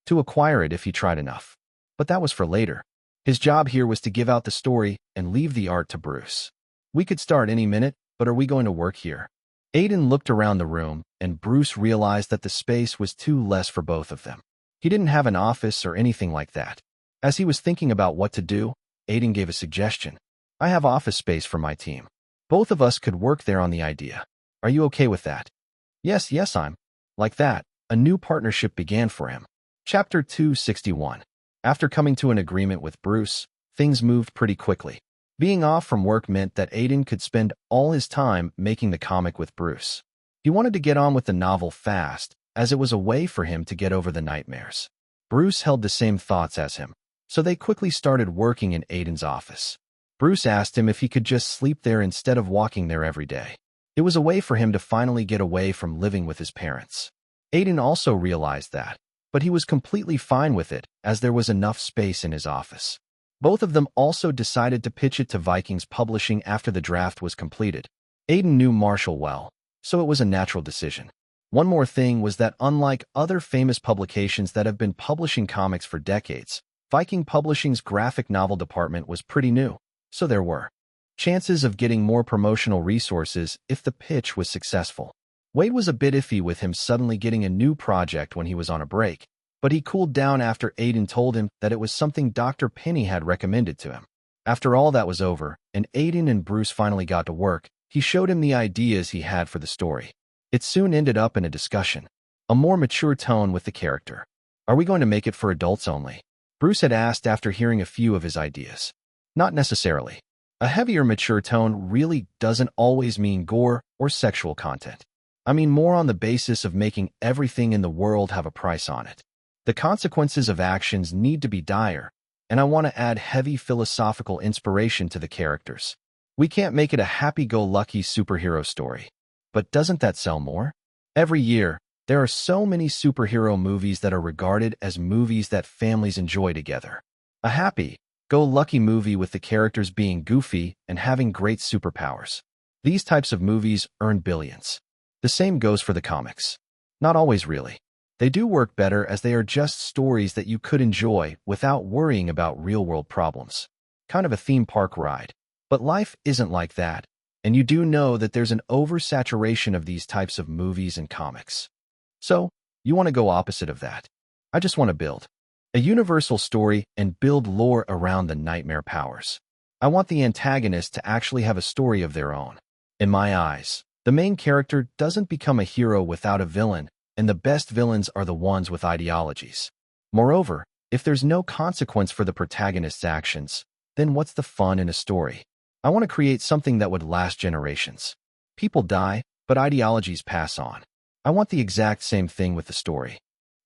to acquire it if he tried enough. But that was for later. His job here was to give out the story and leave the art to Bruce. We could start any minute, but are we going to work here? Aiden looked around the room, and Bruce realized that the space was too less for both of them. He didn't have an office or anything like that. As he was thinking about what to do, Aiden gave a suggestion. I have office space for my team. Both of us could work there on the idea. Are you okay with that? Yes, I'm. Like that, a new partnership began for him. Chapter 261. After coming to an agreement with Bruce, things moved pretty quickly. Being off from work meant that Aiden could spend all his time making the comic with Bruce. He wanted to get on with the novel fast, as it was a way for him to get over the nightmares. Bruce held the same thoughts as him, so they quickly started working in Aiden's office. Bruce asked him if he could just sleep there instead of walking there every day. It was a way for him to finally get away from living with his parents. Aiden also realized that, but he was completely fine with it, as there was enough space in his office. Both of them also decided to pitch it to Vikings Publishing after the draft was completed. Aiden knew Marshall well, so it was a natural decision. One more thing was that unlike other famous publications that have been publishing comics for decades, Viking Publishing's graphic novel department was pretty new, so there were chances of getting more promotional resources if the pitch was successful. Wade was a bit iffy with him suddenly getting a new project when he was on a break, but he cooled down after Aiden told him that it was something Dr. Penny had recommended to him. After all that was over, and Aiden and Bruce finally got to work, he showed him the ideas he had for the story. It soon ended up in a discussion, a more mature tone with the character. Are we going to make it for adults only? Bruce had asked after hearing a few of his ideas. Not necessarily. A heavier, mature tone really doesn't always mean gore or sexual content. I mean more on the basis of making everything in the world have a price on it. The consequences of actions need to be dire, and I want to add heavy philosophical inspiration to the characters. We can't make it a happy-go-lucky superhero story. But doesn't that sell more? Every year, there are so many superhero movies that are regarded as movies that families enjoy together. A happy-go-lucky movie with the characters being goofy and having great superpowers. These types of movies earn billions. The same goes for the comics. Not always really. They do work better as they are just stories that you could enjoy without worrying about real-world problems. Kind of a theme park ride. But life isn't like that, and you do know that there's an oversaturation of these types of movies and comics. So, you want to go opposite of that. I just want to build a universal story and build lore around the nightmare powers. I want the antagonist to actually have a story of their own. In my eyes, the main character doesn't become a hero without a villain, and the best villains are the ones with ideologies. Moreover, if there's no consequence for the protagonist's actions, then what's the fun in a story? I want to create something that would last generations. People die, but ideologies pass on. I want the exact same thing with the story.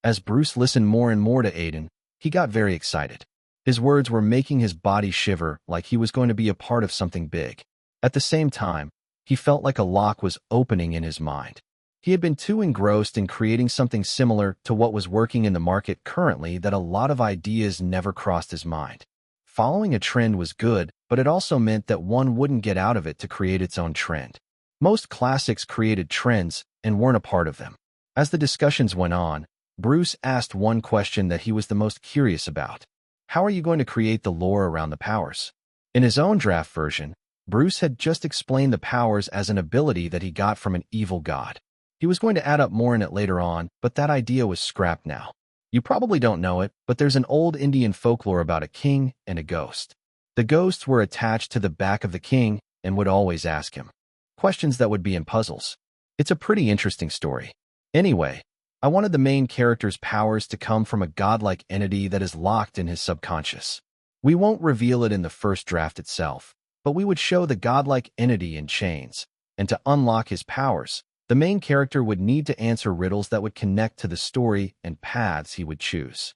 As Bruce listened more and more to Aiden, he got very excited. His words were making his body shiver like he was going to be a part of something big. At the same time, he felt like a lock was opening in his mind. He had been too engrossed in creating something similar to what was working in the market currently that a lot of ideas never crossed his mind. Following a trend was good, but it also meant that one wouldn't get out of it to create its own trend. Most classics created trends and weren't a part of them. As the discussions went on, Bruce asked one question that he was the most curious about. How are you going to create the lore around the powers? In his own draft version, Bruce had just explained the powers as an ability that he got from an evil god. He was going to add up more in it later on, but that idea was scrapped now. You probably don't know it, but there's an old Indian folklore about a king and a ghost. The ghosts were attached to the back of the king and would always ask him questions that would be in puzzles. It's a pretty interesting story. Anyway, I wanted the main character's powers to come from a godlike entity that is locked in his subconscious. We won't reveal it in the first draft itself, but we would show the godlike entity in chains, and to unlock his powers, the main character would need to answer riddles that would connect to the story and paths he would choose.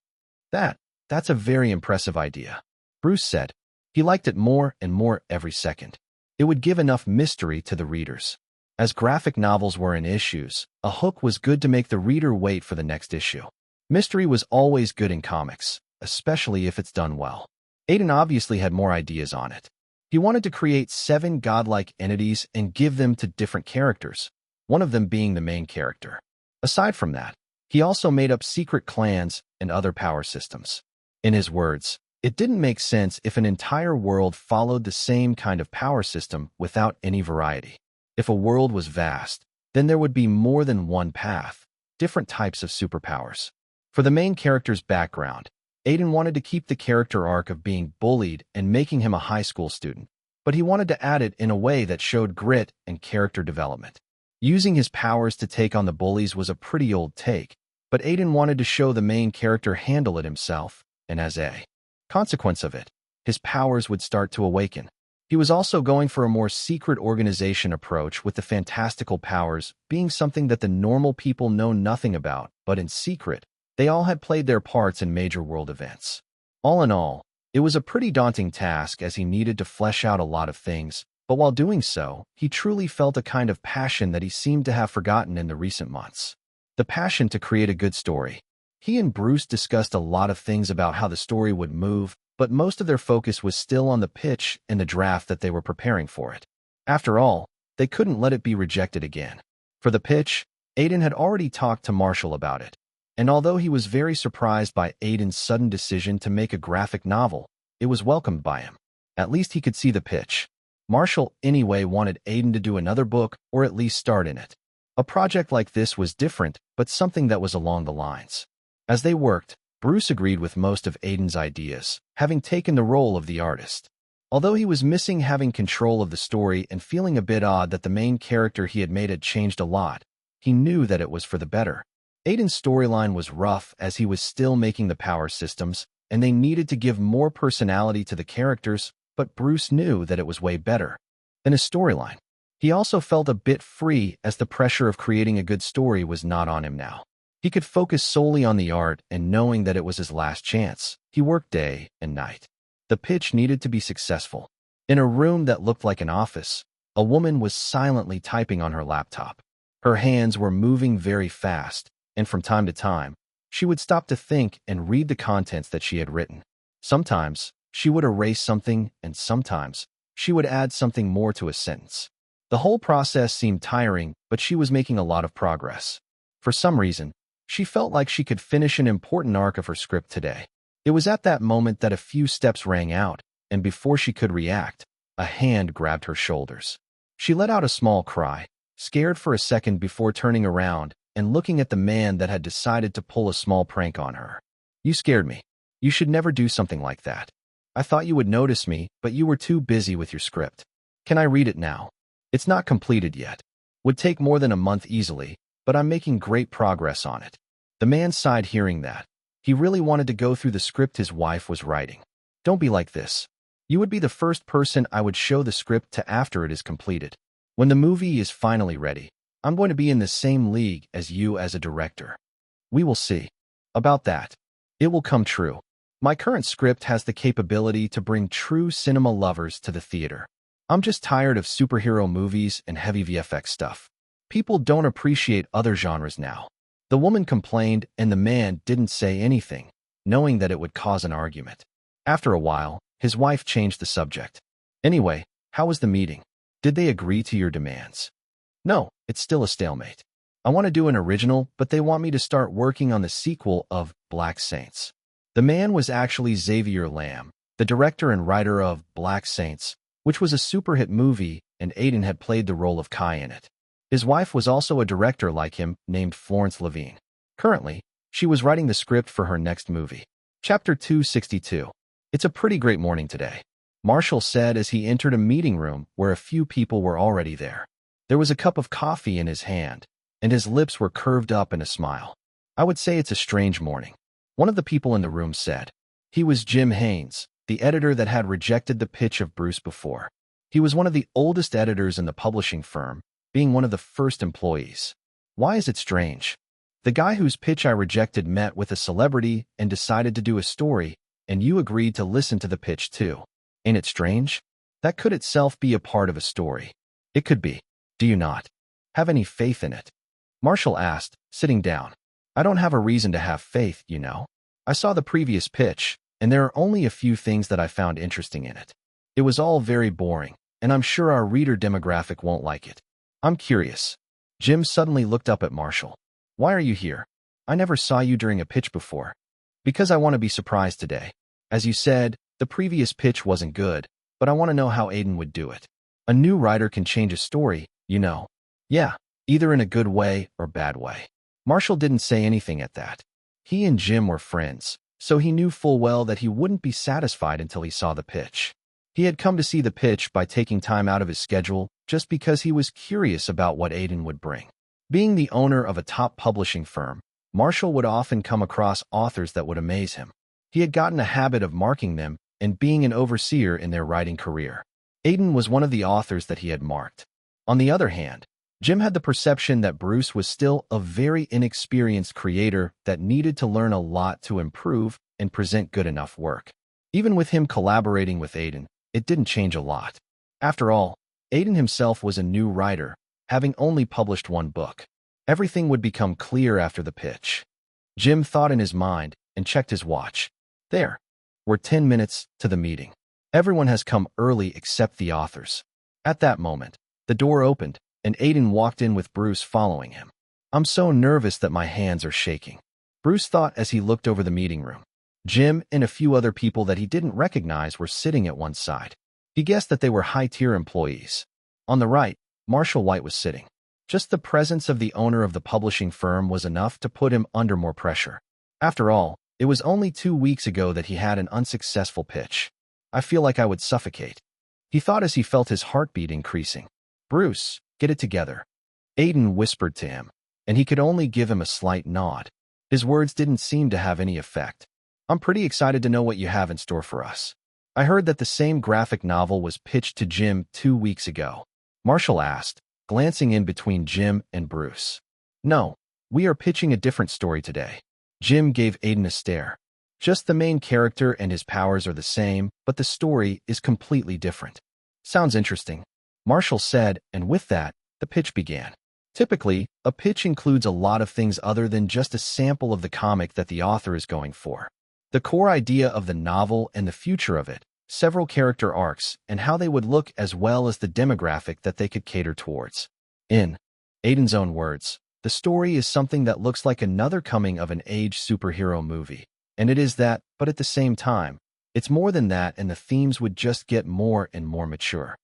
That's a very impressive idea, Bruce said. He liked it more and more every second. It would give enough mystery to the readers. As graphic novels were in issues, a hook was good to make the reader wait for the next issue. Mystery was always good in comics, especially if it's done well. Aiden obviously had more ideas on it. He wanted to create 7 godlike entities and give them to different characters, one of them being the main character. Aside from that, He also made up secret clans and other power systems. In his words, it didn't make sense if an entire world followed the same kind of power system without any variety. If a world was vast, then there would be more than one path, different types of superpowers. For the main character's background, Aiden wanted to keep the character arc of being bullied and making him a high school student, but he wanted to add it in a way that showed grit and character development. Using his powers to take on the bullies was a pretty old take, but Aiden wanted to show the main character handle it himself, and as a consequence of it, his powers would start to awaken. He was also going for a more secret organization approach, with the fantastical powers being something that the normal people know nothing about, but in secret, they all had played their parts in major world events. All in all, it was a pretty daunting task, as he needed to flesh out a lot of things, but while doing so, he truly felt a kind of passion that he seemed to have forgotten in the recent months. The passion to create a good story. He and Bruce discussed a lot of things about how the story would move, but most of their focus was still on the pitch and the draft that they were preparing for it. After all, they couldn't let it be rejected again. For the pitch, Aiden had already talked to Marshall about it, and although he was very surprised by Aiden's sudden decision to make a graphic novel, it was welcomed by him. At least he could see the pitch. Marshall, anyway, wanted Aiden to do another book or at least start in it. A project like this was different, but something that was along the lines. As they worked, Bruce agreed with most of Aiden's ideas, having taken the role of the artist. Although he was missing having control of the story and feeling a bit odd that the main character he had made had changed a lot, he knew that it was for the better. Aiden's storyline was rough, as he was still making the power systems, and they needed to give more personality to the characters, but Bruce knew that it was way better than his storyline. He also felt a bit free, as the pressure of creating a good story was not on him now. He could focus solely on the art, and knowing that it was his last chance, he worked day and night. The pitch needed to be successful. In a room that looked like an office, a woman was silently typing on her laptop. Her hands were moving very fast, and from time to time, she would stop to think and read the contents that she had written. Sometimes, she would erase something, and sometimes, she would add something more to a sentence. The whole process seemed tiring, but she was making a lot of progress. For some reason, she felt like she could finish an important arc of her script today. It was at that moment that a few steps rang out, and before she could react, a hand grabbed her shoulders. She let out a small cry, scared for a second before turning around and looking at the man that had decided to pull a small prank on her. "You scared me. You should never do something like that. I thought you would notice me, but you were too busy with your script. Can I read it now? It's not completed yet. Would take more than a month easily, but I'm making great progress on it." The man sighed hearing that. He really wanted to go through the script his wife was writing. "Don't be like this. You would be the first person I would show the script to after it is completed. When the movie is finally ready, I'm going to be in the same league as you as a director. We will see. About that. It will come true. My current script has the capability to bring true cinema lovers to the theater. I'm just tired of superhero movies and heavy VFX stuff. People don't appreciate other genres now." The woman complained, and the man didn't say anything, knowing that it would cause an argument. After a while, his wife changed the subject. "Anyway, how was the meeting? Did they agree to your demands?" "No, it's still a stalemate. I want to do an original, but they want me to start working on the sequel of Black Saints." The man was actually Xavier Lamb, the director and writer of Black Saints, which was a super hit movie, and Aiden had played the role of Kai in it. His wife was also a director like him, named Florence Levine. Currently, she was writing the script for her next movie. Chapter 262. "It's a pretty great morning today," Marshall said as he entered a meeting room where a few people were already there. There was a cup of coffee in his hand, and his lips were curved up in a smile. "I would say it's a strange morning," one of the people in the room said. He was Jim Haynes, the editor that had rejected the pitch of Bruce before. He was one of the oldest editors in the publishing firm, being one of the first employees. "Why is it strange? The guy whose pitch I rejected met with a celebrity and decided to do a story, and you agreed to listen to the pitch too. Ain't it strange? That could itself be a part of a story." "It could be. Do you not have any faith in it?" Marshall asked, sitting down. "I don't have a reason to have faith, you know. I saw the previous pitch, and there are only a few things that I found interesting in it. It was all very boring, and I'm sure our reader demographic won't like it. I'm curious." Jim suddenly looked up at Marshall. "Why are you here? I never saw you during a pitch before. Because I want to be surprised today. As you said, the previous pitch wasn't good, but I want to know how Aiden would do it. A new writer can change a story, you know. Yeah, either in a good way or bad way. Marshall didn't say anything at that. He and Jim were friends, so he knew full well that he wouldn't be satisfied until he saw the pitch. He had come to see the pitch by taking time out of his schedule just because he was curious about what Aiden would bring. Being the owner of a top publishing firm, Marshall would often come across authors that would amaze him. He had gotten a habit of marking them and being an overseer in their writing career. Aiden was one of the authors that he had marked. On the other hand, Jim had the perception that Bruce was still a very inexperienced creator that needed to learn a lot to improve and present good enough work. Even with him collaborating with Aiden, it didn't change a lot. After all, Aiden himself was a new writer, having only published one book. Everything would become clear after the pitch. Jim thought in his mind and checked his watch. There. We're 10 minutes to the meeting. Everyone has come early except the authors. At that moment, the door opened, and Aiden walked in with Bruce following him. I'm so nervous that my hands are shaking, Bruce thought as he looked over the meeting room. Jim and a few other people that he didn't recognize were sitting at one side. He guessed that they were high-tier employees. On the right, Marshall White was sitting. Just the presence of the owner of the publishing firm was enough to put him under more pressure. After all, it was only 2 weeks ago that he had an unsuccessful pitch. I feel like I would suffocate, he thought as he felt his heartbeat increasing. Bruce, get it together, Aiden whispered to him, and he could only give him a slight nod. His words didn't seem to have any effect. I'm pretty excited to know what you have in store for us. I heard that the same graphic novel was pitched to Jim 2 weeks ago, Marshall asked, glancing in between Jim and Bruce. No, we are pitching a different story today. Jim gave Aiden a stare. Just the main character and his powers are the same, but the story is completely different. Sounds interesting, Marshall said, and with that, the pitch began. Typically, a pitch includes a lot of things other than just a sample of the comic that the author is going for. The core idea of the novel and the future of it, several character arcs, and how they would look as well as the demographic that they could cater towards. In Aiden's own words, the story is something that looks like another coming-of-an-age superhero movie. And it is that, but at the same time, it's more than that, and the themes would just get more and more mature.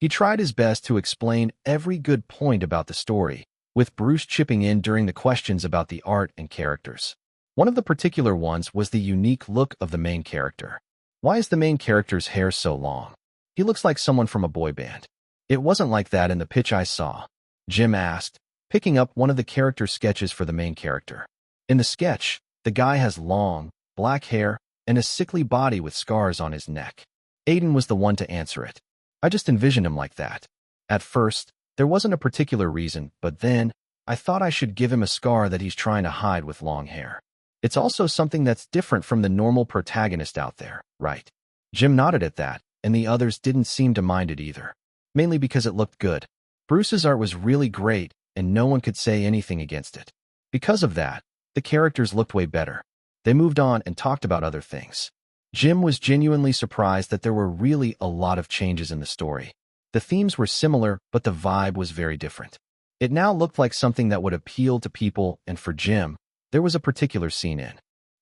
He tried his best to explain every good point about the story, with Bruce chipping in during the questions about the art and characters. One of the particular ones was the unique look of the main character. Why is the main character's hair so long? He looks like someone from a boy band. It wasn't like that in the pitch I saw, Jim asked, picking up one of the character sketches for the main character. In the sketch, the guy has long, black hair and a sickly body with scars on his neck. Aiden was the one to answer it. I just envisioned him like that. At first, there wasn't a particular reason, but then, I thought I should give him a scar that he's trying to hide with long hair. It's also something that's different from the normal protagonist out there, right? Jim nodded at that, and the others didn't seem to mind it either. Mainly because it looked good. Bruce's art was really great, and no one could say anything against it. Because of that, the characters looked way better. They moved on and talked about other things. Jim was genuinely surprised that there were really a lot of changes in the story. The themes were similar, but the vibe was very different. It now looked like something that would appeal to people, and for Jim, there was a particular scene in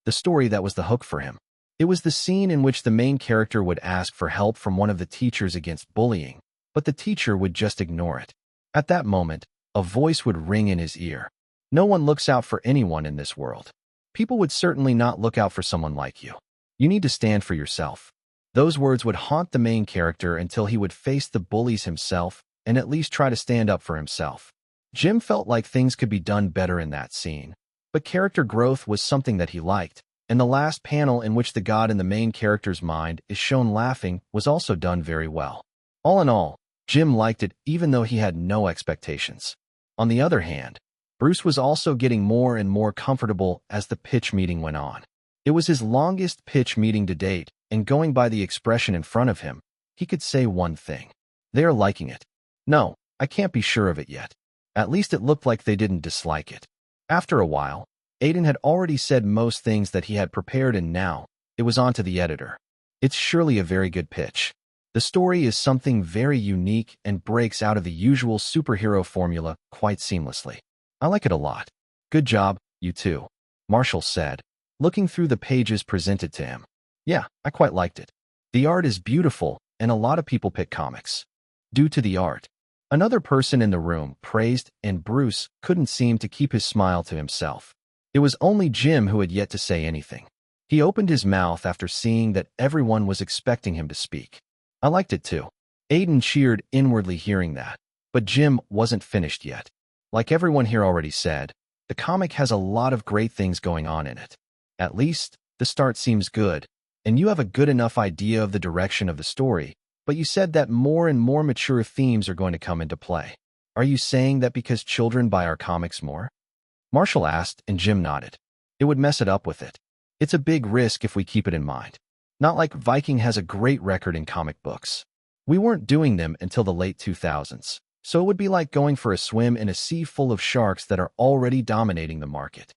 the story that was the hook for him. It was the scene in which the main character would ask for help from one of the teachers against bullying, but the teacher would just ignore it. At that moment, a voice would ring in his ear. No one looks out for anyone in this world. People would certainly not look out for someone like you. You need to stand for yourself. Those words would haunt the main character until he would face the bullies himself and at least try to stand up for himself. Jim felt like things could be done better in that scene, but character growth was something that he liked, and the last panel in which the god in the main character's mind is shown laughing was also done very well. All in all, Jim liked it even though he had no expectations. On the other hand, Bruce was also getting more and more comfortable as the pitch meeting went on. It was his longest pitch meeting to date, and going by the expression in front of him, he could say one thing. They are liking it. No, I can't be sure of it yet. At least it looked like they didn't dislike it. After a while, Aiden had already said most things that he had prepared, and now, it was on to the editor. It's surely a very good pitch. The story is something very unique and breaks out of the usual superhero formula quite seamlessly. I like it a lot. Good job, you two. Marshall said, looking through the pages presented to him. Yeah, I quite liked it. The art is beautiful, and a lot of people pick comics due to the art. Another person in the room praised, and Bruce couldn't seem to keep his smile to himself. It was only Jim who had yet to say anything. He opened his mouth after seeing that everyone was expecting him to speak. I liked it too. Aiden cheered inwardly hearing that. But Jim wasn't finished yet. Like everyone here already said, the comic has a lot of great things going on in it. At least, the start seems good, and you have a good enough idea of the direction of the story, but you said that more and more mature themes are going to come into play. Are you saying that because children buy our comics more? Marshall asked, and Jim nodded. It would mess it up with it. It's a big risk if we keep it in mind. Not like Viking has a great record in comic books. We weren't doing them until the late 2000s, so it would be like going for a swim in a sea full of sharks that are already dominating the market.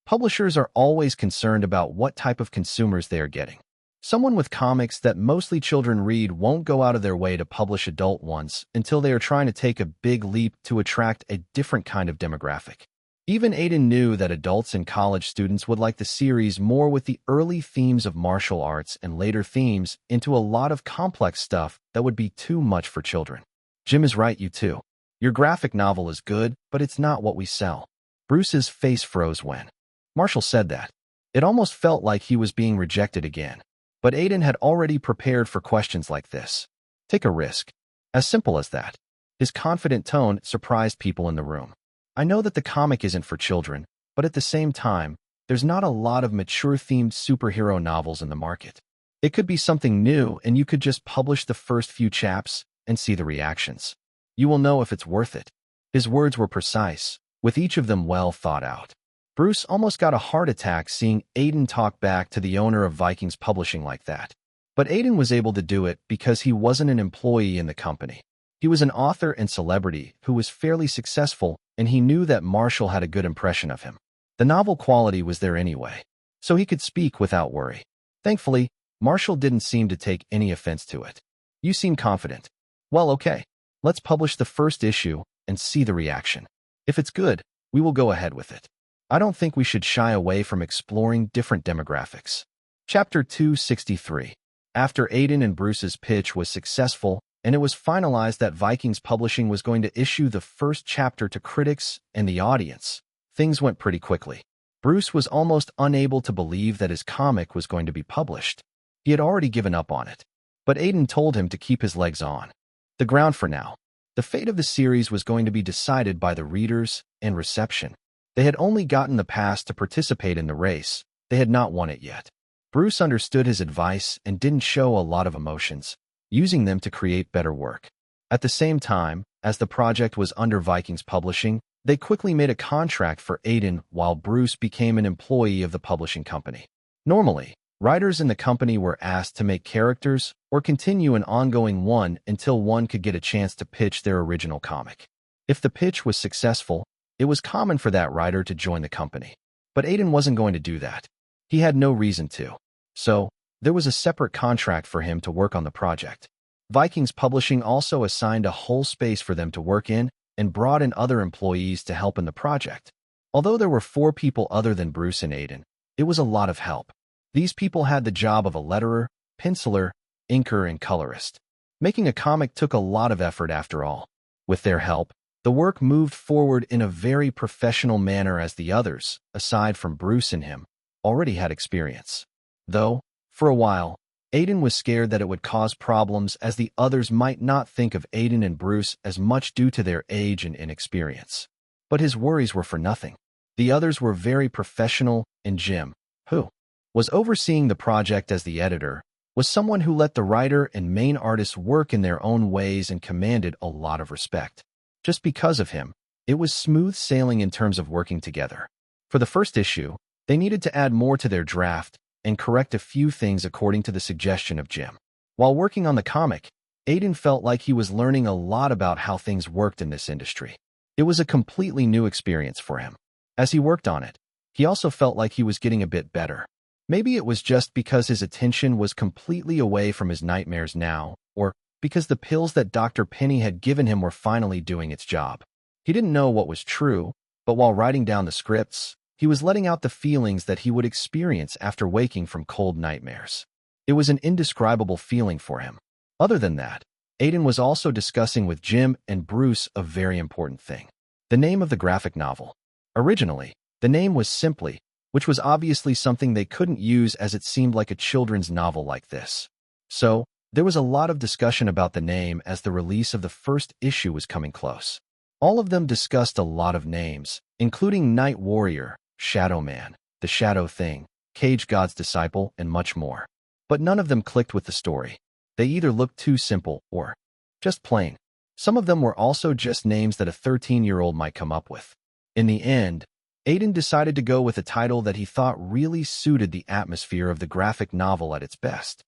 Publishers are always concerned about what type of consumers they are getting. Someone with comics that mostly children read won't go out of their way to publish adult ones until they are trying to take a big leap to attract a different kind of demographic. Even Aiden knew that adults and college students would like the series more with the early themes of martial arts and later themes into a lot of complex stuff that would be too much for children. Jim is right, you too. Your graphic novel is good, but it's not what we sell. Bruce's face froze when Marshall said that. It almost felt like he was being rejected again. But Aiden had already prepared for questions like this. Take a risk. As simple as that. His confident tone surprised people in the room. I know that the comic isn't for children, but at the same time, there's not a lot of mature-themed superhero novels in the market. It could be something new, and you could just publish the first few chapters and see the reactions. You will know if it's worth it. His words were precise, with each of them well thought out. Bruce almost got a heart attack seeing Aiden talk back to the owner of Vikings Publishing like that. But Aiden was able to do it because he wasn't an employee in the company. He was an author and celebrity who was fairly successful, and he knew that Marshall had a good impression of him. The novel quality was there anyway, so he could speak without worry. Thankfully, Marshall didn't seem to take any offense to it. You seem confident. Well, okay. Let's publish the first issue and see the reaction. If it's good, we will go ahead with it. I don't think we should shy away from exploring different demographics. Chapter 263. After Aiden and Bruce's pitch was successful, and it was finalized that Vikings Publishing was going to issue the first chapter to critics and the audience, things went pretty quickly. Bruce was almost unable to believe that his comic was going to be published. He had already given up on it. But Aiden told him to keep his legs on the ground for now. The fate of the series was going to be decided by the readers and reception. They had only gotten the pass to participate in the race. They had not won it yet. Bruce understood his advice and didn't show a lot of emotions, using them to create better work. At the same time, as the project was under Vikings Publishing, they quickly made a contract for Aiden while Bruce became an employee of the publishing company. Normally, writers in the company were asked to make characters or continue an ongoing one until one could get a chance to pitch their original comic. If the pitch was successful, it was common for that writer to join the company. But Aiden wasn't going to do that. He had no reason to. So, there was a separate contract for him to work on the project. Vikings Publishing also assigned a whole space for them to work in and brought in other employees to help in the project. Although there were 4 people other than Bruce and Aiden, it was a lot of help. These people had the job of a letterer, penciler, inker, and colorist. Making a comic took a lot of effort after all. With their help, the work moved forward in a very professional manner as the others, aside from Bruce and him, already had experience. Though, for a while, Aiden was scared that it would cause problems as the others might not think of Aiden and Bruce as much due to their age and inexperience. But his worries were for nothing. The others were very professional, and Jim, who was overseeing the project as the editor, was someone who let the writer and main artist work in their own ways and commanded a lot of respect. Just because of him, it was smooth sailing in terms of working together. For the first issue, they needed to add more to their draft and correct a few things according to the suggestion of Jim. While working on the comic, Aiden felt like he was learning a lot about how things worked in this industry. It was a completely new experience for him. As he worked on it, he also felt like he was getting a bit better. Maybe it was just because his attention was completely away from his nightmares now, or because the pills that Dr. Penny had given him were finally doing its job. He didn't know what was true, but while writing down the scripts, He was letting out the feelings that he would experience after waking from cold nightmares. It was an indescribable feeling for him. Other than that, Aiden was also discussing with Jim and Bruce a very important thing: the name of the graphic novel. Originally, the name was Simply, which was obviously something they couldn't use as it seemed like a children's novel like this. So, there was a lot of discussion about the name as the release of the first issue was coming close. All of them discussed a lot of names, including Night Warrior, Shadow Man, The Shadow Thing, Cage God's Disciple, and much more. But none of them clicked with the story. They either looked too simple or just plain. Some of them were also just names that a 13-year-old might come up with. In the end, Aiden decided to go with a title that he thought really suited the atmosphere of the graphic novel at its best.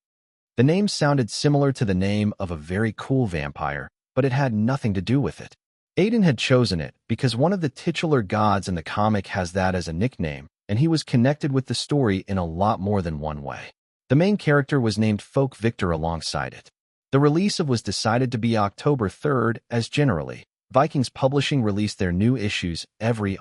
The name sounded similar to the name of a very cool vampire, but it had nothing to do with it. Aiden had chosen it because one of the titular gods in the comic has that as a nickname, and he was connected with the story in a lot more than one way. The main character was named Folk Victor alongside it. The release of was decided to be October 3rd, as generally, Vikings Publishing released their new issues every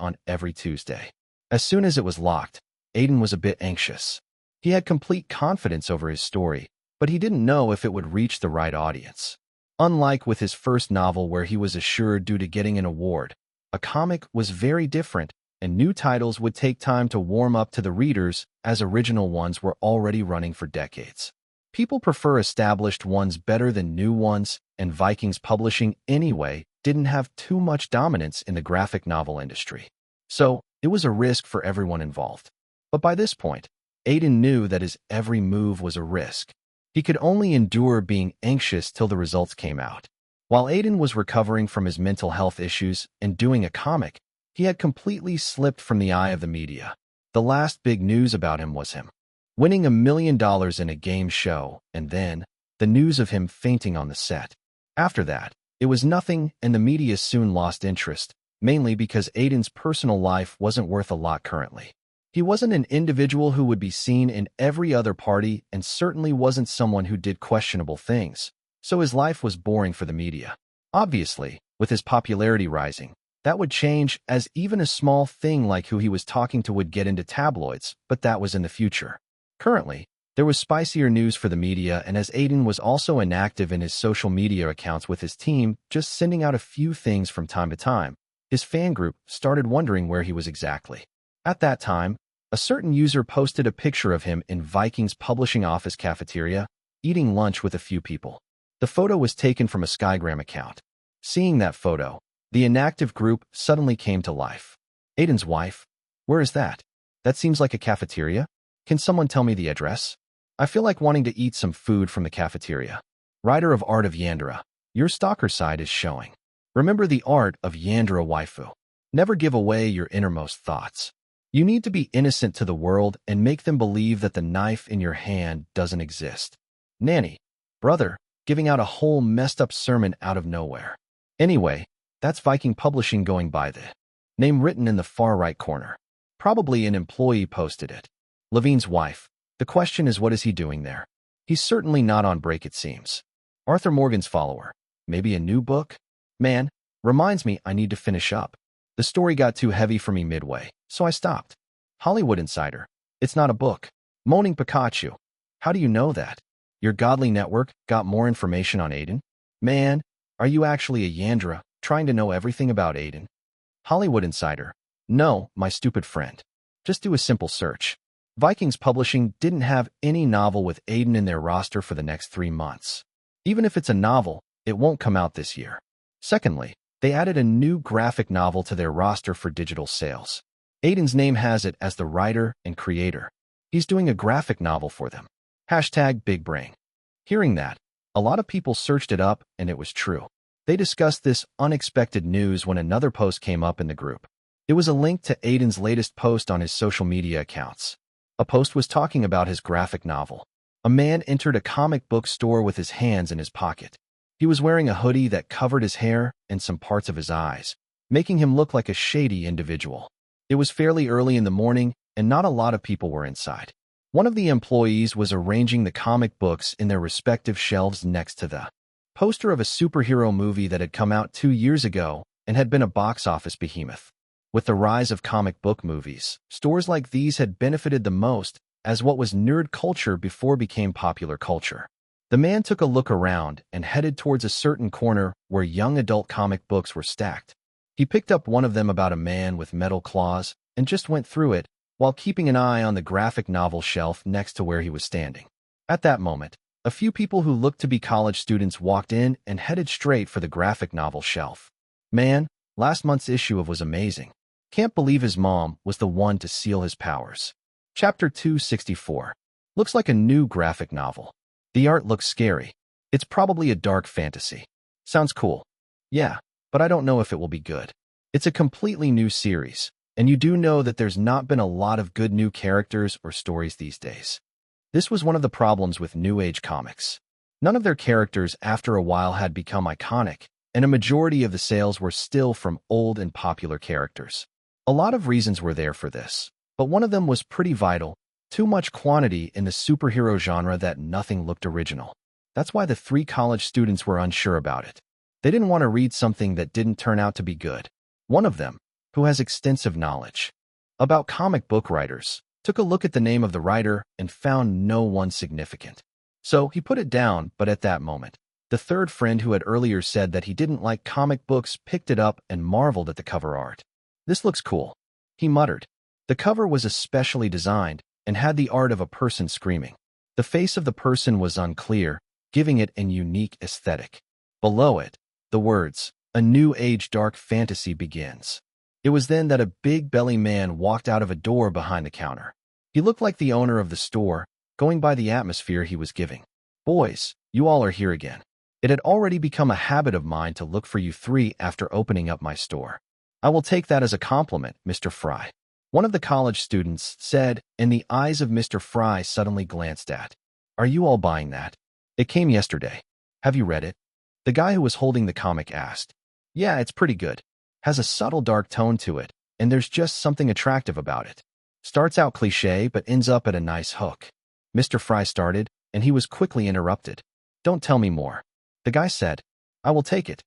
Tuesday. As soon as it was locked, Aiden was a bit anxious. He had complete confidence over his story, but he didn't know if it would reach the right audience. Unlike with his first novel where he was assured due to getting an award, a comic was very different, and new titles would take time to warm up to the readers as original ones were already running for decades. People prefer established ones better than new ones, and Vikings Publishing anyway didn't have too much dominance in the graphic novel industry. So, it was a risk for everyone involved. But by this point, Aiden knew that his every move was a risk. He could only endure being anxious till the results came out. While Aiden was recovering from his mental health issues and doing a comic, he had completely slipped from the eye of the media. The last big news about him was him winning $1 million in a game show, and then the news of him fainting on the set. After that, it was nothing, and the media soon lost interest, mainly because Aiden's personal life wasn't worth a lot currently. He wasn't an individual who would be seen in every other party and certainly wasn't someone who did questionable things, so his life was boring for the media. Obviously, with his popularity rising, that would change as even a small thing like who he was talking to would get into tabloids, but that was in the future. Currently, there was spicier news for the media, and as Aiden was also inactive in his social media accounts with his team, just sending out a few things from time to time, his fan group started wondering where he was exactly. At that time, a certain user posted a picture of him in Vikings Publishing office cafeteria, eating lunch with a few people. The photo was taken from a Skygram account. Seeing that photo, the inactive group suddenly came to life. Aiden's wife? Where is that? That seems like a cafeteria. Can someone tell me the address? I feel like wanting to eat some food from the cafeteria. Writer of Art of Yandere, your stalker side is showing. Remember the art of Yandere waifu. Never give away your innermost thoughts. You need to be innocent to the world and make them believe that the knife in your hand doesn't exist. Nanny, brother, giving out a whole messed up sermon out of nowhere. Anyway, that's Viking Publishing going by the name written in the far right corner. Probably an employee posted it. Levine's wife. The question is, what is he doing there? He's certainly not on break, it seems. Arthur Morgan's follower. Maybe a new book? Man, reminds me I need to finish up. The story got too heavy for me midway, so I stopped. Hollywood Insider. It's not a book. Moaning Pikachu. How do you know that? Your godly network got more information on Aiden? Man, are you actually a Yandere, trying to know everything about Aiden? Hollywood Insider. No, my stupid friend. Just do a simple search. Vikings Publishing didn't have any novel with Aiden in their roster for the next 3 months. Even if it's a novel, it won't come out this year. Secondly, they added a new graphic novel to their roster for digital sales. Aiden's name has it as the writer and creator. He's doing a graphic novel for them. #BigBrain. Hearing that, a lot of people searched it up, and it was true. They discussed this unexpected news when another post came up in the group. It was a link to Aiden's latest post on his social media accounts. A post was talking about his graphic novel. A man entered a comic book store with his hands in his pocket. He was wearing a hoodie that covered his hair and some parts of his eyes, making him look like a shady individual. It was fairly early in the morning, and not a lot of people were inside. One of the employees was arranging the comic books in their respective shelves next to the poster of a superhero movie that had come out 2 years ago and had been a box office behemoth. With the rise of comic book movies, stores like these had benefited the most, as what was nerd culture before became popular culture. The man took a look around and headed towards a certain corner where young adult comic books were stacked. He picked up one of them about a man with metal claws and just went through it, while keeping an eye on the graphic novel shelf next to where he was standing. At that moment, a few people who looked to be college students walked in and headed straight for the graphic novel shelf. Man, last month's issue of was amazing. Can't believe his mom was the one to seal his powers. Chapter 264. Looks like a new graphic novel. The art looks scary. It's probably a dark fantasy. Sounds cool. Yeah, but I don't know if it will be good. It's a completely new series, and you do know that there's not been a lot of good new characters or stories these days. This was one of the problems with New Age comics. None of their characters after a while had become iconic, and a majority of the sales were still from old and popular characters. A lot of reasons were there for this, but one of them was pretty vital: too much quantity in the superhero genre that nothing looked original. That's why the three college students were unsure about it. They didn't want to read something that didn't turn out to be good. One of them, who has extensive knowledge about comic book writers, took a look at the name of the writer and found no one significant. So he put it down, but at that moment, the third friend who had earlier said that he didn't like comic books picked it up and marveled at the cover art. "This looks cool," he muttered. The cover was especially designed and had the art of a person screaming. The face of the person was unclear, giving it an unique aesthetic. Below it, the words, "A New Age Dark Fantasy Begins." It was then that a big belly man walked out of a door behind the counter. He looked like the owner of the store, going by the atmosphere he was giving. "Boys, you all are here again. It had already become a habit of mine to look for you three after opening up my store. I will take that as a compliment, Mr. Fry," one of the college students said, and the eyes of Mr. Fry suddenly glanced at. "Are you all buying that? It came yesterday. Have you read it?" The guy who was holding the comic asked. "Yeah, it's pretty good. Has a subtle dark tone to it, and there's just something attractive about it. Starts out cliché but ends up at a nice hook." Mr. Fry started, and he was quickly interrupted. "Don't tell me more." The guy said. "I will take it."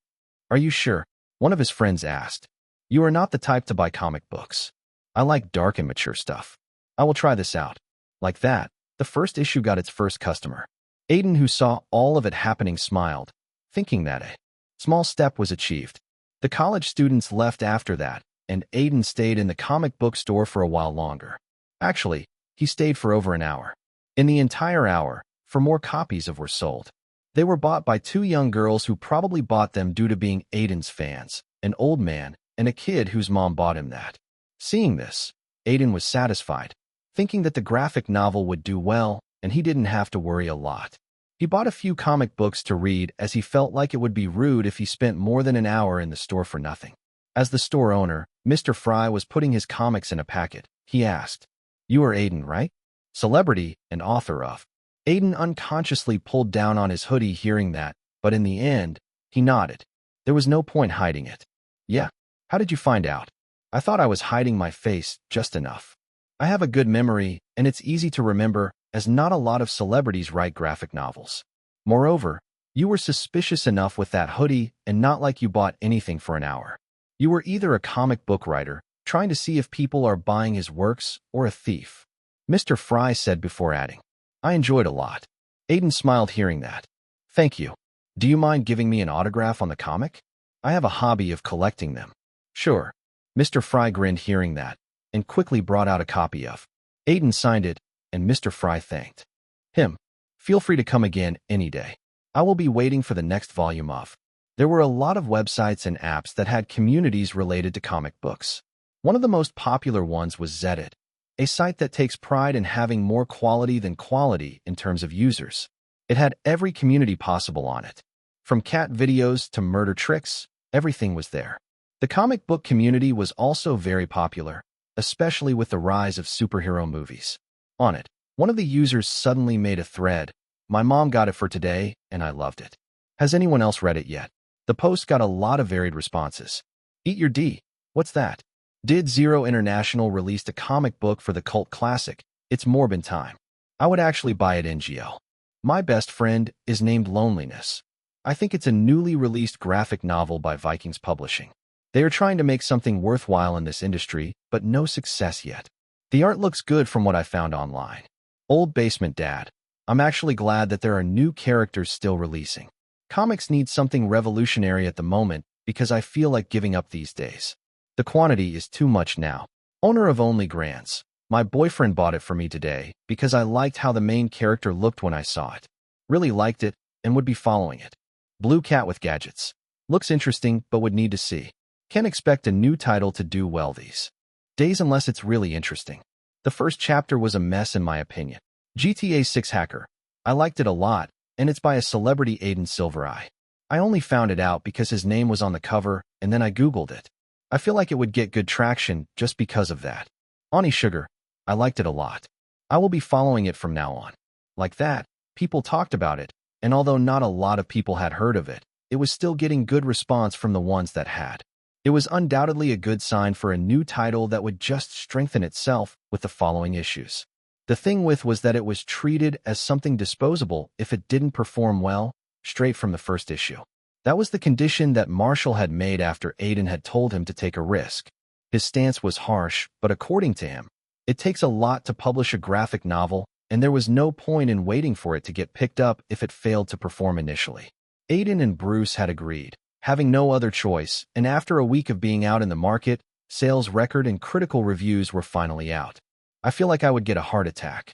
"Are you sure?" one of his friends asked. "You are not the type to buy comic books. I like dark and mature stuff. I will try this out." Like that, the first issue got its first customer. Aiden, who saw all of it happening, smiled, thinking that a small step was achieved. The college students left after that, and Aiden stayed in the comic book store for a while longer. Actually, he stayed for over an hour. In the entire hour, 4 more copies of were sold. They were bought by 2 young girls who probably bought them due to being Aiden's fans, an old man, and a kid whose mom bought him that. Seeing this, Aiden was satisfied, thinking that the graphic novel would do well, and he didn't have to worry a lot. He bought a few comic books to read, as he felt like it would be rude if he spent more than an hour in the store for nothing. As the store owner, Mr. Fry was putting his comics in a packet. He asked, "You are Aiden, right? Celebrity and author of." Aiden unconsciously pulled down on his hoodie hearing that, but in the end, he nodded. There was no point hiding it. "Yeah. How did you find out?" "I thought I was hiding my face just enough. I have a good memory, and it's easy to remember, as not a lot of celebrities write graphic novels. Moreover, you were suspicious enough with that hoodie and not like you bought anything for an hour. You were either a comic book writer, trying to see if people are buying his works, or a thief," Mr. Fry said before adding, "I enjoyed a lot." Aiden smiled hearing that. "Thank you. Do you mind giving me an autograph on the comic? I have a hobby of collecting them." "Sure." Mr. Fry grinned hearing that, and quickly brought out a copy of. Aiden signed it, and Mr. Fry thanked him. "Feel free to come again any day. I will be waiting for the next volume of." There were a lot of websites and apps that had communities related to comic books. One of the most popular ones was Reddit, a site that takes pride in having more quality than quality in terms of users. It had every community possible on it. From cat videos to murder tricks, everything was there. The comic book community was also very popular, especially with the rise of superhero movies. On it, one of the users suddenly made a thread. "My mom got it for today, and I loved it. Has anyone else read it yet?" The post got a lot of varied responses. "Eat your D. What's that?" "Did Zero International released a comic book for the cult classic? It's Morbin time. I would actually buy it NGL. My best friend is named Loneliness. I think it's a newly released graphic novel by Vikings Publishing." They are trying to make something worthwhile in this industry, but no success yet. The art looks good from what I found online. Old Basement Dad. I'm actually glad that there are new characters still releasing. Comics need something revolutionary at the moment because I feel like giving up these days. The quantity is too much now. Owner of Only Grants. My boyfriend bought it for me today because I liked how the main character looked when I saw it. Really liked it and would be following it. Blue Cat with Gadgets. Looks interesting but would need to see. Can't expect a new title to do well these days unless it's really interesting. The first chapter was a mess in my opinion. GTA 6 Hacker. I liked it a lot, and it's by a celebrity Aiden Silvereye. I only found it out because his name was on the cover, and then I googled it. I feel like it would get good traction just because of that. Ani Sugar. I liked it a lot. I will be following it from now on. Like that, people talked about it, and although not a lot of people had heard of it, it was still getting good response from the ones that had. It was undoubtedly a good sign for a new title that would just strengthen itself with the following issues. The thing was that it was treated as something disposable if it didn't perform well, straight from the first issue. That was the condition that Marshall had made after Aiden had told him to take a risk. His stance was harsh, but according to him, it takes a lot to publish a graphic novel, and there was no point in waiting for it to get picked up if it failed to perform initially. Aiden and Bruce had agreed, having no other choice, and after a week of being out in the market, sales record and critical reviews were finally out. I feel like I would get a heart attack.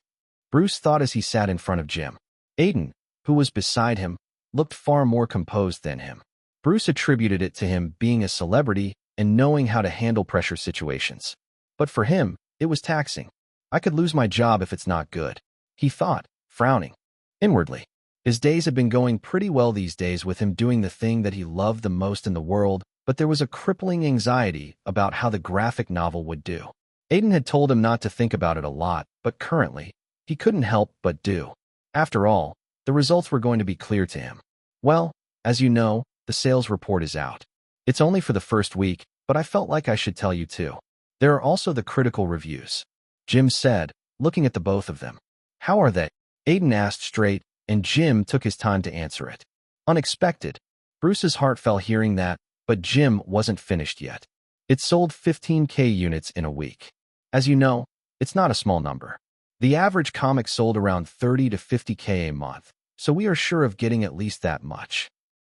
Bruce thought as he sat in front of Jim. Aiden, who was beside him, looked far more composed than him. Bruce attributed it to him being a celebrity and knowing how to handle pressure situations. But for him, it was taxing. I could lose my job if it's not good, he thought, frowning. Inwardly, his days had been going pretty well these days with him doing the thing that he loved the most in the world, but there was a crippling anxiety about how the graphic novel would do. Aiden had told him not to think about it a lot, but currently, he couldn't help but do. After all, the results were going to be clear to him. Well, as you know, the sales report is out. It's only for the first week, but I felt like I should tell you too. There are also the critical reviews. Jim said, looking at the both of them. How are they? Aiden asked straight, and Jim took his time to answer it. Unexpected. Bruce's heart fell hearing that, but Jim wasn't finished yet. It sold 15,000 units in a week. As you know, it's not a small number. The average comic sold around 30 to 50,000 a month, so we are sure of getting at least that much.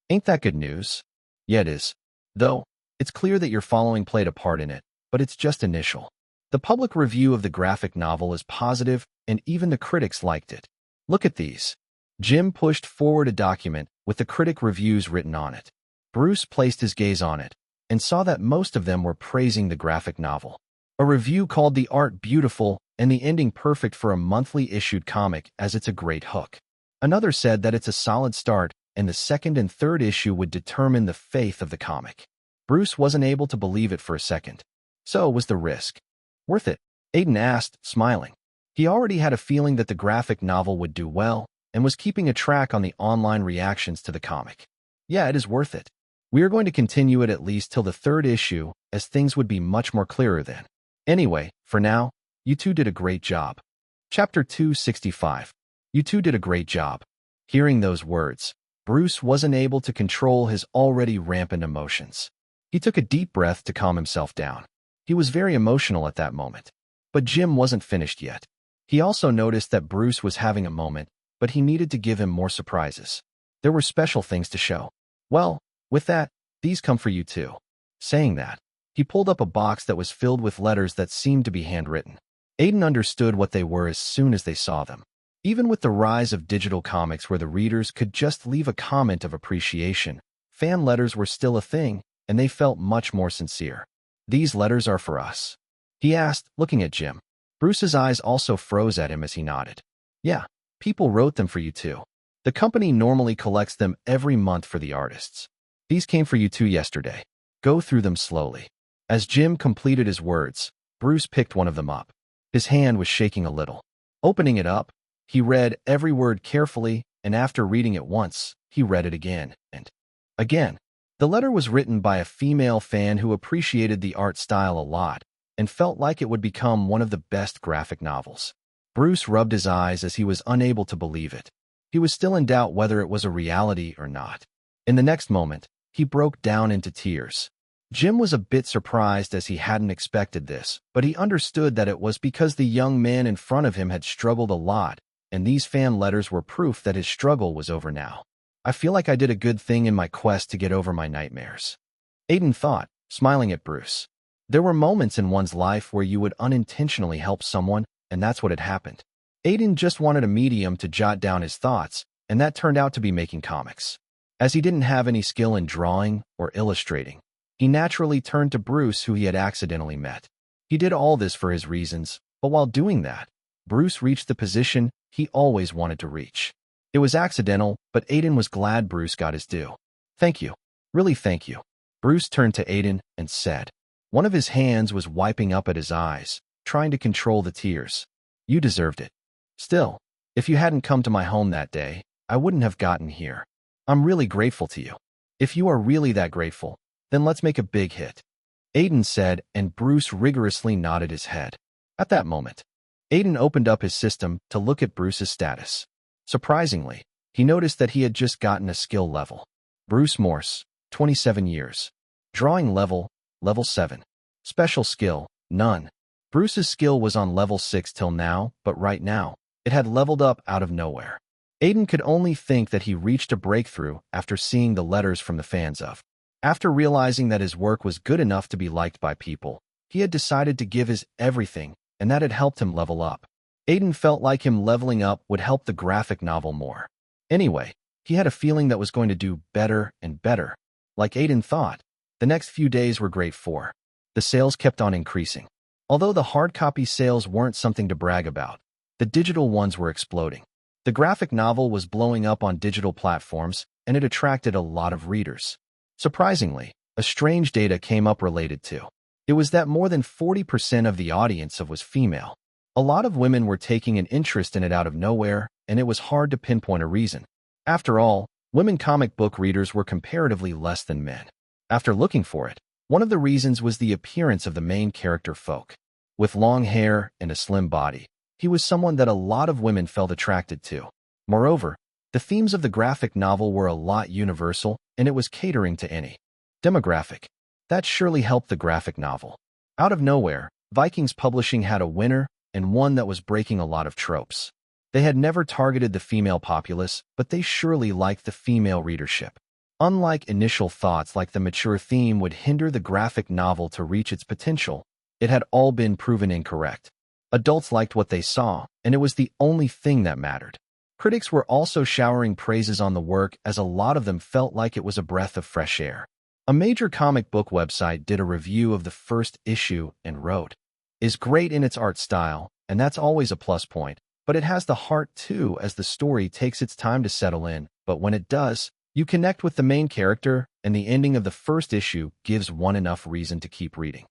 Ain't that good news? Yeah, it is. Though, it's clear that your following played a part in it, but it's just initial. The public review of the graphic novel is positive, and even the critics liked it. Look at these. Jim pushed forward a document with the critic reviews written on it. Bruce placed his gaze on it and saw that most of them were praising the graphic novel. A review called the art beautiful and the ending perfect for a monthly issued comic as it's a great hook. Another said that it's a solid start and the second and third issue would determine the faith of the comic. Bruce wasn't able to believe it for a second. So was the risk worth it? Aiden asked, smiling. He already had a feeling that the graphic novel would do well and was keeping a track on the online reactions to the comic. Yeah, it is worth it. We are going to continue it at least till the third issue, as things would be much more clearer then. Anyway, for now, you two did a great job. Chapter 265. You two did a great job. Hearing those words, Bruce wasn't able to control his already rampant emotions. He took a deep breath to calm himself down. He was very emotional at that moment. But Jim wasn't finished yet. He also noticed that Bruce was having a moment, but he needed to give him more surprises. There were special things to show. Well, with that, these come for you too. Saying that, he pulled up a box that was filled with letters that seemed to be handwritten. Aiden understood what they were as soon as they saw them. Even with the rise of digital comics where the readers could just leave a comment of appreciation, fan letters were still a thing, and they felt much more sincere. These letters are for us, he asked, looking at Jim. Bruce's eyes also froze at him as he nodded. Yeah, people wrote them for you too. The company normally collects them every month for the artists. These came for you too yesterday. Go through them slowly. As Jim completed his words, Bruce picked one of them up. His hand was shaking a little. Opening it up, he read every word carefully, and after reading it once, he read it again and again. The letter was written by a female fan who appreciated the art style a lot and felt like it would become one of the best graphic novels. Bruce rubbed his eyes as he was unable to believe it. He was still in doubt whether it was a reality or not. In the next moment, he broke down into tears. Jim was a bit surprised as he hadn't expected this, but he understood that it was because the young man in front of him had struggled a lot, and these fan letters were proof that his struggle was over now. I feel like I did a good thing in my quest to get over my nightmares, Aiden thought, smiling at Bruce. There were moments in one's life where you would unintentionally help someone, and that's what had happened. Aiden just wanted a medium to jot down his thoughts, and that turned out to be making comics. As he didn't have any skill in drawing or illustrating, he naturally turned to Bruce, who he had accidentally met. He did all this for his reasons, but while doing that, Bruce reached the position he always wanted to reach. It was accidental, but Aiden was glad Bruce got his due. Thank you. Really thank you. Bruce turned to Aiden and said. One of his hands was wiping up at his eyes, trying to control the tears. You deserved it. Still, if you hadn't come to my home that day, I wouldn't have gotten here. I'm really grateful to you. If you are really that grateful, then let's make a big hit, Aiden said, and Bruce rigorously nodded his head. At that moment, Aiden opened up his system to look at Bruce's status. Surprisingly, he noticed that he had just gotten a skill level. Bruce Morse, 27 years. Drawing level, level 7. Special skill, none. Bruce's skill was on level 6 till now, but right now, it had leveled up out of nowhere. Aiden could only think that he reached a breakthrough after seeing the letters from the fans of. After realizing that his work was good enough to be liked by people, he had decided to give his everything, and that had helped him level up. Aiden felt like him leveling up would help the graphic novel more. Anyway, he had a feeling that was going to do better and better. Like Aiden thought, the next few days were great for. The sales kept on increasing. Although the hard copy sales weren't something to brag about, the digital ones were exploding. The graphic novel was blowing up on digital platforms, and it attracted a lot of readers. Surprisingly, a strange data came up related to. It was that more than 40% of the audience was female. A lot of women were taking an interest in it out of nowhere, and it was hard to pinpoint a reason. After all, women comic book readers were comparatively less than men. After looking for it, one of the reasons was the appearance of the main character Folk. With long hair and a slim body, he was someone that a lot of women felt attracted to. Moreover, the themes of the graphic novel were a lot universal, and it was catering to any demographic. That surely helped the graphic novel. Out of nowhere, Vikings Publishing had a winner, and one that was breaking a lot of tropes. They had never targeted the female populace, but they surely liked the female readership. Unlike initial thoughts like the mature theme would hinder the graphic novel to reach its potential, it had all been proven incorrect. Adults liked what they saw, and it was the only thing that mattered. Critics were also showering praises on the work, as a lot of them felt like it was a breath of fresh air. A major comic book website did a review of the first issue and wrote, "Is great in its art style, and that's always a plus point, but it has the heart too, as the story takes its time to settle in, but when it does, you connect with the main character, and the ending of the first issue gives one enough reason to keep reading."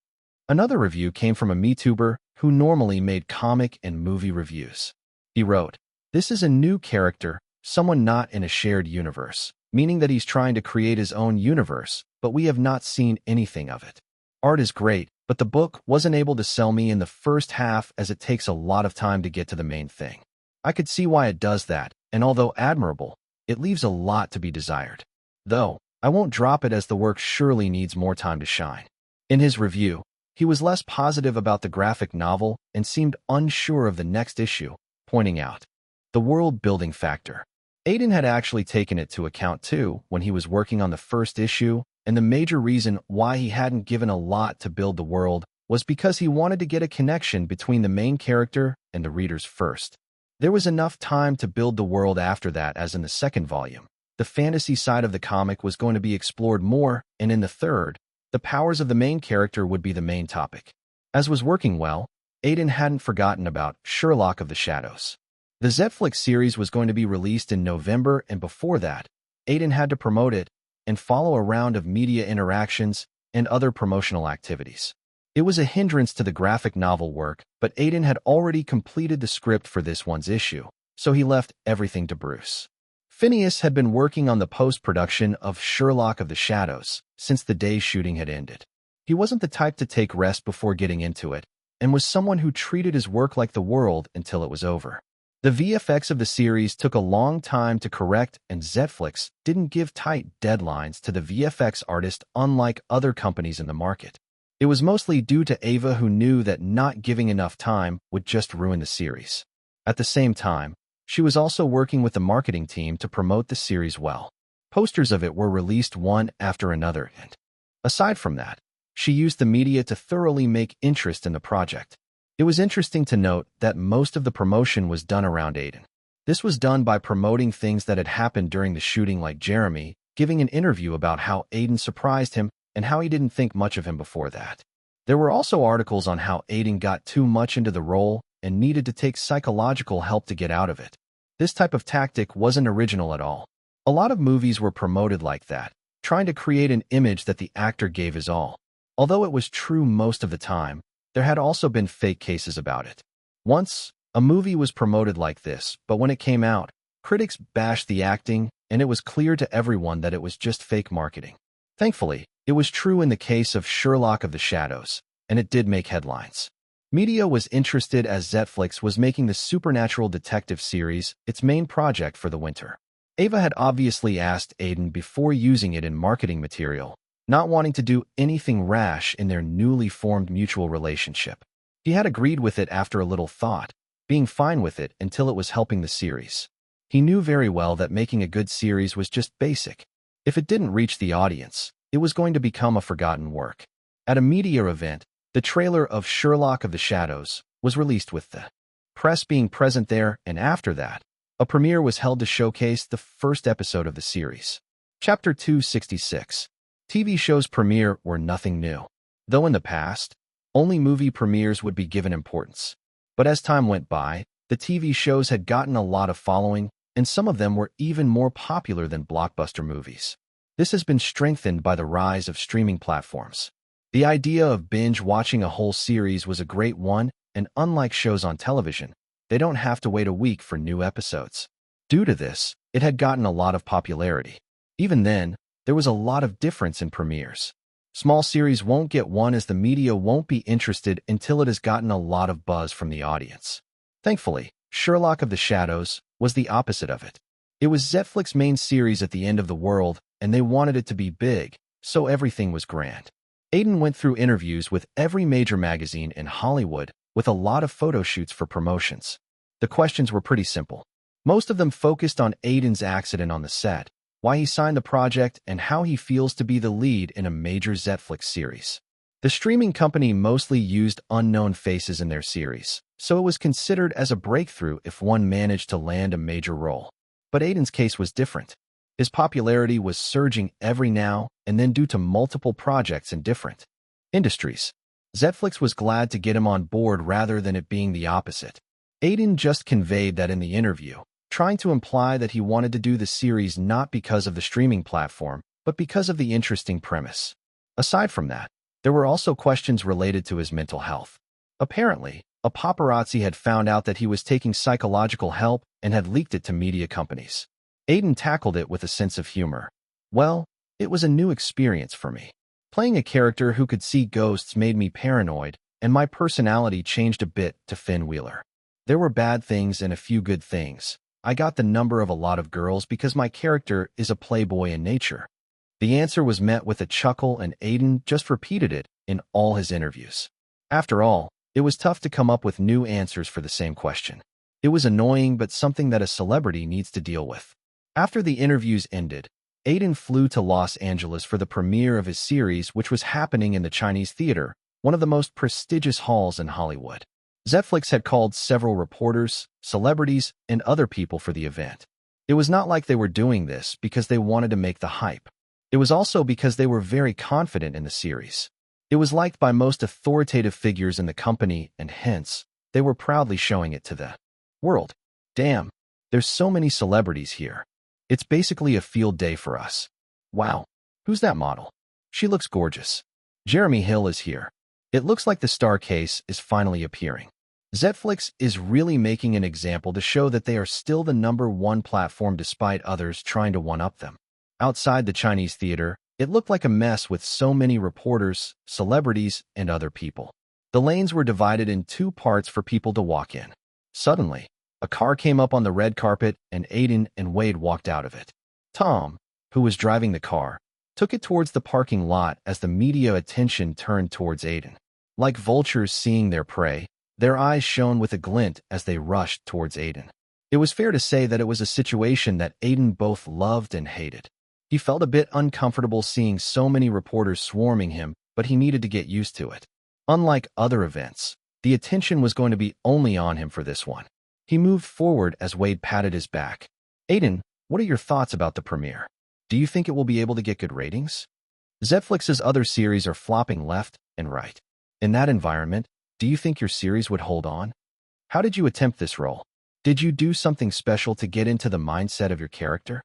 Another review came from a MeTuber who normally made comic and movie reviews. He wrote, "This is a new character, someone not in a shared universe, meaning that he's trying to create his own universe, but we have not seen anything of it. Art is great, but the book wasn't able to sell me in the first half, as it takes a lot of time to get to the main thing. I could see why it does that, and although admirable, it leaves a lot to be desired. Though, I won't drop it, as the work surely needs more time to shine." In his review, he was less positive about the graphic novel and seemed unsure of the next issue, pointing out the world-building factor. Aiden had actually taken it to account too when he was working on the first issue, and the major reason why he hadn't given a lot to build the world was because he wanted to get a connection between the main character and the readers first. There was enough time to build the world after that, as in the second volume. The fantasy side of the comic was going to be explored more, and in the third, the powers of the main character would be the main topic. As was working well, Aiden hadn't forgotten about Sherlock of the Shadows. The Netflix series was going to be released in November, and before that, Aiden had to promote it and follow a round of media interactions and other promotional activities. It was a hindrance to the graphic novel work, but Aiden had already completed the script for this one's issue, so he left everything to Bruce. Phineas had been working on the post-production of Sherlock of the Shadows since the day shooting had ended. He wasn't the type to take rest before getting into it, and was someone who treated his work like the world until it was over. The VFX of the series took a long time to correct, and Netflix didn't give tight deadlines to the VFX artist unlike other companies in the market. It was mostly due to Ava, who knew that not giving enough time would just ruin the series. At the same time, she was also working with the marketing team to promote the series well. Posters of it were released one after another, and aside from that, she used the media to thoroughly make interest in the project. It was interesting to note that most of the promotion was done around Aiden. This was done by promoting things that had happened during the shooting, like Jeremy giving an interview about how Aiden surprised him and how he didn't think much of him before that. There were also articles on how Aiden got too much into the role and needed to take psychological help to get out of it. This type of tactic wasn't original at all. A lot of movies were promoted like that, trying to create an image that the actor gave his all. Although it was true most of the time, there had also been fake cases about it. Once, a movie was promoted like this, but when it came out, critics bashed the acting, and it was clear to everyone that it was just fake marketing. Thankfully, it was true in the case of Sherlock of the Shadows, and it did make headlines. Media was interested as Netflix was making the supernatural detective series its main project for the winter. Ava had obviously asked Aiden before using it in marketing material, not wanting to do anything rash in their newly formed mutual relationship. He had agreed with it after a little thought, being fine with it until it was helping the series. He knew very well that making a good series was just basic. If it didn't reach the audience, it was going to become a forgotten work. At a media event, the trailer of Sherlock of the Shadows was released with the press being present there, and after that, a premiere was held to showcase the first episode of the series. Chapter 266. TV shows premiere were nothing new. Though in the past, only movie premieres would be given importance. But as time went by, the TV shows had gotten a lot of following, and some of them were even more popular than blockbuster movies. This has been strengthened by the rise of streaming platforms. The idea of binge-watching a whole series was a great one, and unlike shows on television, they don't have to wait a week for new episodes. Due to this, it had gotten a lot of popularity. Even then, there was a lot of difference in premieres. Small series won't get one as the media won't be interested until it has gotten a lot of buzz from the audience. Thankfully, Sherlock of the Shadows was the opposite of it. It was Netflix's main series at the end of the world, and they wanted it to be big, so everything was grand. Aiden went through interviews with every major magazine in Hollywood, with a lot of photo shoots for promotions. The questions were pretty simple. Most of them focused on Aiden's accident on the set, why he signed the project, and how he feels to be the lead in a major Netflix series. The streaming company mostly used unknown faces in their series, so it was considered as a breakthrough if one managed to land a major role. But Aiden's case was different. His popularity was surging every now and then due to multiple projects in different industries. Netflix was glad to get him on board rather than it being the opposite. Aiden just conveyed that in the interview, trying to imply that he wanted to do the series not because of the streaming platform, but because of the interesting premise. Aside from that, there were also questions related to his mental health. Apparently, a paparazzi had found out that he was taking psychological help and had leaked it to media companies. Aiden tackled it with a sense of humor. Well, it was a new experience for me. Playing a character who could see ghosts made me paranoid, and my personality changed a bit to Finn Wheeler. There were bad things and a few good things. I got the number of a lot of girls because my character is a playboy in nature. The answer was met with a chuckle, and Aiden just repeated it in all his interviews. After all, it was tough to come up with new answers for the same question. It was annoying, but something that a celebrity needs to deal with. After the interviews ended, Aiden flew to Los Angeles for the premiere of his series, which was happening in the Chinese Theater, one of the most prestigious halls in Hollywood. Netflix had called several reporters, celebrities, and other people for the event. It was not like they were doing this because they wanted to make the hype. It was also because they were very confident in the series. It was liked by most authoritative figures in the company, and hence, they were proudly showing it to the world. Damn, there's so many celebrities here. It's basically a field day for us. Wow, who's that model? She looks gorgeous. Jeremy Hill is here. It looks like the star case is finally appearing. Netflix is really making an example to show that they are still the #1 platform despite others trying to one-up them. Outside the Chinese theater, it looked like a mess with so many reporters, celebrities, and other people. The lanes were divided in 2 parts for people to walk in. Suddenly, A car came up on the red carpet, and Aiden and Wade walked out of it. Tom, who was driving the car, took it towards the parking lot as the media attention turned towards Aiden. Like vultures seeing their prey, their eyes shone with a glint as they rushed towards Aiden. It was fair to say that it was a situation that Aiden both loved and hated. He felt a bit uncomfortable seeing so many reporters swarming him, but he needed to get used to it. Unlike other events, the attention was going to be only on him for this one. He moved forward as Wade patted his back. Aiden, what are your thoughts about the premiere? Do you think it will be able to get good ratings? Netflix's other series are flopping left and right. In that environment, do you think your series would hold on? How did you attempt this role? Did you do something special to get into the mindset of your character?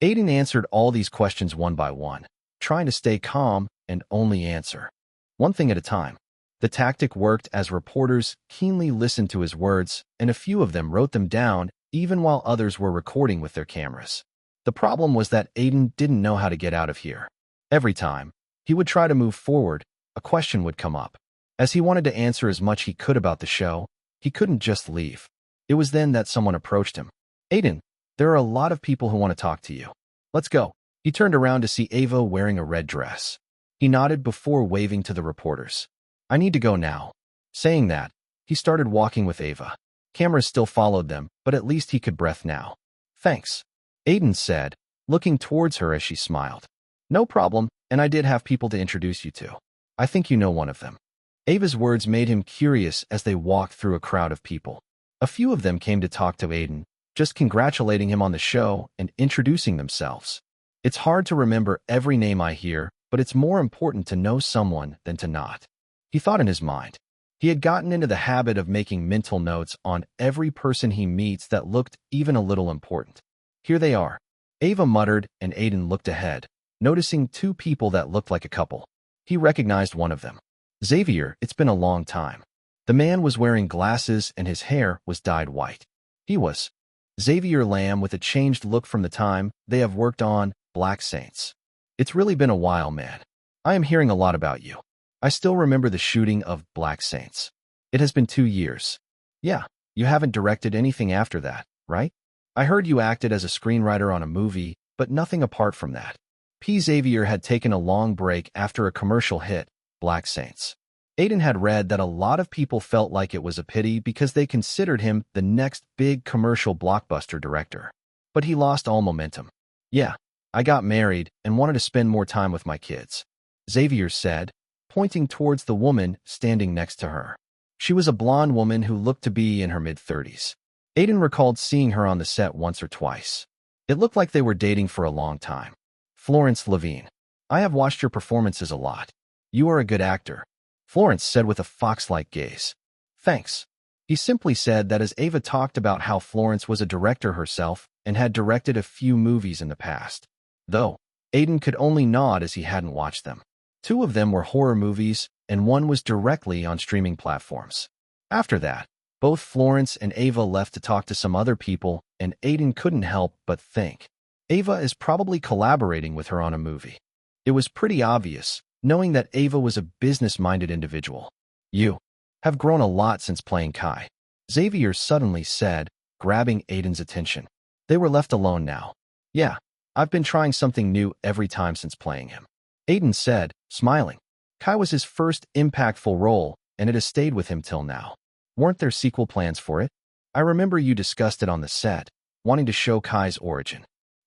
Aiden answered all these questions one by one, trying to stay calm and only answer one thing at a time. The tactic worked as reporters keenly listened to his words, and a few of them wrote them down even while others were recording with their cameras. The problem was that Aiden didn't know how to get out of here. Every time he would try to move forward, a question would come up. As he wanted to answer as much he could about the show, he couldn't just leave. It was then that someone approached him. Aiden, there are a lot of people who want to talk to you. Let's go. He turned around to see Ava wearing a red dress. He nodded before waving to the reporters. I need to go now. Saying that, he started walking with Ava. Cameras still followed them, but at least he could breathe now. Thanks, Aiden said, looking towards her as she smiled. No problem, and I did have people to introduce you to. I think you know one of them. Ava's words made him curious as they walked through a crowd of people. A few of them came to talk to Aiden, just congratulating him on the show and introducing themselves. It's hard to remember every name I hear, but it's more important to know someone than to not. He thought in his mind. He had gotten into the habit of making mental notes on every person he meets that looked even a little important. Here they are. Ava muttered, and Aiden looked ahead, noticing two people that looked like a couple. He recognized one of them. Xavier, it's been a long time. The man was wearing glasses and his hair was dyed white. He was Xavier Lamb with a changed look from the time they have worked on Black Saints. It's really been a while, man. I am hearing a lot about you. I still remember the shooting of Black Saints. It has been 2 years. Yeah, you haven't directed anything after that, right? I heard you acted as a screenwriter on a movie, but nothing apart from that. Xavier had taken a long break after a commercial hit, Black Saints. Aiden had read that a lot of people felt like it was a pity because they considered him the next big commercial blockbuster director. But he lost all momentum. Yeah, I got married and wanted to spend more time with my kids, Xavier said, pointing towards the woman standing next to her. She was a blonde woman who looked to be in her mid-30s. Aiden recalled seeing her on the set once or twice. It looked like they were dating for a long time. Florence Levine. I have watched your performances a lot. You are a good actor, Florence said with a fox-like gaze. Thanks. He simply said that as Ava talked about how Florence was a director herself and had directed a few movies in the past. Though, Aiden could only nod as he hadn't watched them. 2 of them were horror movies, and one was directly on streaming platforms. After that, both Florence and Ava left to talk to some other people, and Aiden couldn't help but think. Ava is probably collaborating with her on a movie. It was pretty obvious, knowing that Ava was a business-minded individual. You have grown a lot since playing Kai, Xavier suddenly said, grabbing Aiden's attention. They were left alone now. Yeah, I've been trying something new every time since playing him, Aiden said, smiling. Kai was his first impactful role, and it has stayed with him till now. Weren't there sequel plans for it? I remember you discussed it on the set, wanting to show Kai's origin.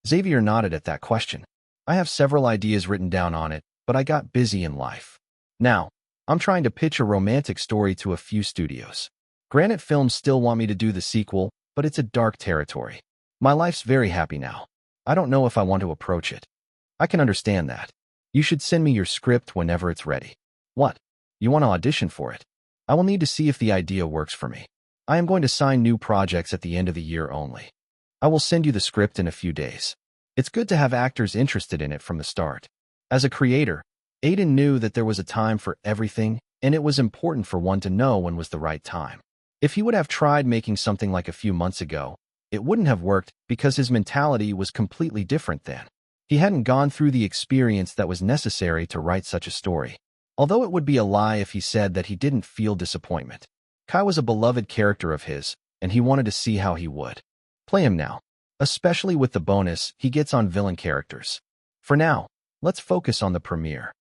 Xavier nodded at that question. I have several ideas written down on it, but I got busy in life. Now, I'm trying to pitch a romantic story to a few studios. Granite Films still want me to do the sequel, but it's a dark territory. My life's very happy now. I don't know if I want to approach it. I can understand that. You should send me your script whenever it's ready. What? You want to audition for it? I will need to see if the idea works for me. I am going to sign new projects at the end of the year only. I will send you the script in a few days. It's good to have actors interested in it from the start. As a creator, Aiden knew that there was a time for everything, and it was important for one to know when was the right time. If he would have tried making something like a few months ago, it wouldn't have worked because his mentality was completely different then. He hadn't gone through the experience that was necessary to write such a story. Although it would be a lie if he said that he didn't feel disappointment. Kai was a beloved character of his, and he wanted to see how he would play him now, especially with the bonus he gets on villain characters. For now, let's focus on the premiere.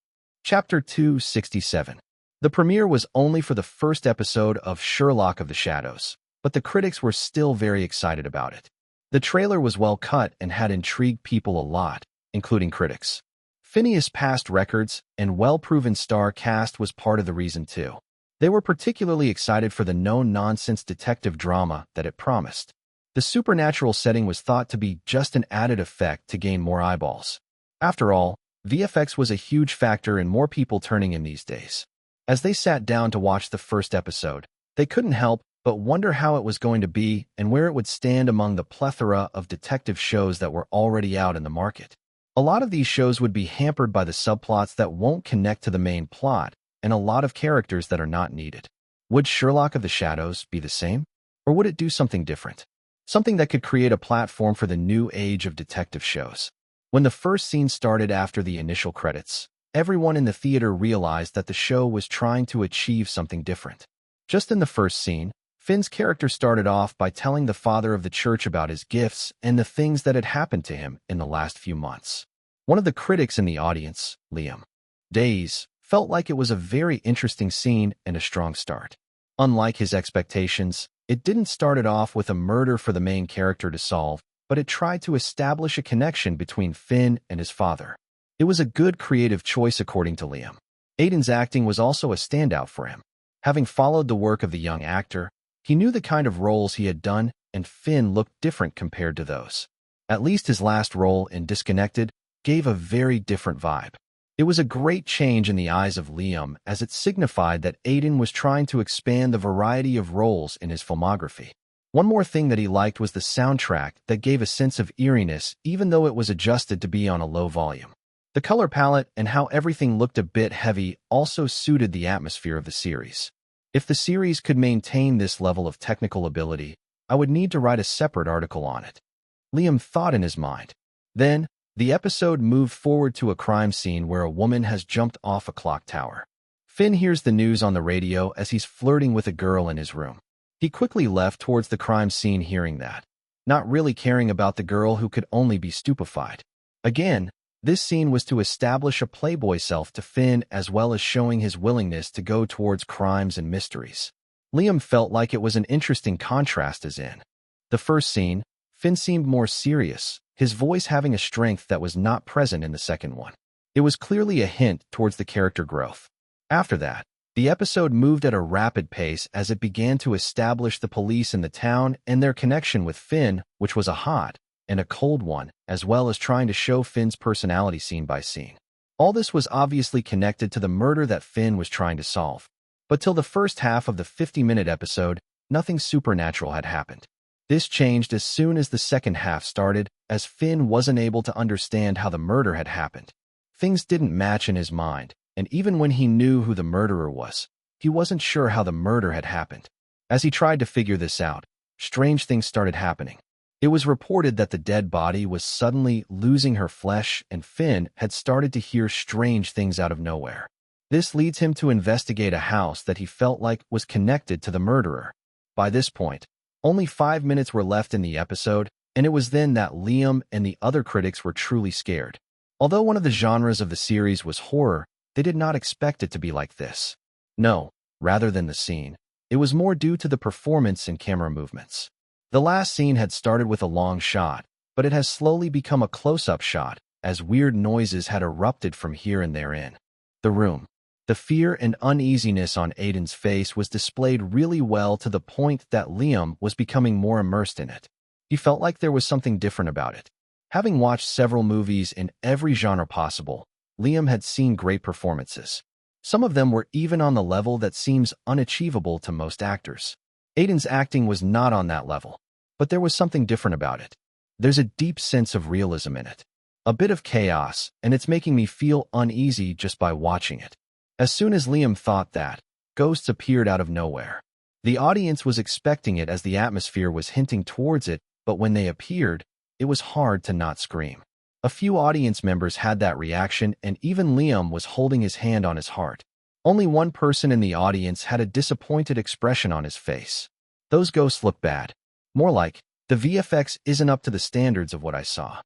Chapter 267. The premiere was only for the first episode of Sherlock of the Shadows, but the critics were still very excited about it. The trailer was well cut and had intrigued people a lot, including critics. Phineas' past records and well-proven star cast was part of the reason too. They were particularly excited for the no-nonsense detective drama that it promised. The supernatural setting was thought to be just an added effect to gain more eyeballs. After all, VFX was a huge factor in more people turning in these days. As they sat down to watch the first episode, they couldn't help but wonder how it was going to be and where it would stand among the plethora of detective shows that were already out in the market. A lot of these shows would be hampered by the subplots that won't connect to the main plot, and a lot of characters that are not needed. Would Sherlock of the Shadows be the same? Or would it do something different? Something that could create a platform for the new age of detective shows. When the first scene started after the initial credits, everyone in the theater realized that the show was trying to achieve something different. Just in the first scene, Finn's character started off by telling the father of the church about his gifts and the things that had happened to him in the last few months. One of the critics in the audience, Liam Days, felt like it was a very interesting scene and a strong start. Unlike his expectations, it didn't start it off with a murder for the main character to solve, but it tried to establish a connection between Finn and his father. It was a good creative choice according to Liam. Aiden's acting was also a standout for him. Having followed the work of the young actor, he knew the kind of roles he had done, and Finn looked different compared to those. At least his last role in Disconnected gave a very different vibe. It was a great change in the eyes of Liam as it signified that Aiden was trying to expand the variety of roles in his filmography. One more thing that he liked was the soundtrack that gave a sense of eeriness even though it was adjusted to be on a low volume. The color palette and how everything looked a bit heavy also suited the atmosphere of the series. If the series could maintain this level of technical ability, I would need to write a separate article on it. Liam thought in his mind. Then, the episode moved forward to a crime scene where a woman has jumped off a clock tower. Finn hears the news on the radio as he's flirting with a girl in his room. He quickly left towards the crime scene hearing that, not really caring about the girl who could only be stupefied. Again, this scene was to establish a playboy self to Finn as well as showing his willingness to go towards crimes and mysteries. Liam felt like it was an interesting contrast as in the first scene, Finn seemed more serious, his voice having a strength that was not present in the second one. It was clearly a hint towards the character growth. After that, the episode moved at a rapid pace as it began to establish the police in the town and their connection with Finn, which was a hot and a cold one, as well as trying to show Finn's personality scene by scene. All this was obviously connected to the murder that Finn was trying to solve. But till the first half of the 50-minute episode, nothing supernatural had happened. This changed as soon as the second half started, as Finn wasn't able to understand how the murder had happened. Things didn't match in his mind, and even when he knew who the murderer was, he wasn't sure how the murder had happened. As he tried to figure this out, strange things started happening. It was reported that the dead body was suddenly losing her flesh, and Finn had started to hear strange things out of nowhere. This leads him to investigate a house that he felt like was connected to the murderer. By this point, only 5 minutes were left in the episode, and it was then that Liam and the other critics were truly scared. Although one of the genres of the series was horror, they did not expect it to be like this. No, rather than the scene, it was more due to the performance and camera movements. The last scene had started with a long shot, but it has slowly become a close-up shot, as weird noises had erupted from here and there in the room. The fear and uneasiness on Aiden's face was displayed really well to the point that Liam was becoming more immersed in it. He felt like there was something different about it. Having watched several movies in every genre possible, Liam had seen great performances. Some of them were even on the level that seems unachievable to most actors. Aiden's acting was not on that level, but there was something different about it. There's a deep sense of realism in it. A bit of chaos, and it's making me feel uneasy just by watching it. As soon as Liam thought that, ghosts appeared out of nowhere. The audience was expecting it as the atmosphere was hinting towards it, but when they appeared, it was hard to not scream. A few audience members had that reaction, and even Liam was holding his hand on his heart. Only one person in the audience had a disappointed expression on his face. Those ghosts look bad. More like, the VFX isn't up to the standards of what I saw.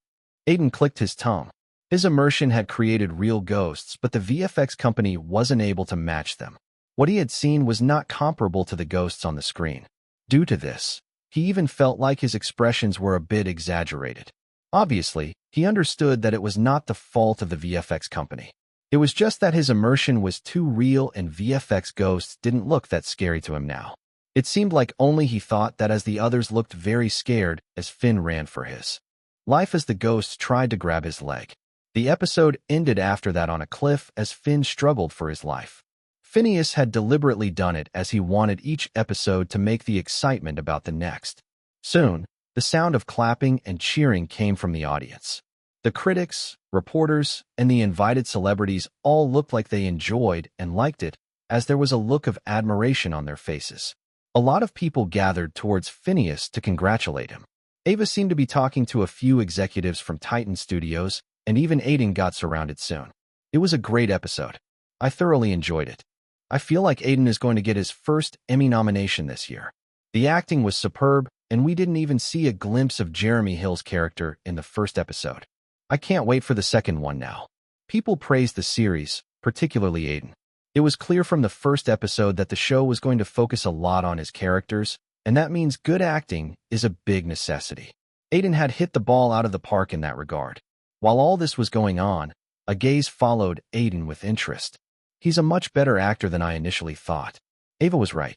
Aiden clicked his tongue. His immersion had created real ghosts, but the VFX company wasn't able to match them. What he had seen was not comparable to the ghosts on the screen. Due to this, he even felt like his expressions were a bit exaggerated. Obviously, he understood that it was not the fault of the VFX company. It was just that his immersion was too real and VFX ghosts didn't look that scary to him now. It seemed like only he thought that as the others looked very scared as Finn ran for his life as the ghosts tried to grab his leg. The episode ended after that on a cliff as Finn struggled for his life. Phineas had deliberately done it as he wanted each episode to make the excitement about the next. Soon, the sound of clapping and cheering came from the audience. The critics, reporters, and the invited celebrities all looked like they enjoyed and liked it, as there was a look of admiration on their faces. A lot of people gathered towards Phineas to congratulate him. Ava seemed to be talking to a few executives from Titan Studios, and even Aiden got surrounded soon. It was a great episode. I thoroughly enjoyed it. I feel like Aiden is going to get his first Emmy nomination this year. The acting was superb, and we didn't even see a glimpse of Jeremy Hill's character in the first episode. I can't wait for the second one now. People praised the series, particularly Aiden. It was clear from the first episode that the show was going to focus a lot on his characters, and that means good acting is a big necessity. Aiden had hit the ball out of the park in that regard. While all this was going on, a gaze followed Aiden with interest. He's a much better actor than I initially thought. Ava was right.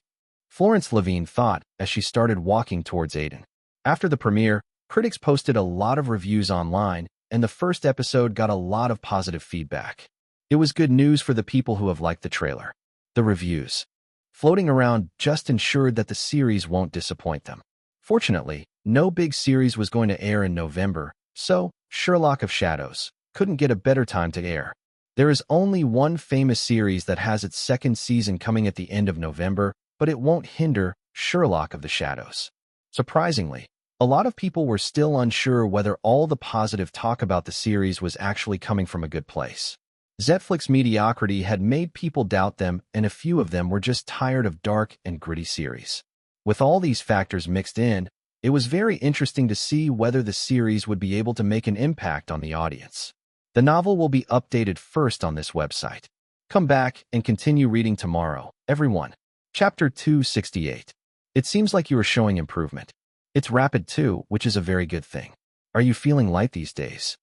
Florence Levine thought as she started walking towards Aiden. After the premiere, critics posted a lot of reviews online, and the first episode got a lot of positive feedback. It was good news for the people who have liked the trailer. The reviews floating around just ensured that the series won't disappoint them. Fortunately, no big series was going to air in November, so Sherlock of Shadows couldn't get a better time to air. There is only one famous series that has its second season coming at the end of November, but it won't hinder Sherlock of the Shadows. Surprisingly, a lot of people were still unsure whether all the positive talk about the series was actually coming from a good place. Netflix mediocrity had made people doubt them, and a few of them were just tired of dark and gritty series. With all these factors mixed in, it was very interesting to see whether the series would be able to make an impact on the audience. The novel will be updated first on this website. Come back and continue reading tomorrow, everyone. Chapter 268. It seems like you are showing improvement. It's rapid too, which is a very good thing. Are you feeling light these days?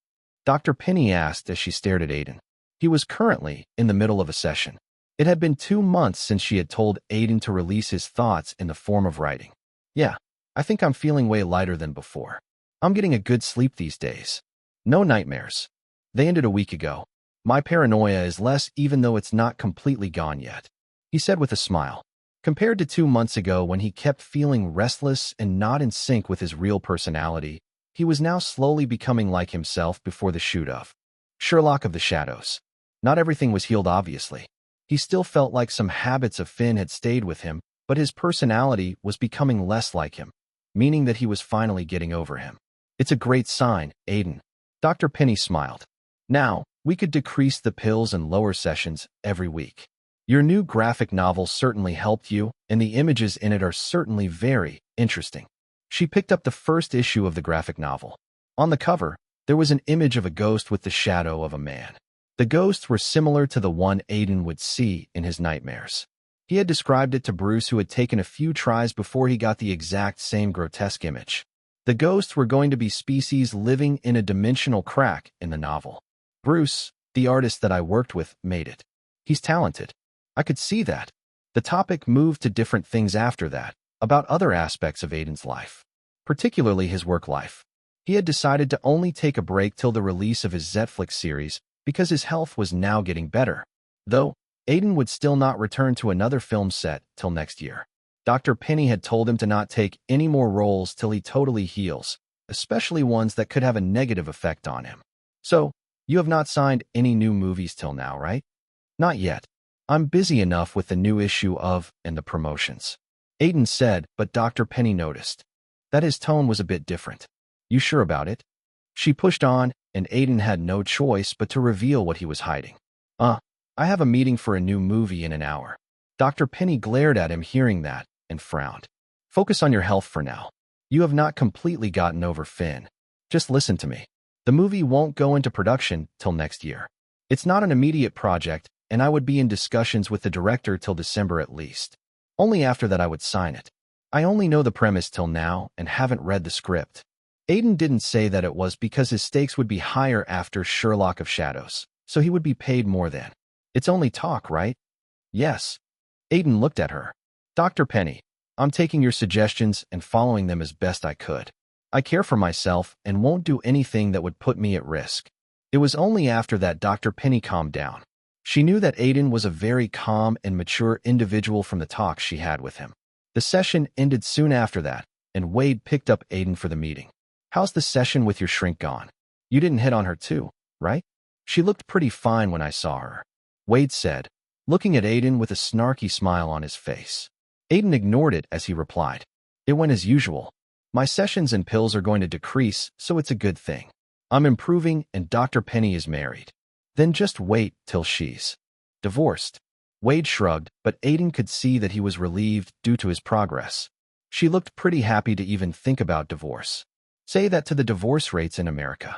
Dr. Penny asked as she stared at Aiden. He was currently in the middle of a session. It had been 2 months since she had told Aiden to release his thoughts in the form of writing. Yeah, I think I'm feeling way lighter than before. I'm getting a good sleep these days. No nightmares. They ended a week ago. My paranoia is less even though it's not completely gone yet, he said with a smile. Compared to 2 months ago when he kept feeling restless and not in sync with his real personality, he was now slowly becoming like himself before the shoot of Sherlock of the Shadows. Not everything was healed, obviously. He still felt like some habits of Finn had stayed with him, but his personality was becoming less like him, meaning that he was finally getting over him. It's a great sign, Aiden. Dr. Penny smiled. Now, we could decrease the pills and lower sessions every week. Your new graphic novel certainly helped you, and the images in it are certainly very interesting. She picked up the first issue of the graphic novel. On the cover, there was an image of a ghost with the shadow of a man. The ghosts were similar to the one Aiden would see in his nightmares. He had described it to Bruce, who had taken a few tries before he got the exact same grotesque image. The ghosts were going to be species living in a dimensional crack in the novel. Bruce, the artist that I worked with, made it. He's talented. I could see that. The topic moved to different things after that, about other aspects of Aiden's life, particularly his work life. He had decided to only take a break till the release of his Netflix series because his health was now getting better. Though, Aiden would still not return to another film set till next year. Dr. Penny had told him to not take any more roles till he totally heals, especially ones that could have a negative effect on him. So, you have not signed any new movies till now, right? Not yet. I'm busy enough with the new issue of and the promotions, Aiden said, but Dr. Penny noticed that his tone was a bit different. You sure about it? She pushed on, and Aiden had no choice but to reveal what he was hiding. I have a meeting for a new movie in an hour. Dr. Penny glared at him hearing that and frowned. Focus on your health for now. You have not completely gotten over Finn. Just listen to me. The movie won't go into production till next year. It's not an immediate project, and I would be in discussions with the director till December at least. Only after that I would sign it. I only know the premise till now and haven't read the script. Aiden didn't say that it was because his stakes would be higher after Sherlock of Shadows, so he would be paid more then. It's only talk, right? Yes. Aiden looked at her. Dr. Penny, I'm taking your suggestions and following them as best I could. I care for myself and won't do anything that would put me at risk. It was only after that Dr. Penny calmed down. She knew that Aiden was a very calm and mature individual from the talks she had with him. The session ended soon after that, and Wade picked up Aiden for the meeting. How's the session with your shrink gone? You didn't hit on her too, right? She looked pretty fine when I saw her, Wade said, looking at Aiden with a snarky smile on his face. Aiden ignored it as he replied. It went as usual. My sessions and pills are going to decrease, so it's a good thing. I'm improving and Dr. Penny is married. Then just wait till she's divorced. Wade shrugged, but Aiden could see that he was relieved due to his progress. She looked pretty happy to even think about divorce. Say that to the divorce rates in America.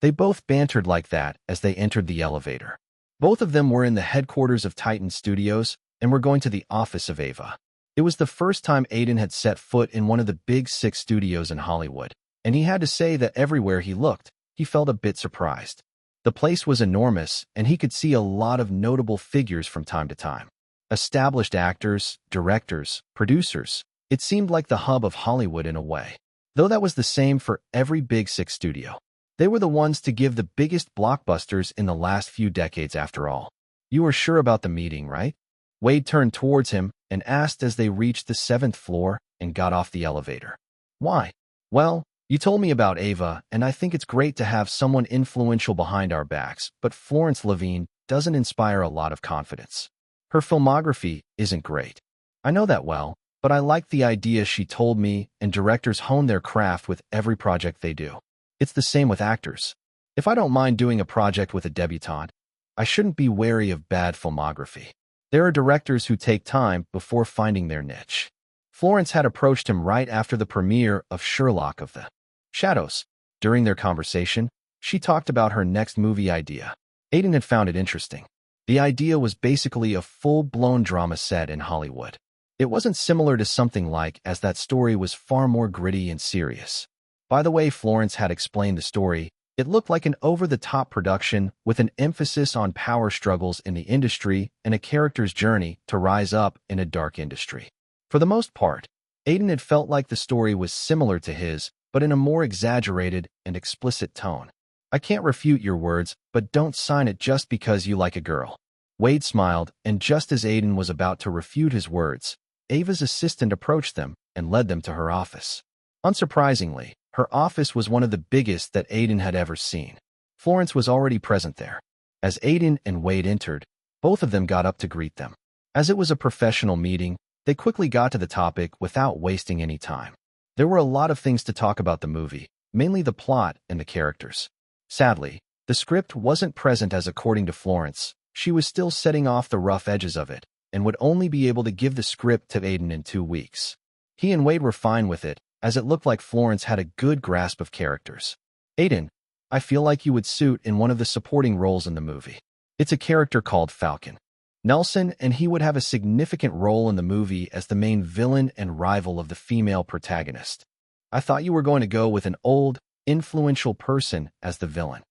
They both bantered like that as they entered the elevator. Both of them were in the headquarters of Titan Studios and were going to the office of Ava. It was the first time Aiden had set foot in one of the big 6 studios in Hollywood, and he had to say that everywhere he looked, he felt a bit surprised. The place was enormous, and he could see a lot of notable figures from time to time. Established actors, directors, producers. It seemed like the hub of Hollywood in a way. Though that was the same for every big 6 studio. They were the ones to give the biggest blockbusters in the last few decades after all. You are sure about the meeting, right? Wade turned towards him and asked as they reached the 7th floor and got off the elevator. Why? Well, you told me about Ava, and I think it's great to have someone influential behind our backs, but Florence Levine doesn't inspire a lot of confidence. Her filmography isn't great. I know that well, but I like the idea she told me, and directors hone their craft with every project they do. It's the same with actors. If I don't mind doing a project with a debutante, I shouldn't be wary of bad filmography. There are directors who take time before finding their niche. Florence had approached him right after the premiere of Sherlock of the Shadows. During their conversation, she talked about her next movie idea. Aiden had found it interesting. The idea was basically a full-blown drama set in Hollywood. It wasn't similar to something like as that story was far more gritty and serious. By the way Florence had explained the story, it looked like an over-the-top production with an emphasis on power struggles in the industry and a character's journey to rise up in a dark industry. For the most part, Aiden had felt like the story was similar to his, but in a more exaggerated and explicit tone. I can't refute your words, but don't sign it just because you like a girl. Wade smiled, and just as Aiden was about to refute his words, Ava's assistant approached them and led them to her office. Unsurprisingly, her office was one of the biggest that Aiden had ever seen. Florence was already present there. As Aiden and Wade entered, both of them got up to greet them. As it was a professional meeting, they quickly got to the topic without wasting any time. There were a lot of things to talk about the movie, mainly the plot and the characters. Sadly, the script wasn't present as according to Florence, she was still setting off the rough edges of it, and would only be able to give the script to Aiden in 2 weeks. He and Wade were fine with it, as it looked like Florence had a good grasp of characters. Aiden, I feel like you would suit in one of the supporting roles in the movie. It's a character called Falcon Nelson, and he would have a significant role in the movie as the main villain and rival of the female protagonist. I thought you were going to go with an old, influential person as the villain.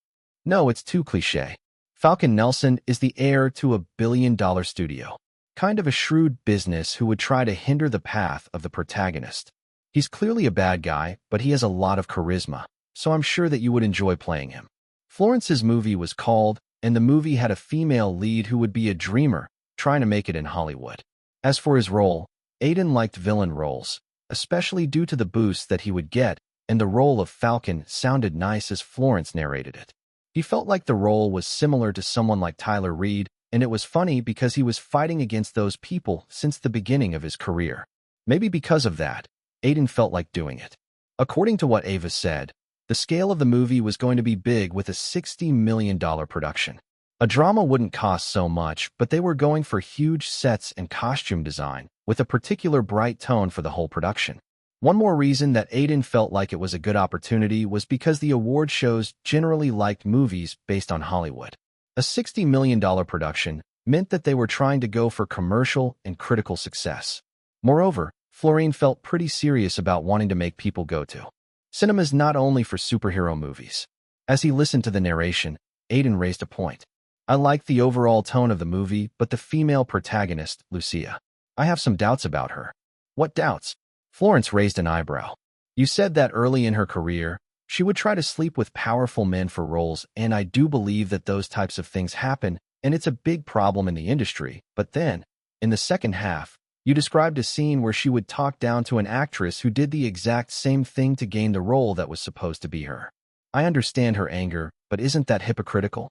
No, it's too cliché. Falcon Nelson is the heir to a billion-dollar studio. Kind of a shrewd business who would try to hinder the path of the protagonist. He's clearly a bad guy, but he has a lot of charisma, so I'm sure that you would enjoy playing him. Florence's movie was called, and the movie had a female lead who would be a dreamer, trying to make it in Hollywood. As for his role, Aiden liked villain roles, especially due to the boost that he would get, and the role of Falcon sounded nice as Florence narrated it. He felt like the role was similar to someone like Tyler Reed, and it was funny because he was fighting against those people since the beginning of his career. Maybe because of that, Aiden felt like doing it. According to what Ava said, the scale of the movie was going to be big with a $60 million production. A drama wouldn't cost so much, but they were going for huge sets and costume design, with a particular bright tone for the whole production. One more reason that Aiden felt like it was a good opportunity was because the award shows generally liked movies based on Hollywood. A $60 million production meant that they were trying to go for commercial and critical success. Moreover, Florine felt pretty serious about wanting to make people go to cinemas not only for superhero movies. As he listened to the narration, Aiden raised a point. I liked the overall tone of the movie, but the female protagonist, Lucia, I have some doubts about her. What doubts? Florence raised an eyebrow. You said that early in her career, she would try to sleep with powerful men for roles, and I do believe that those types of things happen, and it's a big problem in the industry. But then, in the second half, you described a scene where she would talk down to an actress who did the exact same thing to gain the role that was supposed to be her. I understand her anger, but isn't that hypocritical?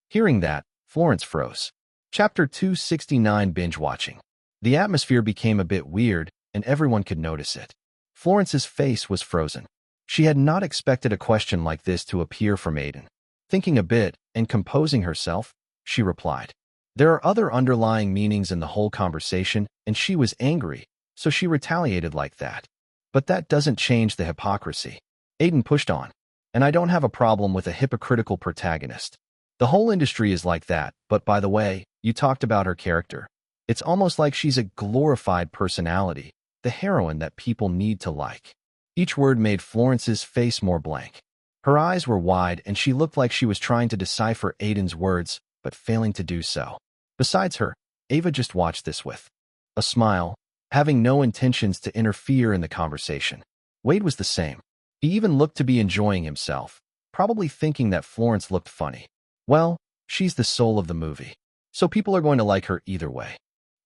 Hearing that, Florence froze. Chapter 269 Binge Watching. The atmosphere became a bit weird, and everyone could notice it. Florence's face was frozen. She had not expected a question like this to appear from Aiden. Thinking a bit and composing herself, she replied. There are other underlying meanings in the whole conversation, and she was angry, so she retaliated like that. But that doesn't change the hypocrisy. Aiden pushed on. And I don't have a problem with a hypocritical protagonist. The whole industry is like that, but by the way, you talked about her character. It's almost like she's a glorified personality, the heroine that people need to like. Each word made Florence's face more blank. Her eyes were wide, and she looked like she was trying to decipher Aiden's words, but failing to do so. Besides her, Ava just watched this with a smile, having no intentions to interfere in the conversation. Wade was the same. He even looked to be enjoying himself, probably thinking that Florence looked funny. Well, she's the soul of the movie, so people are going to like her either way.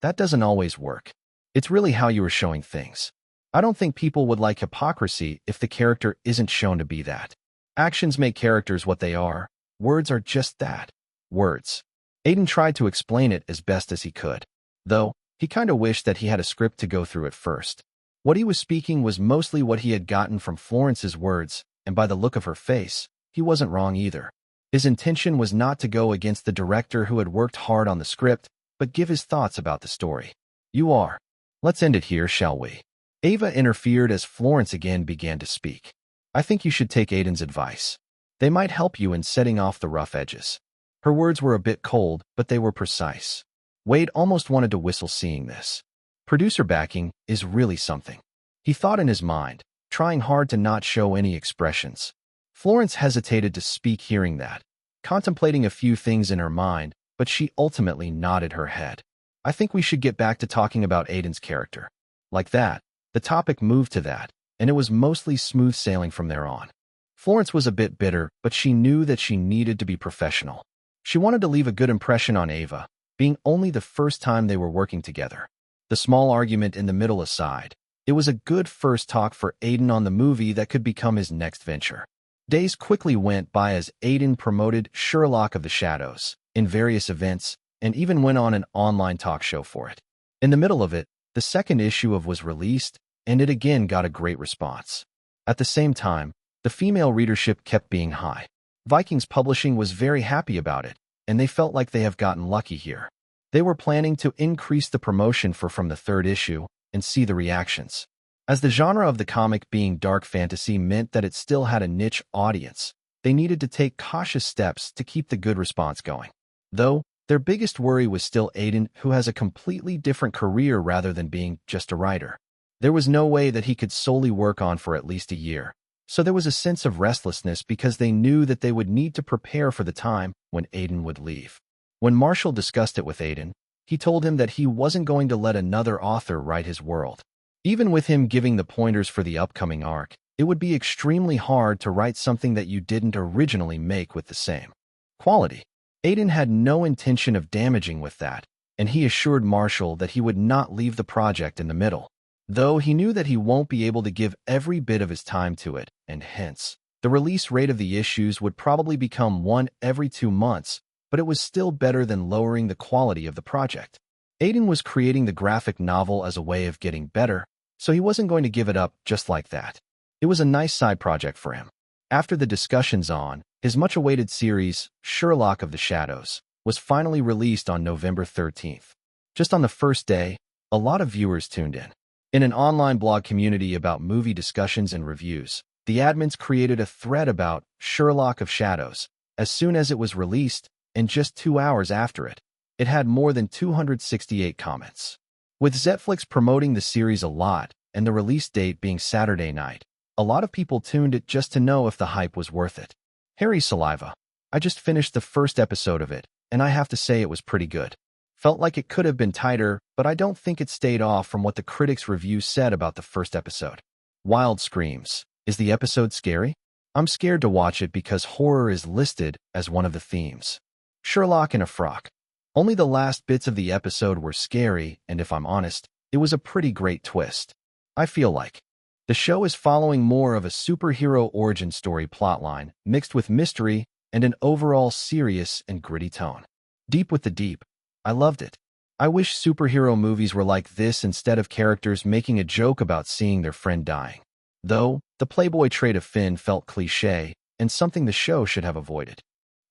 That doesn't always work. It's really how you are showing things. I don't think people would like hypocrisy if the character isn't shown to be that. Actions make characters what they are. Words are just that. Words. Aiden tried to explain it as best as he could, though he kind of wished that he had a script to go through at first. What he was speaking was mostly what he had gotten from Florence's words, and by the look of her face, he wasn't wrong either. His intention was not to go against the director who had worked hard on the script, but give his thoughts about the story. You are. Let's end it here, shall we? Ava interfered as Florence again began to speak. I think you should take Aiden's advice. They might help you in setting off the rough edges. Her words were a bit cold, but they were precise. Wade almost wanted to whistle seeing this. Producer backing is really something. He thought in his mind, trying hard to not show any expressions. Florence hesitated to speak hearing that, contemplating a few things in her mind, but she ultimately nodded her head. I think we should get back to talking about Aiden's character. Like that, the topic moved to that, and it was mostly smooth sailing from there on. Florence was a bit bitter, but she knew that she needed to be professional. She wanted to leave a good impression on Ava, being only the first time they were working together. The small argument in the middle aside, it was a good first talk for Aiden on the movie that could become his next venture. Days quickly went by as Aiden promoted Sherlock of the Shadows in various events and even went on an online talk show for it. In the middle of it, the second issue of was released, and it again got a great response. At the same time, the female readership kept being high. Vikings Publishing was very happy about it, and they felt like they have gotten lucky here. They were planning to increase the promotion from the third issue and see the reactions. As the genre of the comic being dark fantasy meant that it still had a niche audience, they needed to take cautious steps to keep the good response going. Though, their biggest worry was still Aiden, who has a completely different career rather than being just a writer. There was no way that he could solely work on for at least a year, so there was a sense of restlessness because they knew that they would need to prepare for the time when Aiden would leave. When Marshall discussed it with Aiden, he told him that he wasn't going to let another author write his world. Even with him giving the pointers for the upcoming arc, it would be extremely hard to write something that you didn't originally make with the same quality. Aiden had no intention of damaging with that, and he assured Marshall that he would not leave the project in the middle. Though he knew that he won't be able to give every bit of his time to it, and hence, the release rate of the issues would probably become one every 2 months, but it was still better than lowering the quality of the project. Aiden was creating the graphic novel as a way of getting better, so he wasn't going to give it up just like that. It was a nice side project for him. After the discussions on his much-awaited series, Sherlock of the Shadows, was finally released on November 13th. Just on the first day, a lot of viewers tuned in. In an online blog community about movie discussions and reviews, the admins created a thread about Sherlock of Shadows. As soon as it was released, and just 2 hours after it, it had more than 268 comments. With Netflix promoting the series a lot and the release date being Saturday night, a lot of people tuned it just to know if the hype was worth it. Harry Saliva. I just finished the first episode of it, and I have to say it was pretty good. Felt like it could have been tighter, but I don't think it stayed off from what the critics' review said about the first episode. Wild Screams. Is the episode scary? I'm scared to watch it because horror is listed as one of the themes. Sherlock in a Frock. Only the last bits of the episode were scary, and if I'm honest, it was a pretty great twist. I feel like the show is following more of a superhero origin story plotline, mixed with mystery and an overall serious and gritty tone. Deep with the deep. I loved it. I wish superhero movies were like this instead of characters making a joke about seeing their friend dying. Though, the Playboy trait of Finn felt cliché and something the show should have avoided.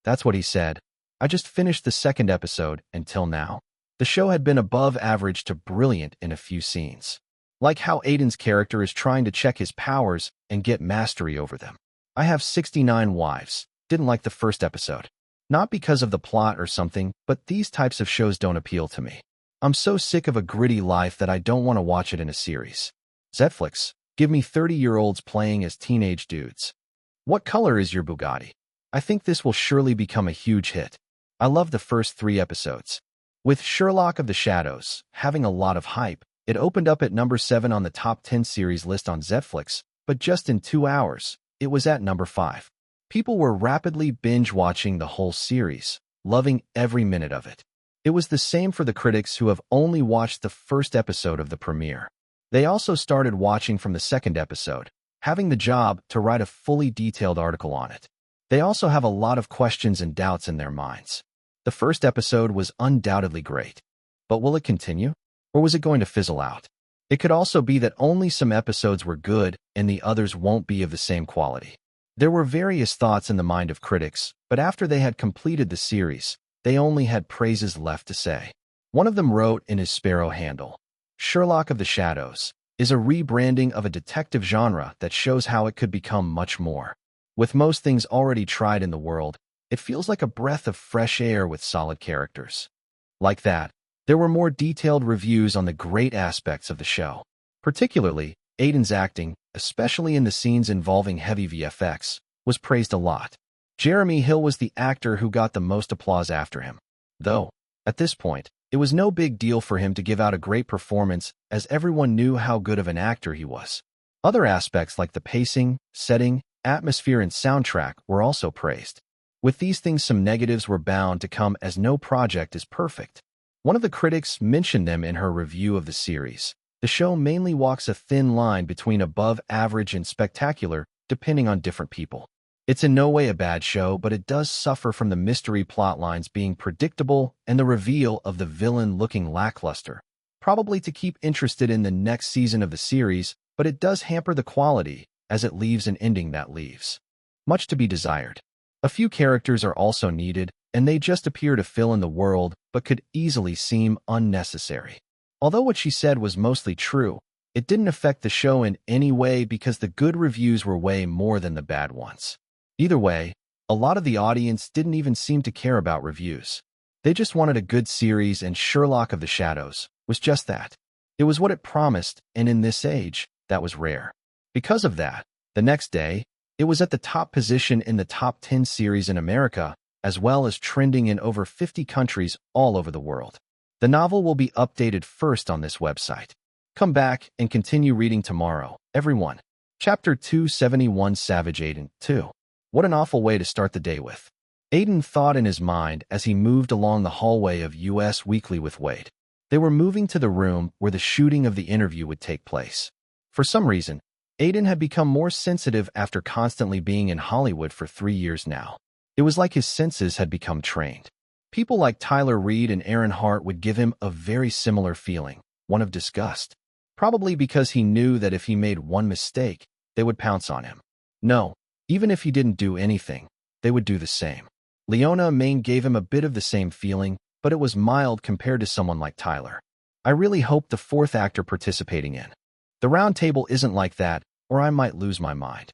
That's what he said. I just finished the second episode, and till now, the show had been above average to brilliant in a few scenes. Like how Aiden's character is trying to check his powers and get mastery over them. I have 69 wives. Didn't like the first episode. Not because of the plot or something, but these types of shows don't appeal to me. I'm so sick of a gritty life that I don't want to watch it in a series. Netflix, give me 30-year-olds playing as teenage dudes. What color is your Bugatti? I think this will surely become a huge hit. I love the first 3 episodes. With Sherlock of the Shadows having a lot of hype, it opened up at number 7 on the top 10 series list on Netflix, but just in 2 hours, it was at number 5. People were rapidly binge-watching the whole series, loving every minute of it. It was the same for the critics who have only watched the first episode of the premiere. They also started watching from the second episode, having the job to write a fully detailed article on it. They also have a lot of questions and doubts in their minds. The first episode was undoubtedly great. But will it continue? Or was it going to fizzle out? It could also be that only some episodes were good and the others won't be of the same quality. There were various thoughts in the mind of critics, but after they had completed the series, they only had praises left to say. One of them wrote in his Sparrow handle, Sherlock of the Shadows is a rebranding of a detective genre that shows how it could become much more. With most things already tried in the world, it feels like a breath of fresh air with solid characters. Like that, there were more detailed reviews on the great aspects of the show. Particularly, Aiden's acting, especially in the scenes involving heavy VFX, was praised a lot. Jeremy Hill was the actor who got the most applause after him. Though, at this point, it was no big deal for him to give out a great performance as everyone knew how good of an actor he was. Other aspects like the pacing, setting, atmosphere, and soundtrack were also praised. With these things, some negatives were bound to come as no project is perfect. One of the critics mentioned them in her review of the series. The show mainly walks a thin line between above average and spectacular, depending on different people. It's in no way a bad show, but it does suffer from the mystery plotlines being predictable and the reveal of the villain looking lackluster. Probably to keep interested in the next season of the series, but it does hamper the quality, as it leaves an ending that leaves much to be desired. A few characters are also needed, and they just appear to fill in the world, but could easily seem unnecessary. Although what she said was mostly true, it didn't affect the show in any way because the good reviews were way more than the bad ones. Either way, a lot of the audience didn't even seem to care about reviews. They just wanted a good series, and Sherlock of the Shadows was just that. It was what it promised, and in this age, that was rare. Because of that, the next day, it was at the top position in the top 10 series in America, as well as trending in over 50 countries all over the world. The novel will be updated first on this website. Come back and continue reading tomorrow, everyone. Chapter 271, Savage Aiden 2. What an awful way to start the day with. Aiden thought in his mind as he moved along the hallway of US Weekly with Wade. They were moving to the room where the shooting of the interview would take place. For some reason, Aiden had become more sensitive after constantly being in Hollywood for 3 years now. It was like his senses had become trained. People like Tyler Reed and Aaron Hart would give him a very similar feeling, one of disgust. Probably because he knew that if he made one mistake, they would pounce on him. No, even if he didn't do anything, they would do the same. Leona Main gave him a bit of the same feeling, but it was mild compared to someone like Tyler. I really hope the fourth actor participating in the round table isn't like that, or I might lose my mind.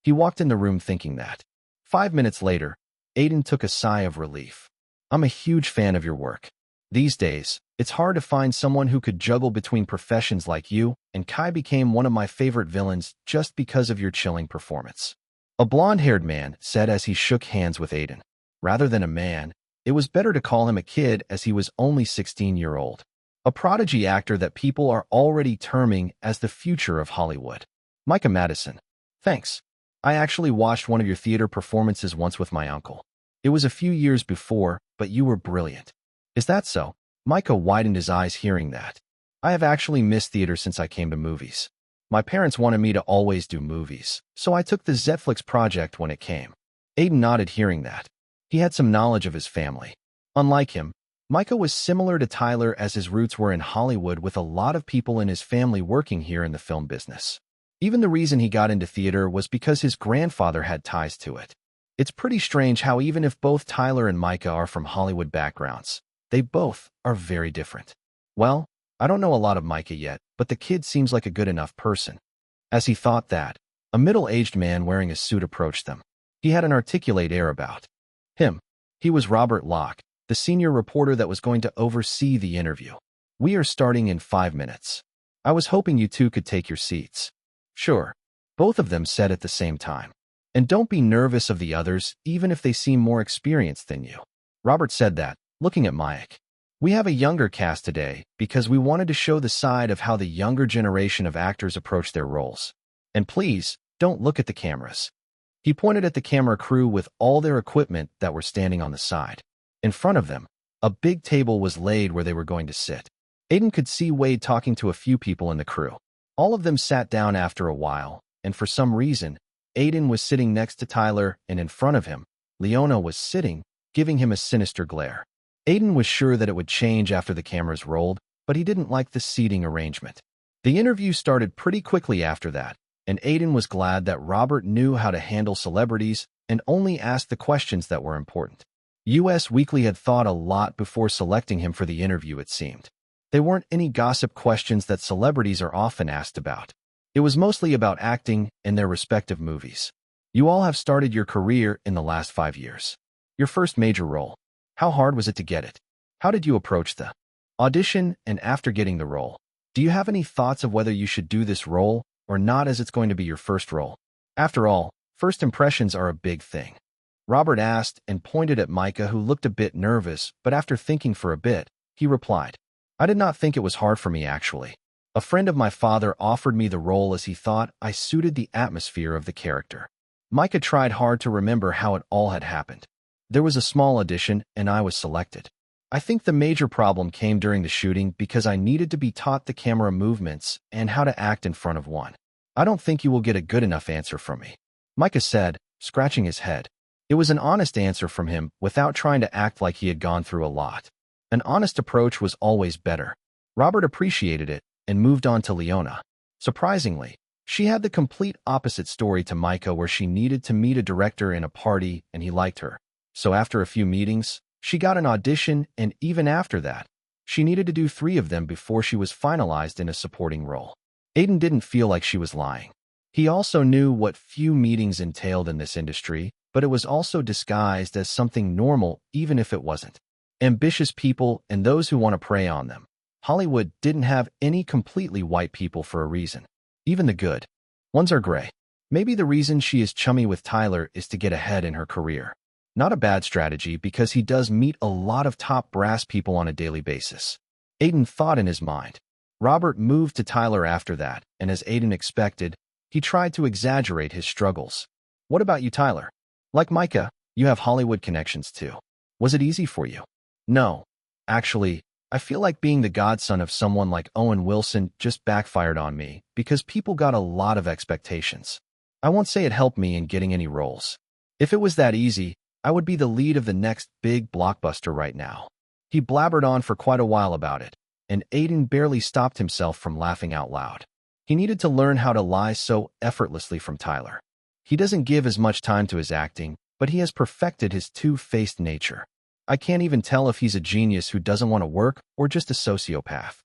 He walked in the room thinking that. 5 minutes later, Aiden took a sigh of relief. I'm a huge fan of your work. These days, it's hard to find someone who could juggle between professions like you, and Kai became one of my favorite villains just because of your chilling performance. A blonde-haired man said as he shook hands with Aiden. Rather than a man, it was better to call him a kid as he was only 16-year-old. A prodigy actor that people are already terming as the future of Hollywood. Micah Madison. Thanks. I actually watched one of your theater performances once with my uncle. It was a few years before, but you were brilliant. Is that so? Micah widened his eyes hearing that. I have actually missed theater since I came to movies. My parents wanted me to always do movies, so I took the Zetflix project when it came. Aiden nodded hearing that. He had some knowledge of his family. Unlike him, Micah was similar to Tyler as his roots were in Hollywood with a lot of people in his family working here in the film business. Even the reason he got into theater was because his grandfather had ties to it. It's pretty strange how even if both Tyler and Micah are from Hollywood backgrounds, they both are very different. Well, I don't know a lot of Micah yet, but the kid seems like a good enough person. As he thought that, a middle-aged man wearing a suit approached them. He had an articulate air about him. He was Robert Locke, the senior reporter that was going to oversee the interview. We are starting in 5 minutes. I was hoping you two could take your seats. Sure. Both of them said at the same time. And don't be nervous of the others, even if they seem more experienced than you. Robert said that, looking at Mike. We have a younger cast today because we wanted to show the side of how the younger generation of actors approach their roles. And please, don't look at the cameras. He pointed at the camera crew with all their equipment that were standing on the side. In front of them, a big table was laid where they were going to sit. Aiden could see Wade talking to a few people in the crew. All of them sat down after a while, and for some reason, Aiden was sitting next to Tyler, and in front of him, Leona was sitting, giving him a sinister glare. Aiden was sure that it would change after the cameras rolled, but he didn't like the seating arrangement. The interview started pretty quickly after that, and Aiden was glad that Robert knew how to handle celebrities and only asked the questions that were important. US Weekly had thought a lot before selecting him for the interview, it seemed. They weren't any gossip questions that celebrities are often asked about. It was mostly about acting and their respective movies. You all have started your career in the last 5 years. Your first major role. How hard was it to get it? How did you approach the audition, and after getting the role, do you have any thoughts of whether you should do this role or not as it's going to be your first role? After all, first impressions are a big thing. Robert asked and pointed at Micah, who looked a bit nervous, but after thinking for a bit, he replied, I did not think it was hard for me, actually. A friend of my father offered me the role as he thought I suited the atmosphere of the character. Micah tried hard to remember how it all had happened. There was a small audition, and I was selected. I think the major problem came during the shooting because I needed to be taught the camera movements and how to act in front of one. I don't think you will get a good enough answer from me. Micah said, scratching his head. It was an honest answer from him without trying to act like he had gone through a lot. An honest approach was always better. Robert appreciated it and moved on to Leona. Surprisingly, she had the complete opposite story to Micah, where she needed to meet a director in a party and he liked her. So after a few meetings, she got an audition, and even after that, she needed to do 3 of them before she was finalized in a supporting role. Aiden didn't feel like she was lying. He also knew what few meetings entailed in this industry, but it was also disguised as something normal even if it wasn't. Ambitious people and those who want to prey on them. Hollywood didn't have any completely white people for a reason. Even the good ones are gray. Maybe the reason she is chummy with Tyler is to get ahead in her career. Not a bad strategy because he does meet a lot of top brass people on a daily basis. Aiden thought in his mind. Robert moved to Tyler after that, and as Aiden expected, he tried to exaggerate his struggles. What about you, Tyler? Like Micah, you have Hollywood connections too. Was it easy for you? No. Actually, I feel like being the godson of someone like Owen Wilson just backfired on me because people got a lot of expectations. I won't say it helped me in getting any roles. If it was that easy, I would be the lead of the next big blockbuster right now. He blabbered on for quite a while about it, and Aiden barely stopped himself from laughing out loud. He needed to learn how to lie so effortlessly from Tyler. He doesn't give as much time to his acting, but he has perfected his two-faced nature. I can't even tell if he's a genius who doesn't want to work or just a sociopath."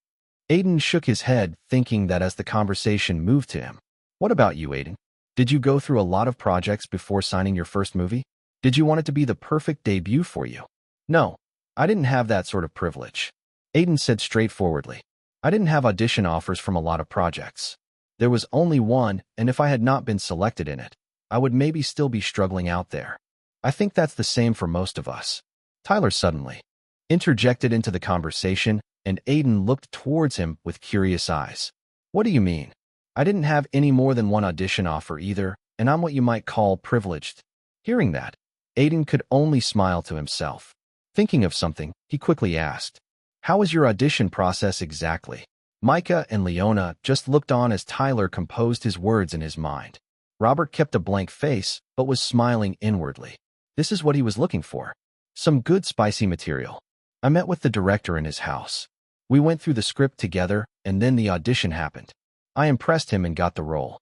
Aiden shook his head, thinking that as the conversation moved to him. "What about you, Aiden? Did you go through a lot of projects before signing your first movie? Did you want it to be the perfect debut for you?" "No, I didn't have that sort of privilege," Aiden said straightforwardly. "I didn't have audition offers from a lot of projects. There was only one, and if I had not been selected in it, I would maybe still be struggling out there. I think that's the same for most of us." Tyler suddenly interjected into the conversation, and Aiden looked towards him with curious eyes. "What do you mean? I didn't have any more than one audition offer either, and I'm what you might call privileged." Hearing that, Aiden could only smile to himself. Thinking of something, he quickly asked, "How was your audition process exactly?" Micah and Leona just looked on as Tyler composed his words in his mind. Robert kept a blank face, but was smiling inwardly. This is what he was looking for. Some good spicy material. "I met with the director in his house. We went through the script together, and then the audition happened. I impressed him and got the role."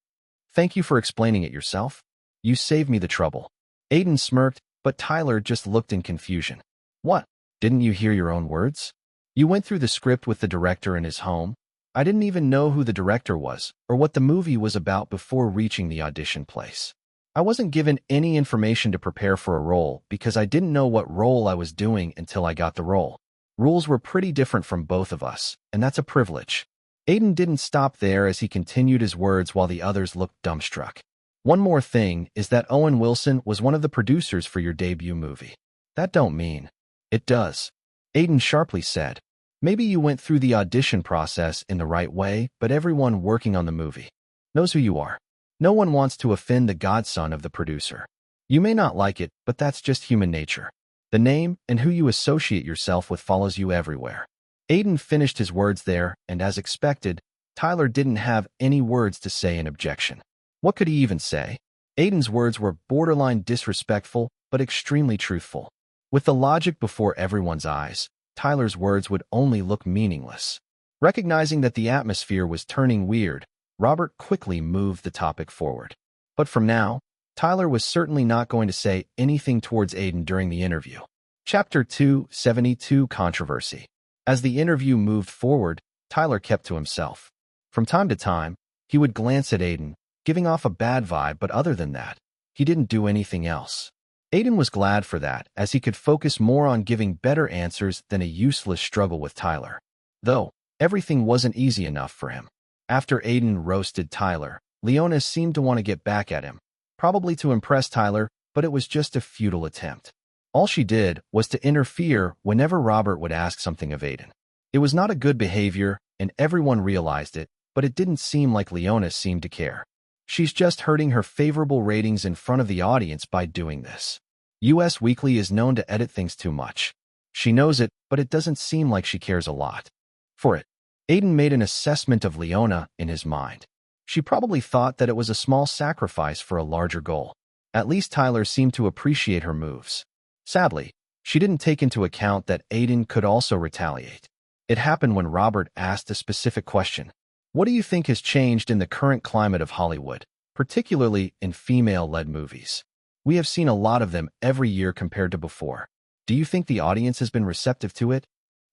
"Thank you for explaining it yourself. You saved me the trouble." Aiden smirked, but Tyler just looked in confusion. "What? Didn't you hear your own words? You went through the script with the director in his home? I didn't even know who the director was or what the movie was about before reaching the audition place. I wasn't given any information to prepare for a role because I didn't know what role I was doing until I got the role. Rules were pretty different from both of us, and that's a privilege." Aiden didn't stop there as he continued his words while the others looked dumbstruck. "One more thing is that Owen Wilson was one of the producers for your debut movie." "That don't mean." "It does," Aiden sharply said. "Maybe you went through the audition process in the right way, but everyone working on the movie knows who you are. No one wants to offend the godson of the producer. You may not like it, but that's just human nature. The name and who you associate yourself with follows you everywhere." Aiden finished his words there, and as expected, Tyler didn't have any words to say in objection. What could he even say? Aiden's words were borderline disrespectful, but extremely truthful. With the logic before everyone's eyes, Tyler's words would only look meaningless. Recognizing that the atmosphere was turning weird, Robert quickly moved the topic forward. But from now, Tyler was certainly not going to say anything towards Aiden during the interview. Chapter 272 Controversy. As the interview moved forward, Tyler kept to himself. From time to time, he would glance at Aiden, giving off a bad vibe, but other than that, he didn't do anything else. Aiden was glad for that, as he could focus more on giving better answers than a useless struggle with Tyler. Though, everything wasn't easy enough for him. After Aiden roasted Tyler, Leona seemed to want to get back at him, probably to impress Tyler, but it was just a futile attempt. All she did was to interfere whenever Robert would ask something of Aiden. It was not a good behavior, and everyone realized it, but it didn't seem like Leona seemed to care. She's just hurting her favorable ratings in front of the audience by doing this. US Weekly is known to edit things too much. She knows it, but it doesn't seem like she cares a lot. For it, Aiden made an assessment of Leona in his mind. She probably thought that it was a small sacrifice for a larger goal. At least Tyler seemed to appreciate her moves. Sadly, she didn't take into account that Aiden could also retaliate. It happened when Robert asked a specific question. "What do you think has changed in the current climate of Hollywood, particularly in female-led movies? We have seen a lot of them every year compared to before. Do you think the audience has been receptive to it?"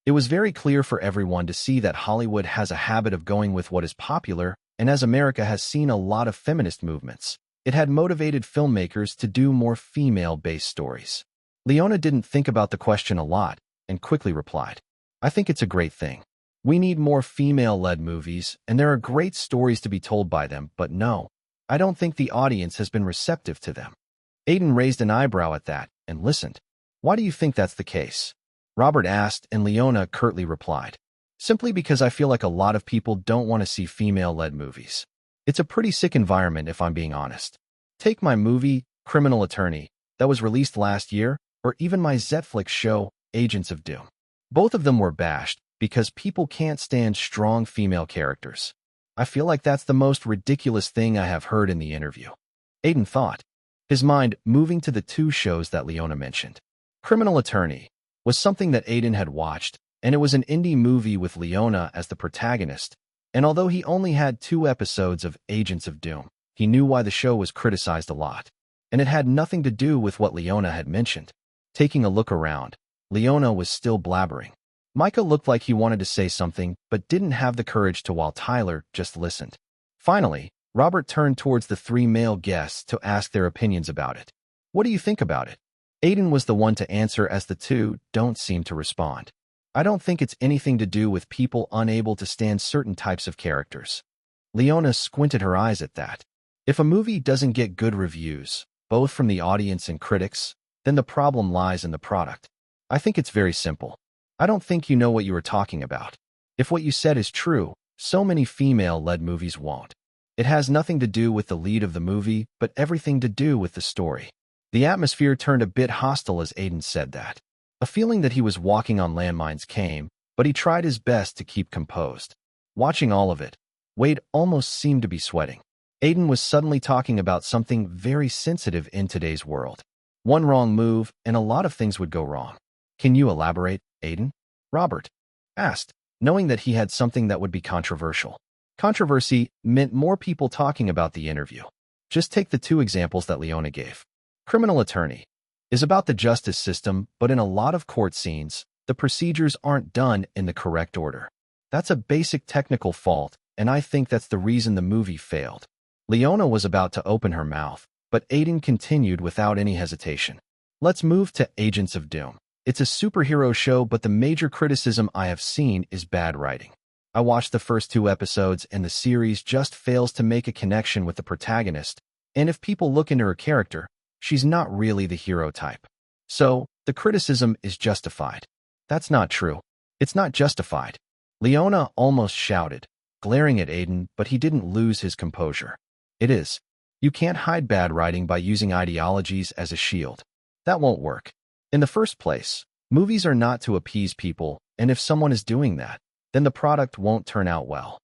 It was very clear for everyone to see that Hollywood has a habit of going with what is popular, and as America has seen a lot of feminist movements, it had motivated filmmakers to do more female-based stories. Leona didn't think about the question a lot, and quickly replied, "I think it's a great thing. We need more female-led movies, and there are great stories to be told by them, but no, I don't think the audience has been receptive to them." Aiden raised an eyebrow at that, and listened. "Why do you think that's the case?" Robert asked, and Leona curtly replied, "Simply because I feel like a lot of people don't want to see female-led movies. It's a pretty sick environment if I'm being honest. Take my movie, Criminal Attorney, that was released last year, or even my Netflix show, Agents of Doom. Both of them were bashed because people can't stand strong female characters. I feel like that's the most ridiculous thing I have heard in the interview." Aiden thought, his mind moving to the two shows that Leona mentioned. Criminal Attorney was something that Aiden had watched, and it was an indie movie with Leona as the protagonist, and although he only had 2 episodes of Agents of Doom, he knew why the show was criticized a lot. and it had nothing to do with what Leona had mentioned. Taking a look around, Leona was still blabbering. Micah looked like he wanted to say something, but didn't have the courage to while Tyler just listened. Finally, Robert turned towards the three male guests to ask their opinions about it. What do you think about it? Aiden was the one to answer as the two don't seem to respond. I don't think it's anything to do with people unable to stand certain types of characters. Leona squinted her eyes at that. If a movie doesn't get good reviews, both from the audience and critics, then the problem lies in the product. I think it's very simple. I don't think you know what you are talking about. If what you said is true, so many female-led movies won't. It has nothing to do with the lead of the movie, but everything to do with the story. The atmosphere turned a bit hostile as Aiden said that. A feeling that he was walking on landmines came, but he tried his best to keep composed. Watching all of it, Wade almost seemed to be sweating. Aiden was suddenly talking about something very sensitive in today's world. One wrong move, and a lot of things would go wrong. Can you elaborate, Aiden? Robert asked, knowing that he had something that would be controversial. Controversy meant more people talking about the interview. Just take the two examples that Leona gave. Criminal attorney is about the justice system, but in a lot of court scenes, the procedures aren't done in the correct order. That's a basic technical fault, and I think that's the reason the movie failed. Leona was about to open her mouth, but Aiden continued without any hesitation. Let's move to Agents of Doom. It's a superhero show, but the major criticism I have seen is bad writing. I watched the first 2 episodes and the series just fails to make a connection with the protagonist, and if people look into her character, she's not really the hero type. So, the criticism is justified. That's not true. It's not justified. Leona almost shouted, glaring at Aiden, but he didn't lose his composure. It is. You can't hide bad writing by using ideologies as a shield. That won't work. In the first place, movies are not to appease people, and if someone is doing that, then the product won't turn out well.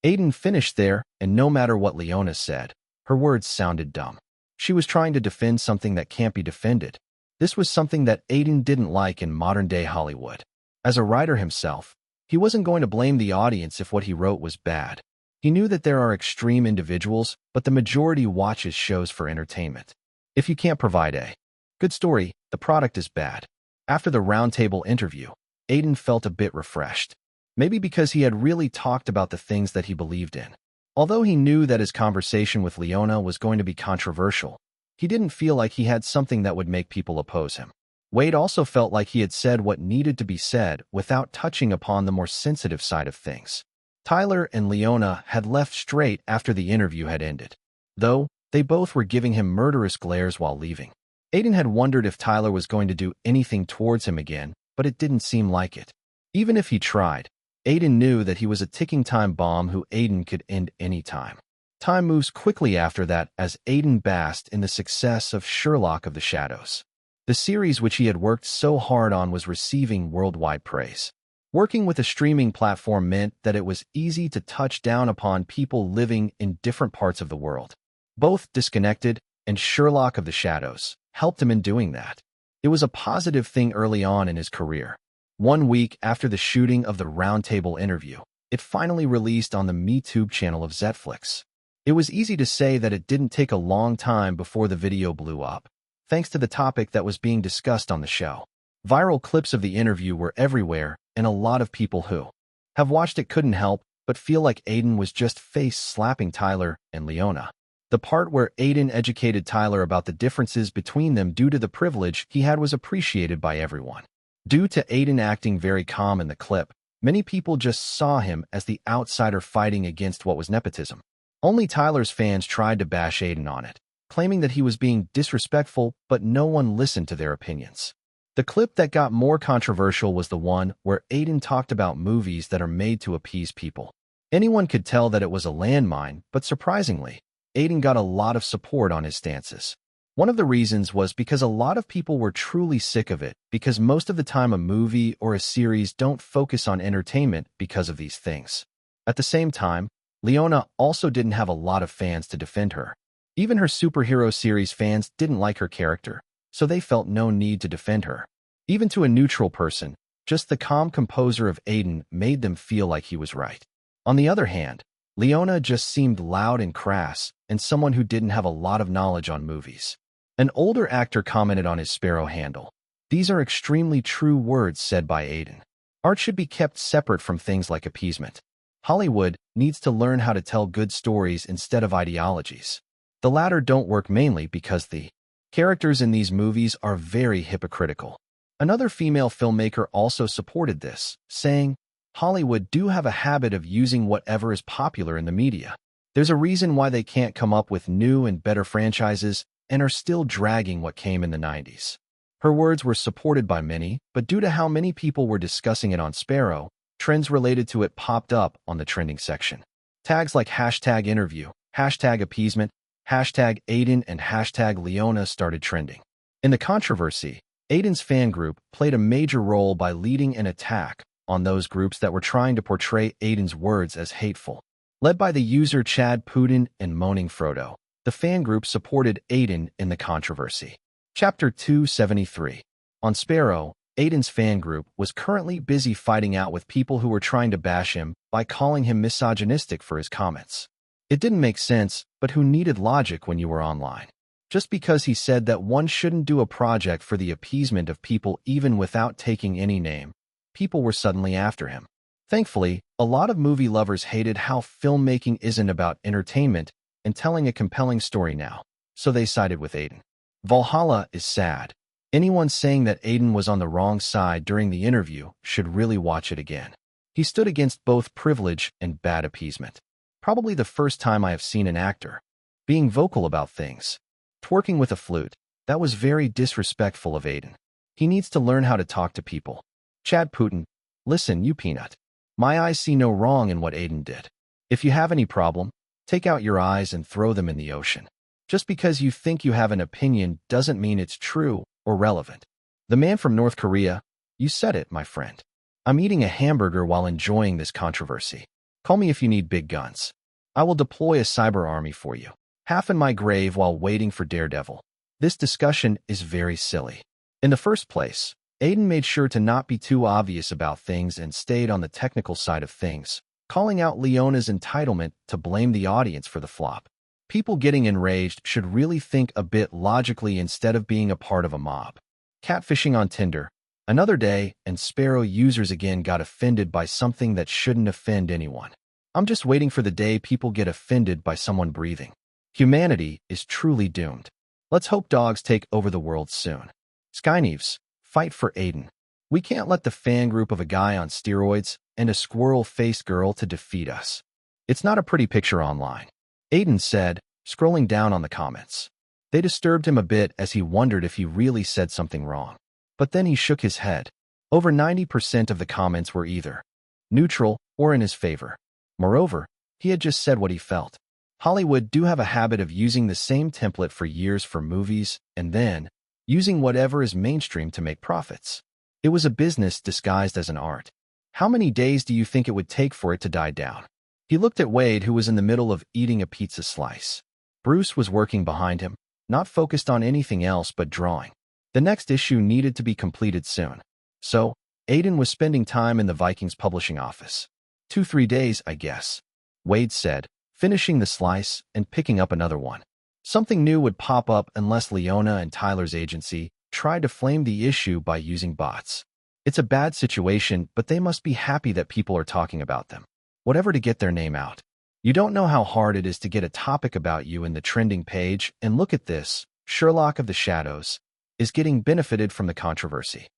Aiden finished there, and no matter what Leona said, her words sounded dumb. She was trying to defend something that can't be defended. This was something that Aiden didn't like in modern-day Hollywood. As a writer himself, he wasn't going to blame the audience if what he wrote was bad. He knew that there are extreme individuals, but the majority watches shows for entertainment. If you can't provide a good story, the product is bad. After the roundtable interview, Aiden felt a bit refreshed. Maybe because he had really talked about the things that he believed in. Although he knew that his conversation with Leona was going to be controversial, he didn't feel like he had something that would make people oppose him. Wade also felt like he had said what needed to be said without touching upon the more sensitive side of things. Tyler and Leona had left straight after the interview had ended, though they both were giving him murderous glares while leaving. Aiden had wondered if Tyler was going to do anything towards him again, but it didn't seem like it. Even if he tried, Aiden knew that he was a ticking time bomb who Aiden could end any time. Time moves quickly after that as Aiden basked in the success of Sherlock of the Shadows. The series which he had worked so hard on was receiving worldwide praise. Working with a streaming platform meant that it was easy to touch down upon people living in different parts of the world. Both Disconnected and Sherlock of the Shadows helped him in doing that. It was a positive thing early on in his career. 1 week after the shooting of the roundtable interview, it finally released on the MeTube channel of Zetflix. It was easy to say that it didn't take a long time before the video blew up, thanks to the topic that was being discussed on the show. Viral clips of the interview were everywhere, and a lot of people who have watched it couldn't help but feel like Aiden was just face-slapping Tyler and Leona. The part where Aiden educated Tyler about the differences between them due to the privilege he had was appreciated by everyone. Due to Aiden acting very calm in the clip, many people just saw him as the outsider fighting against what was nepotism. Only Tyler's fans tried to bash Aiden on it, claiming that he was being disrespectful, but no one listened to their opinions. The clip that got more controversial was the one where Aiden talked about movies that are made to appease people. Anyone could tell that it was a landmine, but surprisingly, Aiden got a lot of support on his stances. One of the reasons was because a lot of people were truly sick of it, because most of the time a movie or a series don't focus on entertainment because of these things. At the same time, Leona also didn't have a lot of fans to defend her. Even her superhero series fans didn't like her character, so they felt no need to defend her. Even to a neutral person, just the calm composure of Aiden made them feel like he was right. On the other hand, Leona just seemed loud and crass, and someone who didn't have a lot of knowledge on movies. An older actor commented on his Sparrow handle. These are extremely true words said by Aiden. Art should be kept separate from things like appeasement. Hollywood needs to learn how to tell good stories instead of ideologies. The latter don't work mainly because the characters in these movies are very hypocritical. Another female filmmaker also supported this, saying, Hollywood do have a habit of using whatever is popular in the media. There's a reason why they can't come up with new and better franchises and are still dragging what came in the 90s. Her words were supported by many, but due to how many people were discussing it on Sparrow, trends related to it popped up on the trending section. Tags like hashtag interview, hashtag appeasement, hashtag Aiden, and hashtag Leona started trending. In the controversy, Aiden's fan group played a major role by leading an attack on those groups that were trying to portray Aiden's words as hateful. Led by the user Chad Putin and Moaning Frodo, the fan group supported Aiden in the controversy. Chapter 273. On Sparrow, Aiden's fan group was currently busy fighting out with people who were trying to bash him by calling him misogynistic for his comments. It didn't make sense, but who needed logic when you were online? Just because he said that one shouldn't do a project for the appeasement of people even without taking any name, people were suddenly after him. Thankfully, a lot of movie lovers hated how filmmaking isn't about entertainment and telling a compelling story now, so they sided with Aiden. Valhalla is sad. Anyone saying that Aiden was on the wrong side during the interview should really watch it again. He stood against both privilege and bad appeasement. Probably the first time I have seen an actor being vocal about things. Twerking with a flute, that was very disrespectful of Aiden. He needs to learn how to talk to people. Chad Putin, listen, you peanut. My eyes see no wrong in what Aiden did. If you have any problem, take out your eyes and throw them in the ocean. Just because you think you have an opinion doesn't mean it's true or relevant. The man from North Korea, you said it, my friend. I'm eating a hamburger while enjoying this controversy. Call me if you need big guns. I will deploy a cyber army for you. Half in my grave while waiting for Daredevil. This discussion is very silly. In the first place, Aiden made sure to not be too obvious about things and stayed on the technical side of things, calling out Leona's entitlement to blame the audience for the flop. People getting enraged should really think a bit logically instead of being a part of a mob. Catfishing on Tinder. Another day, and Sparrow users again got offended by something that shouldn't offend anyone. I'm just waiting for the day people get offended by someone breathing. Humanity is truly doomed. Let's hope dogs take over the world soon. Skyneves, fight for Aiden. We can't let the fan group of a guy on steroids and a squirrel-faced girl to defeat us. It's not a pretty picture online. Aiden said, scrolling down on the comments. They disturbed him a bit as he wondered if he really said something wrong. But then he shook his head. Over 90% of the comments were either neutral or in his favor. Moreover, he had just said what he felt. Hollywood do have a habit of using the same template for years for movies and then using whatever is mainstream to make profits. It was a business disguised as an art. How many days do you think it would take for it to die down? He looked at Wade, who was in the middle of eating a pizza slice. Bruce was working behind him, not focused on anything else but drawing. The next issue needed to be completed soon. So, Aiden was spending time in the Vikings publishing office. 2-3 days, I guess, Wade said, finishing the slice and picking up another one. Something new would pop up unless Leona and Tyler's agency tried to flame the issue by using bots. It's a bad situation, but they must be happy that people are talking about them. Whatever to get their name out. You don't know how hard it is to get a topic about you in the trending page, and look at this, Sherlock of the Shadows is getting benefited from the controversy.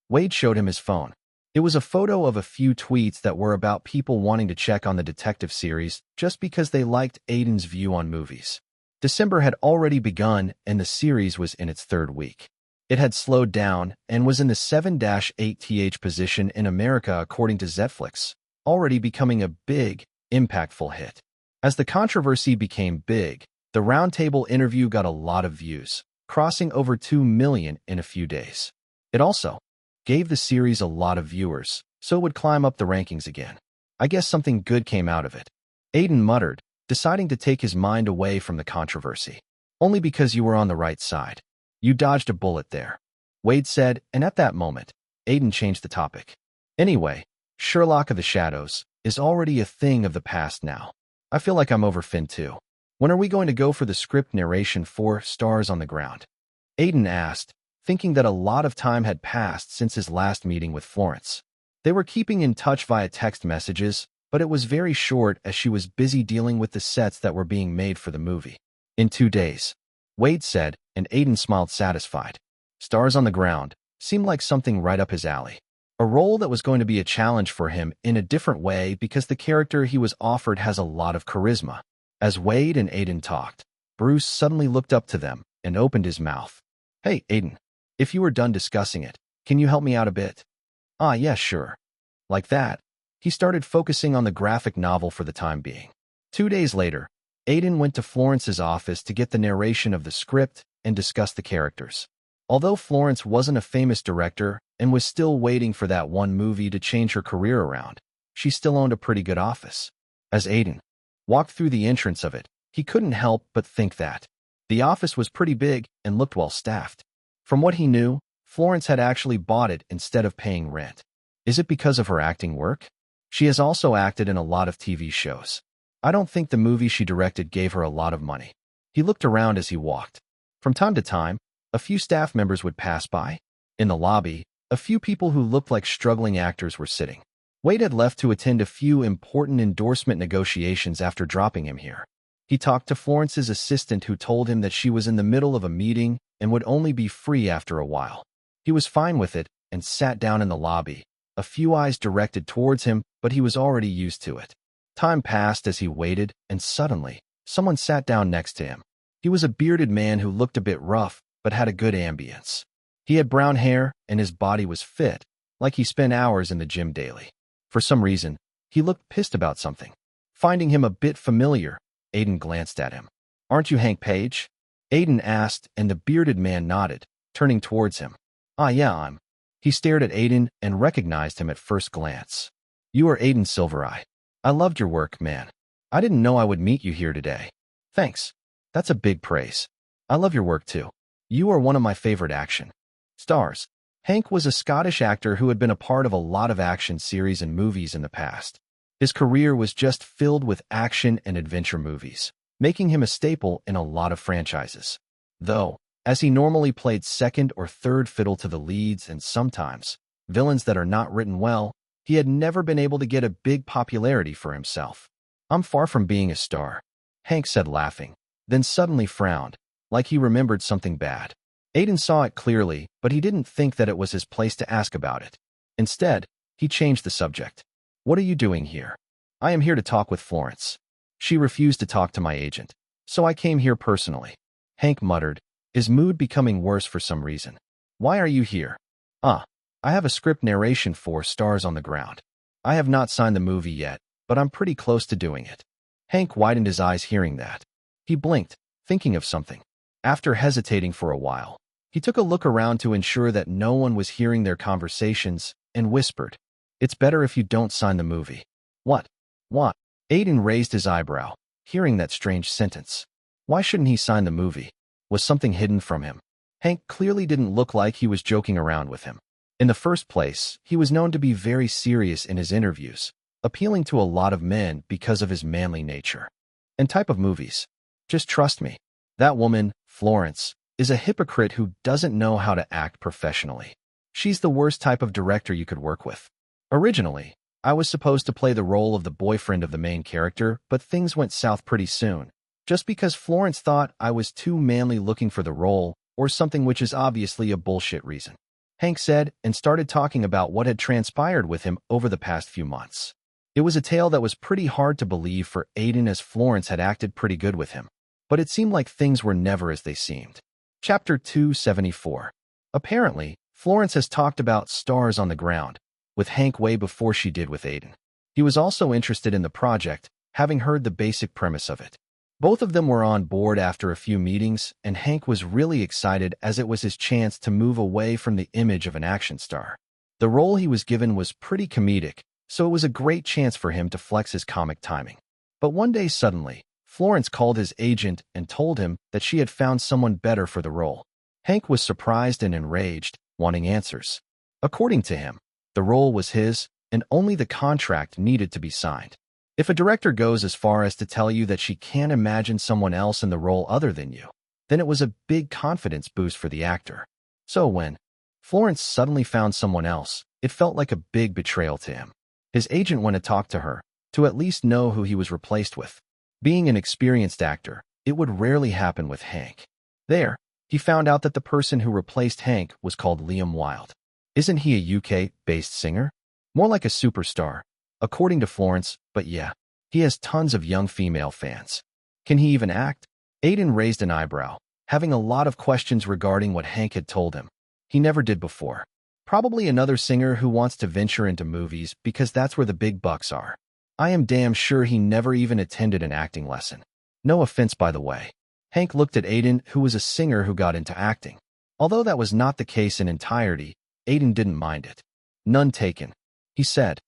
Wade showed him his phone. It was a photo of a few tweets that were about people wanting to check on the detective series just because they liked Aiden's view on movies. December had already begun and the series was in its third week. It had slowed down and was in the 7-8th position in America according to Netflix, already becoming a big, impactful hit. As the controversy became big, the roundtable interview got a lot of views, crossing over 2 million in a few days. It also gave the series a lot of viewers, so it would climb up the rankings again. I guess something good came out of it. Aiden muttered, deciding to take his mind away from the controversy. Only because you were on the right side. You dodged a bullet there, Wade said, and at that moment, Aiden changed the topic. Anyway, Sherlock of the Shadows is already a thing of the past now. I feel like I'm over Finn too. When are we going to go for the script narration 4 stars on the ground? Aiden asked, thinking that a lot of time had passed since his last meeting with Florence. They were keeping in touch via text messages, but it was very short as she was busy dealing with the sets that were being made for the movie. In 2 days, Wade said, and Aiden smiled satisfied. Stars on the Ground seemed like something right up his alley. A role that was going to be a challenge for him in a different way because the character he was offered has a lot of charisma. As Wade and Aiden talked, Bruce suddenly looked up to them and opened his mouth. Hey, Aiden, if you were done discussing it, can you help me out a bit? Ah, yeah, sure. Like that, he started focusing on the graphic novel for the time being. 2 days later, Aiden went to Florence's office to get the narration of the script and discuss the characters. Although Florence wasn't a famous director and was still waiting for that one movie to change her career around, she still owned a pretty good office. As Aiden walked through the entrance of it, he couldn't help but think that the office was pretty big and looked well-staffed. From what he knew, Florence had actually bought it instead of paying rent. Is it because of her acting work? She has also acted in a lot of TV shows. I don't think the movie she directed gave her a lot of money. He looked around as he walked. From time to time, a few staff members would pass by. In the lobby, a few people who looked like struggling actors were sitting. Wade had left to attend a few important endorsement negotiations after dropping him here. He talked to Florence's assistant who told him that she was in the middle of a meeting and would only be free after a while. He was fine with it and sat down in the lobby, a few eyes directed towards him, but he was already used to it. Time passed as he waited, and suddenly, someone sat down next to him. He was a bearded man who looked a bit rough, but had a good ambience. He had brown hair, and his body was fit, like he spent hours in the gym daily. For some reason, he looked pissed about something. Finding him a bit familiar, Aiden glanced at him. Aren't you Hank Page? Aiden asked, and the bearded man nodded, turning towards him. Ah, yeah, I'm. He stared at Aiden and recognized him at first glance. You are Aiden Silvereye. I loved your work, man. I didn't know I would meet you here today. Thanks. That's a big praise. I love your work too. You are one of my favorite action stars. Hank was a Scottish actor who had been a part of a lot of action series and movies in the past. His career was just filled with action and adventure movies, making him a staple in a lot of franchises. Though, as he normally played second or third fiddle to the leads and sometimes villains that are not written well, he had never been able to get a big popularity for himself. I'm far from being a star, Hank said laughing, then suddenly frowned, like he remembered something bad. Aiden saw it clearly, but he didn't think that it was his place to ask about it. Instead, he changed the subject. What are you doing here? I am here to talk with Florence. She refused to talk to my agent, so I came here personally. Hank muttered, his mood becoming worse for some reason. Why are you here? I have a script narration for Stars on the Ground. I have not signed the movie yet, but I'm pretty close to doing it. Hank widened his eyes hearing that. He blinked, thinking of something. After hesitating for a while, he took a look around to ensure that no one was hearing their conversations and whispered, It's better if you don't sign the movie. What? What? Aiden raised his eyebrow, hearing that strange sentence. Why shouldn't he sign the movie? Was something hidden from him? Hank clearly didn't look like he was joking around with him. In the first place, he was known to be very serious in his interviews, appealing to a lot of men because of his manly nature and type of movies. Just trust me. That woman, Florence, is a hypocrite who doesn't know how to act professionally. She's the worst type of director you could work with. Originally, I was supposed to play the role of the boyfriend of the main character, but things went south pretty soon, just because Florence thought I was too manly looking for the role, or something which is obviously a bullshit reason. Hank said, and started talking about what had transpired with him over the past few months. It was a tale that was pretty hard to believe for Aiden as Florence had acted pretty good with him, but it seemed like things were never as they seemed. Chapter 274. Apparently, Florence has talked about Stars on the Ground with Hank way before she did with Aiden. He was also interested in the project, having heard the basic premise of it. Both of them were on board after a few meetings, and Hank was really excited as it was his chance to move away from the image of an action star. The role he was given was pretty comedic, so it was a great chance for him to flex his comic timing. But one day suddenly, Florence called his agent and told him that she had found someone better for the role. Hank was surprised and enraged, wanting answers. According to him, the role was his, and only the contract needed to be signed. If a director goes as far as to tell you that she can't imagine someone else in the role other than you, then it was a big confidence boost for the actor. So when Florence suddenly found someone else, it felt like a big betrayal to him. His agent went to talk to her, to at least know who he was replaced with. Being an experienced actor, it would rarely happen with Hank. There, he found out that the person who replaced Hank was called Liam Wilde. Isn't he a UK-based singer? More like a superstar, according to Florence, but yeah, he has tons of young female fans. Can he even act? Aiden raised an eyebrow, having a lot of questions regarding what Hank had told him. He never did before. Probably another singer who wants to venture into movies because that's where the big bucks are. I am damn sure he never even attended an acting lesson. No offense, by the way. Hank looked at Aiden, who was a singer who got into acting. Although that was not the case in entirety, Aiden didn't mind it. None taken. He said,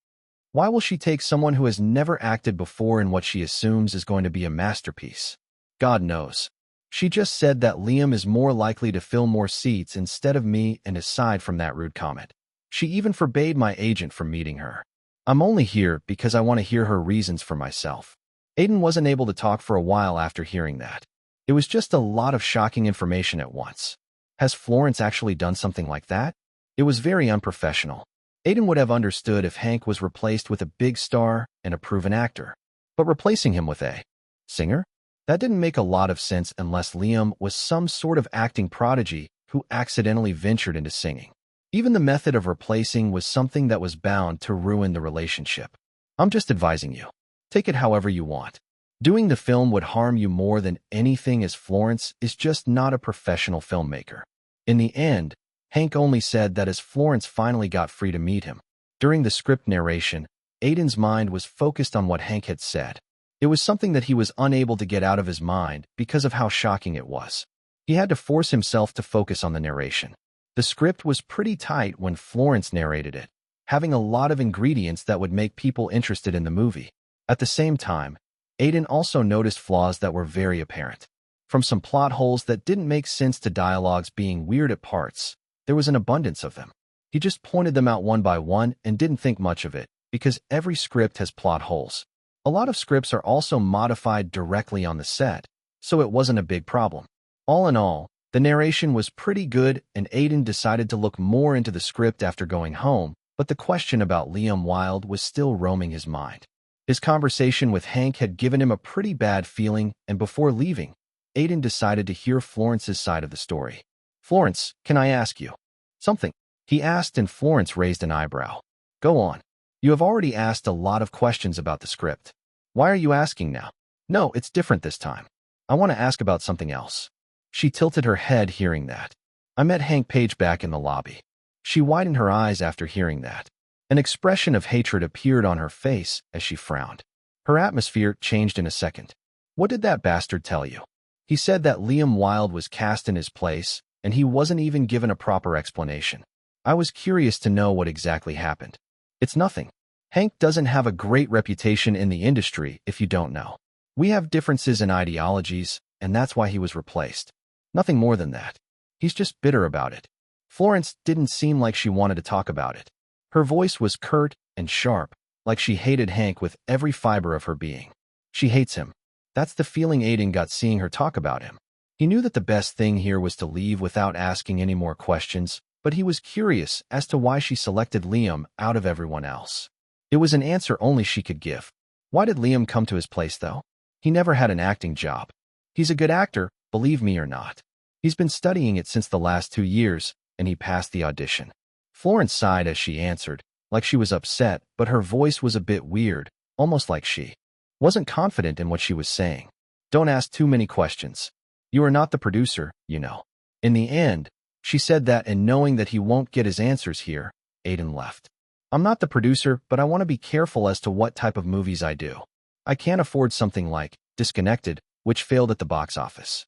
"Why will she take someone who has never acted before in what she assumes is going to be a masterpiece? God knows. She just said that Liam is more likely to fill more seats instead of me, and aside from that rude comment, she even forbade my agent from meeting her. I'm only here because I want to hear her reasons for myself." Aiden wasn't able to talk for a while after hearing that. It was just a lot of shocking information at once. Has Florence actually done something like that? It was very unprofessional. Aiden would have understood if Hank was replaced with a big star and a proven actor. But replacing him with a singer? That didn't make a lot of sense unless Liam was some sort of acting prodigy who accidentally ventured into singing. Even the method of replacing was something that was bound to ruin the relationship. I'm just advising you. Take it however you want. Doing the film would harm you more than anything, as Florence is just not a professional filmmaker. In the end, Hank only said that as Florence finally got free to meet him. During the script narration, Aiden's mind was focused on what Hank had said. It was something that he was unable to get out of his mind because of how shocking it was. He had to force himself to focus on the narration. The script was pretty tight when Florence narrated it, having a lot of ingredients that would make people interested in the movie. At the same time, Aiden also noticed flaws that were very apparent. From some plot holes that didn't make sense to dialogues being weird at parts, there was an abundance of them. He just pointed them out one by one and didn't think much of it, because every script has plot holes. A lot of scripts are also modified directly on the set, so it wasn't a big problem. All in all, the narration was pretty good, and Aiden decided to look more into the script after going home, but the question about Liam Wilde was still roaming his mind. His conversation with Hank had given him a pretty bad feeling, and before leaving, Aiden decided to hear Florence's side of the story. "Florence, can I ask you something?" he asked, and Florence raised an eyebrow. "Go on. You have already asked a lot of questions about the script. Why are you asking now?" "No, it's different this time. I want to ask about something else." She tilted her head hearing that. "I met Hank Page back in the lobby." She widened her eyes after hearing that. An expression of hatred appeared on her face as she frowned. Her atmosphere changed in a second. "What did that bastard tell you?" "He said that Liam Wilde was cast in his place, and he wasn't even given a proper explanation. I was curious to know what exactly happened." "It's nothing. Hank doesn't have a great reputation in the industry, if you don't know. We have differences in ideologies, and that's why he was replaced. Nothing more than that. He's just bitter about it." Florence didn't seem like she wanted to talk about it. Her voice was curt and sharp, like she hated Hank with every fiber of her being. She hates him. That's the feeling Aiden got seeing her talk about him. He knew that the best thing here was to leave without asking any more questions, but he was curious as to why she selected Liam out of everyone else. It was an answer only she could give. Why did Liam come to his place, though? He never had an acting job. He's a good actor, believe me or not. He's been studying it since the last 2 years, and he passed the audition. Florence sighed as she answered, like she was upset, but her voice was a bit weird, almost like she wasn't confident in what she was saying. "Don't ask too many questions. You are not the producer, you know." In the end, she said that, and knowing that he won't get his answers here, Aiden left. "I'm not the producer, but I want to be careful as to what type of movies I do. I can't afford something like Disconnected, which failed at the box office."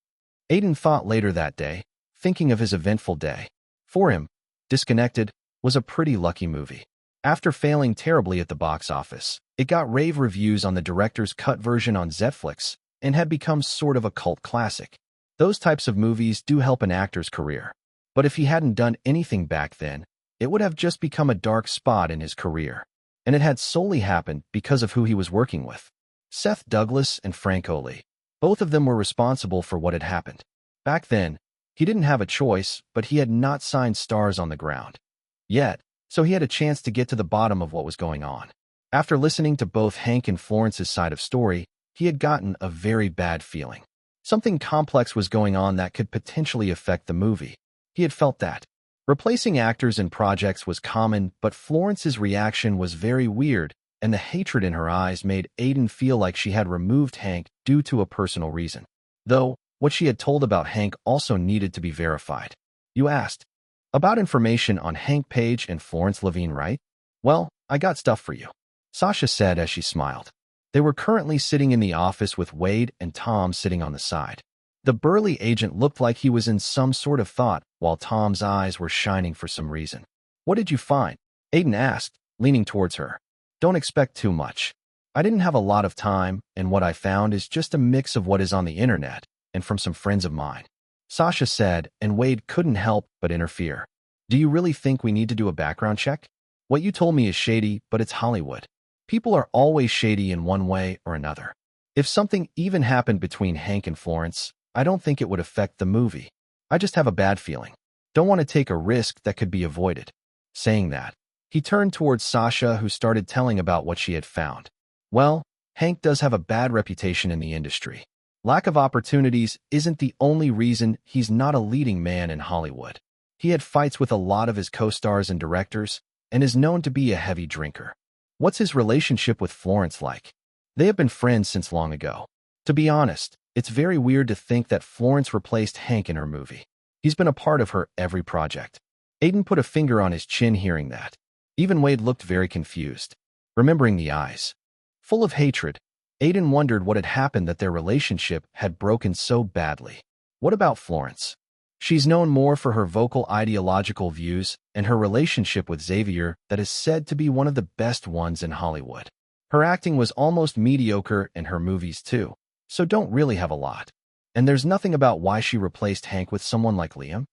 Aiden thought later that day, thinking of his eventful day. For him, Disconnected was a pretty lucky movie. After failing terribly at the box office, it got rave reviews on the director's cut version on Netflix and had become sort of a cult classic. Those types of movies do help an actor's career. But if he hadn't done anything back then, it would have just become a dark spot in his career. And it had solely happened because of who he was working with. Seth Douglas and Frank Ole. Both of them were responsible for what had happened. Back then, he didn't have a choice, but he had not signed Stars on the Ground yet, so he had a chance to get to the bottom of what was going on. After listening to both Hank and Florence's side of story, he had gotten a very bad feeling. Something complex was going on that could potentially affect the movie. He had felt that. Replacing actors in projects was common, but Florence's reaction was very weird, and the hatred in her eyes made Aiden feel like she had removed Hank due to a personal reason. Though, what she had told about Hank also needed to be verified. You asked about information on Hank Page and Florence Levine, right? Well, I got stuff for you, Sasha said as she smiled. They were currently sitting in the office with Wade and Tom sitting on the side. The burly agent looked like he was in some sort of thought, while Tom's eyes were shining for some reason. What did you find? Aiden asked, leaning towards her. Don't expect too much. I didn't have a lot of time, and what I found is just a mix of what is on the internet and from some friends of mine, Sasha said, and Wade couldn't help but interfere. Do you really think we need to do a background check? What you told me is shady, but it's Hollywood. People are always shady in one way or another. If something even happened between Hank and Florence, I don't think it would affect the movie. I just have a bad feeling. Don't want to take a risk that could be avoided. Saying that, he turned towards Sasha, who started telling about what she had found. Well, Hank does have a bad reputation in the industry. Lack of opportunities isn't the only reason he's not a leading man in Hollywood. He had fights with a lot of his co-stars and directors, and is known to be a heavy drinker. What's his relationship with Florence like? They have been friends since long ago. To be honest, it's very weird to think that Florence replaced Hank in her movie. He's been a part of her every project. Aiden put a finger on his chin hearing that. Even Wade looked very confused, remembering the eyes full of hatred. Aiden wondered what had happened that their relationship had broken so badly. What about Florence? She's known more for her vocal ideological views and her relationship with Xavier that is said to be one of the best ones in Hollywood. Her acting was almost mediocre in her movies too, so don't really have a lot. And there's nothing about why she replaced Hank with someone like Liam?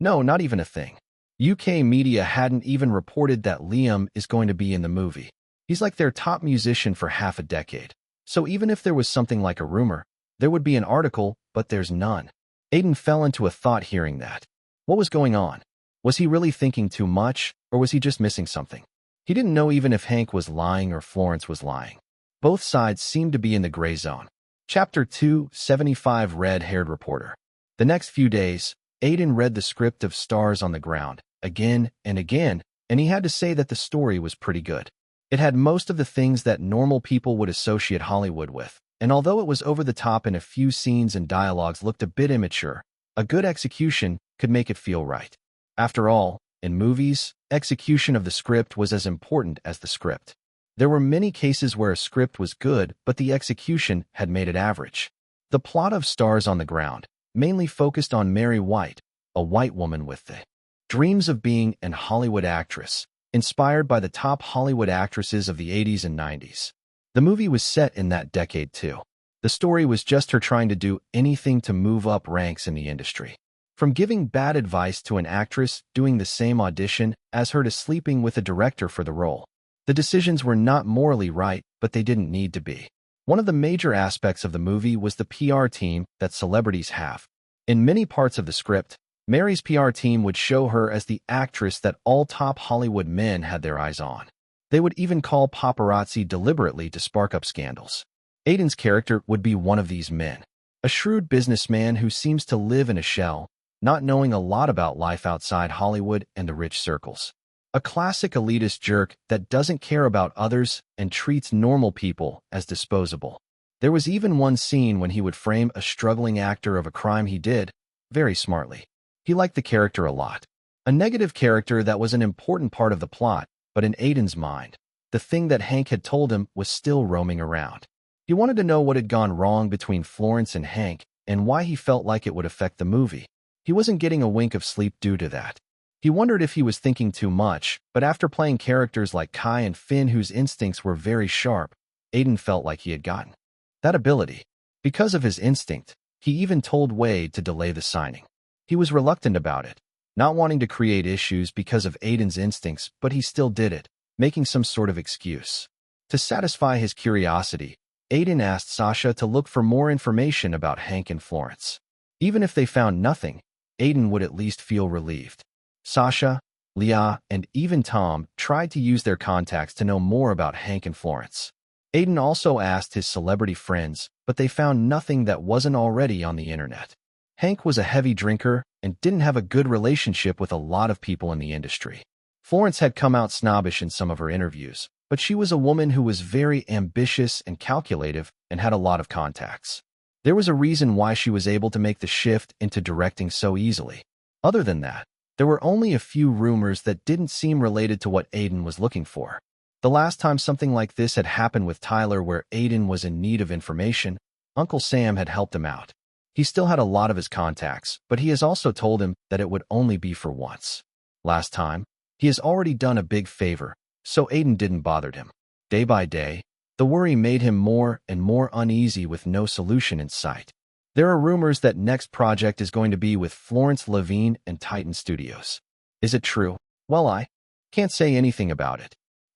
No, not even a thing. UK media hadn't even reported that Liam is going to be in the movie. He's like their top musician for half a decade. So even if there was something like a rumor, there would be an article, but there's none. Aiden fell into a thought hearing that. What was going on? Was he really thinking too much, or was he just missing something? He didn't know even if Hank was lying or Florence was lying. Both sides seemed to be in the gray zone. Chapter 2, 75 Red-Haired Reporter. The next few days, Aiden read the script of Stars on the Ground, again and again, and he had to say that the story was pretty good. It had most of the things that normal people would associate Hollywood with, and although it was over the top and a few scenes and dialogues looked a bit immature, a good execution could make it feel right. After all, in movies, execution of the script was as important as the script. There were many cases where a script was good, but the execution had made it average. The plot of Stars on the Ground mainly focused on Mary White, a white woman with the dreams of being an Hollywood actress, inspired by the top Hollywood actresses of the 80s and 90s. The movie was set in that decade too. The story was just her trying to do anything to move up ranks in the industry. From giving bad advice to an actress doing the same audition as her to sleeping with a director for the role. The decisions were not morally right, but they didn't need to be. One of the major aspects of the movie was the PR team that celebrities have. In many parts of the script, Mary's PR team would show her as the actress that all top Hollywood men had their eyes on. They would even call paparazzi deliberately to spark up scandals. Aiden's character would be one of these men. A shrewd businessman who seems to live in a shell, not knowing a lot about life outside Hollywood and the rich circles. A classic elitist jerk that doesn't care about others and treats normal people as disposable. There was even one scene when he would frame a struggling actor of a crime he did, very smartly. He liked the character a lot. A negative character that was an important part of the plot, but in Aiden's mind, the thing that Hank had told him was still roaming around. He wanted to know what had gone wrong between Florence and Hank and why he felt like it would affect the movie. He wasn't getting a wink of sleep due to that. He wondered if he was thinking too much, but after playing characters like Kai and Finn whose instincts were very sharp, Aiden felt like he had gotten that ability. Because of his instinct, he even told Wade to delay the signing. He was reluctant about it, not wanting to create issues because of Aiden's instincts, but he still did it, making some sort of excuse. To satisfy his curiosity, Aiden asked Sasha to look for more information about Hank and Florence. Even if they found nothing, Aiden would at least feel relieved. Sasha, Leah, and even Tom tried to use their contacts to know more about Hank and Florence. Aiden also asked his celebrity friends, but they found nothing that wasn't already on the internet. Hank was a heavy drinker and didn't have a good relationship with a lot of people in the industry. Florence had come out snobbish in some of her interviews, but she was a woman who was very ambitious and calculative and had a lot of contacts. There was a reason why she was able to make the shift into directing so easily. Other than that, there were only a few rumors that didn't seem related to what Aiden was looking for. The last time something like this had happened with Tyler where Aiden was in need of information, Uncle Sam had helped him out. He still had a lot of his contacts, but he has also told him that it would only be for once. Last time, he has already done a big favor, so Aiden didn't bother him. Day by day, the worry made him more and more uneasy with no solution in sight. There are rumors that next project is going to be with Florence Levine and Titan Studios. Is it true? Well, I can't say anything about it.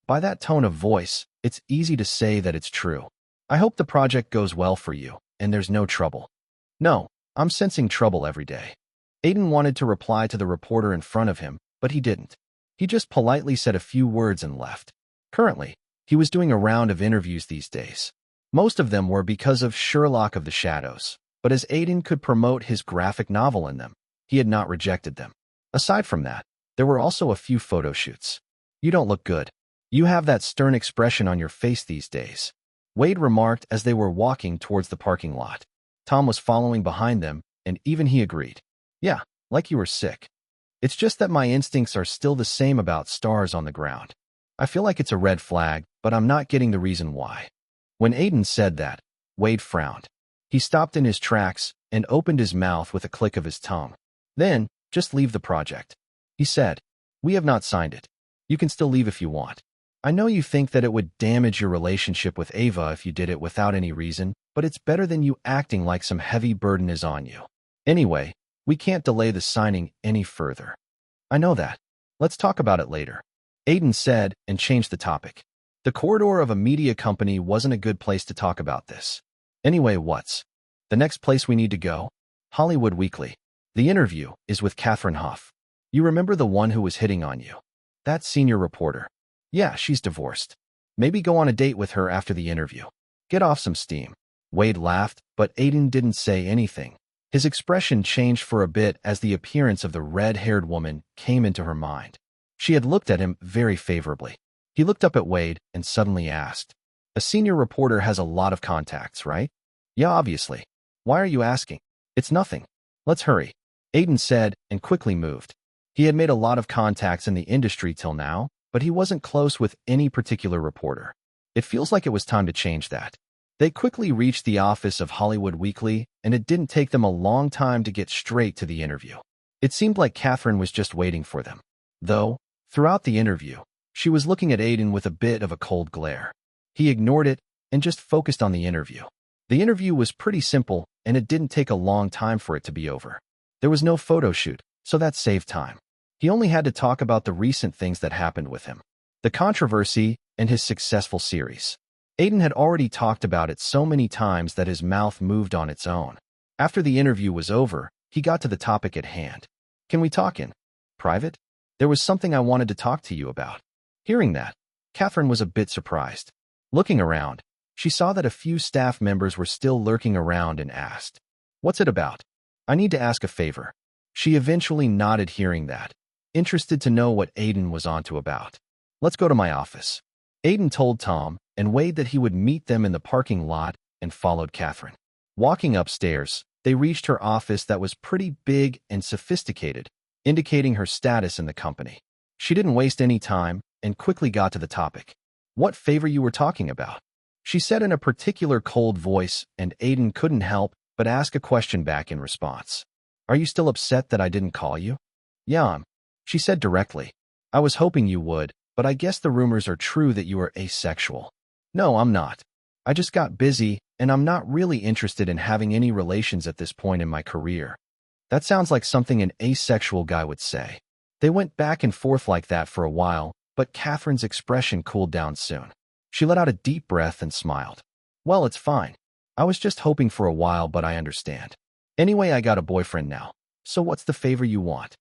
By that tone of voice, it's easy to say that it's true. I hope the project goes well for you, and there's no trouble. No, I'm sensing trouble every day. Aiden wanted to reply to the reporter in front of him, but he didn't. He just politely said a few words and left. Currently, he was doing a round of interviews these days. Most of them were because of Sherlock of the Shadows, but as Aiden could promote his graphic novel in them, he had not rejected them. Aside from that, there were also a few photo shoots. You don't look good. You have that stern expression on your face these days, Wade remarked as they were walking towards the parking lot. Tom was following behind them, and even he agreed. Yeah, like you were sick. It's just that my instincts are still the same about stars on the ground. I feel like it's a red flag, but I'm not getting the reason why. When Aiden said that, Wade frowned. He stopped in his tracks and opened his mouth with a click of his tongue. Then, just leave the project. He said, we have not signed it. You can still leave if you want. I know you think that it would damage your relationship with Ava if you did it without any reason, but it's better than you acting like some heavy burden is on you. Anyway, we can't delay the signing any further. I know that. Let's talk about it later. Aiden said and changed the topic. The corridor of a media company wasn't a good place to talk about this. Anyway, what's the next place we need to go? Hollywood Weekly. The interview is with Catherine Hough. You remember the one who was hitting on you? That senior reporter. Yeah, she's divorced. Maybe go on a date with her after the interview. Get off some steam. Wade laughed, but Aiden didn't say anything. His expression changed for a bit as the appearance of the red-haired woman came into her mind. She had looked at him very favorably. He looked up at Wade and suddenly asked, a senior reporter has a lot of contacts, right? Yeah, obviously. Why are you asking? It's nothing. Let's hurry. Aiden said and quickly moved. He had made a lot of contacts in the industry till now, but he wasn't close with any particular reporter. It feels like it was time to change that. They quickly reached the office of Hollywood Weekly, and it didn't take them a long time to get straight to the interview. It seemed like Catherine was just waiting for them. Though, throughout the interview, she was looking at Aiden with a bit of a cold glare. He ignored it and just focused on the interview. The interview was pretty simple, and it didn't take a long time for it to be over. There was no photo shoot, so that saved time. He only had to talk about the recent things that happened with him, the controversy, and his successful series. Aiden had already talked about it so many times that his mouth moved on its own. After the interview was over, he got to the topic at hand. Can we talk in private? There was something I wanted to talk to you about. Hearing that, Catherine was a bit surprised. Looking around, she saw that a few staff members were still lurking around and asked, what's it about? I need to ask a favor. She eventually nodded hearing that, interested to know what Aiden was onto about. Let's go to my office. Aiden told Tom and Wade that he would meet them in the parking lot and followed Catherine. Walking upstairs, they reached her office that was pretty big and sophisticated, indicating her status in the company. She didn't waste any time and quickly got to the topic. What favor you were talking about? She said in a particular cold voice, and Aiden couldn't help but ask a question back in response. Are you still upset that I didn't call you? Yeah, she said directly. I was hoping you would, but I guess the rumors are true that you are asexual. No, I'm not. I just got busy, and I'm not really interested in having any relations at this point in my career. That sounds like something an asexual guy would say. They went back and forth like that for a while, but Catherine's expression cooled down soon. She let out a deep breath and smiled. Well, it's fine. I was just hoping for a while, but I understand. Anyway, I got a boyfriend now. So what's the favor you want?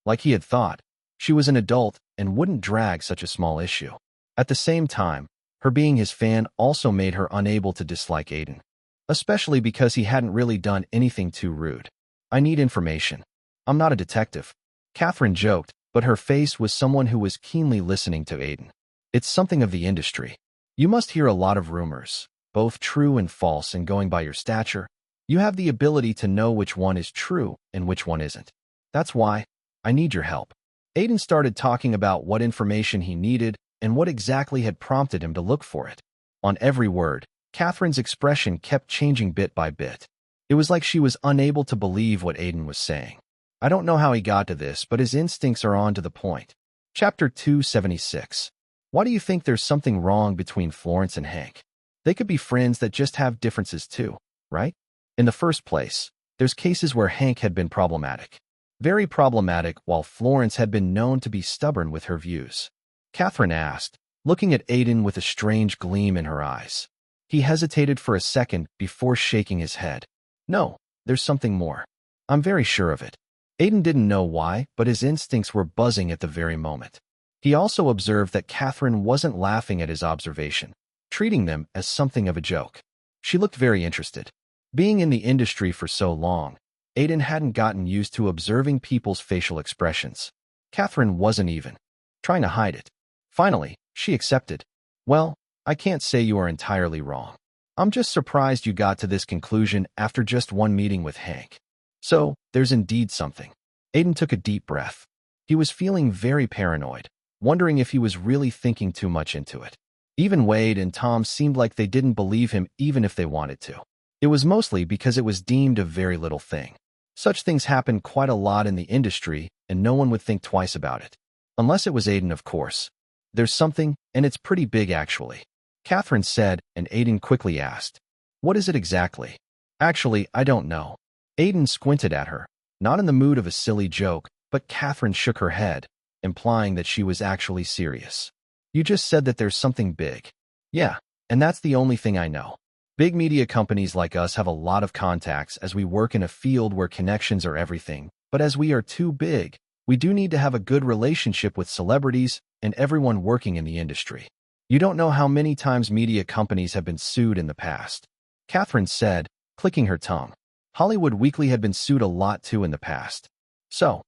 Like he had thought. She was an adult and wouldn't drag such a small issue. At the same time, her being his fan also made her unable to dislike Aiden, especially because he hadn't really done anything too rude. I need information. I'm not a detective. Catherine joked, but her face was someone who was keenly listening to Aiden. It's something of the industry. You must hear a lot of rumors, both true and false, and going by your stature, you have the ability to know which one is true and which one isn't. That's why I need your help. Aiden started talking about what information he needed and what exactly had prompted him to look for it. On every word, Catherine's expression kept changing bit by bit. It was like she was unable to believe what Aiden was saying. I don't know how he got to this, but his instincts are on to the point. Chapter 276. Why do you think there's something wrong between Florence and Hank? They could be friends that just have differences too, right? In the first place, there's cases where Hank had been problematic. Very problematic, while Florence had been known to be stubborn with her views. Catherine asked, looking at Aiden with a strange gleam in her eyes. He hesitated for a second before shaking his head. No, there's something more. I'm very sure of it. Aiden didn't know why, but his instincts were buzzing at the very moment. He also observed that Catherine wasn't laughing at his observation, treating them as something of a joke. She looked very interested. Being in the industry for so long, Aiden hadn't gotten used to observing people's facial expressions. Catherine wasn't even trying to hide it. Finally, she accepted. Well, I can't say you are entirely wrong. I'm just surprised you got to this conclusion after just one meeting with Hank. So, there's indeed something. Aiden took a deep breath. He was feeling very paranoid, wondering if he was really thinking too much into it. Even Wade and Tom seemed like they didn't believe him even if they wanted to. It was mostly because it was deemed a very little thing. Such things happen quite a lot in the industry, and no one would think twice about it. Unless it was Aiden, of course. There's something, and it's pretty big actually. Catherine said, and Aiden quickly asked, what is it exactly? Actually, I don't know. Aiden squinted at her, not in the mood of a silly joke, but Catherine shook her head, implying that she was actually serious. You just said that there's something big. Yeah, and that's the only thing I know. Big media companies like us have a lot of contacts as we work in a field where connections are everything, but as we are too big, we do need to have a good relationship with celebrities and everyone working in the industry. You don't know how many times media companies have been sued in the past. Catherine said, clicking her tongue. Hollywood Weekly had been sued a lot too in the past. So,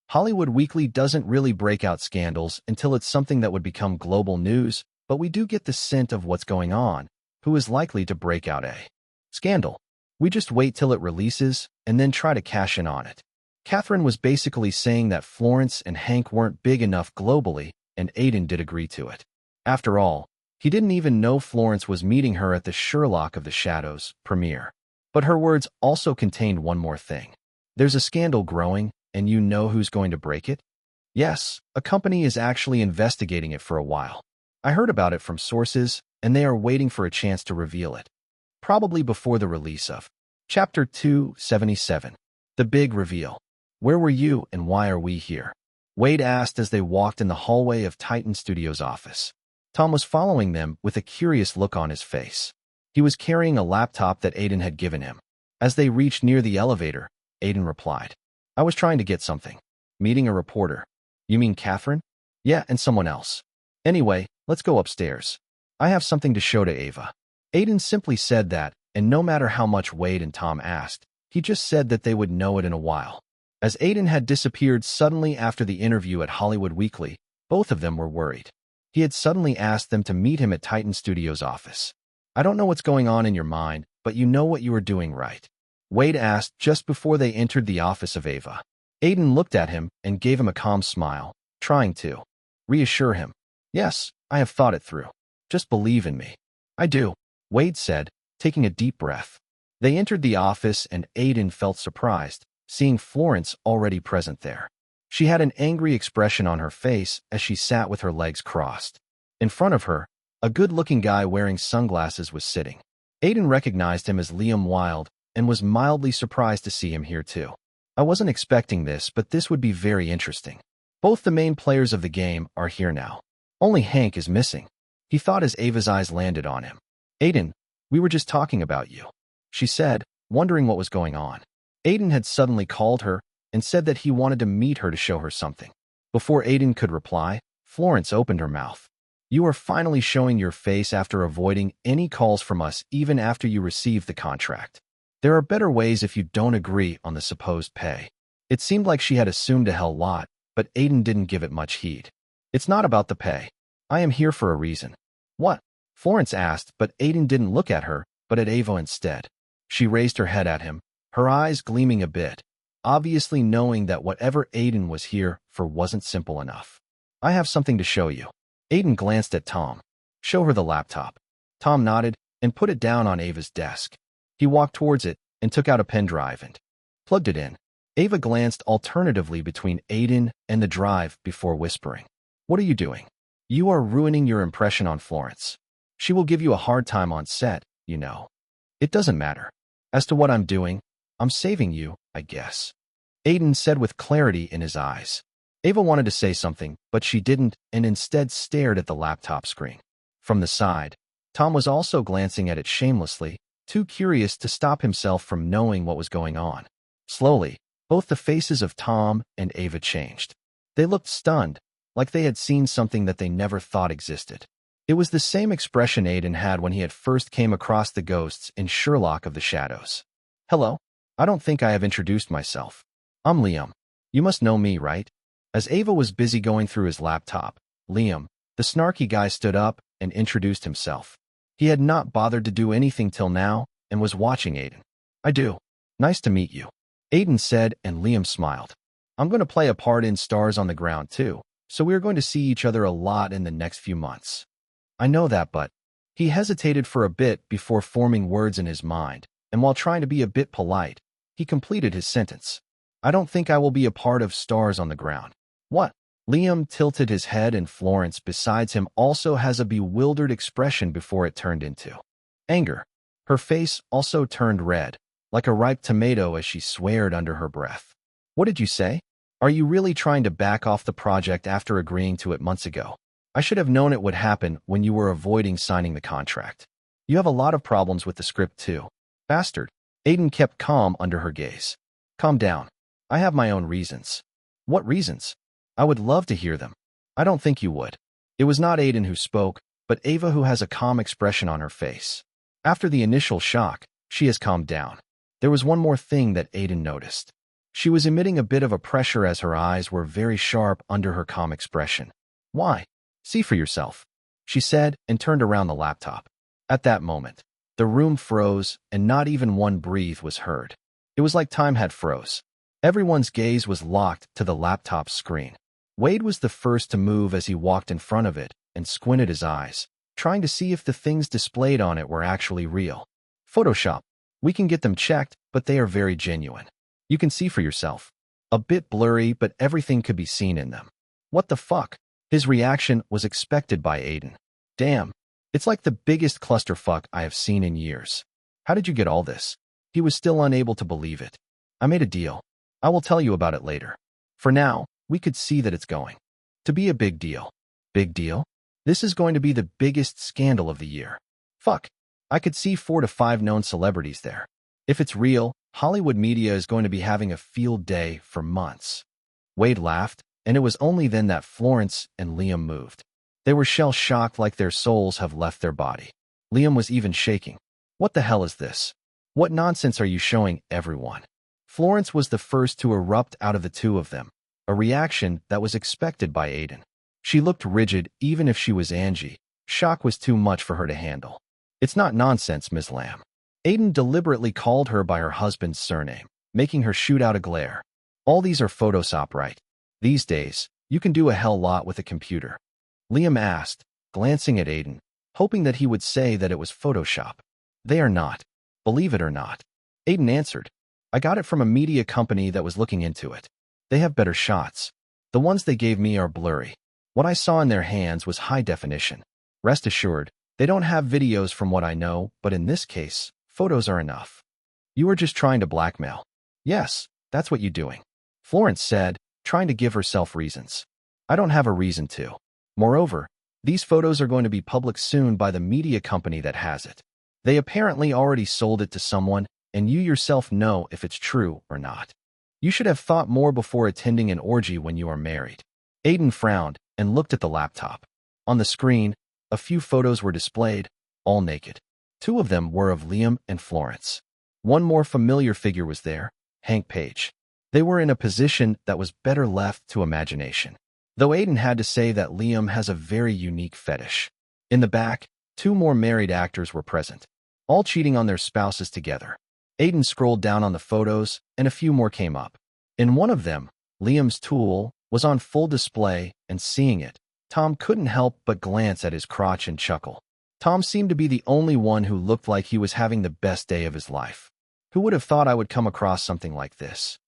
Hollywood Weekly doesn't really break out scandals until it's something that would become global news, but we do get the scent of what's going on, who is likely to break out a scandal. We just wait till it releases and then try to cash in on it. Catherine was basically saying that Florence and Hank weren't big enough globally, and Aiden did agree to it. After all, he didn't even know Florence was meeting her at the Sherlock of the Shadows premiere. But her words also contained one more thing. There's a scandal growing, and you know who's going to break it? Yes, a company is actually investigating it for a while. I heard about it from sources, and they are waiting for a chance to reveal it. Probably before the release of Chapter 277. The Big Reveal. Where were you and why are we here? Wade asked as they walked in the hallway of Titan Studios' office. Tom was following them with a curious look on his face. He was carrying a laptop that Aiden had given him. As they reached near the elevator, Aiden replied, I was trying to get something. Meeting a reporter. You mean Catherine? Yeah, and someone else. Anyway, let's go upstairs. I have something to show to Ava. Aiden simply said that, and no matter how much Wade and Tom asked, he just said that they would know it in a while. As Aiden had disappeared suddenly after the interview at Hollywood Weekly, both of them were worried. He had suddenly asked them to meet him at Titan Studios' office. I don't know what's going on in your mind, but you know what you are doing, right? Wade asked just before they entered the office of Ava. Aiden looked at him and gave him a calm smile, trying to reassure him. Yes, I have thought it through. Just believe in me. I do, Wade said, taking a deep breath. They entered the office and Aiden felt surprised, seeing Florence already present there. She had an angry expression on her face as she sat with her legs crossed. In front of her, a good-looking guy wearing sunglasses was sitting. Aiden recognized him as Liam Wilde and was mildly surprised to see him here too. I wasn't expecting this, but this would be very interesting. Both the main players of the game are here now. Only Hank is missing. He thought as Ava's eyes landed on him. Aiden, we were just talking about you, she said, wondering what was going on. Aiden had suddenly called her and said that he wanted to meet her to show her something. Before Aiden could reply, Florence opened her mouth. You are finally showing your face after avoiding any calls from us even after you received the contract. There are better ways if you don't agree on the supposed pay. It seemed like she had assumed a hell lot, but Aiden didn't give it much heed. It's not about the pay. I am here for a reason. What? Florence asked, but Aiden didn't look at her, but at Ava instead. She raised her head at him, her eyes gleaming a bit, obviously knowing that whatever Aiden was here for wasn't simple enough. I have something to show you. Aiden glanced at Tom. Show her the laptop. Tom nodded and put it down on Ava's desk. He walked towards it and took out a pen drive and plugged it in. Ava glanced alternatively between Aiden and the drive before whispering. What are you doing? You are ruining your impression on Florence. She will give you a hard time on set, you know. It doesn't matter. As to what I'm doing, I'm saving you, I guess. Aiden said with clarity in his eyes. Ava wanted to say something, but she didn't and instead stared at the laptop screen. From the side, Tom was also glancing at it shamelessly, too curious to stop himself from knowing what was going on. Slowly, both the faces of Tom and Ava changed. They looked stunned, like they had seen something that they never thought existed. It was the same expression Aiden had when he had first came across the ghosts in Sherlock of the Shadows. Hello, I don't think I have introduced myself. I'm Liam. You must know me, right? As Ava was busy going through his laptop, Liam, the snarky guy, stood up and introduced himself. He had not bothered to do anything till now and was watching Aiden. I do. Nice to meet you. Aiden said, and Liam smiled. I'm going to play a part in Stars on the Ground too, so we are going to see each other a lot in the next few months. I know that, but... He hesitated for a bit before forming words in his mind, and while trying to be a bit polite, he completed his sentence. I don't think I will be a part of Stars on the Ground. What? Liam tilted his head, and Florence besides him also has a bewildered expression before it turned into anger. Her face also turned red, like a ripe tomato, as she sweared under her breath. What did you say? Are you really trying to back off the project after agreeing to it months ago? I should have known it would happen when you were avoiding signing the contract. You have a lot of problems with the script too. Bastard. Aiden kept calm under her gaze. Calm down. I have my own reasons. What reasons? I would love to hear them. I don't think you would. It was not Aiden who spoke, but Ava, who has a calm expression on her face. After the initial shock, she has calmed down. There was one more thing that Aiden noticed. She was emitting a bit of a pressure as her eyes were very sharp under her calm expression. Why? See for yourself, she said and turned around the laptop. At that moment, the room froze and not even one breath was heard. It was like time had froze. Everyone's gaze was locked to the laptop screen. Wade was the first to move as he walked in front of it and squinted his eyes, trying to see if the things displayed on it were actually real. Photoshop. We can get them checked, but they are very genuine. You can see for yourself. A bit blurry, but everything could be seen in them. What the fuck? His reaction was expected by Aiden. Damn, it's like the biggest clusterfuck I have seen in years. How did you get all this? He was still unable to believe it. I made a deal. I will tell you about it later. For now, we could see that it's going to be a big deal. Big deal? This is going to be the biggest scandal of the year. Fuck. I could see 4 to 5 known celebrities there. If it's real, Hollywood media is going to be having a field day for months. Wade laughed, and it was only then that Florence and Liam moved. They were shell-shocked, like their souls have left their body. Liam was even shaking. What the hell is this? What nonsense are you showing everyone? Florence was the first to erupt out of the two of them, a reaction that was expected by Aiden. She looked rigid even if she was Angie. Shock was too much for her to handle. It's not nonsense, Miss Lamb. Aiden deliberately called her by her husband's surname, making her shoot out a glare. All these are Photoshop, right? These days, you can do a hell lot with a computer. Liam asked, glancing at Aiden, hoping that he would say that it was Photoshop. They are not. Believe it or not. Aiden answered. I got it from a media company that was looking into it. They have better shots. The ones they gave me are blurry. What I saw in their hands was high definition. Rest assured, they don't have videos from what I know, but in this case, photos are enough. You are just trying to blackmail. Yes, that's what you're doing. Florence said, trying to give herself reasons. I don't have a reason to. Moreover, these photos are going to be public soon by the media company that has it. They apparently already sold it to someone, and you yourself know if it's true or not. You should have thought more before attending an orgy when you are married. Aiden frowned and looked at the laptop. On the screen, a few photos were displayed, all naked. Two of them were of Liam and Florence. One more familiar figure was there, Hank Page. They were in a position that was better left to imagination. Though Aiden had to say that Liam has a very unique fetish. In the back, two more married actors were present, all cheating on their spouses together. Aiden scrolled down on the photos, and a few more came up. In one of them, Liam's tool was on full display, and seeing it, Tom couldn't help but glance at his crotch and chuckle. Tom seemed to be the only one who looked like he was having the best day of his life. Who would have thought I would come across something like this?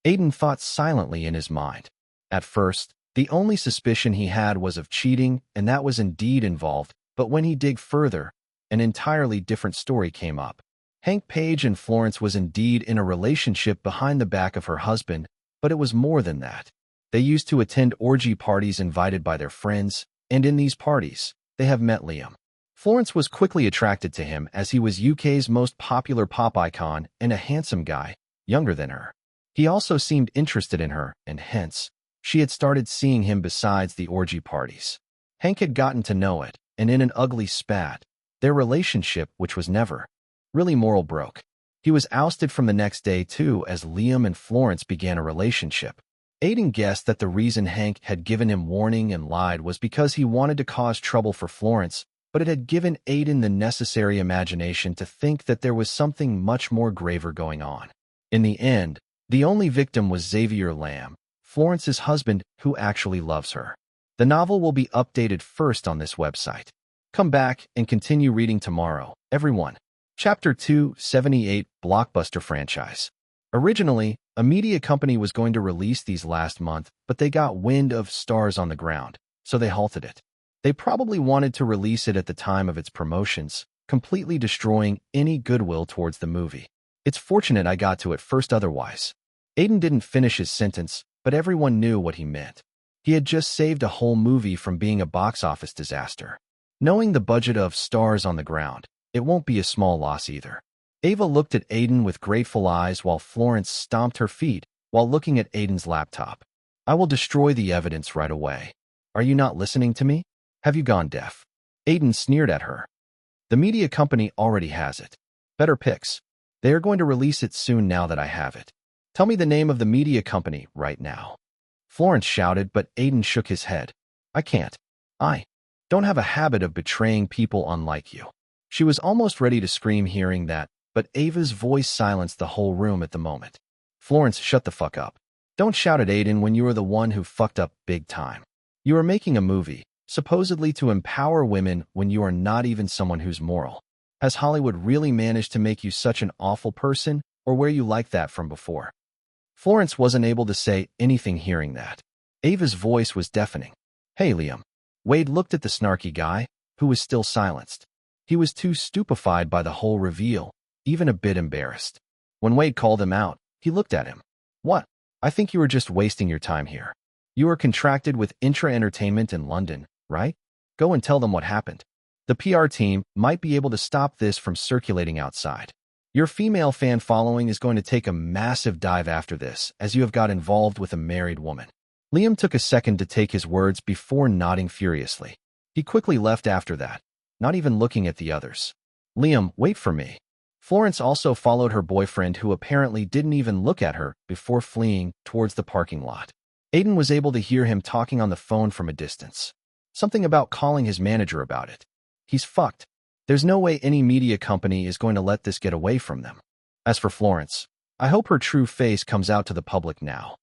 Aiden thought silently in his mind. At first, the only suspicion he had was of cheating, and that was indeed involved, but when he dug further, an entirely different story came up. Hank Page and Florence was indeed in a relationship behind the back of her husband, but it was more than that. They used to attend orgy parties invited by their friends, and in these parties, they have met Liam. Florence was quickly attracted to him as he was UK's most popular pop icon and a handsome guy, younger than her. He also seemed interested in her, and hence, she had started seeing him besides the orgy parties. Hank had gotten to know it, and in an ugly spat, their relationship, which was never really moral, broke. He was ousted from the next day too as Liam and Florence began a relationship. Aiden guessed that the reason Hank had given him warning and lied was because he wanted to cause trouble for Florence, but it had given Aiden the necessary imagination to think that there was something much more graver going on. In the end, the only victim was Xavier Lamb, Florence's husband, who actually loves her. The novel will be updated first on this website. Come back and continue reading tomorrow, everyone. Chapter 278 Blockbuster Franchise. Originally, a media company was going to release these last month, but they got wind of Stars on the Ground, so they halted it. They probably wanted to release it at the time of its promotions, completely destroying any goodwill towards the movie. It's fortunate I got to it first otherwise. Aiden didn't finish his sentence, but everyone knew what he meant. He had just saved a whole movie from being a box office disaster. Knowing the budget of Stars on the Ground, it won't be a small loss either. Ava looked at Aiden with grateful eyes while Florence stomped her feet while looking at Aiden's laptop. I will destroy the evidence right away. Are you not listening to me? Have you gone deaf? Aiden sneered at her. The media company already has it. Better pics. They are going to release it soon now that I have it. Tell me the name of the media company right now. Florence shouted, but Aiden shook his head. I can't. I don't have a habit of betraying people unlike you. She was almost ready to scream hearing that, but Ava's voice silenced the whole room at the moment. Florence, shut the fuck up. Don't shout at Aiden when you are the one who fucked up big time. You are making a movie, supposedly to empower women when you are not even someone who's moral. Has Hollywood really managed to make you such an awful person, or were you like that from before? Florence wasn't able to say anything hearing that. Ava's voice was deafening. Hey, Liam. Wade looked at the snarky guy, who was still silenced. He was too stupefied by the whole reveal, even a bit embarrassed. When Wade called him out, he looked at him. What? I think you are just wasting your time here. You are contracted with Intra Entertainment in London, right? Go and tell them what happened. The PR team might be able to stop this from circulating outside. Your female fan following is going to take a massive dive after this, as you have got involved with a married woman. Liam took a second to take his words before nodding furiously. He quickly left after that, not even looking at the others. Liam, wait for me. Florence also followed her boyfriend, who apparently didn't even look at her, before fleeing towards the parking lot. Aiden was able to hear him talking on the phone from a distance. Something about calling his manager about it. He's fucked. There's no way any media company is going to let this get away from them. As for Florence, I hope her true face comes out to the public now.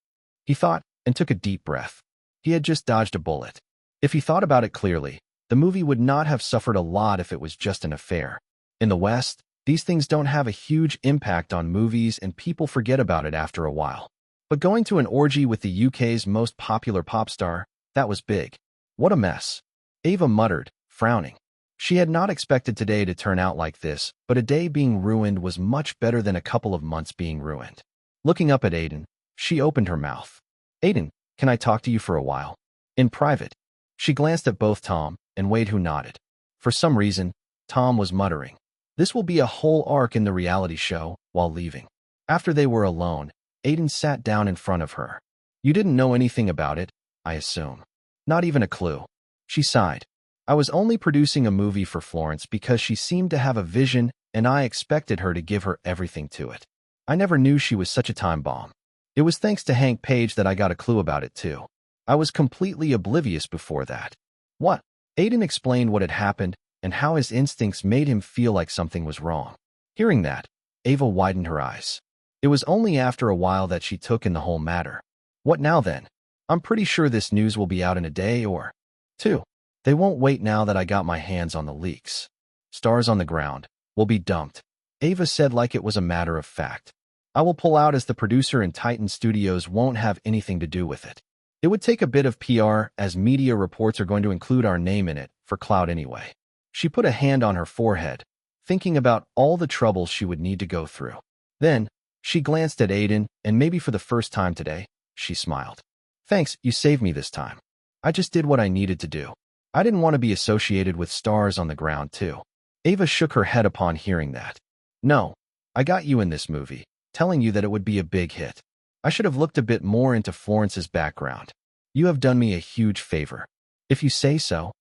He thought, and took a deep breath. He had just dodged a bullet. If he thought about it clearly, the movie would not have suffered a lot if it was just an affair. In the West, these things don't have a huge impact on movies and people forget about it after a while. But going to an orgy with the UK's most popular pop star, that was big. What a mess. Ava muttered, frowning. She had not expected today to turn out like this, but a day being ruined was much better than a couple of months being ruined. Looking up at Aiden, she opened her mouth. Aiden, can I talk to you for a while? In private. She glanced at both Tom and Wade, who nodded. For some reason, Tom was muttering. This will be a whole arc in the reality show. While leaving, after they were alone, Aiden sat down in front of her. You didn't know anything about it, I assume. Not even a clue. She sighed. I was only producing a movie for Florence because she seemed to have a vision and I expected her to give her everything to it. I never knew she was such a time bomb. It was thanks to Hank Page that I got a clue about it too. I was completely oblivious before that. What? Aiden explained what had happened and how his instincts made him feel like something was wrong. Hearing that, Ava widened her eyes. It was only after a while that she took in the whole matter. What now then? I'm pretty sure this news will be out in a day or two. They won't wait now that I got my hands on the leaks. Stars on the ground will be dumped, Ava said like it was a matter of fact. I will pull out as the producer and Titan Studios won't have anything to do with it. It would take a bit of PR as media reports are going to include our name in it for clout anyway. She put a hand on her forehead, thinking about all the troubles she would need to go through. Then, she glanced at Aiden and maybe for the first time today, she smiled. Thanks, you saved me this time. I just did what I needed to do. I didn't want to be associated with stars on the ground too. Ava shook her head upon hearing that. No, I got you in this movie, telling you that it would be a big hit. I should have looked a bit more into Florence's background. You have done me a huge favor. If you say so,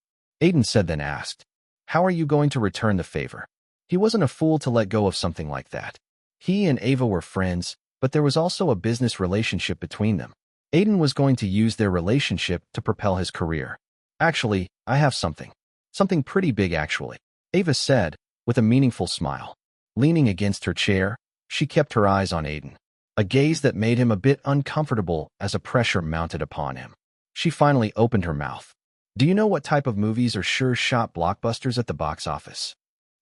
Aiden said then asked, how are you going to return the favor? He wasn't a fool to let go of something like that. He and Ava were friends, but there was also a business relationship between them. Aiden was going to use their relationship to propel his career. Actually, I have something. Something pretty big actually, Ava said, with a meaningful smile. Leaning against her chair, she kept her eyes on Aiden, a gaze that made him a bit uncomfortable as a pressure mounted upon him. She finally opened her mouth. Do you know what type of movies are sure-shot blockbusters at the box office?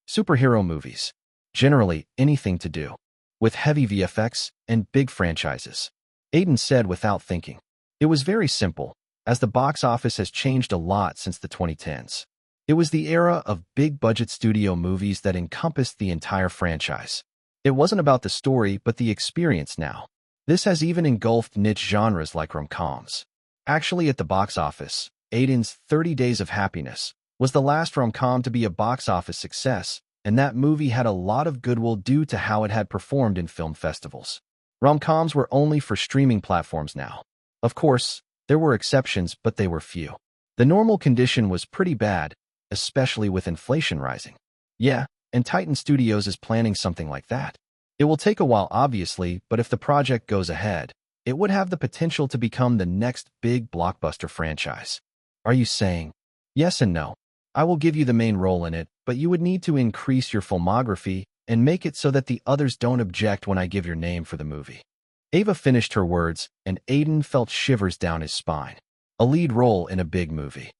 Superhero movies. Generally, anything to do with heavy VFX and big franchises, Aiden said without thinking. It was very simple, as the box office has changed a lot since the 2010s. It was the era of big-budget studio movies that encompassed the entire franchise. It wasn't about the story but the experience now. This has even engulfed niche genres like rom-coms. Actually, at the box office, Aiden's 30 Days of Happiness was the last rom-com to be a box office success, and that movie had a lot of goodwill due to how it had performed in film festivals. Rom-coms were only for streaming platforms now. Of course, there were exceptions, but they were few. The normal condition was pretty bad, especially with inflation rising. Yeah, and Titan Studios is planning something like that. It will take a while, obviously, but if the project goes ahead, it would have the potential to become the next big blockbuster franchise. Are you saying? Yes and no. I will give you the main role in it, but you would need to increase your filmography and make it so that the others don't object when I give your name for the movie. Ava finished her words, and Aiden felt shivers down his spine. A lead role in a big movie.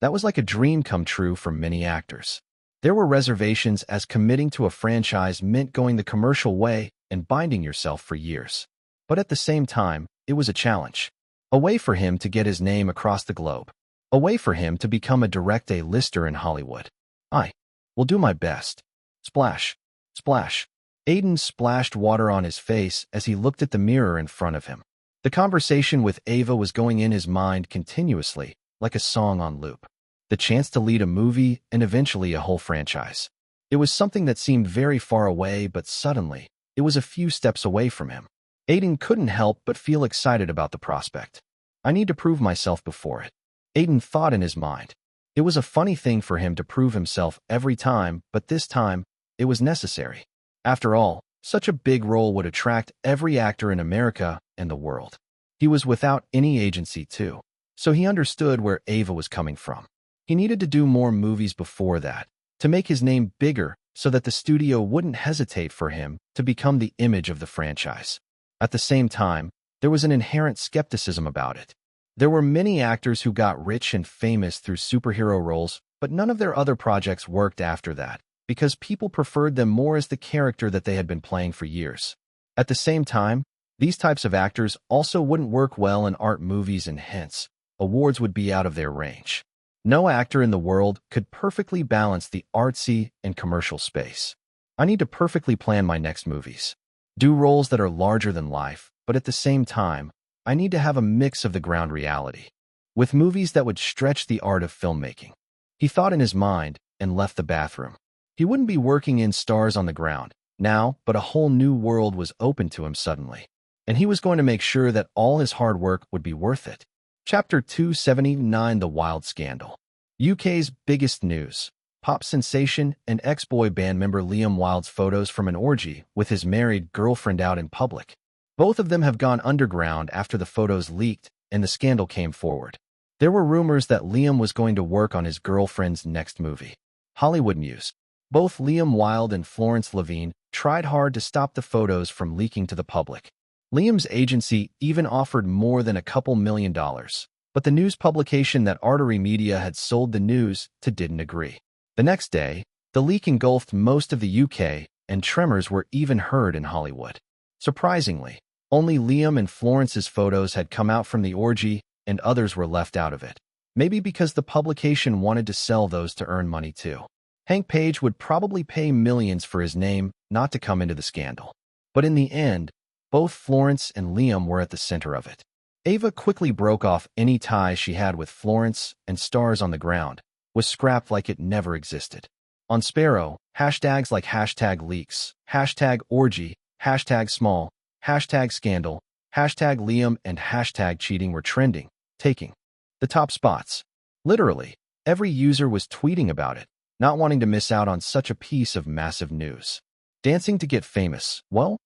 That was like a dream come true for many actors. There were reservations as committing to a franchise meant going the commercial way and binding yourself for years. But at the same time, it was a challenge. A way for him to get his name across the globe. A way for him to become a direct A-lister in Hollywood. I will do my best. Splash. Splash. Aiden splashed water on his face as he looked at the mirror in front of him. The conversation with Ava was going in his mind continuously, like a song on loop. The chance to lead a movie and eventually a whole franchise. It was something that seemed very far away, but suddenly, it was a few steps away from him. Aiden couldn't help but feel excited about the prospect. I need to prove myself before it. Aiden thought in his mind. It was a funny thing for him to prove himself every time, but this time, it was necessary. After all, such a big role would attract every actor in America and the world. He was without any agency too, so he understood where Ava was coming from. He needed to do more movies before that, to make his name bigger so that the studio wouldn't hesitate for him to become the image of the franchise. At the same time, there was an inherent skepticism about it. There were many actors who got rich and famous through superhero roles, but none of their other projects worked after that, because people preferred them more as the character that they had been playing for years. At the same time, these types of actors also wouldn't work well in art movies and hence, awards would be out of their range. No actor in the world could perfectly balance the artsy and commercial space. I need to perfectly plan my next movies. Do roles that are larger than life, but at the same time, I need to have a mix of the ground reality, with movies that would stretch the art of filmmaking. He thought in his mind and left the bathroom. He wouldn't be working in Stars on the Ground now, but a whole new world was open to him suddenly. And he was going to make sure that all his hard work would be worth it. Chapter 279: The Wild Scandal. UK's biggest news. Pop sensation and ex-boy band member Liam Wilde's photos from an orgy with his married girlfriend out in public. Both of them have gone underground after the photos leaked and the scandal came forward. There were rumors that Liam was going to work on his girlfriend's next movie. Hollywood news. Both Liam Wilde and Florence Levine tried hard to stop the photos from leaking to the public. Liam's agency even offered more than a couple $1,000,000, but the news publication that Artery Media had sold the news to didn't agree. The next day, the leak engulfed most of the UK, and tremors were even heard in Hollywood. Surprisingly, only Liam and Florence's photos had come out from the orgy, and others were left out of it. Maybe because the publication wanted to sell those to earn money too. Hank Page would probably pay millions for his name not to come into the scandal. But in the end, both Florence and Liam were at the center of it. Ava quickly broke off any ties she had with Florence, and Stars on the Ground was scrapped like it never existed. On Sparrow, hashtags like #leaks, #orgy, #small, #scandal, #Liam, and #cheating were trending, taking the top spots. Literally, every user was tweeting about it, not wanting to miss out on such a piece of massive news. Dancing to get famous. Whoa.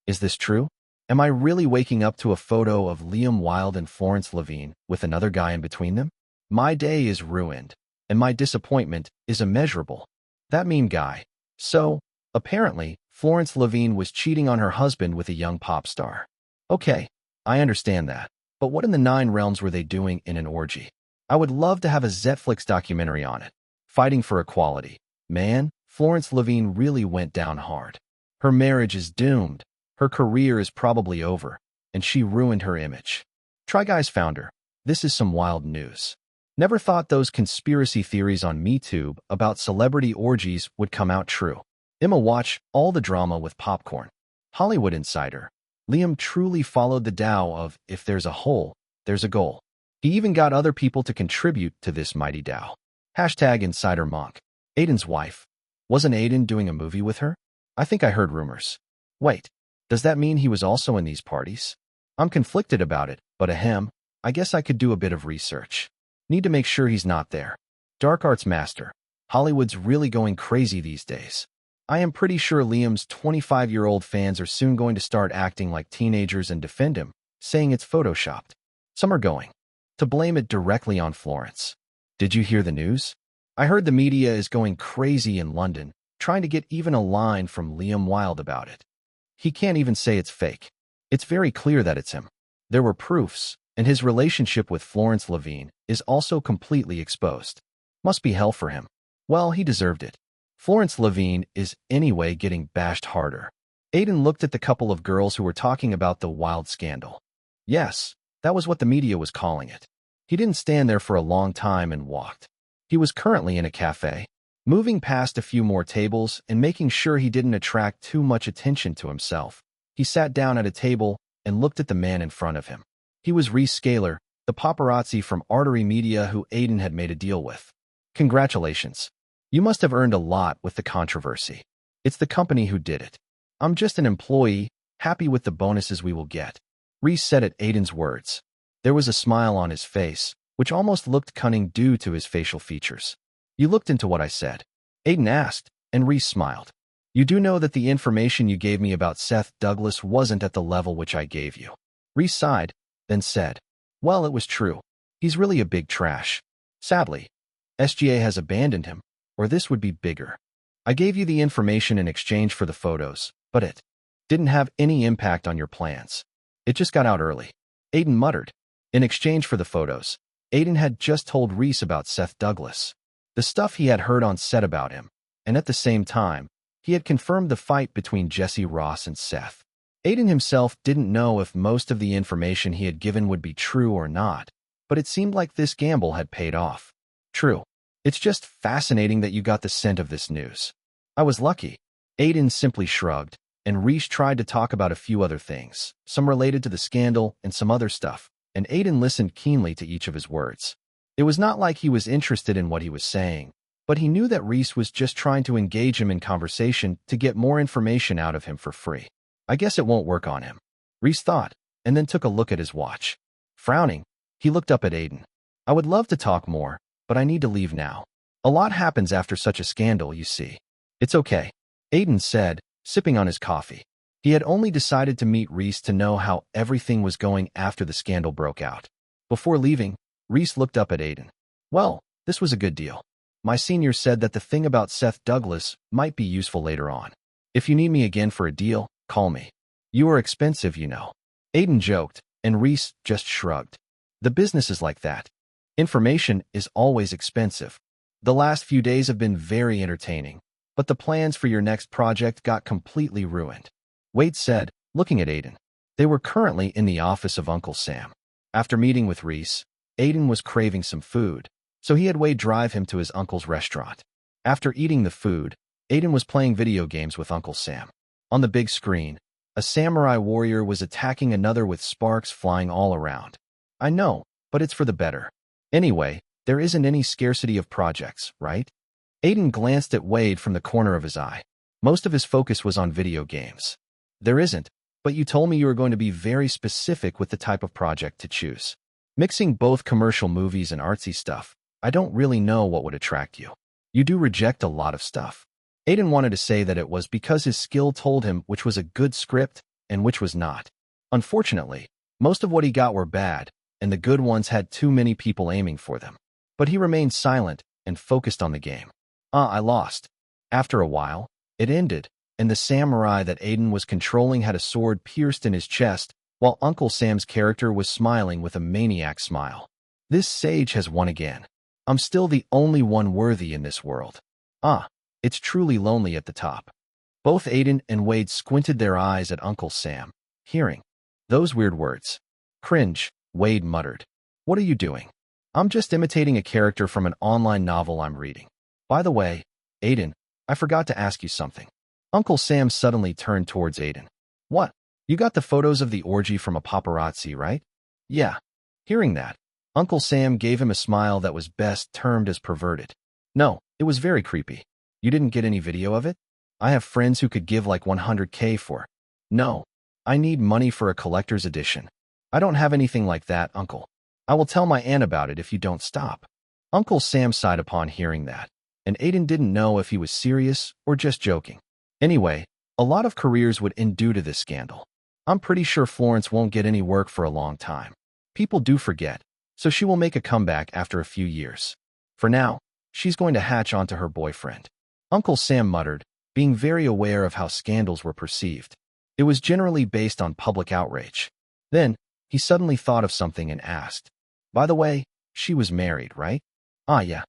Is this true? Am I really waking up to a photo of Liam Wilde and Florence Levine with another guy in between them? My day is ruined, and my disappointment is immeasurable. That mean guy. So, apparently, Florence Levine was cheating on her husband with a young pop star. Okay, I understand that. But what in the 9 realms were they doing in an orgy? I would love to have a Netflix documentary on it. Fighting for equality. Man, Florence Levine really went down hard. Her marriage is doomed. Her career is probably over, and she ruined her image. Try Guys founder. This is some wild news. Never thought those conspiracy theories on MeTube about celebrity orgies would come out true. Emma watch all the drama with popcorn. Hollywood Insider. Liam truly followed the Tao of if there's a hole, there's a goal. He even got other people to contribute to this mighty Tao. #Insider Monk. Aiden's wife. Wasn't Aiden doing a movie with her? I think I heard rumors. Wait, does that mean he was also in these parties? I'm conflicted about it, but ahem, I guess I could do a bit of research. Need to make sure he's not there. Dark Arts Master. Hollywood's really going crazy these days. I am pretty sure Liam's 25-year-old fans are soon going to start acting like teenagers and defend him, saying it's photoshopped. Some are going to blame it directly on Florence. Did you hear the news? I heard the media is going crazy in London, trying to get even a line from Liam Wilde about it. He can't even say it's fake. It's very clear that it's him. There were proofs, and his relationship with Florence Levine is also completely exposed. Must be hell for him. Well, he deserved it. Florence Levine is anyway getting bashed harder. Aiden looked at the couple of girls who were talking about the Wilde scandal. Yes, that was what the media was calling it. He didn't stand there for a long time and walked. He was currently in a cafe, moving past a few more tables and making sure he didn't attract too much attention to himself. He sat down at a table and looked at the man in front of him. He was Reese Scaler, the paparazzi from Artery Media who Aiden had made a deal with. Congratulations. You must have earned a lot with the controversy. It's the company who did it. I'm just an employee, happy with the bonuses we will get. Reese said at Aiden's words. There was a smile on his face, which almost looked cunning due to his facial features. You looked into what I said? Aiden asked, and Reese smiled. You do know that the information you gave me about Seth Douglas wasn't at the level which I gave you. Reese sighed, then said, well, it was true. He's really a big trash. Sadly, SGA has abandoned him, or this would be bigger. I gave you the information in exchange for the photos, but it didn't have any impact on your plans. It just got out early. Aiden muttered. In exchange for the photos, Aiden had just told Reese about Seth Douglas, the stuff he had heard on set about him, and at the same time, he had confirmed the fight between Jesse Ross and Seth. Aiden himself didn't know if most of the information he had given would be true or not, but it seemed like this gamble had paid off. True. It's just fascinating that you got the scent of this news. I was lucky. Aiden simply shrugged, and Reese tried to talk about a few other things, some related to the scandal and some other stuff, and Aiden listened keenly to each of his words. It was not like he was interested in what he was saying, But he knew that Reese was just trying to engage him in conversation to get more information out of him for free. I guess it won't work on him, Reese thought, and then took a look at his watch. Frowning, he looked up at Aiden. I would love to talk more, but I need to leave now. A lot happens after such a scandal, you see. It's okay, Aiden said, sipping on his coffee. He had only decided to meet Reese to know how everything was going after the scandal broke out. Before leaving, Reese looked up at Aiden. Well, this was a good deal. My senior said that the thing about Seth Douglas might be useful later on. If you need me again for a deal, call me. You are expensive, you know. Aiden joked, and Reese just shrugged. The business is like that. Information is always expensive. The last few days have been very entertaining, but the plans for your next project got completely ruined, Wade said, looking at Aiden. They were currently in the office of Uncle Sam. After meeting with Reese, Aiden was craving some food, so he had Wade drive him to his uncle's restaurant. After eating the food, Aiden was playing video games with Uncle Sam. On the big screen, a samurai warrior was attacking another with sparks flying all around. I know, but it's for the better. Anyway, there isn't any scarcity of projects, right? Aiden glanced at Wade from the corner of his eye. Most of his focus was on video games. There isn't, but you told me you were going to be very specific with the type of project to choose. Mixing both commercial movies and artsy stuff, I don't really know what would attract you. You do reject a lot of stuff. Aiden wanted to say that it was because his skill told him which was a good script and which was not. Unfortunately, most of what he got were bad, and the good ones had too many people aiming for them. But he remained silent and focused on the game. I lost. After a while, it ended, and the samurai that Aiden was controlling had a sword pierced in his chest, while Uncle Sam's character was smiling with a maniac smile. This sage has won again. I'm still the only one worthy in this world. It's truly lonely at the top. Both Aiden and Wade squinted their eyes at Uncle Sam, hearing those weird words. Cringe, Wade muttered. What are you doing? I'm just imitating a character from an online novel I'm reading. By the way, Aiden, I forgot to ask you something. Uncle Sam suddenly turned towards Aiden. What? You got the photos of the orgy from a paparazzi, right? Yeah. Hearing that, Uncle Sam gave him a smile that was best termed as perverted. No, it was very creepy. You didn't get any video of it? I have friends who could give like 100K for. No, I need money for a collector's edition. I don't have anything like that, Uncle. I will tell my aunt about it if you don't stop. Uncle Sam sighed upon hearing that, and Aiden didn't know if he was serious or just joking. Anyway, a lot of careers would end due to this scandal. I'm pretty sure Florence won't get any work for a long time. People do forget, so she will make a comeback after a few years. For now, she's going to hatch onto her boyfriend. Uncle Sam muttered, being very aware of how scandals were perceived. It was generally based on public outrage. Then, he suddenly thought of something and asked, by the way, she was married, right? Yeah.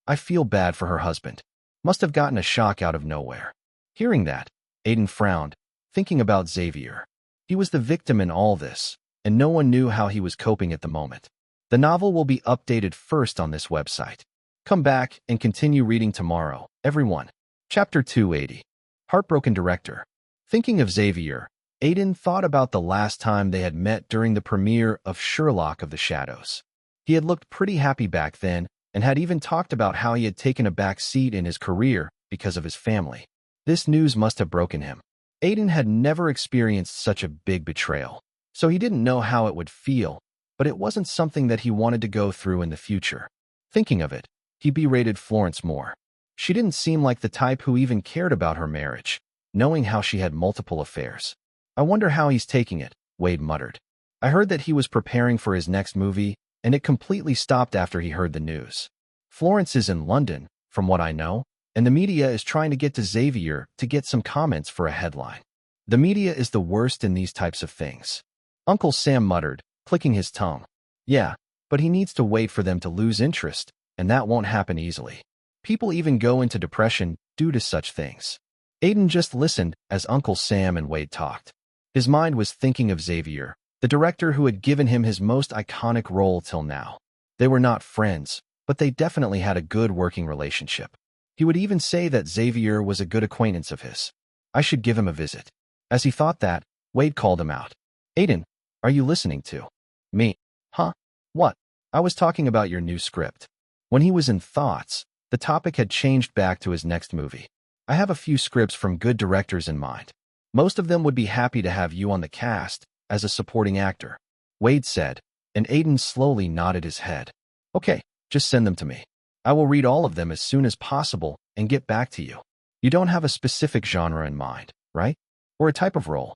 I feel bad for her husband. Must have gotten a shock out of nowhere. Hearing that, Aiden frowned, thinking about Xavier. He was the victim in all this, and no one knew how he was coping at the moment. The novel will be updated first on this website. Come back and continue reading tomorrow, everyone. Chapter 280. Heartbroken Director. Thinking of Xavier, Aiden thought about the last time they had met during the premiere of Sherlock of the Shadows. He had looked pretty happy back then and had even talked about how he had taken a back seat in his career because of his family. This news must have broken him. Aiden had never experienced such a big betrayal, so he didn't know how it would feel, but it wasn't something that he wanted to go through in the future. Thinking of it, he berated Florence more. She didn't seem like the type who even cared about her marriage, knowing how she had multiple affairs. I wonder how he's taking it, Wade muttered. I heard that he was preparing for his next movie, and it completely stopped after he heard the news. Florence is in London, from what I know, and the media is trying to get to Xavier to get some comments for a headline. The media is the worst in these types of things. Uncle Sam muttered, clicking his tongue. Yeah, but he needs to wait for them to lose interest, and that won't happen easily. People even go into depression due to such things. Aiden just listened as Uncle Sam and Wade talked. His mind was thinking of Xavier, the director who had given him his most iconic role till now. They were not friends, but they definitely had a good working relationship. He would even say that Xavier was a good acquaintance of his. I should give him a visit. As he thought that, Wade called him out. Aiden, are you listening to me? Huh? What? I was talking about your new script. When he was in thoughts, The topic had changed back to his next movie. I have a few scripts from good directors in mind. Most of them would be happy to have you on the cast as a supporting actor, Wade said, and Aiden slowly nodded his head. Okay, just send them to me. I will read all of them as soon as possible and get back to you. You don't have a specific genre in mind, right? Or a type of role?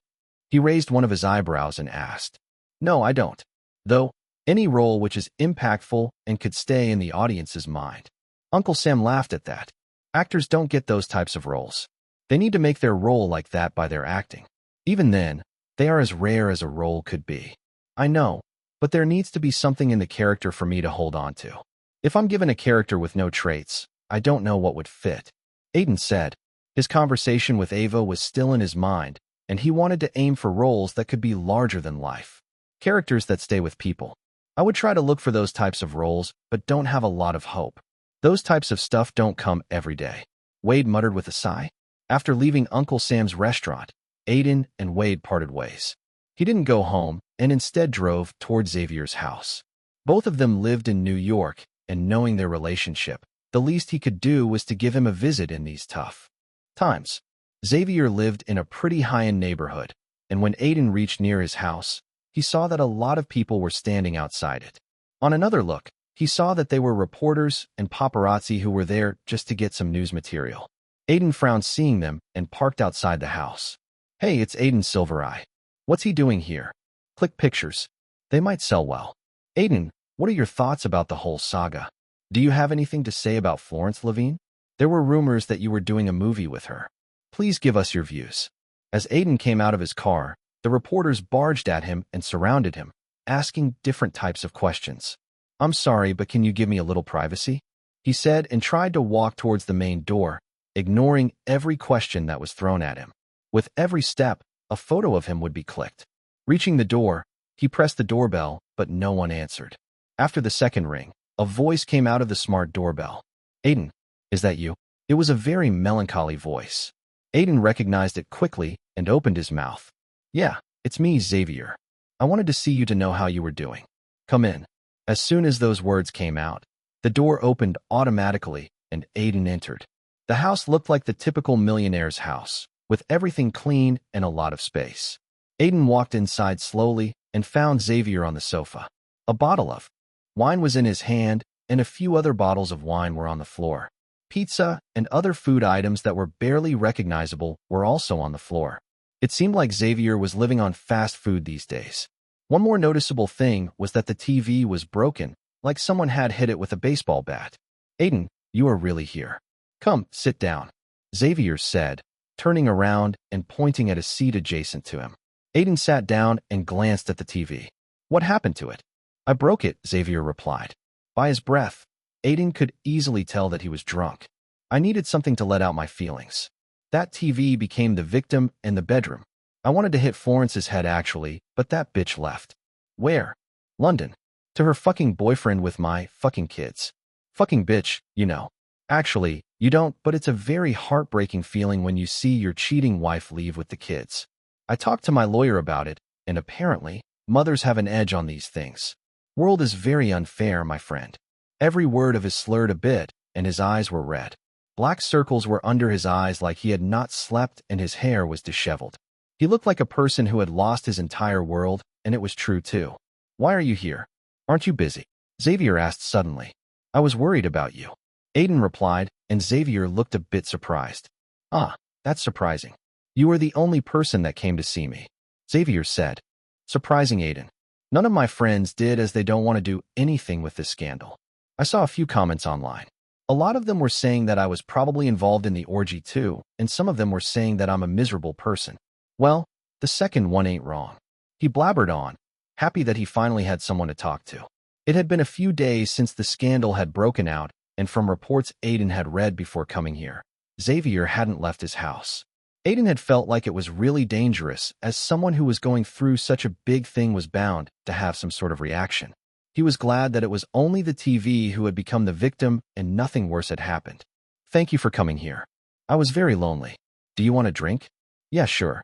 He raised one of his eyebrows and asked. No, I don't. Though, any role which is impactful and could stay in the audience's mind. Uncle Sam laughed at that. Actors don't get those types of roles. They need to make their role like that by their acting. Even then, they are as rare as a role could be. I know, but there needs to be something in the character for me to hold on to. If I'm given a character with no traits, I don't know what would fit. Aiden said. His conversation with Ava was still in his mind, and he wanted to aim for roles that could be larger than life. Characters that stay with people. I would try to look for those types of roles, but don't have a lot of hope. Those types of stuff don't come every day. Wade muttered with a sigh. After leaving Uncle Sam's restaurant, Aiden and Wade parted ways. He didn't go home and instead drove toward Xavier's house. Both of them lived in New York, and knowing their relationship, the least he could do was to give him a visit in these tough times. Xavier lived in a pretty high-end neighborhood, and when Aiden reached near his house, he saw that a lot of people were standing outside it. On another look, he saw that they were reporters and paparazzi who were there just to get some news material. Aiden frowned seeing them and parked outside the house. Hey, it's Aiden Silvereye. What's he doing here? Click pictures. They might sell well. Aiden, what are your thoughts about the whole saga? Do you have anything to say about Florence Levine? There were rumors that you were doing a movie with her. Please give us your views. As Aiden came out of his car, the reporters barged at him and surrounded him, asking different types of questions. I'm sorry, but can you give me a little privacy? He said and tried to walk towards the main door, ignoring every question that was thrown at him. With every step, a photo of him would be clicked. Reaching the door, he pressed the doorbell, but no one answered. After the second ring, a voice came out of the smart doorbell. Aiden, is that you? It was a very melancholy voice. Aiden recognized it quickly and opened his mouth. Yeah, it's me, Xavier. I wanted to see you to know how you were doing. Come in. As soon as those words came out, the door opened automatically and Aiden entered. The house looked like the typical millionaire's house, with everything clean and a lot of space. Aiden walked inside slowly and found Xavier on the sofa. A bottle of wine was in his hand, and a few other bottles of wine were on the floor. Pizza and other food items that were barely recognizable were also on the floor. It seemed like Xavier was living on fast food these days. One more noticeable thing was that the TV was broken, like someone had hit it with a baseball bat. Aiden, you are really here. Come, sit down, Xavier said, turning around and pointing at a seat adjacent to him. Aiden sat down and glanced at the TV. What happened to it? I broke it, Xavier replied. By his breath, Aiden could easily tell that he was drunk. I needed something to let out my feelings. That TV became the victim in the bedroom. I wanted to hit Florence's head actually, but that bitch left. Where? London. To her fucking boyfriend with my fucking kids. Fucking bitch, you know. Actually, you don't, but it's a very heartbreaking feeling when you see your cheating wife leave with the kids. I talked to my lawyer about it, and apparently, mothers have an edge on these things. World is very unfair, my friend. Every word of his slurred a bit, and his eyes were red. Black circles were under his eyes like he had not slept, and his hair was disheveled. He looked like a person who had lost his entire world, and it was true too. Why are you here? Aren't you busy? Xavier asked suddenly. I was worried about you. Aiden replied, and Xavier looked a bit surprised. Ah, that's surprising. You are the only person that came to see me, Xavier said. Surprising, Aiden. None of my friends did as they don't want to do anything with this scandal. I saw a few comments online. A lot of them were saying that I was probably involved in the orgy too, and some of them were saying that I'm a miserable person. Well, the second one ain't wrong. He blabbered on, happy that he finally had someone to talk to. It had been a few days since the scandal had broken out, and from reports Aiden had read before coming here, Xavier hadn't left his house. Aiden had felt like it was really dangerous, as someone who was going through such a big thing was bound to have some sort of reaction. He was glad that it was only the TV who had become the victim and nothing worse had happened. Thank you for coming here. I was very lonely. Do you want a drink? Yeah, sure.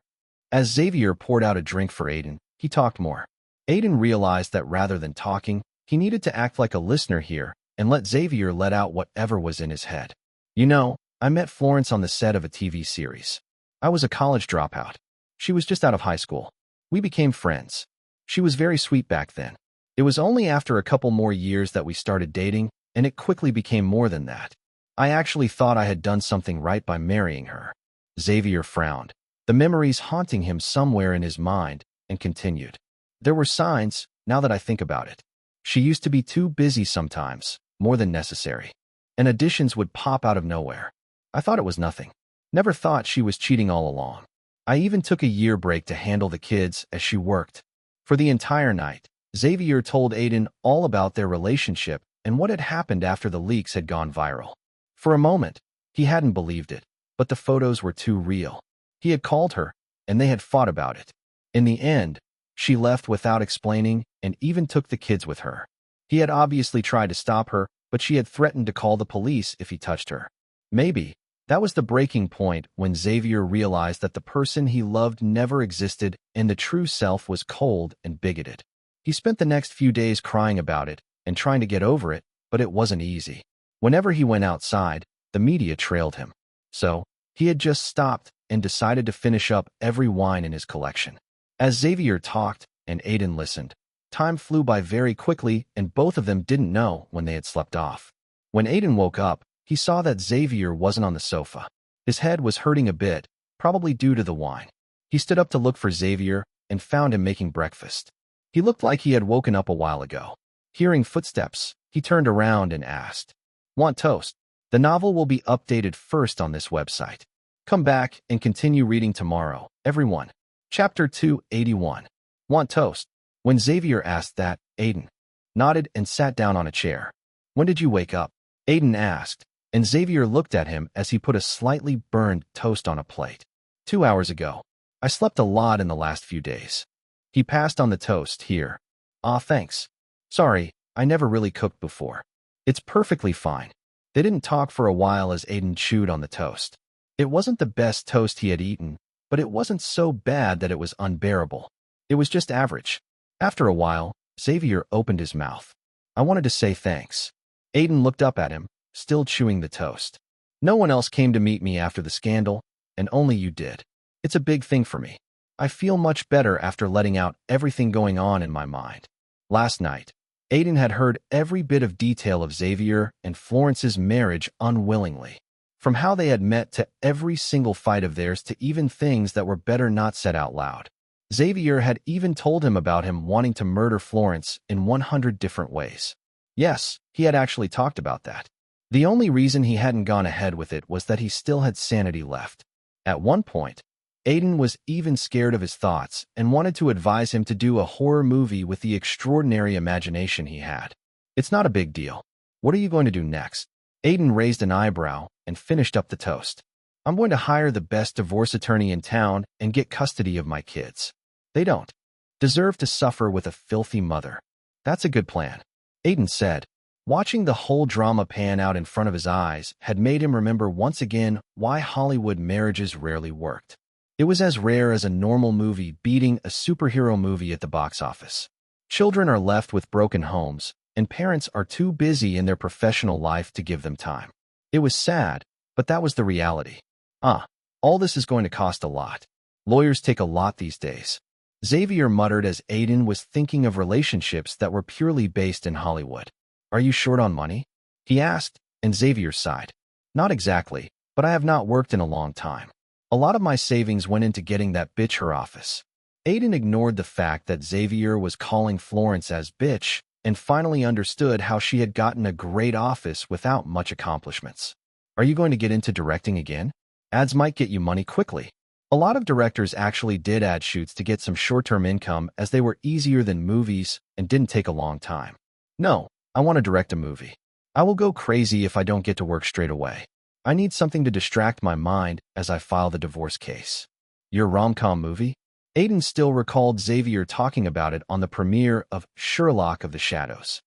As Xavier poured out a drink for Aiden, he talked more. Aiden realized that rather than talking, he needed to act like a listener here and let Xavier let out whatever was in his head. You know, I met Florence on the set of a TV series. I was a college dropout. She was just out of high school. We became friends. She was very sweet back then. It was only after a couple more years that we started dating, and it quickly became more than that. I actually thought I had done something right by marrying her. Xavier frowned, the memories haunting him somewhere in his mind, and continued. There were signs, now that I think about it. She used to be too busy sometimes, more than necessary. And additions would pop out of nowhere. I thought it was nothing. Never thought she was cheating all along. I even took a year break to handle the kids as she worked. For the entire night, Xavier told Aiden all about their relationship and what had happened after the leaks had gone viral. For a moment, he hadn't believed it, but the photos were too real. He had called her, and they had fought about it. In the end, she left without explaining and even took the kids with her. He had obviously tried to stop her, but she had threatened to call the police if he touched her. Maybe that was the breaking point when Xavier realized that the person he loved never existed and the true self was cold and bigoted. He spent the next few days crying about it and trying to get over it, but it wasn't easy. Whenever he went outside, the media trailed him. So, he had just stopped and decided to finish up every wine in his collection. As Xavier talked and Aiden listened, time flew by very quickly and both of them didn't know when they had slept off. When Aiden woke up, he saw that Xavier wasn't on the sofa. His head was hurting a bit, probably due to the wine. He stood up to look for Xavier and found him making breakfast. He looked like he had woken up a while ago. Hearing footsteps, he turned around and asked, "Want toast?" The novel will be updated first on this website. Come back and continue reading tomorrow, everyone. Chapter 281. Want toast? When Xavier asked that, Aiden nodded and sat down on a chair. When did you wake up? Aiden asked, and Xavier looked at him as he put a slightly burned toast on a plate. 2 hours ago. I slept a lot in the last few days. He passed on the toast. Here. Aw, thanks. Sorry, I never really cooked before. It's perfectly fine. They didn't talk for a while as Aiden chewed on the toast. It wasn't the best toast he had eaten, but it wasn't so bad that it was unbearable. It was just average. After a while, Xavier opened his mouth. I wanted to say thanks. Aiden looked up at him, still chewing the toast. No one else came to meet me after the scandal, and only you did. It's a big thing for me. I feel much better after letting out everything going on in my mind. Last night, Aiden had heard every bit of detail of Xavier and Florence's marriage unwillingly. From how they had met to every single fight of theirs to even things that were better not said out loud. Xavier had even told him about him wanting to murder Florence in 100 different ways. Yes, he had actually talked about that. The only reason he hadn't gone ahead with it was that he still had sanity left. At one point, Aiden was even scared of his thoughts and wanted to advise him to do a horror movie with the extraordinary imagination he had. It's not a big deal. What are you going to do next? Aiden raised an eyebrow and finished up the toast. I'm going to hire the best divorce attorney in town and get custody of my kids. They don't deserve to suffer with a filthy mother. That's a good plan, Aiden said. Watching the whole drama pan out in front of his eyes had made him remember once again why Hollywood marriages rarely worked. It was as rare as a normal movie beating a superhero movie at the box office. Children are left with broken homes, and parents are too busy in their professional life to give them time. It was sad, but that was the reality. All this is going to cost a lot. Lawyers take a lot these days. Xavier muttered as Aiden was thinking of relationships that were purely based in Hollywood. Are you short on money? He asked, and Xavier sighed. Not exactly, but I have not worked in a long time. A lot of my savings went into getting that bitch her office. Aiden ignored the fact that Xavier was calling Florence as bitch and finally understood how she had gotten a great office without much accomplishments. Are you going to get into directing again? Ads might get you money quickly. A lot of directors actually did ad shoots to get some short-term income as they were easier than movies and didn't take a long time. No, I want to direct a movie. I will go crazy if I don't get to work straight away. I need something to distract my mind as I file the divorce case. Your rom-com movie? Aiden still recalled Xavier talking about it on the premiere of Sherlock of the Shadows.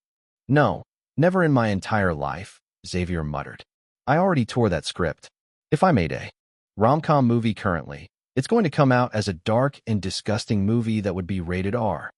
No, never in my entire life, Xavier muttered. I already tore that script. If I made a rom-com movie currently, it's going to come out as a dark and disgusting movie that would be rated R.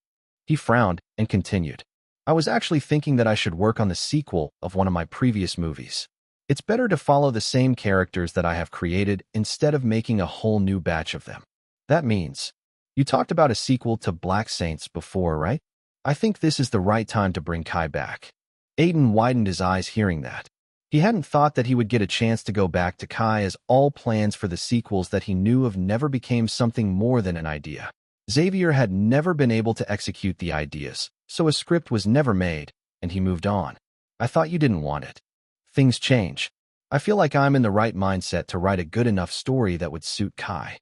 He frowned and continued. I was actually thinking that I should work on the sequel of one of my previous movies. It's better to follow the same characters that I have created instead of making a whole new batch of them. That means, you talked about a sequel to Black Saints before, right? I think this is the right time to bring Kai back. Aiden widened his eyes hearing that. He hadn't thought that he would get a chance to go back to Kai, as all plans for the sequels that he knew of never became something more than an idea. Xavier had never been able to execute the ideas, so a script was never made, and he moved on. I thought you didn't want it. Things change. I feel like I'm in the right mindset to write a good enough story that would suit Kai.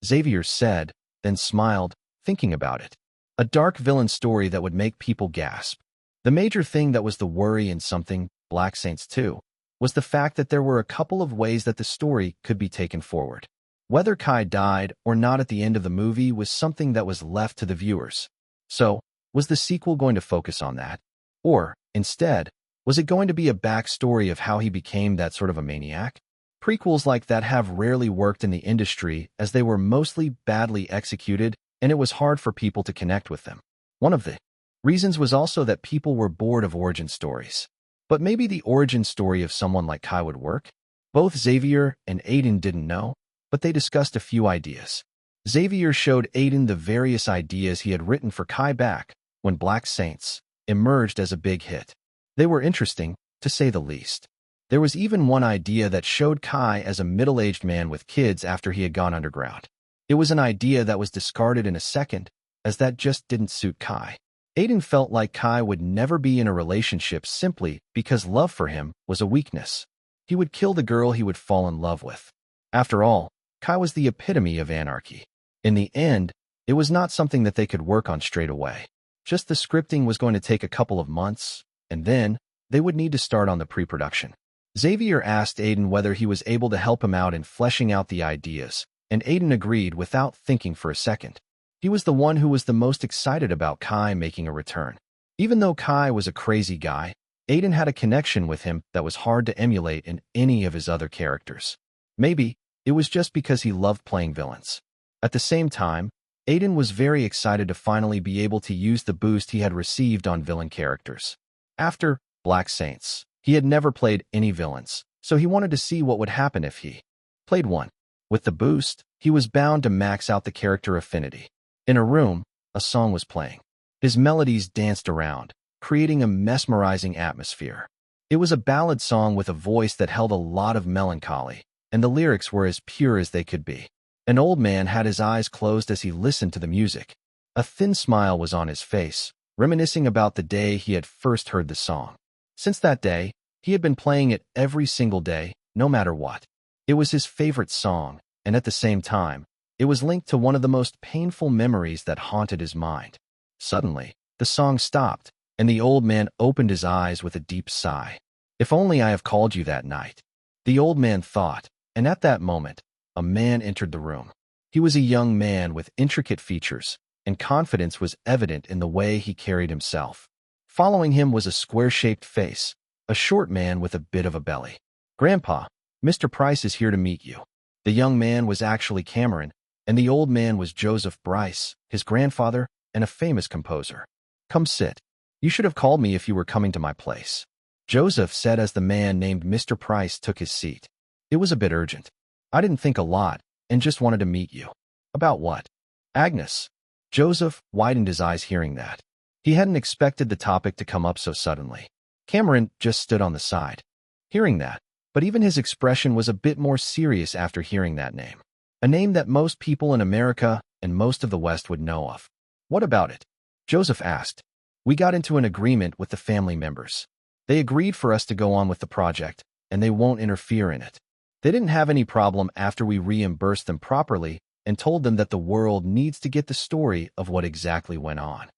Xavier said, then smiled, thinking about it. A dark villain story that would make people gasp. The major thing that was the worry in something, Black Saints 2, was the fact that there were a couple of ways that the story could be taken forward. Whether Kai died or not at the end of the movie was something that was left to the viewers. So, was the sequel going to focus on that? Or, instead, was it going to be a backstory of how he became that sort of a maniac? Prequels like that have rarely worked in the industry, as they were mostly badly executed and it was hard for people to connect with them. One of the reasons was also that people were bored of origin stories. But maybe the origin story of someone like Kai would work? Both Xavier and Aiden didn't know, but they discussed a few ideas. Xavier showed Aiden the various ideas he had written for Kai back when Black Saints emerged as a big hit. They were interesting, to say the least. There was even one idea that showed Kai as a middle-aged man with kids after he had gone underground. It was an idea that was discarded in a second, as that just didn't suit Kai. Aiden felt like Kai would never be in a relationship simply because love for him was a weakness. He would kill the girl he would fall in love with. After all, Kai was the epitome of anarchy. In the end, it was not something that they could work on straight away. Just the scripting was going to take a couple of months, and then they would need to start on the pre-production. Xavier asked Aiden whether he was able to help him out in fleshing out the ideas, and Aiden agreed without thinking for a second. He was the one who was the most excited about Kai making a return. Even though Kai was a crazy guy, Aiden had a connection with him that was hard to emulate in any of his other characters. Maybe it was just because he loved playing villains. At the same time, Aiden was very excited to finally be able to use the boost he had received on villain characters. After Black Saints, he had never played any villains, so he wanted to see what would happen if he played one. With the boost, he was bound to max out the character affinity. In a room, a song was playing. His melodies danced around, creating a mesmerizing atmosphere. It was a ballad song with a voice that held a lot of melancholy, and the lyrics were as pure as they could be. An old man had his eyes closed as he listened to the music. A thin smile was on his face, reminiscing about the day he had first heard the song. Since that day, he had been playing it every single day, no matter what. It was his favorite song, and at the same time, it was linked to one of the most painful memories that haunted his mind. Suddenly, the song stopped, and the old man opened his eyes with a deep sigh. If only I have called you that night, the old man thought, and at that moment, a man entered the room. He was a young man with intricate features, and confidence was evident in the way he carried himself. Following him was a square-shaped face, a short man with a bit of a belly. "Grandpa, Mr. Price is here to meet you." The young man was actually Cameron, and the old man was Joseph Bryce, his grandfather, and a famous composer. "Come sit. You should have called me if you were coming to my place," Joseph said as the man named Mr. Price took his seat. "It was a bit urgent. I didn't think a lot, and just wanted to meet you." "About what?" "Agnes." Joseph widened his eyes hearing that. He hadn't expected the topic to come up so suddenly. Cameron just stood on the side, hearing that, but even his expression was a bit more serious after hearing that name. A name that most people in America and most of the West would know of. "What about it?" Joseph asked. "We got into an agreement with the family members. They agreed for us to go on with the project, and they won't interfere in it. They didn't have any problem after we reimbursed them properly and told them that the world needs to get the story of what exactly went on."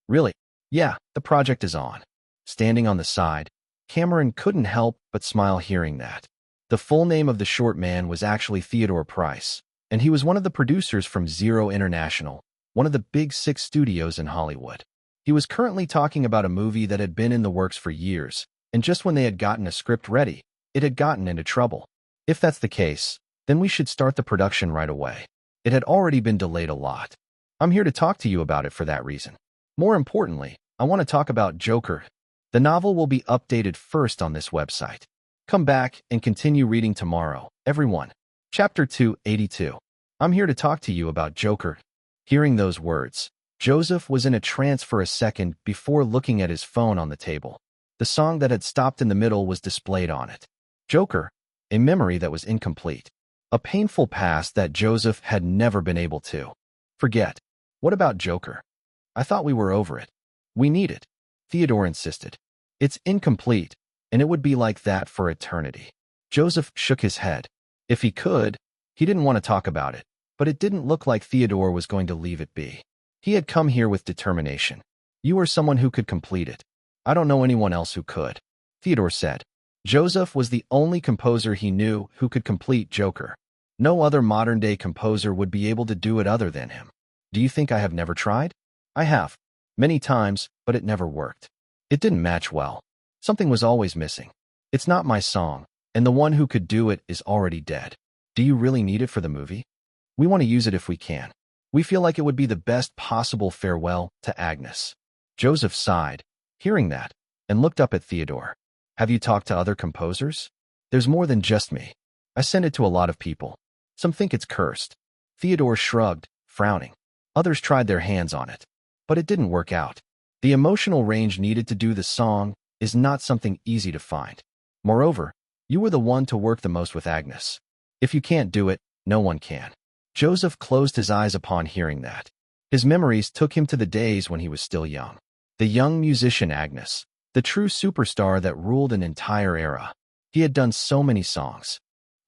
"Really?" "Yeah, the project is on." Standing on the side, Cameron couldn't help but smile hearing that. The full name of the short man was actually Theodore Price, and he was one of the producers from Zero International, one of the big 6 studios in Hollywood. He was currently talking about a movie that had been in the works for years, and just when they had gotten a script ready, it had gotten into trouble. "If that's the case, then we should start the production right away. It had already been delayed a lot. I'm here to talk to you about it for that reason. More importantly, I want to talk about Joker. The novel will be updated first on this website. Come back and continue reading tomorrow, everyone. Chapter 282. I'm here to talk to you about Joker. Hearing those words, Joseph was in a trance for a second before looking at his phone on the table. The song that had stopped in the middle was displayed on it. Joker, a memory that was incomplete. A painful past that Joseph had never been able to forget. What about Joker? I thought we were over it. We need it, Theodore insisted. It's incomplete, and it would be like that for eternity. Joseph shook his head. If he could, he didn't want to talk about it, but it didn't look like Theodore was going to leave it be. He had come here with determination. You are someone who could complete it. I don't know anyone else who could, Theodore said. Joseph was the only composer he knew who could complete Joker. No other modern-day composer would be able to do it other than him. Do you think I have never tried? I have. Many times, but it never worked. It didn't match well. Something was always missing. It's not my song, and the one who could do it is already dead. Do you really need it for the movie? We want to use it if we can. We feel like it would be the best possible farewell to Agnes. Joseph sighed, hearing that, and looked up at Theodore. Have you talked to other composers? There's more than just me. I sent it to a lot of people. Some think it's cursed. Theodore shrugged, frowning. Others tried their hands on it. But it didn't work out. The emotional range needed to do the song is not something easy to find. Moreover, you were the one to work the most with Agnes. If you can't do it, no one can. Joseph closed his eyes upon hearing that. His memories took him to the days when he was still young. The young musician Agnes, the true superstar that ruled an entire era. He had done so many songs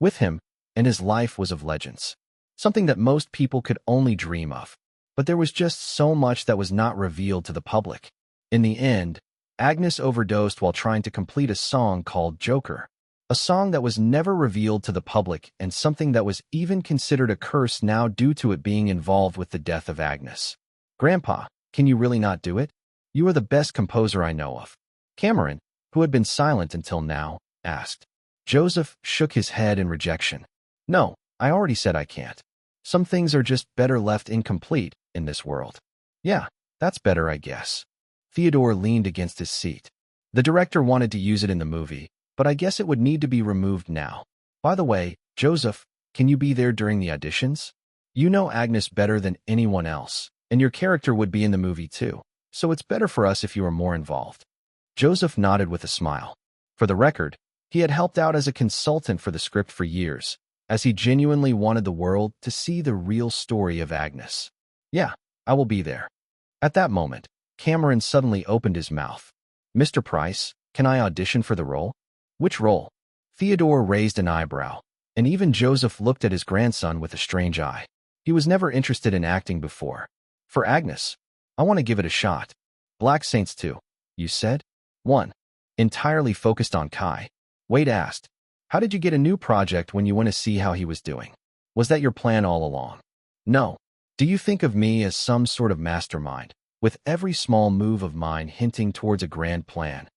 with him, and his life was of legends. Something that most people could only dream of. But there was just so much that was not revealed to the public. In the end, Agnes overdosed while trying to complete a song called Joker. A song that was never revealed to the public and something that was even considered a curse now due to it being involved with the death of Agnes. Grandpa, can you really not do it? You are the best composer I know of. Cameron, who had been silent until now, asked. Joseph shook his head in rejection. No, I already said I can't. Some things are just better left incomplete in this world. Yeah, that's better, I guess. Theodore leaned against his seat. The director wanted to use it in the movie, but I guess it would need to be removed now. By the way, Joseph, can you be there during the auditions? You know Agnes better than anyone else, and your character would be in the movie too, so it's better for us if you are more involved. Joseph nodded with a smile. For the record, he had helped out as a consultant for the script for years, as he genuinely wanted the world to see the real story of Agnes. Yeah, I will be there. At that moment, Cameron suddenly opened his mouth. Mr. Price, can I audition for the role? Which role? Theodore raised an eyebrow, and even Joseph looked at his grandson with a strange eye. He was never interested in acting before. For Agnes, I want to give it a shot. Black Saints 2, you said? 1. Entirely focused on Kai. Wade asked, how did you get a new project when you went to see how he was doing? Was that your plan all along? No. Do you think of me as some sort of mastermind, with every small move of mine hinting towards a grand plan?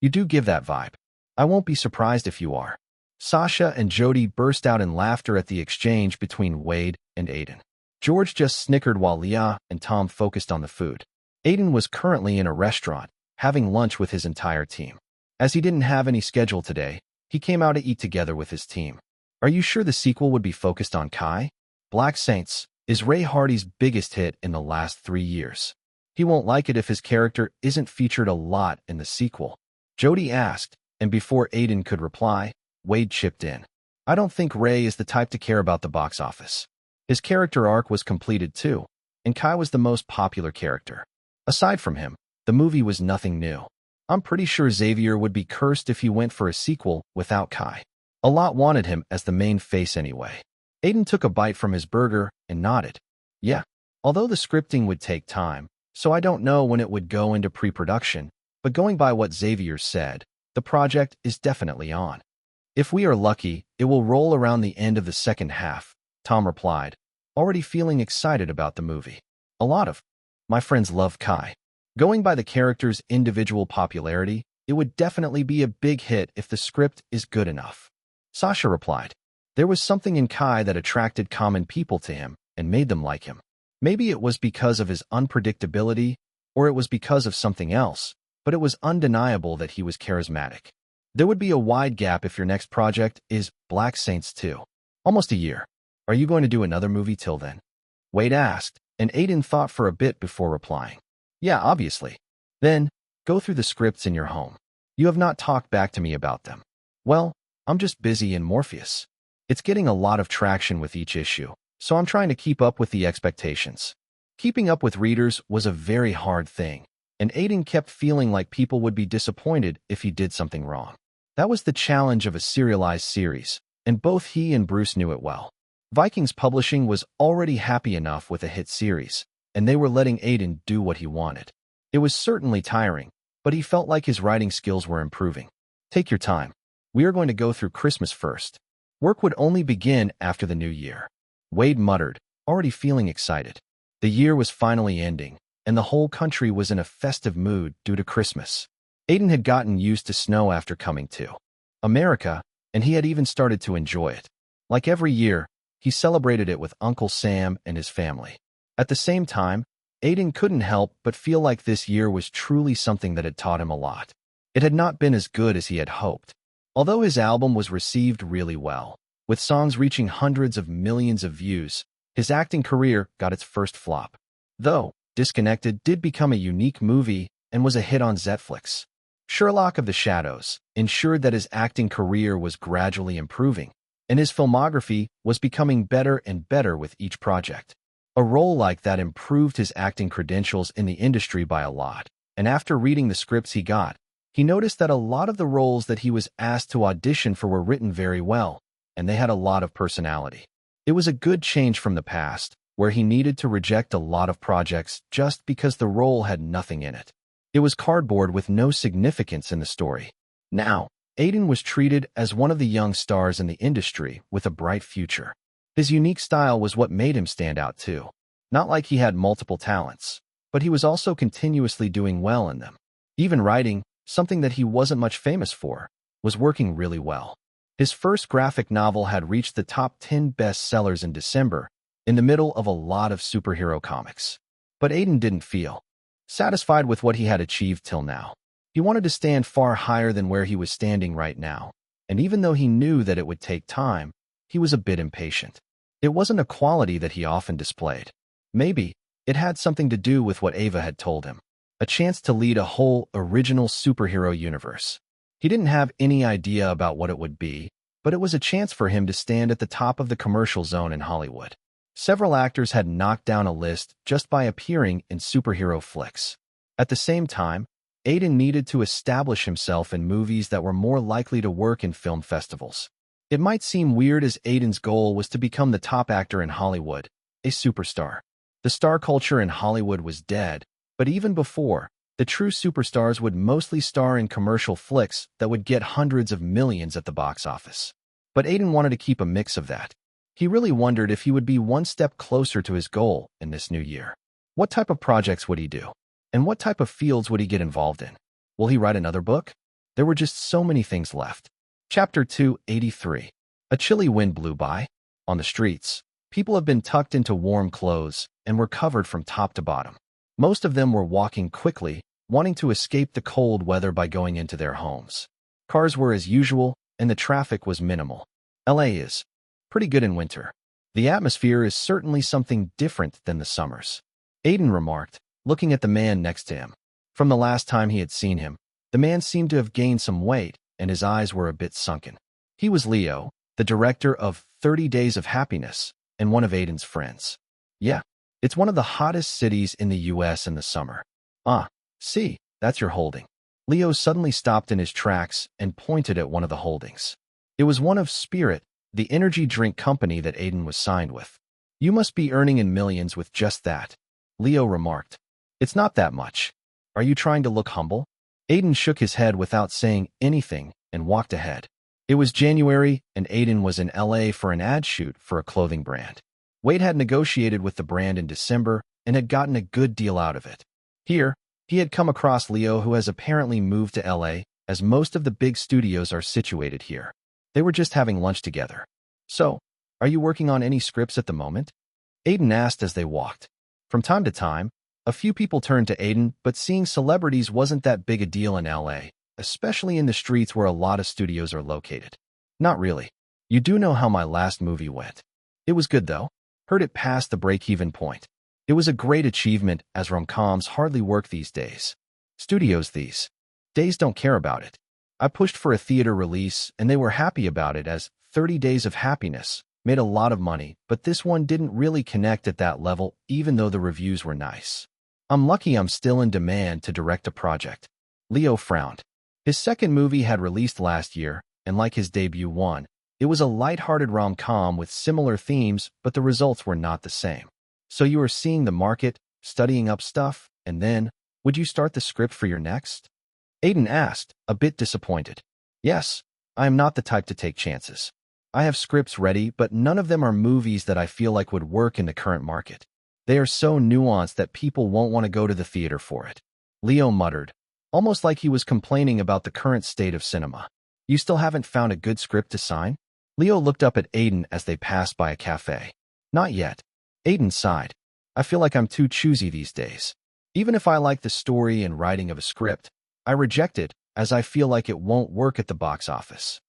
You do give that vibe. I won't be surprised if you are. Sasha and Jody burst out in laughter at the exchange between Wade and Aiden. George just snickered while Leah and Tom focused on the food. Aiden was currently in a restaurant, having lunch with his entire team. As he didn't have any schedule today, he came out to eat together with his team. Are you sure the sequel would be focused on Kai? Black Saints is Ray Hardy's biggest hit in the last 3 years. He won't like it if his character isn't featured a lot in the sequel. Jody asked, and before Aiden could reply, Wade chipped in. I don't think Ray is the type to care about the box office. His character arc was completed too, and Kai was the most popular character. Aside from him, the movie was nothing new. I'm pretty sure Xavier would be cursed if he went for a sequel without Kai. A lot wanted him as the main face anyway. Aiden took a bite from his burger and nodded. Yeah, although the scripting would take time, so I don't know when it would go into pre-production, but going by what Xavier said, the project is definitely on. If we are lucky, it will roll around the end of the second half, Tom replied, already feeling excited about the movie. A lot of my friends love Kai. Going by the character's individual popularity, it would definitely be a big hit if the script is good enough. Sasha replied. There was something in Kai that attracted common people to him and made them like him. Maybe it was because of his unpredictability or it was because of something else, but it was undeniable that he was charismatic. There would be a wide gap if your next project is Black Saints 2. Almost a year. Are you going to do another movie till then? Wade asked, and Aiden thought for a bit before replying. Yeah, obviously. Then, go through the scripts in your home. You have not talked back to me about them. Well, I'm just busy in Morpheus. It's getting a lot of traction with each issue, so I'm trying to keep up with the expectations. Keeping up with readers was a very hard thing, and Aiden kept feeling like people would be disappointed if he did something wrong. That was the challenge of a serialized series, and both he and Bruce knew it well. Vikings Publishing was already happy enough with a hit series, and they were letting Aiden do what he wanted. It was certainly tiring, but he felt like his writing skills were improving. Take your time. We are going to go through Christmas first. Work would only begin after the new year. Wade muttered, already feeling excited. The year was finally ending, and the whole country was in a festive mood due to Christmas. Aiden had gotten used to snow after coming to America, and he had even started to enjoy it. Like every year, he celebrated it with Uncle Sam and his family. At the same time, Aiden couldn't help but feel like this year was truly something that had taught him a lot. It had not been as good as he had hoped. Although his album was received really well, with songs reaching hundreds of millions of views, his acting career got its first flop. Though, Disconnected did become a unique movie and was a hit on Netflix. Sherlock of the Shadows ensured that his acting career was gradually improving, and his filmography was becoming better and better with each project. A role like that improved his acting credentials in the industry by a lot, and after reading the scripts he got, he noticed that a lot of the roles that he was asked to audition for were written very well, and they had a lot of personality. It was a good change from the past, where he needed to reject a lot of projects just because the role had nothing in it. It was cardboard with no significance in the story. Now, Aiden was treated as one of the young stars in the industry with a bright future. His unique style was what made him stand out too. Not like he had multiple talents, but he was also continuously doing well in them. Even writing, something that he wasn't much famous for, was working really well. His first graphic novel had reached the top 10 bestsellers in December, in the middle of a lot of superhero comics. But Aiden didn't feel satisfied with what he had achieved till now. He wanted to stand far higher than where he was standing right now, and even though he knew that it would take time, he was a bit impatient. It wasn't a quality that he often displayed. Maybe it had something to do with what Ava had told him, a chance to lead a whole original superhero universe. He didn't have any idea about what it would be, but it was a chance for him to stand at the top of the commercial zone in Hollywood. Several actors had knocked down a list just by appearing in superhero flicks. At the same time, Aiden needed to establish himself in movies that were more likely to work in film festivals. It might seem weird as Aiden's goal was to become the top actor in Hollywood, a superstar. The star culture in Hollywood was dead, but even before, the true superstars would mostly star in commercial flicks that would get hundreds of millions at the box office. But Aiden wanted to keep a mix of that. He really wondered if he would be one step closer to his goal in this new year. What type of projects would he do? And what type of fields would he get involved in? Will he write another book? There were just so many things left. Chapter 283. A chilly wind blew by. On the streets, people have been tucked into warm clothes and were covered from top to bottom. Most of them were walking quickly, wanting to escape the cold weather by going into their homes. Cars were as usual, and the traffic was minimal. LA is pretty good in winter. The atmosphere is certainly something different than the summers. Aiden remarked, looking at the man next to him. From the last time he had seen him, the man seemed to have gained some weight, and his eyes were a bit sunken. He was Leo, the director of 30 Days of Happiness, and one of Aiden's friends. Yeah, it's one of the hottest cities in the US in the summer. See, that's your holding. Leo suddenly stopped in his tracks and pointed at one of the holdings. It was one of Spirit, the energy drink company that Aiden was signed with. You must be earning in millions with just that, Leo remarked. It's not that much. Are you trying to look humble? Aiden shook his head without saying anything and walked ahead. It was January, and Aiden was in LA for an ad shoot for a clothing brand. Wade had negotiated with the brand in December and had gotten a good deal out of it. Here, he had come across Leo, who has apparently moved to LA, as most of the big studios are situated here. They were just having lunch together. So, are you working on any scripts at the moment? Aiden asked as they walked. From time to time, A few people turned to Aiden, but seeing celebrities wasn't that big a deal in LA, especially in the streets where a lot of studios are located. Not really. You do know how my last movie went. It was good though. Heard it past the break-even point. It was a great achievement as rom-coms hardly work these days. Studios these days don't care about it. I pushed for a theater release and they were happy about it as 30 Days of Happiness made a lot of money, but this one didn't really connect at that level even though the reviews were nice. I'm lucky I'm still in demand to direct a project. Leo frowned. His second movie had released last year, and like his debut one, it was a light-hearted rom-com with similar themes, but the results were not the same. So you were seeing the market, studying up stuff, and then, would you start the script for your next? Aiden asked, a bit disappointed. Yes, I am not the type to take chances. I have scripts ready, but none of them are movies that I feel like would work in the current market. They are so nuanced that people won't want to go to the theater for it. Leo muttered, almost like he was complaining about the current state of cinema. You still haven't found a good script to sign? Leo looked up at Aiden as they passed by a cafe. Not yet. Aiden sighed. I feel like I'm too choosy these days. Even if I like the story and writing of a script, I reject it as I feel like it won't work at the box office.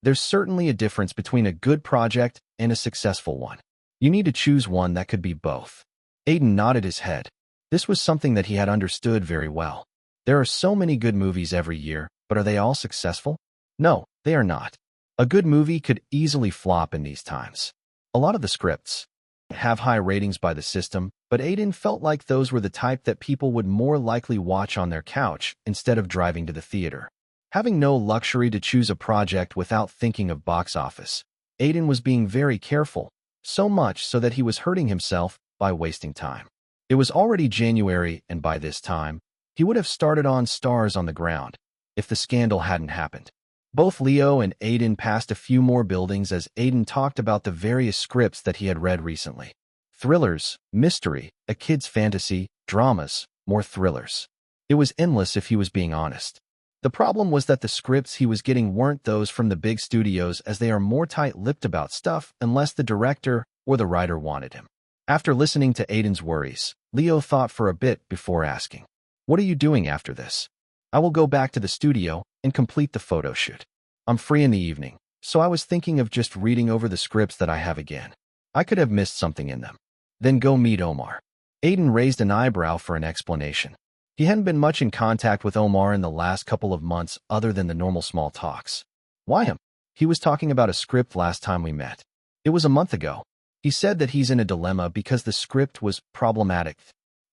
There's certainly a difference between a good project and a successful one. You need to choose one that could be both. Aiden nodded his head. This was something that he had understood very well. There are so many good movies every year, but are they all successful? No, they are not. A good movie could easily flop in these times. A lot of the scripts have high ratings by the system, but Aiden felt like those were the type that people would more likely watch on their couch instead of driving to the theater. Having no luxury to choose a project without thinking of box office, Aiden was being very careful, so much so that he was hurting himself by wasting time. It was already January, and by this time, he would have started on Stars on the Ground if the scandal hadn't happened. Both Leo and Aiden passed a few more buildings as Aiden talked about the various scripts that he had read recently. Thrillers, mystery, a kid's fantasy, dramas, more thrillers. It was endless if he was being honest. The problem was that the scripts he was getting weren't those from the big studios as they are more tight-lipped about stuff unless the director or the writer wanted him. After listening to Aiden's worries, Leo thought for a bit before asking, "What are you doing after this?" "I will go back to the studio and complete the photo shoot. I'm free in the evening, so I was thinking of just reading over the scripts that I have again. I could have missed something in them. Then go meet Omar." Aiden raised an eyebrow for an explanation. He hadn't been much in contact with Omar in the last couple of months other than the normal small talks. Why him? He was talking about a script last time we met. It was a month ago. He said that he's in a dilemma because the script was problematic.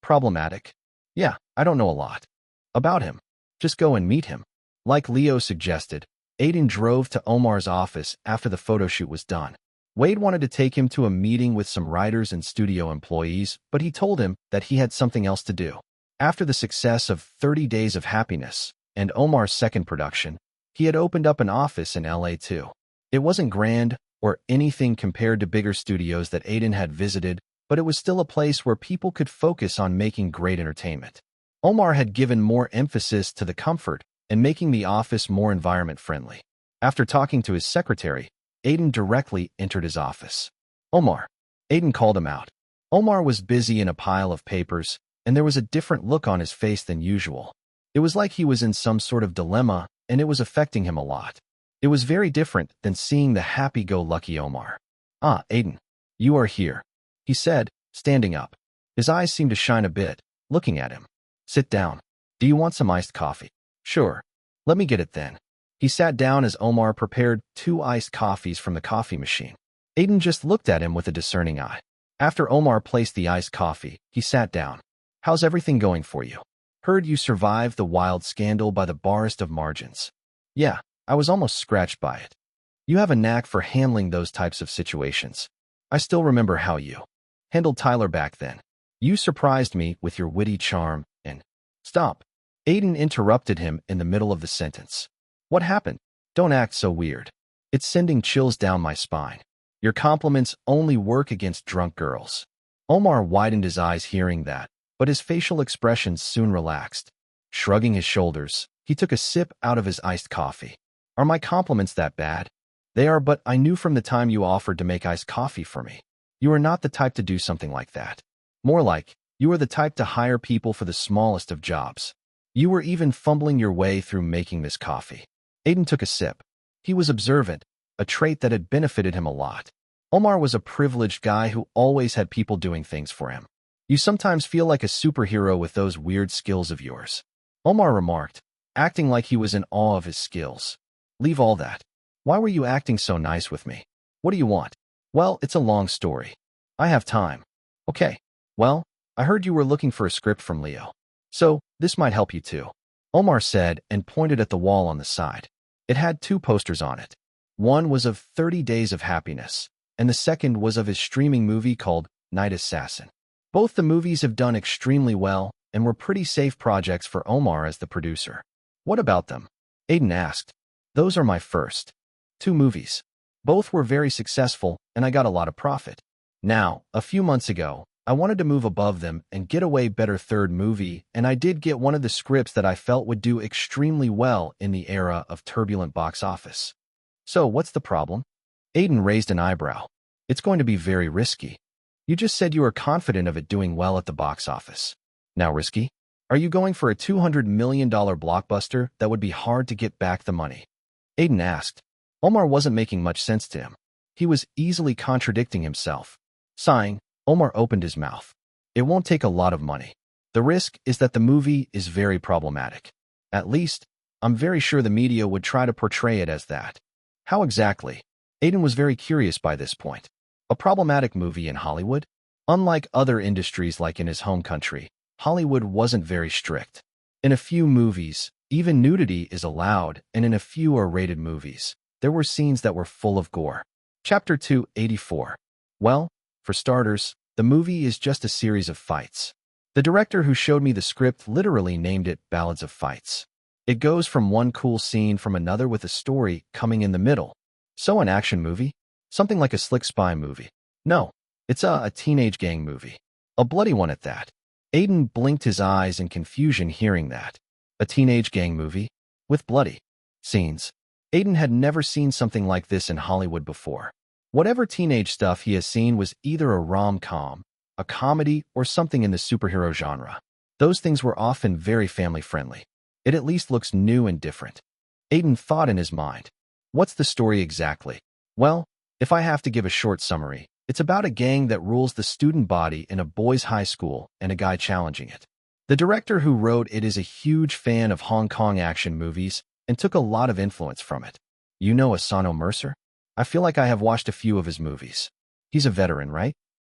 Problematic? Yeah, I don't know a lot about him. Just go and meet him. Like Leo suggested, Aiden drove to Omar's office after the photo shoot was done. Wade wanted to take him to a meeting with some writers and studio employees, but he told him that he had something else to do. After the success of 30 Days of Happiness and Omar's second production, he had opened up an office in LA too. It wasn't grand or anything compared to bigger studios that Aiden had visited, but it was still a place where people could focus on making great entertainment. Omar had given more emphasis to the comfort and making the office more environment-friendly. After talking to his secretary, Aiden directly entered his office. "Omar." Aiden called him out. Omar was busy in a pile of papers, and there was a different look on his face than usual. It was like he was in some sort of dilemma, and it was affecting him a lot. It was very different than seeing the happy-go-lucky Omar. "Ah, Aiden, you are here," he said, standing up. His eyes seemed to shine a bit, looking at him. "Sit down. Do you want some iced coffee?" "Sure. Let me get it then." He sat down as Omar prepared 2 iced coffees from the coffee machine. Aiden just looked at him with a discerning eye. After Omar placed the iced coffee, he sat down. "How's everything going for you? Heard you survived the wild scandal by the barest of margins." "Yeah, I was almost scratched by it." "You have a knack for handling those types of situations. I still remember how you handled Tyler back then. You surprised me with your witty charm and—" "Stop." Aiden interrupted him in the middle of the sentence. "What happened? Don't act so weird. It's sending chills down my spine. Your compliments only work against drunk girls." Omar widened his eyes hearing that, but his facial expressions soon relaxed. Shrugging his shoulders, he took a sip out of his iced coffee. "Are my compliments that bad?" "They are, but I knew from the time you offered to make iced coffee for me. You are not the type to do something like that. More like, You are the type to hire people for the smallest of jobs. You were even fumbling your way through making this coffee. Aiden took a sip. He was observant, a trait that had benefited him a lot. Omar was a privileged guy who always had people doing things for him. You sometimes feel like a superhero with those weird skills of yours. Omar remarked, acting like he was in awe of his skills. Leave all that. Why were you acting so nice with me? What do you want? Well, it's a long story. I have time. Okay. Well, I heard you were looking for a script from Leo. So, this might help you too. Omar said and pointed at the wall on the side. It had 2 posters on it. One was of 30 Days of Happiness, and the second was of his streaming movie called Night Assassin. Both the movies have done extremely well and were pretty safe projects for Omar as the producer. What about them? Aiden asked. Those are my first 2 movies. Both were very successful, and I got a lot of profit. Now, a few months ago, I wanted to move above them and get a way better third movie, and I did get one of the scripts that I felt would do extremely well in the era of turbulent box office. So, what's the problem? Aiden raised an eyebrow. It's going to be very risky. You just said you were confident of it doing well at the box office. Now risky? Are you going for a $200 million blockbuster that would be hard to get back the money? Aiden asked. Omar wasn't making much sense to him. He was easily contradicting himself. Sighing, Omar opened his mouth. It won't take a lot of money. The risk is that the movie is very problematic. At least, I'm very sure the media would try to portray it as that. How exactly? Aiden was very curious by this point. A problematic movie in Hollywood? Unlike other industries like in his home country, Hollywood wasn't very strict. In a few movies, even nudity is allowed, and in a few R-rated movies, there were scenes that were full of gore. Chapter 284. Well, for starters, the movie is just a series of fights. The director who showed me the script literally named it Ballads of Fights. It goes from one cool scene from another with a story coming in the middle. So an action movie? Something like a slick spy movie. No, it's a teenage gang movie. A bloody one at that. Aiden blinked his eyes in confusion hearing that. A teenage gang movie? With bloody scenes. Aiden had never seen something like this in Hollywood before. Whatever teenage stuff he has seen was either a rom-com, a comedy, or something in the superhero genre. Those things were often very family-friendly. It at least looks new and different. Aiden thought in his mind. What's the story exactly? Well, if I have to give a short summary, it's about a gang that rules the student body in a boys' high school and a guy challenging it. The director who wrote it is a huge fan of Hong Kong action movies and took a lot of influence from it. You know Asano Mercer? I feel like I have watched a few of his movies. He's a veteran, right?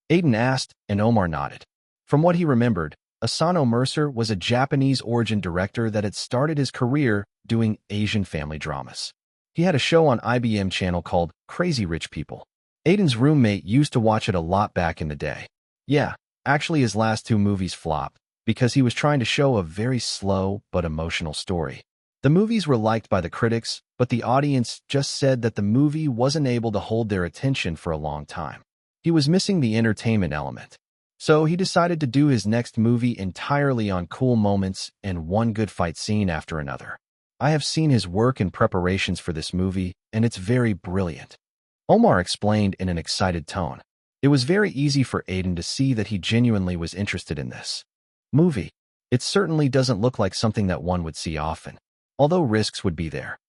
Aiden asked, and Omar nodded. From what he remembered, Asano Mercer was a Japanese-origin director that had started his career doing Asian family dramas. He had a show on IBM channel called Crazy Rich People. Aiden's roommate used to watch it a lot back in the day. Yeah, actually his last 2 movies flopped because he was trying to show a very slow but emotional story. The movies were liked by the critics, but the audience just said that the movie wasn't able to hold their attention for a long time. He was missing the entertainment element. So he decided to do his next movie entirely on cool moments and one good fight scene after another. I have seen his work and preparations for this movie, and it's very brilliant. Omar explained in an excited tone. It was very easy for Aiden to see that he genuinely was interested in this movie. It certainly doesn't look like something that one would see often, although risks would be there.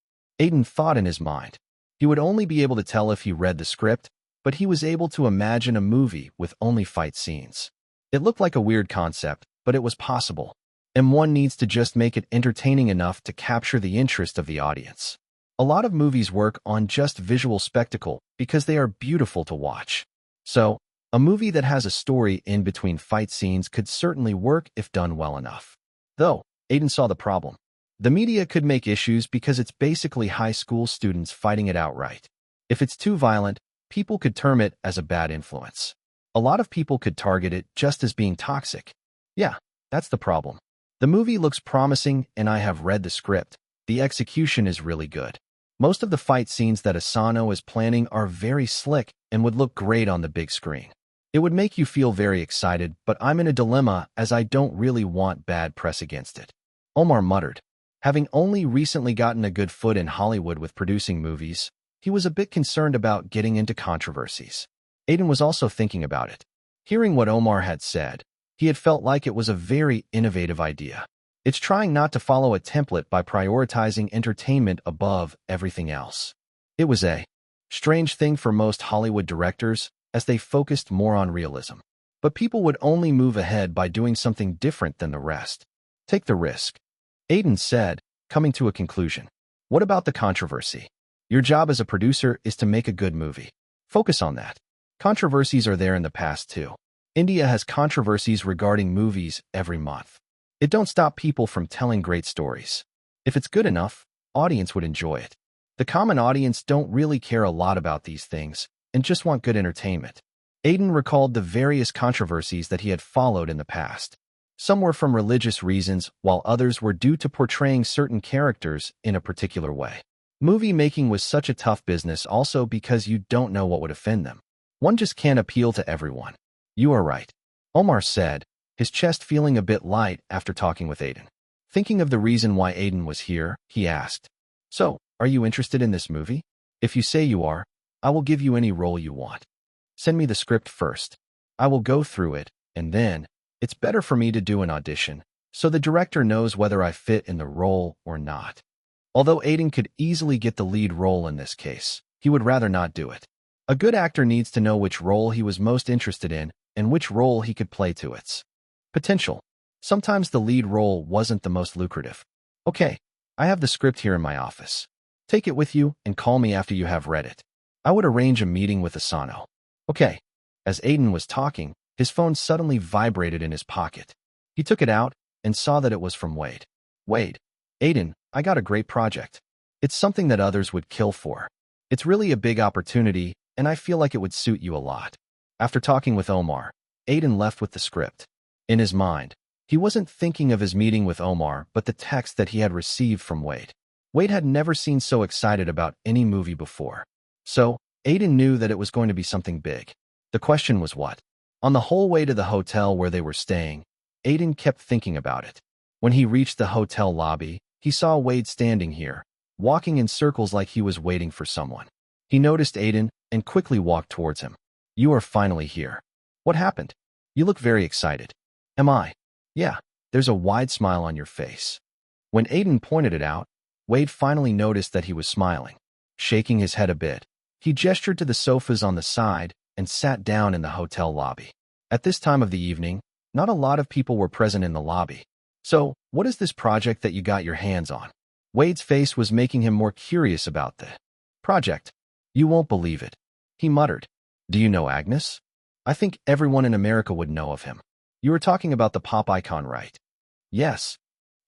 Aiden thought in his mind. He would only be able to tell if he read the script, but he was able to imagine a movie with only fight scenes. It looked like a weird concept, but it was possible, and one needs to just make it entertaining enough to capture the interest of the audience. A lot of movies work on just visual spectacle because they are beautiful to watch. So, a movie that has a story in between fight scenes could certainly work if done well enough. Though, Aiden saw the problem. The media could make issues because it's basically high school students fighting it outright. If it's too violent, people could term it as a bad influence. A lot of people could target it just as being toxic. Yeah, that's the problem. The movie looks promising and I have read the script. The execution is really good. Most of the fight scenes that Asano is planning are very slick and would look great on the big screen. It would make you feel very excited, but I'm in a dilemma as I don't really want bad press against it. Omar muttered. Having only recently gotten a good foot in Hollywood with producing movies, he was a bit concerned about getting into controversies. Aiden was also thinking about it. Hearing what Omar had said, He had felt like it was a very innovative idea. It's trying not to follow a template by prioritizing entertainment above everything else. It was a strange thing for most Hollywood directors, as they focused more on realism. But people would only move ahead by doing something different than the rest. Take the risk. Aiden said, coming to a conclusion. What about the controversy? Your job as a producer is to make a good movie. Focus on that. Controversies are there in the past too. India has controversies regarding movies every month. It don't stop people from telling great stories. If it's good enough, audience would enjoy it. The common audience don't really care a lot about these things and just want good entertainment. Aiden recalled the various controversies that he had followed in the past. Some were from religious reasons, while others were due to portraying certain characters in a particular way. Movie making was such a tough business also because you don't know what would offend them. One just can't appeal to everyone. You are right, Omar said, his chest feeling a bit light after talking with Aiden. Thinking of the reason why Aiden was here, he asked, "So, are you interested in this movie? If you say you are, I will give you any role you want. Send me the script first. I will go through it, and then, it's better for me to do an audition, so the director knows whether I fit in the role or not." Although Aiden could easily get the lead role in this case, he would rather not do it. A good actor needs to know which role he was most interested in and which role he could play to its potential. Sometimes the lead role wasn't the most lucrative. Okay, I have the script here in my office. Take it with you and call me after you have read it. I would arrange a meeting with Asano. Okay. As Aiden was talking, his phone suddenly vibrated in his pocket. He took it out and saw that it was from Wade. Wade, Aiden, I got a great project. It's something that others would kill for. It's really a big opportunity, and I feel like it would suit you a lot. After talking with Omar, Aiden left with the script. In his mind, he wasn't thinking of his meeting with Omar, but the text that he had received from Wade. Wade had never seemed so excited about any movie before. So, Aiden knew that it was going to be something big. The question was what? On the whole way to the hotel where they were staying, Aiden kept thinking about it. When he reached the hotel lobby, he saw Wade standing here, walking in circles like he was waiting for someone. He noticed Aiden and quickly walked towards him. You are finally here. What happened? You look very excited. Am I? Yeah, there's a wide smile on your face. When Aiden pointed it out, Wade finally noticed that he was smiling. Shaking his head a bit, he gestured to the sofas on the side and sat down in the hotel lobby. At this time of the evening, not a lot of people were present in the lobby. So, what is this project that you got your hands on? Wade's face was making him more curious about the project. You won't believe it. He muttered. Do you know Agnes? I think everyone in America would know of him. You were talking about the pop icon, right? Yes.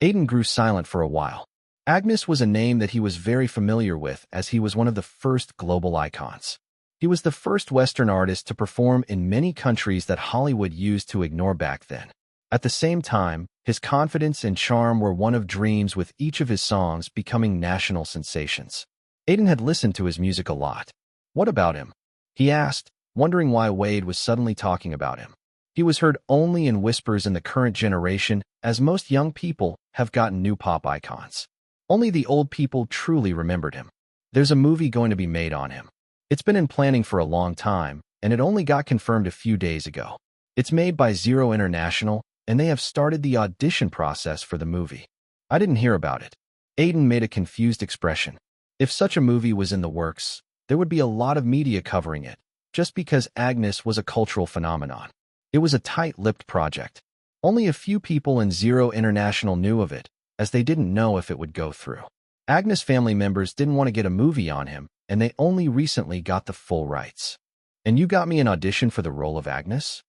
Aiden grew silent for a while. Agnes was a name that he was very familiar with as he was one of the first global icons. He was the first Western artist to perform in many countries that Hollywood used to ignore back then. At the same time, his confidence and charm were one of dreams, with each of his songs becoming national sensations. Aiden had listened to his music a lot. What about him? He asked, wondering why Wade was suddenly talking about him. He was heard only in whispers in the current generation, as most young people have gotten new pop icons. Only the old people truly remembered him. There's a movie going to be made on him. It's been in planning for a long time, and it only got confirmed a few days ago. It's made by Zero International, and they have started the audition process for the movie. I didn't hear about it. Aiden made a confused expression. If such a movie was in the works, there would be a lot of media covering it, just because Agnes was a cultural phenomenon. It was a tight-lipped project. Only a few people in Zero International knew of it, as they didn't know if it would go through. Agnes' family members didn't want to get a movie on him, and they only recently got the full rights. And you got me an audition for the role of Agnes?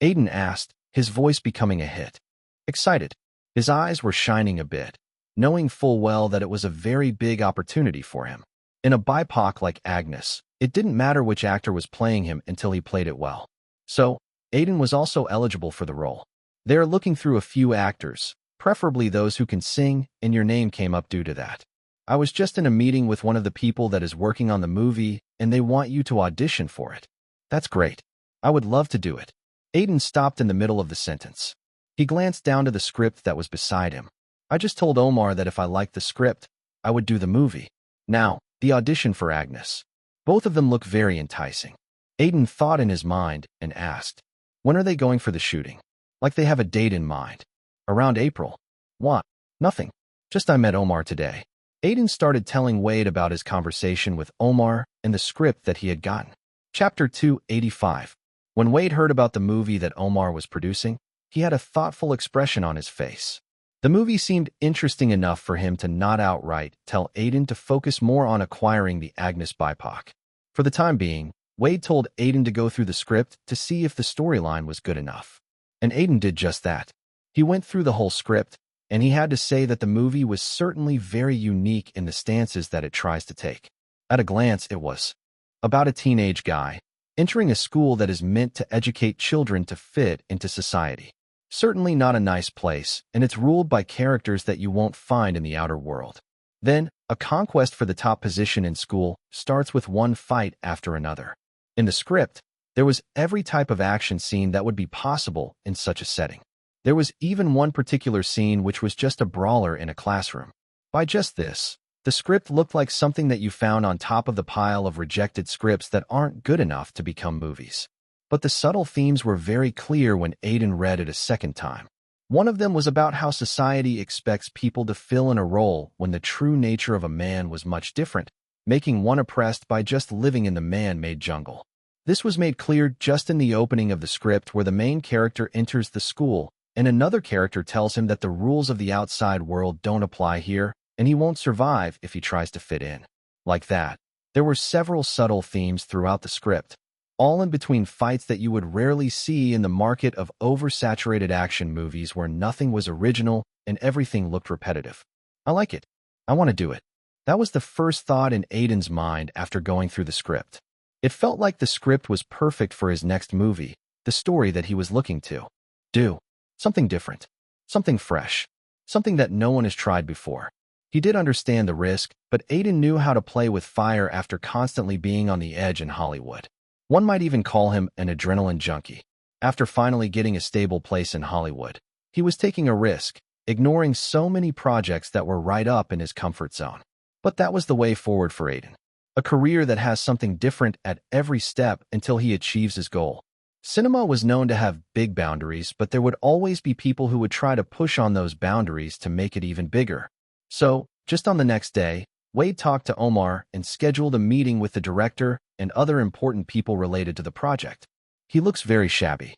Aiden asked, his voice becoming a hit. Excited. His eyes were shining a bit, knowing full well that it was a very big opportunity for him. In a BIPOC like Agnes, it didn't matter which actor was playing him until he played it well. So, Aiden was also eligible for the role. They are looking through a few actors, preferably those who can sing, and your name came up due to that. I was just in a meeting with one of the people that is working on the movie, and they want you to audition for it. That's great. I would love to do it. Aiden stopped in the middle of the sentence. He glanced down to the script that was beside him. I just told Omar that if I liked the script, I would do the movie. Now, the audition for Agnes. Both of them look very enticing. Aiden thought in his mind and asked, when are they going for the shooting? Like they have a date in mind. Around April. What? Nothing. Just I met Omar today. Aiden started telling Wade about his conversation with Omar and the script that he had gotten. Chapter 285. When Wade heard about the movie that Omar was producing, he had a thoughtful expression on his face. The movie seemed interesting enough for him to not outright tell Aiden to focus more on acquiring the Agnes BIPOC. For the time being, Wade told Aiden to go through the script to see if the storyline was good enough. And Aiden did just that. He went through the whole script, and he had to say that the movie was certainly very unique in the stances that it tries to take. At a glance, it was about a teenage guy entering a school that is meant to educate children to fit into society. Certainly not a nice place, and it's ruled by characters that you won't find in the outer world. Then, a conquest for the top position in school starts with one fight after another. In the script, there was every type of action scene that would be possible in such a setting. There was even one particular scene which was just a brawler in a classroom. By just this, the script looked like something that you found on top of the pile of rejected scripts that aren't good enough to become movies. But the subtle themes were very clear when Aiden read it a second time. One of them was about how society expects people to fill in a role when the true nature of a man was much different, making one oppressed by just living in the man-made jungle. This was made clear just in the opening of the script where the main character enters the school and another character tells him that the rules of the outside world don't apply here and he won't survive if he tries to fit in. Like that, there were several subtle themes throughout the script, all in between fights that you would rarely see in the market of oversaturated action movies where nothing was original and everything looked repetitive. I like it. I want to do it. That was the first thought in Aiden's mind after going through the script. It felt like the script was perfect for his next movie, the story that he was looking to do. Something different. Something fresh. Something that no one has tried before. He did understand the risk, but Aiden knew how to play with fire after constantly being on the edge in Hollywood. One might even call him an adrenaline junkie. After finally getting a stable place in Hollywood, he was taking a risk, ignoring so many projects that were right up in his comfort zone. But that was the way forward for Aiden. A career that has something different at every step until he achieves his goal. Cinema was known to have big boundaries, but there would always be people who would try to push on those boundaries to make it even bigger. So, just on the next day, Wade talked to Omar and scheduled a meeting with the director and other important people related to the project. He looks very shabby.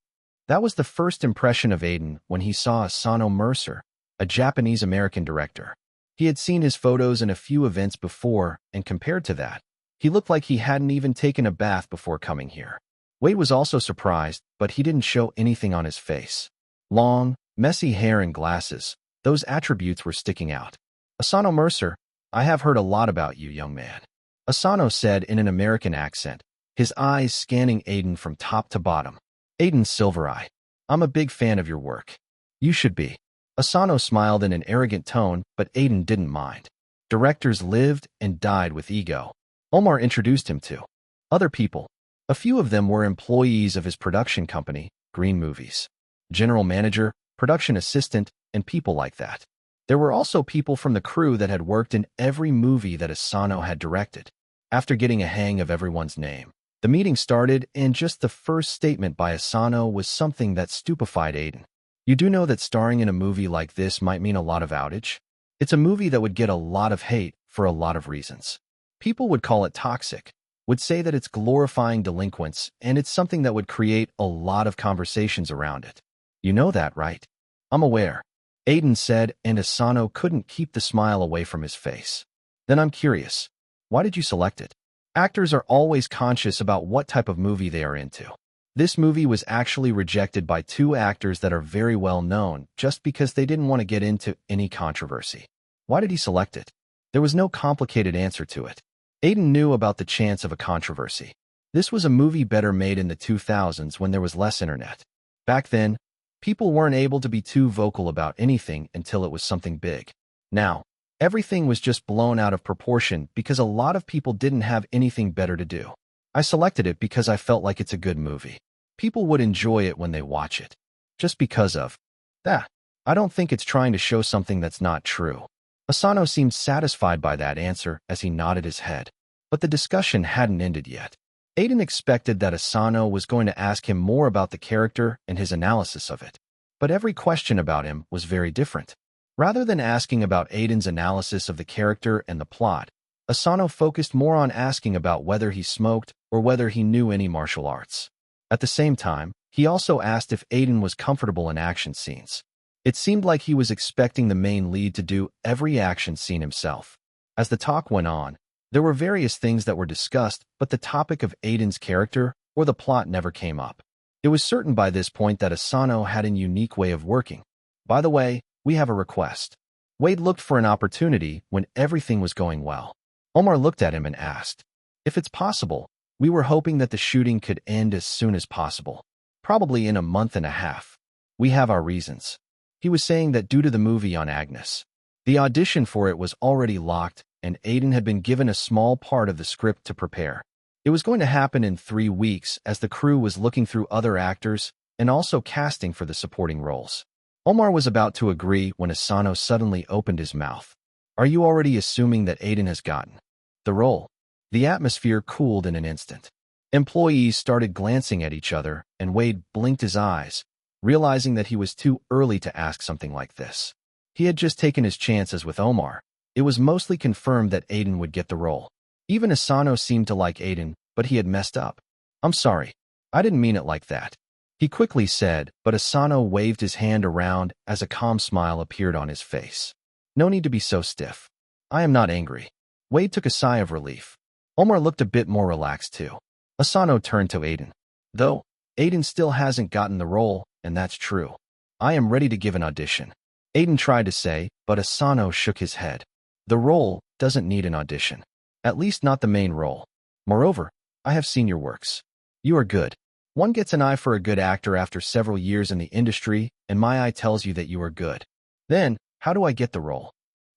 That was the first impression of Aiden when he saw Asano Mercer, a Japanese-American director. He had seen his photos in a few events before, and compared to that, he looked like he hadn't even taken a bath before coming here. Wade was also surprised, but he didn't show anything on his face. Long, messy hair and glasses, those attributes were sticking out. Asano Mercer, I have heard a lot about you, young man. Asano said in an American accent, his eyes scanning Aiden from top to bottom. Aiden Silvereye, I'm a big fan of your work. You should be. Asano smiled in an arrogant tone, but Aiden didn't mind. Directors lived and died with ego. Omar introduced him to other people. A few of them were employees of his production company, Green Movies. General manager, production assistant, and people like that. There were also people from the crew that had worked in every movie that Asano had directed. After getting a hang of everyone's name, the meeting started, and just the first statement by Asano was something that stupefied Aiden. You do know that starring in a movie like this might mean a lot of outage? It's a movie that would get a lot of hate for a lot of reasons. People would call it toxic, would say that it's glorifying delinquents, and it's something that would create a lot of conversations around it. You know that, right? I'm aware. Aiden said, and Asano couldn't keep the smile away from his face. Then I'm curious. Why did you select it? Actors are always conscious about what type of movie they are into. This movie was actually rejected by two actors that are very well known just because they didn't want to get into any controversy. Why did he select it? There was no complicated answer to it. Aiden knew about the chance of a controversy. This was a movie better made in the 2000s when there was less internet. Back then, people weren't able to be too vocal about anything until it was something big. Now, everything was just blown out of proportion because a lot of people didn't have anything better to do. I selected it because I felt like it's a good movie. People would enjoy it when they watch it. Just because of that. I don't think it's trying to show something that's not true. Asano seemed satisfied by that answer as he nodded his head. But the discussion hadn't ended yet. Aiden expected that Asano was going to ask him more about the character and his analysis of it. But every question about him was very different. Rather than asking about Aiden's analysis of the character and the plot, Asano focused more on asking about whether he smoked or whether he knew any martial arts. At the same time, he also asked if Aiden was comfortable in action scenes. It seemed like he was expecting the main lead to do every action scene himself. As the talk went on, there were various things that were discussed, but the topic of Aiden's character or the plot never came up. It was certain by this point that Asano had a unique way of working. By the way, we have a request. Wade looked for an opportunity when everything was going well. Omar looked at him and asked, if it's possible, we were hoping that the shooting could end as soon as possible. Probably in a month and a half. We have our reasons. He was saying that due to the movie on Agnes, the audition for it was already locked and Aiden had been given a small part of the script to prepare. It was going to happen in 3 weeks as the crew was looking through other actors and also casting for the supporting roles. Omar was about to agree when Asano suddenly opened his mouth. Are you already assuming that Aiden has gotten the role? The atmosphere cooled in an instant. Employees started glancing at each other, and Wade blinked his eyes, realizing that he was too early to ask something like this. He had just taken his chances with Omar. It was mostly confirmed that Aiden would get the role. Even Asano seemed to like Aiden, but he had messed up. I'm sorry. I didn't mean it like that. He quickly said, but Asano waved his hand around as a calm smile appeared on his face. No need to be so stiff. I am not angry. Wade took a sigh of relief. Omar looked a bit more relaxed too. Asano turned to Aiden. Though, Aiden still hasn't gotten the role, and that's true. I am ready to give an audition. Aiden tried to say, but Asano shook his head. The role doesn't need an audition. At least not the main role. Moreover, I have seen your works. You are good. One gets an eye for a good actor after several years in the industry, and my eye tells you that you are good. Then, how do I get the role?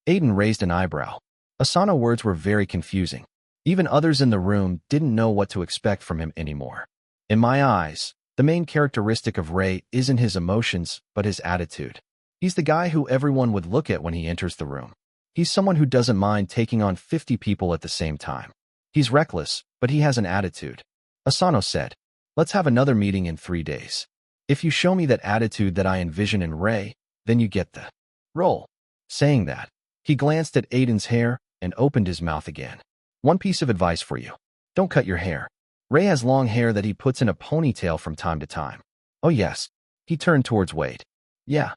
Aiden raised an eyebrow. Asano's words were very confusing. Even others in the room didn't know what to expect from him anymore. In my eyes, the main characteristic of Ray isn't his emotions, but his attitude. He's the guy who everyone would look at when he enters the room. He's someone who doesn't mind taking on 50 people at the same time. He's reckless, but he has an attitude. Asano said, let's have another meeting in 3 days. If you show me that attitude that I envision in Ray, then you get the role. Saying that, he glanced at Aiden's hair and opened his mouth again. One piece of advice for you. Don't cut your hair. Ray has long hair that he puts in a ponytail from time to time. Oh yes. He turned towards Wade. Yeah.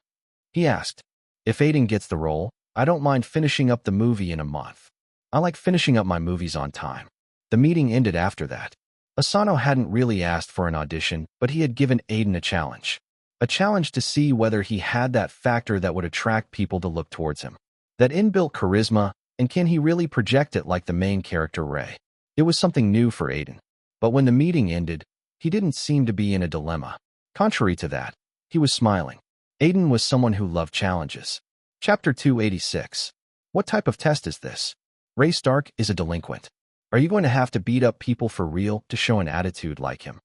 He asked. If Aiden gets the role, I don't mind finishing up the movie in a month. I like finishing up my movies on time. The meeting ended after that. Asano hadn't really asked for an audition, but he had given Aiden a challenge. A challenge to see whether he had that factor that would attract people to look towards him. That inbuilt charisma, and can he really project it like the main character Ray? It was something new for Aiden. But when the meeting ended, he didn't seem to be in a dilemma. Contrary to that, he was smiling. Aiden was someone who loved challenges. Chapter 286. What type of test is this? Ray Stark is a delinquent. Are you going to have to beat up people for real to show an attitude like him?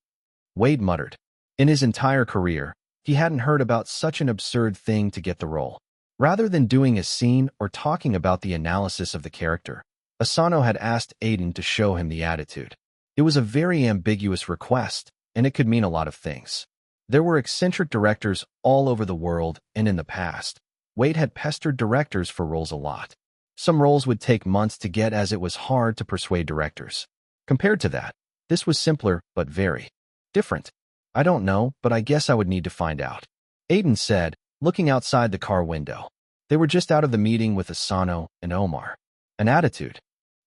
Wade muttered. In his entire career, he hadn't heard about such an absurd thing to get the role. Rather than doing a scene or talking about the analysis of the character, Asano had asked Aiden to show him the attitude. It was a very ambiguous request, and it could mean a lot of things. There were eccentric directors all over the world, and in the past, Wade had pestered directors for roles a lot. Some roles would take months to get as it was hard to persuade directors. Compared to that, this was simpler but very different. I don't know, but I guess I would need to find out. Aiden said, looking outside the car window. They were just out of the meeting with Asano and Omar. An attitude.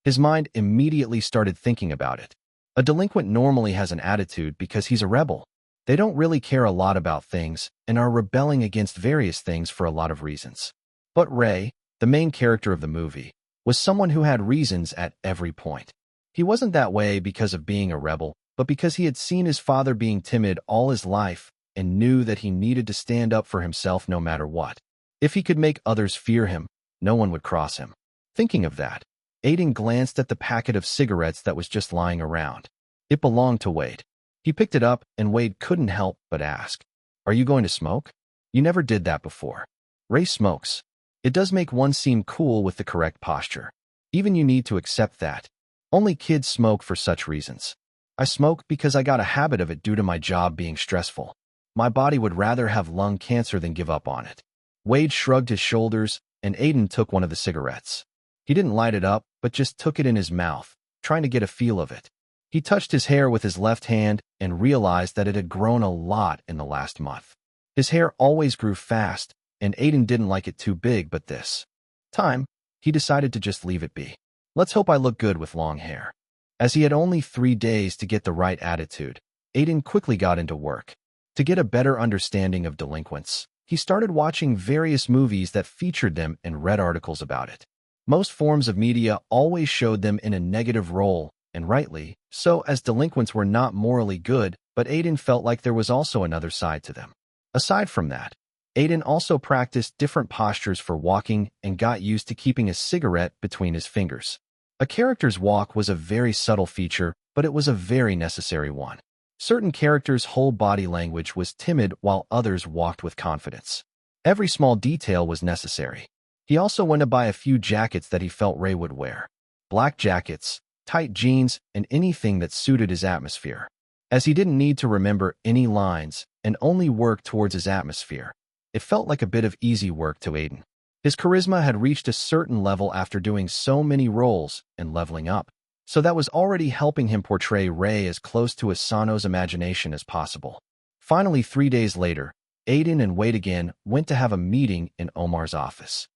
His mind immediately started thinking about it. A delinquent normally has an attitude because he's a rebel. They don't really care a lot about things and are rebelling against various things for a lot of reasons. But Ray, the main character of the movie, was someone who had reasons at every point. He wasn't that way because of being a rebel, but because he had seen his father being timid all his life and knew that he needed to stand up for himself no matter what. If he could make others fear him, no one would cross him. Thinking of that, Aiden glanced at the packet of cigarettes that was just lying around. It belonged to Wade. He picked it up, and Wade couldn't help but ask, "Are you going to smoke? You never did that before." Ray smokes. It does make one seem cool with the correct posture. Even you need to accept that. Only kids smoke for such reasons. I smoke because I got a habit of it due to my job being stressful. My body would rather have lung cancer than give up on it. Wade shrugged his shoulders, and Aiden took one of the cigarettes. He didn't light it up, but just took it in his mouth, trying to get a feel of it. He touched his hair with his left hand and realized that it had grown a lot in the last month. His hair always grew fast, and Aiden didn't like it too big, but this time, he decided to just leave it be. Let's hope I look good with long hair. As he had only 3 days to get the right attitude, Aiden quickly got into work. To get a better understanding of delinquents, he started watching various movies that featured them and read articles about it. Most forms of media always showed them in a negative role, and rightly so, as delinquents were not morally good, but Aiden felt like there was also another side to them. Aside from that, Aiden also practiced different postures for walking and got used to keeping a cigarette between his fingers. A character's walk was a very subtle feature, but it was a very necessary one. Certain characters' whole body language was timid while others walked with confidence. Every small detail was necessary. He also went to buy a few jackets that he felt Ray would wear. Black jackets, tight jeans, and anything that suited his atmosphere. As he didn't need to remember any lines and only work towards his atmosphere, it felt like a bit of easy work to Aiden. His charisma had reached a certain level after doing so many roles and leveling up, so that was already helping him portray Ray as close to Asano's imagination as possible. Finally, 3 days later, Aiden and Wade again went to have a meeting in Omar's office.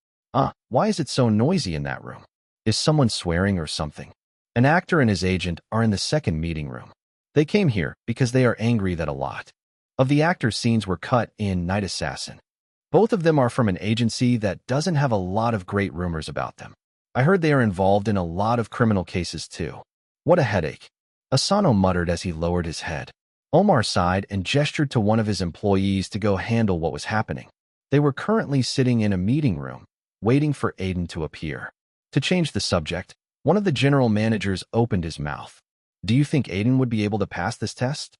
Why is it so noisy in that room? Is someone swearing or something? An actor and his agent are in the second meeting room. They came here because they are angry that a lot of the actor's scenes were cut in Night Assassin. Both of them are from an agency that doesn't have a lot of great rumors about them. I heard they are involved in a lot of criminal cases too. What a headache. Asano muttered as he lowered his head. Omar sighed and gestured to one of his employees to go handle what was happening. They were currently sitting in a meeting room, waiting for Aiden to appear. To change the subject, one of the general managers opened his mouth. Do you think Aiden would be able to pass this test?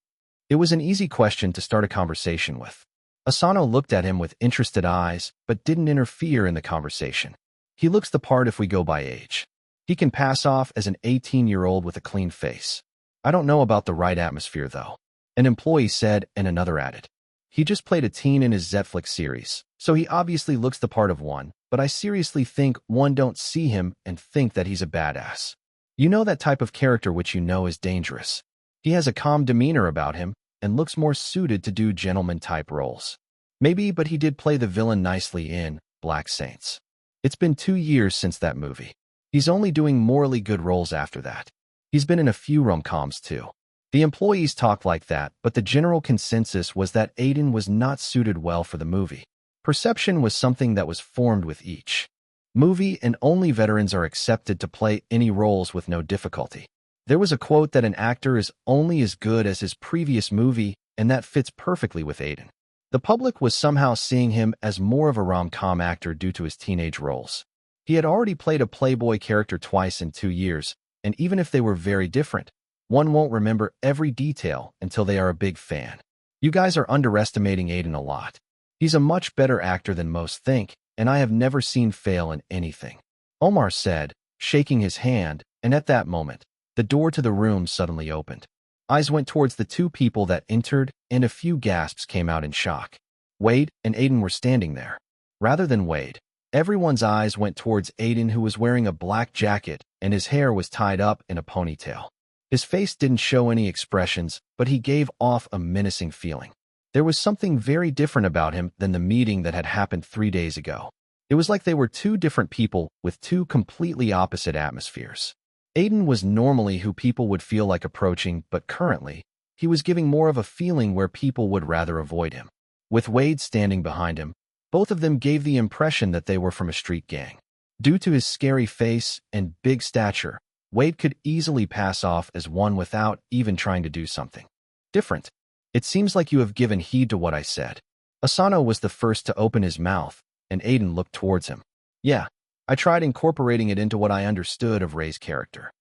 It was an easy question to start a conversation with. Asano looked at him with interested eyes, but didn't interfere in the conversation. He looks the part if we go by age. He can pass off as an 18-year-old with a clean face. I don't know about the right atmosphere, though. An employee said, and another added. He just played a teen in his Netflix series, so he obviously looks the part of one, but I seriously think one don't see him and think that he's a badass. You know that type of character which you know is dangerous. He has a calm demeanor about him and looks more suited to do gentleman-type roles. Maybe, but he did play the villain nicely in Black Saints. It's been 2 years since that movie. He's only doing morally good roles after that. He's been in a few rom-coms too. The employees talked like that, but the general consensus was that Aiden was not suited well for the movie. Perception was something that was formed with each movie, and only veterans are accepted to play any roles with no difficulty. There was a quote that an actor is only as good as his previous movie, and that fits perfectly with Aiden. The public was somehow seeing him as more of a rom-com actor due to his teenage roles. He had already played a playboy character twice in 2 years, and even if they were very different, one won't remember every detail until they are a big fan. You guys are underestimating Aiden a lot. He's a much better actor than most think, and I have never seen fail in anything, Omar said, shaking his hand, and at that moment, the door to the room suddenly opened. Eyes went towards the 2 people that entered, and a few gasps came out in shock. Wade and Aiden were standing there. Rather than Wade, everyone's eyes went towards Aiden, who was wearing a black jacket, and his hair was tied up in a ponytail. His face didn't show any expressions, but he gave off a menacing feeling. There was something very different about him than the meeting that had happened 3 days ago. It was like they were 2 different people with 2 completely opposite atmospheres. Aiden was normally who people would feel like approaching, but currently, he was giving more of a feeling where people would rather avoid him. With Wade standing behind him, both of them gave the impression that they were from a street gang. Due to his scary face and big stature, Wade could easily pass off as one without even trying to do something different. It seems like you have given heed to what I said. Asano was the first to open his mouth, and Aiden looked towards him. Yeah, I tried incorporating it into what I understood of Ray's character,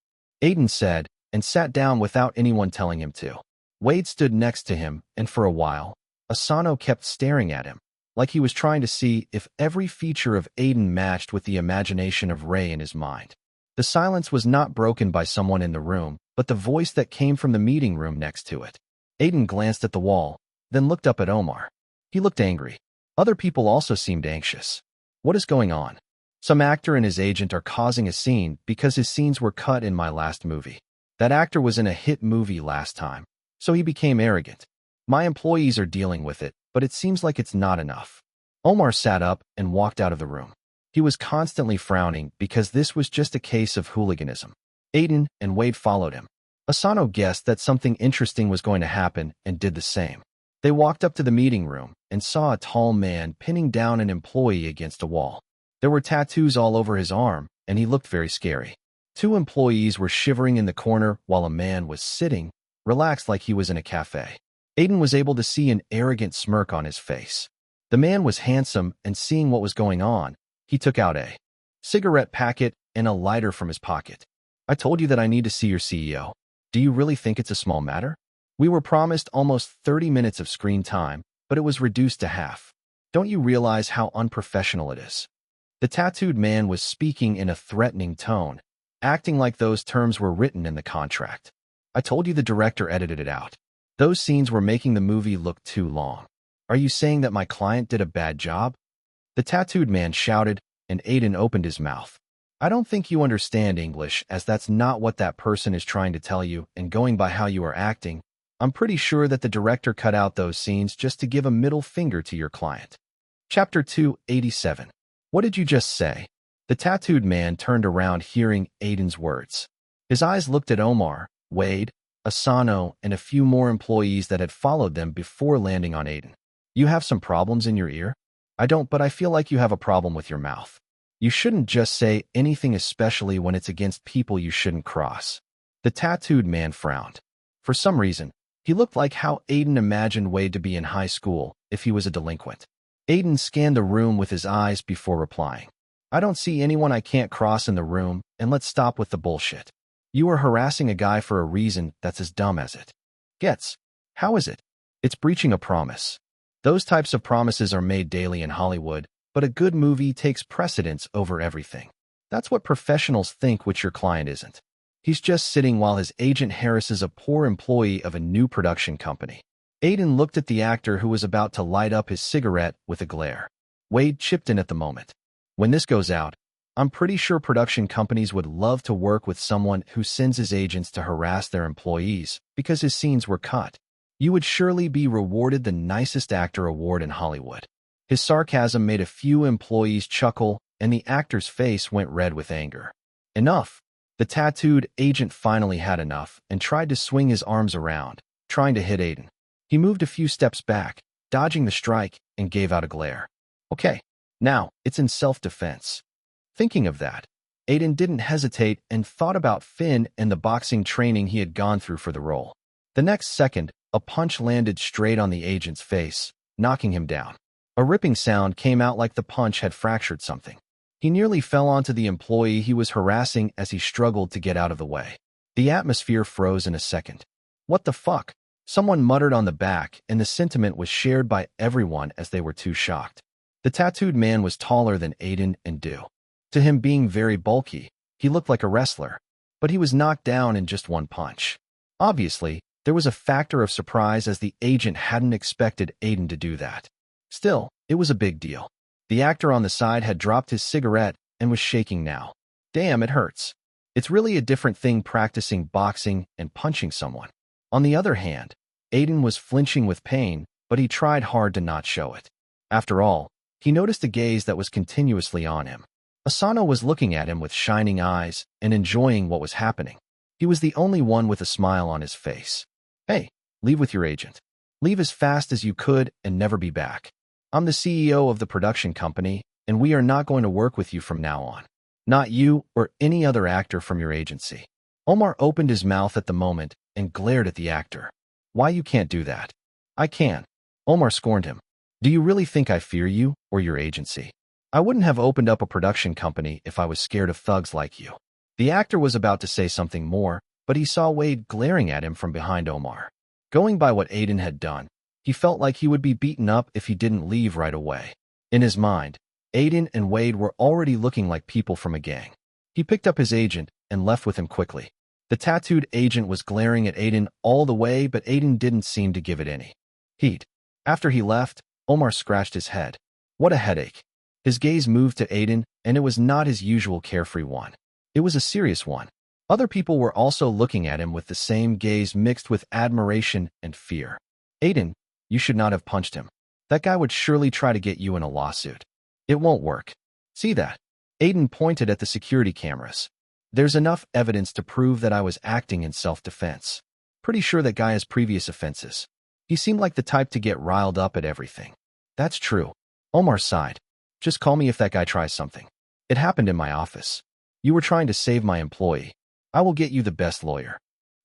Aiden said, and sat down without anyone telling him to. Wade stood next to him, and for a while, Asano kept staring at him, like he was trying to see if every feature of Aiden matched with the imagination of Ray in his mind. The silence was not broken by someone in the room, but the voice that came from the meeting room next to it. Aiden glanced at the wall, then looked up at Omar. He looked angry. Other people also seemed anxious. What is going on? Some actor and his agent are causing a scene because his scenes were cut in my last movie. That actor was in a hit movie last time, so he became arrogant. My employees are dealing with it, but it seems like it's not enough. Omar sat up and walked out of the room. He was constantly frowning because this was just a case of hooliganism. Aiden and Wade followed him. Asano guessed that something interesting was going to happen and did the same. They walked up to the meeting room and saw a tall man pinning down an employee against a wall. There were tattoos all over his arm, and he looked very scary. Two employees were shivering in the corner while a man was sitting, relaxed like he was in a cafe. Aiden was able to see an arrogant smirk on his face. The man was handsome, and seeing what was going on, he took out a cigarette packet and a lighter from his pocket. I told you that I need to see your CEO. Do you really think it's a small matter? We were promised almost 30 minutes of screen time, but it was reduced to half. Don't you realize how unprofessional it is? The tattooed man was speaking in a threatening tone, acting like those terms were written in the contract. I told you the director edited it out. Those scenes were making the movie look too long. Are you saying that my client did a bad job? The tattooed man shouted, and Aiden opened his mouth. I don't think you understand English, as that's not what that person is trying to tell you, and going by how you are acting, I'm pretty sure that the director cut out those scenes just to give a middle finger to your client. Chapter 287. What did you just say? The tattooed man turned around hearing Aiden's words. His eyes looked at Omar, Wade, Asano, and a few more employees that had followed them before landing on Aiden. You have some problems in your ear? I don't, but I feel like you have a problem with your mouth. You shouldn't just say anything, especially when it's against people you shouldn't cross. The tattooed man frowned. For some reason, he looked like how Aiden imagined Wade to be in high school if he was a delinquent. Aiden scanned the room with his eyes before replying. I don't see anyone I can't cross in the room, and let's stop with the bullshit. You are harassing a guy for a reason that's as dumb as it gets. How is it? It's breaching a promise. Those types of promises are made daily in Hollywood, but a good movie takes precedence over everything. That's what professionals think, which your client isn't. He's just sitting while his agent harasses a poor employee of a new production company. Aiden looked at the actor who was about to light up his cigarette with a glare. Wade chipped in at the moment. When this goes out, I'm pretty sure production companies would love to work with someone who sends his agents to harass their employees because his scenes were cut. You would surely be rewarded the nicest actor award in Hollywood. His sarcasm made a few employees chuckle, and the actor's face went red with anger. Enough. The tattooed agent finally had enough and tried to swing his arms around, trying to hit Aiden. He moved a few steps back, dodging the strike, and gave out a glare. Okay, now, it's in self-defense. Thinking of that, Aiden didn't hesitate and thought about Finn and the boxing training he had gone through for the role. The next second, a punch landed straight on the agent's face, knocking him down. A ripping sound came out like the punch had fractured something. He nearly fell onto the employee he was harassing as he struggled to get out of the way. The atmosphere froze in a second. What the fuck? Someone muttered on the back, and the sentiment was shared by everyone as they were too shocked. The tattooed man was taller than Aiden and due to him being very bulky, he looked like a wrestler, but he was knocked down in just one punch. Obviously, there was a factor of surprise as the agent hadn't expected Aiden to do that. Still, it was a big deal. The actor on the side had dropped his cigarette and was shaking now. Damn, it hurts. It's really a different thing practicing boxing and punching someone. On the other hand, Aiden was flinching with pain, but he tried hard to not show it. After all, he noticed a gaze that was continuously on him. Asano was looking at him with shining eyes and enjoying what was happening. He was the only one with a smile on his face. Hey, leave with your agent. Leave as fast as you could and never be back. I'm the CEO of the production company, and we are not going to work with you from now on. Not you or any other actor from your agency. Omar opened his mouth at the moment and glared at the actor. Why you can't do that? I can. Omar scorned him. Do you really think I fear you or your agency? I wouldn't have opened up a production company if I was scared of thugs like you. The actor was about to say something more, but he saw Wade glaring at him from behind Omar. Going by what Aiden had done, he felt like he would be beaten up if he didn't leave right away. In his mind, Aiden and Wade were already looking like people from a gang. He picked up his agent and left with him quickly. The tattooed agent was glaring at Aiden all the way, but Aiden didn't seem to give it any heed. After he left, Omar scratched his head. What a headache. His gaze moved to Aiden, and it was not his usual carefree one. It was a serious one. Other people were also looking at him with the same gaze mixed with admiration and fear. Aiden, you should not have punched him. That guy would surely try to get you in a lawsuit. It won't work. See that? Aiden pointed at the security cameras. There's enough evidence to prove that I was acting in self-defense. Pretty sure that guy has previous offenses. He seemed like the type to get riled up at everything. That's true. Omar sighed. Just call me if that guy tries something. It happened in my office. You were trying to save my employee. I will get you the best lawyer.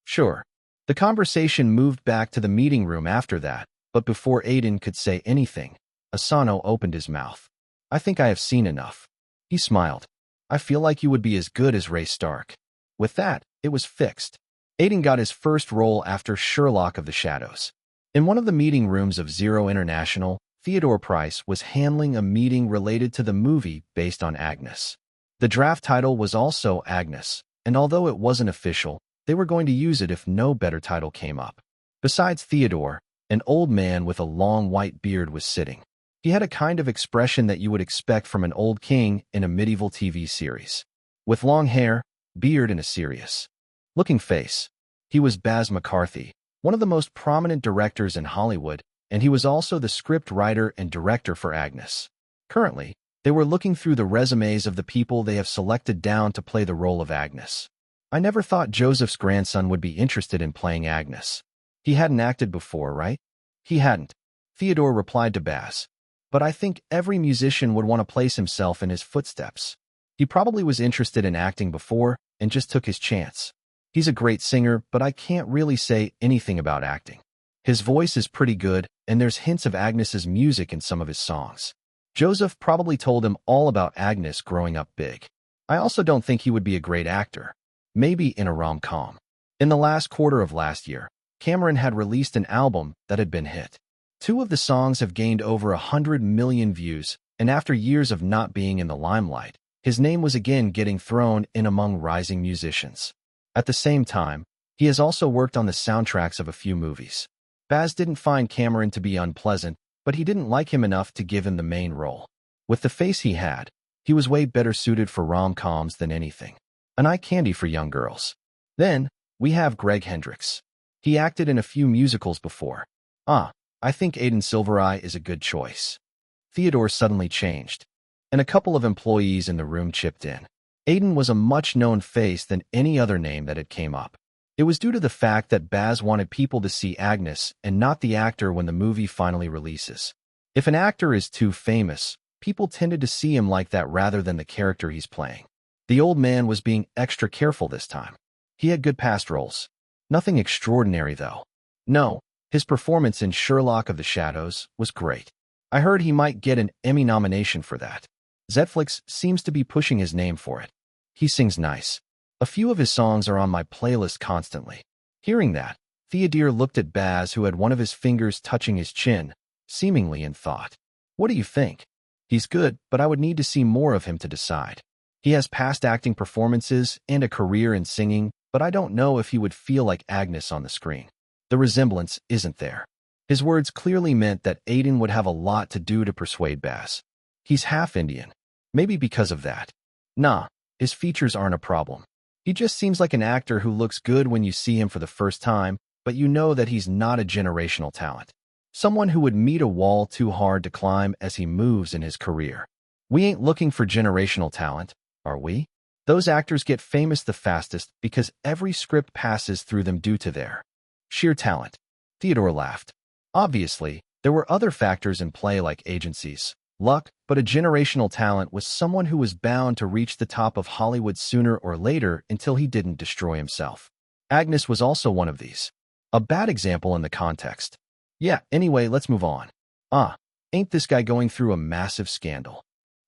Sure. The conversation moved back to the meeting room after that, but before Aiden could say anything, Asano opened his mouth. I think I have seen enough. He smiled. I feel like you would be as good as Ray Stark. With that, it was fixed. Aiden got his first role after Sherlock of the Shadows. In one of the meeting rooms of Zero International, Theodore Price was handling a meeting related to the movie based on Agnes. The draft title was also Agnes, and although it wasn't official, they were going to use it if no better title came up. Besides Theodore, an old man with a long white beard was sitting. He had a kind of expression that you would expect from an old king in a medieval TV series. With long hair, beard, and a serious-looking face. He was Baz McCarthy, one of the most prominent directors in Hollywood, and he was also the script writer and director for Agnes. Currently, they were looking through the resumes of the people they have selected down to play the role of Agnes. I never thought Joseph's grandson would be interested in playing Agnes. He hadn't acted before, right? He hadn't. Theodore replied to Baz. But I think every musician would want to place himself in his footsteps. He probably was interested in acting before and just took his chance. He's a great singer, but I can't really say anything about acting. His voice is pretty good, and there's hints of Agnes's music in some of his songs. Joseph probably told him all about Agnes growing up big. I also don't think he would be a great actor. Maybe in a rom-com. In the last quarter of last year, Cameron had released an album that had been hit. 2 of the songs have gained over 100 million views, and after years of not being in the limelight, his name was again getting thrown in among rising musicians. At the same time, he has also worked on the soundtracks of a few movies. Baz didn't find Cameron to be unpleasant, but he didn't like him enough to give him the main role. With the face he had, he was way better suited for rom-coms than anything. An eye candy for young girls. Then, we have Greg Hendricks. He acted in a few musicals before. I think Aiden Silvereye is a good choice. Theodore suddenly changed, and a couple of employees in the room chipped in. Aiden was a much-known face than any other name that had came up. It was due to the fact that Baz wanted people to see Agnes and not the actor when the movie finally releases. If an actor is too famous, people tended to see him like that rather than the character he's playing. The old man was being extra careful this time. He had good past roles. Nothing extraordinary, though. No, his performance in Sherlock of the Shadows was great. I heard he might get an Emmy nomination for that. Netflix seems to be pushing his name for it. He sings nice. A few of his songs are on my playlist constantly. Hearing that, Theodore looked at Baz, who had one of his fingers touching his chin, seemingly in thought. What do you think? He's good, but I would need to see more of him to decide. He has past acting performances and a career in singing, but I don't know if he would feel like Agnes on the screen. The resemblance isn't there. His words clearly meant that Aiden would have a lot to do to persuade Baz. He's half Indian. Maybe because of that. Nah, his features aren't a problem. He just seems like an actor who looks good when you see him for the first time, but you know that he's not a generational talent. Someone who would meet a wall too hard to climb as he moves in his career. We ain't looking for generational talent, are we? Those actors get famous the fastest because every script passes through them due to their sheer talent. Theodore laughed. Obviously, there were other factors in play like agencies, luck, but a generational talent was someone who was bound to reach the top of Hollywood sooner or later until he didn't destroy himself. Agnes was also one of these. A bad example in the context. Yeah, anyway, let's move on. Ain't this guy going through a massive scandal?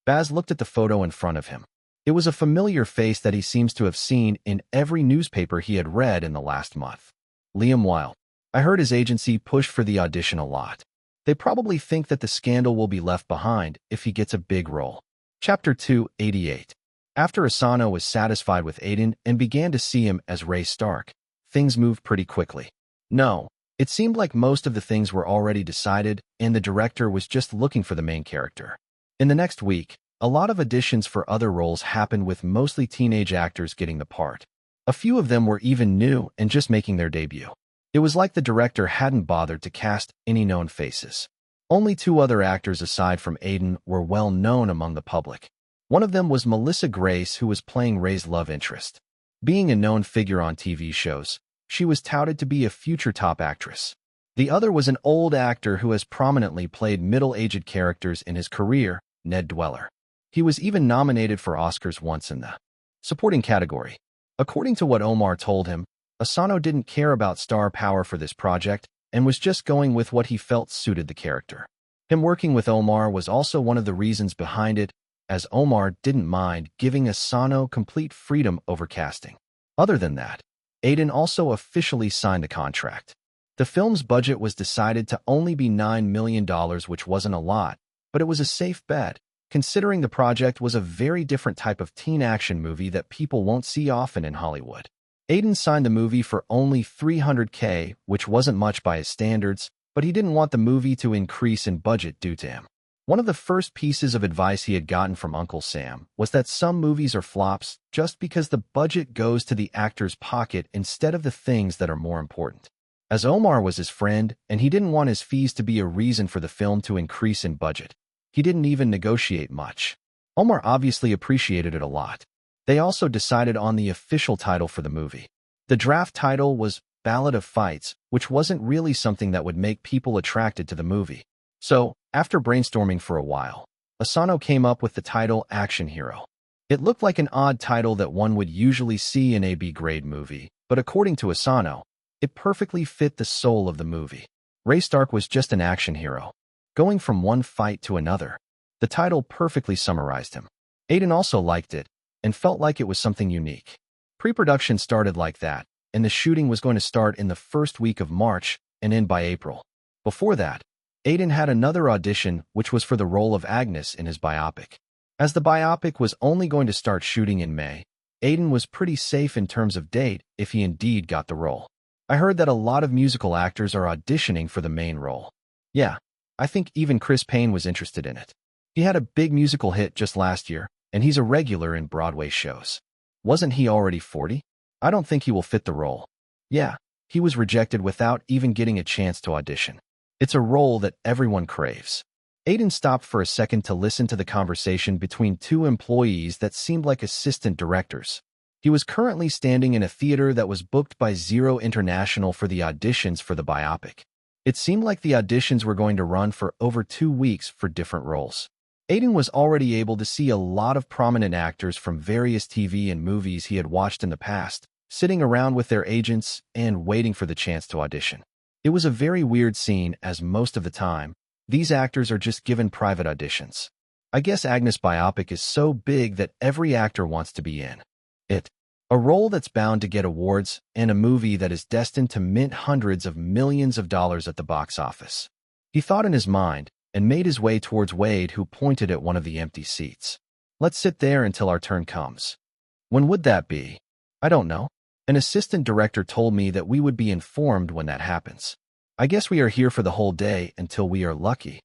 Baz looked at the photo in front of him. It was a familiar face that he seems to have seen in every newspaper he had read in the last month. Liam Wilde. I heard his agency push for the audition a lot. They probably think that the scandal will be left behind if he gets a big role. Chapter 288. After Asano was satisfied with Aiden and began to see him as Ray Stark, things moved pretty quickly. No, It seemed like most of the things were already decided, and the director was just looking for the main character. In the next week, a lot of auditions for other roles happened with mostly teenage actors getting the part. A few of them were even new and just making their debut. It was like the director hadn't bothered to cast any known faces. Only two other actors aside from Aiden were well known among the public. One of them was Melissa Grace, who was playing Ray's love interest. Being a known figure on TV shows, she was touted to be a future top actress. The other was an old actor who has prominently played middle-aged characters in his career, Ned Dweller. He was even nominated for Oscars once in the supporting category. According to what Omar told him, Asano didn't care about star power for this project and was just going with what he felt suited the character. Him working with Omar was also one of the reasons behind it, as Omar didn't mind giving Asano complete freedom over casting. Other than that, Aiden also officially signed the contract. The film's budget was decided to only be $9 million, which wasn't a lot, but it was a safe bet, considering the project was a very different type of teen action movie that people won't see often in Hollywood. Aiden signed the movie for only $300K, which wasn't much by his standards, but he didn't want the movie to increase in budget due to him. One of the first pieces of advice he had gotten from Uncle Sam was that some movies are flops just because the budget goes to the actor's pocket instead of the things that are more important. As Omar was his friend, and he didn't want his fees to be a reason for the film to increase in budget, he didn't even negotiate much. Omar obviously appreciated it a lot. They also decided on the official title for the movie. The draft title was Ballad of Fights, which wasn't really something that would make people attracted to the movie. So, after brainstorming for a while, Asano came up with the title Action Hero. It looked like an odd title that one would usually see in a B-grade movie, but according to Asano, it perfectly fit the soul of the movie. Ray Stark was just an action hero, going from one fight to another. The title perfectly summarized him. Aiden also liked it, and felt like it was something unique. Pre-production started like that, and the shooting was going to start in the first week of March and end by April. Before that, Aiden had another audition, which was for the role of Agnes in his biopic. As the biopic was only going to start shooting in May, Aiden was pretty safe in terms of date if he indeed got the role. I heard that a lot of musical actors are auditioning for the main role. Yeah, I think even Chris Payne was interested in it. He had a big musical hit just last year, and he's a regular in Broadway shows. Wasn't he already 40? I don't think he will fit the role. Yeah, he was rejected without even getting a chance to audition. It's a role that everyone craves. Aiden stopped for a second to listen to the conversation between two employees that seemed like assistant directors. He was currently standing in a theater that was booked by Zero International for the auditions for the biopic. It seemed like the auditions were going to run for over 2 weeks for different roles. Aiden was already able to see a lot of prominent actors from various TV and movies he had watched in the past, sitting around with their agents and waiting for the chance to audition. It was a very weird scene, as most of the time, these actors are just given private auditions. I guess Agnes' biopic is so big that every actor wants to be in it. A role that's bound to get awards, and a movie that is destined to mint hundreds of millions of dollars at the box office. He thought in his mind, and made his way towards Wade, who pointed at one of the empty seats. Let's sit there until our turn comes. When would that be? I don't know. An assistant director told me that we would be informed when that happens. I guess we are here for the whole day until we are lucky.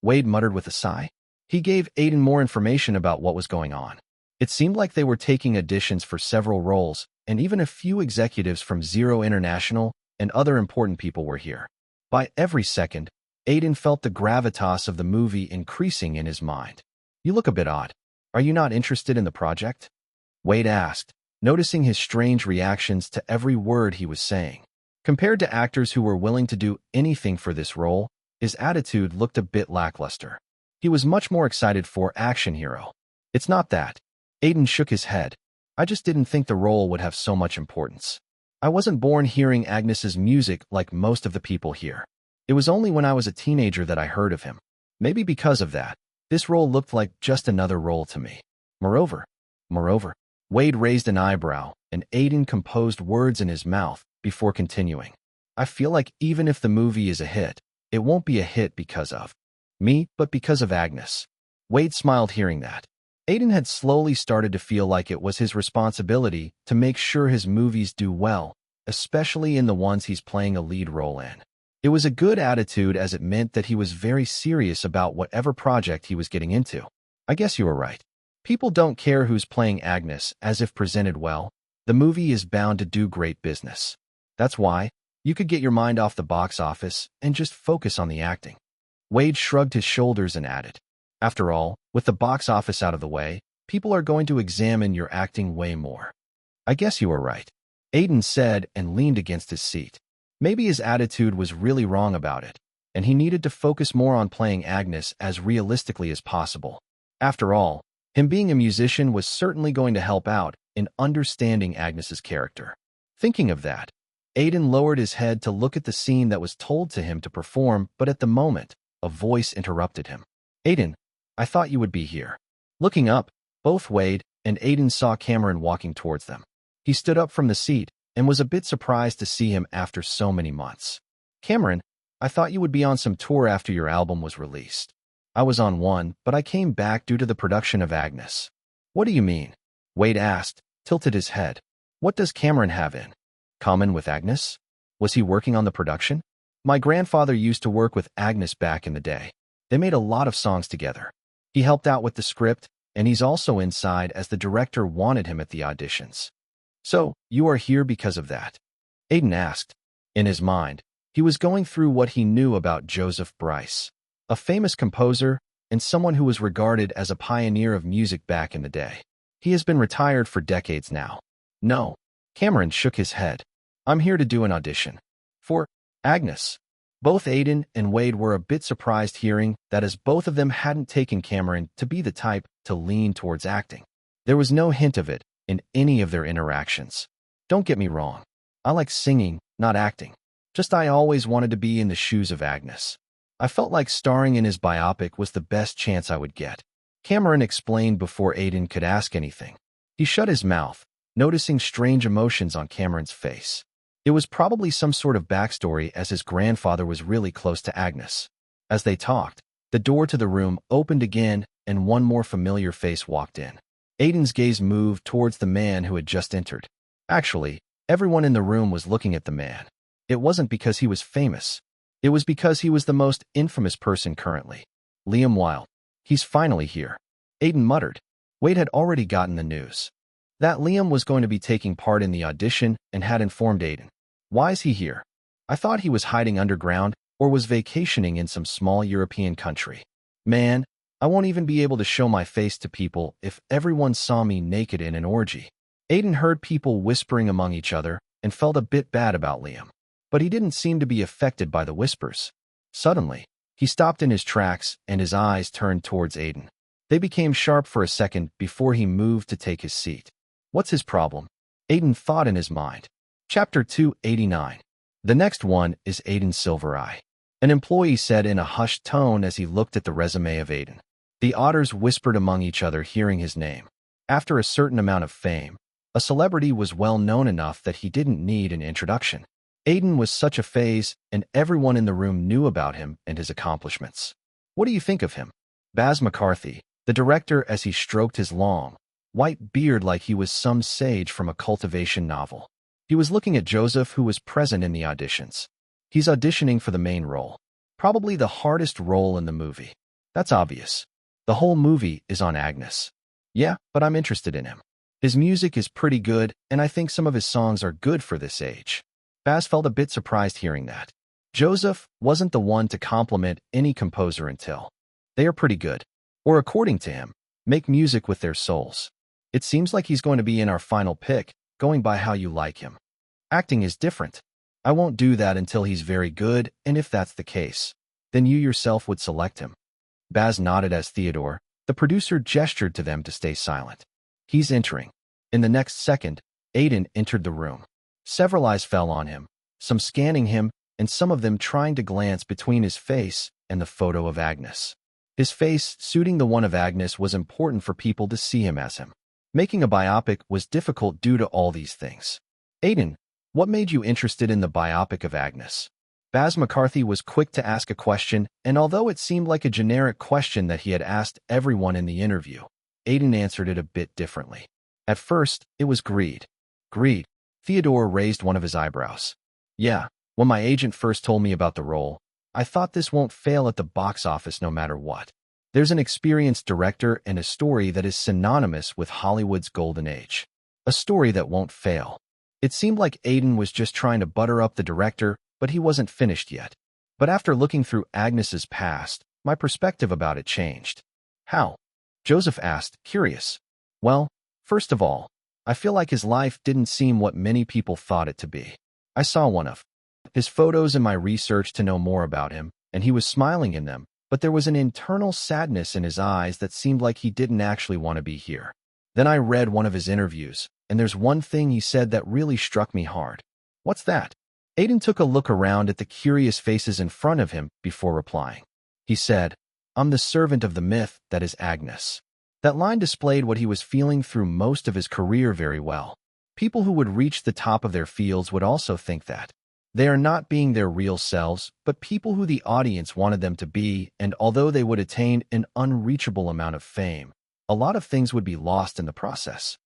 Wade muttered with a sigh. He gave Aiden more information about what was going on. It seemed like they were taking auditions for several roles, and even a few executives from Zero International and other important people were here. By every second, Aiden felt the gravitas of the movie increasing in his mind. You look a bit odd. Are you not interested in the project? Wade asked, noticing his strange reactions to every word he was saying. Compared to actors who were willing to do anything for this role, his attitude looked a bit lackluster. He was much more excited for Action Hero. It's not that. Aiden shook his head. I just didn't think the role would have so much importance. I wasn't born hearing Agnes's music like most of the people here. It was only when I was a teenager that I heard of him. Maybe because of that, this role looked like just another role to me. Moreover, Wade raised an eyebrow, and Aiden composed words in his mouth before continuing. I feel like even if the movie is a hit, it won't be a hit because of me, but because of Agnes. Wade smiled hearing that. Aiden had slowly started to feel like it was his responsibility to make sure his movies do well, especially in the ones he's playing a lead role in. It was a good attitude as it meant that he was very serious about whatever project he was getting into. I guess you were right. People don't care who's playing Agnes, as if presented well, the movie is bound to do great business. That's why you could get your mind off the box office and just focus on the acting. Wade shrugged his shoulders and added, after all, with the box office out of the way, people are going to examine your acting way more. I guess you were right, Aiden said and leaned against his seat. Maybe his attitude was really wrong about it, and he needed to focus more on playing Agnes as realistically as possible. After all, him being a musician was certainly going to help out in understanding Agnes's character. Thinking of that, Aiden lowered his head to look at the scene that was told to him to perform, but at the moment, a voice interrupted him. Aiden, I thought you would be here. Looking up, both Wade and Aiden saw Cameron walking towards them. He stood up from the seat and was a bit surprised to see him after so many months. Cameron, I thought you would be on some tour after your album was released. I was on one, but I came back due to the production of Agnes. What do you mean? Wade asked, tilted his head. What does Cameron have in common with Agnes? Was he working on the production? My grandfather used to work with Agnes back in the day. They made a lot of songs together. He helped out with the script, and he's also inside as the director wanted him at the auditions. So, you are here because of that? Aiden asked. In his mind, he was going through what he knew about Joseph Bryce, a famous composer and someone who was regarded as a pioneer of music back in the day. He has been retired for decades now. No. Cameron shook his head. I'm here to do an audition. For Agnes. Both Aiden and Wade were a bit surprised hearing that, as both of them hadn't taken Cameron to be the type to lean towards acting. There was no hint of it in any of their interactions. Don't get me wrong. I like singing, not acting. Just I always wanted to be in the shoes of Agnes. I felt like starring in his biopic was the best chance I would get. Cameron explained before Aiden could ask anything. He shut his mouth, noticing strange emotions on Cameron's face. It was probably some sort of backstory, as his grandfather was really close to Agnes. As they talked, the door to the room opened again and one more familiar face walked in. Aiden's gaze moved towards the man who had just entered. Actually, everyone in the room was looking at the man. It wasn't because he was famous. It was because he was the most infamous person currently. Liam Wilde. He's finally here. Aiden muttered. Wade had already gotten the news that Liam was going to be taking part in the audition and had informed Aiden. Why is he here? I thought he was hiding underground or was vacationing in some small European country. Man, I won't even be able to show my face to people if everyone saw me naked in an orgy. Aiden heard people whispering among each other and felt a bit bad about Liam. But he didn't seem to be affected by the whispers. Suddenly, he stopped in his tracks and his eyes turned towards Aiden. They became sharp for a second before he moved to take his seat. What's his problem? Aiden thought in his mind. Chapter 289. The next one is Aiden's silver eye. An employee said in a hushed tone as he looked at the resume of Aiden. The otters whispered among each other hearing his name. After a certain amount of fame, a celebrity was well known enough that he didn't need an introduction. Aiden was such a phase, and everyone in the room knew about him and his accomplishments. What do you think of him? Baz McCarthy, the director, as he stroked his long, white beard like he was some sage from a cultivation novel. He was looking at Joseph, who was present in the auditions. He's auditioning for the main role. Probably the hardest role in the movie. That's obvious. The whole movie is on Agnes. Yeah, but I'm interested in him. His music is pretty good, and I think some of his songs are good for this age. Baz felt a bit surprised hearing that. Joseph wasn't the one to compliment any composer until they are pretty good, or according to him, make music with their souls. It seems like he's going to be in our final pick, going by how you like him. Acting is different. I won't do that until he's very good, and if that's the case, then you yourself would select him. Baz nodded as Theodore, the producer, gestured to them to stay silent. He's entering. In the next second, Aiden entered the room. Several eyes fell on him, some scanning him, and some of them trying to glance between his face and the photo of Agnes. His face, suiting the one of Agnes, was important for people to see him as him. Making a biopic was difficult due to all these things. Aiden, what made you interested in the biopic of Agnes? Baz McCarthy was quick to ask a question, and although it seemed like a generic question that he had asked everyone in the interview, Aiden answered it a bit differently. At first, it was greed. Greed. Theodore raised one of his eyebrows. Yeah, When my agent first told me about the role, I thought this won't fail at the box office no matter what. There's an experienced director and a story that is synonymous with Hollywood's golden age. A story that won't fail. It seemed like Aiden was just trying to butter up the director, but he wasn't finished yet. But after looking through Agnes's past, my perspective about it changed. How? Joseph asked, curious. Well, first of all, I feel like his life didn't seem what many people thought it to be. I saw one of his photos in my research to know more about him, and he was smiling in them, but there was an internal sadness in his eyes that seemed like he didn't actually want to be here. Then I read one of his interviews, and there's one thing he said that really struck me hard. What's that? Aiden took a look around at the curious faces in front of him before replying. He said, I'm the servant of the myth that is Agnes. That line displayed what he was feeling through most of his career very well. People who would reach the top of their fields would also think that. They are not being their real selves, but people who the audience wanted them to be, and although they would attain an unreachable amount of fame, a lot of things would be lost in the process.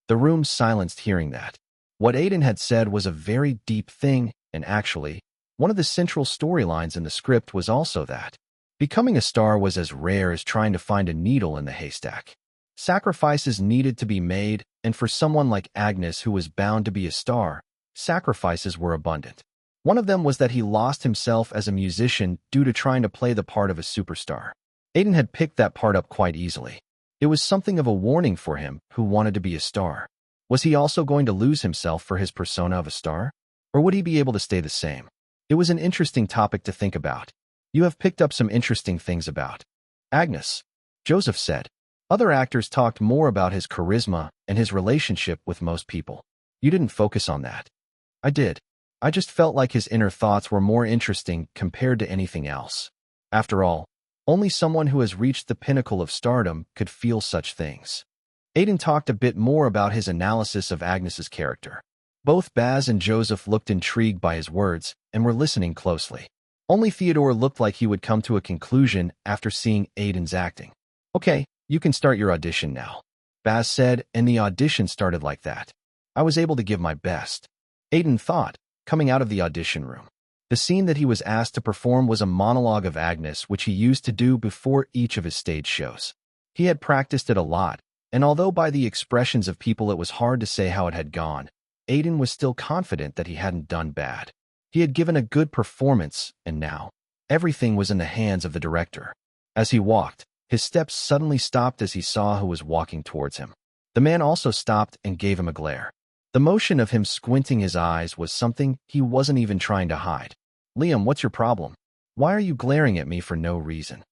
The room silenced hearing that. What Aiden had said was a very deep thing, and actually, one of the central storylines in the script was also that. Becoming a star was as rare as trying to find a needle in the haystack. Sacrifices needed to be made, and for someone like Agnes who was bound to be a star, sacrifices were abundant. One of them was that he lost himself as a musician due to trying to play the part of a superstar. Aiden had picked that part up quite easily. It was something of a warning for him who wanted to be a star. Was he also going to lose himself for his persona of a star? Or would he be able to stay the same? It was an interesting topic to think about. You have picked up some interesting things about Agnes, Joseph said. Other actors talked more about his charisma and his relationship with most people. You didn't focus on that. I did. I just felt like his inner thoughts were more interesting compared to anything else. After all, only someone who has reached the pinnacle of stardom could feel such things. Aiden talked a bit more about his analysis of Agnes's character. Both Baz and Joseph looked intrigued by his words and were listening closely. Only Theodore looked like he would come to a conclusion after seeing Aiden's acting. Okay, you can start your audition now, Baz said, and the audition started like that. I was able to give my best. Aiden thought, coming out of the audition room. The scene that he was asked to perform was a monologue of Agnes, which he used to do before each of his stage shows. He had practiced it a lot, and although by the expressions of people it was hard to say how it had gone, Aiden was still confident that he hadn't done bad. He had given a good performance, and now, everything was in the hands of the director. As he walked, his steps suddenly stopped as he saw who was walking towards him. The man also stopped and gave him a glare. The motion of him squinting his eyes was something he wasn't even trying to hide. Liam, what's your problem? Why are you glaring at me for no reason?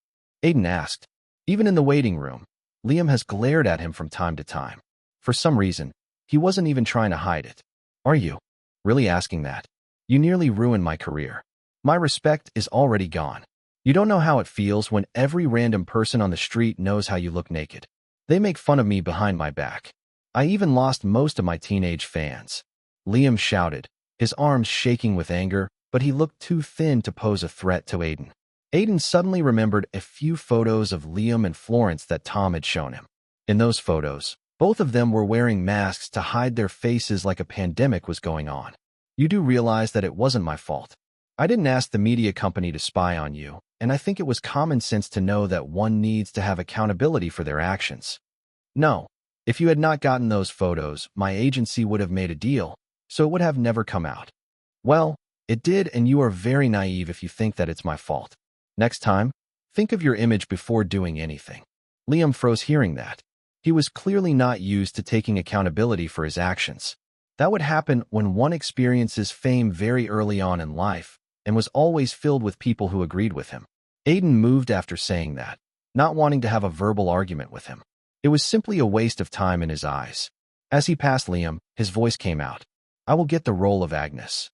Aiden asked. Even in the waiting room, Liam has glared at him from time to time. For some reason, he wasn't even trying to hide it. Are you really asking that? You nearly ruined my career. My respect is already gone. You don't know how it feels when every random person on the street knows how you look naked. They make fun of me behind my back. I even lost most of my teenage fans. Liam shouted, his arms shaking with anger, but he looked too thin to pose a threat to Aiden. Aiden suddenly remembered a few photos of Liam and Florence that Tom had shown him. In those photos, both of them were wearing masks to hide their faces like a pandemic was going on. You do realize that it wasn't my fault. I didn't ask the media company to spy on you, and I think it was common sense to know that one needs to have accountability for their actions. No. If you had not gotten those photos, my agency would have made a deal, so it would have never come out. Well, it did, and you are very naive if you think that it's my fault. Next time, think of your image before doing anything. Liam froze hearing that. He was clearly not used to taking accountability for his actions. That would happen when one experiences fame very early on in life and was always filled with people who agreed with him. Aiden moved after saying that, not wanting to have a verbal argument with him. It was simply a waste of time in his eyes. As he passed Liam, his voice came out. I will get the role of Agnes.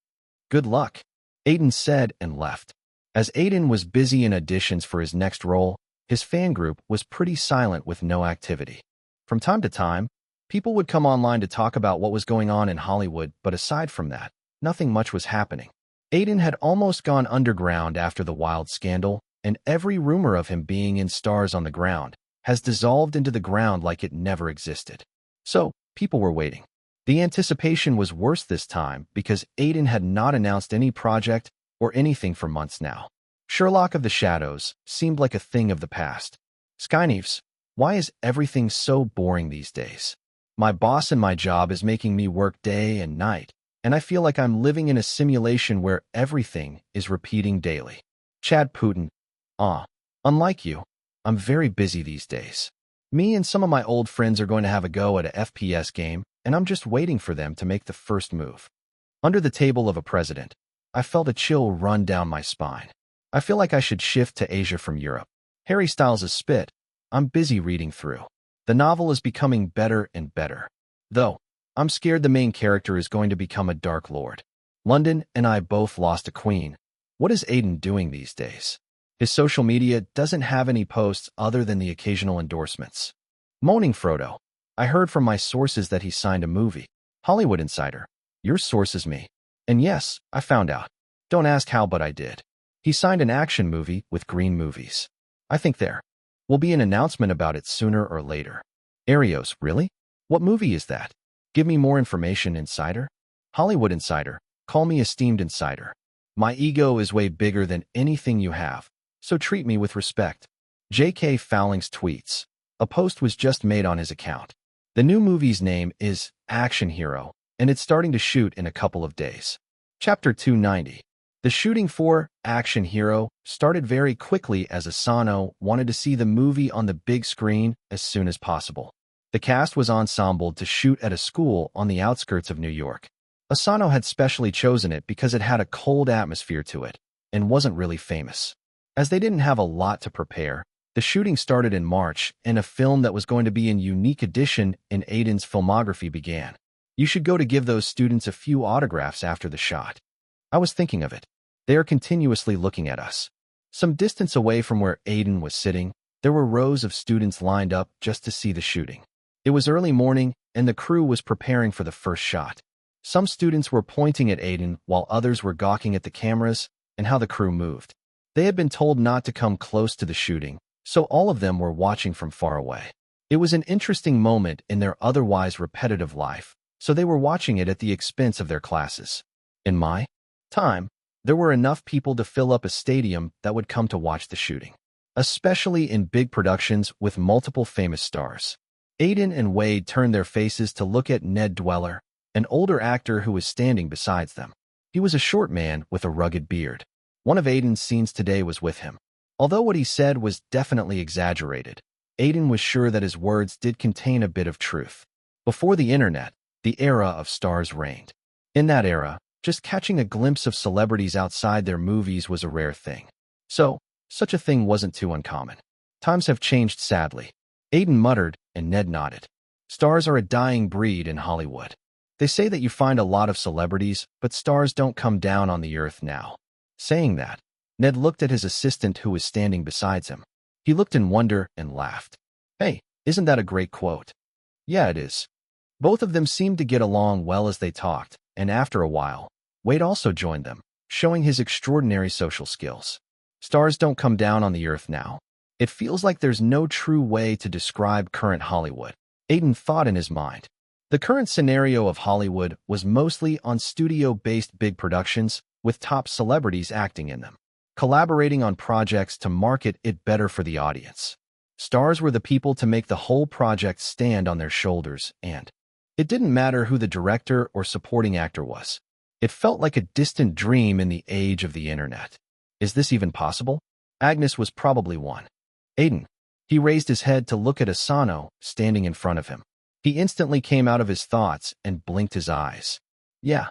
Good luck, Aiden said and left. As Aiden was busy in auditions for his next role, his fan group was pretty silent with no activity. From time to time, people would come online to talk about what was going on in Hollywood, but aside from that, nothing much was happening. Aiden had almost gone underground after the Wild scandal, and every rumor of him being in Stars on the Ground has dissolved into the ground like it never existed. So, people were waiting. The anticipation was worse this time because Aiden had not announced any project or anything for months now. Sherlock of the Shadows seemed like a thing of the past. Skyneves, why is everything so boring these days? My boss and my job is making me work day and night, and I feel like I'm living in a simulation where everything is repeating daily. Chad Putin, unlike you, I'm very busy these days. Me and some of my old friends are going to have a go at a FPS game, and I'm just waiting for them to make the first move. Under the table of a president, I felt a chill run down my spine. I feel like I should shift to Asia from Europe. Harry Styles' Spit, I'm busy reading through. The novel is becoming better and better. Though, I'm scared the main character is going to become a Dark Lord. London and I both lost a queen. What is Aiden doing these days? His social media doesn't have any posts other than the occasional endorsements. Moaning Frodo, I heard from my sources that he signed a movie. Hollywood Insider, your source is me. And yes, I found out. Don't ask how, but I did. He signed an action movie with Green Movies. I think there will be an announcement about it sooner or later. Arios, really? What movie is that? Give me more information, Insider. Hollywood Insider, call me esteemed Insider. My ego is way bigger than anything you have, so treat me with respect. J.K. Fowling's tweets. A post was just made on his account. The new movie's name is Action Hero, and it's starting to shoot in a couple of days. Chapter 290. The shooting for Action Hero started very quickly as Asano wanted to see the movie on the big screen as soon as possible. The cast was ensembled to shoot at a school on the outskirts of New York. Asano had specially chosen it because it had a cold atmosphere to it and wasn't really famous. As they didn't have a lot to prepare, the shooting started in March and a film that was going to be a unique addition in Aiden's filmography began. You should go to give those students a few autographs after the shot. I was thinking of it. They are continuously looking at us. Some distance away from where Aiden was sitting, there were rows of students lined up just to see the shooting. It was early morning, and the crew was preparing for the first shot. Some students were pointing at Aiden while others were gawking at the cameras and how the crew moved. They had been told not to come close to the shooting, so all of them were watching from far away. It was an interesting moment in their otherwise repetitive life, so they were watching it at the expense of their classes. In my time, there were enough people to fill up a stadium that would come to watch the shooting, especially in big productions with multiple famous stars. Aiden and Wade turned their faces to look at Ned Dweller, an older actor who was standing beside them. He was a short man with a rugged beard. One of Aiden's scenes today was with him. Although what he said was definitely exaggerated, Aiden was sure that his words did contain a bit of truth. Before the internet, the era of stars reigned. In that era, just catching a glimpse of celebrities outside their movies was a rare thing. So, such a thing wasn't too uncommon. Times have changed sadly. Aiden muttered, and Ned nodded. Stars are a dying breed in Hollywood. They say that you find a lot of celebrities, but stars don't come down on the earth now. Saying that, Ned looked at his assistant who was standing beside him. He looked in wonder and laughed. Hey, isn't that a great quote? Yeah, it is. Both of them seemed to get along well as they talked, and after a while, Wade also joined them, showing his extraordinary social skills. Stars don't come down on the earth now. It feels like there's no true way to describe current Hollywood, Aiden thought in his mind. The current scenario of Hollywood was mostly on studio-based big productions with top celebrities acting in them, collaborating on projects to market it better for the audience. Stars were the people to make the whole project stand on their shoulders, and it didn't matter who the director or supporting actor was. It felt like a distant dream in the age of the internet. Is this even possible? Agnes was probably one. Aiden. He raised his head to look at Asano standing in front of him. He instantly came out of his thoughts and blinked his eyes. Yeah.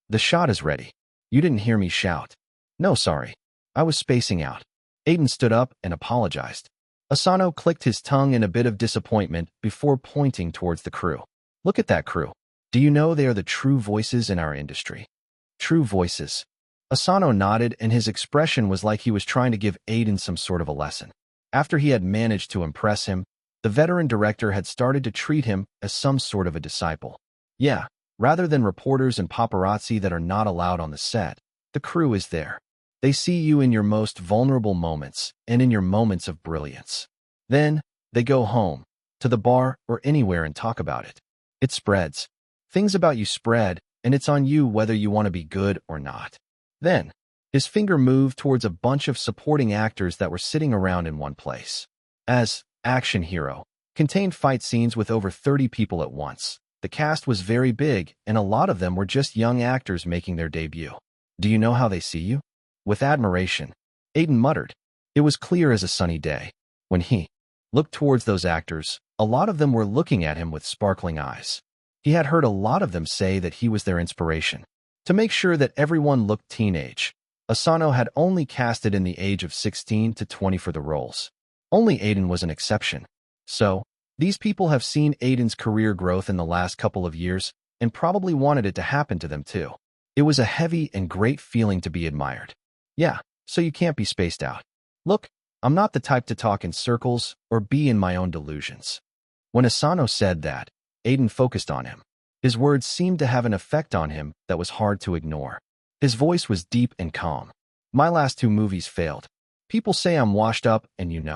The shot is ready. You didn't hear me shout. No, sorry. I was spacing out. Aiden stood up and apologized. Asano clicked his tongue in a bit of disappointment before pointing towards the crew. Look at that crew. Do you know they are the true voices in our industry? True voices. Asano nodded, and his expression was like he was trying to give Aiden some sort of a lesson. After he had managed to impress him, the veteran director had started to treat him as some sort of a disciple. Yeah, rather than reporters and paparazzi that are not allowed on the set, the crew is there. They see you in your most vulnerable moments and in your moments of brilliance. Then, they go home, to the bar or anywhere and talk about it. It spreads. Things about you spread, and it's on you whether you want to be good or not. Then, his finger moved towards a bunch of supporting actors that were sitting around in one place. As Action Hero contained fight scenes with over 30 people at once. The cast was very big, and a lot of them were just young actors making their debut. Do you know how they see you? With admiration, Aiden muttered. It was clear as a sunny day. When he looked towards those actors, a lot of them were looking at him with sparkling eyes. He had heard a lot of them say that he was their inspiration. To make sure that everyone looked teenage, Asano had only casted in the age of 16 to 20 for the roles. Only Aiden was an exception. So, these people have seen Aiden's career growth in the last couple of years and probably wanted it to happen to them too. It was a heavy and great feeling to be admired. Yeah, so you can't be spaced out. Look, I'm not the type to talk in circles or be in my own delusions. When Asano said that, Aiden focused on him. His words seemed to have an effect on him that was hard to ignore. His voice was deep and calm. My last 2 movies failed. People say I'm washed up, and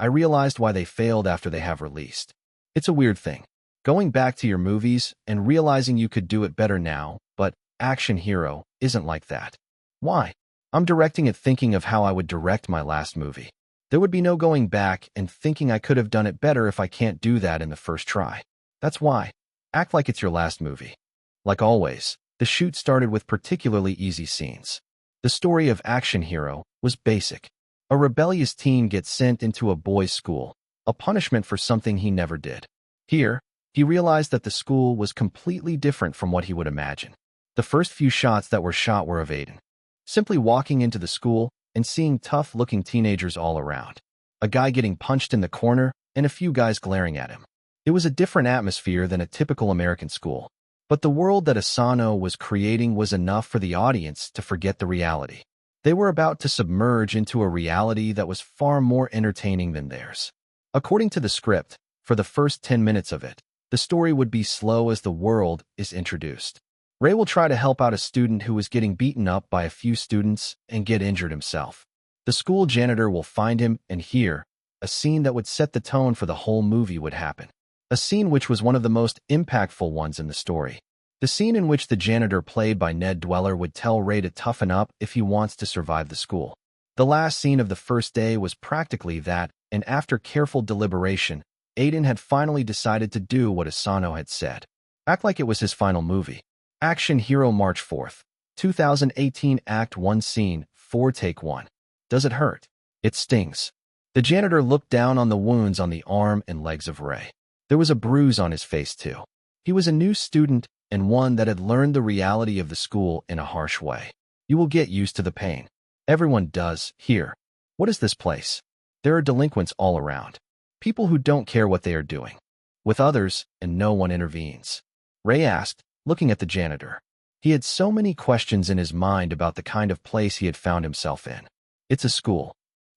I realized why they failed after they have released. It's a weird thing. Going back to your movies and realizing you could do it better now, but Action Hero isn't like that. Why? I'm directing it thinking of how I would direct my last movie. There would be no going back and thinking I could have done it better if I can't do that in the first try. That's why. Act like it's your last movie. Like always, the shoot started with particularly easy scenes. The story of Action Hero was basic. A rebellious teen gets sent into a boys' school, a punishment for something he never did. Here, he realized that the school was completely different from what he would imagine. The first few shots that were shot were of Aiden, simply walking into the school and seeing tough-looking teenagers all around. A guy getting punched in the corner and a few guys glaring at him. It was a different atmosphere than a typical American school. But the world that Asano was creating was enough for the audience to forget the reality. They were about to submerge into a reality that was far more entertaining than theirs. According to the script, for the first 10 minutes of it, the story would be slow as the world is introduced. Ray will try to help out a student who is getting beaten up by a few students and get injured himself. The school janitor will find him, and here, a scene that would set the tone for the whole movie would happen. A scene which was one of the most impactful ones in the story. The scene in which the janitor played by Ned Dweller would tell Ray to toughen up if he wants to survive the school. The last scene of the first day was practically that, and after careful deliberation, Aiden had finally decided to do what Asano had said. Act like it was his final movie. Action Hero March 4th, 2018 Act 1 Scene 4 Take 1. Does it hurt? It stings. The janitor looked down on the wounds on the arm and legs of Ray. There was a bruise on his face too. He was a new student and one that had learned the reality of the school in a harsh way. You will get used to the pain. Everyone does, here. What is this place? There are delinquents all around. People who don't care what they are doing. With others, and no one intervenes. Ray asked, looking at the janitor. He had so many questions in his mind about the kind of place he had found himself in. It's a school.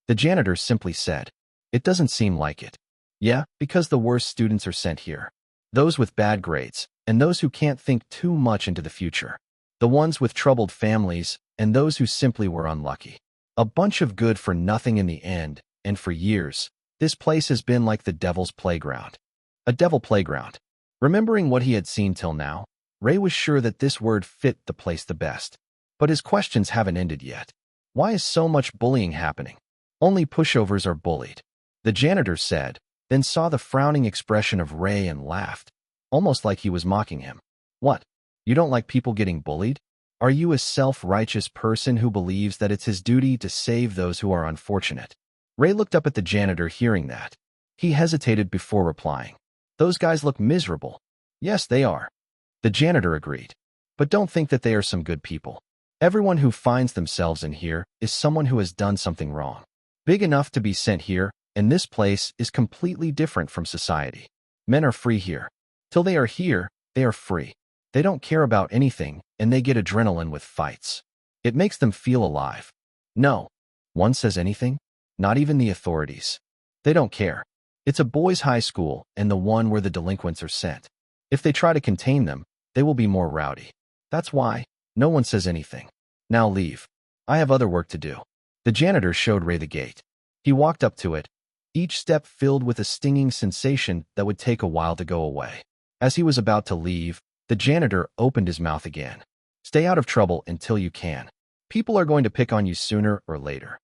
The janitor simply said. It doesn't seem like it. Yeah, because the worst students are sent here. Those with bad grades, and those who can't think too much into the future. The ones with troubled families, and those who simply were unlucky. A bunch of good for nothing in the end, and for years, this place has been like the devil's playground. A devil playground. Remembering what he had seen till now, Ray was sure that this word fit the place the best. But his questions haven't ended yet. Why is so much bullying happening? Only pushovers are bullied. The janitor said, then saw the frowning expression of Ray and laughed, almost like he was mocking him. What? You don't like people getting bullied? Are you a self-righteous person who believes that it's his duty to save those who are unfortunate? Ray looked up at the janitor hearing that. He hesitated before replying. Those guys look miserable. Yes, they are. The janitor agreed. But don't think that they are some good people. Everyone who finds themselves in here is someone who has done something wrong. Big enough to be sent here, and this place is completely different from society. Men are free here. Till they are here, they are free. They don't care about anything, and they get adrenaline with fights. It makes them feel alive. No one says anything, not even the authorities. They don't care. It's a boys' high school and the one where the delinquents are sent. If they try to contain them, they will be more rowdy. That's why no one says anything. Now leave. I have other work to do. The janitor showed Ray the gate. He walked up to it, each step filled with a stinging sensation that would take a while to go away. As he was about to leave, The janitor opened his mouth again. Stay out of trouble until you can. People are going to pick on you sooner or later.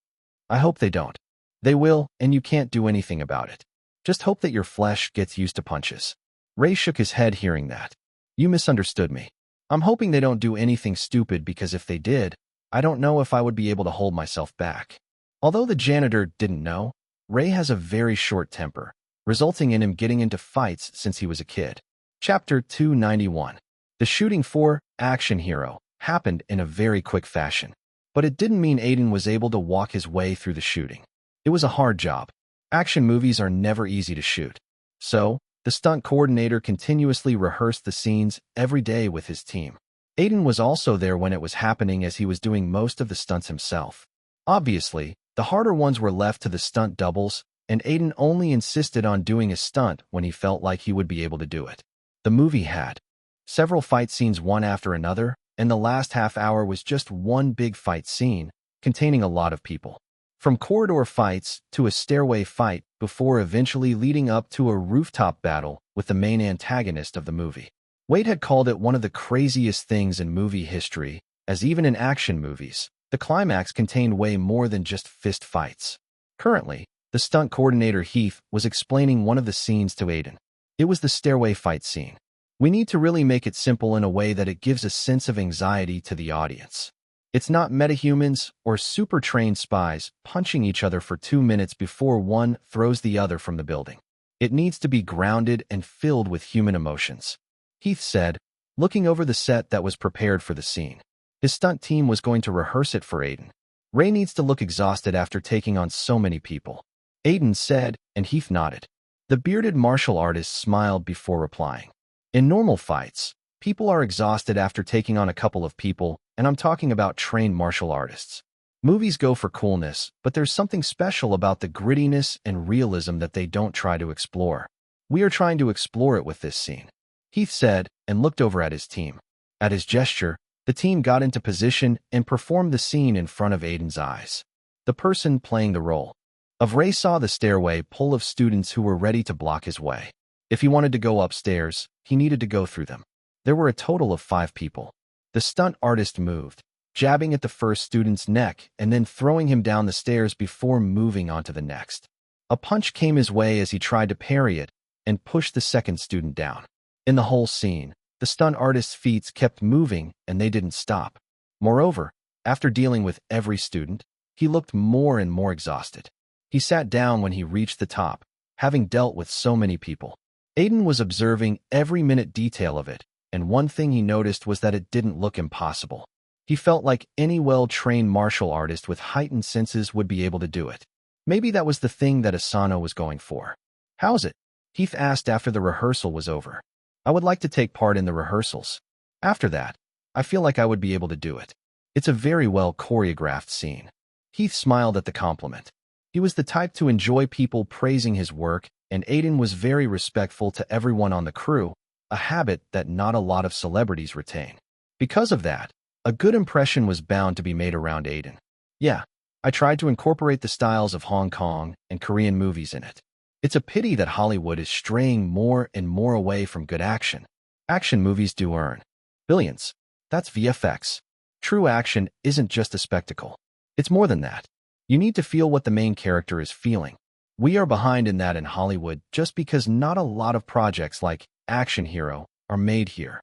I hope they don't. They will, and you can't do anything about it. Just hope that your flesh gets used to punches. Ray shook his head hearing that. You misunderstood me. I'm hoping they don't do anything stupid because if they did, I don't know if I would be able to hold myself back. Although the janitor didn't know, Ray has a very short temper, resulting in him getting into fights since he was a kid. Chapter 291. The shooting for Action Hero happened in a very quick fashion, but it didn't mean Aiden was able to walk his way through the shooting. It was a hard job. Action movies are never easy to shoot. So, the stunt coordinator continuously rehearsed the scenes every day with his team. Aiden was also there when it was happening as he was doing most of the stunts himself. Obviously, the harder ones were left to the stunt doubles, and Aiden only insisted on doing a stunt when he felt like he would be able to do it. The movie had several fight scenes one after another, and the last half hour was just one big fight scene, containing a lot of people. From corridor fights to a stairway fight before eventually leading up to a rooftop battle with the main antagonist of the movie. Wade had called it one of the craziest things in movie history, as even in action movies, the climax contained way more than just fist fights. Currently, the stunt coordinator Heath was explaining one of the scenes to Aiden. It was the stairway fight scene. We need to really make it simple in a way that it gives a sense of anxiety to the audience. It's not metahumans or super-trained spies punching each other for 2 minutes before one throws the other from the building. It needs to be grounded and filled with human emotions, Heath said, looking over the set that was prepared for the scene. His stunt team was going to rehearse it for Aiden. Ray needs to look exhausted after taking on so many people, Aiden said, and Heath nodded. The bearded martial artist smiled before replying. In normal fights, people are exhausted after taking on a couple of people, and I'm talking about trained martial artists. Movies go for coolness, but there's something special about the grittiness and realism that they don't try to explore. We are trying to explore it with this scene, Heath said, and looked over at his team. At his gesture, the team got into position and performed the scene in front of Aiden's eyes. The person playing the role of Ray saw the stairway full of students who were ready to block his way. If he wanted to go upstairs, he needed to go through them. There were a total of 5 people. The stunt artist moved, jabbing at the first student's neck and then throwing him down the stairs before moving on to the next. A punch came his way as he tried to parry it and pushed the second student down. In the whole scene, the stunt artist's feet kept moving and they didn't stop. Moreover, after dealing with every student, he looked more and more exhausted. He sat down when he reached the top, having dealt with so many people. Aiden was observing every minute detail of it, and one thing he noticed was that it didn't look impossible. He felt like any well-trained martial artist with heightened senses would be able to do it. Maybe that was the thing that Asano was going for. How's it? Heath asked after the rehearsal was over. I would like to take part in the rehearsals. After that, I feel like I would be able to do it. It's a very well choreographed scene. Heath smiled at the compliment. He was the type to enjoy people praising his work, and Aiden was very respectful to everyone on the crew, a habit that not a lot of celebrities retain. Because of that, a good impression was bound to be made around Aiden. Yeah, I tried to incorporate the styles of Hong Kong and Korean movies in it. It's a pity that Hollywood is straying more and more away from good action. Action movies do earn billions. That's VFX. True action isn't just a spectacle. It's more than that. You need to feel what the main character is feeling. We are behind in that in Hollywood just because not a lot of projects like Action Hero are made here.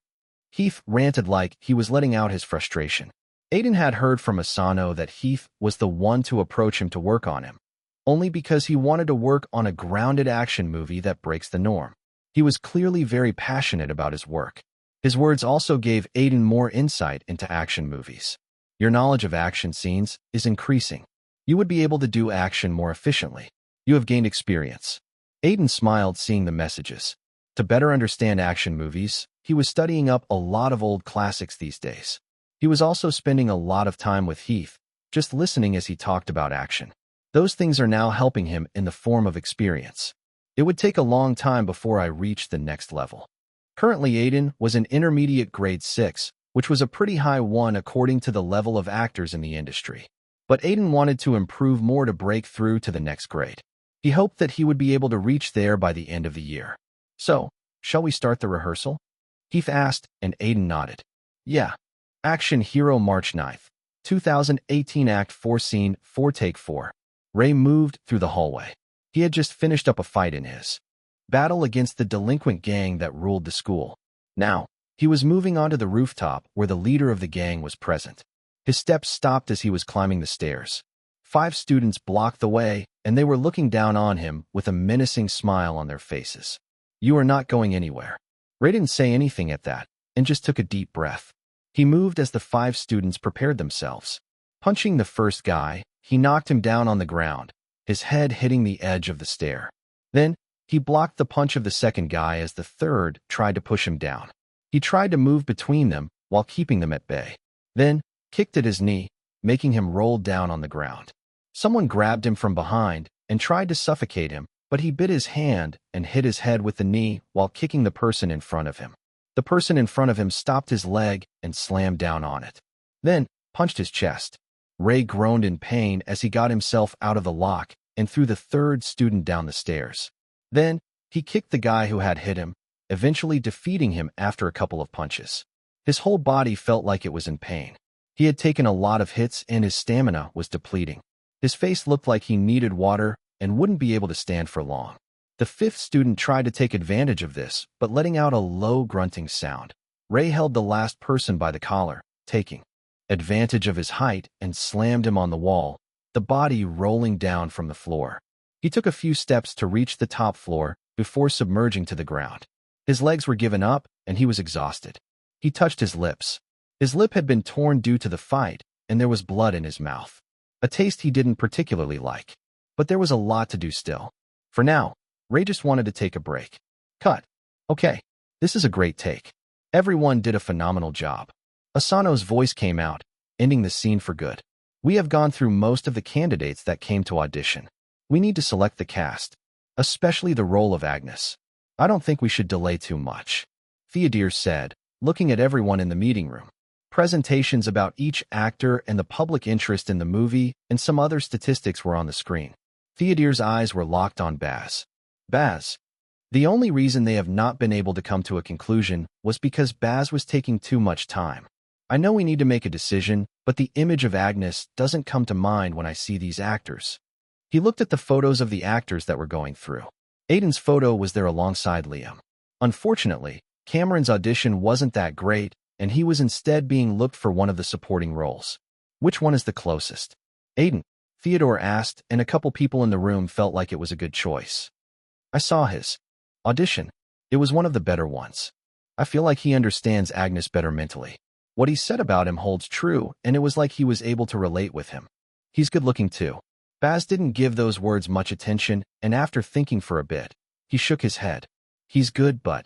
Heath ranted like he was letting out his frustration. Aiden had heard from Asano that Heath was the one to approach him to work on him, only because he wanted to work on a grounded action movie that breaks the norm. He was clearly very passionate about his work. His words also gave Aiden more insight into action movies. Your knowledge of action scenes is increasing. You would be able to do action more efficiently. You have gained experience. Aiden smiled seeing the messages. To better understand action movies, he was studying up a lot of old classics these days. He was also spending a lot of time with Heath, just listening as he talked about action. Those things are now helping him in the form of experience. It would take a long time before I reached the next level. Currently, Aiden was an intermediate grade 6, which was a pretty high one according to the level of actors in the industry. But Aiden wanted to improve more to break through to the next grade. He hoped that he would be able to reach there by the end of the year. So, shall we start the rehearsal? Heath asked, and Aiden nodded. Yeah. Action Hero March 9th, 2018 Act 4 Scene 4 Take 4. Ray moved through the hallway. He had just finished up a fight in his battle against the delinquent gang that ruled the school. Now, he was moving onto the rooftop where the leader of the gang was present. His steps stopped as he was climbing the stairs. 5 students blocked the way, and they were looking down on him with a menacing smile on their faces. You are not going anywhere. Ray didn't say anything at that, and just took a deep breath. He moved as the 5 students prepared themselves. Punching the first guy, he knocked him down on the ground, his head hitting the edge of the stair. Then, he blocked the punch of the second guy as the third tried to push him down. He tried to move between them while keeping them at bay. Then, kicked at his knee, making him roll down on the ground. Someone grabbed him from behind and tried to suffocate him, but he bit his hand and hit his head with the knee while kicking the person in front of him. The person in front of him stopped his leg and slammed down on it. Then, punched his chest. Ray groaned in pain as he got himself out of the lock and threw the third student down the stairs. Then, he kicked the guy who had hit him, eventually defeating him after a couple of punches. His whole body felt like it was in pain. He had taken a lot of hits and his stamina was depleting. His face looked like he needed water and wouldn't be able to stand for long. The 5th student tried to take advantage of this, but letting out a low grunting sound. Ray held the last person by the collar, taking advantage of his height and slammed him on the wall, the body rolling down from the floor. He took a few steps to reach the top floor before submerging to the ground. His legs were given up and he was exhausted. He touched his lips. His lip had been torn due to the fight, and there was blood in his mouth. A taste he didn't particularly like. But there was a lot to do still. For now, Ray just wanted to take a break. Cut. Okay, this is a great take. Everyone did a phenomenal job. Asano's voice came out, ending the scene for good. We have gone through most of the candidates that came to audition. We need to select the cast, especially the role of Agnes. I don't think we should delay too much, Theodore said, looking at everyone in the meeting room. Presentations about each actor and the public interest in the movie and some other statistics were on the screen. Theodore's eyes were locked on Baz. Baz. The only reason they have not been able to come to a conclusion was because Baz was taking too much time. I know we need to make a decision, but the image of Agnes doesn't come to mind when I see these actors. He looked at the photos of the actors that were going through. Aiden's photo was there alongside Liam. Unfortunately, Cameron's audition wasn't that great, and he was instead being looked for one of the supporting roles. Which one is the closest? Aiden, Theodore asked, and a couple people in the room felt like it was a good choice. I saw his audition. It was one of the better ones. I feel like he understands Agnes better mentally. What he said about him holds true, and it was like he was able to relate with him. He's good-looking too. Baz didn't give those words much attention, and after thinking for a bit, he shook his head. He's good, but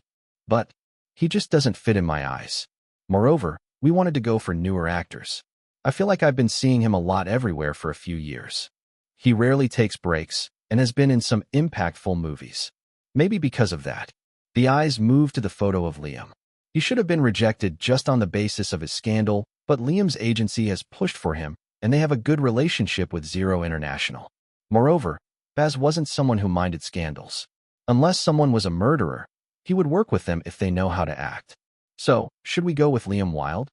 he just doesn't fit in my eyes. Moreover, we wanted to go for newer actors. I feel like I've been seeing him a lot everywhere for a few years. He rarely takes breaks and has been in some impactful movies. Maybe because of that. The eyes moved to the photo of Liam. He should have been rejected just on the basis of his scandal, but Liam's agency has pushed for him, and they have a good relationship with Zero International. Moreover, Baz wasn't someone who minded scandals. Unless someone was a murderer, he would work with them if they know how to act. So, should we go with Liam Wilde?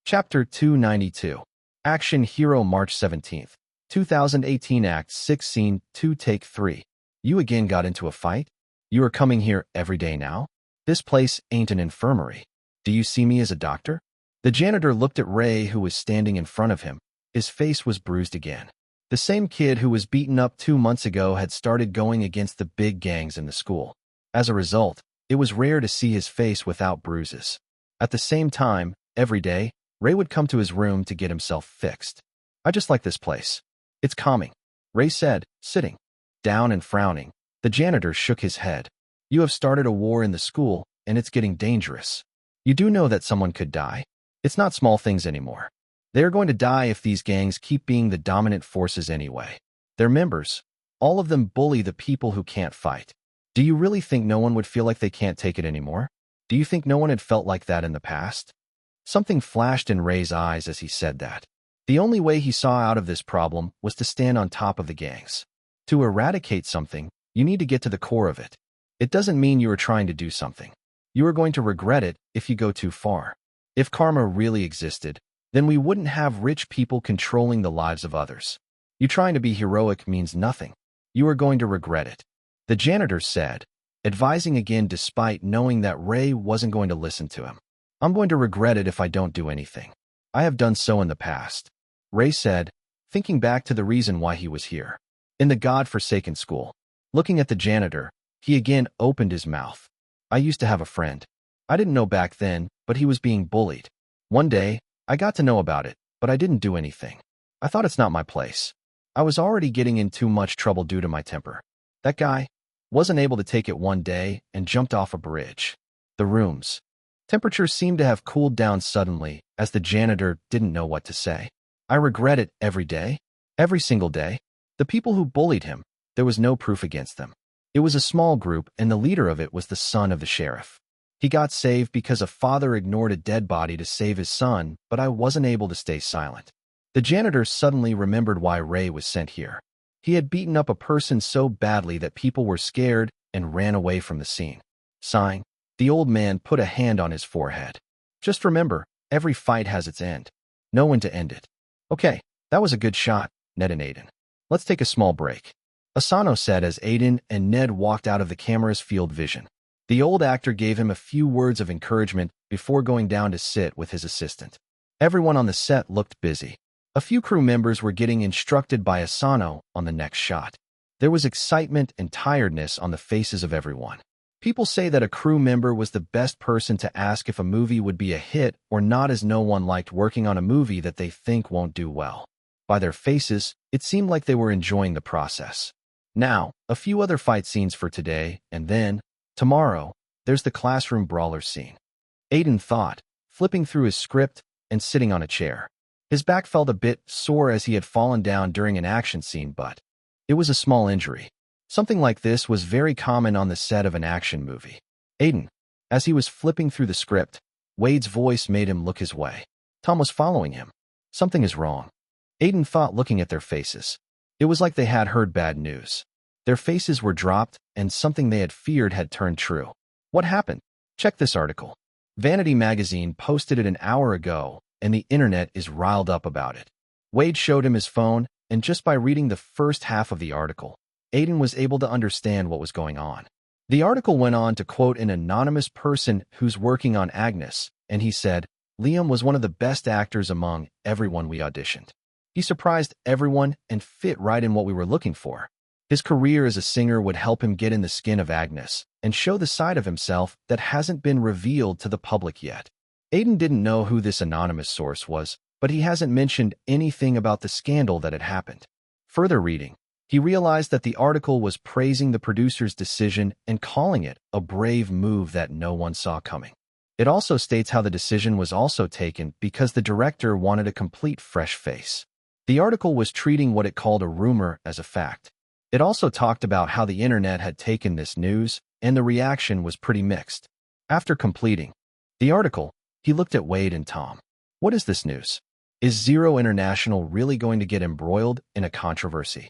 Chapter 292. Action Hero March 17th, 2018 Act 6 Scene 2 Take 3. You again got into a fight? You are coming here every day now? This place ain't an infirmary. Do you see me as a doctor? The janitor looked at Ray, who was standing in front of him. His face was bruised again. The same kid who was beaten up 2 months ago had started going against the big gangs in the school. As a result, it was rare to see his face without bruises. At the same time, every day, Ray would come to his room to get himself fixed. I just like this place. It's calming, Ray said, sitting down and frowning. The janitor shook his head. You have started a war in the school, and it's getting dangerous. You do know that someone could die? It's not small things anymore. They are going to die if these gangs keep being the dominant forces anyway. Their members, all of them bully the people who can't fight. Do you really think no one would feel like they can't take it anymore? Do you think no one had felt like that in the past? Something flashed in Ray's eyes as he said that. The only way he saw out of this problem was to stand on top of the gangs. To eradicate something, you need to get to the core of it. It doesn't mean you are trying to do something. You are going to regret it if you go too far. If karma really existed, then we wouldn't have rich people controlling the lives of others. You trying to be heroic means nothing. You are going to regret it. The janitor said, advising again despite knowing that Ray wasn't going to listen to him. I'm going to regret it if I don't do anything. I have done so in the past. Ray said, thinking back to the reason why he was here. In the God-forsaken school. Looking at the janitor, he again opened his mouth. I used to have a friend. I didn't know back then, but he was being bullied. One day, I got to know about it, but I didn't do anything. I thought it's not my place. I was already getting in too much trouble due to my temper. That guy wasn't able to take it one day and jumped off a bridge. The room's temperature seemed to have cooled down suddenly as the janitor didn't know what to say. I regret it every day, every single day. The people who bullied him, there was no proof against them. It was a small group, and the leader of it was the son of the sheriff. He got saved because a father ignored a dead body to save his son, but I wasn't able to stay silent. The janitor suddenly remembered why Ray was sent here. He had beaten up a person so badly that people were scared and ran away from the scene. Sighing, the old man put a hand on his forehead. Just remember, every fight has its end. Know when to end it. Okay, that was a good shot, Ned and Aiden. Let's take a small break. Asano said as Aiden and Ned walked out of the camera's field vision. The old actor gave him a few words of encouragement before going down to sit with his assistant. Everyone on the set looked busy. A few crew members were getting instructed by Asano on the next shot. There was excitement and tiredness on the faces of everyone. People say that a crew member was the best person to ask if a movie would be a hit or not, as no one liked working on a movie that they think won't do well. By their faces, it seemed like they were enjoying the process. Now, a few other fight scenes for today, and then, tomorrow, there's the classroom brawler scene. Aiden thought, flipping through his script and sitting on a chair. His back felt a bit sore as he had fallen down during an action scene, but it was a small injury. Something like this was very common on the set of an action movie. Aiden, as he was flipping through the script, Wade's voice made him look his way. Tom was following him. Something is wrong. Aiden thought, looking at their faces. It was like they had heard bad news. Their faces were dropped, and something they had feared had turned true. What happened? Check this article. Vanity magazine posted it an hour ago, and the internet is riled up about it. Wade showed him his phone, and just by reading the first half of the article, Aiden was able to understand what was going on. The article went on to quote an anonymous person who's working on Agnes, and he said, Liam was one of the best actors among everyone we auditioned. He surprised everyone and fit right in what we were looking for. His career as a singer would help him get in the skin of Agnes and show the side of himself that hasn't been revealed to the public yet. Aiden didn't know who this anonymous source was, but he hasn't mentioned anything about the scandal that had happened. Further reading, he realized that the article was praising the producer's decision and calling it a brave move that no one saw coming. It also states how the decision was also taken because the director wanted a complete fresh face. The article was treating what it called a rumor as a fact. It also talked about how the internet had taken this news, and the reaction was pretty mixed. After completing the article, he looked at Wade and Tom. What is this news? Is Zero International really going to get embroiled in a controversy?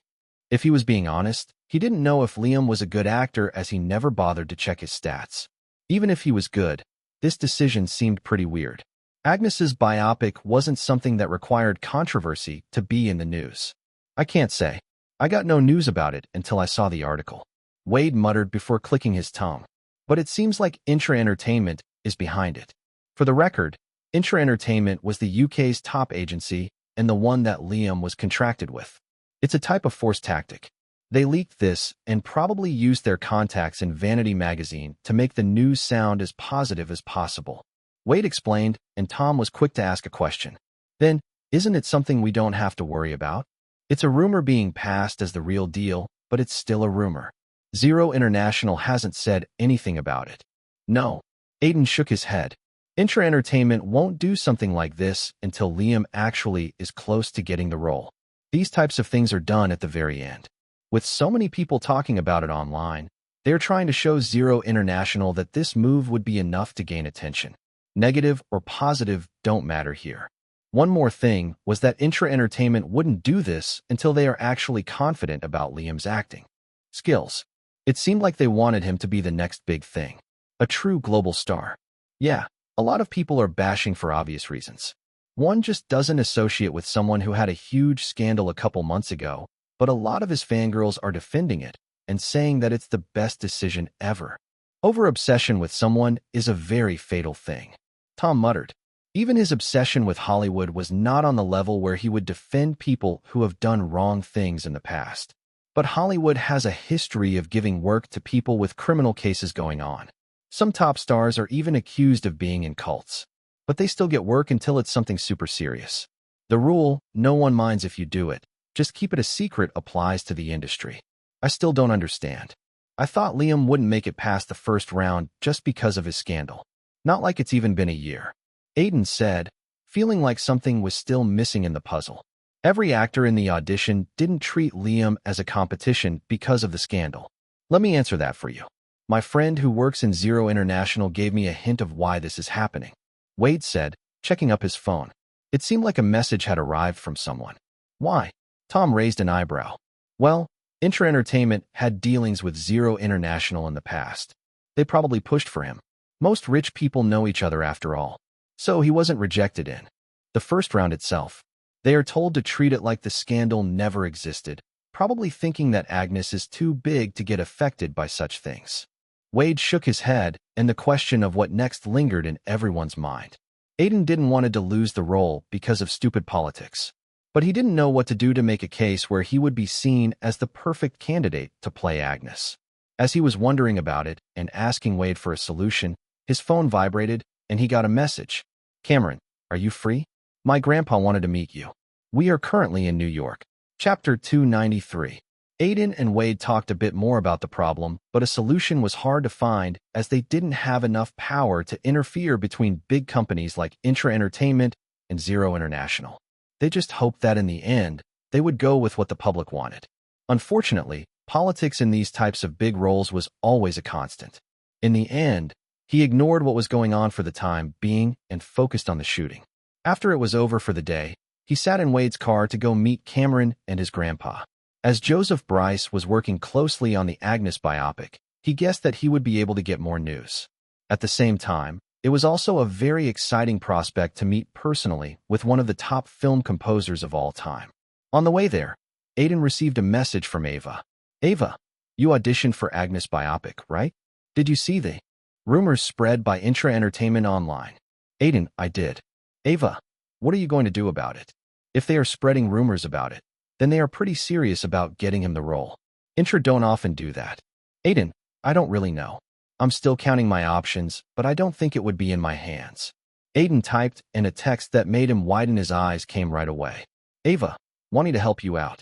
If he was being honest, he didn't know if Liam was a good actor as he never bothered to check his stats. Even if he was good, this decision seemed pretty weird. Agnes's biopic wasn't something that required controversy to be in the news. I can't say. I got no news about it until I saw the article. Wade muttered before clicking his tongue. But it seems like Intra Entertainment is behind it. For the record, Intra Entertainment was the UK's top agency and the one that Liam was contracted with. It's a type of force tactic. They leaked this and probably used their contacts in Vanity magazine to make the news sound as positive as possible. Wade explained, and Tom was quick to ask a question. Then, isn't it something we don't have to worry about? It's a rumor being passed as the real deal, but it's still a rumor. Zero International hasn't said anything about it. No. Aiden shook his head. Intra Entertainment won't do something like this until Liam actually is close to getting the role. These types of things are done at the very end. With so many people talking about it online, they're trying to show Zero International that this move would be enough to gain attention. Negative or positive don't matter here. One more thing was that Intra Entertainment wouldn't do this until they are actually confident about Liam's acting skills. It seemed like they wanted him to be the next big thing. A true global star. Yeah, a lot of people are bashing for obvious reasons. One just doesn't associate with someone who had a huge scandal a couple months ago, but a lot of his fangirls are defending it and saying that it's the best decision ever. Over-obsession with someone is a very fatal thing. Tom muttered. Even his obsession with Hollywood was not on the level where he would defend people who have done wrong things in the past. But Hollywood has a history of giving work to people with criminal cases going on. Some top stars are even accused of being in cults. But they still get work until it's something super serious. The rule, no one minds if you do it, just keep it a secret, applies to the industry. I still don't understand. I thought Liam wouldn't make it past the first round just because of his scandal. Not like it's even been a year. Aiden said, feeling like something was still missing in the puzzle. Every actor in the audition didn't treat Liam as a competition because of the scandal. Let me answer that for you. My friend who works in Zero International gave me a hint of why this is happening. Wade said, checking up his phone. It seemed like a message had arrived from someone. Why? Tom raised an eyebrow. Well, Intra Entertainment had dealings with Zero International in the past. They probably pushed for him. Most rich people know each other after all. So he wasn't rejected in the first round itself. They are told to treat it like the scandal never existed, probably thinking that Agnes is too big to get affected by such things. Wade shook his head, and the question of what next lingered in everyone's mind. Aiden didn't want to lose the role because of stupid politics. But he didn't know what to do to make a case where he would be seen as the perfect candidate to play Agnes. As he was wondering about it and asking Wade for a solution, his phone vibrated, and he got a message. Cameron, are you free? My grandpa wanted to meet you. We are currently in New York. Chapter 293. Aiden and Wade talked a bit more about the problem, but a solution was hard to find as they didn't have enough power to interfere between big companies like Intra Entertainment and Zero International. They just hoped that in the end, they would go with what the public wanted. Unfortunately, politics in these types of big roles was always a constant. In the end, he ignored what was going on for the time being and focused on the shooting. After it was over for the day, he sat in Wade's car to go meet Cameron and his grandpa. As Joseph Bryce was working closely on the Agnes biopic, he guessed that he would be able to get more news. At the same time, it was also a very exciting prospect to meet personally with one of the top film composers of all time. On the way there, Aiden received a message from Ava. Ava, you auditioned for Agnes biopic, right? Did you see the rumors spread by Intra Entertainment online? Aiden, I did. Ava, what are you going to do about it? If they are spreading rumors about it, then they are pretty serious about getting him the role. Intra don't often do that. Aiden, I don't really know. I'm still counting my options, but I don't think it would be in my hands. Aiden typed, and a text that made him widen his eyes came right away. Ava, wanting to help you out.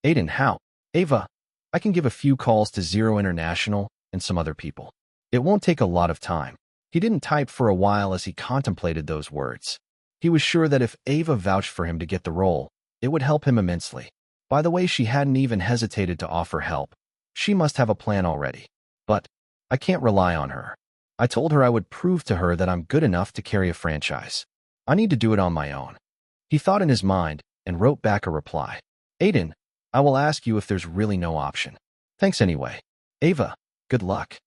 Aiden, how? Ava, I can give a few calls to Zero International and some other people. It won't take a lot of time. He didn't type for a while as he contemplated those words. He was sure that if Ava vouched for him to get the role, it would help him immensely. By the way, she hadn't even hesitated to offer help. She must have a plan already. But I can't rely on her. I told her I would prove to her that I'm good enough to carry a franchise. I need to do it on my own. He thought in his mind and wrote back a reply. Aiden, I will ask you if there's really no option. Thanks anyway. Ava, good luck.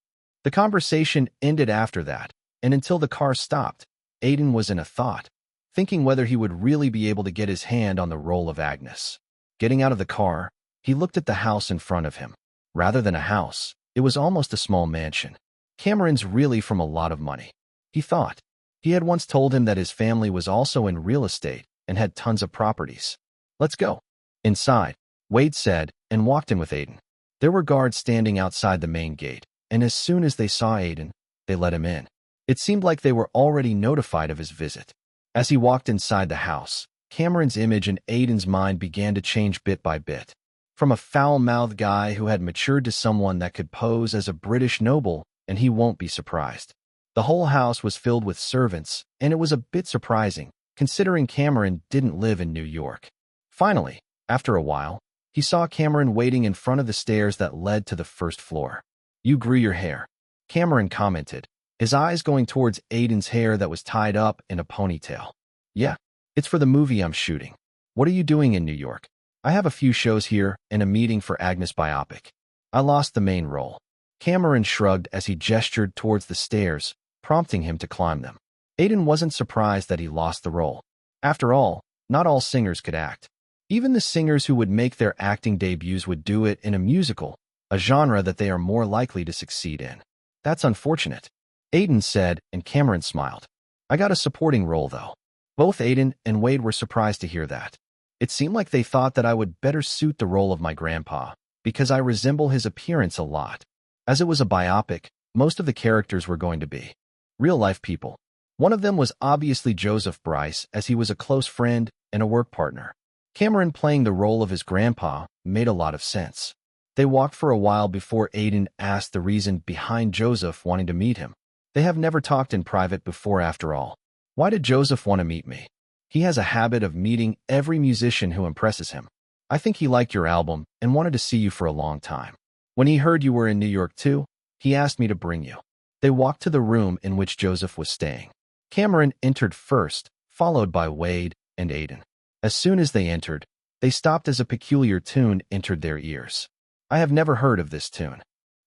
The conversation ended after that, and until the car stopped, Aiden was in a thought, thinking whether he would really be able to get his hand on the role of Agnes. Getting out of the car, he looked at the house in front of him. Rather than a house, it was almost a small mansion. Cameron's really from a lot of money, he thought. He had once told him that his family was also in real estate and had tons of properties. Let's go. Inside, Wade said, and walked in with Aiden. There were guards standing outside the main gate, and as soon as they saw Aiden, they let him in. It seemed like they were already notified of his visit. As he walked inside the house, Cameron's image in Aiden's mind began to change bit by bit. From a foul-mouthed guy who had matured to someone that could pose as a British noble, and he won't be surprised. The whole house was filled with servants, and it was a bit surprising, considering Cameron didn't live in New York. Finally, after a while, he saw Cameron waiting in front of the stairs that led to the first floor. You grew your hair, Cameron commented, his eyes going towards Aiden's hair that was tied up in a ponytail. Yeah, it's for the movie I'm shooting. What are you doing in New York? I have a few shows here and a meeting for Agnes biopic. I lost the main role. Cameron shrugged as he gestured towards the stairs, prompting him to climb them. Aiden wasn't surprised that he lost the role. After all, not all singers could act. Even the singers who would make their acting debuts would do it in a musical, a genre that they are more likely to succeed in. That's unfortunate, Aiden said, and Cameron smiled. I got a supporting role, though. Both Aiden and Wade were surprised to hear that. It seemed like they thought that I would better suit the role of my grandpa, because I resemble his appearance a lot. As it was a biopic, most of the characters were going to be real-life people. One of them was obviously Joseph Bryce, as he was a close friend and a work partner. Cameron playing the role of his grandpa made a lot of sense. They walked for a while before Aiden asked the reason behind Joseph wanting to meet him. They have never talked in private before, after all. Why did Joseph want to meet me? He has a habit of meeting every musician who impresses him. I think he liked your album and wanted to see you for a long time. When he heard you were in New York too, he asked me to bring you. They walked to the room in which Joseph was staying. Cameron entered first, followed by Wade and Aiden. As soon as they entered, they stopped as a peculiar tune entered their ears. I have never heard of this tune.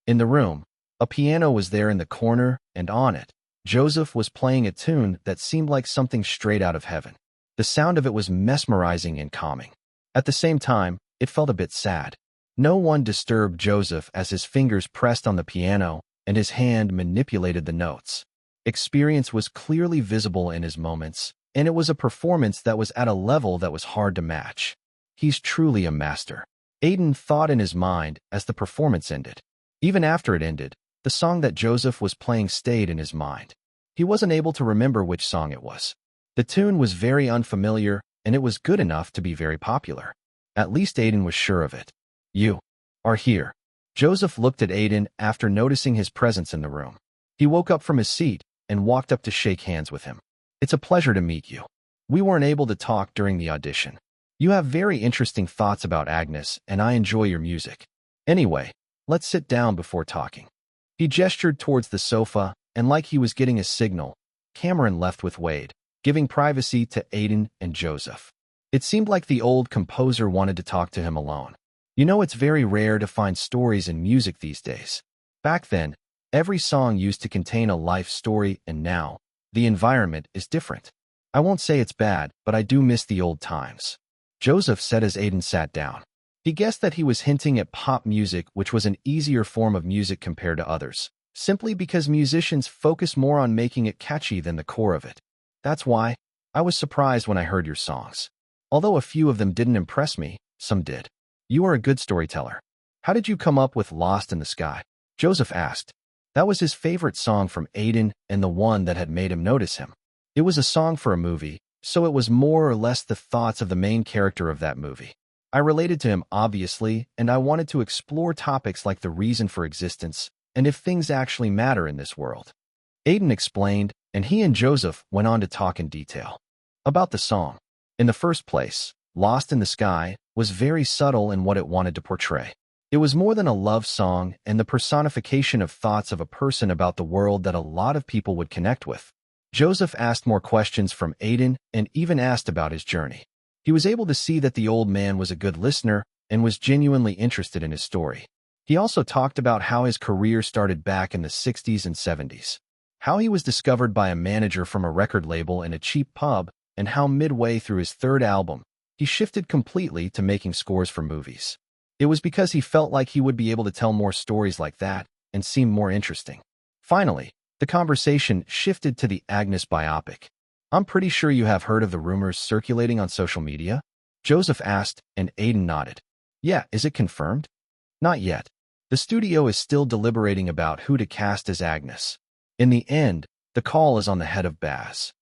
In the room, a piano was there in the corner, and on it, Joseph was playing a tune that seemed like something straight out of heaven. The sound of it was mesmerizing and calming. At the same time, it felt a bit sad. No one disturbed Joseph as his fingers pressed on the piano and his hand manipulated the notes. Experience was clearly visible in his moments, and it was a performance that was at a level that was hard to match. He's truly a master, Aiden thought in his mind as the performance ended. Even after it ended, the song that Joseph was playing stayed in his mind. He wasn't able to remember which song it was. The tune was very unfamiliar, and it was good enough to be very popular. At least Aiden was sure of it. You are here. Joseph looked at Aiden after noticing his presence in the room. He woke up from his seat and walked up to shake hands with him. It's a pleasure to meet you. We weren't able to talk during the audition. You have very interesting thoughts about Agnes, and I enjoy your music. Anyway, let's sit down before talking. He gestured towards the sofa, and like he was getting a signal, Cameron left with Wade, giving privacy to Aiden and Joseph. It seemed like the old composer wanted to talk to him alone. You know, it's very rare to find stories in music these days. Back then, every song used to contain a life story, and now, the environment is different. I won't say it's bad, but I do miss the old times, Joseph said as Aiden sat down. He guessed that he was hinting at pop music, which was an easier form of music compared to others, simply because musicians focus more on making it catchy than the core of it. That's why I was surprised when I heard your songs. Although a few of them didn't impress me, some did. You are a good storyteller. How did you come up with Lost in the Sky? Joseph asked. That was his favorite song from Aiden and the one that had made him notice him. It was a song for a movie, so it was more or less the thoughts of the main character of that movie. I related to him, obviously, and I wanted to explore topics like the reason for existence and if things actually matter in this world. Aiden explained, and he and Joseph went on to talk in detail about the song. In the first place, Lost in the Sky was very subtle in what it wanted to portray. It was more than a love song and the personification of thoughts of a person about the world that a lot of people would connect with. Joseph asked more questions from Aiden and even asked about his journey. He was able to see that the old man was a good listener and was genuinely interested in his story. He also talked about how his career started back in the 60s and 70s, how he was discovered by a manager from a record label in a cheap pub, and how midway through his third album, he shifted completely to making scores for movies. It was because he felt like he would be able to tell more stories like that and seem more interesting. Finally, the conversation shifted to the Agnes biopic. I'm pretty sure you have heard of the rumors circulating on social media? Joseph asked, and Aiden nodded. Yeah, is it confirmed? Not yet. The studio is still deliberating about who to cast as Agnes. In the end, the call is on the head of Baz.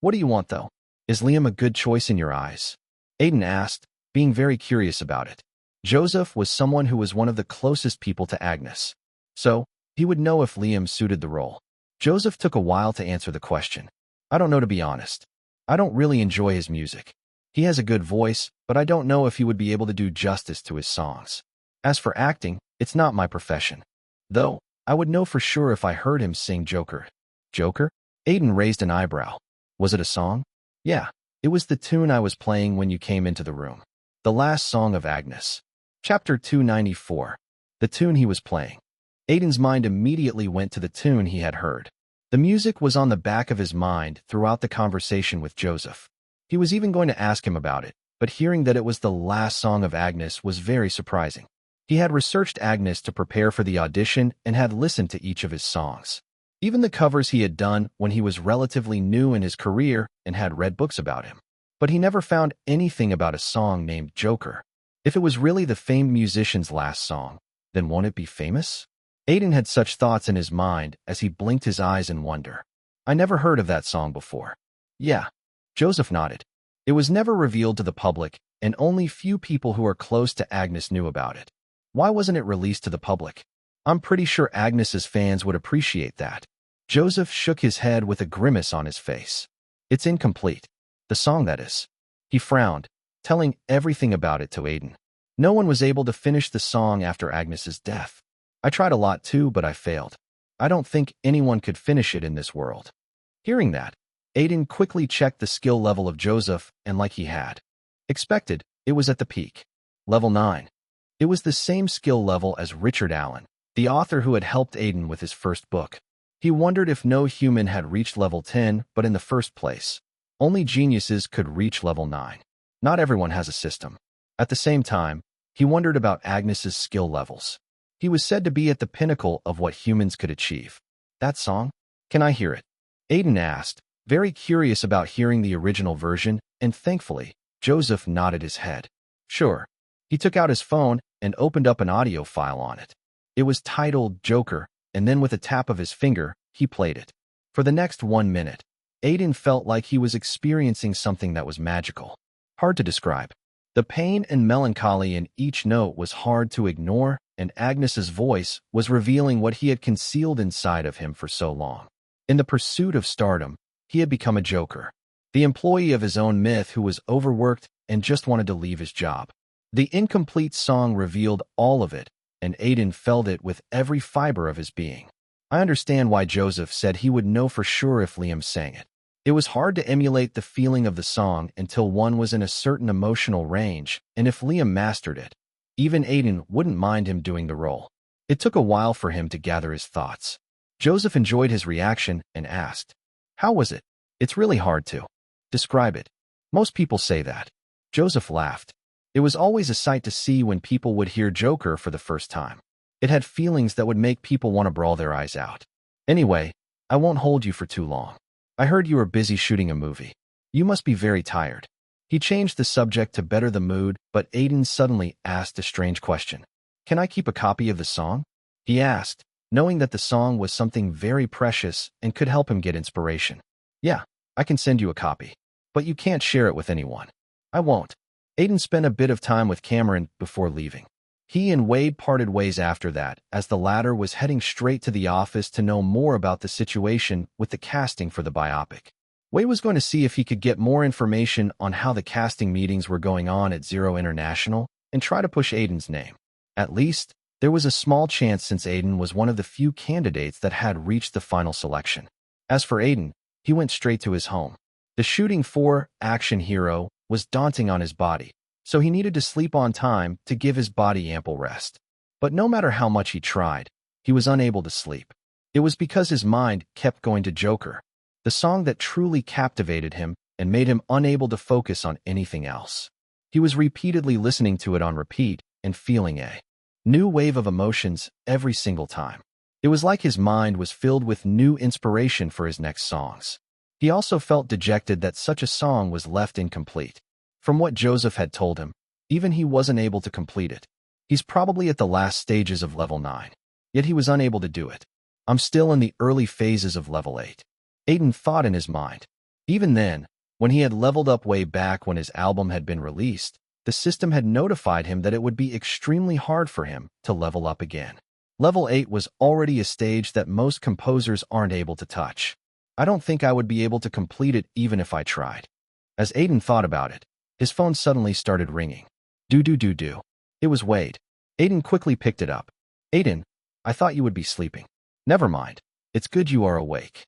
What do you want, though? Is Liam a good choice in your eyes? Aiden asked, being very curious about it. Joseph was someone who was one of the closest people to Agnes, so he would know if Liam suited the role. Joseph took a while to answer the question. I don't know, to be honest. I don't really enjoy his music. He has a good voice, but I don't know if he would be able to do justice to his songs. As for acting, it's not my profession. Though, I would know for sure if I heard him sing Joker. Joker? Aiden raised an eyebrow. Was it a song? Yeah, it was the tune I was playing when you came into the room. The last song of Agnes. Chapter 294. The tune he was playing. Aiden's mind immediately went to the tune he had heard. The music was on the back of his mind throughout the conversation with Joseph. He was even going to ask him about it, but hearing that it was the last song of Agnes was very surprising. He had researched Agnes to prepare for the audition and had listened to each of his songs. Even the covers he had done when he was relatively new in his career and had read books about him. But he never found anything about a song named Joker. If it was really the famed musician's last song, then won't it be famous? Aiden had such thoughts in his mind as he blinked his eyes in wonder. I never heard of that song before. Yeah. Joseph nodded. It was never revealed to the public, and only few people who are close to Agnes knew about it. Why wasn't it released to the public? I'm pretty sure Agnes's fans would appreciate that. Joseph shook his head with a grimace on his face. It's incomplete. The song, that is. He frowned, telling everything about it to Aiden. No one was able to finish the song after Agnes's death. I tried a lot too, but I failed. I don't think anyone could finish it in this world. Hearing that, Aiden quickly checked the skill level of Joseph, and like he had expected, it was at the peak. Level 9. It was the same skill level as Richard Allen, the author who had helped Aiden with his first book. He wondered if no human had reached level 10, but in the first place, only geniuses could reach level 9. Not everyone has a system. At the same time, he wondered about Agnes's skill levels. He was said to be at the pinnacle of what humans could achieve. That song? Can I hear it? Aiden asked, very curious about hearing the original version, and thankfully, Joseph nodded his head. Sure. He took out his phone and opened up an audio file on it. It was titled Joker, and then with a tap of his finger, he played it. For the next 1 minute, Aiden felt like he was experiencing something that was magical. Hard to describe. The pain and melancholy in each note was hard to ignore, and Agnes's voice was revealing what he had concealed inside of him for so long. In the pursuit of stardom, he had become a joker, the employee of his own myth who was overworked and just wanted to leave his job. The incomplete song revealed all of it, and Aiden felt it with every fiber of his being. I understand why Joseph said he would know for sure if Liam sang it. It was hard to emulate the feeling of the song until one was in a certain emotional range, and if Liam mastered it, even Aiden wouldn't mind him doing the role. It took a while for him to gather his thoughts. Joseph enjoyed his reaction and asked, "How was it?" "It's really hard to describe it. Most people say that." Joseph laughed. It was always a sight to see when people would hear Joker for the first time. It had feelings that would make people want to bawl their eyes out. Anyway, I won't hold you for too long. I heard you were busy shooting a movie. You must be very tired. He changed the subject to better the mood, but Aiden suddenly asked a strange question. Can I keep a copy of the song? He asked, knowing that the song was something very precious and could help him get inspiration. Yeah, I can send you a copy. But you can't share it with anyone. I won't. Aiden spent a bit of time with Cameron before leaving. He and Wade parted ways after that, as the latter was heading straight to the office to know more about the situation with the casting for the biopic. Wade was going to see if he could get more information on how the casting meetings were going on at Zero International and try to push Aiden's name. At least, there was a small chance since Aiden was one of the few candidates that had reached the final selection. As for Aiden, he went straight to his home. The shooting for Action Hero was daunting on his body, so he needed to sleep on time to give his body ample rest. But no matter how much he tried, he was unable to sleep. It was because his mind kept going to Joker, the song that truly captivated him and made him unable to focus on anything else. He was repeatedly listening to it on repeat and feeling a new wave of emotions every single time. It was like his mind was filled with new inspiration for his next songs. He also felt dejected that such a song was left incomplete. From what Joseph had told him, even he wasn't able to complete it. He's probably at the last stages of level 9, yet he was unable to do it. I'm still in the early phases of level 8. Aiden thought in his mind. Even then, when he had leveled up way back when his album had been released, the system had notified him that it would be extremely hard for him to level up again. Level 8 was already a stage that most composers aren't able to touch. I don't think I would be able to complete it even if I tried. As Aiden thought about it, his phone suddenly started ringing. Do. It was Wade. Aiden quickly picked it up. Aiden, I thought you would be sleeping. Never mind. It's good you are awake.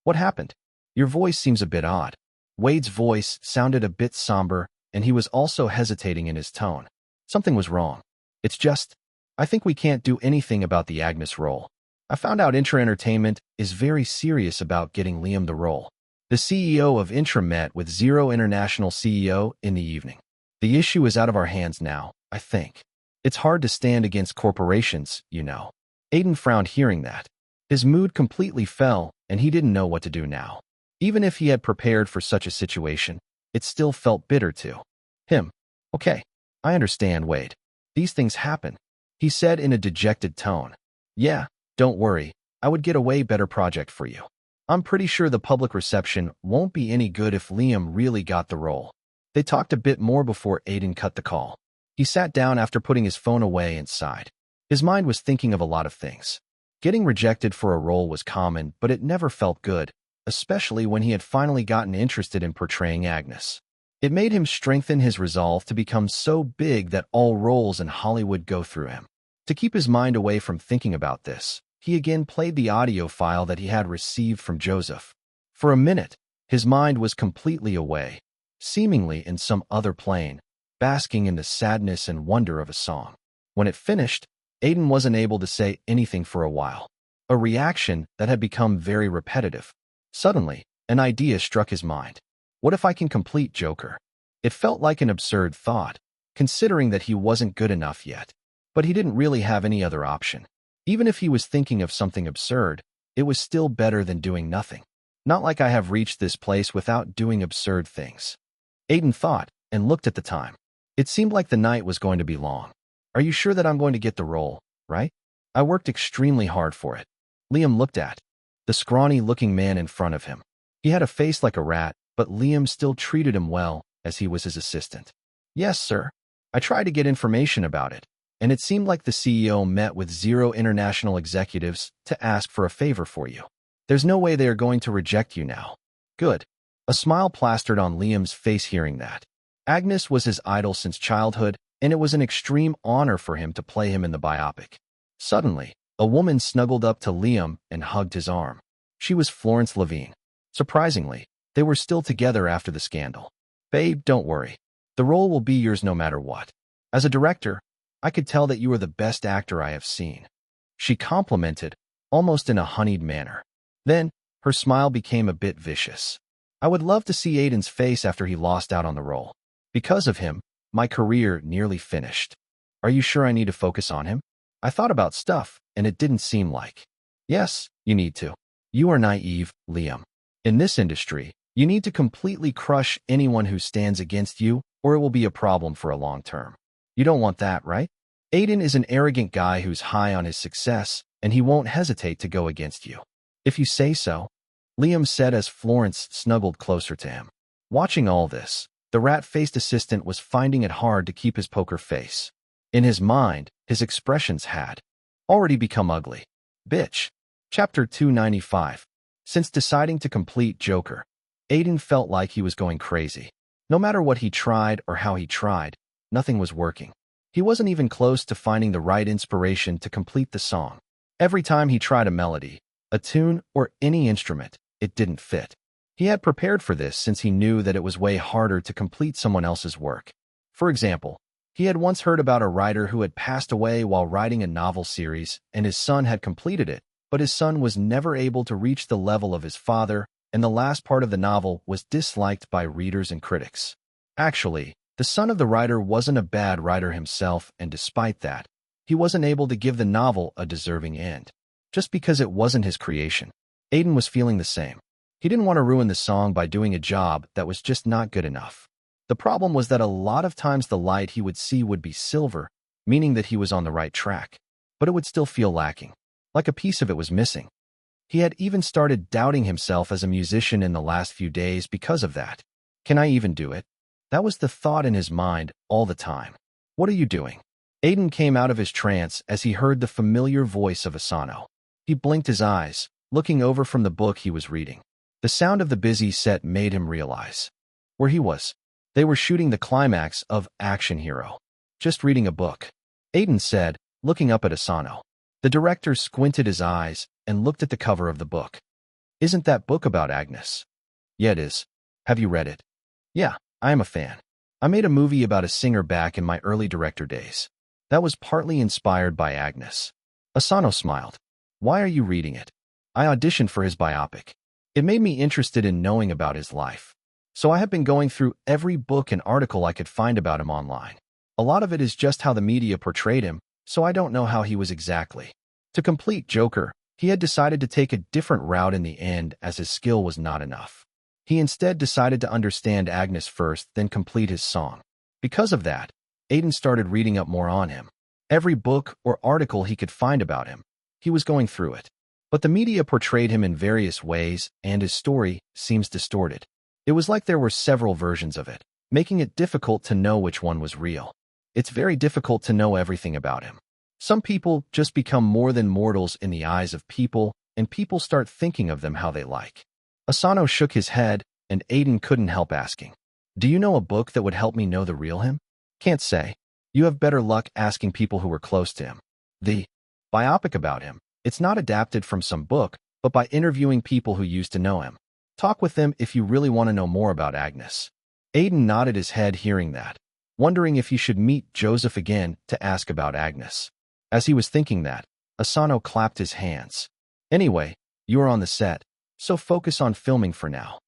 What happened? Your voice seems a bit odd. Wade's voice sounded a bit somber, and he was also hesitating in his tone. Something was wrong. It's just, I think we can't do anything about the Agnes role. I found out Intra Entertainment is very serious about getting Liam the role. The CEO of Intra met with Zero International CEO in the evening. The issue is out of our hands now, I think. It's hard to stand against corporations, you know. Aiden frowned hearing that. His mood completely fell, and he didn't know what to do now. Even if he had prepared for such a situation, it still felt bitter to him. Okay, I understand, Wade. These things happen, he said in a dejected tone. Yeah, don't worry, I would get a way better project for you. I'm pretty sure the public reception won't be any good if Liam really got the role. They talked a bit more before Aiden cut the call. He sat down after putting his phone away and sighed. His mind was thinking of a lot of things. Getting rejected for a role was common, but it never felt good, especially when he had finally gotten interested in portraying Agnes. It made him strengthen his resolve to become so big that all roles in Hollywood go through him. To keep his mind away from thinking about this, he again played the audio file that he had received from Joseph. For a minute, his mind was completely away, seemingly in some other plane, basking in the sadness and wonder of a song. When it finished, Aiden wasn't able to say anything for a while, a reaction that had become very repetitive. Suddenly, an idea struck his mind. What if I can complete Joker? It felt like an absurd thought, considering that he wasn't good enough yet. But he didn't really have any other option. Even if he was thinking of something absurd, it was still better than doing nothing. Not like I have reached this place without doing absurd things. Aiden thought and looked at the time. It seemed like the night was going to be long. Are you sure that I'm going to get the role, right? I worked extremely hard for it. Liam looked at the scrawny-looking man in front of him. He had a face like a rat, but Liam still treated him well, as he was his assistant. Yes, sir. I tried to get information about it, and it seemed like the CEO met with Zero International executives to ask for a favor for you. There's no way they are going to reject you now. Good. A smile plastered on Liam's face hearing that. Agnes was his idol since childhood, and it was an extreme honor for him to play him in the biopic. Suddenly, a woman snuggled up to Liam and hugged his arm. She was Florence Levine. Surprisingly, they were still together after the scandal. Babe, don't worry. The role will be yours no matter what. As a director, I could tell that you are the best actor I have seen. She complimented, almost in a honeyed manner. Then, her smile became a bit vicious. I would love to see Aiden's face after he lost out on the role. Because of him, my career nearly finished. Are you sure I need to focus on him? I thought about stuff, and it didn't seem like. Yes, you need to. You are naive, Liam. In this industry, you need to completely crush anyone who stands against you, or it will be a problem for a long term. You don't want that, right? Aiden is an arrogant guy who's high on his success, and he won't hesitate to go against you. If you say so, Liam said as Florence snuggled closer to him. Watching all this, the rat-faced assistant was finding it hard to keep his poker face. In his mind, his expressions had already become ugly. Bitch. Chapter 295. Since deciding to complete Joker, Aiden felt like he was going crazy. No matter what he tried or how he tried, nothing was working. He wasn't even close to finding the right inspiration to complete the song. Every time he tried a melody, a tune, or any instrument, it didn't fit. He had prepared for this since he knew that it was way harder to complete someone else's work. For example, he had once heard about a writer who had passed away while writing a novel series, and his son had completed it, but his son was never able to reach the level of his father, and the last part of the novel was disliked by readers and critics. Actually, the son of the writer wasn't a bad writer himself, and despite that, he wasn't able to give the novel a deserving end. Just because it wasn't his creation. Aiden was feeling the same. He didn't want to ruin the song by doing a job that was just not good enough. The problem was that a lot of times the light he would see would be silver, meaning that he was on the right track. But it would still feel lacking, like a piece of it was missing. He had even started doubting himself as a musician in the last few days because of that. Can I even do it? That was the thought in his mind all the time. What are you doing? Aiden came out of his trance as he heard the familiar voice of Asano. He blinked his eyes, looking over from the book he was reading. The sound of the busy set made him realize where he was. They were shooting the climax of Action Hero. Just reading a book, Aiden said, looking up at Asano. The director squinted his eyes and looked at the cover of the book. Isn't that book about Agnes? Yeah, it is. Have you read it? Yeah, I am a fan. I made a movie about a singer back in my early director days. that was partly inspired by Agnes. Asano smiled. Why are you reading it? I auditioned for his biopic. It made me interested in knowing about his life. So I have been going through every book and article I could find about him online. A lot of it is just how the media portrayed him, so I don't know how he was exactly. To complete Joker, he had decided to take a different route in the end as his skill was not enough. He instead decided to understand Agnes first, then complete his song. Because of that, Aiden started reading up more on him. Every book or article he could find about him, he was going through it. But the media portrayed him in various ways, and his story seems distorted. It was like there were several versions of it, making it difficult to know which one was real. It's very difficult to know everything about him. Some people just become more than mortals in the eyes of people, and people start thinking of them how they like. Asano shook his head, and Aiden couldn't help asking, do you know a book that would help me know the real him? Can't say. You have better luck asking people who were close to him. The biopic about him, it's not adapted from some book, but by interviewing people who used to know him. Talk with them if you really want to know more about Agnes. Aiden nodded his head hearing that, wondering if he should meet Joseph again to ask about Agnes. As he was thinking that, Asano clapped his hands. Anyway, you are on the set, so focus on filming for now.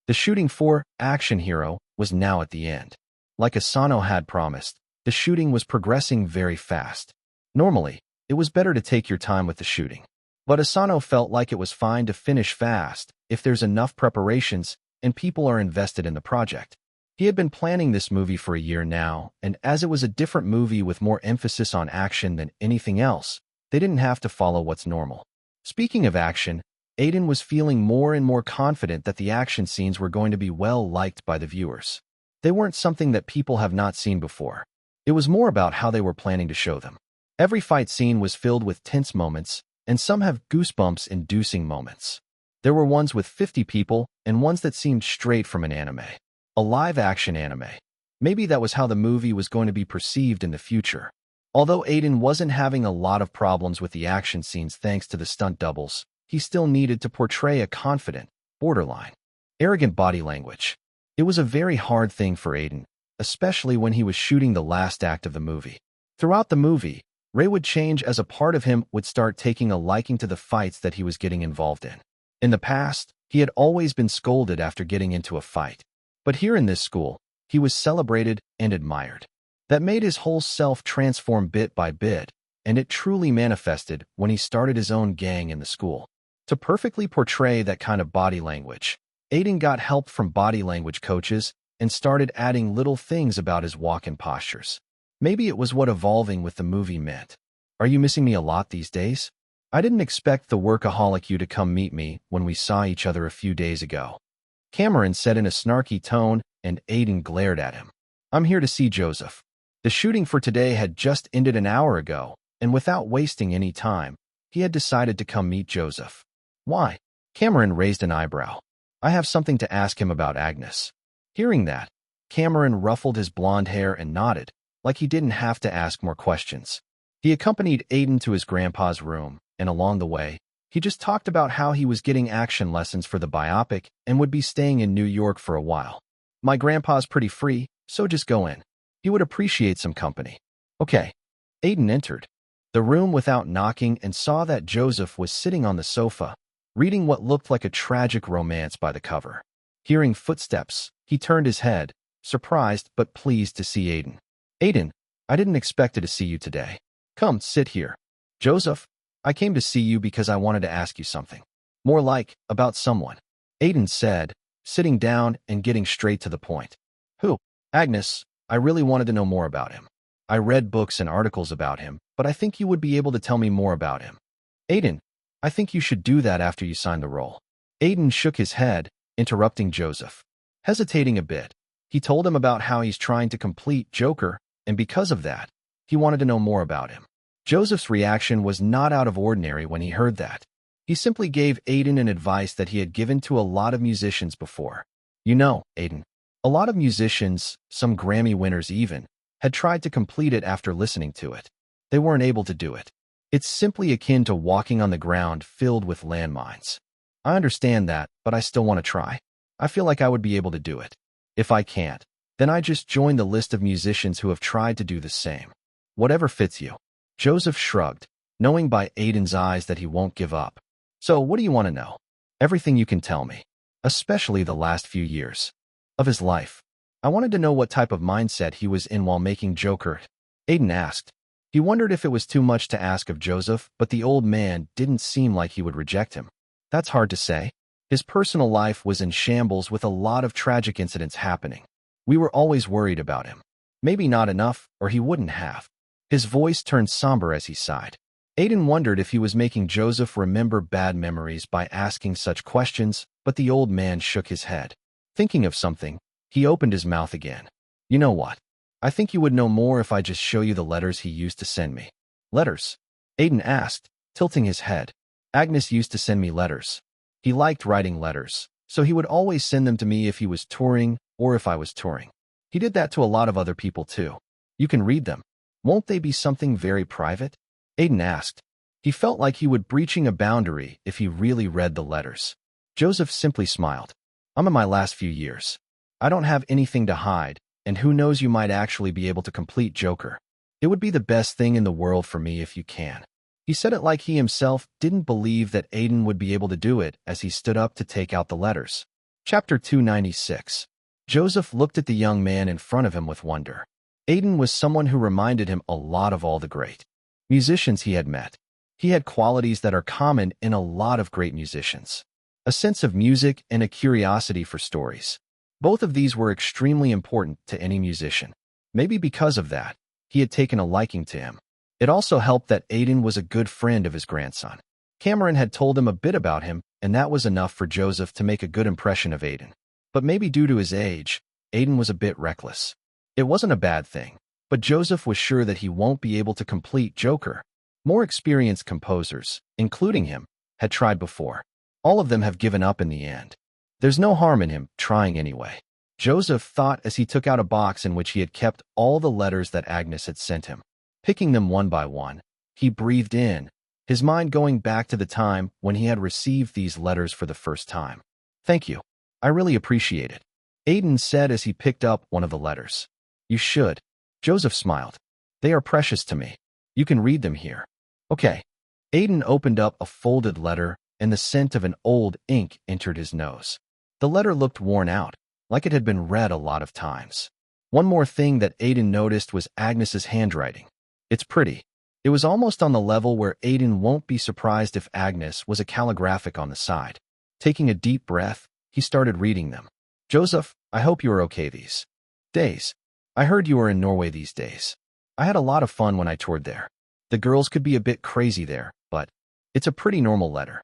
The shooting for Action Hero was now at the end. Like Asano had promised, the shooting was progressing very fast. Normally, it was better to take your time with the shooting. But Asano felt like it was fine to finish fast if there's enough preparations and people are invested in the project. He had been planning this movie for a year now, and as it was a different movie with more emphasis on action than anything else, they didn't have to follow what's normal. Speaking of action, Aiden was feeling more and more confident that the action scenes were going to be well liked by the viewers. They weren't something that people have not seen before. It was more about how they were planning to show them. Every fight scene was filled with tense moments, and some have goosebumps-inducing moments. There were ones with 50 people and ones that seemed straight from an anime. A live-action anime. Maybe that was how the movie was going to be perceived in the future. Although Aiden wasn't having a lot of problems with the action scenes thanks to the stunt doubles, he still needed to portray a confident, borderline, arrogant body language. It was a very hard thing for Aiden, especially when he was shooting the last act of the movie. Throughout the movie, Ray would change as a part of him would start taking a liking to the fights that he was getting involved in. In the past, he had always been scolded after getting into a fight. But here in this school, he was celebrated and admired. That made his whole self transform bit by bit, and it truly manifested when he started his own gang in the school. To perfectly portray that kind of body language, Aiden got help from body language coaches and started adding little things about his walk and postures. Maybe it was what evolving with the movie meant. Are you missing me a lot these days? I didn't expect the workaholic you to come meet me when we saw each other a few days ago. Cameron said in a snarky tone, and Aiden glared at him. I'm here to see Joseph. The shooting for today had just ended an hour ago, and without wasting any time, he had decided to come meet Joseph. Why? Cameron raised an eyebrow. I have something to ask him about Agnes. Hearing that, Cameron ruffled his blonde hair and nodded, like he didn't have to ask more questions. He accompanied Aiden to his grandpa's room, and along the way, he just talked about how he was getting action lessons for the biopic and would be staying in New York for a while. My grandpa's pretty free, so just go in. He would appreciate some company. Okay. Aiden entered the room without knocking and saw that Joseph was sitting on the sofa, reading what looked like a tragic romance by the cover. Hearing footsteps, he turned his head, surprised but pleased to see Aiden. Aiden, I didn't expect to see you today. Come, sit here. Joseph, I came to see you because I wanted to ask you something. More like, about someone. Aiden said, sitting down and getting straight to the point. Who? Agnes, I really wanted to know more about him. I read books and articles about him, but I think you would be able to tell me more about him. Aiden, I think you should do that after you sign the role. Aiden shook his head, interrupting Joseph. Hesitating a bit, he told him about how he's trying to complete Joker, and because of that, he wanted to know more about him. Joseph's reaction was not out of ordinary when he heard that. He simply gave Aiden an advice that he had given to a lot of musicians before. You know, Aiden, a lot of musicians, some Grammy winners even, had tried to complete it after listening to it. They weren't able to do it. It's simply akin to walking on the ground filled with landmines. I understand that, but I still want to try. I feel like I would be able to do it. If I can't, then I just join the list of musicians who have tried to do the same. Whatever fits you. Joseph shrugged, knowing by Aiden's eyes that he won't give up. So what do you want to know? Everything you can tell me, especially the last few years of his life. I wanted to know what type of mindset he was in while making Joker. Aiden asked. He wondered if it was too much to ask of Joseph, but the old man didn't seem like he would reject him. That's hard to say. His personal life was in shambles with a lot of tragic incidents happening. We were always worried about him. Maybe not enough, or he wouldn't have. His voice turned somber as he sighed. Aiden wondered if he was making Joseph remember bad memories by asking such questions, but the old man shook his head. Thinking of something, he opened his mouth again. You know what? I think you would know more if I just show you the letters he used to send me. Letters? Aiden asked, tilting his head. Agnes used to send me letters. He liked writing letters, so he would always send them to me if he was touring or if I was touring. He did that to a lot of other people too. You can read them. Won't they be something very private? Aiden asked. He felt like he would breaching a boundary if he really read the letters. Joseph simply smiled. I'm in my last few years. I don't have anything to hide, and who knows, you might actually be able to complete Joker. It would be the best thing in the world for me if you can. He said it like he himself didn't believe that Aiden would be able to do it as he stood up to take out the letters. Chapter 296. Joseph looked at the young man in front of him with wonder. Aiden was someone who reminded him a lot of all the great musicians he had met. He had qualities that are common in a lot of great musicians. A sense of music and a curiosity for stories. Both of these were extremely important to any musician. Maybe because of that, he had taken a liking to him. It also helped that Aiden was a good friend of his grandson. Cameron had told him a bit about him, and that was enough for Joseph to make a good impression of Aiden. But maybe due to his age, Aiden was a bit reckless. It wasn't a bad thing, but Joseph was sure that he won't be able to complete Joker. More experienced composers, including him, had tried before. All of them have given up in the end. There's no harm in him trying anyway. Joseph thought as he took out a box in which he had kept all the letters that Agnes had sent him. Picking them one by one, he breathed in, his mind going back to the time when he had received these letters for the first time. Thank you. I really appreciate it. Aiden said as he picked up one of the letters. You should. Joseph smiled. They are precious to me. You can read them here. Okay. Aiden opened up a folded letter, and the scent of an old ink entered his nose. The letter looked worn out, like it had been read a lot of times. One more thing that Aiden noticed was Agnes's handwriting. It's pretty. It was almost on the level where Aiden won't be surprised if Agnes was a calligraphic on the side. Taking a deep breath, he started reading them. Joseph, I hope you are okay these days. I heard you were in Norway these days. I had a lot of fun when I toured there. The girls could be a bit crazy there, but it's a pretty normal letter.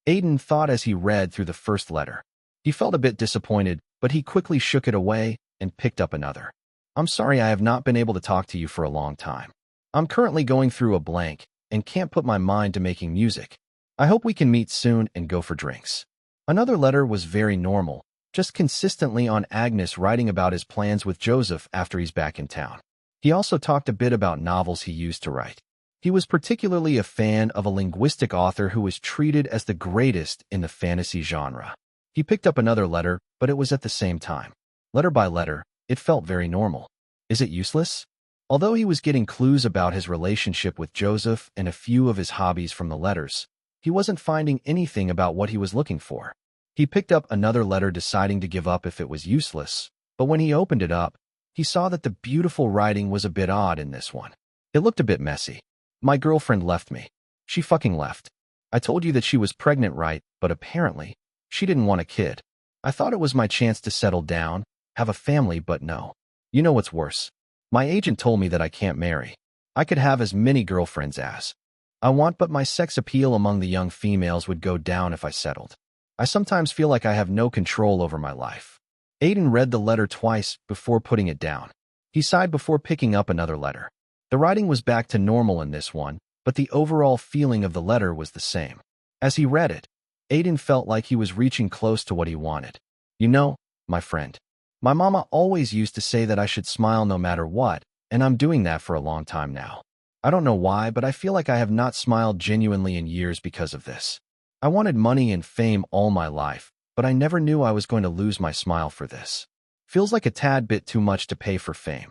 Aiden thought as he read through the first letter. He felt a bit disappointed, but he quickly shook it away and picked up another. I'm sorry I have not been able to talk to you for a long time. I'm currently going through a blank and can't put my mind to making music. I hope we can meet soon and go for drinks. Another letter was very normal, just consistently on Agnes writing about his plans with Joseph after he's back in town. He also talked a bit about novels he used to write. He was particularly a fan of a linguistic author who was treated as the greatest in the fantasy genre. He picked up another letter, but it was at the same time. Letter by letter, it felt very normal. Is it useless? Although he was getting clues about his relationship with Joseph and a few of his hobbies from the letters, he wasn't finding anything about what he was looking for. He picked up another letter, deciding to give up if it was useless, but when he opened it up, he saw that the beautiful writing was a bit odd in this one. It looked a bit messy. My girlfriend left me. She fucking left. I told you that she was pregnant, right? But apparently, she didn't want a kid. I thought it was my chance to settle down, have a family, but no. You know what's worse? My agent told me that I can't marry. I could have as many girlfriends as I want, but my sex appeal among the young females would go down if I settled. I sometimes feel like I have no control over my life. Aiden read the letter twice before putting it down. He sighed before picking up another letter. The writing was back to normal in this one, but the overall feeling of the letter was the same. As he read it, Aiden felt like he was reaching close to what he wanted. You know, my friend, my mama always used to say that I should smile no matter what, and I'm doing that for a long time now. I don't know why, but I feel like I have not smiled genuinely in years because of this. I wanted money and fame all my life, but I never knew I was going to lose my smile for this. Feels like a tad bit too much to pay for fame.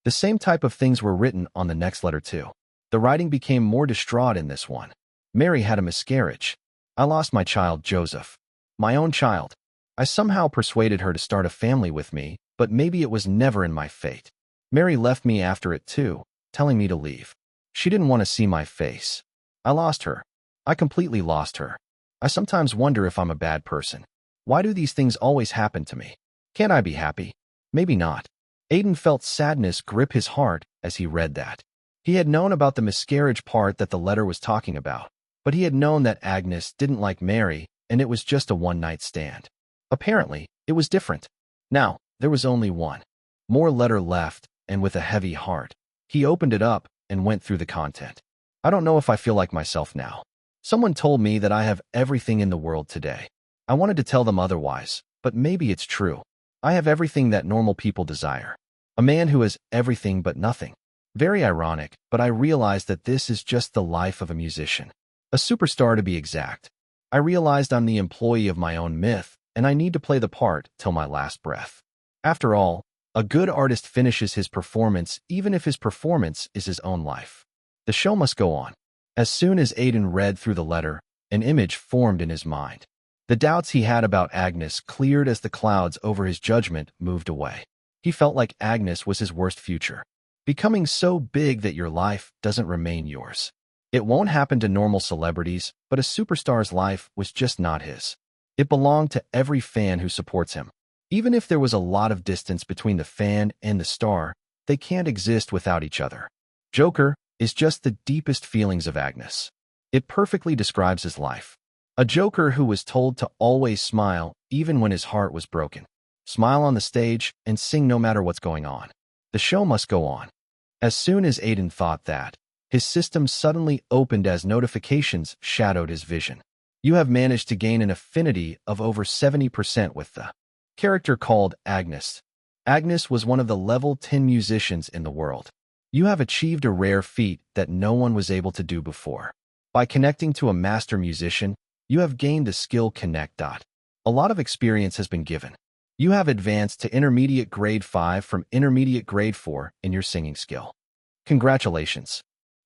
The same type of things were written on the next letter too. The writing became more distraught in this one. Mary had a miscarriage. I lost my child, Joseph. My own child. I somehow persuaded her to start a family with me, but maybe it was never in my fate. Mary left me after it too, telling me to leave. She didn't want to see my face. I lost her. I completely lost her. I sometimes wonder if I'm a bad person. Why do these things always happen to me? Can't I be happy? Maybe not. Aiden felt sadness grip his heart as he read that. He had known about the miscarriage part that the letter was talking about, but he had known that Agnes didn't like Mary and it was just a one-night stand. Apparently, it was different. Now, there was only one more letter left, and with a heavy heart, he opened it up and went through the content. I don't know if I feel like myself now. Someone told me that I have everything in the world today. I wanted to tell them otherwise, but maybe it's true. I have everything that normal people desire. A man who has everything but nothing. Very ironic, but I realized that this is just the life of a musician. A superstar to be exact. I realized I'm the employee of my own myth, and I need to play the part till my last breath. After all, a good artist finishes his performance even if his performance is his own life. The show must go on. As soon as Aiden read through the letter, an image formed in his mind. The doubts he had about Agnes cleared as the clouds over his judgment moved away. He felt like Agnes was his worst future. Becoming so big that your life doesn't remain yours. It won't happen to normal celebrities, but a superstar's life was just not his. It belonged to every fan who supports him. Even if there was a lot of distance between the fan and the star, they can't exist without each other. Joker is just the deepest feelings of Agnes. It perfectly describes his life. A joker who was told to always smile even when his heart was broken. Smile on the stage and sing no matter what's going on. The show must go on. As soon as Aiden thought that, his system suddenly opened as notifications shadowed his vision. You have managed to gain an affinity of over 70% with the character called Agnes. Agnes was one of the level 10 musicians in the world. You have achieved a rare feat that no one was able to do before. By connecting to a master musician, you have gained the skill Connect. A lot of experience has been given. You have advanced to intermediate grade 5 from intermediate grade 4 in your singing skill. Congratulations.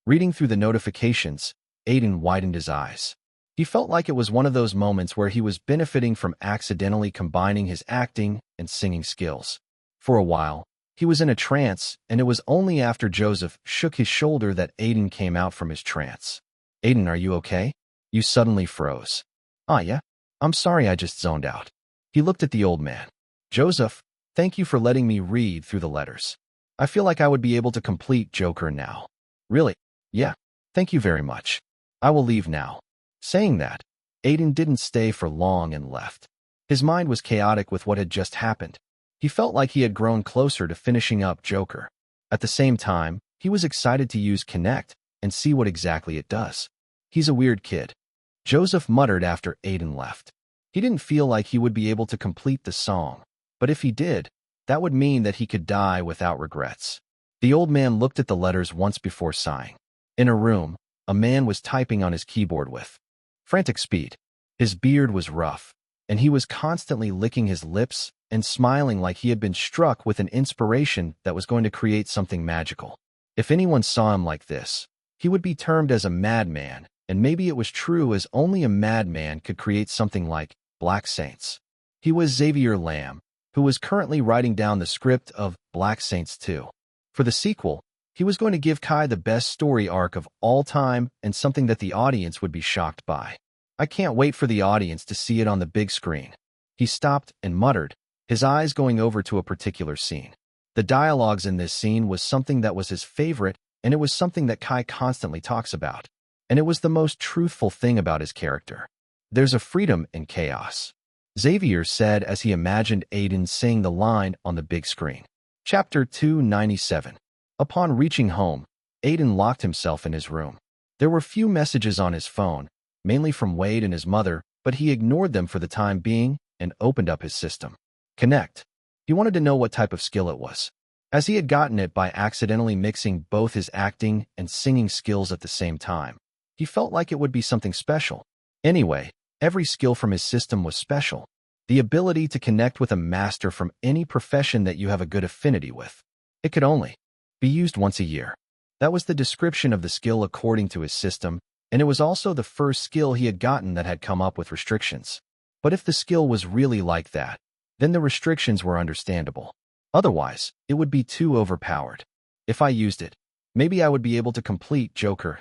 Reading through the notifications, Aiden widened his eyes. He felt like it was one of those moments where he was benefiting from accidentally combining his acting and singing skills. For a while, he was in a trance, and it was only after Joseph shook his shoulder that Aiden came out from his trance. Aiden, are you okay? You suddenly froze. Yeah? I'm sorry, I just zoned out. He looked at the old man. Joseph, thank you for letting me read through the letters. I feel like I would be able to complete Joker now. Really? Yeah. Thank you very much. I will leave now. Saying that, Aiden didn't stay for long and left. His mind was chaotic with what had just happened. He felt like he had grown closer to finishing up Joker. At the same time, he was excited to use Connect and see what exactly it does. He's a weird kid. Joseph muttered after Aiden left. He didn't feel like he would be able to complete the song, but if he did, that would mean that he could die without regrets. The old man looked at the letters once before sighing. In a room, a man was typing on his keyboard with frantic speed. His beard was rough, and he was constantly licking his lips and smiling like he had been struck with an inspiration that was going to create something magical. If anyone saw him like this, he would be termed as a madman, and maybe it was true as only a madman could create something like Black Saints. He was Xavier Lamb, who was currently writing down the script of Black Saints 2. For the sequel, he was going to give Kai the best story arc of all time and something that the audience would be shocked by. I can't wait for the audience to see it on the big screen. He stopped and muttered, his eyes going over to a particular scene. The dialogues in this scene was something that was his favorite, and it was something that Kai constantly talks about. And it was the most truthful thing about his character. There's a freedom in chaos, Xavier said as he imagined Aiden saying the line on the big screen. Chapter 297. Upon reaching home, Aiden locked himself in his room. There were few messages on his phone, mainly from Wade and his mother, but he ignored them for the time being and opened up his system. Connect. He wanted to know what type of skill it was, as he had gotten it by accidentally mixing both his acting and singing skills at the same time. He felt like it would be something special. Anyway, every skill from his system was special. The ability to connect with a master from any profession that you have a good affinity with. It could only Be used once a year. That was the description of the skill according to his system, and it was also the first skill he had gotten that had come up with restrictions. But if the skill was really like that, then the restrictions were understandable. Otherwise, it would be too overpowered. If I used it, maybe I would be able to complete Joker.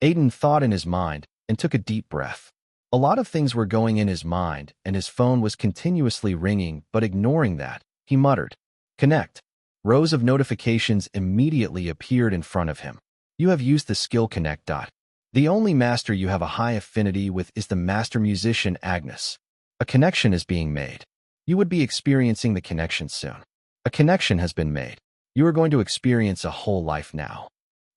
Aiden thought in his mind and took a deep breath. A lot of things were going in his mind, and his phone was continuously ringing, but ignoring that, he muttered, "Connect." Rows of notifications immediately appeared in front of him. You have used the skill Connect. The only master you have a high affinity with is the master musician Agnes. A connection is being made. You would be experiencing the connection soon. A connection has been made. You are going to experience a whole life now.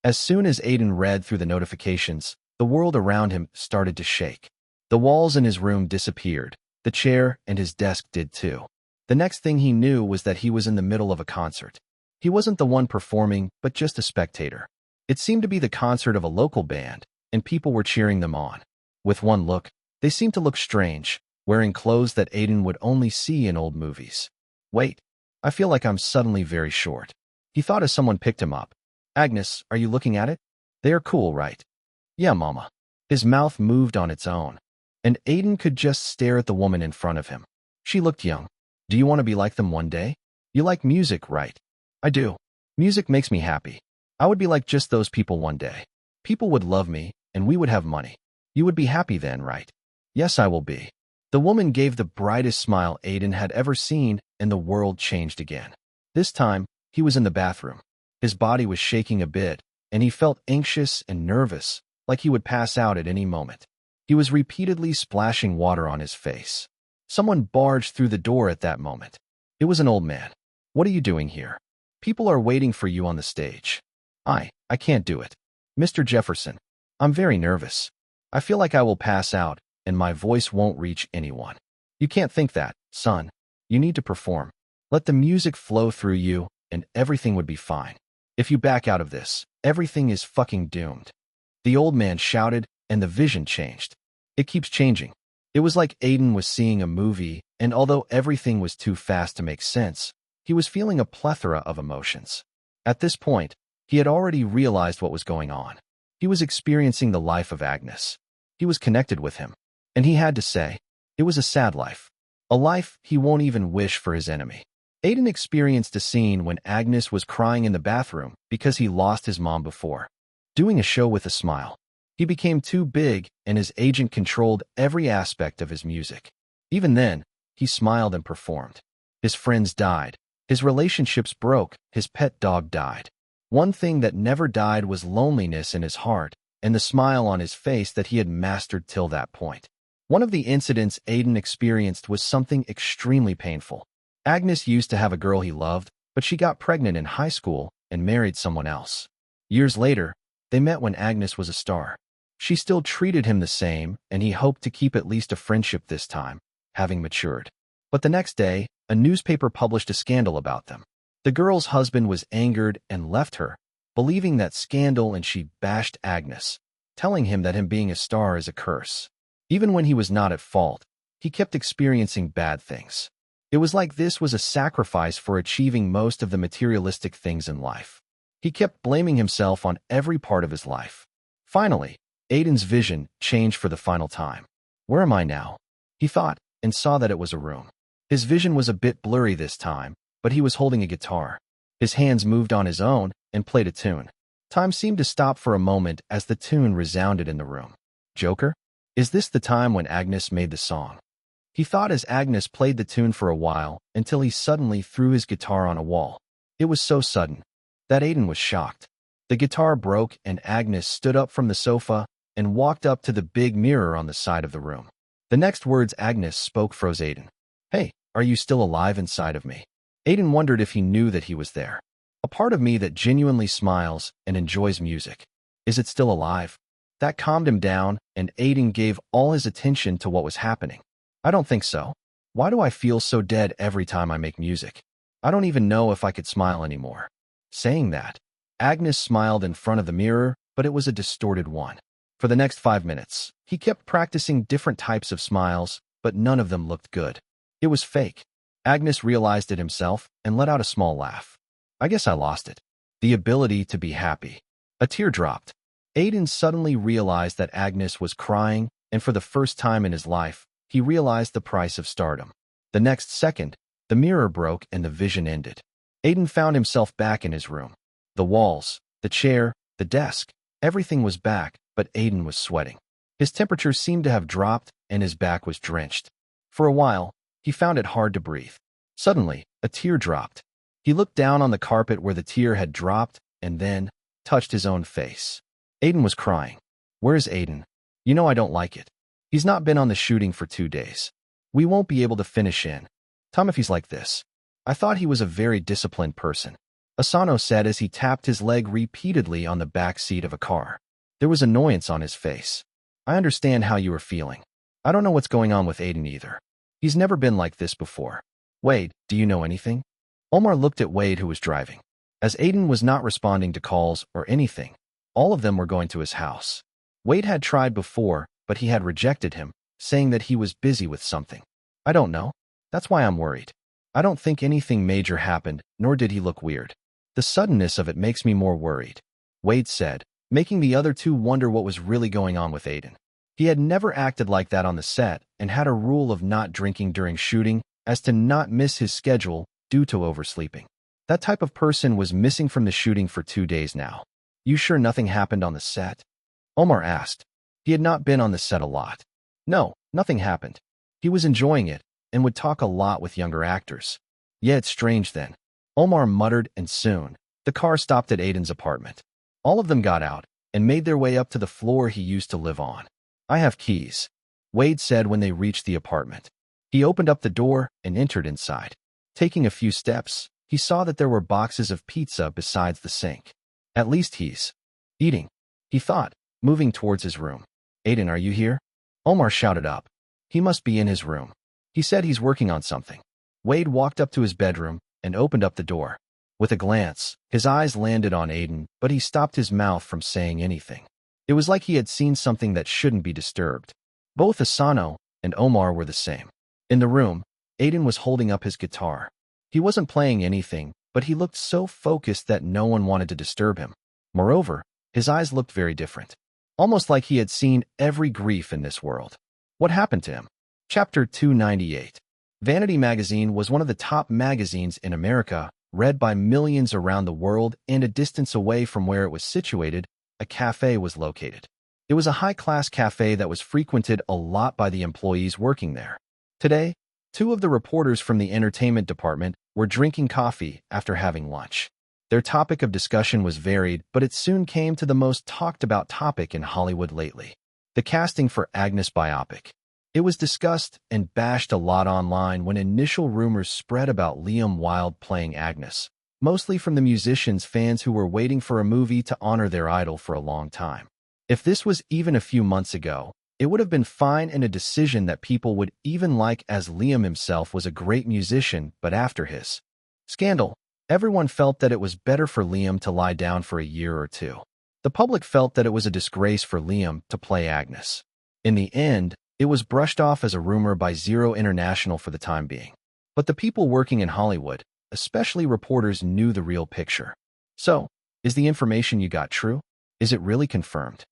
As soon as Aiden read through the notifications, the world around him started to shake. The walls in his room disappeared. The chair and his desk did too. The next thing he knew was that he was in the middle of a concert. He wasn't the one performing, but just a spectator. It seemed to be the concert of a local band, and people were cheering them on. With one look, they seemed to look strange, wearing clothes that Aiden would only see in old movies. Wait, I feel like I'm suddenly very short. He thought as someone picked him up. Agnes, are you looking at it? They are cool, right? Yeah, mama. His mouth moved on its own, and Aiden could just stare at the woman in front of him. She looked young. Do you want to be like them one day? You like music, right? I do. Music makes me happy. I would be like just those people one day. People would love me, and we would have money. You would be happy then, right? Yes, I will be. The woman gave the brightest smile Aiden had ever seen, and the world changed again. This time, he was in the bathroom. His body was shaking a bit, and he felt anxious and nervous, like he would pass out at any moment. He was repeatedly splashing water on his face. Someone barged through the door at that moment. It was an old man. What are you doing here? People are waiting for you on the stage. I can't do it. Mr. Jefferson, I'm very nervous. I feel like I will pass out, and my voice won't reach anyone. You can't think that, son. You need to perform. Let the music flow through you, and everything would be fine. If you back out of this, everything is fucking doomed. The old man shouted, and the vision changed. It keeps changing. It was like Aiden was seeing a movie, and although everything was too fast to make sense, he was feeling a plethora of emotions. At this point, he had already realized what was going on. He was experiencing the life of Agnes. He was connected with him. And he had to say, it was a sad life. A life he won't even wish for his enemy. Aiden experienced a scene when Agnes was crying in the bathroom because he lost his mom before. Doing a show with a smile. He became too big, and his agent controlled every aspect of his music. Even then, he smiled and performed. His friends died. His relationships broke. His pet dog died. One thing that never died was loneliness in his heart and the smile on his face that he had mastered till that point. One of the incidents Aiden experienced was something extremely painful. Agnes used to have a girl he loved, but she got pregnant in high school and married someone else. Years later, they met when Agnes was a star. She still treated him the same, and he hoped to keep at least a friendship this time, having matured. But the next day, a newspaper published a scandal about them. The girl's husband was angered and left her, believing that scandal, and she bashed Agnes, telling him that him being a star is a curse. Even when he was not at fault, he kept experiencing bad things. It was like this was a sacrifice for achieving most of the materialistic things in life. He kept blaming himself on every part of his life. Finally, Aiden's vision changed for the final time. Where am I now? He thought, and saw that it was a room. His vision was a bit blurry this time, but he was holding a guitar. His hands moved on his own and played a tune. Time seemed to stop for a moment as the tune resounded in the room. Joker? Is this the time when Agnes made the song? He thought as Agnes played the tune for a while until he suddenly threw his guitar on a wall. It was so sudden that Aiden was shocked. The guitar broke and Agnes stood up from the sofa and walked up to the big mirror on the side of the room. The next words Agnes spoke froze Aiden. Hey, are you still alive inside of me? Aiden wondered if he knew that he was there. A part of me that genuinely smiles and enjoys music. Is it still alive? That calmed him down, and Aiden gave all his attention to what was happening. I don't think so. Why do I feel so dead every time I make music? I don't even know if I could smile anymore. Saying that, Agnes smiled in front of the mirror, but it was a distorted one. For the next 5 minutes, he kept practicing different types of smiles, but none of them looked good. It was fake. Agnes realized it himself and let out a small laugh. I guess I lost it. the ability to be happy. A tear dropped. Aiden suddenly realized that Agnes was crying, and for the first time in his life, he realized the price of stardom. The next second, the mirror broke and the vision ended. Aiden found himself back in his room. The walls, the chair, the desk, everything was back, but Aiden was sweating. His temperature seemed to have dropped, and his back was drenched. For a while, he found it hard to breathe. Suddenly, a tear dropped. He looked down on the carpet where the tear had dropped, and then touched his own face. Aiden was crying. "Where's Aiden? You know I don't like it. He's not been on the shooting for 2 days. We won't be able to finish in time if he's like this. I thought he was a very disciplined person," Asano said as he tapped his leg repeatedly on the back seat of a car. There was annoyance on his face. "I understand how you are feeling. I don't know what's going on with Aiden either. He's never been like this before. Wade, do you know anything?" Omar looked at Wade, who was driving. As Aiden was not responding to calls or anything, all of them were going to his house. Wade had tried before, but he had rejected him, saying that he was busy with something. "I don't know. That's why I'm worried. I don't think anything major happened, nor did he look weird. The suddenness of it makes me more worried," Wade said, making the other two wonder what was really going on with Aiden. He had never acted like that on the set and had a rule of not drinking during shooting as to not miss his schedule due to oversleeping. That type of person was missing from the shooting for 2 days now. "You sure nothing happened on the set?" Omar asked. He had not been on the set a lot. "No, nothing happened. He was enjoying it and would talk a lot with younger actors." "Yeah, it's strange then," Omar muttered, and soon, the car stopped at Aiden's apartment. All of them got out and made their way up to the floor he used to live on. "I have keys," Wade said when they reached the apartment. He opened up the door and entered inside. Taking a few steps, he saw that there were boxes of pizza besides the sink. "At least he's eating," he thought, moving towards his room. "Aiden, are you here?" Omar shouted up. "He must be in his room. He said he's working on something." Wade walked up to his bedroom and opened up the door. With a glance, his eyes landed on Aiden, but he stopped his mouth from saying anything. It was like he had seen something that shouldn't be disturbed. Both Asano and Omar were the same. In the room, Aiden was holding up his guitar. He wasn't playing anything, but he looked so focused that no one wanted to disturb him. Moreover, his eyes looked very different, almost like he had seen every grief in this world. What happened to him? Chapter 298. Vanity magazine was one of the top magazines in America, read by millions around the world, and a distance away from where it was situated, a cafe was located. It was a high-class cafe that was frequented a lot by the employees working there. Today, 2 of the reporters from the entertainment department were drinking coffee after having lunch. Their topic of discussion was varied, but it soon came to the most talked-about topic in Hollywood lately: the casting for Agnes biopic. It was discussed and bashed a lot online when initial rumors spread about Liam Wilde playing Agnes, mostly from the musicians' fans who were waiting for a movie to honor their idol for a long time. If this was even a few months ago, it would have been fine and a decision that people would even like, as Liam himself was a great musician, but after his scandal, everyone felt that it was better for Liam to lie down for a year or 2. The public felt that it was a disgrace for Liam to play Agnes. In the end, it was brushed off as a rumor by Zero International for the time being. But the people working in Hollywood, especially reporters, knew the real picture. "So, is the information you got true? Is it really confirmed?"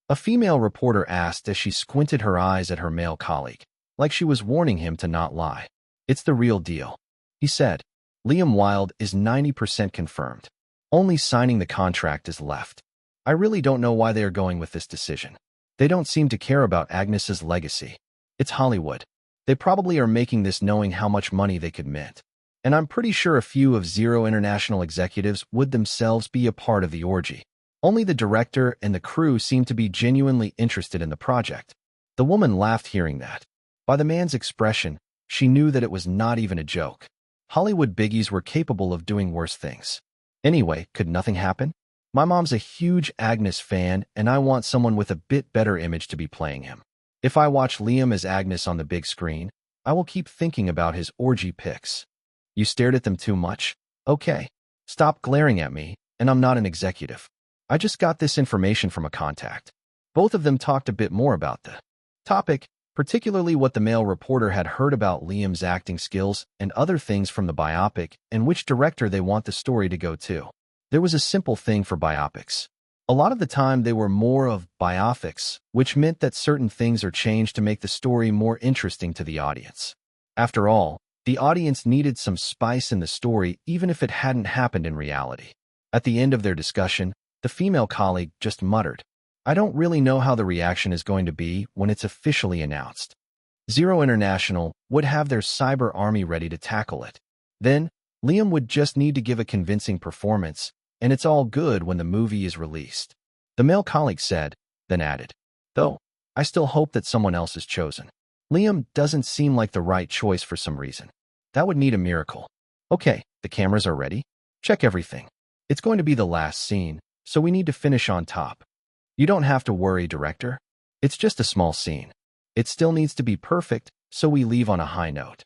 A female reporter asked as she squinted her eyes at her male colleague, like she was warning him to not lie. "It's the real deal," he said. "Liam Wilde is 90% confirmed. Only signing the contract is left. I really don't know why they are going with this decision. They don't seem to care about Agnes's legacy. It's Hollywood. They probably are making this knowing how much money they could mint. And I'm pretty sure a few of Zero International executives would themselves be a part of the orgy. Only the director and the crew seemed to be genuinely interested in the project." The woman laughed hearing that. By the man's expression, she knew that it was not even a joke. Hollywood biggies were capable of doing worse things. Anyway, could nothing happen? My mom's a huge Agnes fan, and I want someone with a bit better image to be playing him. If I watch Liam as Agnes on the big screen, I will keep thinking about his orgy pics. You stared at them too much? Okay. Stop glaring at me, and I'm not an executive. I just got this information from a contact. Both of them talked a bit more about the topic, particularly what the male reporter had heard about Liam's acting skills and other things from the biopic, and which director they want the story to go to. There was a simple thing for biopics. A lot of the time they were more of biopics, which meant that certain things are changed to make the story more interesting to the audience. After all, the audience needed some spice in the story even if it hadn't happened in reality. At the end of their discussion, the female colleague just muttered, "I don't really know how the reaction is going to be when it's officially announced." Zero International would have their cyber army ready to tackle it. Then, Liam would just need to give a convincing performance, and it's all good when the movie is released. The male colleague said, then added, "Though, I still hope that someone else is chosen. Liam doesn't seem like the right choice for some reason. That would need a miracle. Okay, the cameras are ready. Check everything. It's going to be the last scene, so we need to finish on top. You don't have to worry, director. It's just a small scene. It still needs to be perfect, so we leave on a high note."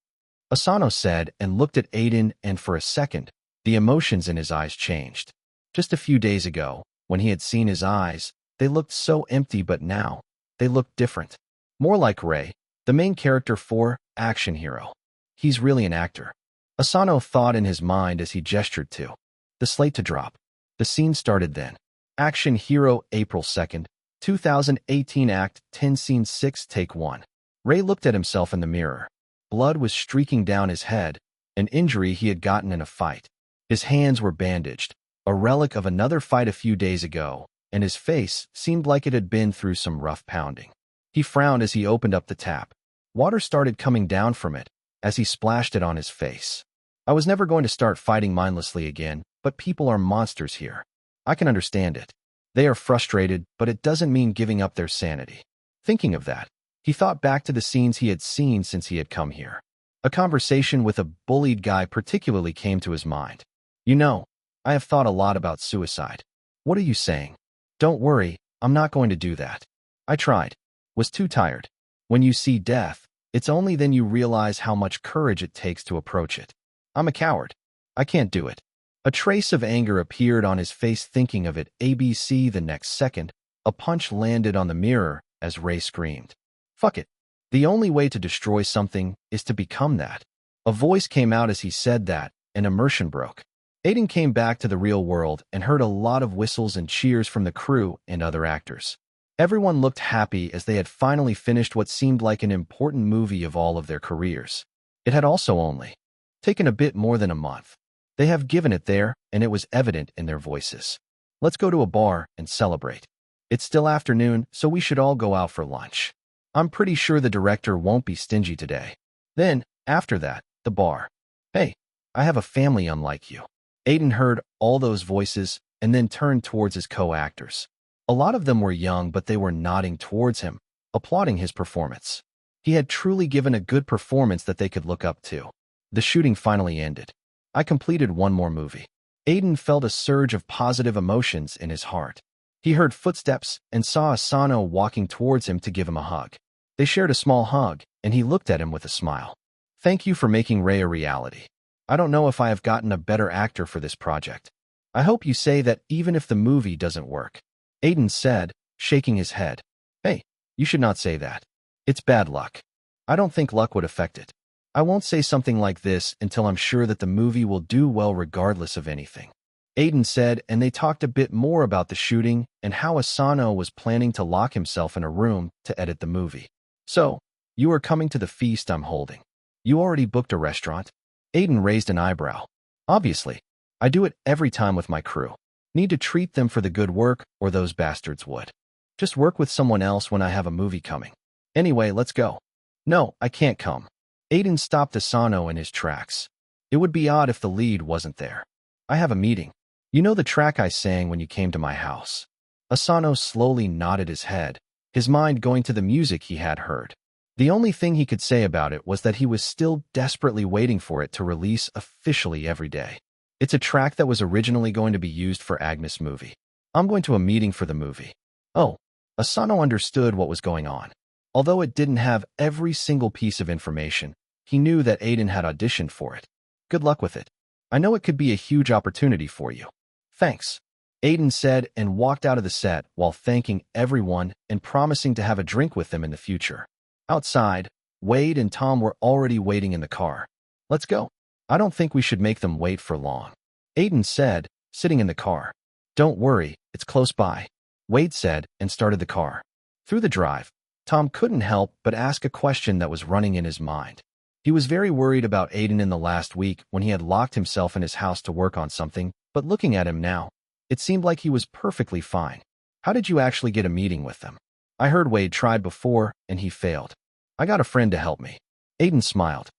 Asano said and looked at Aiden, and for a second, the emotions in his eyes changed. Just a few days ago, when he had seen his eyes, they looked so empty, but now, they looked different. More like Ray, the main character for Action Hero. He's really an actor. Asano thought in his mind as he gestured to the slate to drop. The scene started then. Action Hero, April 2nd, 2018, Act 10, Scene 6, Take 1. Ray looked at himself in the mirror. Blood was streaking down his head, an injury he had gotten in a fight. His hands were bandaged, a relic of another fight a few days ago, and his face seemed like it had been through some rough pounding. He frowned as he opened up the tap. Water started coming down from it as he splashed it on his face. "I was never going to start fighting mindlessly again, but people are monsters here. I can understand it. They are frustrated, but it doesn't mean giving up their sanity." Thinking of that, he thought back to the scenes he had seen since he had come here. A conversation with a bullied guy particularly came to his mind. "You know, I have thought a lot about suicide." "What are you saying?" "Don't worry, I'm not going to do that. I tried. Was too tired. When you see death, it's only then you realize how much courage it takes to approach it. I'm a coward. I can't do it." A trace of anger appeared on his face thinking of it. ABC. The next second, a punch landed on the mirror as Ray screamed, "Fuck it. The only way to destroy something is to become that." A voice came out as he said that, and immersion broke. Aiden came back to the real world and heard a lot of whistles and cheers from the crew and other actors. Everyone looked happy as they had finally finished what seemed like an important movie of all of their careers. It had also only taken a bit more than a month. They have given it there, and it was evident in their voices. "Let's go to a bar and celebrate. It's still afternoon, so we should all go out for lunch. I'm pretty sure the director won't be stingy today." Then, after that, the bar. "Hey, I have a family unlike you." Aiden heard all those voices and then turned towards his co-actors. A lot of them were young, but they were nodding towards him, applauding his performance. He had truly given a good performance that they could look up to. The shooting finally ended. "I completed one more movie." Aiden felt a surge of positive emotions in his heart. He heard footsteps and saw Asano walking towards him to give him a hug. They shared a small hug, and he looked at him with a smile. "Thank you for making Ray a reality. I don't know if I have gotten a better actor for this project. I hope you say that even if the movie doesn't work." Aiden said, shaking his head. "Hey, you should not say that. It's bad luck. I don't think luck would affect it. I won't say something like this until I'm sure that the movie will do well regardless of anything." Aiden said, and they talked a bit more about the shooting and how Asano was planning to lock himself in a room to edit the movie. "So, you are coming to the feast I'm holding. You already booked a restaurant?" Aiden raised an eyebrow. "Obviously. I do it every time with my crew. Need to treat them for the good work, or those bastards would just work with someone else when I have a movie coming. Anyway, let's go." "No, I can't come." Aiden stopped Asano in his tracks. "It would be odd if the lead wasn't there. I have a meeting. You know the track I sang when you came to my house?" Asano slowly nodded his head, his mind going to the music he had heard. The only thing he could say about it was that he was still desperately waiting for it to release officially every day. It's a track that was originally going to be used for Agnes' movie. "I'm going to a meeting for the movie." Oh, Asano understood what was going on. Although it didn't have every single piece of information, he knew that Aiden had auditioned for it. "Good luck with it. I know it could be a huge opportunity for you." "Thanks," Aiden said and walked out of the set while thanking everyone and promising to have a drink with them in the future. Outside, Wade and Tom were already waiting in the car. "Let's go. I don't think we should make them wait for long," Aiden said, sitting in the car. Don't worry, it's close by, Wade said and started the car. Through the drive, Tom couldn't help but ask a question that was running in his mind. He was very worried about Aiden in the last week when he had locked himself in his house to work on something, but looking at him now, it seemed like he was perfectly fine. How did you actually get a meeting with them? I heard Wade tried before and he failed. I got a friend to help me. Aiden smiled.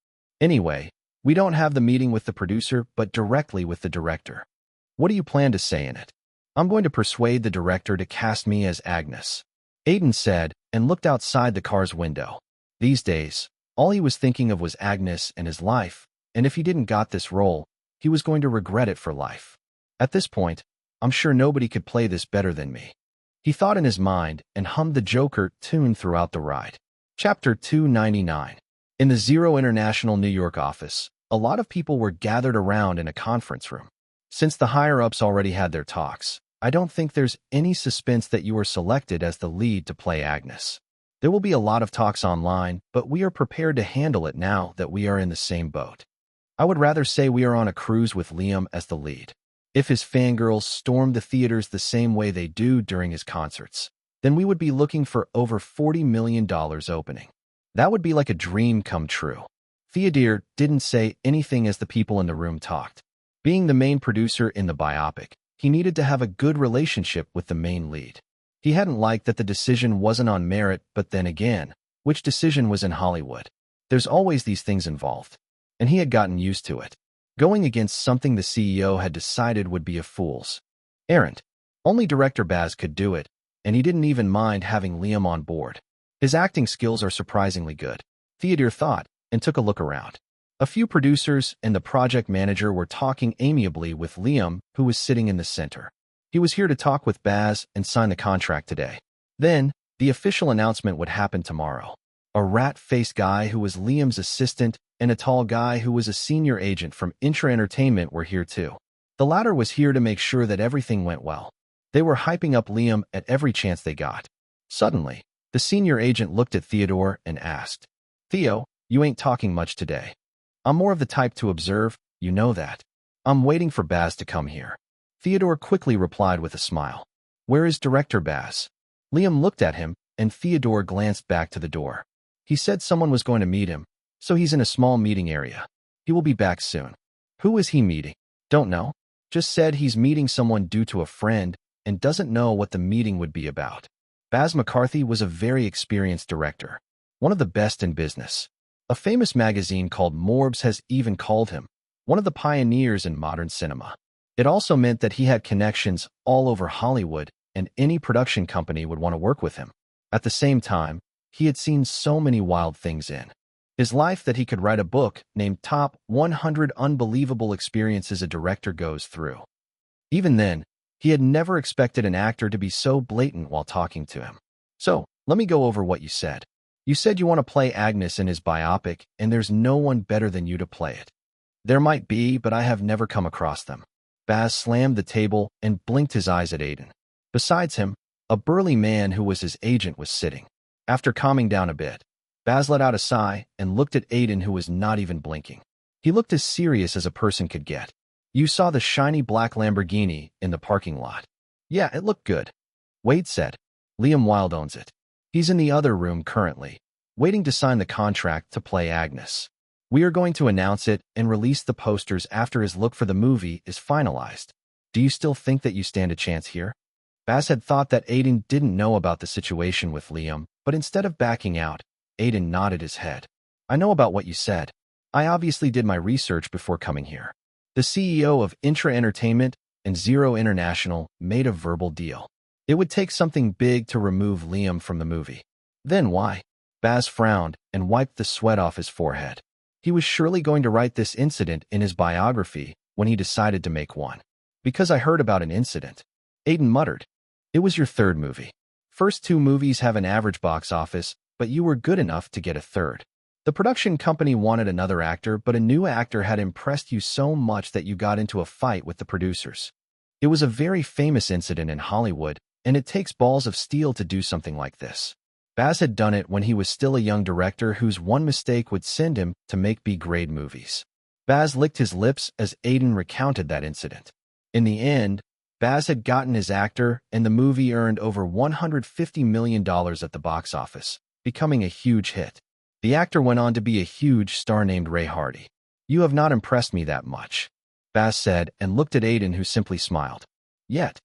Anyway, we don't have the meeting with the producer, but directly with the director. What do you plan to say in it? I'm going to persuade the director to cast me as Agnes, Aiden said and looked outside the car's window. These days, all he was thinking of was Agnes and his life, and if he didn't got this role, he was going to regret it for life. At this point, I'm sure nobody could play this better than me. He thought in his mind and hummed the Joker tune throughout the ride. Chapter 299. In the Zero International New York office, a lot of people were gathered around in a conference room. Since the higher-ups already had their talks, I don't think there's any suspense that you were selected as the lead to play Agnes. There will be a lot of talks online, but we are prepared to handle it now that we are in the same boat. I would rather say we are on a cruise with Liam as the lead. If his fangirls stormed the theaters the same way they do during his concerts, then we would be looking for over $40 million opening. That would be like a dream come true. Theodore didn't say anything as the people in the room talked. Being the main producer in the biopic, he needed to have a good relationship with the main lead. He hadn't liked that the decision wasn't on merit, but then again, which decision was in Hollywood? There's always these things involved. And he had gotten used to it. Going against something the CEO had decided would be a fool's errand. Only director Baz could do it, and he didn't even mind having Liam on board. His acting skills are surprisingly good, Theodore thought, and took a look around. A few producers and the project manager were talking amiably with Liam, who was sitting in the center. He was here to talk with Baz and sign the contract today. Then, the official announcement would happen tomorrow. A rat-faced guy who was Liam's assistant and a tall guy who was a senior agent from Intra Entertainment were here too. The latter was here to make sure that everything went well. They were hyping up Liam at every chance they got. Suddenly, the senior agent looked at Theodore and asked, "Theo, you ain't talking much today. I'm more of the type to observe, you know that. I'm waiting for Baz to come here." Theodore quickly replied with a smile. "Where is Director Baz?" Liam looked at him, and Theodore glanced back to the door. He said someone was going to meet him, so he's in a small meeting area. He will be back soon. Who is he meeting? Don't know. Just said he's meeting someone due to a friend and doesn't know what the meeting would be about. Baz McCarthy was a very experienced director, one of the best in business. A famous magazine called Morbs has even called him one of the pioneers in modern cinema. It also meant that he had connections all over Hollywood, and any production company would want to work with him. At the same time, he had seen so many wild things in his life that he could write a book named Top 100 Unbelievable Experiences a Director Goes Through. Even then, he had never expected an actor to be so blatant while talking to him. "So, let me go over what you said. You said you want to play Agnes in his biopic, and there's no one better than you to play it." "There might be, but I have never come across them." Baz slammed the table and blinked his eyes at Aiden. Besides him, a burly man who was his agent was sitting. After calming down a bit, Baz let out a sigh and looked at Aiden, who was not even blinking. He looked as serious as a person could get. "You saw the shiny black Lamborghini in the parking lot." "Yeah, it looked good," Wade said. "Liam Wilde owns it. He's in the other room currently, waiting to sign the contract to play Agnes. We are going to announce it and release the posters after his look for the movie is finalized. Do you still think that you stand a chance here?" Baz had thought that Aiden didn't know about the situation with Liam, but instead of backing out, Aiden nodded his head. "I know about what you said. I obviously did my research before coming here." The CEO of Intra Entertainment and Zero International made a verbal deal. It would take something big to remove Liam from the movie. Then why? Baz frowned and wiped the sweat off his forehead. He was surely going to write this incident in his biography when he decided to make one. "Because I heard about an incident," Aiden muttered. "It was your third movie. First two movies have an average box office, but you were good enough to get a third. The production company wanted another actor, but a new actor had impressed you so much that you got into a fight with the producers. It was a very famous incident in Hollywood, and it takes balls of steel to do something like this." Baz had done it when he was still a young director whose one mistake would send him to make B-grade movies. Baz licked his lips as Aiden recounted that incident. In the end, Baz had gotten his actor, and the movie earned over $150 million at the box office, becoming a huge hit. The actor went on to be a huge star named Ray Hardy. "You have not impressed me that much," Baz said, and looked at Aiden, who simply smiled. "Yet,"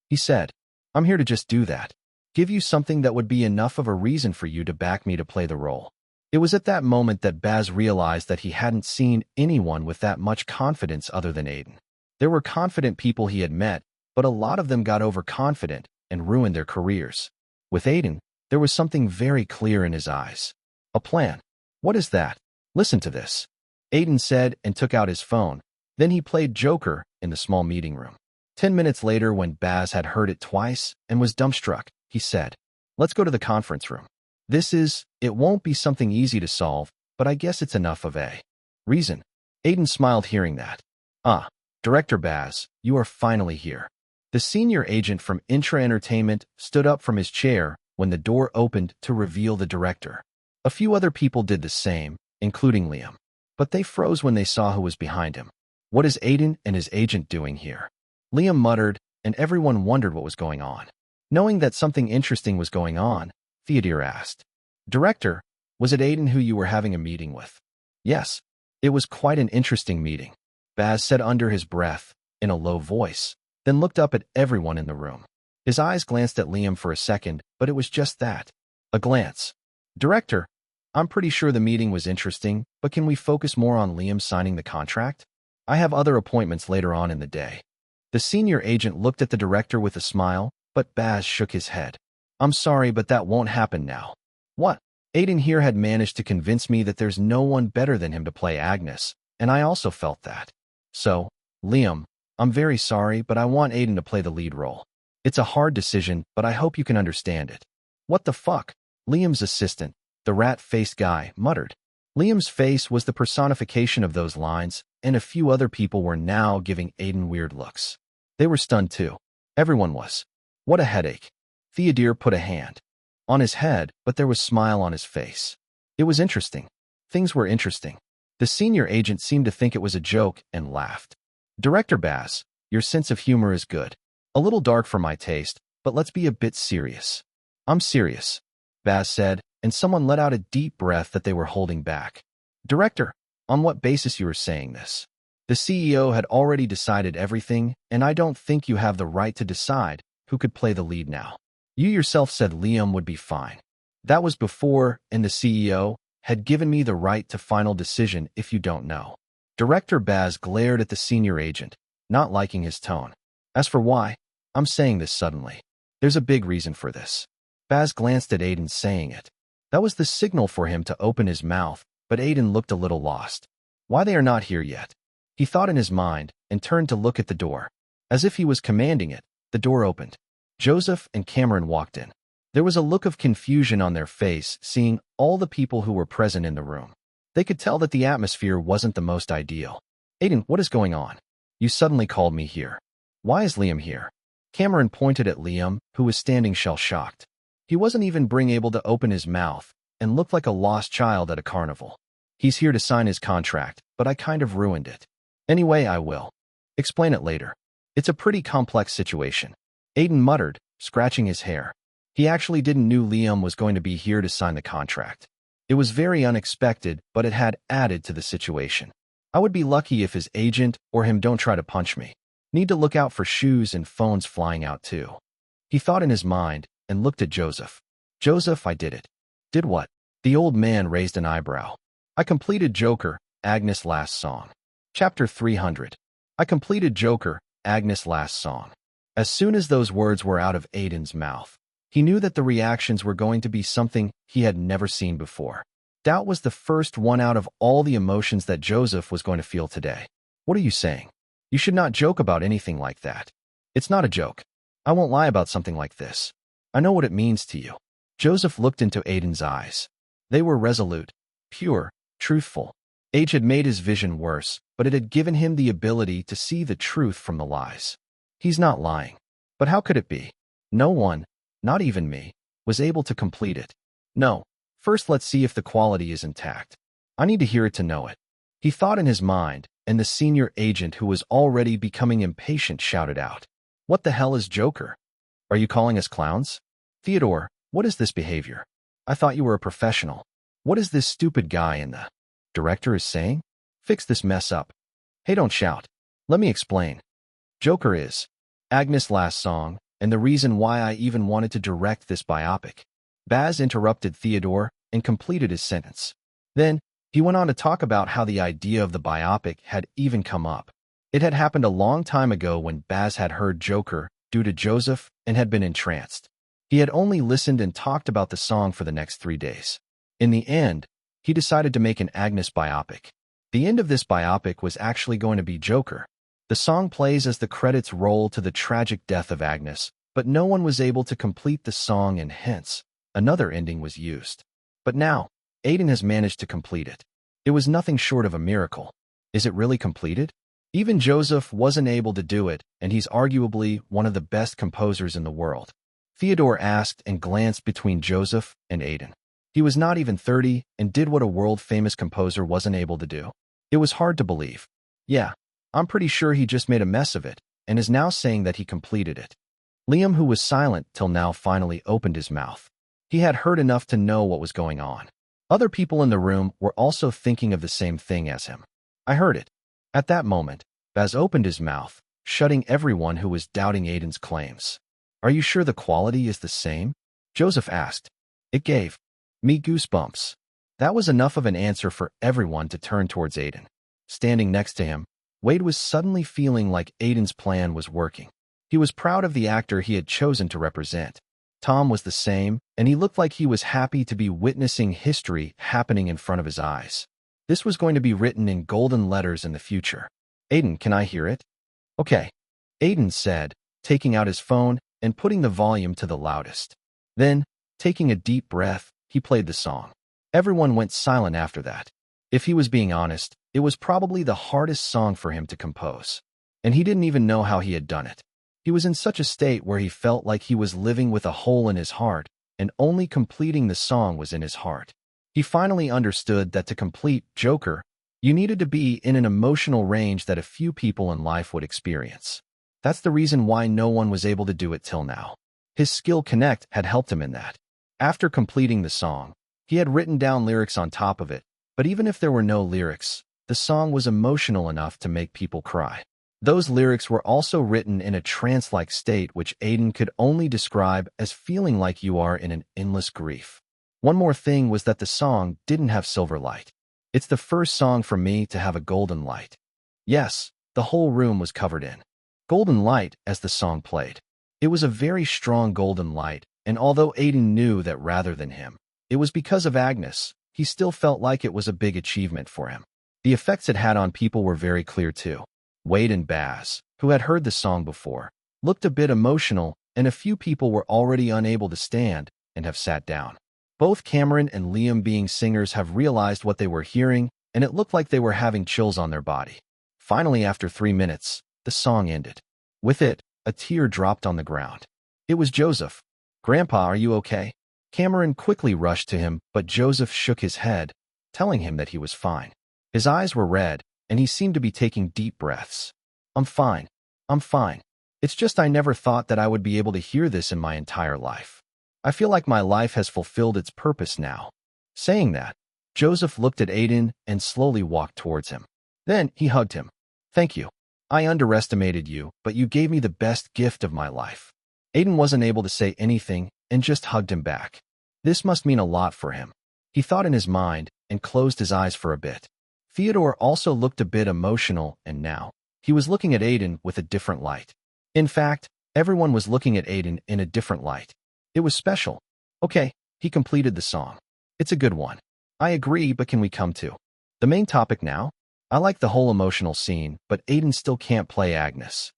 he said, "I'm here to just do that. Give you something that would be enough of a reason for you to back me to play the role." It was at that moment that Baz realized that he hadn't seen anyone with that much confidence other than Aiden. There were confident people he had met, but a lot of them got overconfident and ruined their careers. With Aiden, there was something very clear in his eyes. A plan. "What is that? Listen to this," Aiden said, and took out his phone. Then he played Joker in the small meeting room. 10 minutes later, when Baz had heard it twice and was dumbstruck, he said, "Let's go to the conference room. It won't be something easy to solve, but I guess it's enough of a reason." Aiden smiled hearing that. "Ah, Director Baz, you are finally here." The senior agent from Intra Entertainment stood up from his chair when the door opened to reveal the director. A few other people did the same, including Liam. But they froze when they saw who was behind him. "What is Aiden and his agent doing here?" Liam muttered, and everyone wondered what was going on. Knowing that something interesting was going on, Theodore asked, "Director, was it Aiden who you were having a meeting with?" "Yes. It was quite an interesting meeting," Baz said under his breath, in a low voice, then looked up at everyone in the room. His eyes glanced at Liam for a second, but it was just that. A glance. "Director, I'm pretty sure the meeting was interesting, but can we focus more on Liam signing the contract? I have other appointments later on in the day." The senior agent looked at the director with a smile, but Baz shook his head. "I'm sorry, but that won't happen now." "What?" "Aiden here had managed to convince me that there's no one better than him to play Agnes, and I also felt that. So, Liam, I'm very sorry, but I want Aiden to play the lead role. It's a hard decision, but I hope you can understand it." "What the fuck?" Liam's assistant, the rat-faced guy, muttered. Liam's face was the personification of those lines, and a few other people were now giving Aiden weird looks. They were stunned too. Everyone was. "What a headache." Theodore put a hand on his head, but there was a smile on his face. "It was interesting. Things were interesting." The senior agent seemed to think it was a joke and laughed. "Director Baz, your sense of humor is good. A little dark for my taste, but let's be a bit serious." "I'm serious," Baz said, and someone let out a deep breath that they were holding back. "Director, on what basis you are saying this? The CEO had already decided everything, and I don't think you have the right to decide who could play the lead now. You yourself said Liam would be fine. That was before, and the CEO had given me the right to final decision if you don't know." Director Baz glared at the senior agent, not liking his tone. "As for why, I'm saying this suddenly. There's a big reason for this." Baz glanced at Aiden saying it. That was the signal for him to open his mouth, but Aiden looked a little lost. "Why they are not here yet?" He thought in his mind, and turned to look at the door. As if he was commanding it, the door opened. Joseph and Cameron walked in. There was a look of confusion on their face, seeing all the people who were present in the room. They could tell that the atmosphere wasn't the most ideal. "Aiden, what is going on? You suddenly called me here. Why is Liam here?" Cameron pointed at Liam, who was standing shell-shocked. He wasn't even able to open his mouth, and looked like a lost child at a carnival. "He's here to sign his contract, but I kind of ruined it. Anyway, I will explain it later. It's a pretty complex situation." Aiden muttered, scratching his hair. He actually didn't knew Liam was going to be here to sign the contract. It was very unexpected, but it had added to the situation. "I would be lucky if his agent or him don't try to punch me. Need to look out for shoes and phones flying out too." He thought in his mind, and looked at Joseph. "Joseph, I did it." "Did what?" The old man raised an eyebrow. "I completed Joker, Agnes' last song." Chapter 300. I completed Joker, Agnes' last song. As soon as those words were out of Aiden's mouth, he knew that the reactions were going to be something he had never seen before. Doubt was the first one out of all the emotions that Joseph was going to feel today. "What are you saying? You should not joke about anything like that." "It's not a joke. I won't lie about something like this. I know what it means to you." Joseph looked into Aiden's eyes. They were resolute, pure, truthful. Age had made his vision worse, but it had given him the ability to see the truth from the lies. He's not lying. But how could it be? No one, not even me, was able to complete it. "No. First let's see if the quality is intact. I need to hear it to know it." He thought in his mind, and the senior agent, who was already becoming impatient, shouted out, "What the hell is Joker? Are you calling us clowns? Theodore, what is this behavior? I thought you were a professional. What is this stupid guy in the director is saying? Fix this mess up. Hey, don't shout. Let me explain. Joker is Agnes' last song, and the reason why I even wanted to direct this biopic." Baz interrupted Theodore and completed his sentence. Then, he went on to talk about how the idea of the biopic had even come up. It had happened a long time ago when Baz had heard Joker due to Joseph and had been entranced. He had only listened and talked about the song for the next 3 days. In the end, he decided to make an Agnes biopic. The end of this biopic was actually going to be Joker. The song plays as the credits roll to the tragic death of Agnes, but no one was able to complete the song, and hence, another ending was used. But now, Aiden has managed to complete it. It was nothing short of a miracle. Is it really completed? Even Joseph wasn't able to do it, and he's arguably one of the best composers in the world. Theodore asked and glanced between Joseph and Aiden. He was not even 30 and did what a world-famous composer wasn't able to do. It was hard to believe. Yeah, I'm pretty sure he just made a mess of it and is now saying that he completed it. Liam, who was silent till now, finally opened his mouth. He had heard enough to know what was going on. Other people in the room were also thinking of the same thing as him. I heard it. At that moment, Baz opened his mouth, shutting everyone who was doubting Aiden's claims. Are you sure the quality is the same? Joseph asked. It gave me goosebumps. That was enough of an answer for everyone to turn towards Aiden. Standing next to him, Wade was suddenly feeling like Aiden's plan was working. He was proud of the actor he had chosen to represent. Tom was the same, and he looked like he was happy to be witnessing history happening in front of his eyes. This was going to be written in golden letters in the future. Aiden, can I hear it? Okay, Aiden said, taking out his phone and putting the volume to the loudest. Then, taking a deep breath, he played the song. Everyone went silent after that. If he was being honest, it was probably the hardest song for him to compose. And he didn't even know how he had done it. He was in such a state where he felt like he was living with a hole in his heart, and only completing the song was in his heart. He finally understood that to complete Joker, you needed to be in an emotional range that a few people in life would experience. That's the reason why no one was able to do it till now. His skill connect had helped him in that. After completing the song, he had written down lyrics on top of it, but even if there were no lyrics, the song was emotional enough to make people cry. Those lyrics were also written in a trance-like state which Aiden could only describe as feeling like you are in an endless grief. One more thing was that the song didn't have silver light. It's the first song for me to have a golden light. Yes, the whole room was covered in golden light as the song played. It was a very strong golden light, and although Aiden knew that rather than him, it was because of Agnes, he still felt like it was a big achievement for him. The effects it had on people were very clear too. Wade and Baz, who had heard the song before, looked a bit emotional, and a few people were already unable to stand and have sat down. Both Cameron and Liam, being singers, have realized what they were hearing, and it looked like they were having chills on their body. Finally, after 3 minutes, the song ended. With it, a tear dropped on the ground. It was Joseph. Grandpa, are you okay? Cameron quickly rushed to him, but Joseph shook his head, telling him that he was fine. His eyes were red, and he seemed to be taking deep breaths. I'm fine. I'm fine. It's just I never thought that I would be able to hear this in my entire life. I feel like my life has fulfilled its purpose now. Saying that, Joseph looked at Aiden and slowly walked towards him. Then he hugged him. Thank you. I underestimated you, but you gave me the best gift of my life. Aiden wasn't able to say anything and just hugged him back. This must mean a lot for him. He thought in his mind and closed his eyes for a bit. Theodore also looked a bit emotional, and now he was looking at Aiden with a different light. In fact, everyone was looking at Aiden in a different light. It was special. Okay, he completed the song. It's a good one. I agree, but can we come to the main topic now? I like the whole emotional scene, but Aiden still can't play Agnes.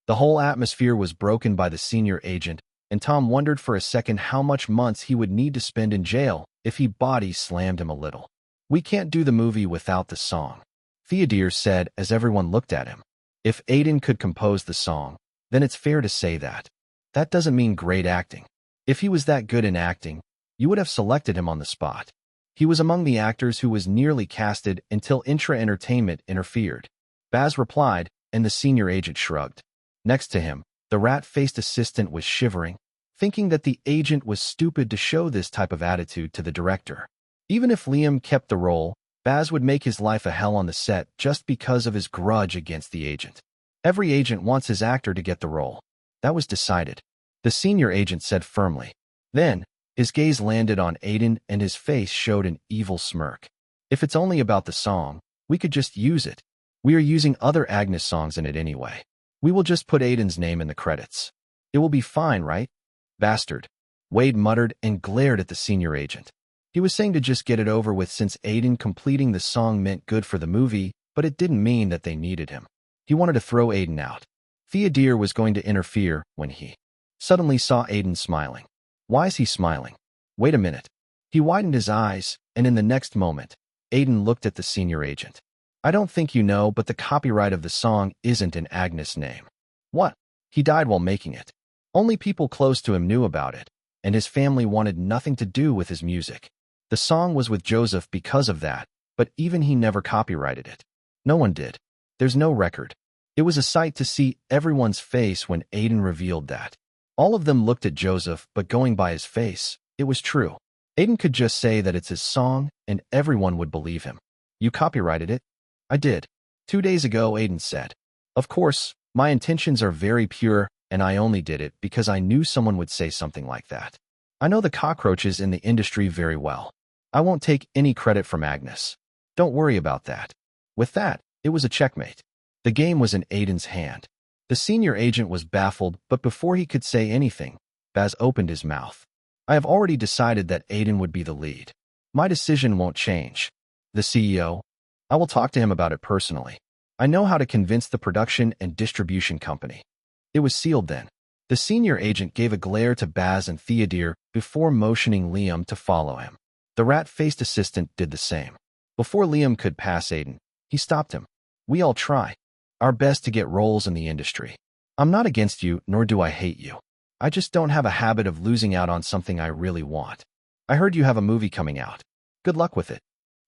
The whole atmosphere was broken by the senior agent, and Tom wondered for a second how much months he would need to spend in jail if he body slammed him a little. We can't do the movie without the song, Theodore said as everyone looked at him. If Aiden could compose the song, then it's fair to say that. That doesn't mean great acting. If he was that good in acting, you would have selected him on the spot. He was among the actors who was nearly casted until Intra Entertainment interfered. Baz replied, and the senior agent shrugged. Next to him, the rat-faced assistant was shivering, thinking that the agent was stupid to show this type of attitude to the director. Even if Liam kept the role, Baz would make his life a hell on the set just because of his grudge against the agent. Every agent wants his actor to get the role. That was decided. The senior agent said firmly. Then, his gaze landed on Aiden and his face showed an evil smirk. If it's only about the song, we could just use it. We are using other Agnes songs in it anyway. We will just put Aiden's name in the credits. It will be fine, right? Bastard. Wade muttered and glared at the senior agent. He was saying to just get it over with since Aiden completing the song meant good for the movie, but it didn't mean that they needed him. He wanted to throw Aiden out. Theodore was going to interfere when he suddenly saw Aiden smiling. Why is he smiling? Wait a minute. He widened his eyes, and in the next moment, Aiden looked at the senior agent. I don't think you know, but the copyright of the song isn't in Agnes' name. What? He died while making it. Only people close to him knew about it, and his family wanted nothing to do with his music. The song was with Joseph because of that, but even he never copyrighted it. No one did. There's no record. It was a sight to see everyone's face when Aiden revealed that. All of them looked at Joseph, but going by his face, it was true. Aiden could just say that it's his song, and everyone would believe him. You copyrighted it? I did. 2 days ago, Aiden said. Of course, my intentions are very pure, and I only did it because I knew someone would say something like that. I know the cockroaches in the industry very well. I won't take any credit from Agnes. Don't worry about that. With that, it was a checkmate. The game was in Aiden's hand. The senior agent was baffled, but before he could say anything, Baz opened his mouth. I have already decided that Aiden would be the lead. My decision won't change. The CEO? I will talk to him about it personally. I know how to convince the production and distribution company. It was sealed then. The senior agent gave a glare to Baz and Theodore before motioning Liam to follow him. The rat-faced assistant did the same. Before Liam could pass Aiden, he stopped him. We all try our best to get roles in the industry. I'm not against you, nor do I hate you. I just don't have a habit of losing out on something I really want. I heard you have a movie coming out. Good luck with it.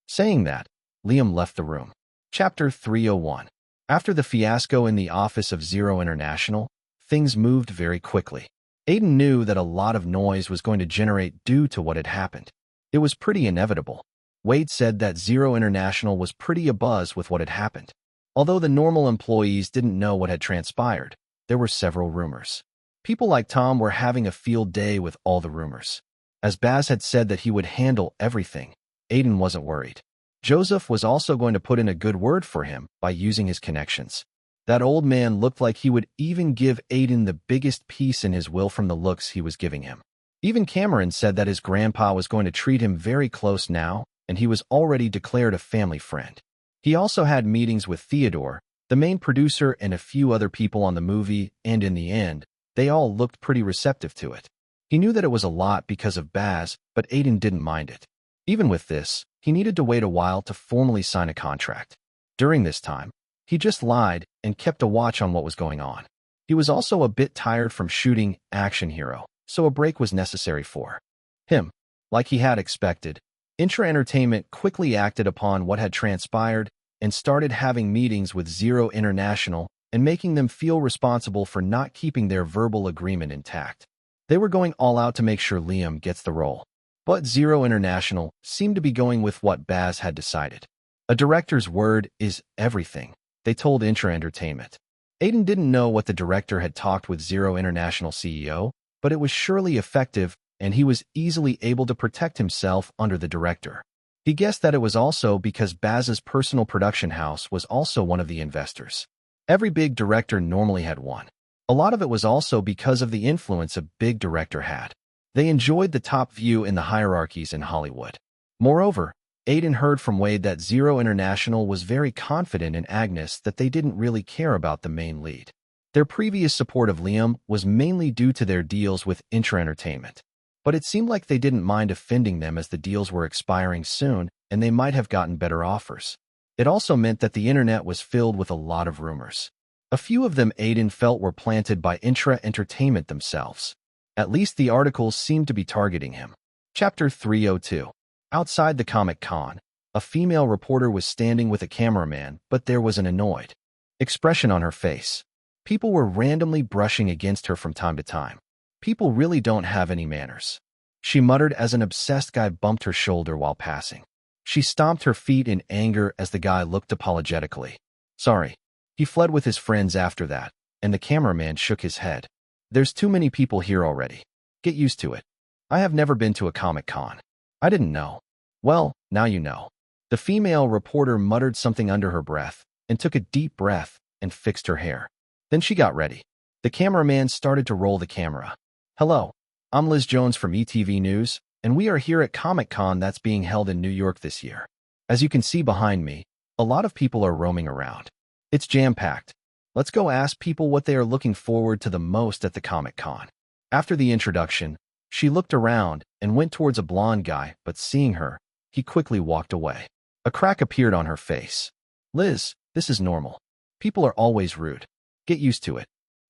Saying that, Liam left the room. Chapter 301. After the fiasco in the office of Zero International, things moved very quickly. Aiden knew that a lot of noise was going to generate due to what had happened. It was pretty inevitable. Wade said that Zero International was pretty abuzz with what had happened. Although the normal employees didn't know what had transpired, there were several rumors. People like Tom were having a field day with all the rumors. As Baz had said that he would handle everything, Aiden wasn't worried. Joseph was also going to put in a good word for him by using his connections. That old man looked like he would even give Aiden the biggest piece in his will from the looks he was giving him. Even Cameron said that his grandpa was going to treat him very close now, and he was already declared a family friend. He also had meetings with Theodore, the main producer, and a few other people on the movie, and in the end, they all looked pretty receptive to it. He knew that it was a lot because of Baz, but Aiden didn't mind it. Even with this, he needed to wait a while to formally sign a contract. During this time, he just lied and kept a watch on what was going on. He was also a bit tired from shooting Action Hero, so a break was necessary for him. Like he had expected, Intra Entertainment quickly acted upon what had transpired and started having meetings with Zero International and making them feel responsible for not keeping their verbal agreement intact. They were going all out to make sure Liam gets the role. But Zero International seemed to be going with what Baz had decided. A director's word is everything, they told Intra Entertainment. Aiden didn't know what the director had talked with Zero International CEO, but it was surely effective, and he was easily able to protect himself under the director. He guessed that it was also because Baz's personal production house was also one of the investors. Every big director normally had one. A lot of it was also because of the influence a big director had. They enjoyed the top view in the hierarchies in Hollywood. Moreover, Aiden heard from Wade that Zero International was very confident in Agnes that they didn't really care about the main lead. Their previous support of Liam was mainly due to their deals with Intra Entertainment. But it seemed like they didn't mind offending them as the deals were expiring soon and they might have gotten better offers. It also meant that the internet was filled with a lot of rumors. A few of them Aiden felt were planted by Intra Entertainment themselves. At least the articles seemed to be targeting him. Chapter 302. Outside the Comic-Con, a female reporter was standing with a cameraman, but there was an annoyed expression on her face. People were randomly brushing against her from time to time. People really don't have any manners, she muttered as an obsessed guy bumped her shoulder while passing. She stomped her feet in anger as the guy looked apologetically. Sorry. He fled with his friends after that, and the cameraman shook his head. There's too many people here already. Get used to it. I have never been to a Comic-Con. I didn't know. Well, now you know. The female reporter muttered something under her breath and took a deep breath and fixed her hair. Then she got ready. The cameraman started to roll the camera. Hello, I'm Liz Jones from ETV News, and we are here at Comic-Con that's being held in New York this year. As you can see behind me, a lot of people are roaming around. It's jam-packed. Let's go ask people what they are looking forward to the most at the Comic-Con. After the introduction, she looked around and went towards a blonde guy, but seeing her, he quickly walked away. A crack appeared on her face. Liz, this is normal. People are always rude. Get used to it.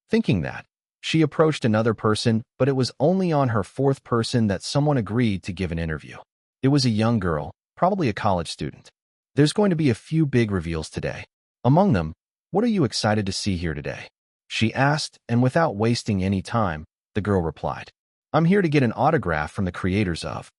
Thinking that, she approached another person, but it was only on her fourth person that someone agreed to give an interview. It was a young girl, probably a college student. There's going to be a few big reveals today. Among them, what are you excited to see here today? She asked, and without wasting any time, the girl replied, I'm here to get an autograph from the creators of...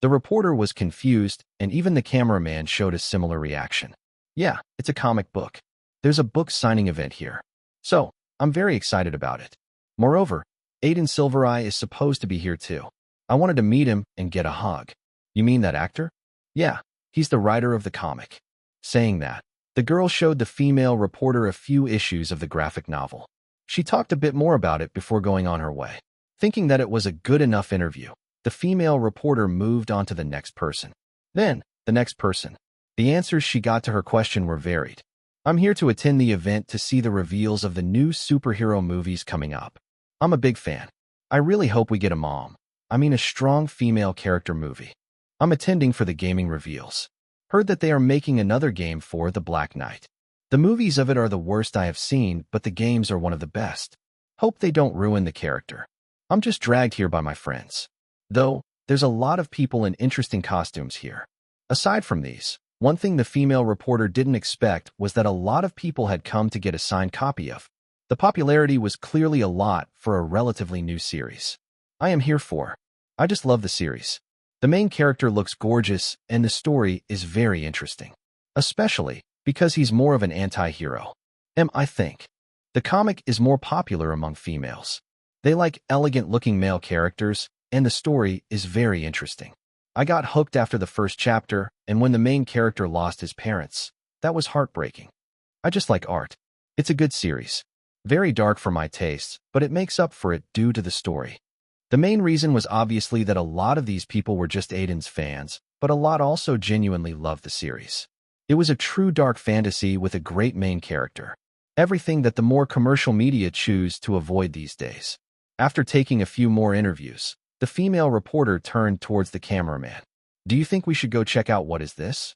The reporter was confused, and even the cameraman showed a similar reaction. Yeah, it's a comic book. There's a book signing event here. So, I'm very excited about it. Moreover, Aiden Silvereye is supposed to be here too. I wanted to meet him and get a hug. You mean that actor? Yeah, he's the writer of the comic. Saying that, the girl showed the female reporter a few issues of the graphic novel. She talked a bit more about it before going on her way. Thinking that it was a good enough interview, the female reporter moved on to the next person. Then, the next person. The answers she got to her question were varied. I'm here to attend the event to see the reveals of the new superhero movies coming up. I'm a big fan. I really hope we get a strong female character movie. I'm attending for the gaming reveals. Heard that they are making another game for The Black Knight. The movies of it are the worst I have seen, but the games are one of the best. Hope they don't ruin the character. I'm just dragged here by my friends. Though, there's a lot of people in interesting costumes here. Aside from these, one thing the female reporter didn't expect was that a lot of people had come to get a signed copy of. The popularity was clearly a lot for a relatively new series. I am here for. I just love the series. The main character looks gorgeous, and the story is very interesting. Especially because he's more of an anti-hero. I think. The comic is more popular among females. They like elegant-looking male characters, and the story is very interesting. I got hooked after the first chapter, and when the main character lost his parents, that was heartbreaking. I just like art. It's a good series. Very dark for my tastes, but it makes up for it due to the story. The main reason was obviously that a lot of these people were just Aiden's fans, but a lot also genuinely loved the series. It was a true dark fantasy with a great main character. Everything that the more commercial media choose to avoid these days. After taking a few more interviews, the female reporter turned towards the cameraman. Do you think we should go check out what is this?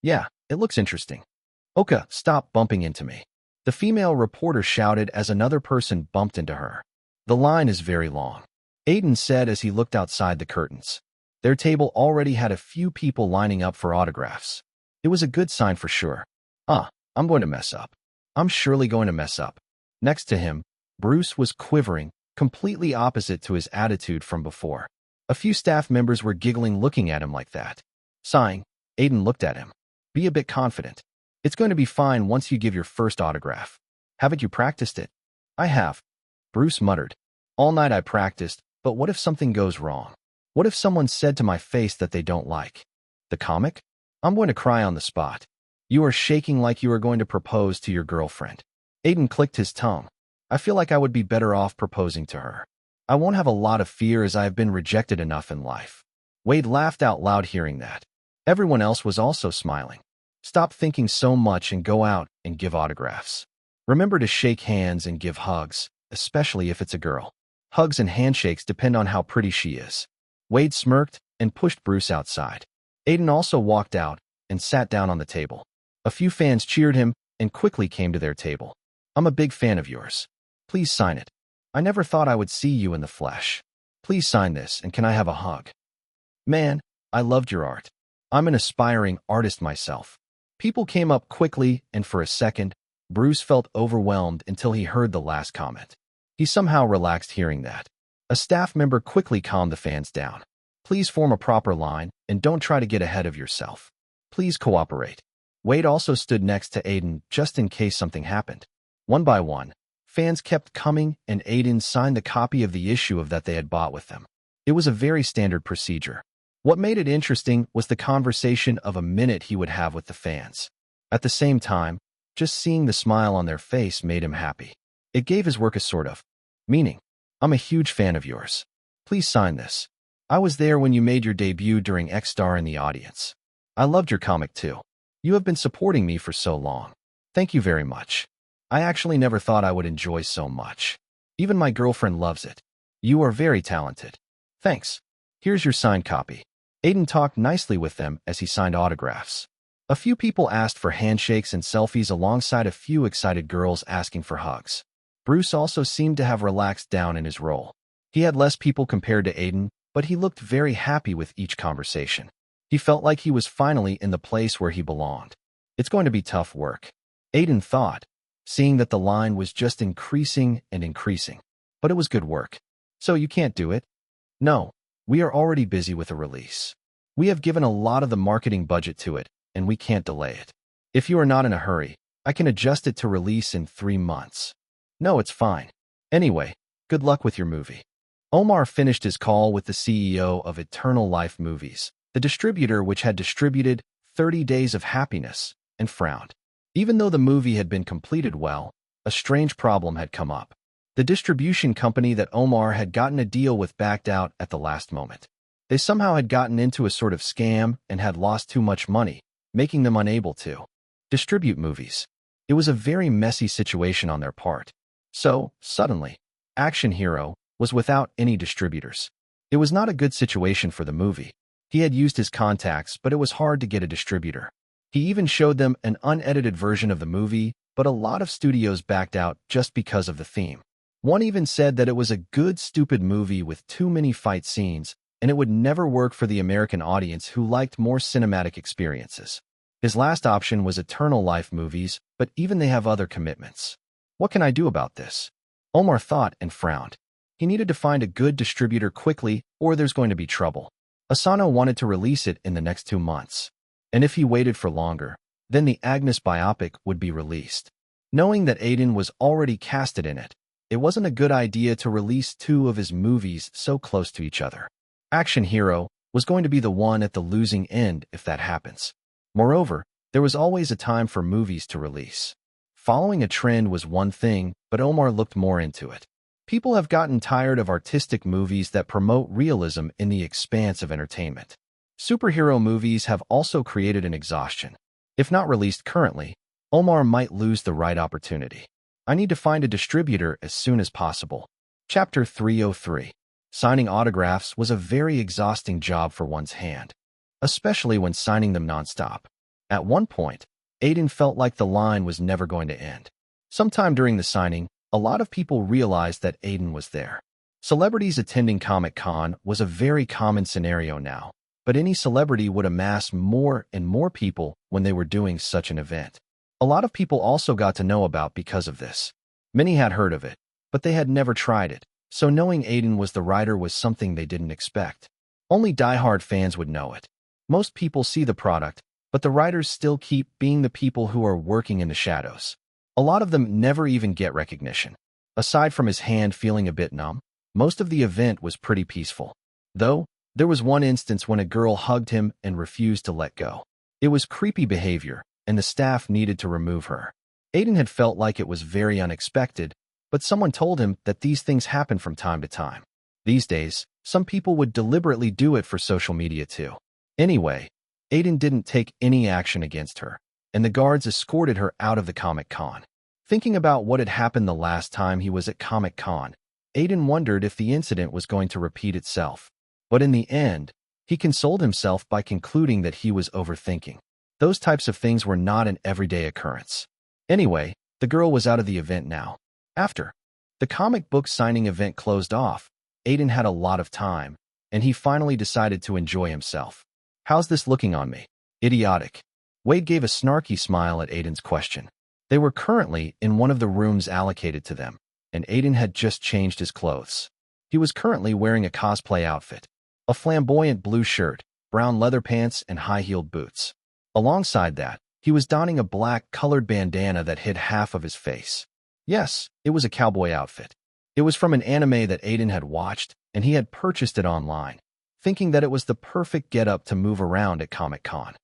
Yeah, it looks interesting. Oka, stop bumping into me. The female reporter shouted as another person bumped into her. The line is very long. Aiden said as he looked outside the curtains. Their table already had a few people lining up for autographs. It was a good sign for sure. I'm going to mess up. I'm surely going to mess up. Next to him, Bruce was quivering, completely opposite to his attitude from before. A few staff members were giggling looking at him like that. Sighing, Aiden looked at him. Be a bit confident. It's going to be fine once you give your first autograph. Haven't you practiced it? I have. Bruce muttered. All night I practiced, but what if something goes wrong? What if someone said to my face that they don't like the comic? I'm going to cry on the spot. You are shaking like you are going to propose to your girlfriend. Aiden clicked his tongue. I feel like I would be better off proposing to her. I won't have a lot of fear as I have been rejected enough in life. Wade laughed out loud hearing that. Everyone else was also smiling. Stop thinking so much and go out and give autographs. Remember to shake hands and give hugs, especially if it's a girl. Hugs and handshakes depend on how pretty she is. Wade smirked and pushed Bruce outside. Aiden also walked out and sat down on the table. A few fans cheered him and quickly came to their table. I'm a big fan of yours. Please sign it. I never thought I would see you in the flesh. Please sign this and can I have a hug? Man, I loved your art. I'm an aspiring artist myself. People came up quickly, and for a second, Bruce felt overwhelmed until he heard the last comment. He somehow relaxed hearing that. A staff member quickly calmed the fans down. Please form a proper line, and don't try to get ahead of yourself. Please cooperate. Wade also stood next to Aiden just in case something happened. One by one, fans kept coming, and Aiden signed the copy of the issue of that they had bought with them. It was a very standard procedure. What made it interesting was the conversation of a minute he would have with the fans. At the same time, just seeing the smile on their face made him happy. It gave his work a sort of meaning. I'm a huge fan of yours. Please sign this. I was there when you made your debut during X-Star in the audience. I loved your comic too. You have been supporting me for so long. Thank you very much. I actually never thought I would enjoy so much. Even my girlfriend loves it. You are very talented. Thanks. Here's your signed copy. Aiden talked nicely with them as he signed autographs. A few people asked for handshakes and selfies alongside a few excited girls asking for hugs. Bruce also seemed to have relaxed down in his role. He had less people compared to Aiden, but he looked very happy with each conversation. He felt like he was finally in the place where he belonged. It's going to be tough work, Aiden thought, seeing that the line was just increasing and increasing. But it was good work. So you can't do it? No, we are already busy with a release. We have given a lot of the marketing budget to it, and we can't delay it. If you are not in a hurry, I can adjust it to release in 3 months. No, it's fine. Anyway, good luck with your movie. Omar finished his call with the CEO of Eternal Life Movies, the distributor which had distributed 30 Days of Happiness, and frowned. Even though the movie had been completed well, a strange problem had come up. The distribution company that Omar had gotten a deal with backed out at the last moment. They somehow had gotten into a sort of scam and had lost too much money, making them unable to distribute movies. It was a very messy situation on their part. So, suddenly, Action Hero was without any distributors. It was not a good situation for the movie. He had used his contacts, but it was hard to get a distributor. He even showed them an unedited version of the movie, but a lot of studios backed out just because of the theme. One even said that it was a good, stupid movie with too many fight scenes, and it would never work for the American audience who liked more cinematic experiences. His last option was Eternal Life Movies, but even they have other commitments. What can I do about this? Omar thought and frowned. He needed to find a good distributor quickly, or there's going to be trouble. Asano wanted to release it in the next 2 months. And if he waited for longer, then the Agnes biopic would be released. Knowing that Aiden was already casted in it, it wasn't a good idea to release 2 of his movies so close to each other. Action Hero was going to be the one at the losing end if that happens. Moreover, there was always a time for movies to release. Following a trend was one thing, but Omar looked more into it. People have gotten tired of artistic movies that promote realism in the expanse of entertainment. Superhero movies have also created an exhaustion. If not released currently, Omar might lose the right opportunity. I need to find a distributor as soon as possible. Chapter 303. Signing autographs was a very exhausting job for one's hand, especially when signing them nonstop. At one point, Aiden felt like the line was never going to end. Sometime during the signing, a lot of people realized that Aiden was there. Celebrities attending Comic-Con was a very common scenario now, but any celebrity would amass more and more people when they were doing such an event. A lot of people also got to know about because of this. Many had heard of it, but they had never tried it, so knowing Aiden was the writer was something they didn't expect. Only die-hard fans would know it. Most people see the product, but the writers still keep being the people who are working in the shadows. A lot of them never even get recognition. Aside from his hand feeling a bit numb, most of the event was pretty peaceful. Though, there was one instance when a girl hugged him and refused to let go. It was creepy behavior, and the staff needed to remove her. Aiden had felt like it was very unexpected, but someone told him that these things happen from time to time. These days, some people would deliberately do it for social media too. Anyway, Aiden didn't take any action against her, and the guards escorted her out of the Comic-Con. Thinking about what had happened the last time he was at Comic-Con, Aiden wondered if the incident was going to repeat itself. But in the end, he consoled himself by concluding that he was overthinking. Those types of things were not an everyday occurrence. Anyway, the girl was out of the event now. After the comic book signing event closed off, Aiden had a lot of time, and he finally decided to enjoy himself. How's this looking on me? Idiotic. Wade gave a snarky smile at Aiden's question. They were currently in one of the rooms allocated to them, and Aiden had just changed his clothes. He was currently wearing a cosplay outfit, a flamboyant blue shirt, brown leather pants, and high-heeled boots. Alongside that, he was donning a black-colored bandana that hid half of his face. Yes, it was a cowboy outfit. It was from an anime that Aiden had watched, and he had purchased it online, thinking that it was the perfect get-up to move around at Comic-Con.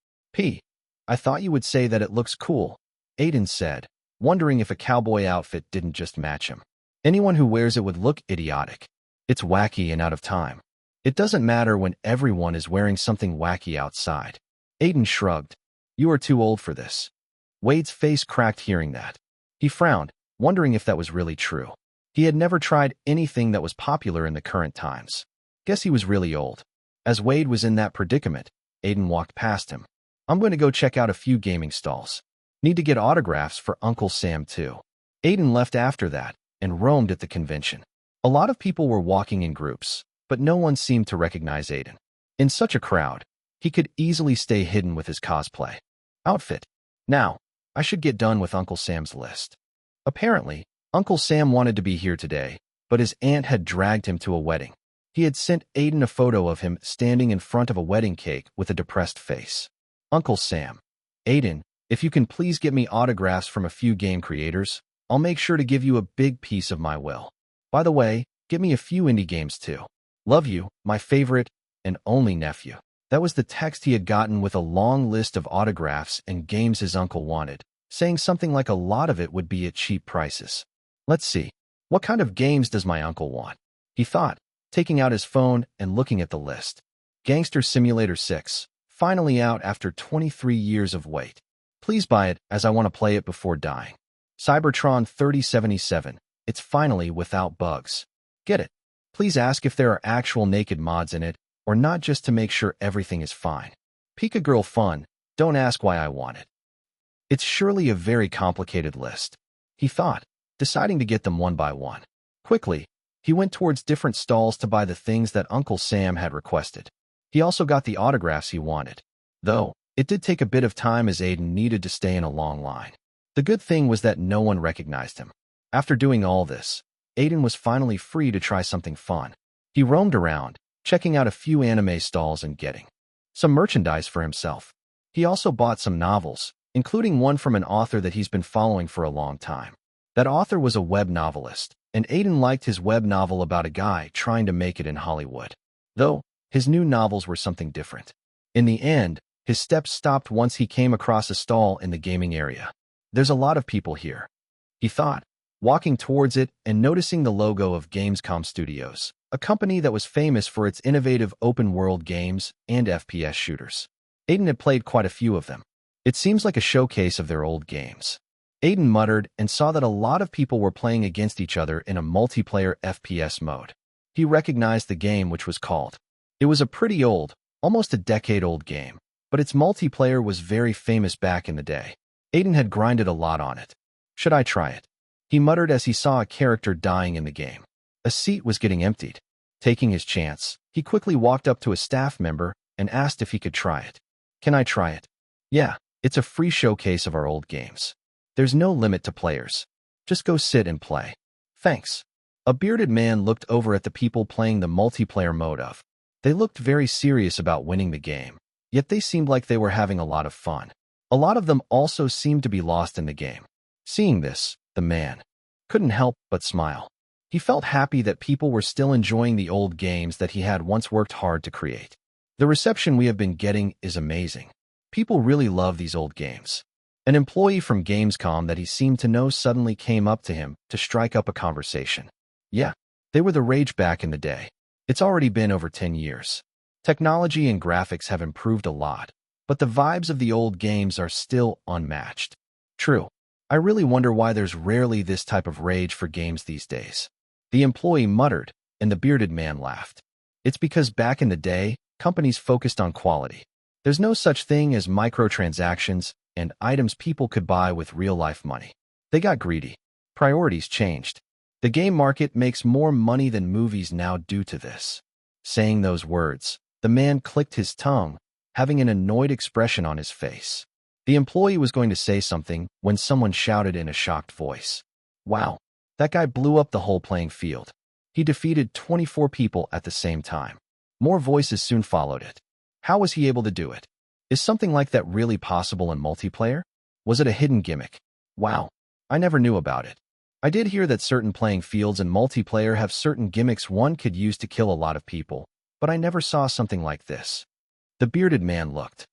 I thought you would say that it looks cool, Aiden said, wondering if a cowboy outfit didn't just match him. Anyone who wears it would look idiotic. It's wacky and out of time. It doesn't matter when everyone is wearing something wacky outside. Aiden shrugged. You are too old for this. Wade's face cracked hearing that. He frowned, wondering if that was really true. He had never tried anything that was popular in the current times. Guess he was really old. As Wade was in that predicament, Aiden walked past him. I'm going to go check out a few gaming stalls. Need to get autographs for Uncle Sam too. Aiden left after that and roamed at the convention. A lot of people were walking in groups, but no one seemed to recognize Aiden. In such a crowd, he could easily stay hidden with his cosplay outfit. Now, I should get done with Uncle Sam's list. Apparently, Uncle Sam wanted to be here today, but his aunt had dragged him to a wedding. He had sent Aiden a photo of him standing in front of a wedding cake with a depressed face. Uncle Sam. Aiden, if you can please get me autographs from a few game creators, I'll make sure to give you a big piece of my will. By the way, get me a few indie games too. Love you, my favorite and only nephew. That was the text he had gotten with a long list of autographs and games his uncle wanted, saying something like a lot of it would be at cheap prices. Let's see. What kind of games does my uncle want? He thought, taking out his phone and looking at the list. Gangster Simulator 6, finally out after 23 years of wait. Please buy it as I want to play it before dying. Cybertron 3077, it's finally without bugs. Get it. Please ask if there are actual naked mods in it, or not just to make sure everything is fine. Pika Girl Fun, don't ask why I want it. It's surely a very complicated list, he thought, deciding to get them one by one. Quickly, he went towards different stalls to buy the things that Uncle Sam had requested. He also got the autographs he wanted, though it did take a bit of time as Aiden needed to stay in a long line. The good thing was that no one recognized him. After doing all this, Aiden was finally free to try something fun. He roamed around, checking out a few anime stalls and getting some merchandise for himself. He also bought some novels, including one from an author that he's been following for a long time. That author was a web novelist, and Aiden liked his web novel about a guy trying to make it in Hollywood. Though, his new novels were something different. In the end, his steps stopped once he came across a stall in the gaming area. There's a lot of people here, he thought, walking towards it and noticing the logo of Gamescom Studios, a company that was famous for its innovative open-world games and FPS shooters. Aiden had played quite a few of them. It seems like a showcase of their old games. Aiden muttered and saw that a lot of people were playing against each other in a multiplayer FPS mode. He recognized the game, which was called. It was a pretty old, almost a decade-old game, but its multiplayer was very famous back in the day. Aiden had grinded a lot on it. Should I try it? He muttered as he saw a character dying in the game. A seat was getting emptied. Taking his chance, he quickly walked up to a staff member and asked if he could try it. Can I try it? Yeah, it's a free showcase of our old games. There's no limit to players. Just go sit and play. Thanks. A bearded man looked over at the people playing the multiplayer mode of. They looked very serious about winning the game, yet they seemed like they were having a lot of fun. A lot of them also seemed to be lost in the game. Seeing this, the man couldn't help but smile. He felt happy that people were still enjoying the old games that he had once worked hard to create. The reception we have been getting is amazing. People really love these old games. An employee from Gamescom that he seemed to know suddenly came up to him to strike up a conversation. Yeah, they were the rage back in the day. It's already been over 10 years. Technology and graphics have improved a lot, but the vibes of the old games are still unmatched. True. I really wonder why there's rarely this type of rage for games these days. The employee muttered, and the bearded man laughed. It's because back in the day, companies focused on quality. There's no such thing as microtransactions and items people could buy with real-life money. They got greedy. Priorities changed. The game market makes more money than movies now due to this. Saying those words, the man clicked his tongue, having an annoyed expression on his face. The employee was going to say something when someone shouted in a shocked voice. Wow, that guy blew up the whole playing field. He defeated 24 people at the same time. More voices soon followed it. How was he able to do it? Is something like that really possible in multiplayer? Was it a hidden gimmick? Wow, I never knew about it. I did hear that certain playing fields in multiplayer have certain gimmicks one could use to kill a lot of people, but I never saw something like this. The bearded man looked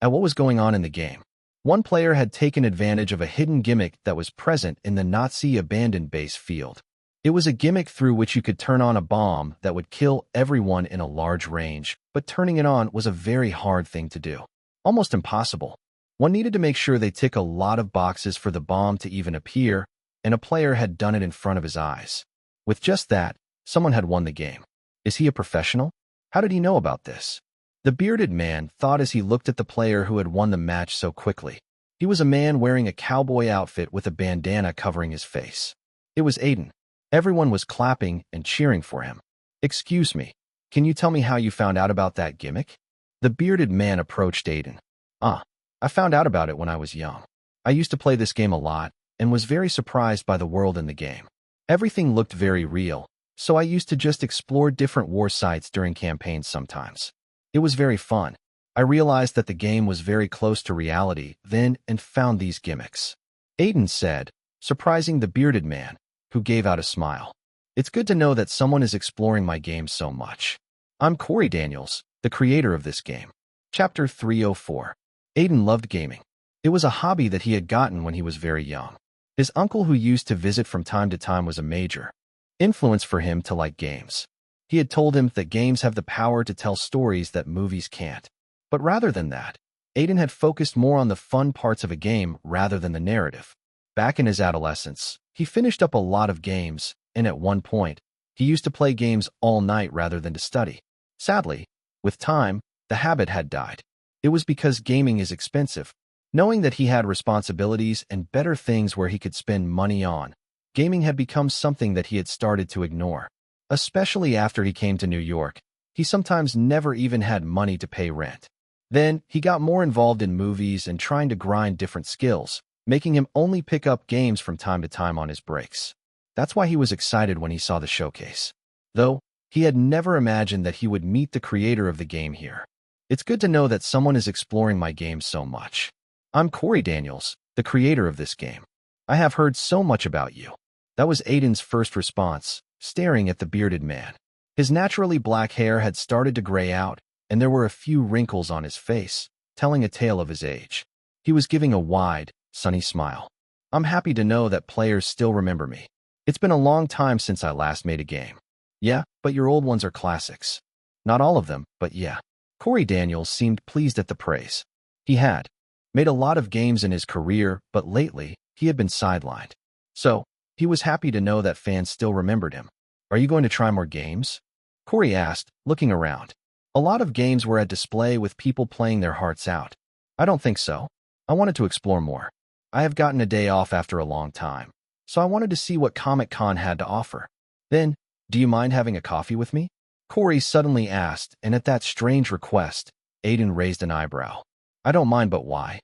at what was going on in the game. One player had taken advantage of a hidden gimmick that was present in the Nazi abandoned base field. It was a gimmick through which you could turn on a bomb that would kill everyone in a large range, but turning it on was a very hard thing to do. Almost impossible. One needed to make sure they tick a lot of boxes for the bomb to even appear, and a player had done it in front of his eyes. With just that, someone had won the game. Is he a professional? How did he know about this? The bearded man thought as he looked at the player who had won the match so quickly. He was a man wearing a cowboy outfit with a bandana covering his face. It was Aiden. Everyone was clapping and cheering for him. Excuse me, can you tell me how you found out about that gimmick? The bearded man approached Aiden. I found out about it when I was young. I used to play this game a lot and was very surprised by the world in the game. Everything looked very real, so I used to just explore different war sites during campaigns sometimes. It was very fun. I realized that the game was very close to reality then and found these gimmicks. Aiden said, surprising the bearded man, who gave out a smile. It's good to know that someone is exploring my game so much. I'm Corey Daniels, the creator of this game. Chapter 304. Aiden loved gaming. It was a hobby that he had gotten when he was very young. His uncle, who used to visit from time to time, was a major influence for him to like games. He had told him that games have the power to tell stories that movies can't. But rather than that, Aiden had focused more on the fun parts of a game rather than the narrative. Back in his adolescence, he finished up a lot of games, and at one point, he used to play games all night rather than to study. Sadly, with time, the habit had died. It was because gaming is expensive. Knowing that he had responsibilities and better things where he could spend money on, gaming had become something that he had started to ignore. Especially after he came to New York, he sometimes never even had money to pay rent. Then, he got more involved in movies and trying to grind different skills, making him only pick up games from time to time on his breaks. That's why he was excited when he saw the showcase. Though, he had never imagined that he would meet the creator of the game here. It's good to know that someone is exploring my game so much. I'm Corey Daniels, the creator of this game. I have heard so much about you. That was Aiden's first response, staring at the bearded man. His naturally black hair had started to gray out, and there were a few wrinkles on his face, telling a tale of his age. He was giving a wide, sunny smile. I'm happy to know that players still remember me. It's been a long time since I last made a game. Yeah, but your old ones are classics. Not all of them, but yeah. Corey Daniels seemed pleased at the praise. He had made a lot of games in his career, but lately, he had been sidelined. So, he was happy to know that fans still remembered him. Are you going to try more games? Corey asked, looking around. A lot of games were at display with people playing their hearts out. I don't think so. I wanted to explore more. I have gotten a day off after a long time, so I wanted to see what Comic-Con had to offer. Then, do you mind having a coffee with me? Corey suddenly asked, and at that strange request, Aiden raised an eyebrow. I don't mind, but why?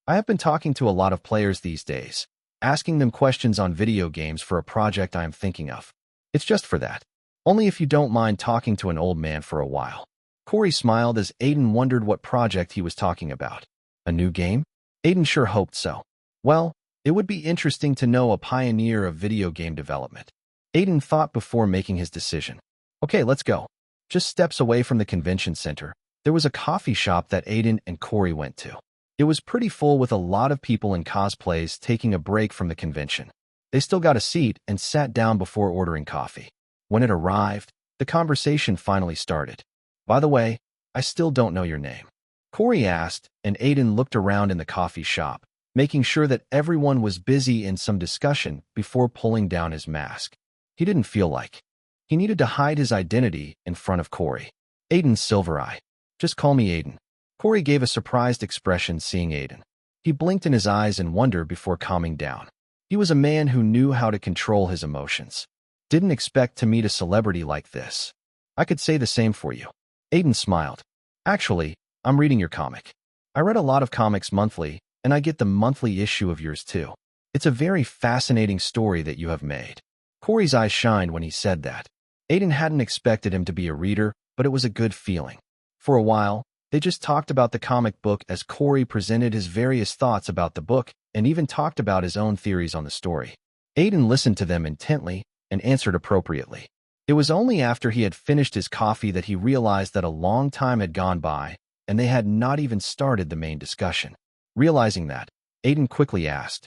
I have been talking to a lot of players these days, asking them questions on video games for a project I am thinking of. It's just for that. Only if you don't mind talking to an old man for a while. Corey smiled as Aiden wondered what project he was talking about. A new game? Aiden sure hoped so. Well, it would be interesting to know a pioneer of video game development. Aiden thought before making his decision. Okay, let's go. Just steps away from the convention center, there was a coffee shop that Aiden and Corey went to. It was pretty full with a lot of people in cosplays taking a break from the convention. They still got a seat and sat down before ordering coffee. When it arrived, the conversation finally started. By the way, I still don't know your name. Corey asked, and Aiden looked around in the coffee shop, making sure that everyone was busy in some discussion before pulling down his mask. He didn't feel like he needed to hide his identity in front of Corey. Aiden Silvereye. Just call me Aiden. Corey gave a surprised expression seeing Aiden. He blinked in his eyes in wonder before calming down. He was a man who knew how to control his emotions. Didn't expect to meet a celebrity like this. I could say the same for you. Aiden smiled. Actually, I'm reading your comic. I read a lot of comics monthly, and I get the monthly issue of yours too. It's a very fascinating story that you have made. Corey's eyes shined when he said that. Aiden hadn't expected him to be a reader, but it was a good feeling. For a while, they just talked about the comic book as Corey presented his various thoughts about the book and even talked about his own theories on the story. Aiden listened to them intently and answered appropriately. It was only after he had finished his coffee that he realized that a long time had gone by and they had not even started the main discussion. Realizing that, Aiden quickly asked,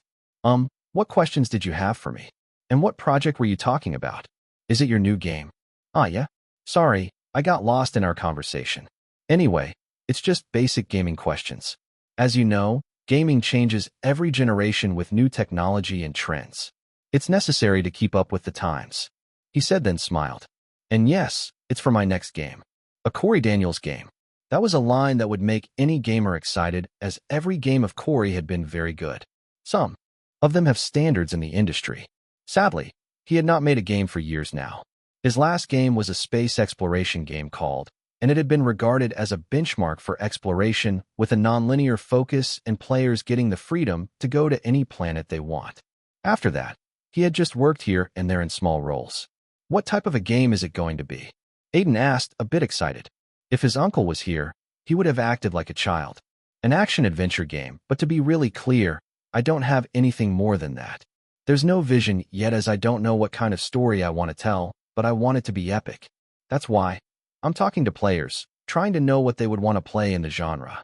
what questions did you have for me? And what project were you talking about? Is it your new game? Ah, yeah? Sorry, I got lost in our conversation. Anyway, it's just basic gaming questions. As you know, gaming changes every generation with new technology and trends. It's necessary to keep up with the times. He said then smiled. And yes, it's for my next game. A Corey Daniels game. That was a line that would make any gamer excited, as every game of Corey had been very good. Some of them have standards in the industry. Sadly, he had not made a game for years now. His last game was a space exploration game called, and it had been regarded as a benchmark for exploration with a nonlinear focus and players getting the freedom to go to any planet they want. After that, he had just worked here and there in small roles. What type of a game is it going to be? Aiden asked, a bit excited. If his uncle was here, he would have acted like a child. An action-adventure game, but to be really clear, I don't have anything more than that. There's no vision yet as I don't know what kind of story I want to tell, but I want it to be epic. That's why I'm talking to players, trying to know what they would want to play in the genre.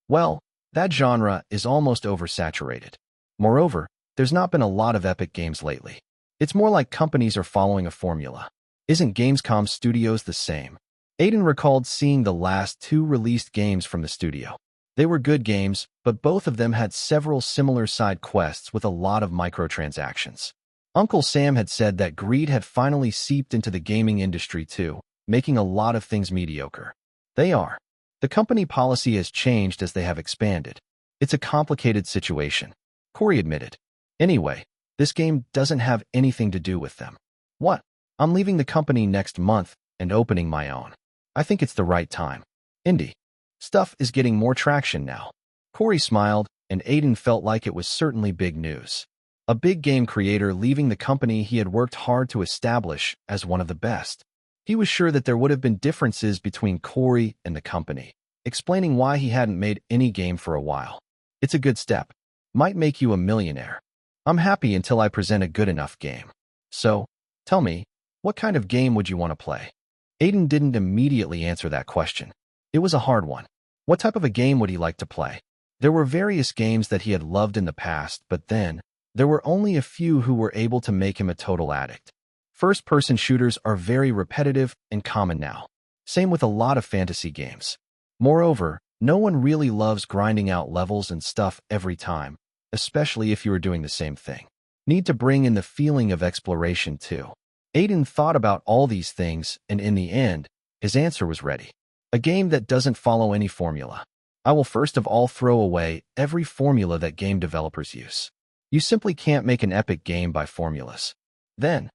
Well, that genre is almost oversaturated. Moreover, there's not been a lot of epic games lately. It's more like companies are following a formula. Isn't Gamescom Studios the same? Aiden recalled seeing the last 2 released games from the studio. They were good games, but both of them had several similar side quests with a lot of microtransactions. Uncle Sam had said that greed had finally seeped into the gaming industry too, making a lot of things mediocre. They are. The company policy has changed as they have expanded. It's a complicated situation, Corey admitted. Anyway, this game doesn't have anything to do with them. What? I'm leaving the company next month and opening my own. I think it's the right time. Indie stuff is getting more traction now. Corey smiled, and Aiden felt like it was certainly big news. A big game creator leaving the company he had worked hard to establish as one of the best. He was sure that there would have been differences between Corey and the company, explaining why he hadn't made any game for a while. It's a good step. Might make you a millionaire. I'm happy until I present a good enough game. So, tell me, what kind of game would you want to play? Aiden didn't immediately answer that question. It was a hard one. What type of a game would he like to play? There were various games that he had loved in the past, but then, there were only a few who were able to make him a total addict. First-person shooters are very repetitive and common now. Same with a lot of fantasy games. Moreover, no one really loves grinding out levels and stuff every time, especially if you are doing the same thing. Need to bring in the feeling of exploration too. Aiden thought about all these things, and in the end, his answer was ready. A game that doesn't follow any formula. I will first of all throw away every formula that game developers use. You simply can't make an epic game by formulas. Then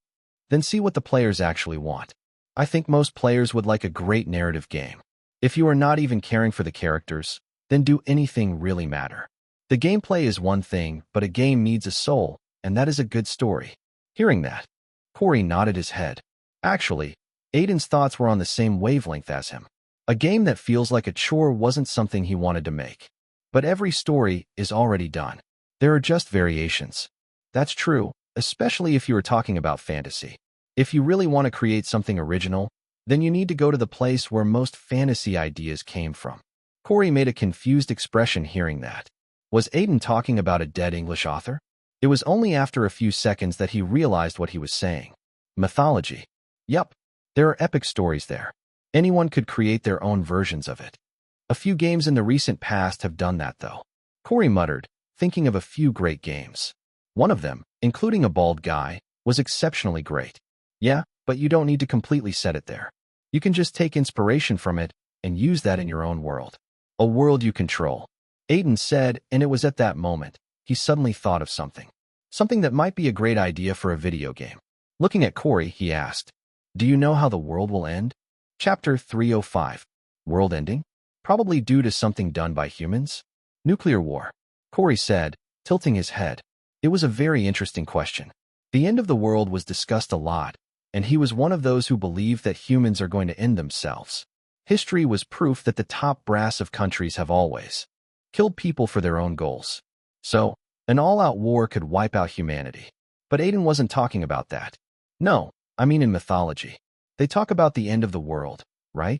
see what the players actually want. I think most players would like a great narrative game. If you are not even caring for the characters, then do anything really matter? The gameplay is one thing, but a game needs a soul, and that is a good story. Hearing that, Corey nodded his head. Actually, Aiden's thoughts were on the same wavelength as him. A game that feels like a chore wasn't something he wanted to make. But every story is already done. There are just variations. That's true, especially if you are talking about fantasy. If you really want to create something original, then you need to go to the place where most fantasy ideas came from. Corey made a confused expression hearing that. Was Aiden talking about a dead English author? It was only after a few seconds that he realized what he was saying. Mythology. Yup, there are epic stories there. Anyone could create their own versions of it. A few games in the recent past have done that though. Corey muttered, thinking of a few great games. One of them, including a bald guy, was exceptionally great. Yeah, but you don't need to completely set it there. You can just take inspiration from it and use that in your own world. A world you control. Aiden said, and it was at that moment, he suddenly thought of something. Something that might be a great idea for a video game. Looking at Corey, he asked, "Do you know how the world will end?" Chapter 305. World ending? Probably due to something done by humans? Nuclear war. Corey said, tilting his head. It was a very interesting question. The end of the world was discussed a lot, and he was one of those who believed that humans are going to end themselves. History was proof that the top brass of countries have always killed people for their own goals. So, an all-out war could wipe out humanity. But Aiden wasn't talking about that. No, I mean in mythology. They talk about the end of the world, right?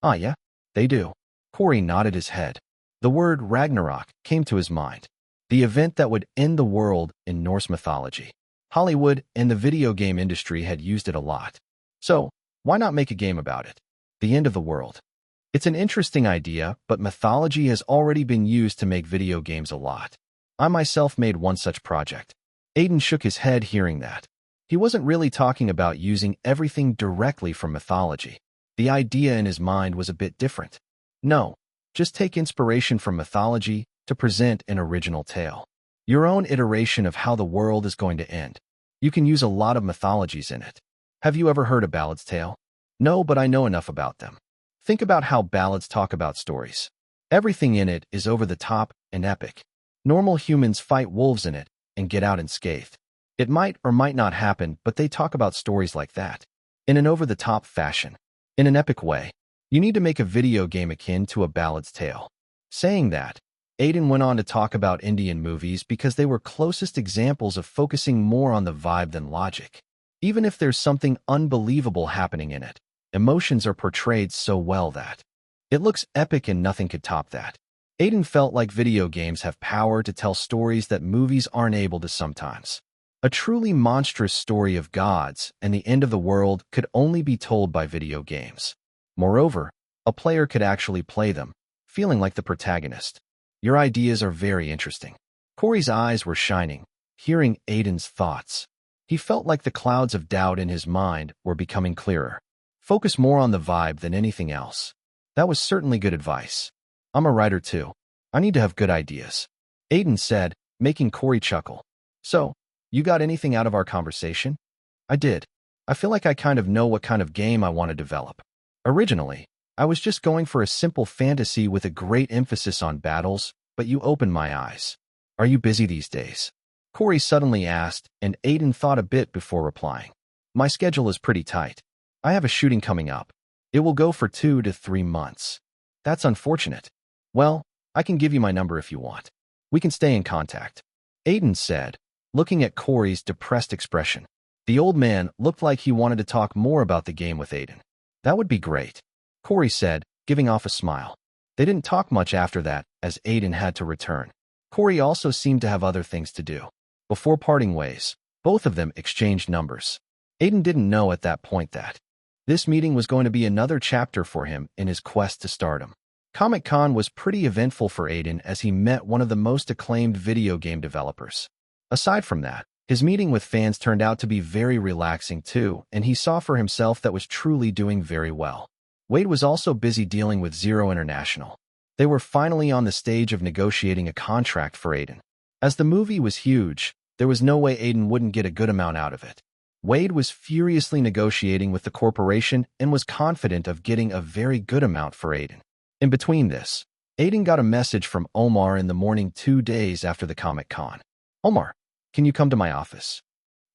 Ah, yeah, they do. Corey nodded his head. The word Ragnarok came to his mind. The event that would end the world in Norse mythology. Hollywood and the video game industry had used it a lot. So, why not make a game about it? The end of the world. It's an interesting idea, but mythology has already been used to make video games a lot. I myself made one such project. Aiden shook his head hearing that. He wasn't really talking about using everything directly from mythology. The idea in his mind was a bit different. No, just take inspiration from mythology to present an original tale. Your own iteration of how the world is going to end. You can use a lot of mythologies in it. Have you ever heard a ballad's tale? No, but I know enough about them. Think about how ballads talk about stories. Everything in it is over the top and epic. Normal humans fight wolves in it and get out unscathed. It might or might not happen, but they talk about stories like that. In an over-the-top fashion. In an epic way. You need to make a video game akin to a ballad's tale. Saying that, Aiden went on to talk about Indian movies because they were closest examples of focusing more on the vibe than logic. Even if there's something unbelievable happening in it, emotions are portrayed so well that it looks epic and nothing could top that. Aiden felt like video games have power to tell stories that movies aren't able to sometimes. A truly monstrous story of gods and the end of the world could only be told by video games. Moreover, a player could actually play them, feeling like the protagonist. Your ideas are very interesting. Corey's eyes were shining, hearing Aiden's thoughts. He felt like the clouds of doubt in his mind were becoming clearer. Focus more on the vibe than anything else. That was certainly good advice. I'm a writer too. I need to have good ideas. Aiden said, making Corey chuckle. So, you got anything out of our conversation? I did. I feel like I kind of know what kind of game I want to develop. Originally, I was just going for a simple fantasy with a great emphasis on battles, but you opened my eyes. Are you busy these days? Corey suddenly asked, and Aiden thought a bit before replying. My schedule is pretty tight. I have a shooting coming up. It will go for 2 to 3 months. That's unfortunate. Well, I can give you my number if you want. We can stay in contact. Aiden said, looking at Corey's depressed expression. The old man looked like he wanted to talk more about the game with Aiden. That would be great, Corey said, giving off a smile. They didn't talk much after that, as Aiden had to return. Corey also seemed to have other things to do. Before parting ways, both of them exchanged numbers. Aiden didn't know at that point that this meeting was going to be another chapter for him in his quest to stardom. Comic-Con was pretty eventful for Aiden as he met one of the most acclaimed video game developers. Aside from that, his meeting with fans turned out to be very relaxing too, and he saw for himself that was truly doing very well. Wade was also busy dealing with Zero International. They were finally on the stage of negotiating a contract for Aiden. As the movie was huge, there was no way Aiden wouldn't get a good amount out of it. Wade was furiously negotiating with the corporation and was confident of getting a very good amount for Aiden. In between this, Aiden got a message from Omar in the morning 2 days after the Comic-Con. Omar, can you come to my office?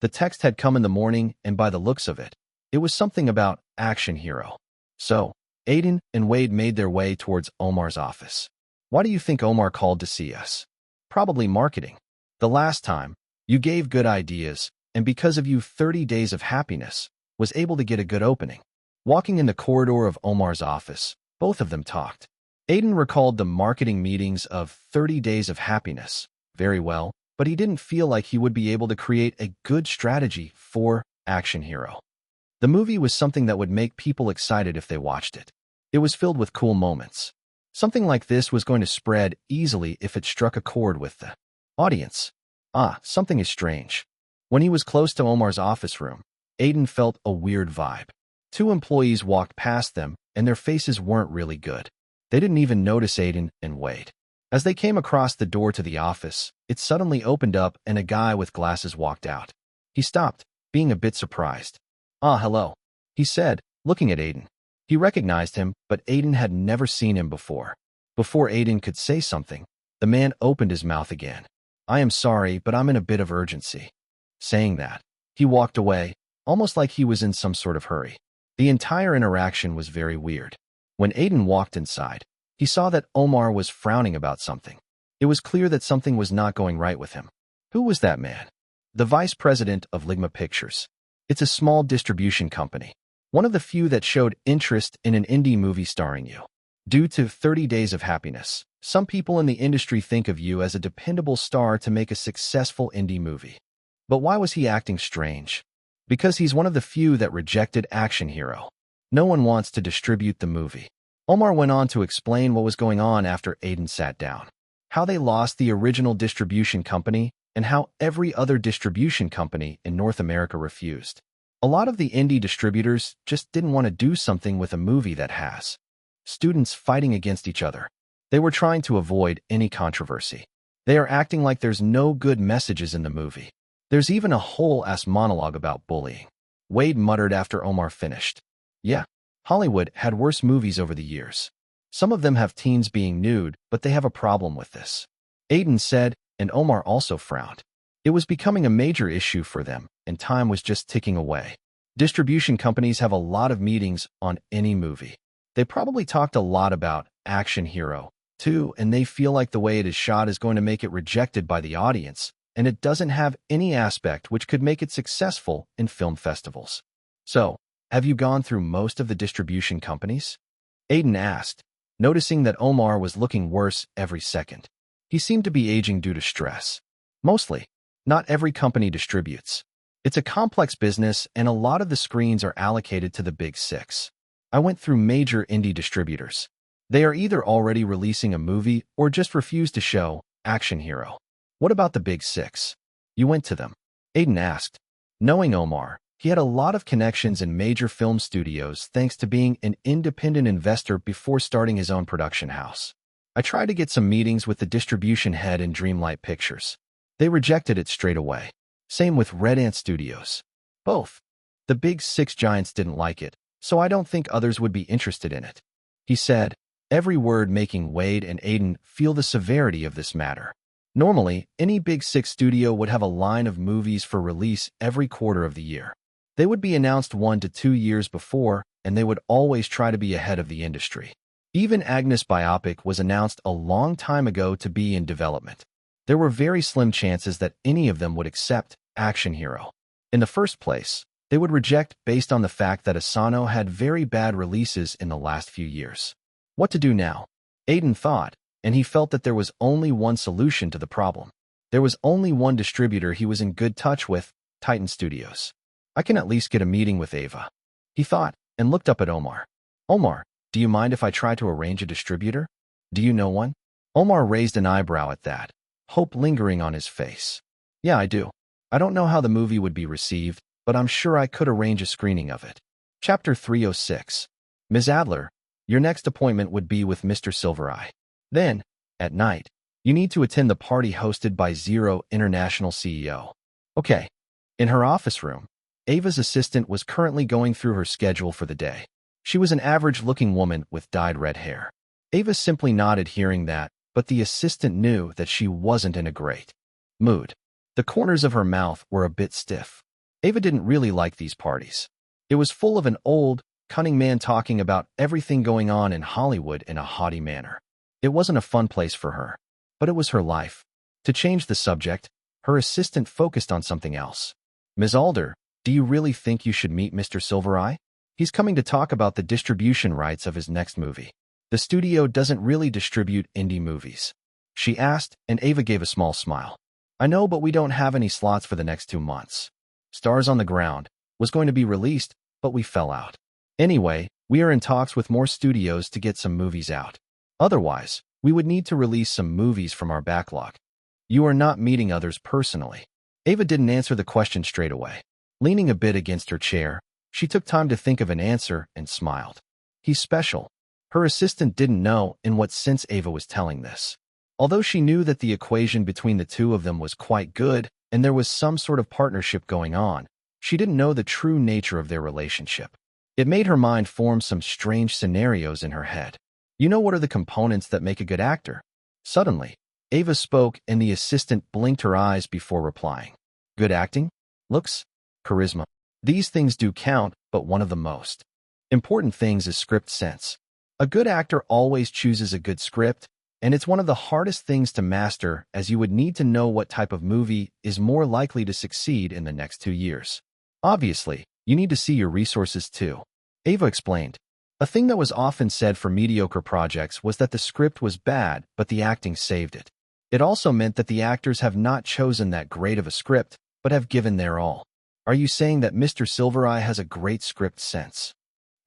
The text had come in the morning, and by the looks of it, it was something about action hero. So, Aiden and Wade made their way towards Omar's office. Why do you think Omar called to see us? Probably marketing. The last time, you gave good ideas, and because of you 30 Days of Happiness was able to get a good opening. Walking in the corridor of Omar's office, both of them talked. Aiden recalled the marketing meetings of 30 Days of Happiness very well, but he didn't feel like he would be able to create a good strategy for Action Hero. The movie was something that would make people excited if they watched it. It was filled with cool moments. Something like this was going to spread easily if it struck a chord with the audience. Something is strange. When he was close to Omar's office room, Aiden felt a weird vibe. 2 employees walked past them, and their faces weren't really good. They didn't even notice Aiden and Wade. As they came across the door to the office, it suddenly opened up and a guy with glasses walked out. He stopped, being a bit surprised. Hello, he said, looking at Aiden. He recognized him, but Aiden had never seen him before. Before Aiden could say something, the man opened his mouth again. I am sorry, but I'm in a bit of urgency. Saying that, he walked away, almost like he was in some sort of hurry. The entire interaction was very weird. When Aiden walked inside, he saw that Omar was frowning about something. It was clear that something was not going right with him. Who was that man? The vice president of Ligma Pictures. It's a small distribution company, one of the few that showed interest in an indie movie starring you. Due to 30 Days of Happiness, some people in the industry think of you as a dependable star to make a successful indie movie. But why was he acting strange? Because he's one of the few that rejected Action Hero. No one wants to distribute the movie. Omar went on to explain what was going on after Aiden sat down. How they lost the original distribution company and how every other distribution company in North America refused. A lot of the indie distributors just didn't want to do something with a movie that has students fighting against each other. They were trying to avoid any controversy. They are acting like there's no good messages in the movie. There's even a whole-ass monologue about bullying. Wade muttered after Omar finished. Yeah, Hollywood had worse movies over the years. Some of them have teens being nude, but they have a problem with this. Aiden said, and Omar also frowned. It was becoming a major issue for them, and time was just ticking away. Distribution companies have a lot of meetings on any movie. They probably talked a lot about Action Hero, too, and they feel like the way it is shot is going to make it rejected by the audience, and it doesn't have any aspect which could make it successful in film festivals. So, have you gone through most of the distribution companies? Aiden asked, noticing that Omar was looking worse every second. He seemed to be aging due to stress. Mostly, not every company distributes. It's a complex business, and a lot of the screens are allocated to the big six. I went through major indie distributors. They are either already releasing a movie or just refuse to show Action Hero. What about the big six? You went to them? Aiden asked. Knowing Omar, he had a lot of connections in major film studios thanks to being an independent investor before starting his own production house. I tried to get some meetings with the distribution head in Dreamlight Pictures. They rejected it straight away. Same with Red Ant Studios. Both. The big six giants didn't like it, so I don't think others would be interested in it. He said, every word making Wade and Aiden feel the severity of this matter. Normally, any big six studio would have a line of movies for release every quarter of the year. They would be announced 1 to 2 years before, and they would always try to be ahead of the industry. Even Agnes' biopic was announced a long time ago to be in development. There were very slim chances that any of them would accept Action Hero. In the first place, they would reject based on the fact that Asano had very bad releases in the last few years. What to do now? Aiden thought, and he felt that there was only one solution to the problem. There was only one distributor he was in good touch with, Titan Studios. I can at least get a meeting with Ava. He thought, and looked up at Omar. Omar, do you mind if I try to arrange a distributor? Do you know one? Omar raised an eyebrow at that, hope lingering on his face. Yeah, I do. I don't know how the movie would be received, but I'm sure I could arrange a screening of it. Chapter 306. Ms. Adler, your next appointment would be with Mr. Silvereye. Then, at night, you need to attend the party hosted by Zero International CEO. Okay. In her office room, Ava's assistant was currently going through her schedule for the day. She was an average-looking woman with dyed red hair. Ava simply nodded hearing that, but the assistant knew that she wasn't in a great mood. The corners of her mouth were a bit stiff. Ava didn't really like these parties. It was full of an old, cunning man talking about everything going on in Hollywood in a haughty manner. It wasn't a fun place for her, but it was her life. To change the subject, her assistant focused on something else. Ms. Alder, do you really think you should meet Mr. Silvereye? He's coming to talk about the distribution rights of his next movie. The studio doesn't really distribute indie movies. She asked, and Ava gave a small smile. I know, but we don't have any slots for the next 2 months. Stars on the Ground was going to be released, but we fell out. Anyway, we are in talks with more studios to get some movies out. Otherwise, we would need to release some movies from our backlog. You are not meeting others personally. Ava didn't answer the question straight away. Leaning a bit against her chair, she took time to think of an answer and smiled. He's special. Her assistant didn't know in what sense Ava was telling this. Although she knew that the equation between the two of them was quite good and there was some sort of partnership going on, she didn't know the true nature of their relationship. It made her mind form some strange scenarios in her head. You know, what are the components that make a good actor? Suddenly, Ava spoke and the assistant blinked her eyes before replying. Good acting? Looks? Charisma? These things do count, but one of the most important things is script sense. A good actor always chooses a good script, and it's one of the hardest things to master, as you would need to know what type of movie is more likely to succeed in the next 2 years. Obviously, you need to see your resources too. Ava explained. A thing that was often said for mediocre projects was that the script was bad, but the acting saved it. It also meant that the actors have not chosen that great of a script, but have given their all. Are you saying that Mr. Silvereye has a great script sense?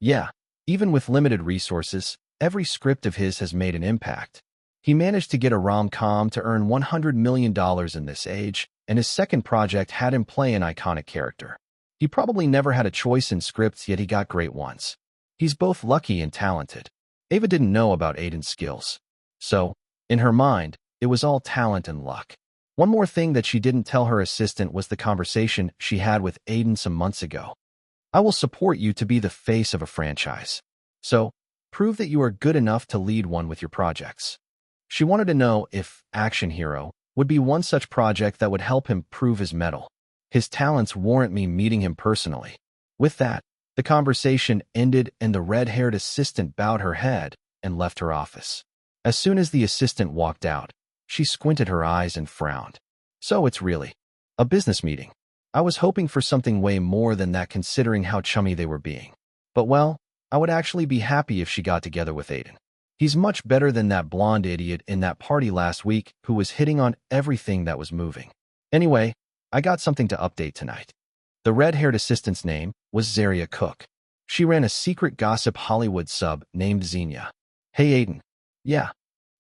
Yeah, even with limited resources, every script of his has made an impact. He managed to get a rom-com to earn $100 million in this age, and his second project had him play an iconic character. He probably never had a choice in scripts, yet he got great ones. He's both lucky and talented. Ava didn't know about Aiden's skills. So, in her mind, it was all talent and luck. One more thing that she didn't tell her assistant was the conversation she had with Aiden some months ago. I will support you to be the face of a franchise. So, prove that you are good enough to lead one with your projects. She wanted to know if Action Hero would be one such project that would help him prove his mettle. His talents warrant me meeting him personally. With that, the conversation ended and the red-haired assistant bowed her head and left her office. As soon as the assistant walked out, she squinted her eyes and frowned. So it's really a business meeting. I was hoping for something way more than that, considering how chummy they were being. But well, I would actually be happy if she got together with Aiden. He's much better than that blonde idiot in that party last week who was hitting on everything that was moving. Anyway, I got something to update tonight. The red-haired assistant's name was Zaria Cook. She ran a secret gossip Hollywood sub named Xenia. Hey Aiden. Yeah.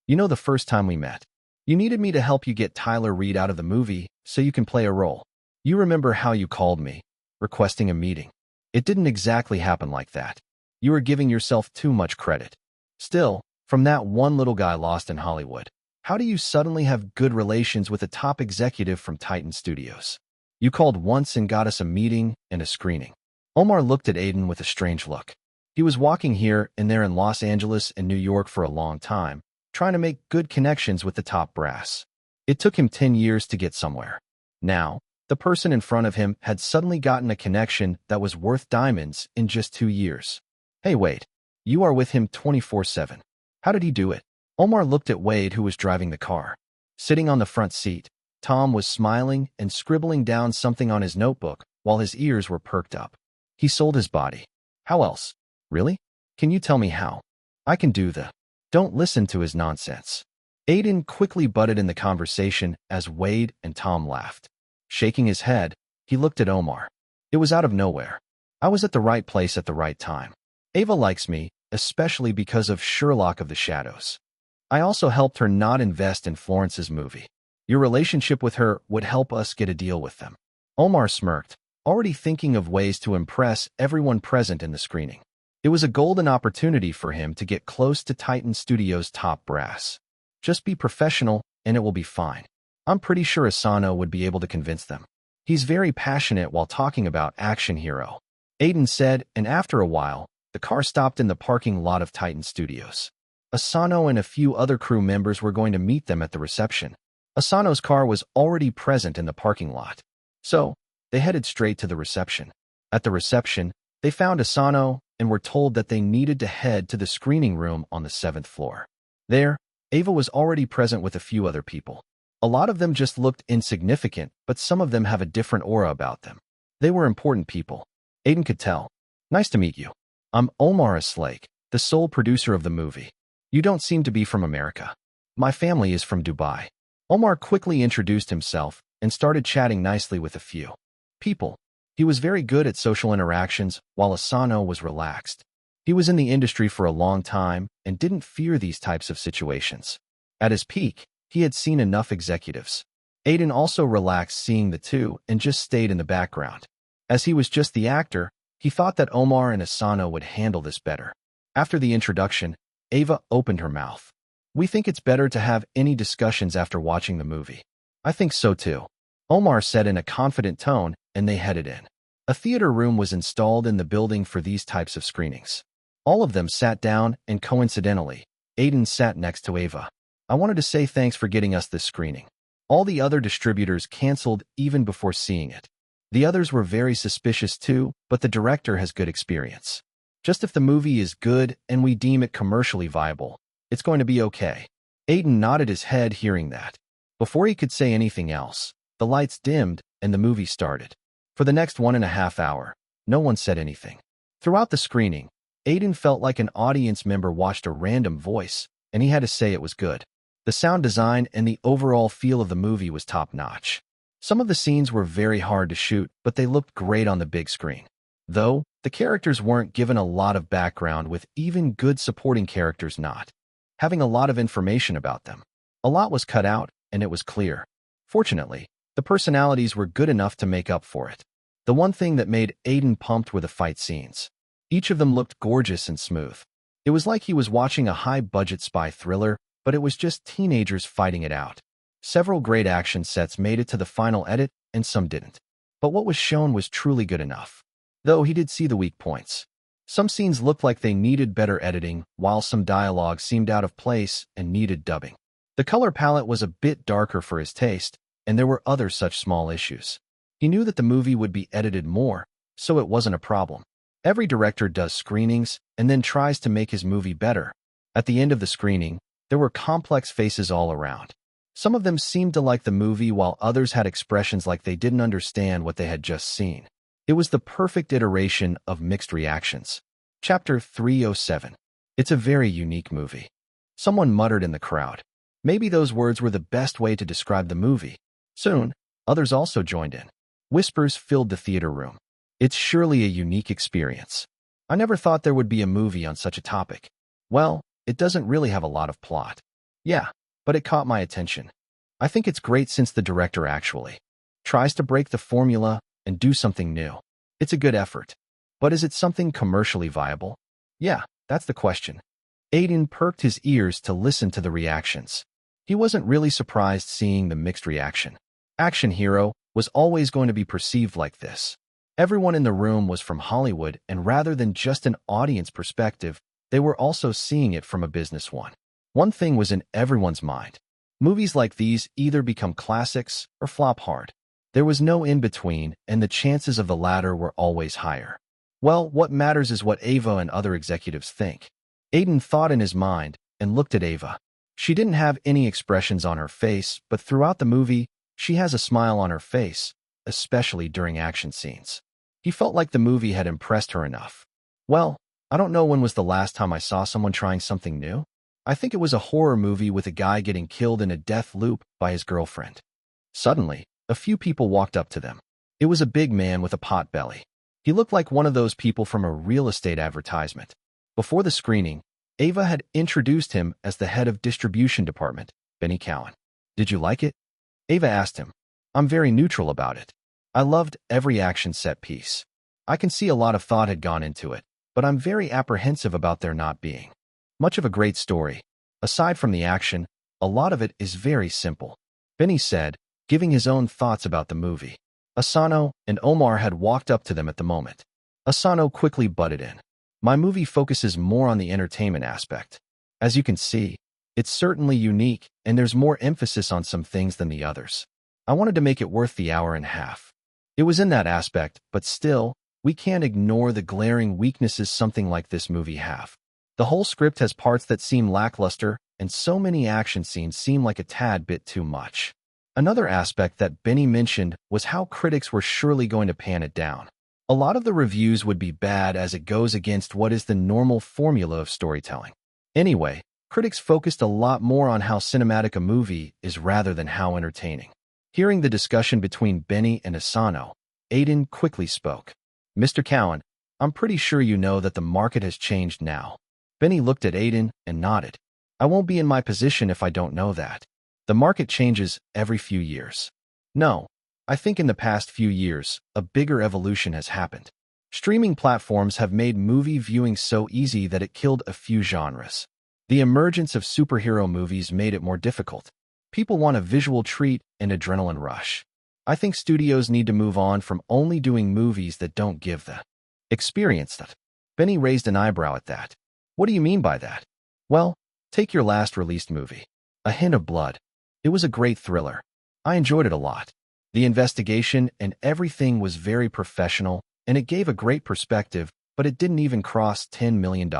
You know, the first time we met, you needed me to help you get Tyler Reed out of the movie so you can play a role. You remember how you called me, requesting a meeting. It didn't exactly happen like that. You were giving yourself too much credit. Still, from that one little guy lost in Hollywood, how do you suddenly have good relations with a top executive from Titan Studios? You called once and got us a meeting and a screening. Omar looked at Aiden with a strange look. He was walking here and there in Los Angeles and New York for a long time, trying to make good connections with the top brass. It took him 10 years to get somewhere. Now, the person in front of him had suddenly gotten a connection that was worth diamonds in just 2 years. Hey, wait. You are with him 24/7. How did he do it? Omar looked at Wade, who was driving the car. Sitting on the front seat, Tom was smiling and scribbling down something on his notebook while his ears were perked up. He sold his body. How else? Really? Can you tell me how? I can do the. Don't listen to his nonsense. Aiden quickly butted in the conversation as Wade and Tom laughed. Shaking his head, he looked at Omar. It was out of nowhere. I was at the right place at the right time. Ava likes me, especially because of Sherlock of the Shadows. I also helped her not invest in Florence's movie. Your relationship with her would help us get a deal with them. Omar smirked, already thinking of ways to impress everyone present in the screening. It was a golden opportunity for him to get close to Titan Studios' top brass. Just be professional, and it will be fine. I'm pretty sure Asano would be able to convince them. He's very passionate while talking about Action Hero, Aiden said, and after a while, the car stopped in the parking lot of Titan Studios. Asano and a few other crew members were going to meet them at the reception. Asano's car was already present in the parking lot. So, they headed straight to the reception. At the reception, they found Asano and were told that they needed to head to the screening room on the 7th floor. There, Ava was already present with a few other people. A lot of them just looked insignificant, but some of them have a different aura about them. They were important people. Aiden could tell. Nice to meet you. I'm Omar Aslake, the sole producer of the movie. You don't seem to be from America. My family is from Dubai. Omar quickly introduced himself and started chatting nicely with a few people. He was very good at social interactions, while Asano was relaxed. He was in the industry for a long time and didn't fear these types of situations. At his peak, he had seen enough executives. Aiden also relaxed seeing the two and just stayed in the background. As he was just the actor, he thought that Omar and Asano would handle this better. After the introduction, Ava opened her mouth. We think it's better to have any discussions after watching the movie. I think so too, Omar said in a confident tone, and they headed in. A theater room was installed in the building for these types of screenings. All of them sat down, and coincidentally, Aiden sat next to Ava. I wanted to say thanks for getting us this screening. All the other distributors canceled even before seeing it. The others were very suspicious too, but the director has good experience. Just if the movie is good and we deem it commercially viable, it's going to be okay. Aiden nodded his head hearing that. Before he could say anything else, the lights dimmed and the movie started. For the next 1.5 hours, no one said anything. Throughout the screening, Aiden felt like an audience member watched a random voice, and he had to say it was good. The sound design and the overall feel of the movie was top-notch. Some of the scenes were very hard to shoot, but they looked great on the big screen. Though, the characters weren't given a lot of background, with even good supporting characters not having a lot of information about them. A lot was cut out, and it was clear. Fortunately, the personalities were good enough to make up for it. The one thing that made Aiden pumped were the fight scenes. Each of them looked gorgeous and smooth. It was like he was watching a high-budget spy thriller, but it was just teenagers fighting it out. Several great action sets made it to the final edit, and some didn't. But what was shown was truly good enough. Though he did see the weak points. Some scenes looked like they needed better editing, while some dialogue seemed out of place and needed dubbing. The color palette was a bit darker for his taste, and there were other such small issues. He knew that the movie would be edited more, so it wasn't a problem. Every director does screenings and then tries to make his movie better. At the end of the screening, there were complex faces all around. Some of them seemed to like the movie, while others had expressions like they didn't understand what they had just seen. It was the perfect iteration of mixed reactions. Chapter 307. It's a very unique movie. Someone muttered in the crowd. Maybe those words were the best way to describe the movie. Soon, others also joined in. Whispers filled the theater room. It's surely a unique experience. I never thought there would be a movie on such a topic. Well, it doesn't really have a lot of plot. Yeah, but it caught my attention. I think it's great since the director actually tries to break the formula and do something new. It's a good effort. But is it something commercially viable? Yeah, that's the question. Aiden perked his ears to listen to the reactions. He wasn't really surprised seeing the mixed reaction. Action hero was always going to be perceived like this. Everyone in the room was from Hollywood, and rather than just an audience perspective, they were also seeing it from a business one. One thing was in everyone's mind. Movies like these either become classics or flop hard. There was no in-between, and the chances of the latter were always higher. Well, what matters is what Ava and other executives think. Aiden thought in his mind and looked at Ava. She didn't have any expressions on her face, but throughout the movie, she has a smile on her face, especially during action scenes. He felt like the movie had impressed her enough. Well, I don't know when was the last time I saw someone trying something new. I think it was a horror movie with a guy getting killed in a death loop by his girlfriend. Suddenly, a few people walked up to them. It was a big man with a pot belly. He looked like one of those people from a real estate advertisement. Before the screening, Ava had introduced him as the head of distribution department, Benny Cowan. Did you like it? Ava asked him. I'm very neutral about it. I loved every action set piece. I can see a lot of thought had gone into it, but I'm very apprehensive about there not being much of a great story. Aside from the action, a lot of it is very simple. Benny said, giving his own thoughts about the movie. Asano and Omar had walked up to them at the moment. Asano quickly butted in. My movie focuses more on the entertainment aspect. As you can see, it's certainly unique, and there's more emphasis on some things than the others. I wanted to make it worth the hour and a half. It was in that aspect, but still, we can't ignore the glaring weaknesses something like this movie have. The whole script has parts that seem lackluster, and so many action scenes seem like a tad bit too much. Another aspect that Benny mentioned was how critics were surely going to pan it down. A lot of the reviews would be bad as it goes against what is the normal formula of storytelling. Anyway, critics focused a lot more on how cinematic a movie is rather than how entertaining. Hearing the discussion between Benny and Asano, Aiden quickly spoke. Mr. Cowan, I'm pretty sure you know that the market has changed now. Benny looked at Aiden and nodded. I won't be in my position if I don't know that. The market changes every few years. No, I think in the past few years, a bigger evolution has happened. Streaming platforms have made movie viewing so easy that it killed a few genres. The emergence of superhero movies made it more difficult. People want a visual treat and adrenaline rush. I think studios need to move on from only doing movies that don't give the experience that. Benny raised an eyebrow at that. What do you mean by that? Well, take your last released movie, A Hint of Blood. It was a great thriller. I enjoyed it a lot. The investigation and everything was very professional, and it gave a great perspective, but it didn't even cross $10 million.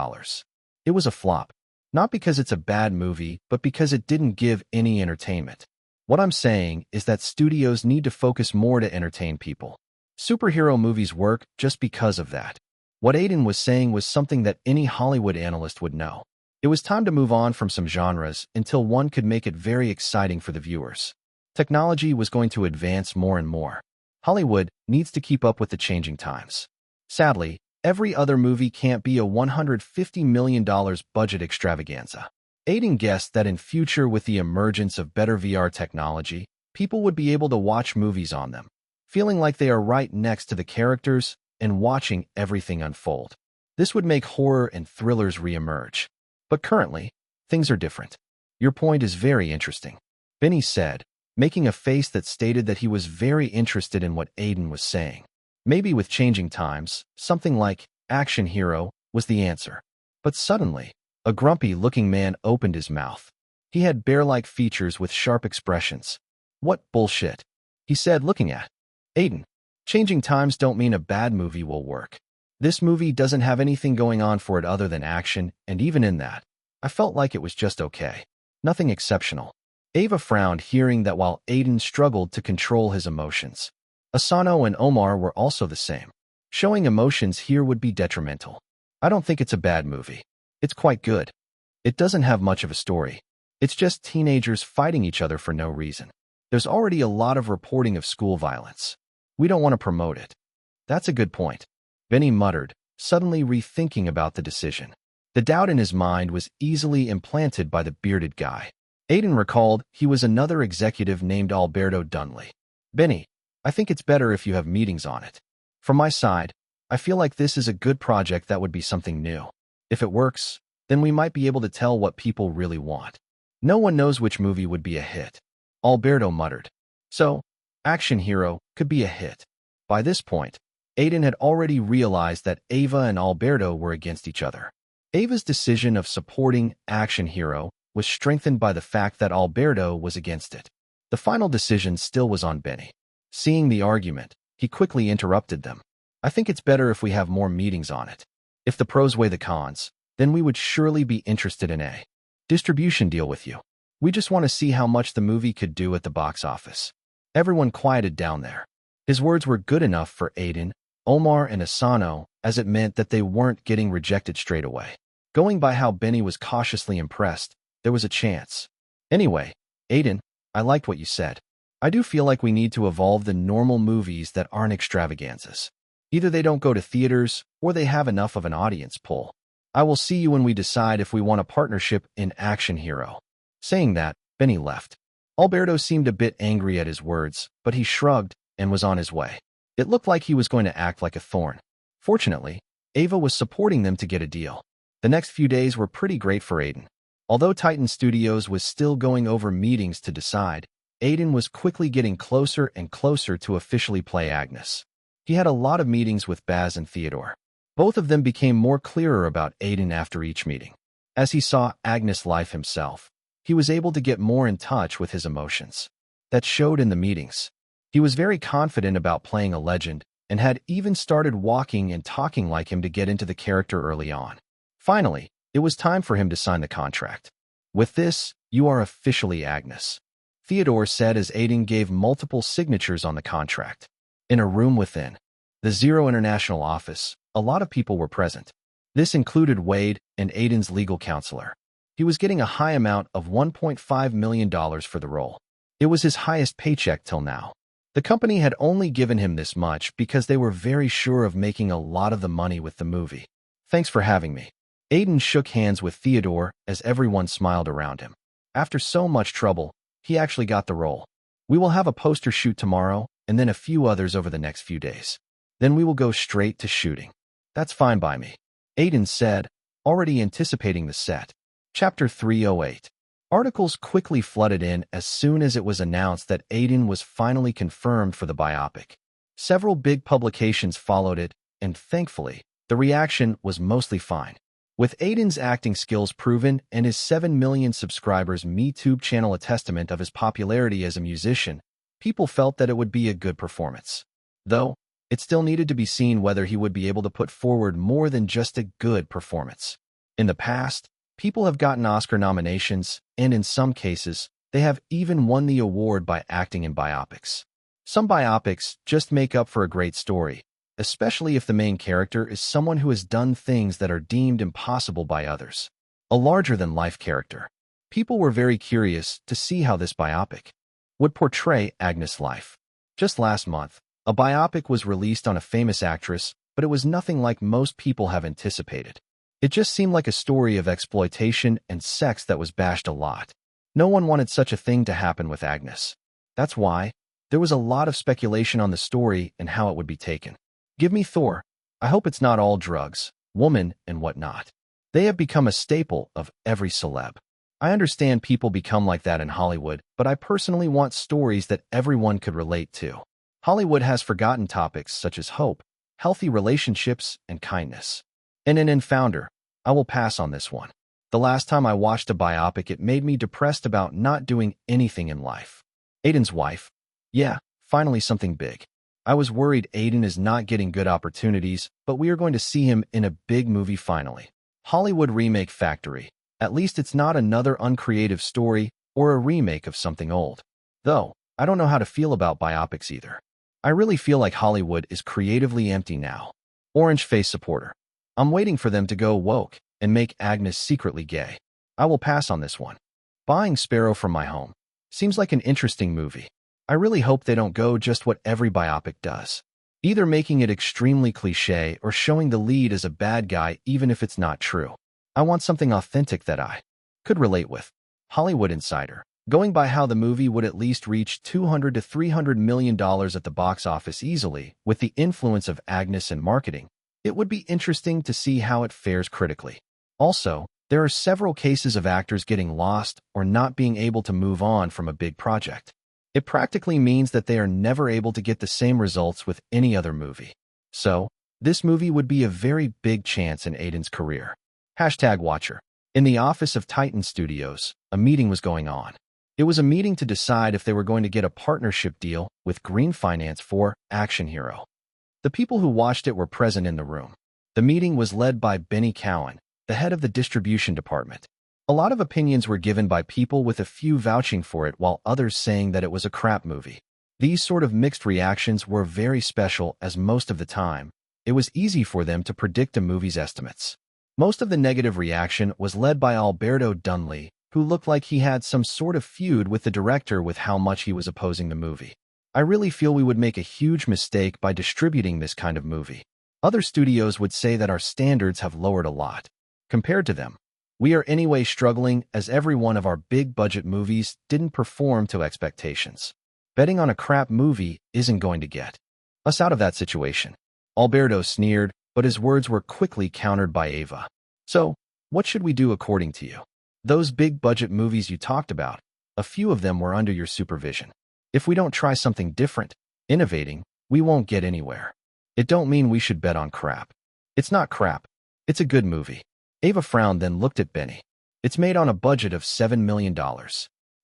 It was a flop. Not because it's a bad movie, but because it didn't give any entertainment. What I'm saying is that studios need to focus more to entertain people. Superhero movies work just because of that. What Aiden was saying was something that any Hollywood analyst would know. It was time to move on from some genres until one could make it very exciting for the viewers. Technology was going to advance more and more. Hollywood needs to keep up with the changing times. Sadly, every other movie can't be a $150 million budget extravaganza. Aiden guessed that in future, with the emergence of better VR technology, people would be able to watch movies on them, feeling like they are right next to the characters and watching everything unfold. This would make horror and thrillers re-emerge. But currently, things are different. Your point is very interesting, Benny said, making a face that stated that he was very interested in what Aiden was saying. Maybe with changing times, something like action hero was the answer. But suddenly, a grumpy-looking man opened his mouth. He had bear-like features with sharp expressions. What bullshit, he said, looking at Aiden. Changing times don't mean a bad movie will work. This movie doesn't have anything going on for it other than action, and even in that, I felt like it was just okay. Nothing exceptional. Ava frowned, hearing that while Aiden struggled to control his emotions. Asano and Omar were also the same. Showing emotions here would be detrimental. I don't think it's a bad movie. It's quite good. It doesn't have much of a story. It's just teenagers fighting each other for no reason. There's already a lot of reporting of school violence. We don't want to promote it. That's a good point, Benny muttered, suddenly rethinking about the decision. The doubt in his mind was easily implanted by the bearded guy. Aiden recalled he was another executive named Alberto Dunley. Benny, I think it's better if you have meetings on it. From my side, I feel like this is a good project that would be something new. If it works, then we might be able to tell what people really want. No one knows which movie would be a hit, Alberto muttered. So, action hero could be a hit. By this point, Aiden had already realized that Ava and Alberto were against each other. Ava's decision of supporting action hero was strengthened by the fact that Alberto was against it. The final decision still was on Benny. Seeing the argument, he quickly interrupted them. I think it's better if we have more meetings on it. If the pros weigh the cons, then we would surely be interested in a distribution deal with you. We just want to see how much the movie could do at the box office. Everyone quieted down there. His words were good enough for Aiden, Omar, and Asano, as it meant that they weren't getting rejected straight away. Going by how Benny was cautiously impressed, there was a chance. Anyway, Aiden, I liked what you said. I do feel like we need to evolve the normal movies that aren't extravaganzas. Either they don't go to theaters, or they have enough of an audience pull. I will see you when we decide if we want a partnership in Action Hero. Saying that, Benny left. Alberto seemed a bit angry at his words, but he shrugged and was on his way. It looked like he was going to act like a thorn. Fortunately, Ava was supporting them to get a deal. The next few days were pretty great for Aiden. Although Titan Studios was still going over meetings to decide, Aiden was quickly getting closer and closer to officially play Agnes. He had a lot of meetings with Baz and Theodore. Both of them became more clearer about Aiden after each meeting. As he saw Agnes' life himself, he was able to get more in touch with his emotions. That showed in the meetings. He was very confident about playing a legend and had even started walking and talking like him to get into the character early on. Finally, it was time for him to sign the contract. With this, you are officially Agnes, Theodore said as Aiden gave multiple signatures on the contract. In a room within the Zero International office, a lot of people were present. This included Wade and Aiden's legal counselor. He was getting a high amount of $1.5 million for the role. It was his highest paycheck till now. The company had only given him this much because they were very sure of making a lot of the money with the movie. Thanks for having me. Aiden shook hands with Theodore as everyone smiled around him. After so much trouble, he actually got the role. We will have a poster shoot tomorrow and then a few others over the next few days. Then we will go straight to shooting. That's fine by me, Aiden said, already anticipating the set. Chapter 308. Articles quickly flooded in as soon as it was announced that Aiden was finally confirmed for the biopic. Several big publications followed it, and thankfully, the reaction was mostly fine. With Aiden's acting skills proven and his 7 million subscribers MeTube channel a testament of his popularity as a musician, people felt that it would be a good performance. Though, it still needed to be seen whether he would be able to put forward more than just a good performance. In the past, people have gotten Oscar nominations, and in some cases, they have even won the award by acting in biopics. Some biopics just make up for a great story, especially if the main character is someone who has done things that are deemed impossible by others. A larger-than-life character. People were very curious to see how this biopic would portray Agnes' life. Just last month, a biopic was released on a famous actress, but it was nothing like most people have anticipated. It just seemed like a story of exploitation and sex that was bashed a lot. No one wanted such a thing to happen with Agnes. That's why there was a lot of speculation on the story and how it would be taken. Give me Thor. I hope it's not all drugs, woman, and whatnot. They have become a staple of every celeb. I understand people become like that in Hollywood, but I personally want stories that everyone could relate to. Hollywood has forgotten topics such as hope, healthy relationships, and kindness. And founder, I will pass on this one. The last time I watched a biopic, it made me depressed about not doing anything in life. Aiden's wife. Yeah, finally something big. I was worried Aiden is not getting good opportunities, but we are going to see him in a big movie finally. Hollywood Remake Factory. At least it's not another uncreative story or a remake of something old. Though, I don't know how to feel about biopics either. I really feel like Hollywood is creatively empty now. Orange face supporter. I'm waiting for them to go woke and make Agnes secretly gay. I will pass on this one. Buying Sparrow from My Home. Seems like an interesting movie. I really hope they don't go just what every biopic does. Either making it extremely cliché or showing the lead as a bad guy even if it's not true. I want something authentic that I could relate with. Hollywood Insider. Going by how the movie would at least reach $200 to $300 million at the box office easily, with the influence of Agnes and marketing, it would be interesting to see how it fares critically. Also, there are several cases of actors getting lost or not being able to move on from a big project. It practically means that they are never able to get the same results with any other movie. So, this movie would be a very big chance in Aiden's career. #Watcher. In the office of Titan Studios, a meeting was going on. It was a meeting to decide if they were going to get a partnership deal with Green Finance for Action Hero. The people who watched it were present in the room. The meeting was led by Benny Cowan, the head of the distribution department. A lot of opinions were given by people with a few vouching for it while others saying that it was a crap movie. These sort of mixed reactions were very special as most of the time, it was easy for them to predict a movie's estimates. Most of the negative reaction was led by Alberto Dunley, who looked like he had some sort of feud with the director with how much he was opposing the movie. I really feel we would make a huge mistake by distributing this kind of movie. Other studios would say that our standards have lowered a lot. Compared to them, we are anyway struggling as every one of our big-budget movies didn't perform to expectations. Betting on a crap movie isn't going to get us out of that situation. Alberto sneered, but his words were quickly countered by Ava. So, what should we do according to you? Those big-budget movies you talked about, a few of them were under your supervision. If we don't try something different, innovating, we won't get anywhere. It don't mean we should bet on crap. It's not crap. It's a good movie. Ava frowned, then looked at Benny. It's made on a budget of $7 million.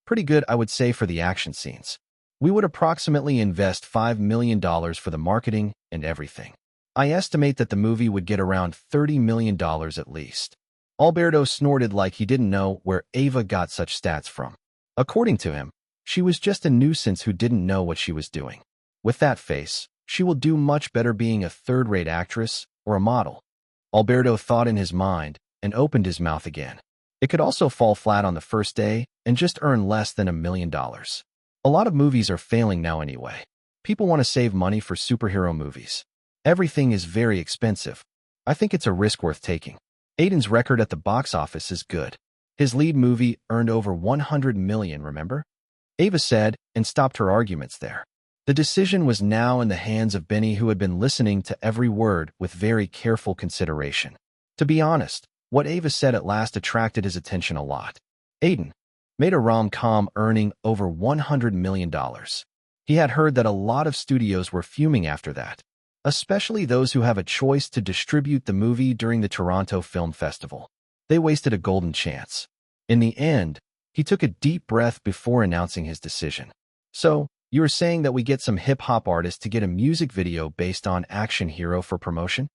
Pretty good, I would say, for the action scenes. We would approximately invest $5 million for the marketing and everything. I estimate that the movie would get around $30 million at least. Alberto snorted like he didn't know where Ava got such stats from. According to him, she was just a nuisance who didn't know what she was doing. With that face, she will do much better being a third-rate actress or a model. Alberto thought in his mind and opened his mouth again. It could also fall flat on the first day and just earn less than $1 million. A lot of movies are failing now anyway. People want to save money for superhero movies. Everything is very expensive. I think it's a risk worth taking. Aiden's record at the box office is good. His lead movie earned over $100 million, remember? Ava said, and stopped her arguments there. The decision was now in the hands of Benny, who had been listening to every word with very careful consideration. To be honest, what Ava said at last attracted his attention a lot. Aiden, made a rom-com earning over $100 million. He had heard that a lot of studios were fuming after that, especially those who have a choice to distribute the movie during the Toronto Film Festival. They wasted a golden chance. In the end, he took a deep breath before announcing his decision. So, you were saying that we get some hip-hop artist to get a music video based on Action Hero for promotion?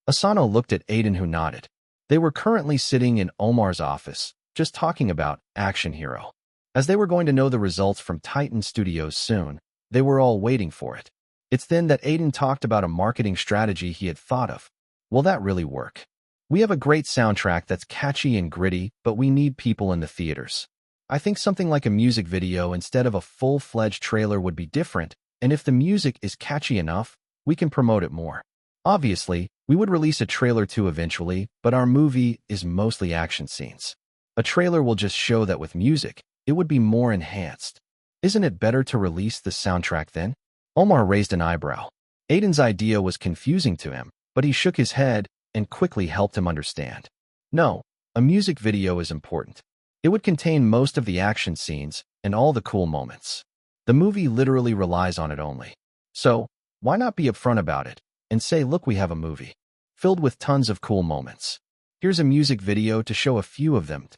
Asano looked at Aiden, who nodded. They were currently sitting in Omar's office, just talking about Action Hero. As they were going to know the results from Titan Studios soon, they were all waiting for it. It's then that Aiden talked about a marketing strategy he had thought of. Will that really work? We have a great soundtrack that's catchy and gritty, but we need people in the theaters. I think something like a music video instead of a full-fledged trailer would be different, and if the music is catchy enough, we can promote it more. Obviously, we would release a trailer too eventually, but our movie is mostly action scenes. A trailer will just show that with music, it would be more enhanced. Isn't it better to release the soundtrack then? Omar raised an eyebrow. Aiden's idea was confusing to him, but he shook his head and quickly helped him understand. No, a music video is important. It would contain most of the action scenes and all the cool moments. The movie literally relies on it only. So, why not be upfront about it and say, look, we have a movie filled with tons of cool moments. Here's a music video to show a few of them.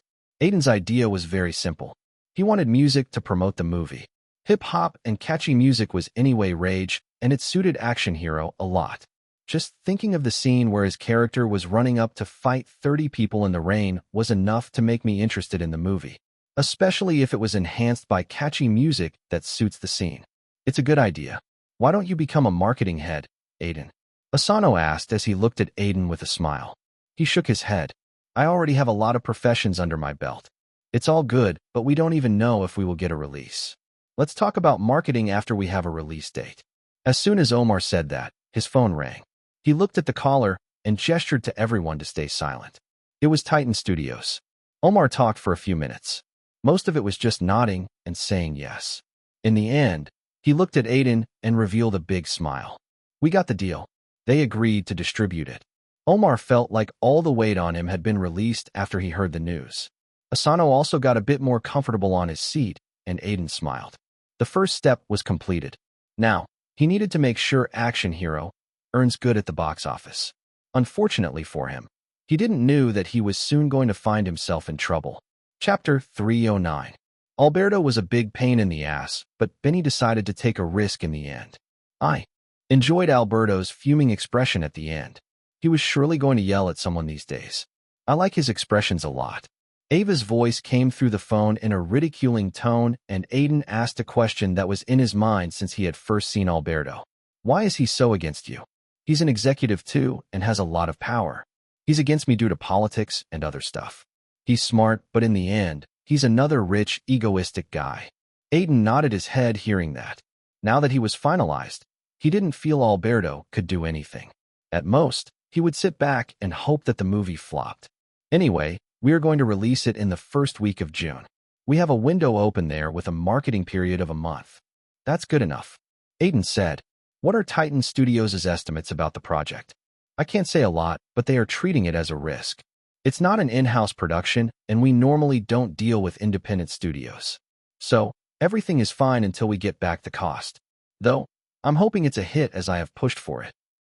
Aiden's idea was very simple. He wanted music to promote the movie. Hip-hop and catchy music was anyway rage, and it suited Action Hero a lot. Just thinking of the scene where his character was running up to fight 30 people in the rain was enough to make me interested in the movie, especially if it was enhanced by catchy music that suits the scene. It's a good idea. Why don't you become a marketing head, Aiden? Asano asked as he looked at Aiden with a smile. He shook his head. I already have a lot of professions under my belt. It's all good, but we don't even know if we will get a release. Let's talk about marketing after we have a release date. As soon as Omar said that, his phone rang. He looked at the caller and gestured to everyone to stay silent. It was Titan Studios. Omar talked for a few minutes. Most of it was just nodding and saying yes. In the end, he looked at Aiden and revealed a big smile. We got the deal. They agreed to distribute it. Omar felt like all the weight on him had been released after he heard the news. Asano also got a bit more comfortable on his seat, and Aiden smiled. The first step was completed. Now, he needed to make sure Action Hero earns good at the box office. Unfortunately for him, he didn't know that he was soon going to find himself in trouble. Chapter 309. Alberto was a big pain in the ass, but Benny decided to take a risk in the end. I enjoyed Alberto's fuming expression at the end. He was surely going to yell at someone these days. I like his expressions a lot. Ava's voice came through the phone in a ridiculing tone, and Aiden asked a question that was in his mind since he had first seen Alberto. Why is he so against you? He's an executive too and has a lot of power. He's against me due to politics and other stuff. He's smart, but in the end, he's another rich, egoistic guy. Aiden nodded his head hearing that. Now that he was finalized, he didn't feel Alberto could do anything. At most, he would sit back and hope that the movie flopped. Anyway, we are going to release it in the first week of June. We have a window open there with a marketing period of a month. That's good enough. Aiden said. What are Titan Studios' estimates about the project? I can't say a lot, but they are treating it as a risk. It's not an in-house production, and we normally don't deal with independent studios. So, everything is fine until we get back the cost. Though, I'm hoping it's a hit as I have pushed for it.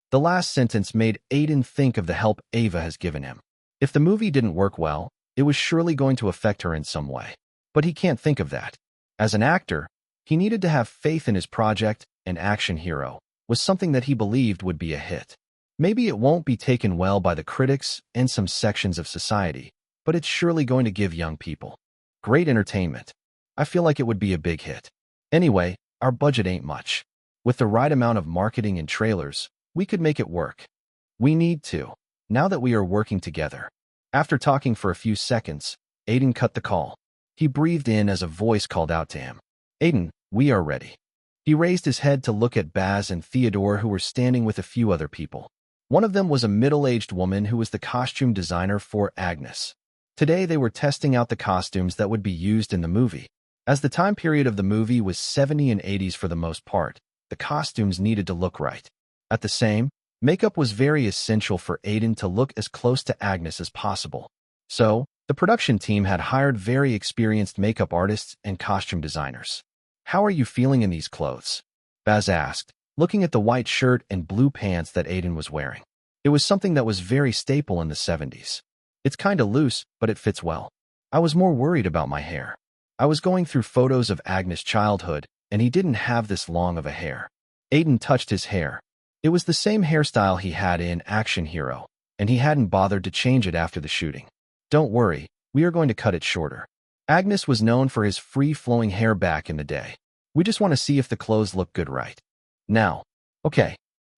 The last sentence made Aiden think of the help Ava has given him. If the movie didn't work well, it was surely going to affect her in some way. But he can't think of that. As an actor, he needed to have faith in his project, and Action Hero was something that he believed would be a hit. Maybe it won't be taken well by the critics and some sections of society, but it's surely going to give young people great entertainment. I feel like it would be a big hit. Anyway, our budget ain't much. With the right amount of marketing and trailers, we could make it work. We need to, now that we are working together. After talking for a few seconds, Aiden cut the call. He breathed in as a voice called out to him. Aiden, we are ready. He raised his head to look at Baz and Theodore, who were standing with a few other people. One of them was a middle-aged woman who was the costume designer for Agnes. Today they were testing out the costumes that would be used in the movie. As the time period of the movie was 70s and 80s for the most part, the costumes needed to look right. At the same, makeup was very essential for Aiden to look as close to Agnes as possible. So, The production team had hired very experienced makeup artists and costume designers. "How are you feeling in these clothes?" Baz asked, looking at the white shirt and blue pants that Aiden was wearing. It was something that was very staple in the 70s. "It's kinda loose, but it fits well. I was more worried about my hair. I was going through photos of Agnes' childhood, and he didn't have this long of a hair." Aiden touched his hair. It was the same hairstyle he had in Action Hero, and he hadn't bothered to change it after the shooting. "Don't worry, we are going to cut it shorter." Agnes was known for his free-flowing hair back in the day. "We just want to see if the clothes look good right now." "Okay."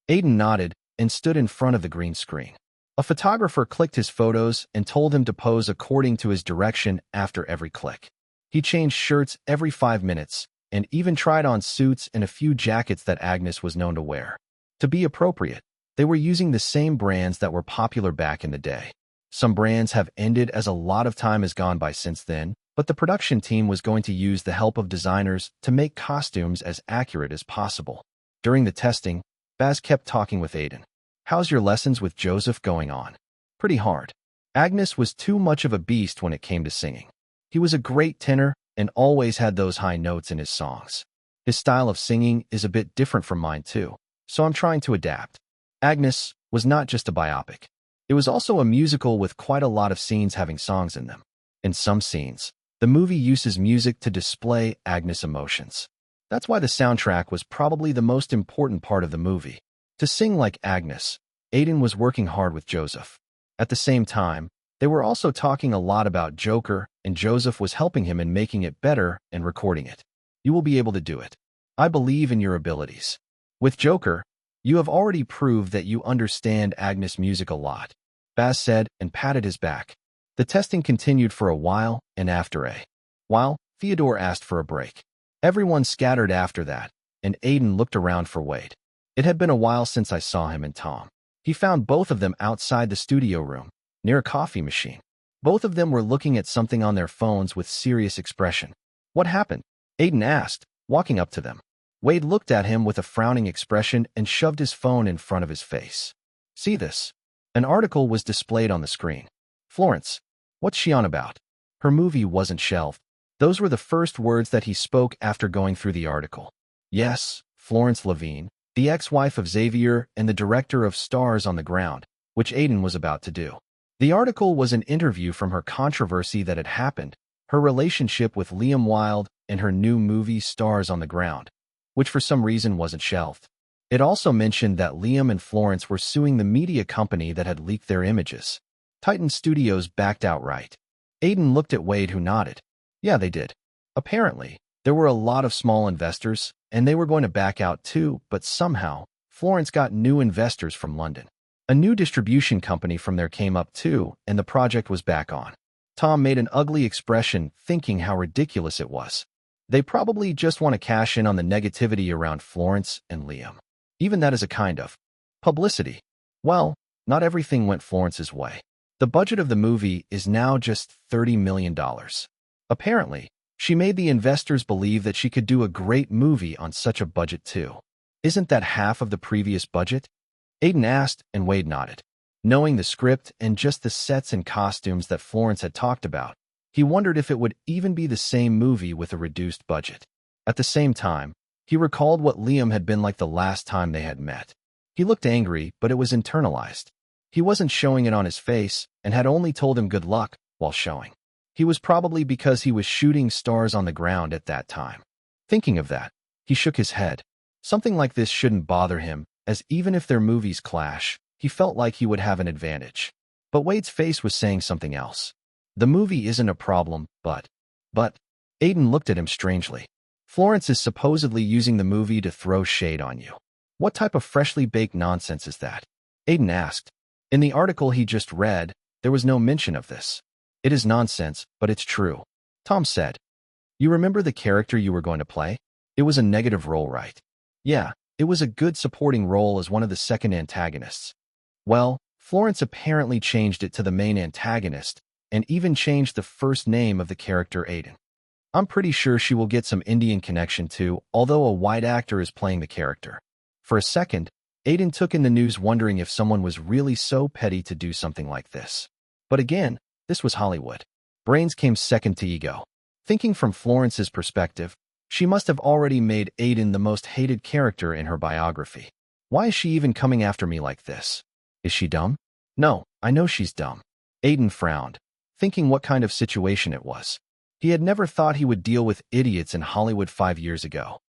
Aiden nodded and stood in front of the green screen. A photographer clicked his photos and told him to pose according to his direction after every click. He changed shirts every 5 minutes and even tried on suits and a few jackets that Agnes was known to wear. To be appropriate, they were using the same brands that were popular back in the day. Some brands have ended as a lot of time has gone by since then, but the production team was going to use the help of designers to make costumes as accurate as possible. During the testing, Baz kept talking with Aiden. "How's your lessons with Joseph going on?" "Pretty hard." Agnes was too much of a beast when it came to singing. He was a great tenor and always had those high notes in his songs. His style of singing is a bit different from mine too, so I'm trying to adapt. Agnes was not just a biopic. It was also a musical with quite a lot of scenes having songs in them. In some scenes, the movie uses music to display Agnes' emotions. That's why the soundtrack was probably the most important part of the movie. To sing like Agnes, Aiden was working hard with Joseph. At the same time, they were also talking a lot about Joker, and Joseph was helping him in making it better and recording it. "You will be able to do it. I believe in your abilities." With Joker, "You have already proved that you understand Agnes' music a lot," Baz said and patted his back. The testing continued for a while, and after a while, Theodore asked for a break. Everyone scattered after that, and Aiden looked around for Wade. "It had been a while since I saw him and Tom." He found both of them outside the studio room, near a coffee machine. Both of them were looking at something on their phones with serious expression. "What happened?" Aiden asked, walking up to them. Wade looked at him with a frowning expression and shoved his phone in front of his face. "See this?" An article was displayed on the screen. "Florence, what's she on about?" Her movie wasn't shelved. Those were the first words that he spoke after going through the article. Yes, Florence Levine, the ex-wife of Xavier and the director of Stars on the Ground, which Aiden was about to do. The article was an interview from her controversy that had happened, her relationship with Liam Wilde, and her new movie Stars on the Ground, which for some reason wasn't shelved. It also mentioned that Liam and Florence were suing the media company that had leaked their images. Titan Studios backed outright. Aiden looked at Wade, who nodded. "Yeah, they did. Apparently, there were a lot of small investors, and they were going to back out too, but somehow, Florence got new investors from London. A new distribution company from there came up too, and the project was back on." Tom made an ugly expression, thinking how ridiculous it was. They probably just want to cash in on the negativity around Florence and Liam. Even that is a kind of publicity. Well, not everything went Florence's way. The budget of the movie is now just $30 million. Apparently, she made the investors believe that she could do a great movie on such a budget too. "Isn't that half of the previous budget?" Aiden asked, and Wade nodded. Knowing the script and just the sets and costumes that Florence had talked about, he wondered if it would even be the same movie with a reduced budget. At the same time, he recalled what Liam had been like the last time they had met. He looked angry, but it was internalized. He wasn't showing it on his face and had only told him good luck while showing. He was probably because he was shooting Stars on the Ground at that time. Thinking of that, he shook his head. Something like this shouldn't bother him, as even if their movies clash, he felt like he would have an advantage. But Wade's face was saying something else. "The movie isn't a problem, but..." Aiden looked at him strangely. "Florence is supposedly using the movie to throw shade on you. What type of freshly baked nonsense is that?" Aiden asked. In the article he just read, there was no mention of this. "It is nonsense, but it's true," Tom said. "You remember the character you were going to play? It was a negative role, right?" "Yeah, it was a good supporting role as one of the second antagonists." "Well, Florence apparently changed it to the main antagonist, and even changed the first name of the character Aiden. I'm pretty sure she will get some Indian connection too, although a white actor is playing the character." For a second, Aiden took in the news, wondering if someone was really so petty to do something like this. But again, this was Hollywood. Brains came second to ego. Thinking from Florence's perspective, she must have already made Aiden the most hated character in her biography. Why is she even coming after me like this? Is she dumb? No, I know she's dumb. Aiden frowned, thinking what kind of situation it was. He had never thought he would deal with idiots in Hollywood 5 years ago.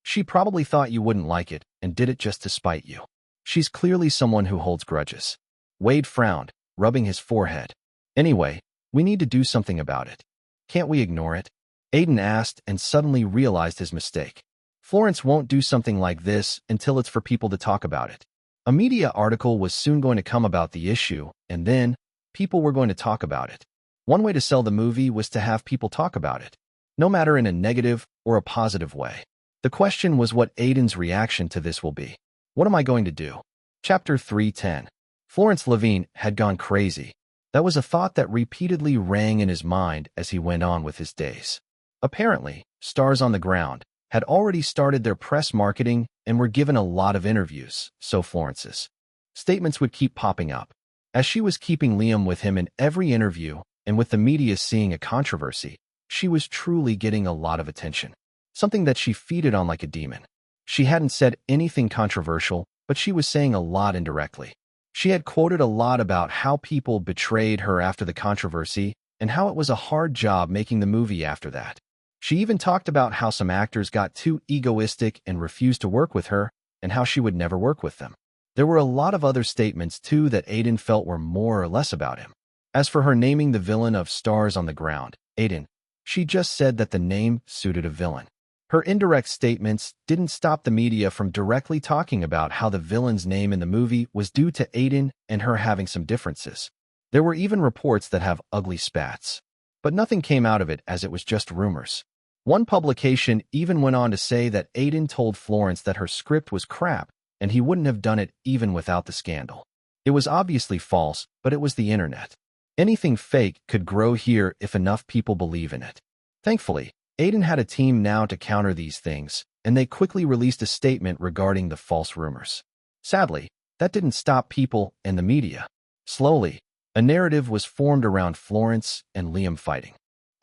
She probably thought you wouldn't like it and did it just to spite you. She's clearly someone who holds grudges. Wade frowned, rubbing his forehead. Anyway, we need to do something about it. Can't we ignore it? Aiden asked and suddenly realized his mistake. Florence won't do something like this until it's for people to talk about it. A media article was soon going to come about the issue, and then people were going to talk about it. One way to sell the movie was to have people talk about it, no matter in a negative or a positive way. The question was what Aiden's reaction to this will be. What am I going to do? Chapter 310. Florence Levine had gone crazy. That was a thought that repeatedly rang in his mind as he went on with his days. Apparently, Stars on the Ground had already started their press marketing and were given a lot of interviews, so Florence's statements would keep popping up. As she was keeping Liam with him in every interview, and with the media seeing a controversy, she was truly getting a lot of attention. Something that she feeded on like a demon. She hadn't said anything controversial, but she was saying a lot indirectly. She had quoted a lot about how people betrayed her after the controversy and how it was a hard job making the movie after that. She even talked about how some actors got too egoistic and refused to work with her and how she would never work with them. There were a lot of other statements, too, that Aiden felt were more or less about him. As for her naming the villain of Stars on the Ground, Aiden, she just said that the name suited a villain. Her indirect statements didn't stop the media from directly talking about how the villain's name in the movie was due to Aiden and her having some differences. There were even reports that have ugly spats. But nothing came out of it as it was just rumors. One publication even went on to say that Aiden told Florence that her script was crap and he wouldn't have done it even without the scandal. It was obviously false, but it was the internet. Anything fake could grow here if enough people believe in it. Thankfully, Aiden had a team now to counter these things, and they quickly released a statement regarding the false rumors. Sadly, that didn't stop people and the media. Slowly, a narrative was formed around Florence and Liam fighting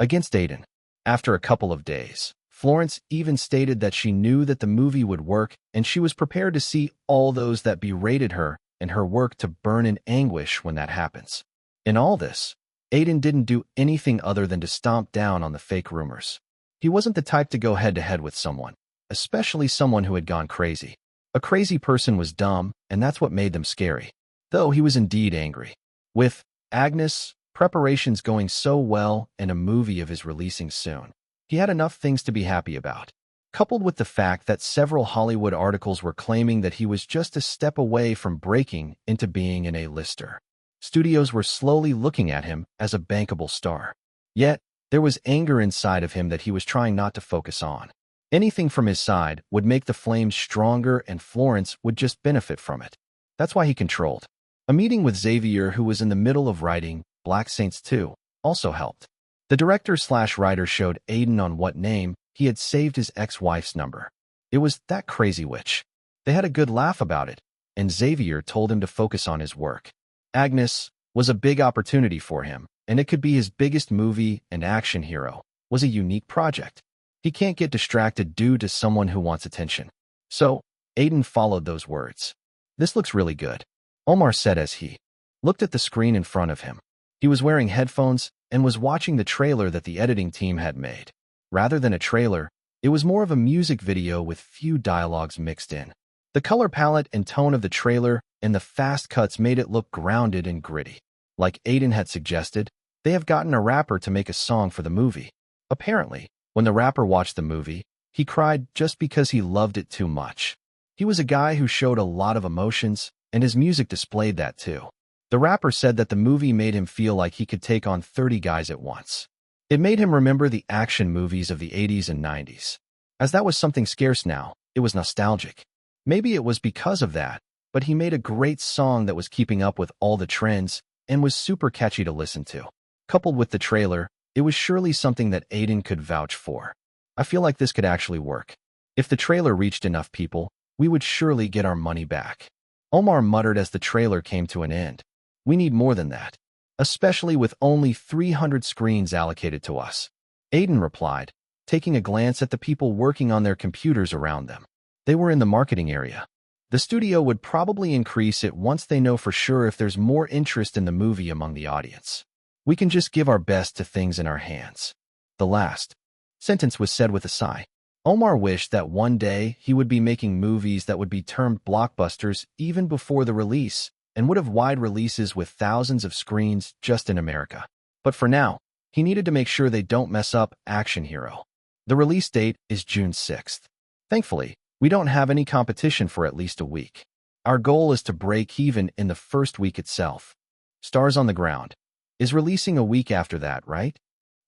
against Aiden. After a couple of days, Florence even stated that she knew that the movie would work and she was prepared to see all those that berated her and her work to burn in anguish when that happens. In all this, Aiden didn't do anything other than to stomp down on the fake rumors. He wasn't the type to go head-to-head with someone, especially someone who had gone crazy. A crazy person was dumb, and that's what made them scary. Though he was indeed angry. With Agnes, preparations going so well, and a movie of his releasing soon, he had enough things to be happy about. Coupled with the fact that several Hollywood articles were claiming that he was just a step away from breaking into being an A-lister. Studios were slowly looking at him as a bankable star. Yet, there was anger inside of him that he was trying not to focus on. Anything from his side would make the flames stronger and Florence would just benefit from it. That's why he controlled. A meeting with Xavier, who was in the middle of writing Black Saints 2, also helped. The director/writer showed Aiden on what name he had saved his ex-wife's number. It was that crazy witch. They had a good laugh about it, and Xavier told him to focus on his work. Agnes was a big opportunity for him, and it could be his biggest movie, and action hero was a unique project. He can't get distracted due to someone who wants attention. So, Aiden followed those words. This looks really good, Omar said as he looked at the screen in front of him. He was wearing headphones and was watching the trailer that the editing team had made. Rather than a trailer, it was more of a music video with few dialogues mixed in. The color palette and tone of the trailer and the fast cuts made it look grounded and gritty. Like Aiden had suggested, they have gotten a rapper to make a song for the movie. Apparently, when the rapper watched the movie, he cried just because he loved it too much. He was a guy who showed a lot of emotions, and his music displayed that too. The rapper said that the movie made him feel like he could take on 30 guys at once. It made him remember the action movies of the 80s and 90s. As that was something scarce now, it was nostalgic. Maybe it was because of that, but he made a great song that was keeping up with all the trends and was super catchy to listen to. Coupled with the trailer, it was surely something that Aiden could vouch for. I feel like this could actually work. If the trailer reached enough people, we would surely get our money back. Omar muttered as the trailer came to an end. We need more than that. especially with only 300 screens allocated to us. Aiden replied, taking a glance at the people working on their computers around them. They were in the marketing area. The studio would probably increase it once they know for sure if there's more interest in the movie among the audience. We can just give our best to things in our hands. The last sentence was said with a sigh. Omar wished that one day he would be making movies that would be termed blockbusters even before the release and would have wide releases with thousands of screens just in America. But for now, he needed to make sure they don't mess up Action Hero. The release date is June 6th. Thankfully, we don't have any competition for at least a week. Our goal is to break even in the first week itself. Stars on the Ground is releasing a week after that, right?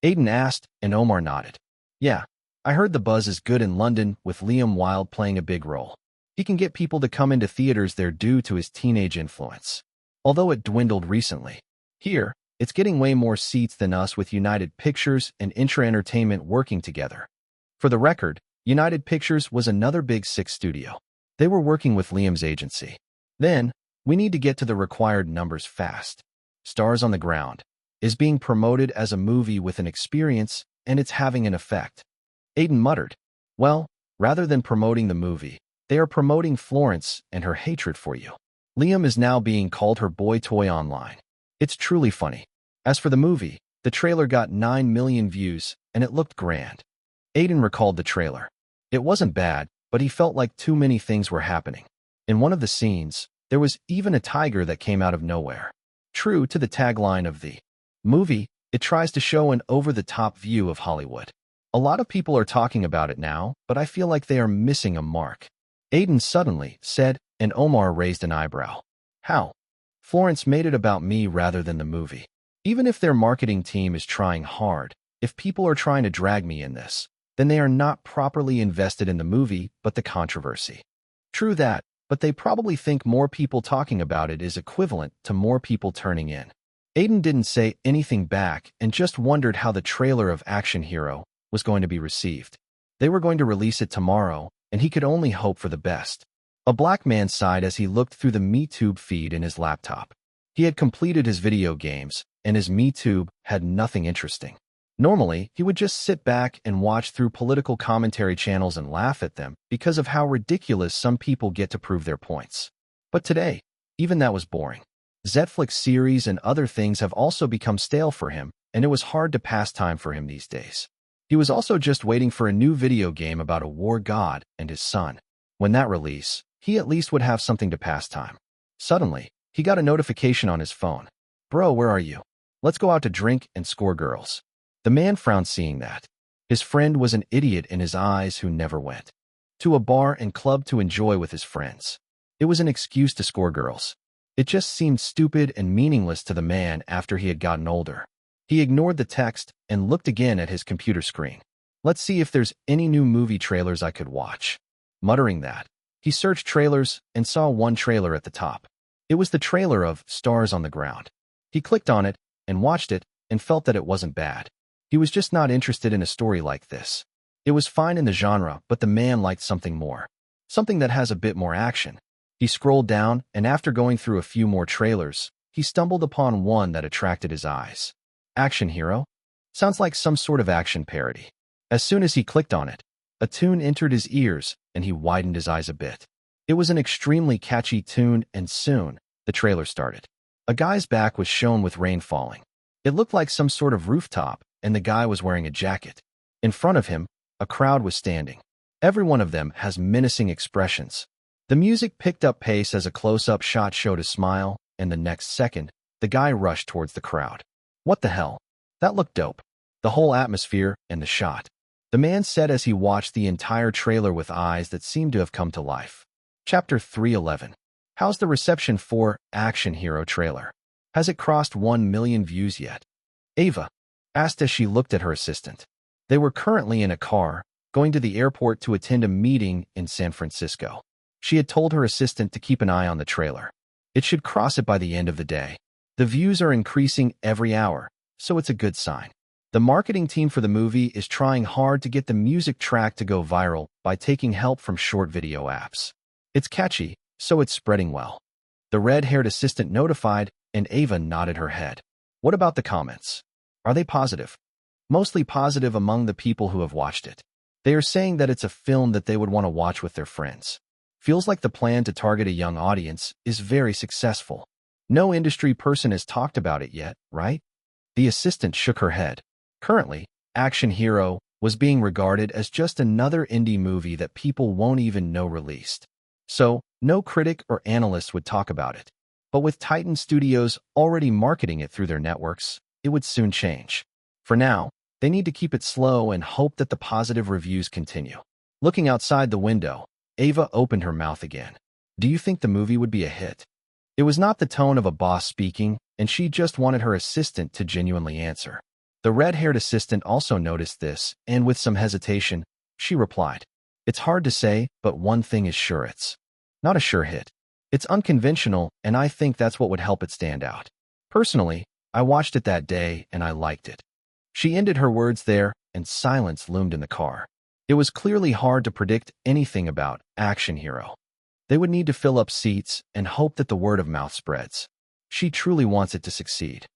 Aiden asked, and Omar nodded. Yeah, I heard the buzz is good in London with Liam Wilde playing a big role. He can get people to come into theaters there due to his teenage influence. Although it dwindled recently. Here, it's getting way more seats than us with United Pictures and Intra Entertainment working together. For the record, United Pictures was another Big Six studio. They were working with Liam's agency. Then, we need to get to the required numbers fast. Stars on the Ground is being promoted as a movie with an experience, and it's having an effect. Aiden muttered, well, rather than promoting the movie, they are promoting Florence and her hatred for you. Liam is now being called her boy toy online. It's truly funny. As for the movie, the trailer got 9 million views, and it looked grand. Aiden recalled the trailer. It wasn't bad, but he felt like too many things were happening. In one of the scenes, there was even a tiger that came out of nowhere. True to the tagline of the movie, it tries to show an over-the-top view of Hollywood. A lot of people are talking about it now, but I feel like they are missing a mark. Aiden suddenly said, and Omar raised an eyebrow. How? Florence made it about me rather than the movie. Even if their marketing team is trying hard, if people are trying to drag me in this, then they are not properly invested in the movie but the controversy. True that, but they probably think more people talking about it is equivalent to more people turning in. Aiden didn't say anything back and just wondered how the trailer of Action Hero was going to be received. They were going to release it tomorrow, and he could only hope for the best. A black man sighed as he looked through the MeTube feed in his laptop. He had completed his video games, and his MeTube had nothing interesting. Normally, he would just sit back and watch through political commentary channels and laugh at them because of how ridiculous some people get to prove their points. But today, even that was boring. Netflix series and other things have also become stale for him, and it was hard to pass time for him these days. He was also just waiting for a new video game about a war god and his son. When that release, he at least would have something to pass time. Suddenly, he got a notification on his phone. Bro, where are you? Let's go out to drink and score girls. The man frowned seeing that. His friend was an idiot in his eyes who never went to a bar and club to enjoy with his friends. It was an excuse to score girls. It just seemed stupid and meaningless to the man after he had gotten older. He ignored the text and looked again at his computer screen. Let's see if there's any new movie trailers I could watch. Muttering that, he searched trailers and saw one trailer at the top. It was the trailer of Stars on the Ground. He clicked on it and watched it and felt that it wasn't bad. He was just not interested in a story like this. It was fine in the genre, but the man liked something more. Something that has a bit more action. He scrolled down, and after going through a few more trailers, he stumbled upon one that attracted his eyes. Action Hero? Sounds like some sort of action parody. As soon as he clicked on it, a tune entered his ears, and he widened his eyes a bit. It was an extremely catchy tune, and soon, the trailer started. A guy's back was shown with rain falling. It looked like some sort of rooftop, and the guy was wearing a jacket. In front of him, a crowd was standing. Every one of them has menacing expressions. The music picked up pace as a close-up shot showed a smile, and the next second, the guy rushed towards the crowd. What the hell? That looked dope. The whole atmosphere and the shot. The man said as he watched the entire trailer with eyes that seemed to have come to life. Chapter 311. How's the reception for Action Hero trailer? Has it crossed 1 million views yet? Ava asked as she looked at her assistant. They were currently in a car, going to the airport to attend a meeting in San Francisco. She had told her assistant to keep an eye on the trailer. It should cross it by the end of the day. The views are increasing every hour, so it's a good sign. The marketing team for the movie is trying hard to get the music track to go viral by taking help from short video apps. It's catchy, so it's spreading well. The red-haired assistant notified, and Ava nodded her head. What about the comments? Are they positive? Mostly positive among the people who have watched it. They are saying that it's a film that they would want to watch with their friends. Feels like the plan to target a young audience is very successful. No industry person has talked about it yet, right? The assistant shook her head. Currently, Action Hero was being regarded as just another indie movie that people won't even know released. So, no critic or analyst would talk about it. But with Titan Studios already marketing it through their networks, it would soon change. For now, they need to keep it slow and hope that the positive reviews continue. Looking outside the window, Ava opened her mouth again. Do you think the movie would be a hit? It was not the tone of a boss speaking, and she just wanted her assistant to genuinely answer. The red-haired assistant also noticed this, and with some hesitation, she replied, "It's hard to say, but one thing is sure, it's not a sure hit. It's unconventional, and I think that's what would help it stand out. Personally, I watched it that day, and I liked it." She ended her words there, and silence loomed in the car. It was clearly hard to predict anything about Action Hero. They would need to fill up seats and hope that the word of mouth spreads. She truly wants it to succeed.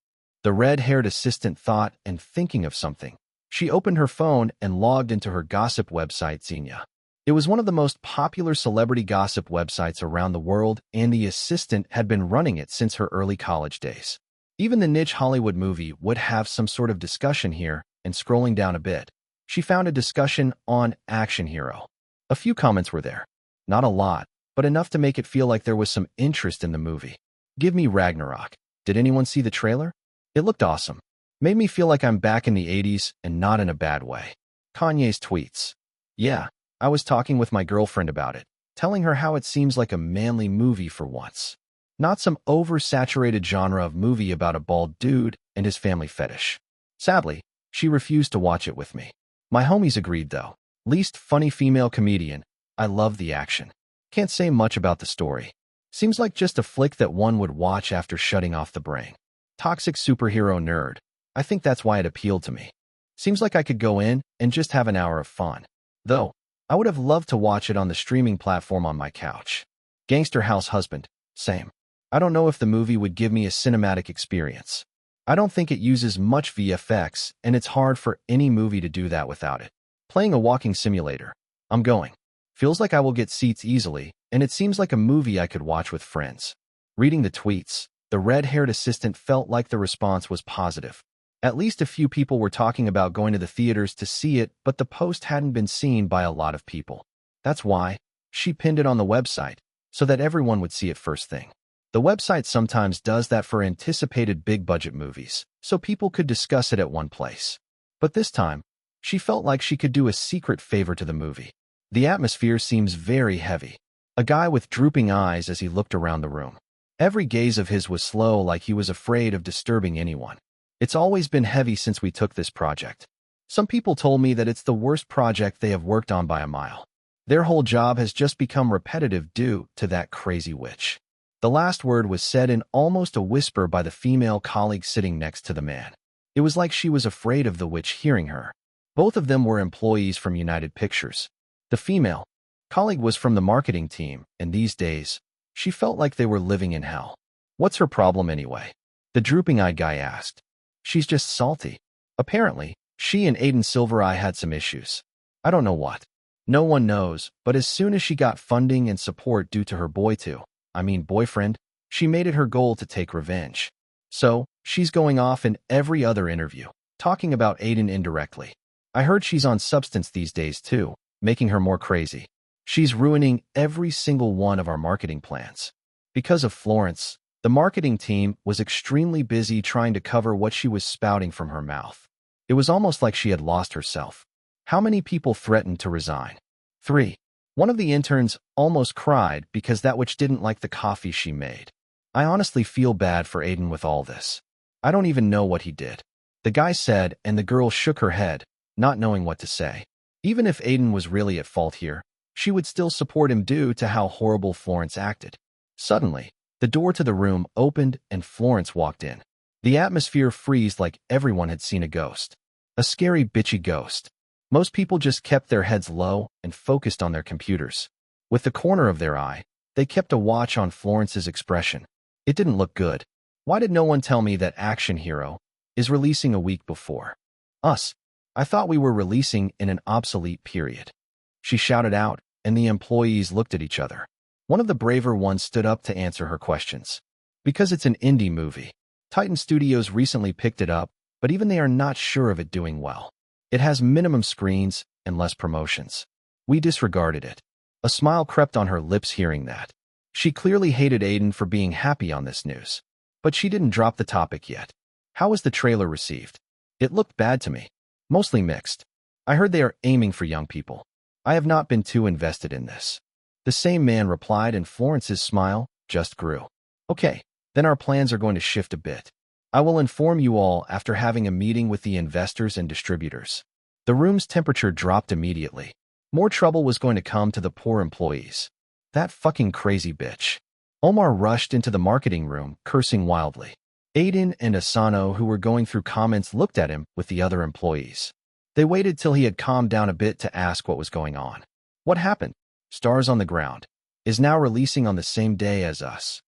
The red-haired assistant thought, and thinking of something. She opened her phone and logged into her gossip website, Xenia. It was one of the most popular celebrity gossip websites around the world, and the assistant had been running it since her early college days. Even the niche Hollywood movie would have some sort of discussion here, and scrolling down a bit, she found a discussion on Action Hero. A few comments were there. Not a lot, but enough to make it feel like there was some interest in the movie. Give me Ragnarok. Did anyone see the trailer? It looked awesome. Made me feel like I'm back in the 80s and not in a bad way. Kanye's tweets. Yeah, I was talking with my girlfriend about it, telling her how it seems like a manly movie for once. Not some oversaturated genre of movie about a bald dude and his family fetish. Sadly, she refused to watch it with me. My homies agreed though. Least funny female comedian. I love the action. Can't say much about the story. Seems like just a flick that one would watch after shutting off the brain. Toxic superhero nerd. I think that's why it appealed to me. Seems like I could go in and just have an hour of fun. Though, I would have loved to watch it on the streaming platform on my couch. Gangster House Husband. Same. I don't know if the movie would give me a cinematic experience. I don't think it uses much VFX, and it's hard for any movie to do that without it. Playing a walking simulator. I'm going. Feels like I will get seats easily, and it seems like a movie I could watch with friends. Reading the tweets, the red-haired assistant felt like the response was positive. At least a few people were talking about going to the theaters to see it, but the post hadn't been seen by a lot of people. That's why she pinned it on the website, so that everyone would see it first thing. The website sometimes does that for anticipated big-budget movies, so people could discuss it at one place. But this time, she felt like she could do a secret favor to the movie. The atmosphere seems very heavy. A guy with drooping eyes as he looked around the room. Every gaze of his was slow, like he was afraid of disturbing anyone. It's always been heavy since we took this project. Some people told me that it's the worst project they have worked on by a mile. Their whole job has just become repetitive due to that crazy witch. The last word was said in almost a whisper by the female colleague sitting next to the man. It was like she was afraid of the witch hearing her. Both of them were employees from United Pictures. The female colleague was from the marketing team, and these days, she felt like they were living in hell. What's her problem anyway? The drooping-eyed guy asked. She's just salty. Apparently, she and Aiden Silvereye had some issues. I don't know what. No one knows, but as soon as she got funding and support due to her boyfriend, she made it her goal to take revenge. So, she's going off in every other interview, talking about Aiden indirectly. I heard she's on substance these days too, making her more crazy. She's ruining every single one of our marketing plans. Because of Florence, the marketing team was extremely busy trying to cover what she was spouting from her mouth. It was almost like she had lost herself. How many people threatened to resign? 3. One of the interns almost cried because that witch didn't like the coffee she made. I honestly feel bad for Aiden with all this. I don't even know what he did. The guy said, and the girl shook her head, not knowing what to say. Even if Aiden was really at fault here, she would still support him due to how horrible Florence acted. Suddenly, the door to the room opened and Florence walked in. The atmosphere froze like everyone had seen a ghost. A scary, bitchy ghost. Most people just kept their heads low and focused on their computers. With the corner of their eye, they kept a watch on Florence's expression. It didn't look good. Why did no one tell me that Action Hero is releasing a week before us? I thought we were releasing in an obsolete period. She shouted out, and the employees looked at each other. One of the braver ones stood up to answer her questions. Because it's an indie movie. Titan Studios recently picked it up, but even they are not sure of it doing well. It has minimum screens and less promotions. We disregarded it. A smile crept on her lips hearing that. She clearly hated Aiden for being happy on this news. But she didn't drop the topic yet. How was the trailer received? It looked bad to me. Mostly mixed. I heard they are aiming for young people. I have not been too invested in this. The same man replied, and Florence's smile just grew. Okay, then our plans are going to shift a bit. I will inform you all after having a meeting with the investors and distributors. The room's temperature dropped immediately. More trouble was going to come to the poor employees. That fucking crazy bitch. Omar rushed into the marketing room, cursing wildly. Aiden and Asano, who were going through comments, looked at him with the other employees. They waited till he had calmed down a bit to ask what was going on. What happened? Stars on the Ground is now releasing on the same day as us.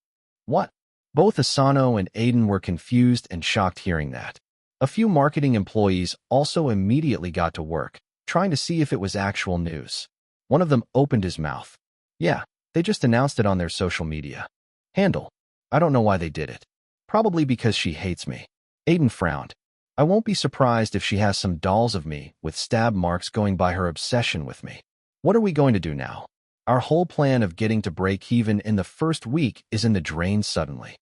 What? Both Asano and Aiden were confused and shocked hearing that. A few marketing employees also immediately got to work, trying to see if it was actual news. One of them opened his mouth. Yeah, they just announced it on their social media handle. I don't know why they did it. Probably because she hates me. Aiden frowned. I won't be surprised if she has some dolls of me with stab marks going by her obsession with me. What are we going to do now? Our whole plan of getting to break even in the first week is in the drain suddenly.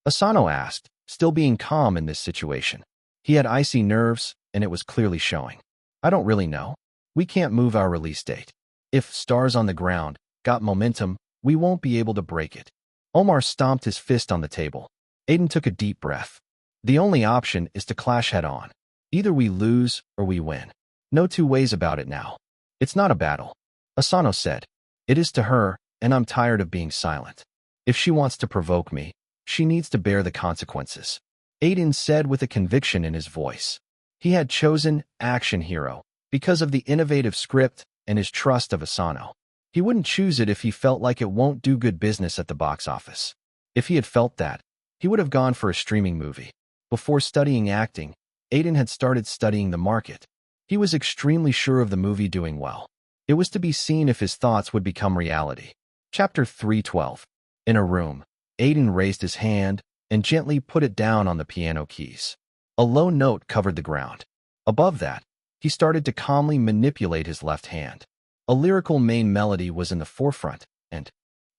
Asano asked, still being calm in this situation. He had icy nerves, and it was clearly showing. I don't really know. We can't move our release date. If Stars on the Ground got momentum, we won't be able to break it. Omar stomped his fist on the table. Aiden took a deep breath. The only option is to clash head-on. Either we lose or we win. No two ways about it now. It's not a battle. Asano said. It is to her, and I'm tired of being silent. If she wants to provoke me, she needs to bear the consequences. Aiden said with a conviction in his voice. He had chosen Action Hero because of the innovative script and his trust of Asano. He wouldn't choose it if he felt like it won't do good business at the box office. If he had felt that, he would have gone for a streaming movie. Before studying acting, Aiden had started studying the market. He was extremely sure of the movie doing well. It was to be seen if his thoughts would become reality. Chapter 312. In a room, Aiden raised his hand and gently put it down on the piano keys. A low note covered the ground. Above that, he started to calmly manipulate his left hand. A lyrical main melody was in the forefront, and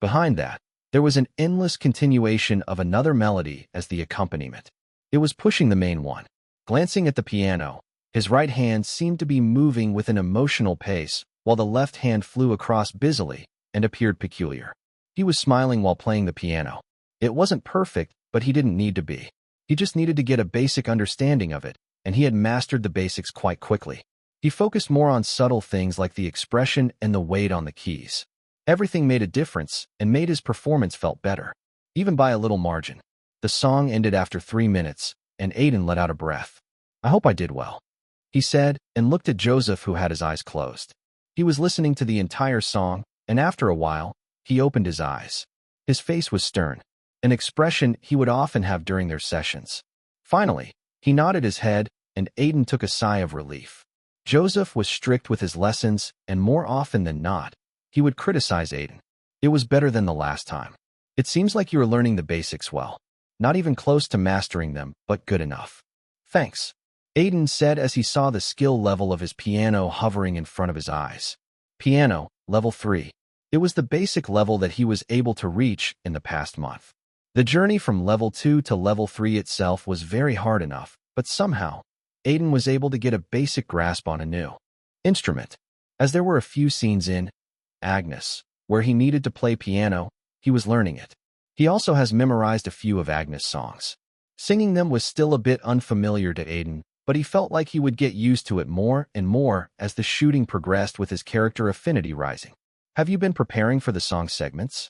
behind that, there was an endless continuation of another melody as the accompaniment. It was pushing the main one. Glancing at the piano, his right hand seemed to be moving with an emotional pace, while the left hand flew across busily and appeared peculiar. He was smiling while playing the piano. It wasn't perfect, but he didn't need to be. He just needed to get a basic understanding of it, and he had mastered the basics quite quickly. He focused more on subtle things like the expression and the weight on the keys. Everything made a difference and made his performance felt better, even by a little margin. The song ended after 3 minutes, and Aiden let out a breath. I hope I did well, he said, and looked at Joseph, who had his eyes closed. He was listening to the entire song, and after a while, he opened his eyes. His face was stern, an expression he would often have during their sessions. Finally, he nodded his head, and Aiden took a sigh of relief. Joseph was strict with his lessons, and more often than not, he would criticize Aiden. It was better than the last time. It seems like you are learning the basics well. Not even close to mastering them, but good enough. Thanks, Aiden said as he saw the skill level of his piano hovering in front of his eyes. Piano, level 3. It was the basic level that he was able to reach in the past month. The journey from level 2 to level 3 itself was very hard enough, but somehow, Aiden was able to get a basic grasp on a new instrument. As there were a few scenes in Agnes where he needed to play piano, he was learning it. He also has memorized a few of Agnes' songs. Singing them was still a bit unfamiliar to Aiden, but he felt like he would get used to it more and more as the shooting progressed with his character affinity rising. Have you been preparing for the song segments?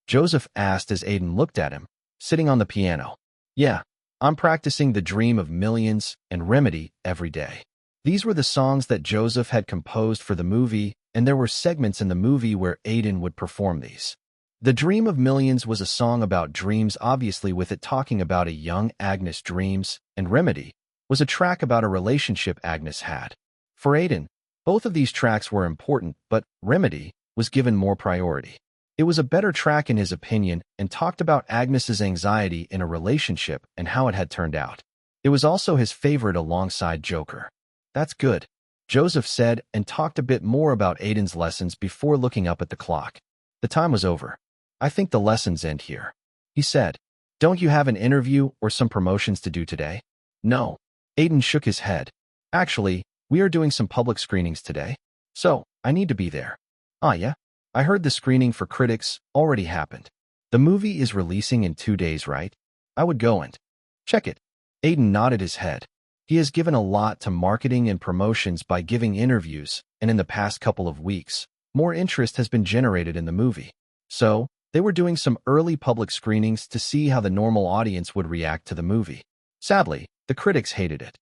Joseph asked as Aiden looked at him, sitting on the piano. Yeah, I'm practicing The Dream of Millions and Remedy every day. These were the songs that Joseph had composed for the movie, and there were segments in the movie where Aiden would perform these. The Dream of Millions was a song about dreams, obviously with it talking about a young Agnes' dreams, and Remedy was a track about a relationship Agnes had. For Aiden, both of these tracks were important, but Remedy was given more priority. It was a better track in his opinion and talked about Agnes's anxiety in a relationship and how it had turned out. It was also his favorite alongside Joker. That's good, Joseph said and talked a bit more about Aiden's lessons before looking up at the clock. The time was over. I think the lessons end here, he said. Don't you have an interview or some promotions to do today? No. Aiden shook his head. Actually, we are doing some public screenings today, so I need to be there. Ah, yeah? I heard the screening for critics already happened. The movie is releasing in 2 days, right? I would go and check it. Aiden nodded his head. He has given a lot to marketing and promotions by giving interviews, and in the past couple of weeks, more interest has been generated in the movie. So, they were doing some early public screenings to see how the normal audience would react to the movie. Sadly, the critics hated it.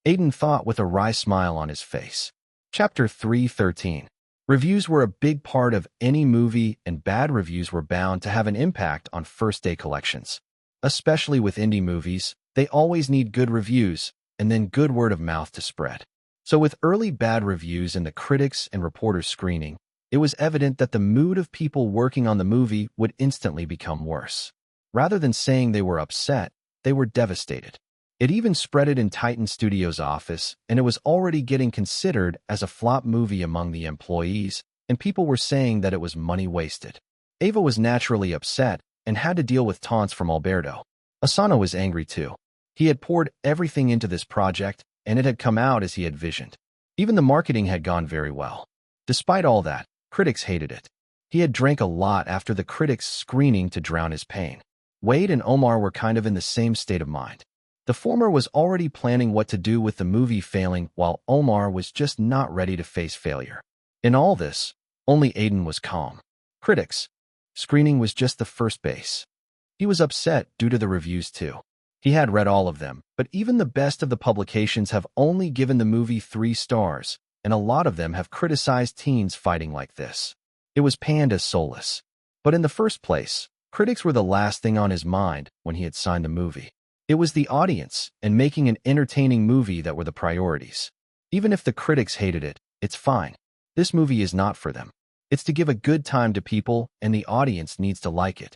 Aiden thought with a wry smile on his face. Chapter 3:13. Reviews were a big part of any movie, and bad reviews were bound to have an impact on first-day collections. Especially with indie movies, they always need good reviews, and then good word of mouth to spread. So with early bad reviews in the critics and reporters screening, it was evident that the mood of people working on the movie would instantly become worse. Rather than saying they were upset, they were devastated. It even spread it in Titan Studios' office, and it was already getting considered as a flop movie among the employees, and people were saying that it was money wasted. Ava was naturally upset and had to deal with taunts from Alberto. Asano was angry too. He had poured everything into this project, and it had come out as he had visioned. Even the marketing had gone very well. Despite all that, critics hated it. He had drank a lot after the critics' screening to drown his pain. Wade and Omar were kind of in the same state of mind. The former was already planning what to do with the movie failing, while Omar was just not ready to face failure. In all this, only Aiden was calm. Critics' screening was just the first base. He was upset due to the reviews too. He had read all of them, but even the best of the publications have only given the movie 3 stars, and a lot of them have criticized teens fighting like this. It was panned as soulless. But in the first place, critics were the last thing on his mind when he had signed the movie. It was the audience and making an entertaining movie that were the priorities. Even if the critics hated it, it's fine. This movie is not for them. It's to give a good time to people, and the audience needs to like it.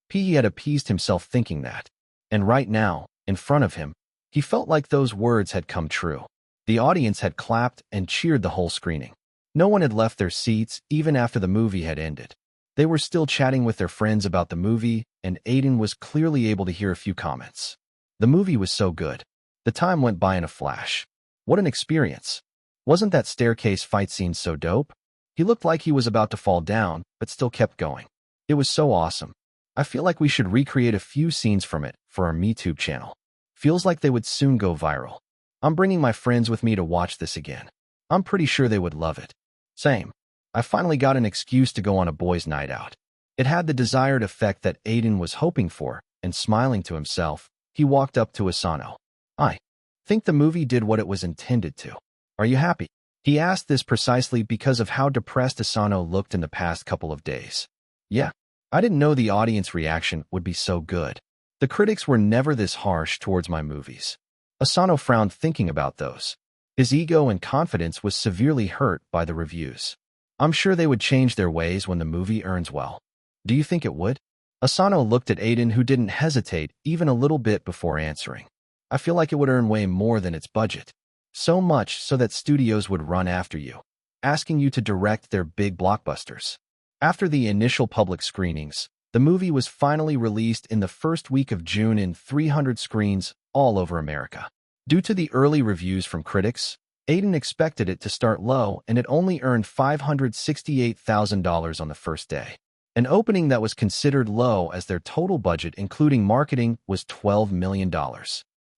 He had appeased himself thinking that. And right now, in front of him, he felt like those words had come true. The audience had clapped and cheered the whole screening. No one had left their seats even after the movie had ended. They were still chatting with their friends about the movie, and Aiden was clearly able to hear a few comments. The movie was so good. The time went by in a flash. What an experience. Wasn't that staircase fight scene so dope? He looked like he was about to fall down, but still kept going. It was so awesome. I feel like we should recreate a few scenes from it for our MeTube channel. Feels like they would soon go viral. I'm bringing my friends with me to watch this again. I'm pretty sure they would love it. Same. I finally got an excuse to go on a boys' night out. It had the desired effect that Aiden was hoping for, and smiling to himself, he walked up to Asano. I think the movie did what it was intended to. Are you happy? He asked this precisely because of how depressed Asano looked in the past couple of days. Yeah. I didn't know the audience reaction would be so good. The critics were never this harsh towards my movies. Asano frowned thinking about those. His ego and confidence was severely hurt by the reviews. I'm sure they would change their ways when the movie earns well. Do you think it would? Asano looked at Aiden, who didn't hesitate even a little bit before answering. I feel like it would earn way more than its budget. So much so that studios would run after you, asking you to direct their big blockbusters. After the initial public screenings, the movie was finally released in the first week of June in 300 screens all over America. Due to the early reviews from critics, Aiden expected it to start low, and it only earned $568,000 on the first day. An opening that was considered low as their total budget including marketing was $12 million.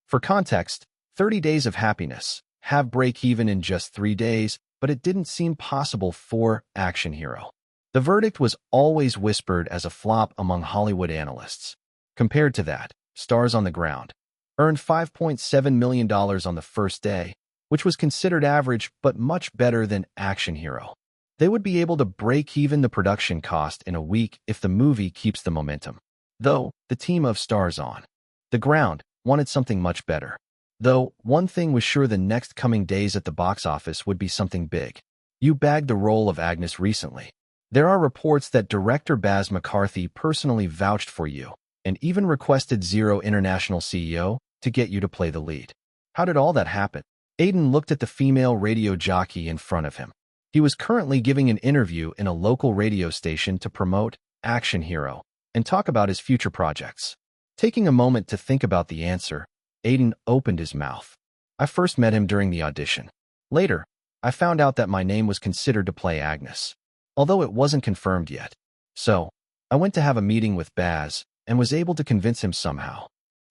For context, 30 Days of Happiness have break-even in just 3 days, but it didn't seem possible for Action Hero. The verdict was always whispered as a flop among Hollywood analysts. Compared to that, Stars on the Ground earned $5.7 million on the first day, which was considered average but much better than Action Hero. They would be able to break even the production cost in a week if the movie keeps the momentum. Though, the team of stars on the ground wanted something much better. Though, one thing was sure, the next coming days at the box office would be something big. You bagged the role of Agnes recently. There are reports that director Baz McCarthy personally vouched for you and even requested Zero International CEO to get you to play the lead. How did all that happen? Aiden looked at the female radio jockey in front of him. He was currently giving an interview in a local radio station to promote Action Hero and talk about his future projects. Taking a moment to think about the answer, Aiden opened his mouth. I first met him during the audition. Later, I found out that my name was considered to play Agnes, although it wasn't confirmed yet. So, I went to have a meeting with Baz and was able to convince him somehow.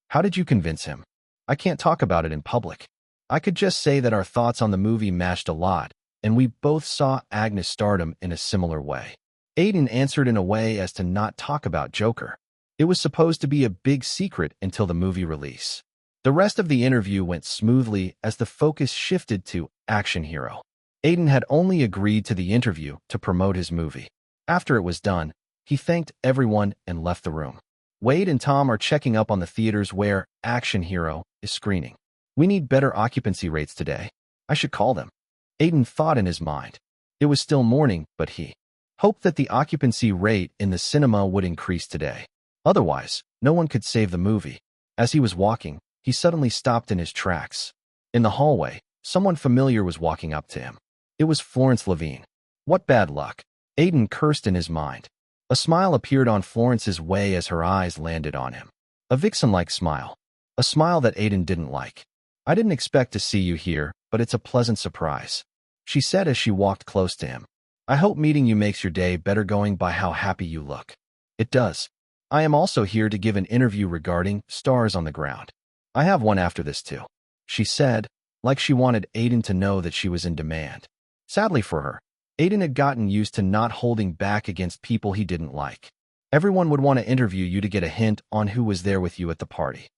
How did you convince him? I can't talk about it in public. I could just say that our thoughts on the movie matched a lot, and we both saw Agnes' stardom in a similar way. Aiden answered in a way as to not talk about Joker. It was supposed to be a big secret until the movie release. The rest of the interview went smoothly as the focus shifted to Action Hero. Aiden had only agreed to the interview to promote his movie. After it was done, he thanked everyone and left the room. Wade and Tom are checking up on the theaters where Action Hero is screening. We need better occupancy rates today. I should call them. Aiden thought in his mind. It was still morning, but he hoped that the occupancy rate in the cinema would increase today. Otherwise, no one could save the movie. As he was walking, he suddenly stopped in his tracks. In the hallway, someone familiar was walking up to him. It was Florence Levine. What bad luck. Aiden cursed in his mind. A smile appeared on Florence's way as her eyes landed on him. A vixen-like smile. A smile that Aiden didn't like. I didn't expect to see you here, but it's a pleasant surprise, she said as she walked close to him. I hope meeting you makes your day better, going by how happy you look. It does. I am also here to give an interview regarding Stars on the Ground. I have one after this too, she said, like she wanted Aiden to know that she was in demand. Sadly for her, Aiden had gotten used to not holding back against people he didn't like. Everyone would want to interview you to get a hint on who was there with you at the party.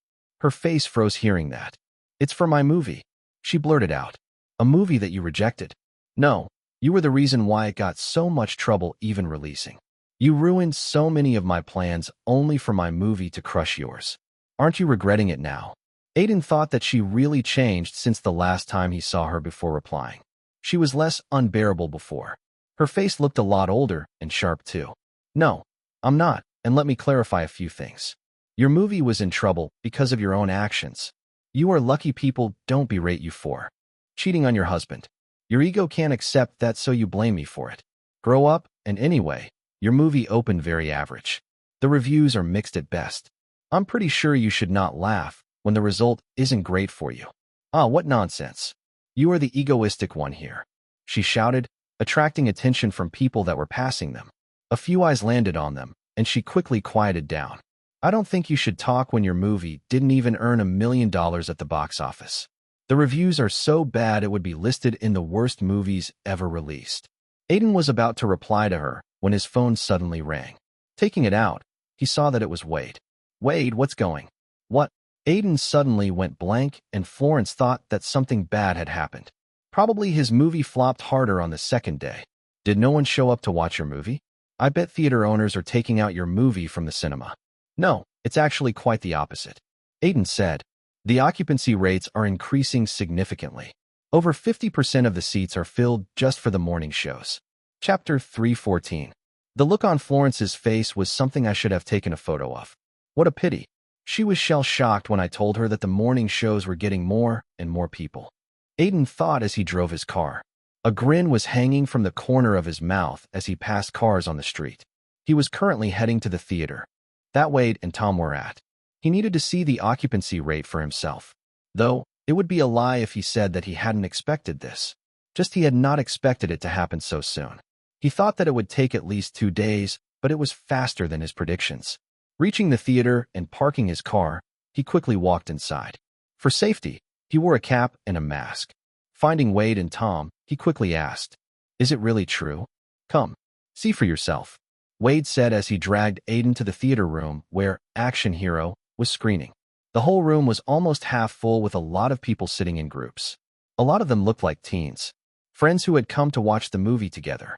Her face froze hearing that. It's for my movie, she blurted out. A movie that you rejected? No, you were the reason why it got so much trouble even releasing. You ruined so many of my plans only for my movie to crush yours. Aren't you regretting it now? Aiden thought that she really changed since the last time he saw her before replying. She was less unbearable before. Her face looked a lot older and sharp too. No, I'm not, and let me clarify a few things. Your movie was in trouble because of your own actions. You are lucky people don't berate you for cheating on your husband. Your ego can't accept that, so you blame me for it. Grow up, and anyway, your movie opened very average. The reviews are mixed at best. I'm pretty sure you should not laugh when the result isn't great for you. Ah, what nonsense. You are the egoistic one here, she shouted, attracting attention from people that were passing them. A few eyes landed on them, and she quickly quieted down. I don't think you should talk when your movie didn't even earn $1 million at the box office. The reviews are so bad it would be listed in the worst movies ever released. Aiden was about to reply to her when his phone suddenly rang. Taking it out, he saw that it was Wade. Wade, what's going? What? Aiden suddenly went blank, and Florence thought that something bad had happened. Probably his movie flopped harder on the second day. Did no one show up to watch your movie? I bet theater owners are taking out your movie from the cinema. No, it's actually quite the opposite, Aiden said. The occupancy rates are increasing significantly. Over 50% of the seats are filled just for the morning shows. Chapter 314. The look on Florence's face was something I should have taken a photo of. What a pity. She was shell-shocked when I told her that the morning shows were getting more and more people. Aiden thought as he drove his car. A grin was hanging from the corner of his mouth as he passed cars on the street. He was currently heading to the theater that Wade and Tom were at. He needed to see the occupancy rate for himself. Though, it would be a lie if he said that he hadn't expected this. Just he had not expected it to happen so soon. He thought that it would take at least 2 days, but it was faster than his predictions. Reaching the theater and parking his car, he quickly walked inside. For safety, he wore a cap and a mask. Finding Wade and Tom, he quickly asked, "Is it really true? Come, see for yourself," Wade said as he dragged Aiden to the theater room where Action Hero was screening. The whole room was almost half full with a lot of people sitting in groups. A lot of them looked like teens, friends who had come to watch the movie together.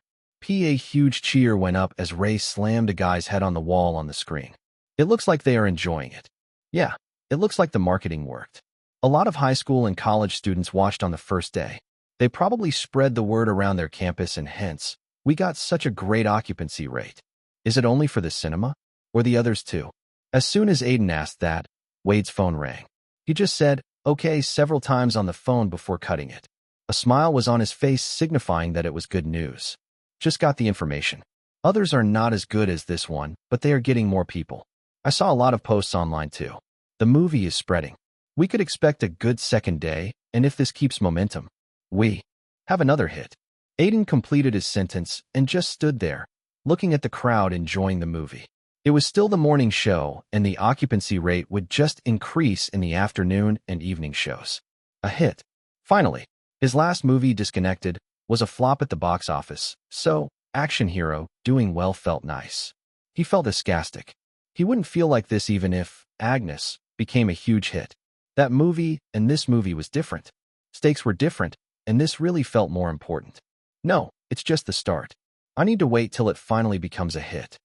A huge cheer went up as Ray slammed a guy's head on the wall on the screen. It looks like they are enjoying it. Yeah, it looks like the marketing worked. A lot of high school and college students watched on the first day. They probably spread the word around their campus and hence, we got such a great occupancy rate. Is it only for the cinema? Or the others too? As soon as Aiden asked that, Wade's phone rang. He just said, okay, several times on the phone before cutting it. A smile was on his face signifying that it was good news. Just got the information. Others are not as good as this one, but they are getting more people. I saw a lot of posts online too. The movie is spreading. We could expect a good second day, and if this keeps momentum, we have another hit. Aiden completed his sentence and just stood there, looking at the crowd enjoying the movie. It was still the morning show, and the occupancy rate would just increase in the afternoon and evening shows. A hit. Finally, his last movie, Disconnected, was a flop at the box office, so action hero doing well felt nice. He felt ecstatic. He wouldn't feel like this even if Agnes became a huge hit. That movie and this movie was different. Stakes were different, and this really felt more important. No, it's just the start. I need to wait till it finally becomes a hit.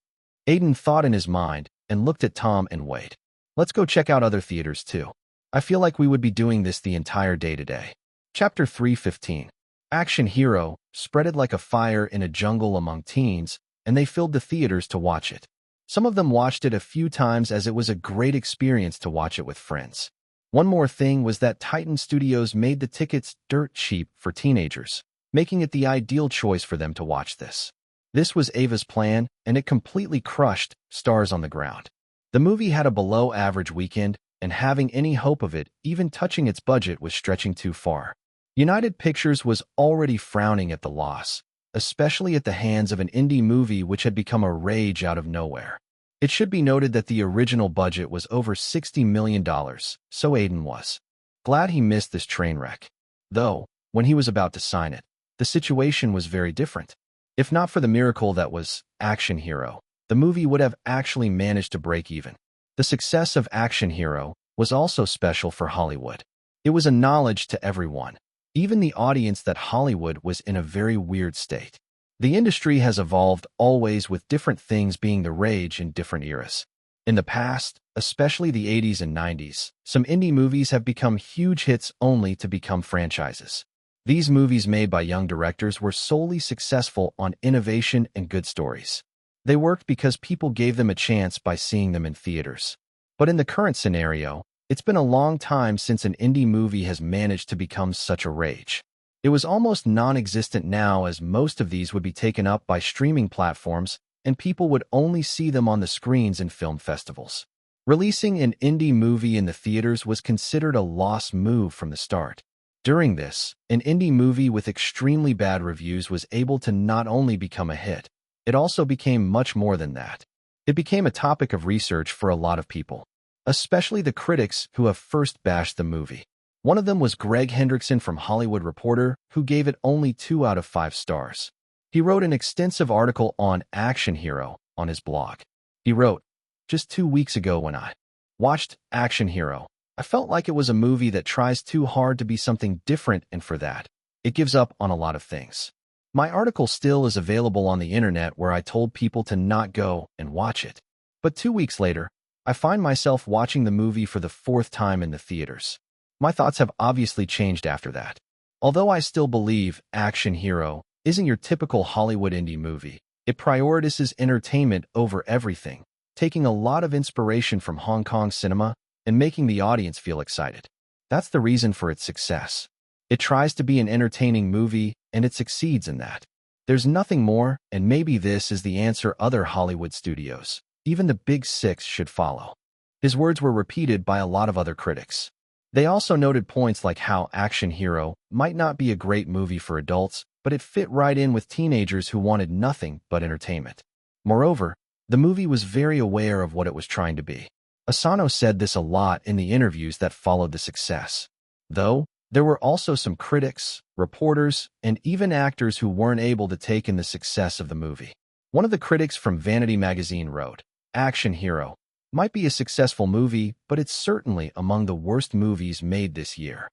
Aiden thought in his mind and looked at Tom and Wade. Let's go check out other theaters too. I feel like we would be doing this the entire day today. Chapter 3:15. Action hero spreaded like a fire in a jungle among teens, and they filled the theaters to watch it. Some of them watched it a few times as it was a great experience to watch it with friends. One more thing was that Titan Studios made the tickets dirt cheap for teenagers, making it the ideal choice for them to watch this. This was Ava's plan, and it completely crushed Stars on the Ground. The movie had a below-average weekend, and having any hope of it even touching its budget was stretching too far. United Pictures was already frowning at the loss, especially at the hands of an indie movie which had become a rage out of nowhere. It should be noted that the original budget was over $60 million, so Aiden was glad he missed this train wreck. Though, when he was about to sign it, the situation was very different. If not for the miracle that was Action Hero, the movie would have actually managed to break even. The success of Action Hero was also special for Hollywood. It was a knowledge to everyone, even the audience, that Hollywood was in a very weird state. The industry has evolved always, with different things being the rage in different eras. In the past, especially the 80s and 90s, some indie movies have become huge hits only to become franchises. These movies made by young directors were solely successful on innovation and good stories. They worked because people gave them a chance by seeing them in theaters. But in the current scenario, it's been a long time since an indie movie has managed to become such a rage. It was almost non-existent now, as most of these would be taken up by streaming platforms and people would only see them on the screens in film festivals. Releasing an indie movie in the theaters was considered a lost move from the start. During this, an indie movie with extremely bad reviews was able to not only become a hit, it also became much more than that. It became a topic of research for a lot of people, especially the critics who have first bashed the movie. One of them was Greg Hendrickson from Hollywood Reporter, who gave it only 2 out of 5 stars. He wrote an extensive article on Action Hero on his blog. He wrote, "Just 2 weeks ago when I watched Action Hero, I felt like it was a movie that tries too hard to be something different, and for that, it gives up on a lot of things." My article still is available on the internet, where I told people to not go and watch it. But 2 weeks later, I find myself watching the movie for the 4th time in the theaters. My thoughts have obviously changed after that. Although I still believe Action Hero isn't your typical Hollywood indie movie, it prioritizes entertainment over everything, taking a lot of inspiration from Hong Kong cinema and making the audience feel excited. That's the reason for its success. It tries to be an entertaining movie, and it succeeds in that. There's nothing more, and maybe this is the answer other Hollywood studios, even the Big Six, should follow. His words were repeated by a lot of other critics. They also noted points like how Action Hero might not be a great movie for adults, but it fit right in with teenagers who wanted nothing but entertainment. Moreover, the movie was very aware of what it was trying to be. Asano said this a lot in the interviews that followed the success. Though, there were also some critics, reporters, and even actors who weren't able to take in the success of the movie. One of the critics from Vanity magazine wrote, "Action Hero might be a successful movie, but it's certainly among the worst movies made this year."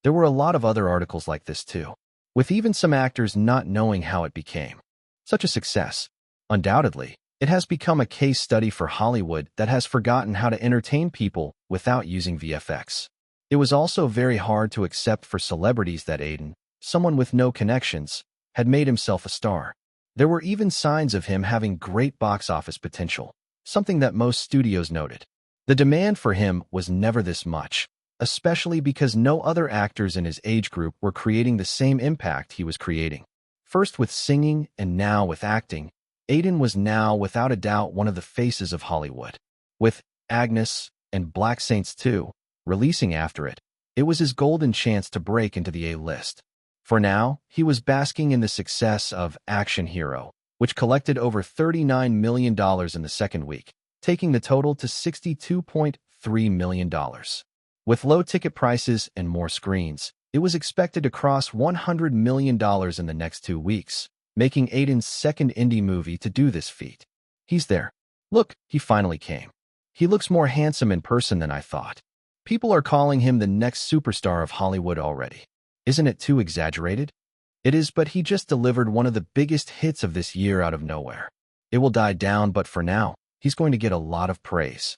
There were a lot of other articles like this too, with even some actors not knowing how it became Such a success. Undoubtedly, it has become a case study for Hollywood that has forgotten how to entertain people without using VFX. It was also very hard to accept for celebrities that Aiden, someone with no connections, had made himself a star. There were even signs of him having great box office potential, something that most studios noted. The demand for him was never this much, especially because no other actors in his age group were creating the same impact he was creating. First with singing and now with acting, Aiden was now without a doubt one of the faces of Hollywood. With Agnes and Black Saints 2 releasing after it, it was his golden chance to break into the A-list. For now, he was basking in the success of Action Hero, which collected over $39 million in the second week, taking the total to $62.3 million. With low ticket prices and more screens, it was expected to cross $100 million in the next 2 weeks, making Aiden's second indie movie to do this feat. He's there. Look, he finally came. He looks more handsome in person than I thought. People are calling him the next superstar of Hollywood already. Isn't it too exaggerated? It is, but he just delivered one of the biggest hits of this year out of nowhere. It will die down, but for now, he's going to get a lot of praise.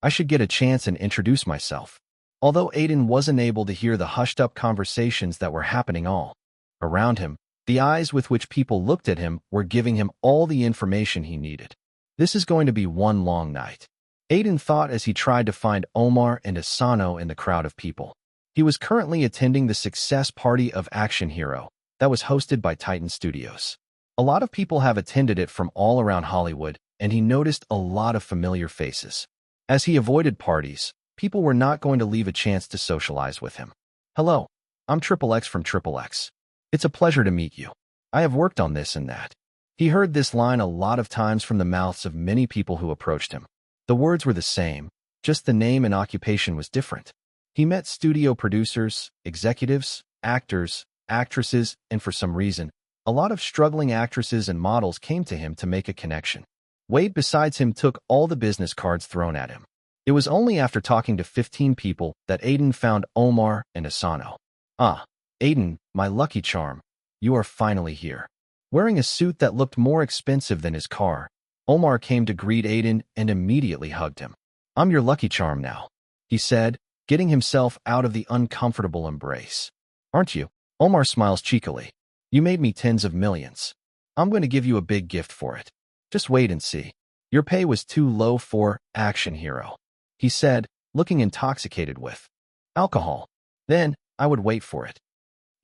I should get a chance and introduce myself. Although Aiden wasn't able to hear the hushed-up conversations that were happening all around him, the eyes with which people looked at him were giving him all the information he needed. This is going to be one long night, Aiden thought as he tried to find Omar and Asano in the crowd of people. He was currently attending the success party of Action Hero that was hosted by Titan Studios. A lot of people have attended it from all around Hollywood, and he noticed a lot of familiar faces. As he avoided parties, people were not going to leave a chance to socialize with him. Hello, I'm Triple X from Triple X. It's a pleasure to meet you. I have worked on this and that. He heard this line a lot of times from the mouths of many people who approached him. The words were the same, just the name and occupation was different. He met studio producers, executives, actors, actresses, and for some reason, a lot of struggling actresses and models came to him to make a connection. Wade besides him took all the business cards thrown at him. It was only after talking to 15 people that Aiden found Omar and Asano. Ah, Aiden, my lucky charm, you are finally here. Wearing a suit that looked more expensive than his car, Omar came to greet Aiden and immediately hugged him. I'm your lucky charm now, he said, getting himself out of the uncomfortable embrace. Aren't you? Omar smiles cheekily. You made me tens of millions. I'm going to give you a big gift for it. Just wait and see. Your pay was too low for Action Hero, he said, looking intoxicated with alcohol. Then, I would wait for it,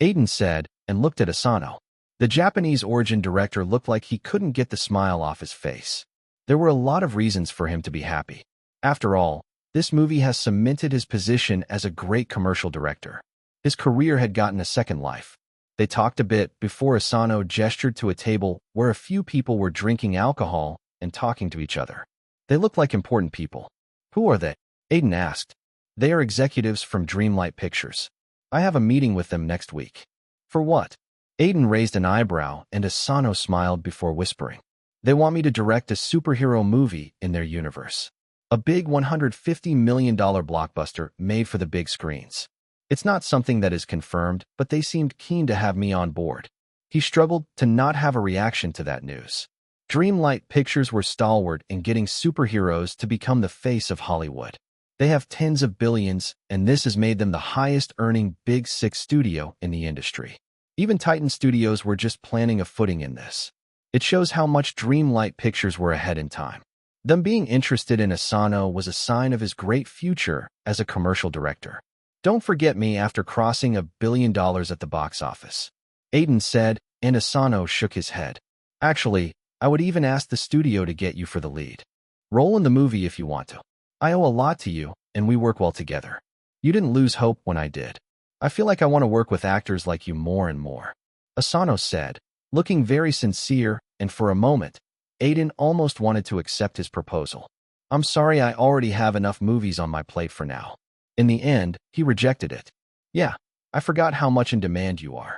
Aiden said, and looked at Asano. The Japanese origin director looked like he couldn't get the smile off his face. There were a lot of reasons for him to be happy. After all, this movie has cemented his position as a great commercial director. His career had gotten a second life. They talked a bit before Asano gestured to a table where a few people were drinking alcohol and talking to each other. They looked like important people. Who are they? Aiden asked. They are executives from Dreamlight Pictures. I have a meeting with them next week. For what? Aiden raised an eyebrow and Asano smiled before whispering. They want me to direct a superhero movie in their universe. A big $150 million blockbuster made for the big screens. It's not something that is confirmed, but they seemed keen to have me on board. He struggled to not have a reaction to that news. Dreamlight Pictures were stalwart in getting superheroes to become the face of Hollywood. They have tens of billions, and this has made them the highest-earning Big Six studio in the industry. Even Titan Studios were just planning a footing in this. It shows how much Dreamlight Pictures were ahead in time. Them being interested in Asano was a sign of his great future as a commercial director. Don't forget me after crossing $1 billion at the box office, Aiden said, and Asano shook his head. Actually, I would even ask the studio to get you for the lead. Roll in the movie if you want to. I owe a lot to you, and we work well together. You didn't lose hope when I did. I feel like I want to work with actors like you more and more, Asano said, looking very sincere, and for a moment, Aiden almost wanted to accept his proposal. I'm sorry, I already have enough movies on my plate for now. In the end, he rejected it. Yeah, I forgot how much in demand you are.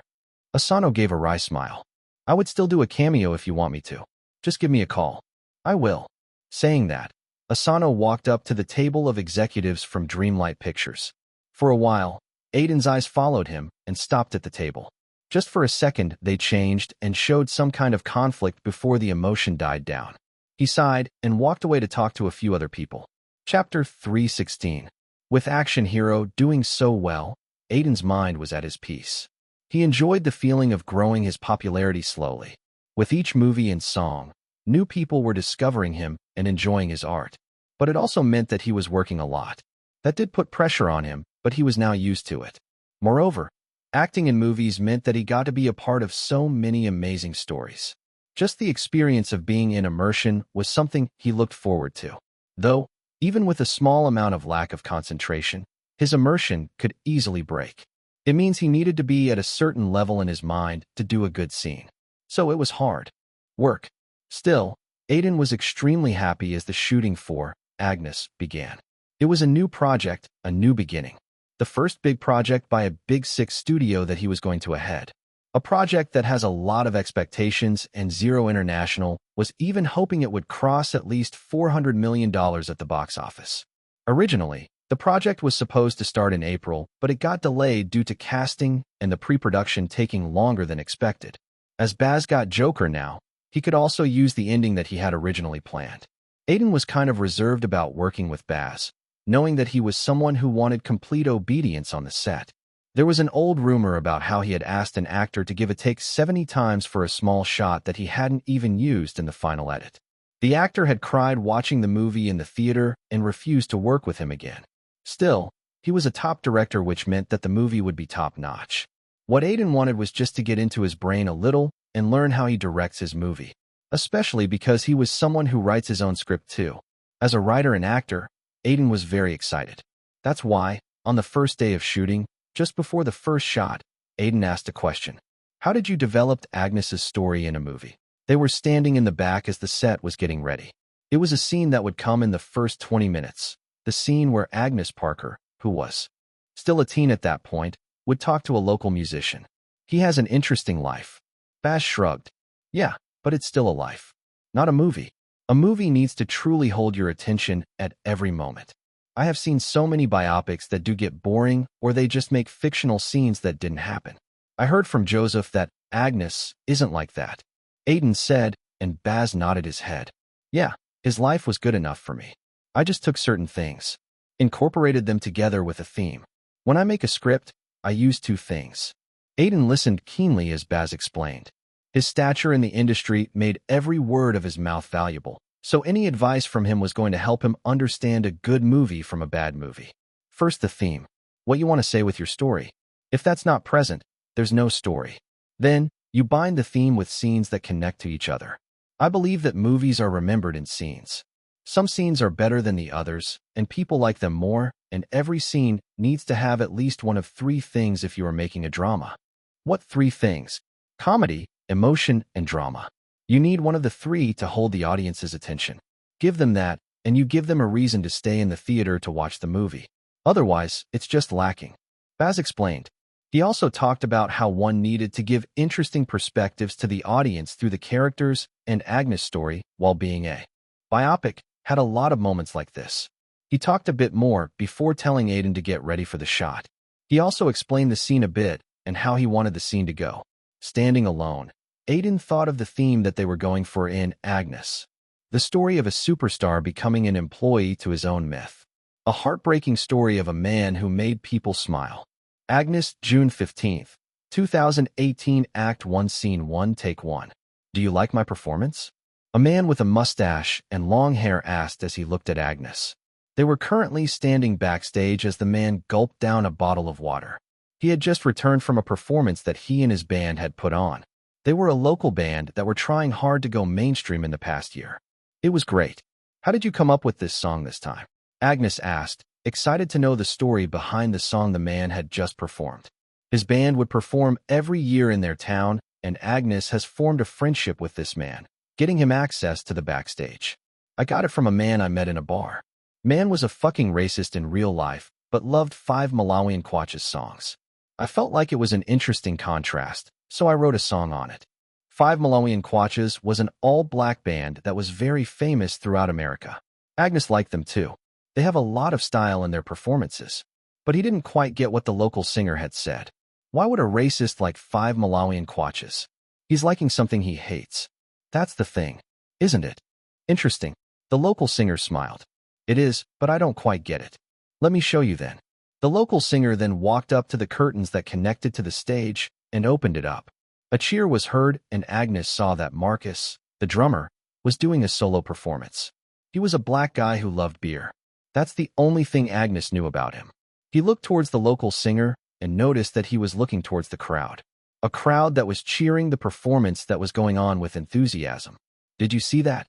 Asano gave a wry smile. I would still do a cameo if you want me to. Just give me a call. I will. Saying that, Asano walked up to the table of executives from Dreamlight Pictures. For a while, Aiden's eyes followed him and stopped at the table. Just for a second, they changed and showed some kind of conflict before the emotion died down. He sighed and walked away to talk to a few other people. Chapter 316. With action hero doing so well, Aiden's mind was at his peace. He enjoyed the feeling of growing his popularity slowly. With each movie and song, new people were discovering him and enjoying his art. But it also meant that he was working a lot. That did put pressure on him, but he was now used to it. Moreover, acting in movies meant that he got to be a part of so many amazing stories. Just the experience of being in immersion was something he looked forward to. Though, even with a small amount of lack of concentration, his immersion could easily break. It means he needed to be at a certain level in his mind to do a good scene. So it was hard work. Still, Aiden was extremely happy as the shooting for Agnes began. It was a new project, a new beginning. The first big project by a big six studio that he was going to head. A project that has a lot of expectations, and Zero International was even hoping it would cross at least $400 million at the box office. Originally, the project was supposed to start in April, but it got delayed due to casting and the pre-production taking longer than expected. As Baz got Joker now, he could also use the ending that he had originally planned. Aiden was kind of reserved about working with Baz, knowing that he was someone who wanted complete obedience on the set. There was an old rumor about how he had asked an actor to give a take 70 times for a small shot that he hadn't even used in the final edit. The actor had cried watching the movie in the theater and refused to work with him again. Still, he was a top director, which meant that the movie would be top-notch. What Aiden wanted was just to get into his brain a little and learn how he directs his movie, especially because he was someone who writes his own script too. As a writer and actor, Aiden was very excited. That's why, on the first day of shooting, just before the first shot, Aiden asked a question. How did you develop Agnes's story in a movie? They were standing in the back as the set was getting ready. It was a scene that would come in the first 20 minutes. The scene where Agnes Parker, who was still a teen at that point, would talk to a local musician. He has an interesting life. Baz shrugged. Yeah, but it's still a life. Not a movie. A movie needs to truly hold your attention at every moment. I have seen so many biopics that do get boring, or they just make fictional scenes that didn't happen. I heard from Joseph that Agnes isn't like that. Aiden said, and Baz nodded his head. Yeah, his life was good enough for me. I just took certain things, incorporated them together with a theme. When I make a script, I use two things. Aiden listened keenly as Baz explained. His stature in the industry made every word of his mouth valuable, so any advice from him was going to help him understand a good movie from a bad movie. First, the theme. What you want to say with your story. If that's not present, there's no story. Then, you bind the theme with scenes that connect to each other. I believe that movies are remembered in scenes. Some scenes are better than the others, and people like them more, and every scene needs to have at least one of three things if you are making a drama. What three things? Comedy, emotion, and drama. You need one of the three to hold the audience's attention. Give them that, and you give them a reason to stay in the theater to watch the movie. Otherwise, it's just lacking. Baz explained. He also talked about how one needed to give interesting perspectives to the audience through the characters and Agnes' story, while being a biopic, had a lot of moments like this. He talked a bit more before telling Aiden to get ready for the shot. He also explained the scene a bit and how he wanted the scene to go. Standing alone, Aiden thought of the theme that they were going for in Agnes. The story of a superstar becoming an employee to his own myth. A heartbreaking story of a man who made people smile. Agnes, June 15th, 2018, Act 1, Scene 1, Take 1. Do you like my performance? A man with a mustache and long hair asked as he looked at Agnes. They were currently standing backstage as the man gulped down a bottle of water. He had just returned from a performance that he and his band had put on. They were a local band that were trying hard to go mainstream in the past year. It was great. How did you come up with this song this time? Agnes asked, excited to know the story behind the song the man had just performed. His band would perform every year in their town, and Agnes has formed a friendship with this man, getting him access to the backstage. I got it from a man I met in a bar. Man was a fucking racist in real life, but loved 5 Malawian Kwacha's songs. I felt like it was an interesting contrast, so I wrote a song on it. 5 Malawian Kwachas was an all-black band that was very famous throughout America. Agnes liked them too. They have a lot of style in their performances. But he didn't quite get what the local singer had said. Why would a racist like 5 Malawian kwaches? He's liking something he hates. That's the thing, isn't it? Interesting. The local singer smiled. It is, but I don't quite get it. Let me show you then. The local singer then walked up to the curtains that connected to the stage and opened it up. A cheer was heard, and Agnes saw that Marcus, the drummer, was doing a solo performance. He was a black guy who loved beer. That's the only thing Agnes knew about him. He looked towards the local singer and noticed that he was looking towards the crowd. A crowd that was cheering the performance that was going on with enthusiasm. Did you see that?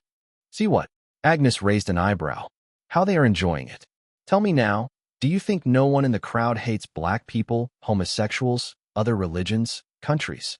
See what? Agnes raised an eyebrow. How they are enjoying it. Tell me now, do you think no one in the crowd hates black people, homosexuals, other religions, countries?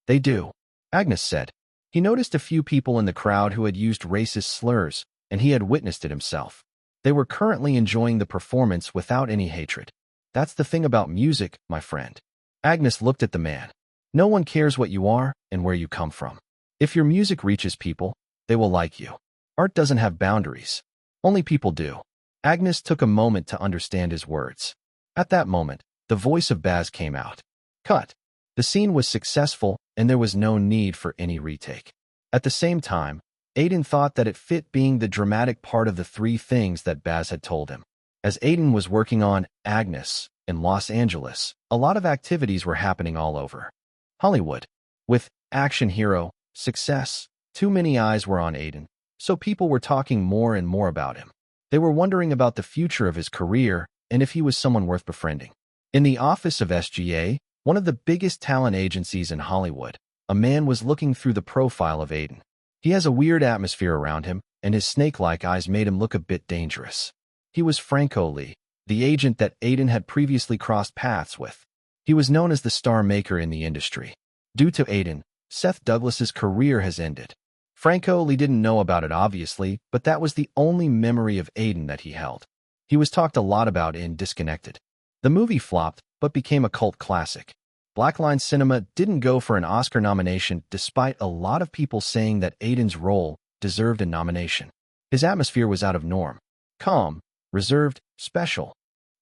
They do, Agnes said. He noticed a few people in the crowd who had used racist slurs, and he had witnessed it himself. They were currently enjoying the performance without any hatred. That's the thing about music, my friend. Agnes looked at the man. No one cares what you are and where you come from. If your music reaches people, they will like you. Art doesn't have boundaries. Only people do. Agnes took a moment to understand his words. At that moment, the voice of Baz came out. Cut. The scene was successful, and there was no need for any retake. At the same time, Aiden thought that it fit being the dramatic part of the 3 things that Baz had told him. As Aiden was working on Agnes in Los Angeles, a lot of activities were happening all over Hollywood. With action hero, success, too many eyes were on Aiden, so people were talking more and more about him. They were wondering about the future of his career and if he was someone worth befriending. In the office of SGA, one of the biggest talent agencies in Hollywood, a man was looking through the profile of Aiden. He has a weird atmosphere around him, and his snake-like eyes made him look a bit dangerous. He was Franco Lee, the agent that Aiden had previously crossed paths with. He was known as the star maker in the industry. Due to Aiden, Seth Douglas's career has ended. Franco Lee didn't know about it obviously, but that was the only memory of Aiden that he held. He was talked a lot about in Disconnected. The movie flopped, but became a cult classic. Blackline Cinema didn't go for an Oscar nomination despite a lot of people saying that Aiden's role deserved a nomination. His atmosphere was out of norm. Calm, reserved, special.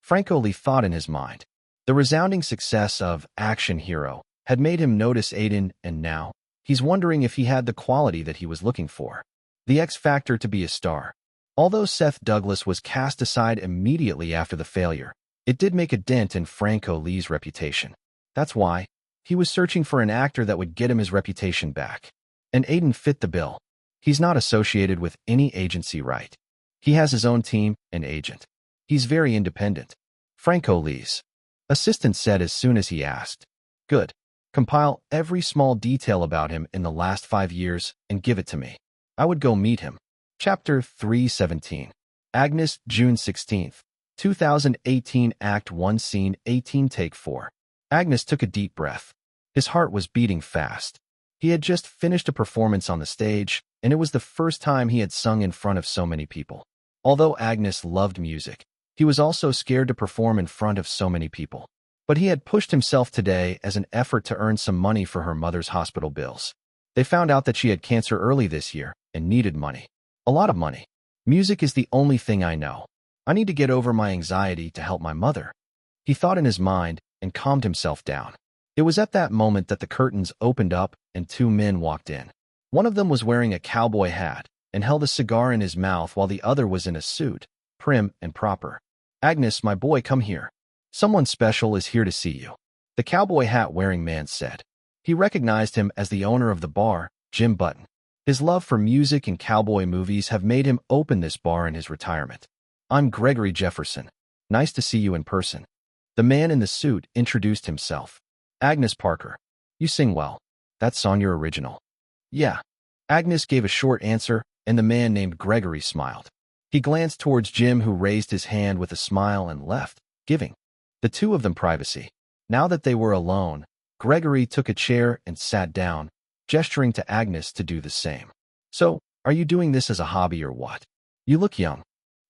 Franco Lee thought in his mind. The resounding success of Action Hero had made him notice Aiden, and now, he's wondering if he had the quality that he was looking for. The X factor to be a star. Although Seth Douglas was cast aside immediately after the failure, it did make a dent in Franco Lee's reputation. That's why he was searching for an actor that would get him his reputation back. And Aiden fit the bill. He's not associated with any agency, right? He has his own team and agent. He's very independent. Franco Lee's assistant said as soon as he asked. Good. Compile every small detail about him in the last 5 years and give it to me. I would go meet him. Chapter 317. Agnes, June 16th, 2018, Act 1, Scene 18, Take 4. Agnes took a deep breath. His heart was beating fast. He had just finished a performance on the stage, and it was the first time he had sung in front of so many people. Although Agnes loved music, he was also scared to perform in front of so many people. But he had pushed himself today as an effort to earn some money for her mother's hospital bills. They found out that she had cancer early this year and needed money. A lot of money. Music is the only thing I know. I need to get over my anxiety to help my mother. He thought in his mind and calmed himself down. It was at that moment that the curtains opened up and 2 men walked in. One of them was wearing a cowboy hat and held a cigar in his mouth while the other was in a suit, prim and proper. Agnes, my boy, come here. Someone special is here to see you, the cowboy hat-wearing man said. He recognized him as the owner of the bar, Jim Button. His love for music and cowboy movies have made him open this bar in his retirement. I'm Gregory Jefferson. Nice to see you in person. The man in the suit introduced himself. Agnes Parker. You sing well. That song your original? Yeah. Agnes gave a short answer, and the man named Gregory smiled. He glanced towards Jim, who raised his hand with a smile and left, giving the 2 of them privacy. Now that they were alone, Gregory took a chair and sat down, gesturing to Agnes to do the same. So, are you doing this as a hobby or what? You look young.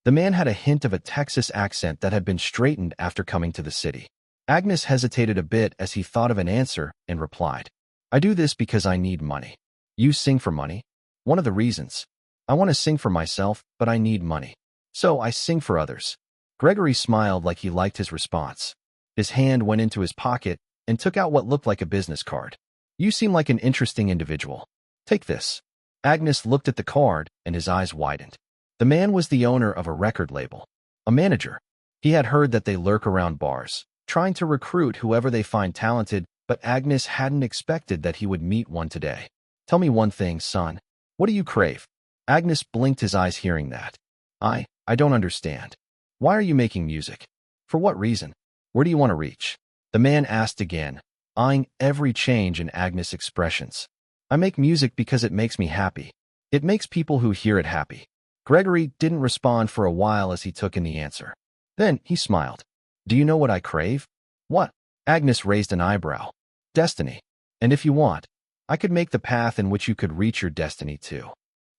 The man had a hint of a Texas accent that had been straightened after coming to the city. Agnes hesitated a bit as he thought of an answer and replied, I do this because I need money. You sing for money? One of the reasons. I want to sing for myself, but I need money. So I sing for others. Gregory smiled like he liked his response. His hand went into his pocket and took out what looked like a business card. You seem like an interesting individual. Take this. Agnes looked at the card, and his eyes widened. The man was the owner of a record label, a manager. He had heard that they lurk around bars, trying to recruit whoever they find talented, but Agnes hadn't expected that he would meet one today. Tell me one thing, son. What do you crave? Agnes blinked his eyes hearing that. I don't understand. Why are you making music? For what reason? Where do you want to reach? The man asked again, eyeing every change in Agnes' expressions. I make music because it makes me happy. It makes people who hear it happy. Gregory didn't respond for a while as he took in the answer. Then he smiled. Do you know what I crave? What? Agnes raised an eyebrow. Destiny. And if you want, I could make the path in which you could reach your destiny too.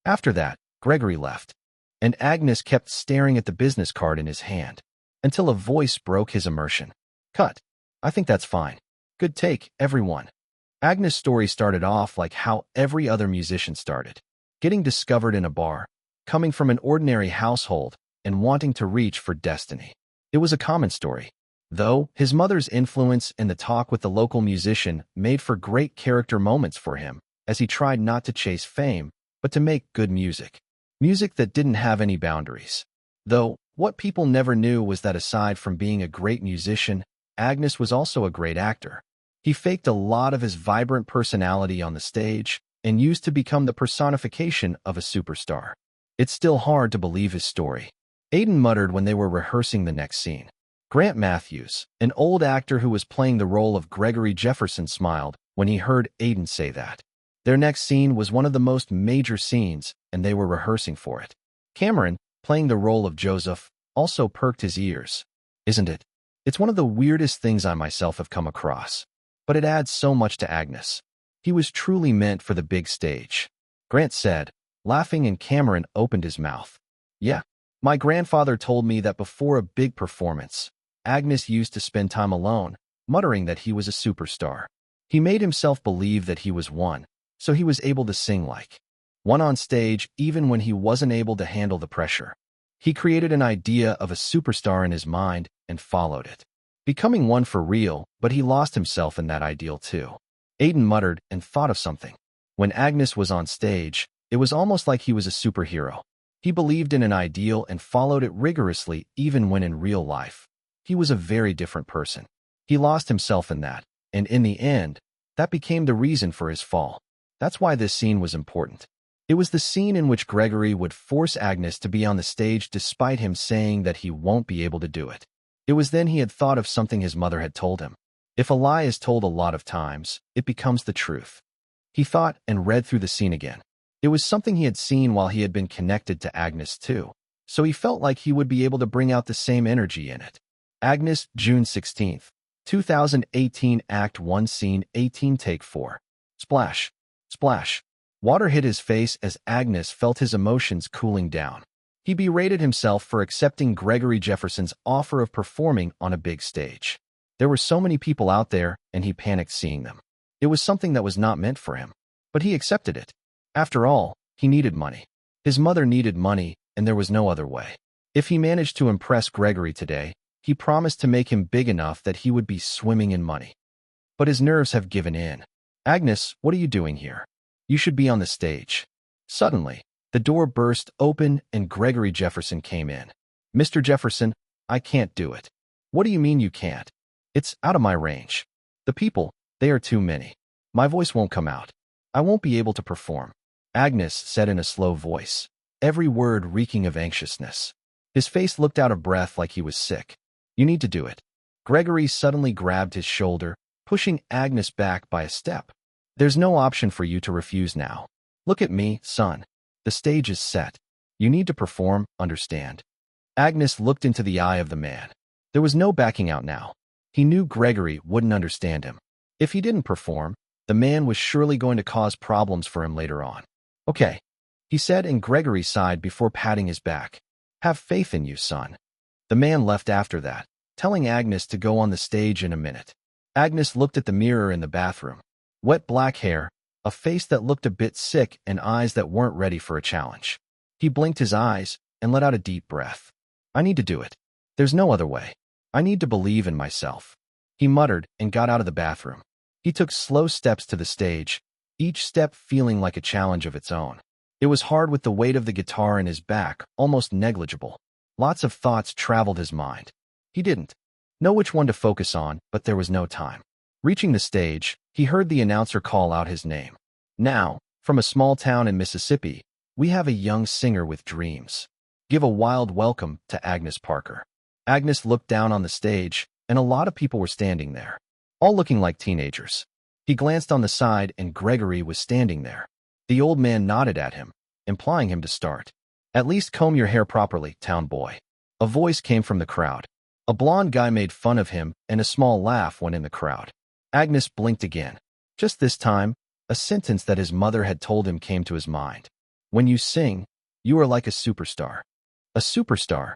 After that, Gregory left, and Agnes kept staring at the business card in his hand, until a voice broke his immersion. Cut. I think that's fine. Good take, everyone. Agnes' story started off like how every other musician started, getting discovered in a bar, coming from an ordinary household, and wanting to reach for destiny. It was a common story, though his mother's influence and the talk with the local musician made for great character moments for him as he tried not to chase fame, but to make good music. Music that didn't have any boundaries. Though, what people never knew was that aside from being a great musician, Agnes was also a great actor. He faked a lot of his vibrant personality on the stage and used to become the personification of a superstar. It's still hard to believe his story. Aiden muttered when they were rehearsing the next scene. Grant Matthews, an old actor who was playing the role of Gregory Jefferson, smiled when he heard Aiden say that. Their next scene was one of the most major scenes, and they were rehearsing for it. Cameron, playing the role of Joseph, also perked his ears. Isn't it? It's one of the weirdest things I myself have come across. But it adds so much to Agnes. He was truly meant for the big stage. Grant said, laughing, and Cameron opened his mouth. Yeah. My grandfather told me that before a big performance, Agnes used to spend time alone, muttering that he was a superstar. He made himself believe that he was one, so he was able to sing like one on stage even when he wasn't able to handle the pressure. He created an idea of a superstar in his mind and followed it, becoming one for real, but he lost himself in that ideal too. Aiden muttered and thought of something. When Agnes was on stage, it was almost like he was a superhero. He believed in an ideal and followed it rigorously even when in real life, he was a very different person. He lost himself in that, and in the end, that became the reason for his fall. That's why this scene was important. It was the scene in which Gregory would force Agnes to be on the stage despite him saying that he won't be able to do it. It was then he had thought of something his mother had told him. If a lie is told a lot of times, it becomes the truth. He thought and read through the scene again. It was something he had seen while he had been connected to Agnes too, so he felt like he would be able to bring out the same energy in it. Agnes, June 16, 2018, Act 1, Scene 18, Take 4. Splash. Splash. Water hit his face as Agnes felt his emotions cooling down. He berated himself for accepting Gregory Jefferson's offer of performing on a big stage. There were so many people out there, and he panicked seeing them. It was something that was not meant for him, but he accepted it. After all, he needed money. His mother needed money, and there was no other way. If he managed to impress Gregory today, he promised to make him big enough that he would be swimming in money. But his nerves have given in. Agnes, what are you doing here? You should be on the stage. Suddenly, the door burst open and Gregory Jefferson came in. Mr. Jefferson, I can't do it. What do you mean you can't? It's out of my range. The people, they are too many. My voice won't come out. I won't be able to perform. Agnes said in a slow voice, every word reeking of anxiousness. His face looked out of breath like he was sick. You need to do it. Gregory suddenly grabbed his shoulder, pushing Agnes back by a step. There's no option for you to refuse now. Look at me, son. The stage is set. You need to perform, understand? Agnes looked into the eye of the man. There was no backing out now. He knew Gregory wouldn't understand him. If he didn't perform, the man was surely going to cause problems for him later on. Okay, he said, and Gregory sighed before patting his back. Have faith in you, son. The man left after that, telling Agnes to go on the stage in a minute. Agnes looked at the mirror in the bathroom. Wet black hair, a face that looked a bit sick, and eyes that weren't ready for a challenge. He blinked his eyes and let out a deep breath. I need to do it. There's no other way. I need to believe in myself. He muttered and got out of the bathroom. He took slow steps to the stage, each step feeling like a challenge of its own. It was hard with the weight of the guitar in his back, almost negligible. Lots of thoughts traveled his mind. He didn't know which one to focus on, but there was no time. Reaching the stage, he heard the announcer call out his name. Now, from a small town in Mississippi, we have a young singer with dreams. Give a wild welcome to Agnes Parker. Agnes looked down on the stage, and a lot of people were standing there, all looking like teenagers. He glanced on the side, and Gregory was standing there. The old man nodded at him, implying him to start. At least comb your hair properly, town boy. A voice came from the crowd. A blond guy made fun of him, and a small laugh went in the crowd. Agnes blinked again. Just this time, a sentence that his mother had told him came to his mind. When you sing, you are like a superstar. A superstar,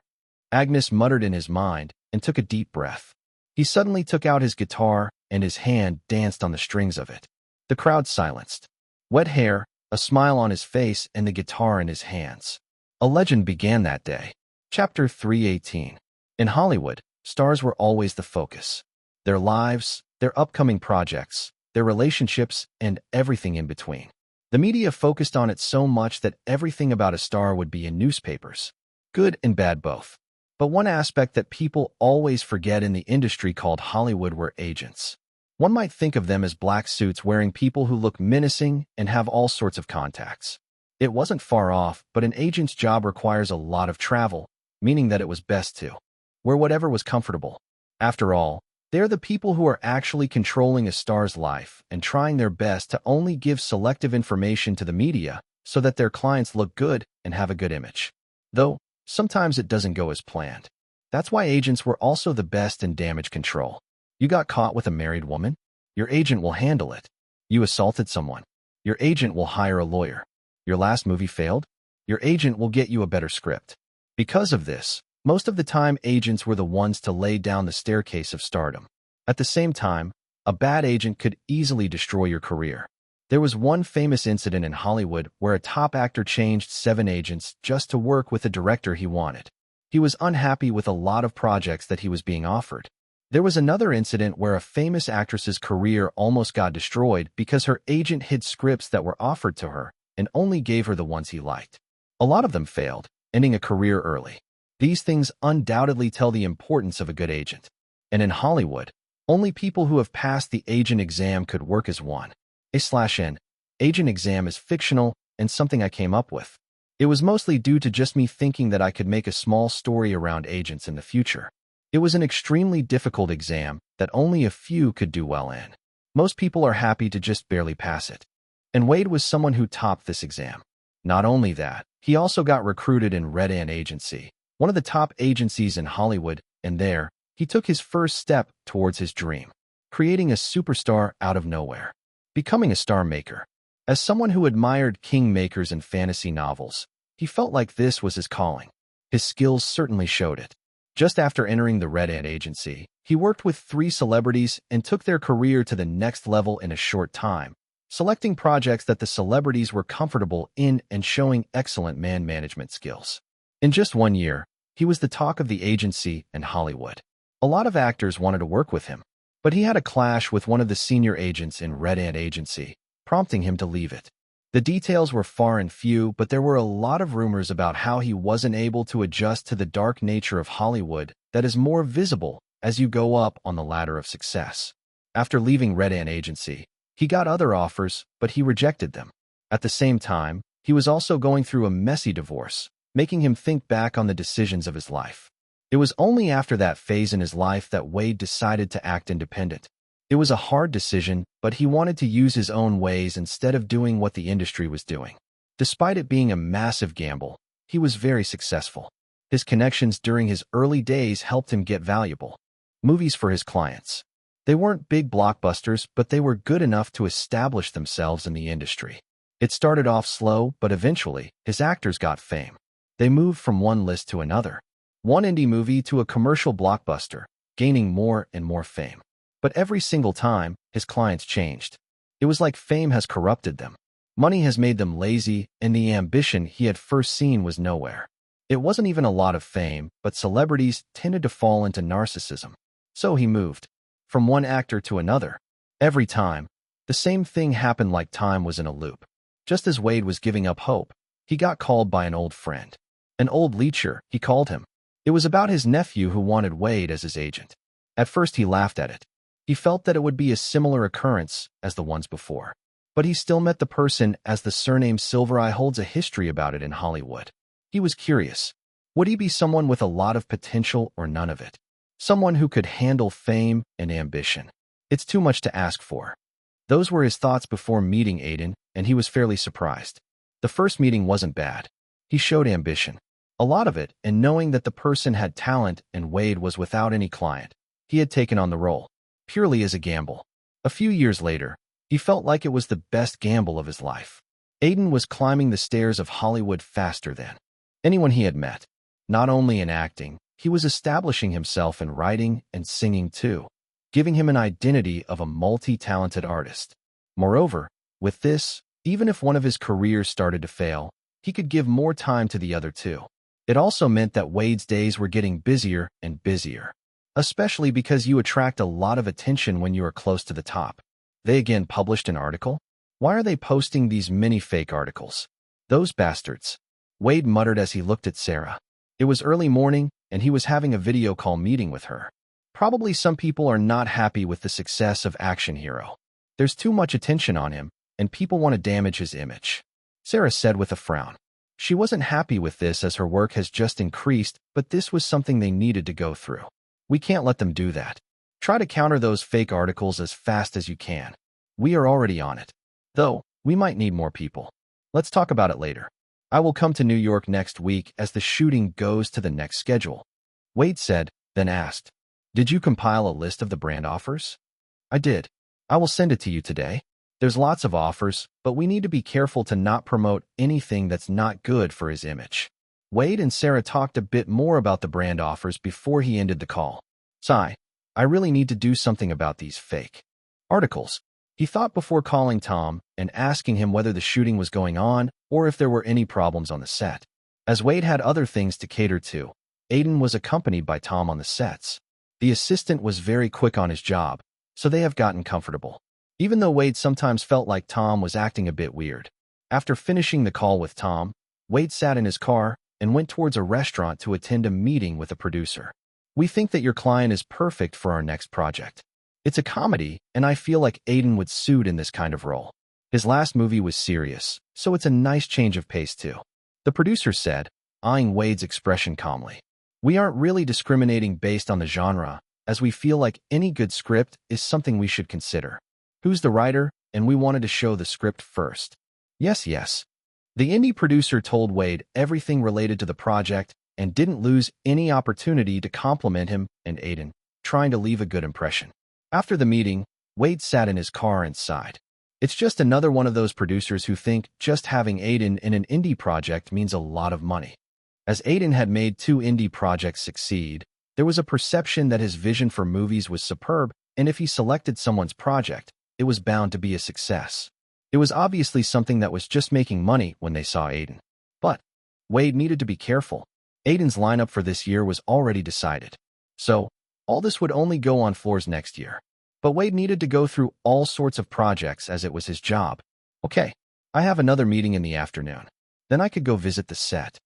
Agnes muttered in his mind and took a deep breath. He suddenly took out his guitar, and his hand danced on the strings of it. The crowd silenced. Wet hair, a smile on his face, and the guitar in his hands. A legend began that day. Chapter 318. In Hollywood, stars were always the focus. Their lives, their upcoming projects, their relationships, and everything in between. The media focused on it so much that everything about a star would be in newspapers. Good and bad both. But one aspect that people always forget in the industry called Hollywood were agents. One might think of them as black suits wearing people who look menacing and have all sorts of contacts. It wasn't far off, but an agent's job requires a lot of travel, meaning that it was best to wear whatever was comfortable. After all, they're the people who are actually controlling a star's life and trying their best to only give selective information to the media so that their clients look good and have a good image. Though, sometimes it doesn't go as planned. That's why agents were also the best in damage control. You got caught with a married woman? Your agent will handle it. You assaulted someone? Your agent will hire a lawyer. Your last movie failed? Your agent will get you a better script. Because of this, most of the time agents were the ones to lay down the staircase of stardom. At the same time, a bad agent could easily destroy your career. There was one famous incident in Hollywood where a top actor changed 7 agents just to work with the director he wanted. He was unhappy with a lot of projects that he was being offered. There was another incident where a famous actress's career almost got destroyed because her agent hid scripts that were offered to her and only gave her the ones he liked. A lot of them failed, ending a career early. These things undoubtedly tell the importance of a good agent. And in Hollywood, only people who have passed the agent exam could work as one. A/N. Agent exam is fictional and something I came up with. It was mostly due to just me thinking that I could make a small story around agents in the future. It was an extremely difficult exam that only a few could do well in. Most people are happy to just barely pass it. And Wade was someone who topped this exam. Not only that, he also got recruited in Red Ant Agency, one of the top agencies in Hollywood, and there, he took his first step towards his dream, creating a superstar out of nowhere, becoming a star maker. As someone who admired kingmakers and fantasy novels, he felt like this was his calling. His skills certainly showed it. Just after entering the Red Ant Agency, he worked with 3 celebrities and took their career to the next level in a short time, selecting projects that the celebrities were comfortable in and showing excellent man management skills. In just 1 year, he was the talk of the agency and Hollywood. A lot of actors wanted to work with him, but he had a clash with one of the senior agents in Red Ant Agency, prompting him to leave it. The details were far and few, but there were a lot of rumors about how he wasn't able to adjust to the dark nature of Hollywood that is more visible as you go up on the ladder of success. After leaving Red Ant Agency, he got other offers, but he rejected them. At the same time, he was also going through a messy divorce, making him think back on the decisions of his life. It was only after that phase in his life that Wade decided to act independent. It was a hard decision, but he wanted to use his own ways instead of doing what the industry was doing. Despite it being a massive gamble, he was very successful. His connections during his early days helped him get valuable movies for his clients. They weren't big blockbusters, but they were good enough to establish themselves in the industry. It started off slow, but eventually, his actors got fame. They moved from one list to another, one indie movie to a commercial blockbuster, gaining more and more fame. But every single time, his clients changed. It was like fame has corrupted them. Money has made them lazy, and the ambition he had first seen was nowhere. It wasn't even a lot of fame, but celebrities tended to fall into narcissism. So he moved. from one actor to another. Every time, the same thing happened like time was in a loop. Just as Wade was giving up hope, he got called by an old friend. An old leecher, he called him. It was about his nephew who wanted Wade as his agent. At first he laughed at it. He felt that it would be a similar occurrence as the ones before. But he still met the person, as the surname Silvereye holds a history about it in Hollywood. He was curious. Would he be someone with a lot of potential or none of it? Someone who could handle fame and ambition. It's too much to ask for. Those were his thoughts before meeting Aiden, and he was fairly surprised. The first meeting wasn't bad. He showed ambition. A lot of it, and knowing that the person had talent and Wade was without any client, he had taken on the role, purely as a gamble. A few years later, he felt like it was the best gamble of his life. Aiden was climbing the stairs of Hollywood faster than anyone he had met. Not only in acting, he was establishing himself in writing and singing too, giving him an identity of a multi-talented artist. Moreover, with this, even if one of his careers started to fail, he could give more time to the other two. It also meant that Wade's days were getting busier and busier, especially because you attract a lot of attention when you are close to the top. They again published an article? Why are they posting these many fake articles? Those bastards. Wade muttered as he looked at Sarah. It was early morning, and he was having a video call meeting with her. Probably some people are not happy with the success of Action Hero. There's too much attention on him, and people want to damage his image. Sarah said with a frown. She wasn't happy with this as her work has just increased, but this was something they needed to go through. We can't let them do that. Try to counter those fake articles as fast as you can. We are already on it. Though, we might need more people. Let's talk about it later. I will come to New York next week as the shooting goes to the next schedule. Wade said, then asked, did you compile a list of the brand offers? I did. I will send it to you today. There's lots of offers, but we need to be careful to not promote anything that's not good for his image. Wade and Sarah talked a bit more about the brand offers before he ended the call. Sigh, I really need to do something about these fake articles. He thought before calling Tom and asking him whether the shooting was going on or if there were any problems on the set. As Wade had other things to cater to, Aiden was accompanied by Tom on the sets. The assistant was very quick on his job, so they have gotten comfortable. Even though Wade sometimes felt like Tom was acting a bit weird. After finishing the call with Tom, Wade sat in his car and went towards a restaurant to attend a meeting with a producer. We think that your client is perfect for our next project. It's a comedy, and I feel like Aiden would suit in this kind of role. His last movie was serious, so it's a nice change of pace too. The producer said, eyeing Wade's expression calmly. We aren't really discriminating based on the genre, as we feel like any good script is something we should consider. Who's the writer? And we wanted to show the script first. Yes. The indie producer told Wade everything related to the project and didn't lose any opportunity to compliment him and Aiden, trying to leave a good impression. After the meeting, Wade sat in his car and sighed. It's just another one of those producers who think just having Aiden in an indie project means a lot of money. As Aiden had made 2 indie projects succeed, there was a perception that his vision for movies was superb, and if he selected someone's project, it was bound to be a success. It was obviously something that was just making money when they saw Aiden. But Wade needed to be careful. Aiden's lineup for this year was already decided. So, all this would only go on floors next year. But Wade needed to go through all sorts of projects as it was his job. Okay, I have another meeting in the afternoon. Then I could go visit the set.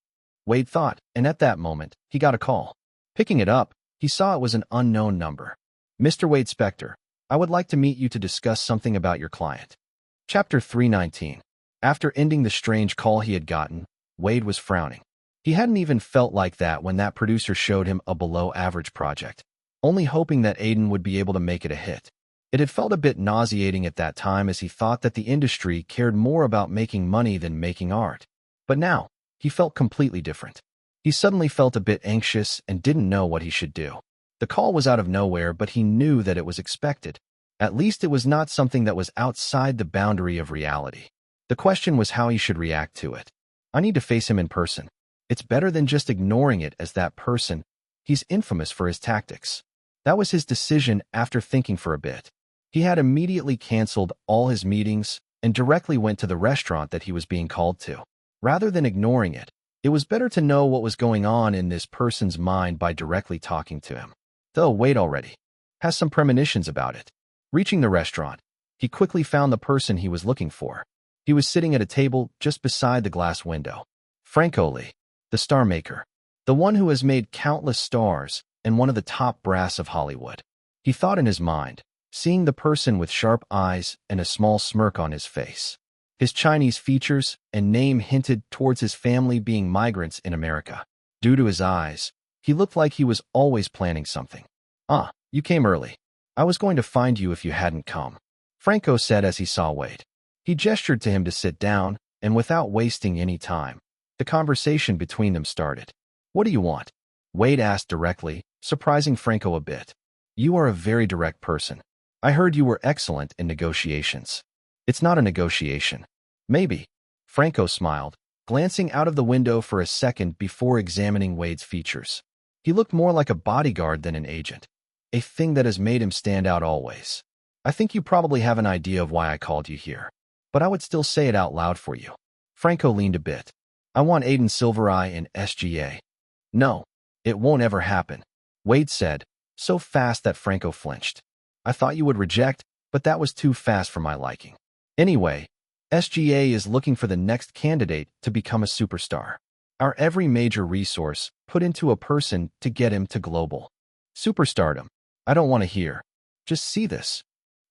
Wade thought, and at that moment, he got a call. Picking it up, he saw it was an unknown number. Mr. Wade Spector, I would like to meet you to discuss something about your client. Chapter 319. After ending the strange call he had gotten, Wade was frowning. He hadn't even felt like that when that producer showed him a below-average project, only hoping that Aiden would be able to make it a hit. It had felt a bit nauseating at that time as he thought that the industry cared more about making money than making art. But now, he felt completely different. He suddenly felt a bit anxious and didn't know what he should do. The call was out of nowhere, but he knew that it was expected. At least it was not something that was outside the boundary of reality. The question was how he should react to it. I need to face him in person. It's better than just ignoring it as that person. He's infamous for his tactics. That was his decision after thinking for a bit. He had immediately canceled all his meetings and directly went to the restaurant that he was being called to. Rather than ignoring it, it was better to know what was going on in this person's mind by directly talking to him. Though Wade already Has some premonitions about it. Reaching the restaurant, he quickly found the person he was looking for. He was sitting at a table just beside the glass window. Franco Lee, the star maker, the one who has made countless stars and one of the top brass of Hollywood. He thought in his mind, seeing the person with sharp eyes and a small smirk on his face. His Chinese features and name hinted towards his family being migrants in America. Due to his eyes, he looked like he was always planning something. "Ah, you came early. I was going to find you if you hadn't come," Franco said as he saw Wade. He gestured to him to sit down, and without wasting any time, the conversation between them started. "What do you want?" Wade asked directly, surprising Franco a bit. "You are a very direct person. I heard you were excellent in negotiations." "It's not a negotiation." "Maybe." Franco smiled, glancing out of the window for a second before examining Wade's features. He looked more like a bodyguard than an agent, a thing that has made him stand out always. "I think you probably have an idea of why I called you here, but I would still say it out loud for you." Franco leaned a bit. "I want Aiden Silvereye in SGA." "No, it won't ever happen," Wade said, so fast that Franco flinched. "I thought you would reject, but that was too fast for my liking. Anyway, SGA is looking for the next candidate to become a superstar. Our every major resource put into a person to get him to global superstardom. I don't want to hear. Just see this."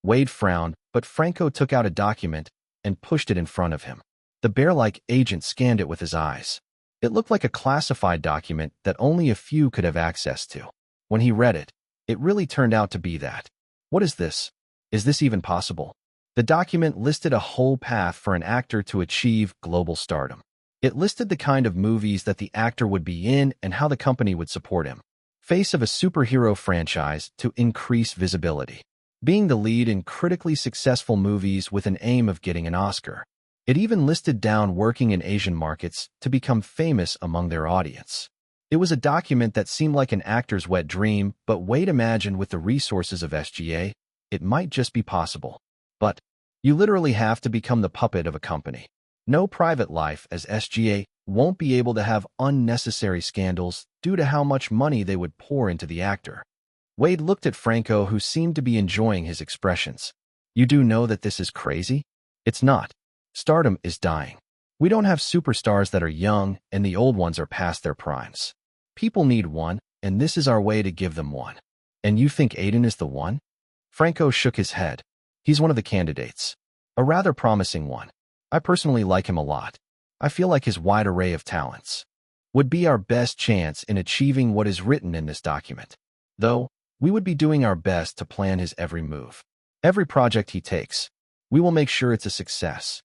Wade frowned, but Franco took out a document and pushed it in front of him. The bear-like agent scanned it with his eyes. It looked like a classified document that only a few could have access to. When he read it, it really turned out to be that. "What is this? Is this even possible?" The document listed a whole path for an actor to achieve global stardom. It listed the kind of movies that the actor would be in and how the company would support him. Face of a superhero franchise to increase visibility. Being the lead in critically successful movies with an aim of getting an Oscar. It even listed down working in Asian markets to become famous among their audience. It was a document that seemed like an actor's wet dream, but Wade imagined with the resources of SGA, it might just be possible. But you literally have to become the puppet of a company. No private life, as SGA won't be able to have unnecessary scandals due to how much money they would pour into the actor. Wade looked at Franco, who seemed to be enjoying his expressions. "You do know that this is crazy?" "It's not. Stardom is dying. We don't have superstars that are young, and the old ones are past their primes. People need one, and this is our way to give them one." "And you think Aiden is the one?" Franco shook his head. "He's one of the candidates. A rather promising one. I personally like him a lot. I feel like his wide array of talents would be our best chance in achieving what is written in this document. Though, we would be doing our best to plan his every move. Every project he takes. We will make sure it's a success."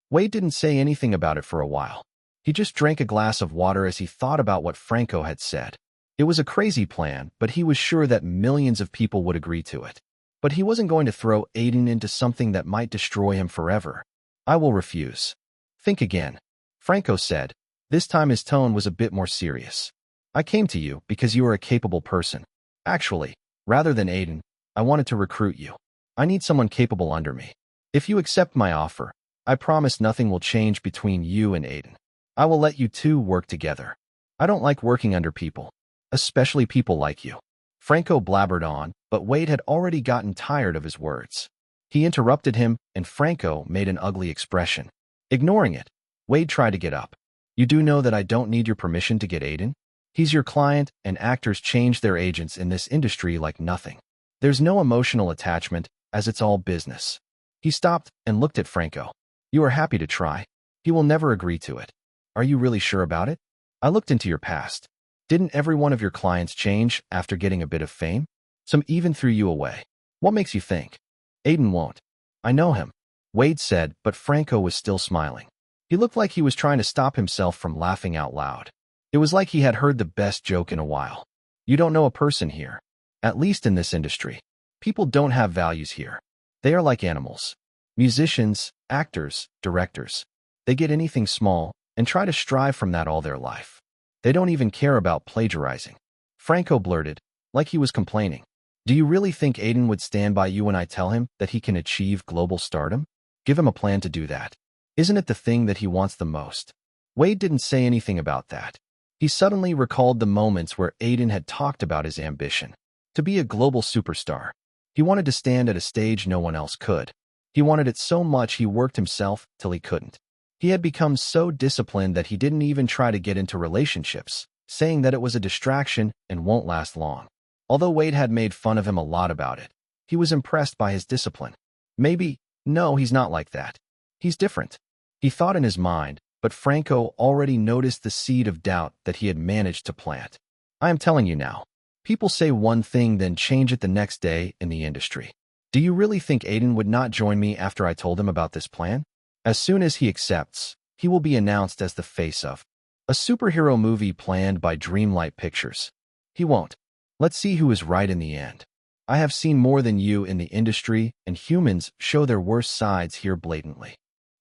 Wade didn't say anything about it for a while. He just drank a glass of water as he thought about what Franco had said. It was a crazy plan, but he was sure that millions of people would agree to it. But he wasn't going to throw Aiden into something that might destroy him forever. "I will refuse." "Think again," Franco said. This time his tone was a bit more serious. "I came to you because you are a capable person. Actually, rather than Aiden, I wanted to recruit you. I need someone capable under me. If you accept my offer, I promise nothing will change between you and Aiden. I will let you two work together. I don't like working under people, especially people like you." Franco blabbered on, but Wade had already gotten tired of his words. He interrupted him, and Franco made an ugly expression. Ignoring it, Wade tried to get up. "You do know that I don't need your permission to get Aiden? He's your client, and actors change their agents in this industry like nothing. There's no emotional attachment, as it's all business." He stopped and looked at Franco. "You are happy to try. He will never agree to it. Are you really sure about it? I looked into your past. Didn't every one of your clients change after getting a bit of fame? Some even threw you away. What makes you think?" "Aiden won't. I know him," Wade said, but Franco was still smiling. He looked like he was trying to stop himself from laughing out loud. It was like he had heard the best joke in a while. "You don't know a person here. At least in this industry. People don't have values here. They are like animals. Musicians, actors, directors. They get anything small and try to strive from that all their life. They don't even care about plagiarizing." Franco blurted, like he was complaining. "Do you really think Aiden would stand by you when I tell him that he can achieve global stardom? Give him a plan to do that. Isn't it the thing that he wants the most?" Wade didn't say anything about that. He suddenly recalled the moments where Aiden had talked about his ambition. To be a global superstar. He wanted to stand at a stage no one else could. He wanted it so much he worked himself till he couldn't. He had become so disciplined that he didn't even try to get into relationships, saying that it was a distraction and won't last long. Although Wade had made fun of him a lot about it, he was impressed by his discipline. Maybe, no, he's not like that. He's different. He thought in his mind, but Franco already noticed the seed of doubt that he had managed to plant. I am telling you now. People say one thing then change it the next day in the industry. Do you really think Aiden would not join me after I told him about this plan? As soon as he accepts, he will be announced as the face of a superhero movie planned by Dreamlight Pictures. He won't. Let's see who is right in the end. I have seen more than you in the industry, and humans show their worst sides here blatantly.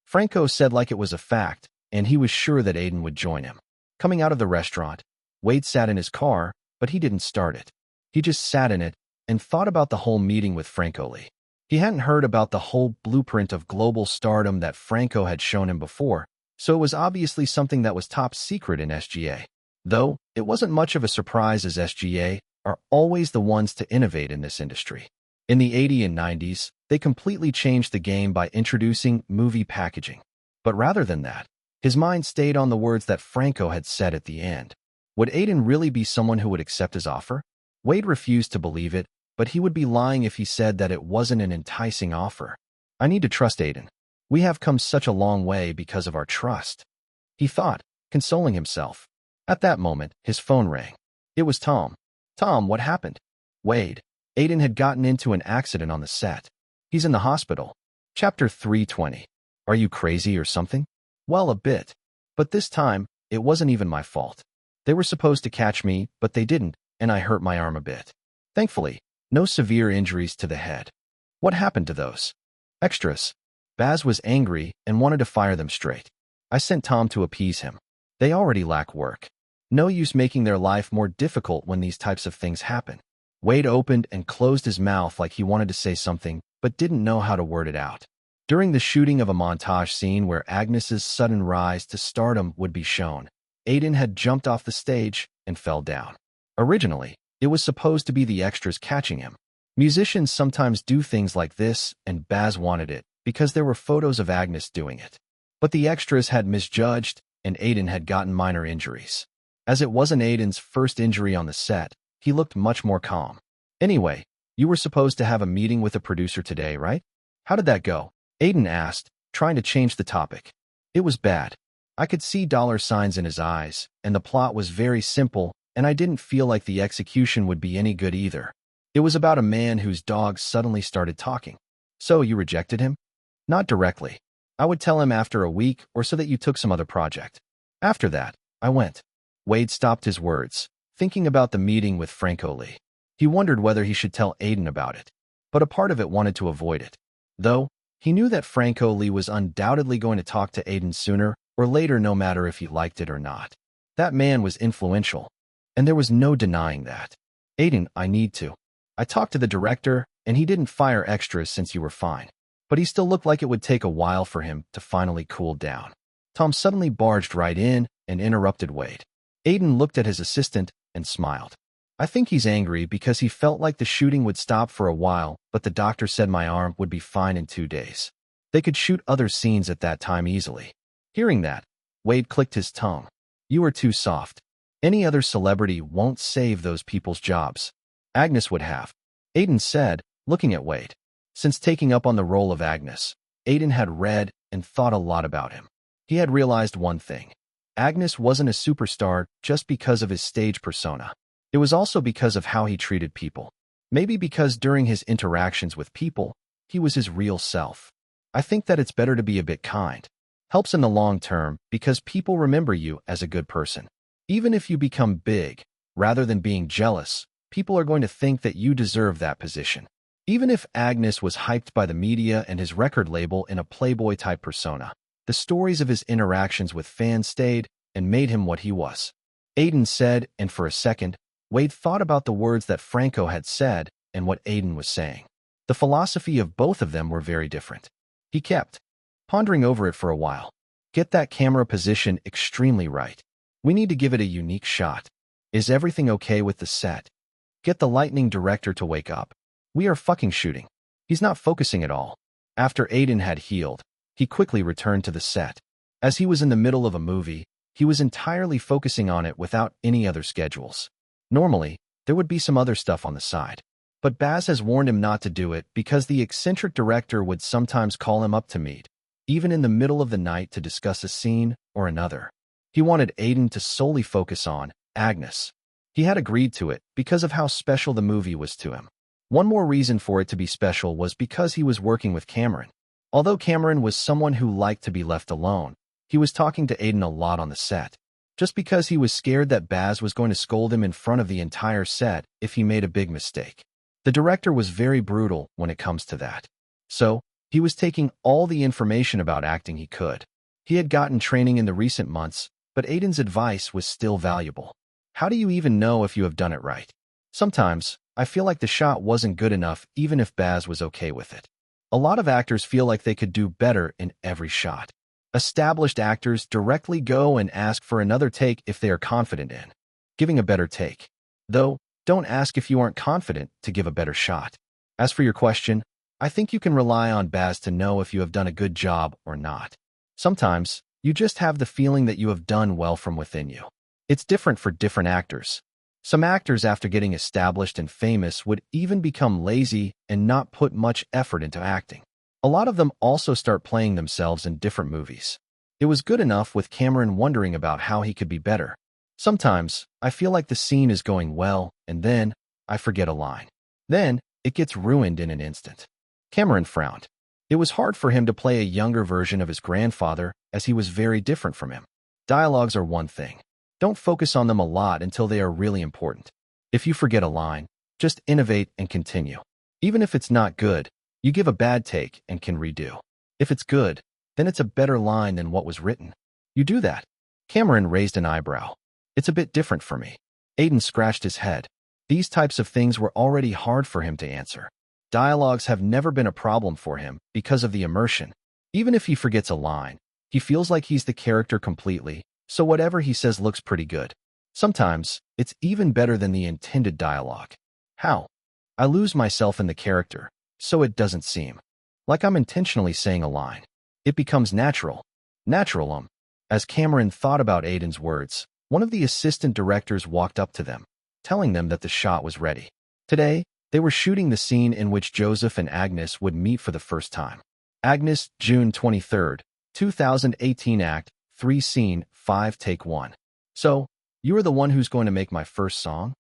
Franco said like it was a fact, and he was sure that Aiden would join him. Coming out of the restaurant, Wade sat in his car, but he didn't start it. He just sat in it and thought about the whole meeting with Franco Lee. He hadn't heard about the whole blueprint of global stardom that Franco had shown him before, so it was obviously something that was top secret in SGA. Though, it wasn't much of a surprise as SGA are always the ones to innovate in this industry. In the 80s and 90s, they completely changed the game by introducing movie packaging. But rather than that, his mind stayed on the words that Franco had said at the end. Would Aiden really be someone who would accept his offer? Wade refused to believe it, but he would be lying if he said that it wasn't an enticing offer. I need to trust Aiden. We have come such a long way because of our trust, he thought, consoling himself. At that moment, his phone rang. It was Tom. Tom, what happened? Wade. Aiden had gotten into an accident on the set. He's in the hospital. Chapter 320. Are you crazy or something? Well, a bit. But this time, it wasn't even my fault. They were supposed to catch me, but they didn't, and I hurt my arm a bit. Thankfully, no severe injuries to the head. What happened to those extras? Baz was angry and wanted to fire them straight. I sent Tom to appease him. They already lack work. No use making their life more difficult when these types of things happen. Wade opened and closed his mouth like he wanted to say something, but didn't know how to word it out. During the shooting of a montage scene where Agnes's sudden rise to stardom would be shown, Aiden had jumped off the stage and fell down. Originally, it was supposed to be the extras catching him. Musicians sometimes do things like this, and Baz wanted it because there were photos of Agnes doing it. But the extras had misjudged, and Aiden had gotten minor injuries. As it wasn't Aiden's first injury on the set, he looked much more calm. Anyway, you were supposed to have a meeting with a producer today, right? How did that go? Aiden asked, trying to change the topic. It was bad. I could see dollar signs in his eyes, and the plot was very simple, and I didn't feel like the execution would be any good either. It was about a man whose dog suddenly started talking. So you rejected him? Not directly. I would tell him after a week or so that you took some other project. After that, I went. Wade stopped his words, thinking about the meeting with Franco Lee. He wondered whether he should tell Aiden about it, but a part of it wanted to avoid it. Though, he knew that Franco Lee was undoubtedly going to talk to Aiden sooner or later no matter if he liked it or not. That man was influential, and there was no denying that. Aiden, I need to. I talked to the director, and he didn't fire extras since you were fine. But he still looked like it would take a while for him to finally cool down. Tom suddenly barged right in and interrupted Wade. Aiden looked at his assistant and smiled. I think he's angry because he felt like the shooting would stop for a while, but the doctor said my arm would be fine in 2 days. They could shoot other scenes at that time easily. Hearing that, Wade clicked his tongue. You are too soft. Any other celebrity won't save those people's jobs. Agnes would have. Aiden said, looking at Wade. Since taking up on the role of Agnes, Aiden had read and thought a lot about him. He had realized one thing. Agnes wasn't a superstar just because of his stage persona. It was also because of how he treated people. Maybe because during his interactions with people, he was his real self. I think that it's better to be a bit kind. Helps in the long term because people remember you as a good person. Even if you become big, rather than being jealous, people are going to think that you deserve that position. Even if Agnes was hyped by the media and his record label in a playboy-type persona, the stories of his interactions with fans stayed and made him what he was. Aiden said, and for a second, Wade thought about the words that Franco had said and what Aiden was saying. The philosophy of both of them were very different. He kept pondering over it for a while. Get that camera position extremely right. We need to give it a unique shot. Is everything okay with the set? Get the lightning director to wake up. We are fucking shooting. He's not focusing at all. After Aiden had healed, he quickly returned to the set. As he was in the middle of a movie, he was entirely focusing on it without any other schedules. Normally, there would be some other stuff on the side. But Baz has warned him not to do it because the eccentric director would sometimes call him up to meet, even in the middle of the night, to discuss a scene or another. He wanted Aiden to solely focus on Agnes. He had agreed to it because of how special the movie was to him. One more reason for it to be special was because he was working with Cameron. Although Cameron was someone who liked to be left alone, he was talking to Aiden a lot on the set, just because he was scared that Baz was going to scold him in front of the entire set if he made a big mistake. The director was very brutal when it comes to that. So, he was taking all the information about acting he could. He had gotten training in the recent months, but Aiden's advice was still valuable. How do you even know if you have done it right? Sometimes, I feel like the shot wasn't good enough even if Baz was okay with it. A lot of actors feel like they could do better in every shot. Established actors directly go and ask for another take if they are confident in giving a better take. Though, don't ask if you aren't confident to give a better shot. As for your question, I think you can rely on Baz to know if you have done a good job or not. Sometimes, you just have the feeling that you have done well from within you. It's different for different actors. Some actors, after getting established and famous, would even become lazy and not put much effort into acting. A lot of them also start playing themselves in different movies. It was good enough with Cameron wondering about how he could be better. Sometimes, I feel like the scene is going well, and then, I forget a line. Then, it gets ruined in an instant. Cameron frowned. It was hard for him to play a younger version of his grandfather, as he was very different from him. Dialogues are one thing. Don't focus on them a lot until they are really important. If you forget a line, just innovate and continue. Even if it's not good, you give a bad take and can redo. If it's good, then it's a better line than what was written. You do that. Cameron raised an eyebrow. It's a bit different for me. Aiden scratched his head. These types of things were already hard for him to answer. Dialogues have never been a problem for him because of the immersion. Even if he forgets a line, he feels like he's the character completely, so whatever he says looks pretty good. Sometimes, it's even better than the intended dialogue. How? I lose myself in the character, so it doesn't seem like I'm intentionally saying a line. It becomes natural. Natural. As Cameron thought about Aiden's words, one of the assistant directors walked up to them, telling them that the shot was ready. Today, they were shooting the scene in which Joseph and Agnes would meet for the first time. Agnes, June 23, 2018, Act 3, Scene 5, Take 1. So, you are the one who's going to make my first song?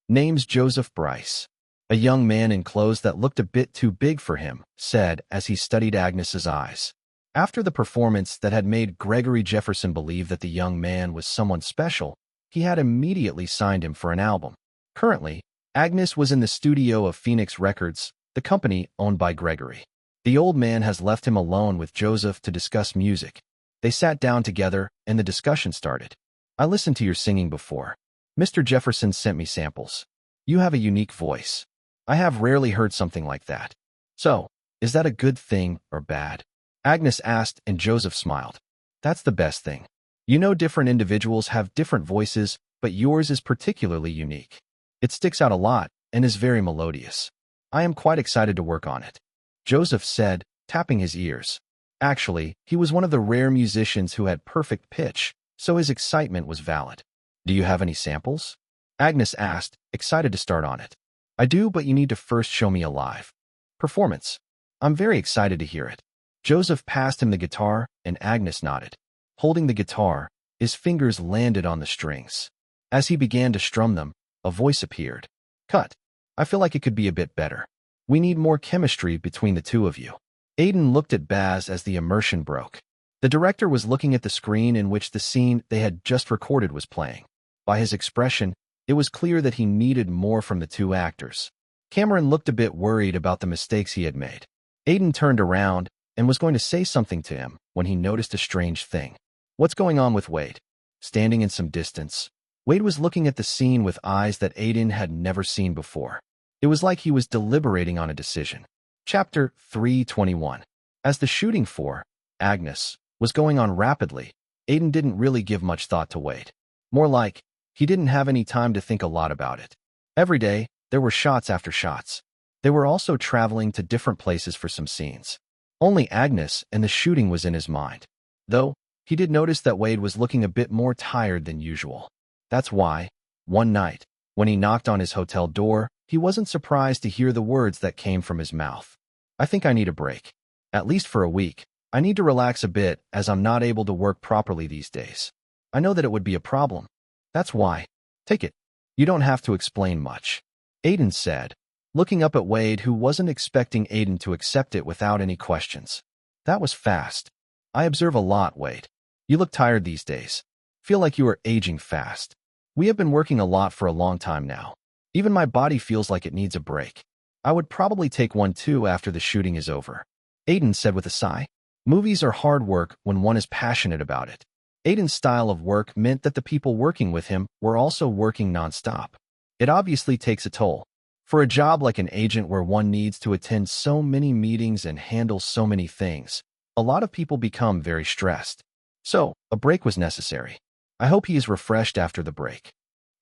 Name's Joseph Bryce. A young man in clothes that looked a bit too big for him said as he studied Agnes's eyes. After the performance that had made Gregory Jefferson believe that the young man was someone special, he had immediately signed him for an album. Currently, Agnes was in the studio of Phoenix Records, the company owned by Gregory. The old man has left him alone with Joseph to discuss music. They sat down together, and the discussion started. I listened to your singing before. Mr. Jefferson sent me samples. You have a unique voice. I have rarely heard something like that. So, is that a good thing or bad? Agnes asked, and Joseph smiled. That's the best thing. You know, different individuals have different voices, but yours is particularly unique. It sticks out a lot and is very melodious. I am quite excited to work on it, Joseph said, tapping his ears. Actually, he was one of the rare musicians who had perfect pitch, so his excitement was valid. Do you have any samples? Agnes asked, excited to start on it. I do, but you need to first show me a live performance. I'm very excited to hear it. Joseph passed him the guitar, and Agnes nodded. Holding the guitar, his fingers landed on the strings. As he began to strum them, a voice appeared. Cut. I feel like it could be a bit better. We need more chemistry between the two of you. Aiden looked at Baz as the immersion broke. The director was looking at the screen in which the scene they had just recorded was playing. By his expression, it was clear that he needed more from the two actors. Cameron looked a bit worried about the mistakes he had made. Aiden turned around and was going to say something to him when he noticed a strange thing. What's going on with Wade? Standing in some distance, Wade was looking at the scene with eyes that Aiden had never seen before. It was like he was deliberating on a decision. Chapter 321. As the shooting for Agnes was going on rapidly, Aiden didn't really give much thought to Wade. More like, he didn't have any time to think a lot about it. Every day, There were shots after shots. They were also traveling to different places for some scenes. Only Agnes and the shooting was in his mind. Though, he did notice that Wade was looking a bit more tired than usual. That's why, one night, when he knocked on his hotel door, he wasn't surprised to hear the words that came from his mouth. I think I need a break. At least for a week. I need to relax a bit as I'm not able to work properly these days. I know that it would be a problem. That's why. Take it. You don't have to explain much. Aiden said, looking up at Wade, who wasn't expecting Aiden to accept it without any questions. That was fast. I observe a lot, Wade. You look tired these days. Feel like you are aging fast. We have been working a lot for a long time now. Even my body feels like it needs a break. I would probably take one too after the shooting is over. Aiden said with a sigh. Movies are hard work when one is passionate about it. Aiden's style of work meant that the people working with him were also working nonstop. It obviously takes a toll. For a job like an agent where one needs to attend so many meetings and handle so many things, a lot of people become very stressed. So, a break was necessary. I hope he is refreshed after the break.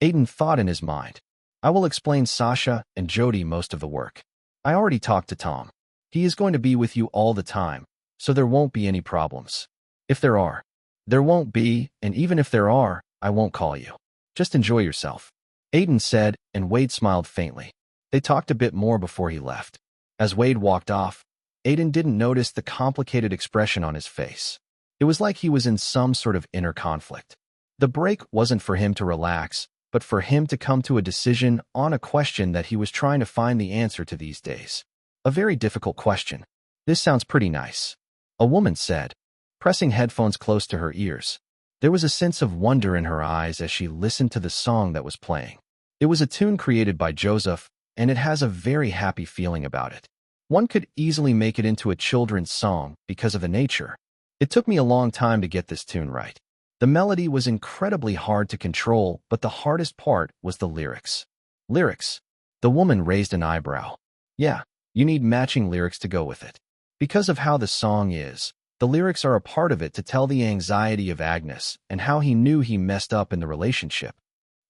Aiden thought in his mind. I will explain Sasha and Jody most of the work. I already talked to Tom. He is going to be with you all the time, so there won't be any problems. If there are, there won't be, and even if there are, I won't call you. Just enjoy yourself. Aiden said, and Wade smiled faintly. They talked a bit more before he left. As Wade walked off, Aiden didn't notice the complicated expression on his face. It was like he was in some sort of inner conflict. The break wasn't for him to relax, but for him to come to a decision on a question that he was trying to find the answer to these days. A very difficult question. This sounds pretty nice. A woman said, pressing headphones close to her ears. There was a sense of wonder in her eyes as she listened to the song that was playing. It was a tune created by Joseph, and it has a very happy feeling about it. One could easily make it into a children's song because of the nature. It took me a long time to get this tune right. The melody was incredibly hard to control, but the hardest part was the lyrics. Lyrics. The woman raised an eyebrow. Yeah, you need matching lyrics to go with it. Because of how the song is, the lyrics are a part of it to tell the anxiety of Agnes and how he knew he messed up in the relationship.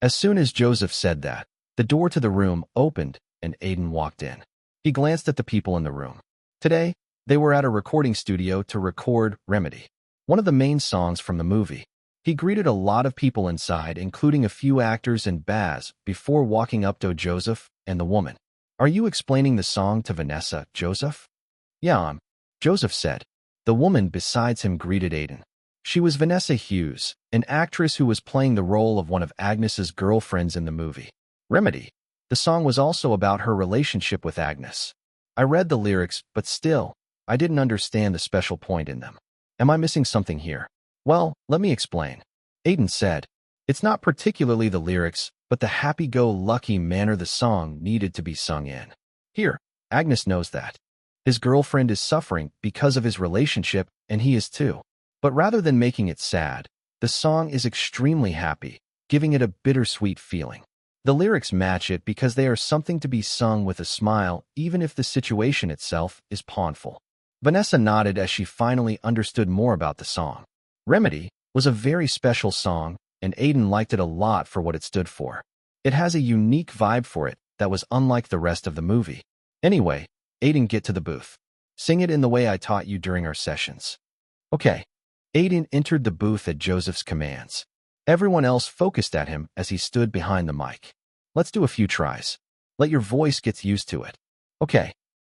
As soon as Joseph said that, the door to the room opened and Aiden walked in. He glanced at the people in the room. Today, they were at a recording studio to record Remedy, one of the main songs from the movie. He greeted a lot of people inside, including a few actors and Baz, before walking up to Joseph and the woman. Are you explaining the song to Vanessa, Joseph? Yeah, Joseph said. The woman besides him greeted Aiden. She was Vanessa Hughes, an actress who was playing the role of one of Agnes's girlfriends in the movie. Remedy. The song was also about her relationship with Agnes. I read the lyrics, but still, I didn't understand the special point in them. Am I missing something here? Well, let me explain. Aiden said, it's not particularly the lyrics, but the happy-go-lucky manner the song needed to be sung in. Here, Agnes knows that. His girlfriend is suffering because of his relationship, and he is too. But rather than making it sad, the song is extremely happy, giving it a bittersweet feeling. The lyrics match it because they are something to be sung with a smile, even if the situation itself is painful. Vanessa nodded as she finally understood more about the song. Remedy was a very special song, and Aiden liked it a lot for what it stood for. It has a unique vibe for it that was unlike the rest of the movie. Anyway, Aiden, get to the booth. Sing it in the way I taught you during our sessions. Okay. Aiden entered the booth at Joseph's commands. Everyone else focused at him as he stood behind the mic. Let's do a few tries. Let your voice get used to it. Okay.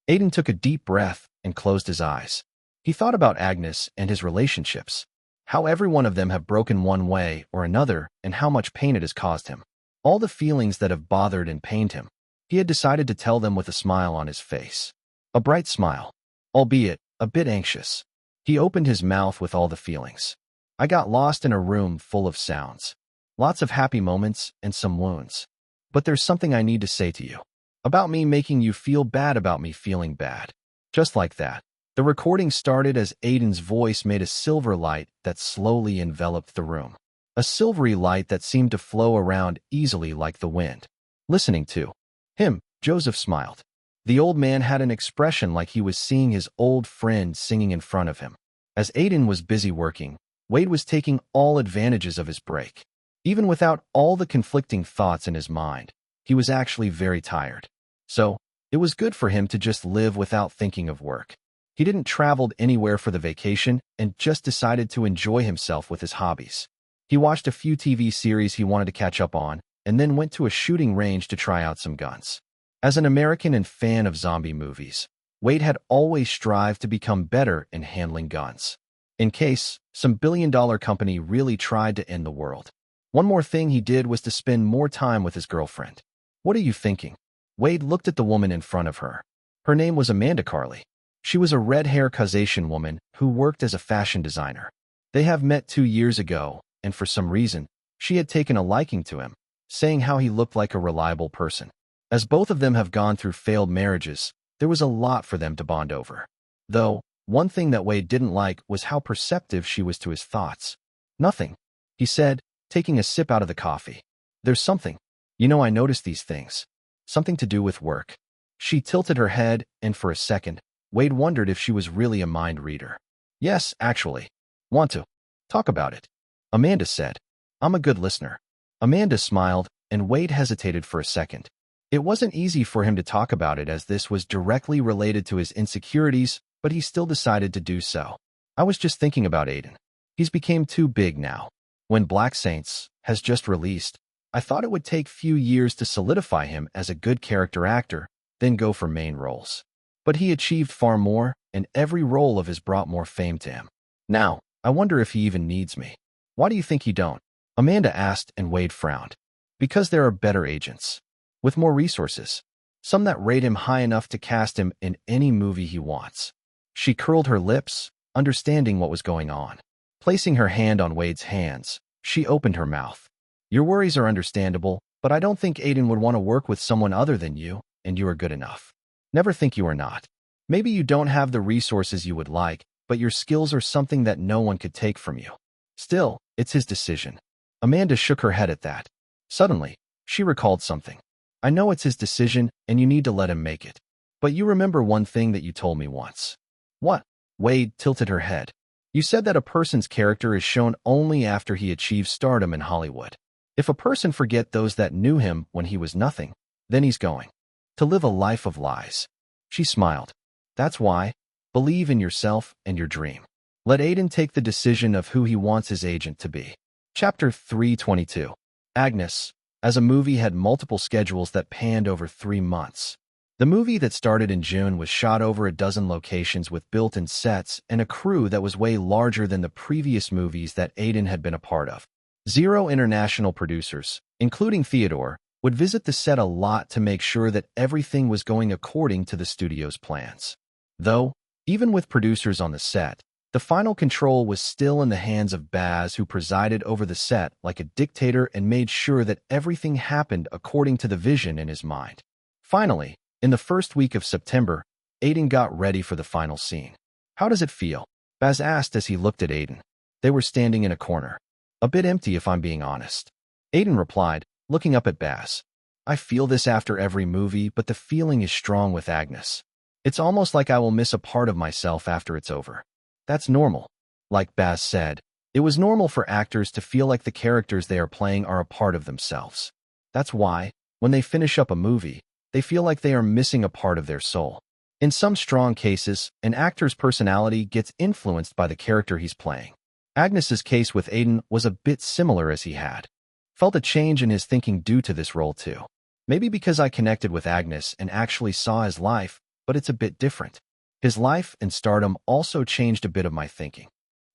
Aiden took a deep breath and closed his eyes. He thought about Agnes and his relationships, how every one of them have broken one way or another, and how much pain it has caused him. All the feelings that have bothered and pained him. He had decided to tell them with a smile on his face. A bright smile, albeit a bit anxious. He opened his mouth with all the feelings. I got lost in a room full of sounds. Lots of happy moments and some wounds. But there's something I need to say to you. About me making you feel bad about me feeling bad. Just like that. The recording started as Aiden's voice made a silver light that slowly enveloped the room. A silvery light that seemed to flow around easily like the wind. Listening to him, Joseph smiled. The old man had an expression like he was seeing his old friend singing in front of him. As Aiden was busy working, Wade was taking all advantages of his break. Even without all the conflicting thoughts in his mind, He was actually very tired. So, it was good for him to just live without thinking of work. He didn't travel anywhere for the vacation and just decided to enjoy himself with his hobbies. He watched a few TV series he wanted to catch up on, and then went to a shooting range to try out some guns. As an American and fan of zombie movies, Wade had always strived to become better in handling guns, in case some billion-dollar company really tried to end the world. One more thing he did was to spend more time with his girlfriend. What are you thinking? Wade looked at the woman in front of her. Her name was Amanda Carley. She was a red-hair Caucasian woman who worked as a fashion designer. They have met 2 years ago, and for some reason, she had taken a liking to him, saying how he looked like a reliable person. As both of them have gone through failed marriages, there was a lot for them to bond over. Though, one thing that Wade didn't like was how perceptive she was to his thoughts. Nothing, he said, taking a sip out of the coffee. There's something. I noticed these things. Something to do with work. She tilted her head, and for a second, Wade wondered if she was really a mind reader. Yes, actually. Want to talk about it? Amanda said. I'm a good listener. Amanda smiled, and Wade hesitated for a second. It wasn't easy for him to talk about it as this was directly related to his insecurities, but he still decided to do so. I was just thinking about Aiden. He's became too big now. When Black Saints has just released, I thought it would take few years to solidify him as a good character actor, then go for main roles. But he achieved far more, and every role of his brought more fame to him. Now, I wonder if he even needs me. Why do you think he don't? Amanda asked, and Wade frowned. Because there are better agents. With more resources. Some that rate him high enough to cast him in any movie he wants. She curled her lips, understanding what was going on. Placing her hand on Wade's hands, she opened her mouth. Your worries are understandable, but I don't think Aiden would want to work with someone other than you, and you are good enough. Never think you are not. Maybe you don't have the resources you would like, but your skills are something that no one could take from you. Still, it's his decision. Amanda shook her head at that. Suddenly, she recalled something. I know it's his decision, and you need to let him make it. But you remember one thing that you told me once. What? Wade tilted her head. You said that a person's character is shown only after he achieves stardom in Hollywood. If a person forget those that knew him when he was nothing, then he's going to live a life of lies. She smiled. That's why. Believe in yourself and your dream. Let Aiden take the decision of who he wants his agent to be. Chapter 322. Agnes. As a movie had multiple schedules that panned over 3 months. The movie that started in June was shot over a dozen locations with built-in sets and a crew that was way larger than the previous movies that Aiden had been a part of. 0 international producers, including Theodore, would visit the set a lot to make sure that everything was going according to the studio's plans. Though, even with producers on the set, the final control was still in the hands of Baz, who presided over the set like a dictator and made sure that everything happened according to the vision in his mind. Finally, in the first week of September, Aiden got ready for the final scene. How does it feel? Baz asked as he looked at Aiden. They were standing in a corner. A bit empty if I'm being honest. Aiden replied, looking up at Baz. I feel this after every movie, but the feeling is strong with Agnes. It's almost like I will miss a part of myself after it's over. That's normal. Like Baz said, it was normal for actors to feel like the characters they are playing are a part of themselves. That's why, when they finish up a movie, they feel like they are missing a part of their soul. In some strong cases, an actor's personality gets influenced by the character he's playing. Agnes's case with Aiden was a bit similar as he had felt a change in his thinking due to this role too. Maybe because I connected with Agnes and actually saw his life, but it's a bit different. His life and stardom also changed a bit of my thinking.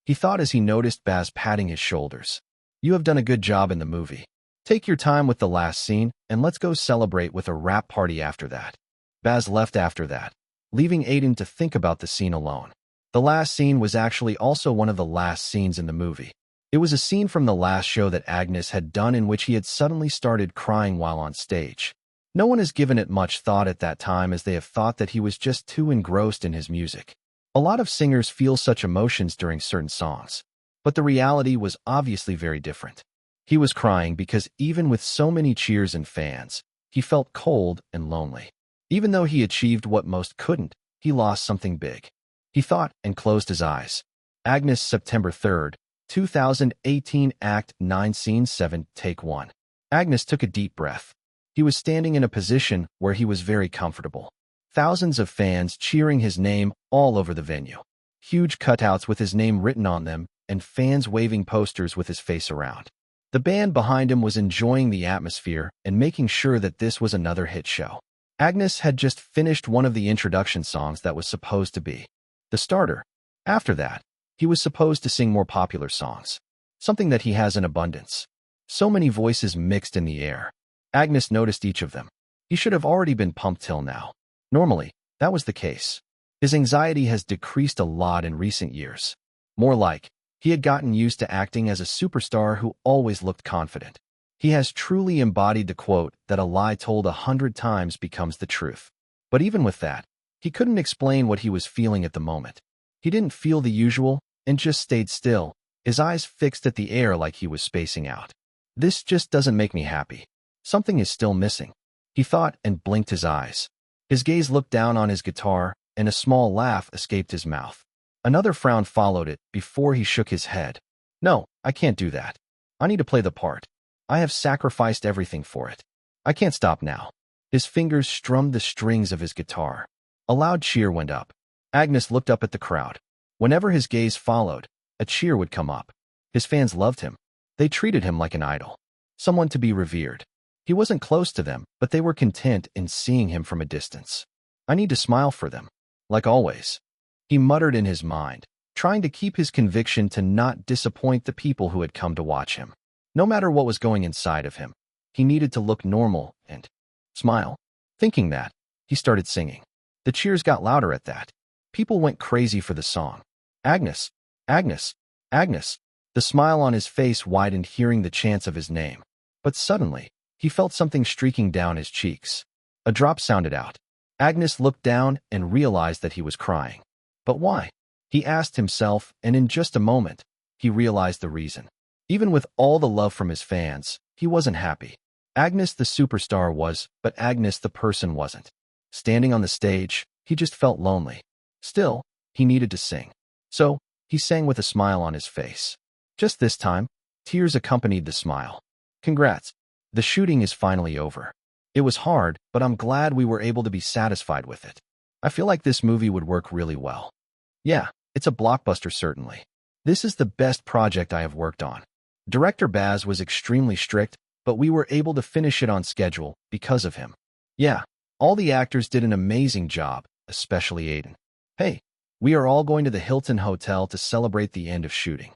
He thought as he noticed Baz patting his shoulders. You have done a good job in the movie. Take your time with the last scene, and let's go celebrate with a wrap party after that. Baz left after that, leaving Aiden to think about the scene alone. The last scene was actually also one of the last scenes in the movie. It was a scene from the last show that Agnes had done in which he had suddenly started crying while on stage. No one has given it much thought at that time as they have thought that he was just too engrossed in his music. A lot of singers feel such emotions during certain songs, but the reality was obviously very different. He was crying because even with so many cheers and fans, he felt cold and lonely. Even though he achieved what most couldn't, he lost something big. He thought and closed his eyes. Agnes, September 3rd, 2018, Act 9, Scene 7, Take 1. Agnes took a deep breath. He was standing in a position where he was very comfortable. Thousands of fans cheering his name all over the venue. Huge cutouts with his name written on them, and fans waving posters with his face around. The band behind him was enjoying the atmosphere and making sure that this was another hit show. Agnes had just finished one of the introduction songs that was supposed to be the starter. After that, he was supposed to sing more popular songs, something that he has in abundance. So many voices mixed in the air. Agnes noticed each of them. He should have already been pumped till now. Normally, that was the case. His anxiety has decreased a lot in recent years. More like, he had gotten used to acting as a superstar who always looked confident. He has truly embodied the quote that a lie told 100 times becomes the truth. But even with that, he couldn't explain what he was feeling at the moment. He didn't feel the usual and just stayed still, his eyes fixed at the air like he was spacing out. This just doesn't make me happy. Something is still missing, he thought and blinked his eyes. His gaze looked down on his guitar, and a small laugh escaped his mouth. Another frown followed it before he shook his head. No, I can't do that. I need to play the part. I have sacrificed everything for it. I can't stop now. His fingers strummed the strings of his guitar. A loud cheer went up. Agnes looked up at the crowd. Whenever his gaze followed, a cheer would come up. His fans loved him. They treated him like an idol, someone to be revered. He wasn't close to them, but they were content in seeing him from a distance. I need to smile for them, like always. He muttered in his mind, trying to keep his conviction to not disappoint the people who had come to watch him. No matter what was going inside of him, he needed to look normal and smile. Thinking that, he started singing. The cheers got louder at that. People went crazy for the song. Agnes, Agnes, Agnes. The smile on his face widened hearing the chants of his name. But suddenly, he felt something streaking down his cheeks. A drop sounded out. Agnes looked down and realized that he was crying. But why? He asked himself, and in just a moment, he realized the reason. Even with all the love from his fans, he wasn't happy. Agnes the superstar was, but Agnes the person wasn't. Standing on the stage, he just felt lonely. Still, he needed to sing. So, he sang with a smile on his face. Just this time, tears accompanied the smile. Congrats. The shooting is finally over. It was hard, but I'm glad we were able to be satisfied with it. I feel like this movie would work really well. Yeah, it's a blockbuster certainly. This is the best project I have worked on. Director Baz was extremely strict, but we were able to finish it on schedule because of him. Yeah, all the actors did an amazing job, especially Aiden. Hey, we are all going to the Hilton Hotel to celebrate the end of shooting.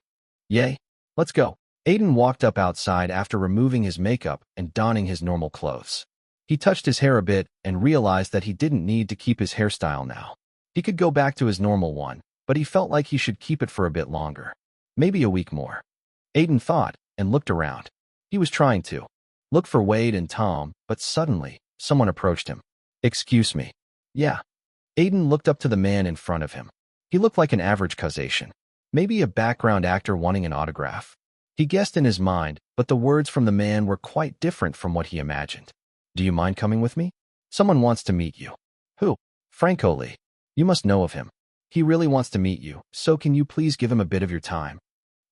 Yay, let's go. Aiden walked up outside after removing his makeup and donning his normal clothes. He touched his hair a bit and realized that he didn't need to keep his hairstyle now. He could go back to his normal one, but he felt like he should keep it for a bit longer. Maybe a week more. Aiden thought and looked around. He was trying to look for Wade and Tom, but suddenly, someone approached him. Excuse me. Yeah. Aiden looked up to the man in front of him. He looked like an average causation. Maybe a background actor wanting an autograph. He guessed in his mind, but the words from the man were quite different from what he imagined. Do you mind coming with me? Someone wants to meet you. Who? Franco Lee. You must know of him. He really wants to meet you, so can you please give him a bit of your time?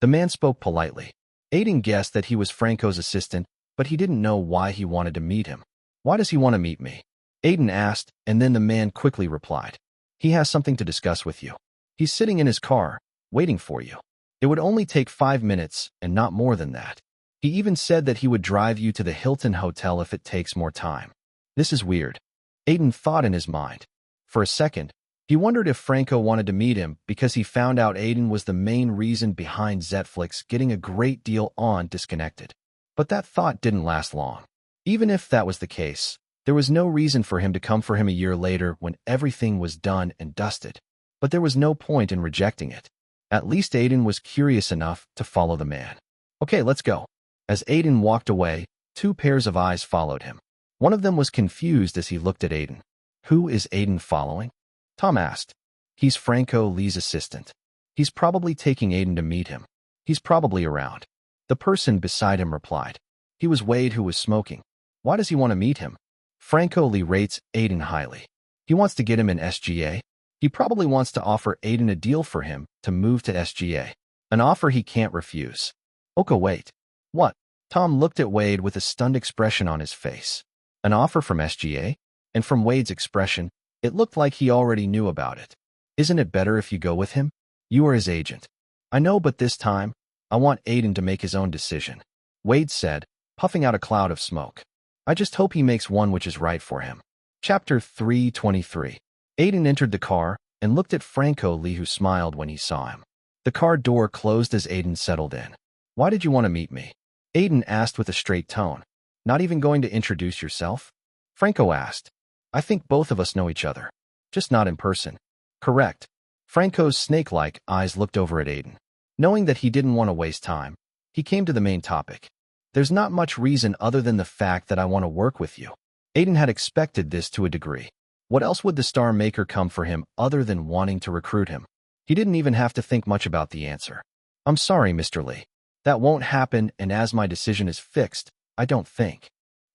The man spoke politely. Aiden guessed that he was Franco's assistant, but he didn't know why he wanted to meet him. Why does he want to meet me? Aiden asked, and then the man quickly replied. He has something to discuss with you. He's sitting in his car, waiting for you. It would only take 5 minutes, and not more than that. He even said that he would drive you to the Hilton Hotel if it takes more time. This is weird. Aiden thought in his mind. For a second, he wondered if Franco wanted to meet him because he found out Aiden was the main reason behind Zetflix getting a great deal on Disconnected. But that thought didn't last long. Even if that was the case, there was no reason for him to come for him a year later when everything was done and dusted. But there was no point in rejecting it. At least Aiden was curious enough to follow the man. Okay, let's go. As Aiden walked away, 2 pairs of eyes followed him. One of them was confused as he looked at Aiden. Who is Aiden following? Tom asked. He's Franco Lee's assistant. He's probably taking Aiden to meet him. He's probably around. The person beside him replied. He was Wade who was smoking. Why does he want to meet him? Franco Lee rates Aiden highly. He wants to get him in SGA. He probably wants to offer Aiden a deal for him to move to SGA. An offer he can't refuse. Okay, wait. What? Tom looked at Wade with a stunned expression on his face. An offer from SGA? And from Wade's expression, it looked like he already knew about it. Isn't it better if you go with him? You are his agent. I know, but this time, I want Aiden to make his own decision. Wade said, puffing out a cloud of smoke. I just hope he makes one which is right for him. Chapter 323. Aiden entered the car and looked at Franco Lee, who smiled when he saw him. The car door closed as Aiden settled in. Why did you want to meet me? Aiden asked with a straight tone. Not even going to introduce yourself? Franco asked. I think both of us know each other. Just not in person. Correct. Franco's snake-like eyes looked over at Aiden. Knowing that he didn't want to waste time, he came to the main topic. There's not much reason other than the fact that I want to work with you. Aiden had expected this to a degree. What else would the star maker come for him other than wanting to recruit him? He didn't even have to think much about the answer. I'm sorry, Mr. Lee. That won't happen, and as my decision is fixed, I don't think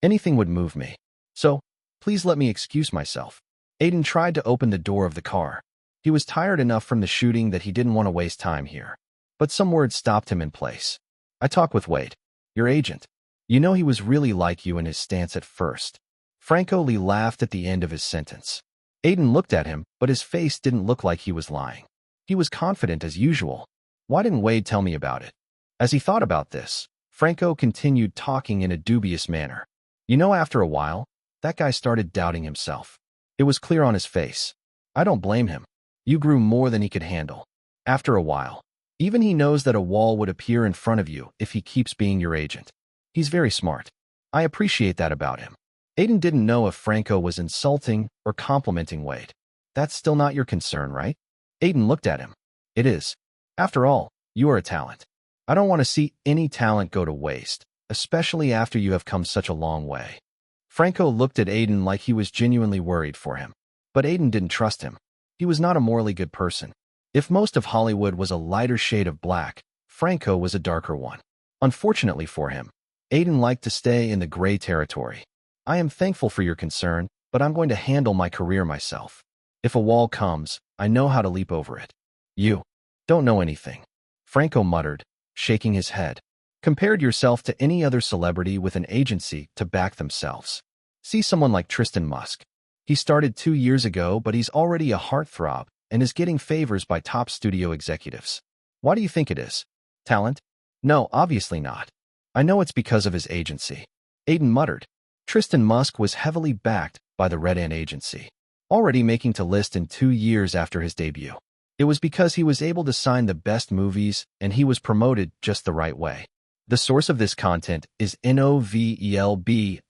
anything would move me. So, please let me excuse myself. Aiden tried to open the door of the car. He was tired enough from the shooting that he didn't want to waste time here. But some words stopped him in place. I talked with Wade, your agent. You know, he was really like you in his stance at first. Franco Lee laughed at the end of his sentence. Aiden looked at him, but his face didn't look like he was lying. He was confident as usual. Why didn't Wade tell me about it? As he thought about this, Franco continued talking in a dubious manner. You know, after a while, that guy started doubting himself. It was clear on his face. I don't blame him. You grew more than he could handle. After a while, even he knows that a wall would appear in front of you if he keeps being your agent. He's very smart. I appreciate that about him. Aiden didn't know if Franco was insulting or complimenting Wade. That's still not your concern, right? Aiden looked at him. It is. After all, you are a talent. I don't want to see any talent go to waste, especially after you have come such a long way. Franco looked at Aiden like he was genuinely worried for him. But Aiden didn't trust him. He was not a morally good person. If most of Hollywood was a lighter shade of black, Franco was a darker one. Unfortunately for him, Aiden liked to stay in the gray territory. I am thankful for your concern, but I'm going to handle my career myself. If a wall comes, I know how to leap over it. You don't know anything. Franco muttered, shaking his head. Compared yourself to any other celebrity with an agency to back themselves. See someone like Tristan Musk. He started 2 years ago, but he's already a heartthrob and is getting favors by top studio executives. Why do you think it is? Talent? No, obviously not. I know it's because of his agency. Aiden muttered. Tristan Musk was heavily backed by the Red Ant agency, already making to list in 2 years after his debut. It was because he was able to sign the best movies and he was promoted just the right way. The source of this content is novelbin.com.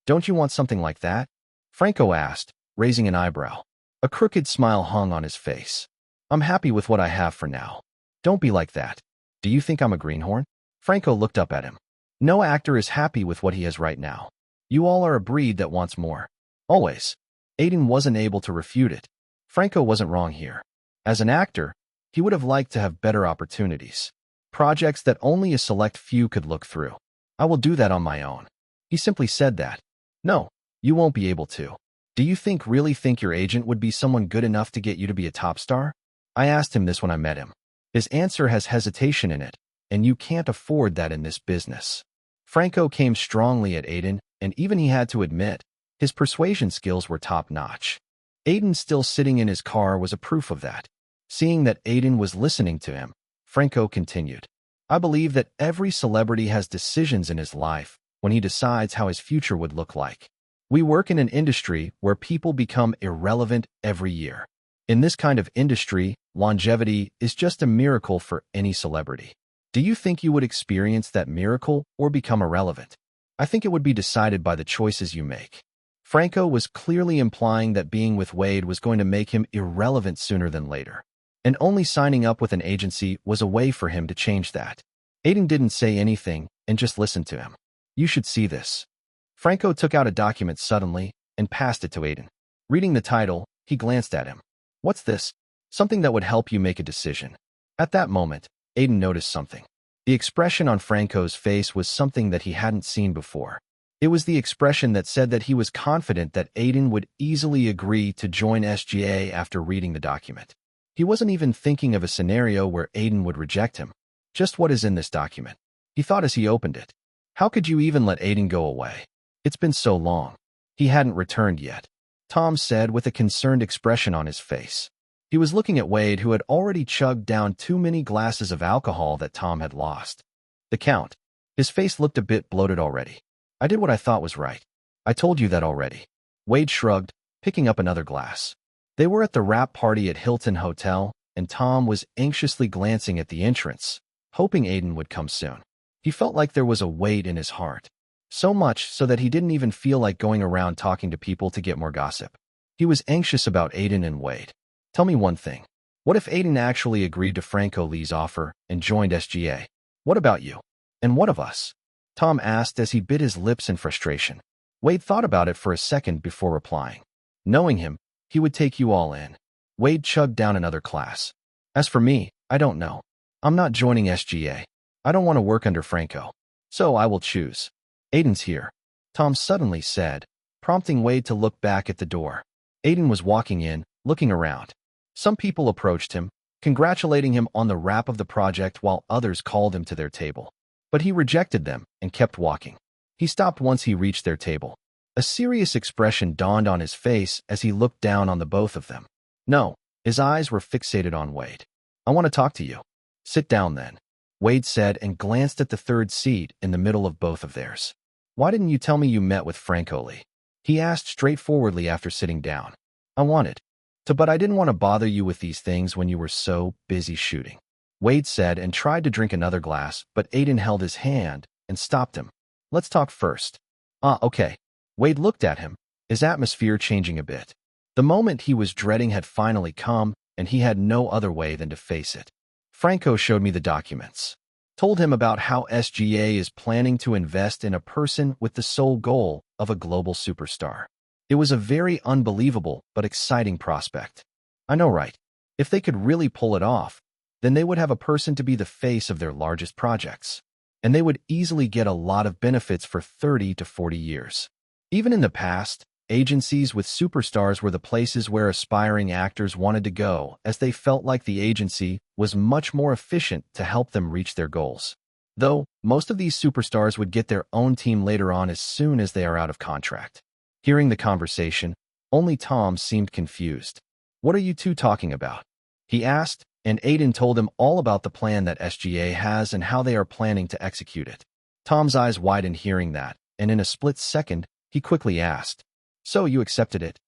Don't you want something like that? Franco asked, raising an eyebrow. A crooked smile hung on his face. I'm happy with what I have for now. Don't be like that. Do you think I'm a greenhorn? Franco looked up at him. No actor is happy with what he has right now. You all are a breed that wants more. Always. Aiden wasn't able to refute it. Franco wasn't wrong here. As an actor, he would have liked to have better opportunities. Projects that only a select few could look through. I will do that on my own. He simply said that. No, you won't be able to. Do you really think your agent would be someone good enough to get you to be a top star? I asked him this when I met him. His answer has hesitation in it, and you can't afford that in this business. Franco came strongly at Aiden, and even he had to admit, his persuasion skills were top-notch. Aiden still sitting in his car was a proof of that. Seeing that Aiden was listening to him, Franco continued. I believe that every celebrity has decisions in his life when he decides how his future would look like. We work in an industry where people become irrelevant every year. In this kind of industry, longevity is just a miracle for any celebrity. Do you think you would experience that miracle or become irrelevant? I think it would be decided by the choices you make. Franco was clearly implying that being with Wade was going to make him irrelevant sooner than later. And only signing up with an agency was a way for him to change that. Aiden didn't say anything and just listened to him. You should see this. Franco took out a document suddenly and passed it to Aiden. Reading the title, he glanced at him. What's this? Something that would help you make a decision. At that moment, Aiden noticed something. The expression on Franco's face was something that he hadn't seen before. It was the expression that said that he was confident that Aiden would easily agree to join SGA after reading the document. He wasn't even thinking of a scenario where Aiden would reject him. Just what is in this document? He thought as he opened it. How could you even let Aiden go away? It's been so long. He hadn't returned yet, Tom said with a concerned expression on his face. He was looking at Wade, who had already chugged down too many glasses of alcohol that Tom had lost. The Count. His face looked a bit bloated already. I did what I thought was right. I told you that already. Wade shrugged, picking up another glass. They were at the wrap party at Hilton Hotel, and Tom was anxiously glancing at the entrance, hoping Aiden would come soon. He felt like there was a weight in his heart. So much so that he didn't even feel like going around talking to people to get more gossip. He was anxious about Aiden and Wade. Tell me one thing. What if Aiden actually agreed to Franco Lee's offer and joined SGA? What about you? And what of us? Tom asked as he bit his lips in frustration. Wade thought about it for a second before replying. Knowing him, he would take you all in. Wade chugged down another glass. As for me, I don't know. I'm not joining SGA. I don't want to work under Franco. So I will choose. Aiden's here, Tom suddenly said, prompting Wade to look back at the door. Aiden was walking in, looking around. Some people approached him, congratulating him on the wrap of the project while others called him to their table. But he rejected them and kept walking. He stopped once he reached their table. A serious expression dawned on his face as he looked down on the both of them. No, his eyes were fixated on Wade. I want to talk to you. Sit down then, Wade said and glanced at the third seat in the middle of both of theirs. Why didn't you tell me you met with Franco Lee? He asked straightforwardly after sitting down. I wanted to, but I didn't want to bother you with these things when you were so busy shooting, Wade said and tried to drink another glass, but Aiden held his hand and stopped him. Let's talk first. Okay. Wade looked at him, his atmosphere changing a bit. The moment he was dreading had finally come, and he had no other way than to face it. Franco showed me the documents. Told him about how SGA is planning to invest in a person with the sole goal of a global superstar. It was a very unbelievable but exciting prospect. I know, right? If they could really pull it off, then they would have a person to be the face of their largest projects. And they would easily get a lot of benefits for 30 to 40 years. Even in the past, agencies with superstars were the places where aspiring actors wanted to go, as they felt like the agency was much more efficient to help them reach their goals. Though, most of these superstars would get their own team later on as soon as they are out of contract. Hearing the conversation, only Tom seemed confused. What are you two talking about? He asked, and Aiden told him all about the plan that SGA has and how they are planning to execute it. Tom's eyes widened hearing that, and in a split second, he quickly asked, So you accepted it?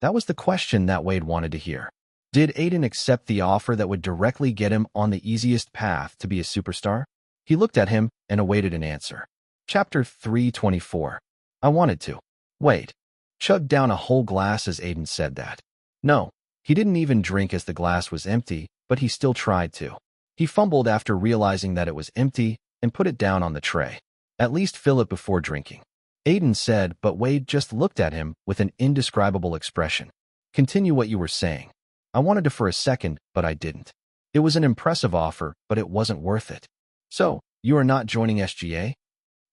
That was the question that Wade wanted to hear. Did Aiden accept the offer that would directly get him on the easiest path to be a superstar? He looked at him and awaited an answer. Chapter 324. I wanted to. Wade chugged down a whole glass as Aiden said that. No, he didn't even drink as the glass was empty, but he still tried to. He fumbled after realizing that it was empty and put it down on the tray. At least fill it before drinking, Aiden said, but Wade just looked at him with an indescribable expression. Continue what you were saying. I wanted to for a second, but I didn't. It was an impressive offer, but it wasn't worth it. So, you are not joining SGA?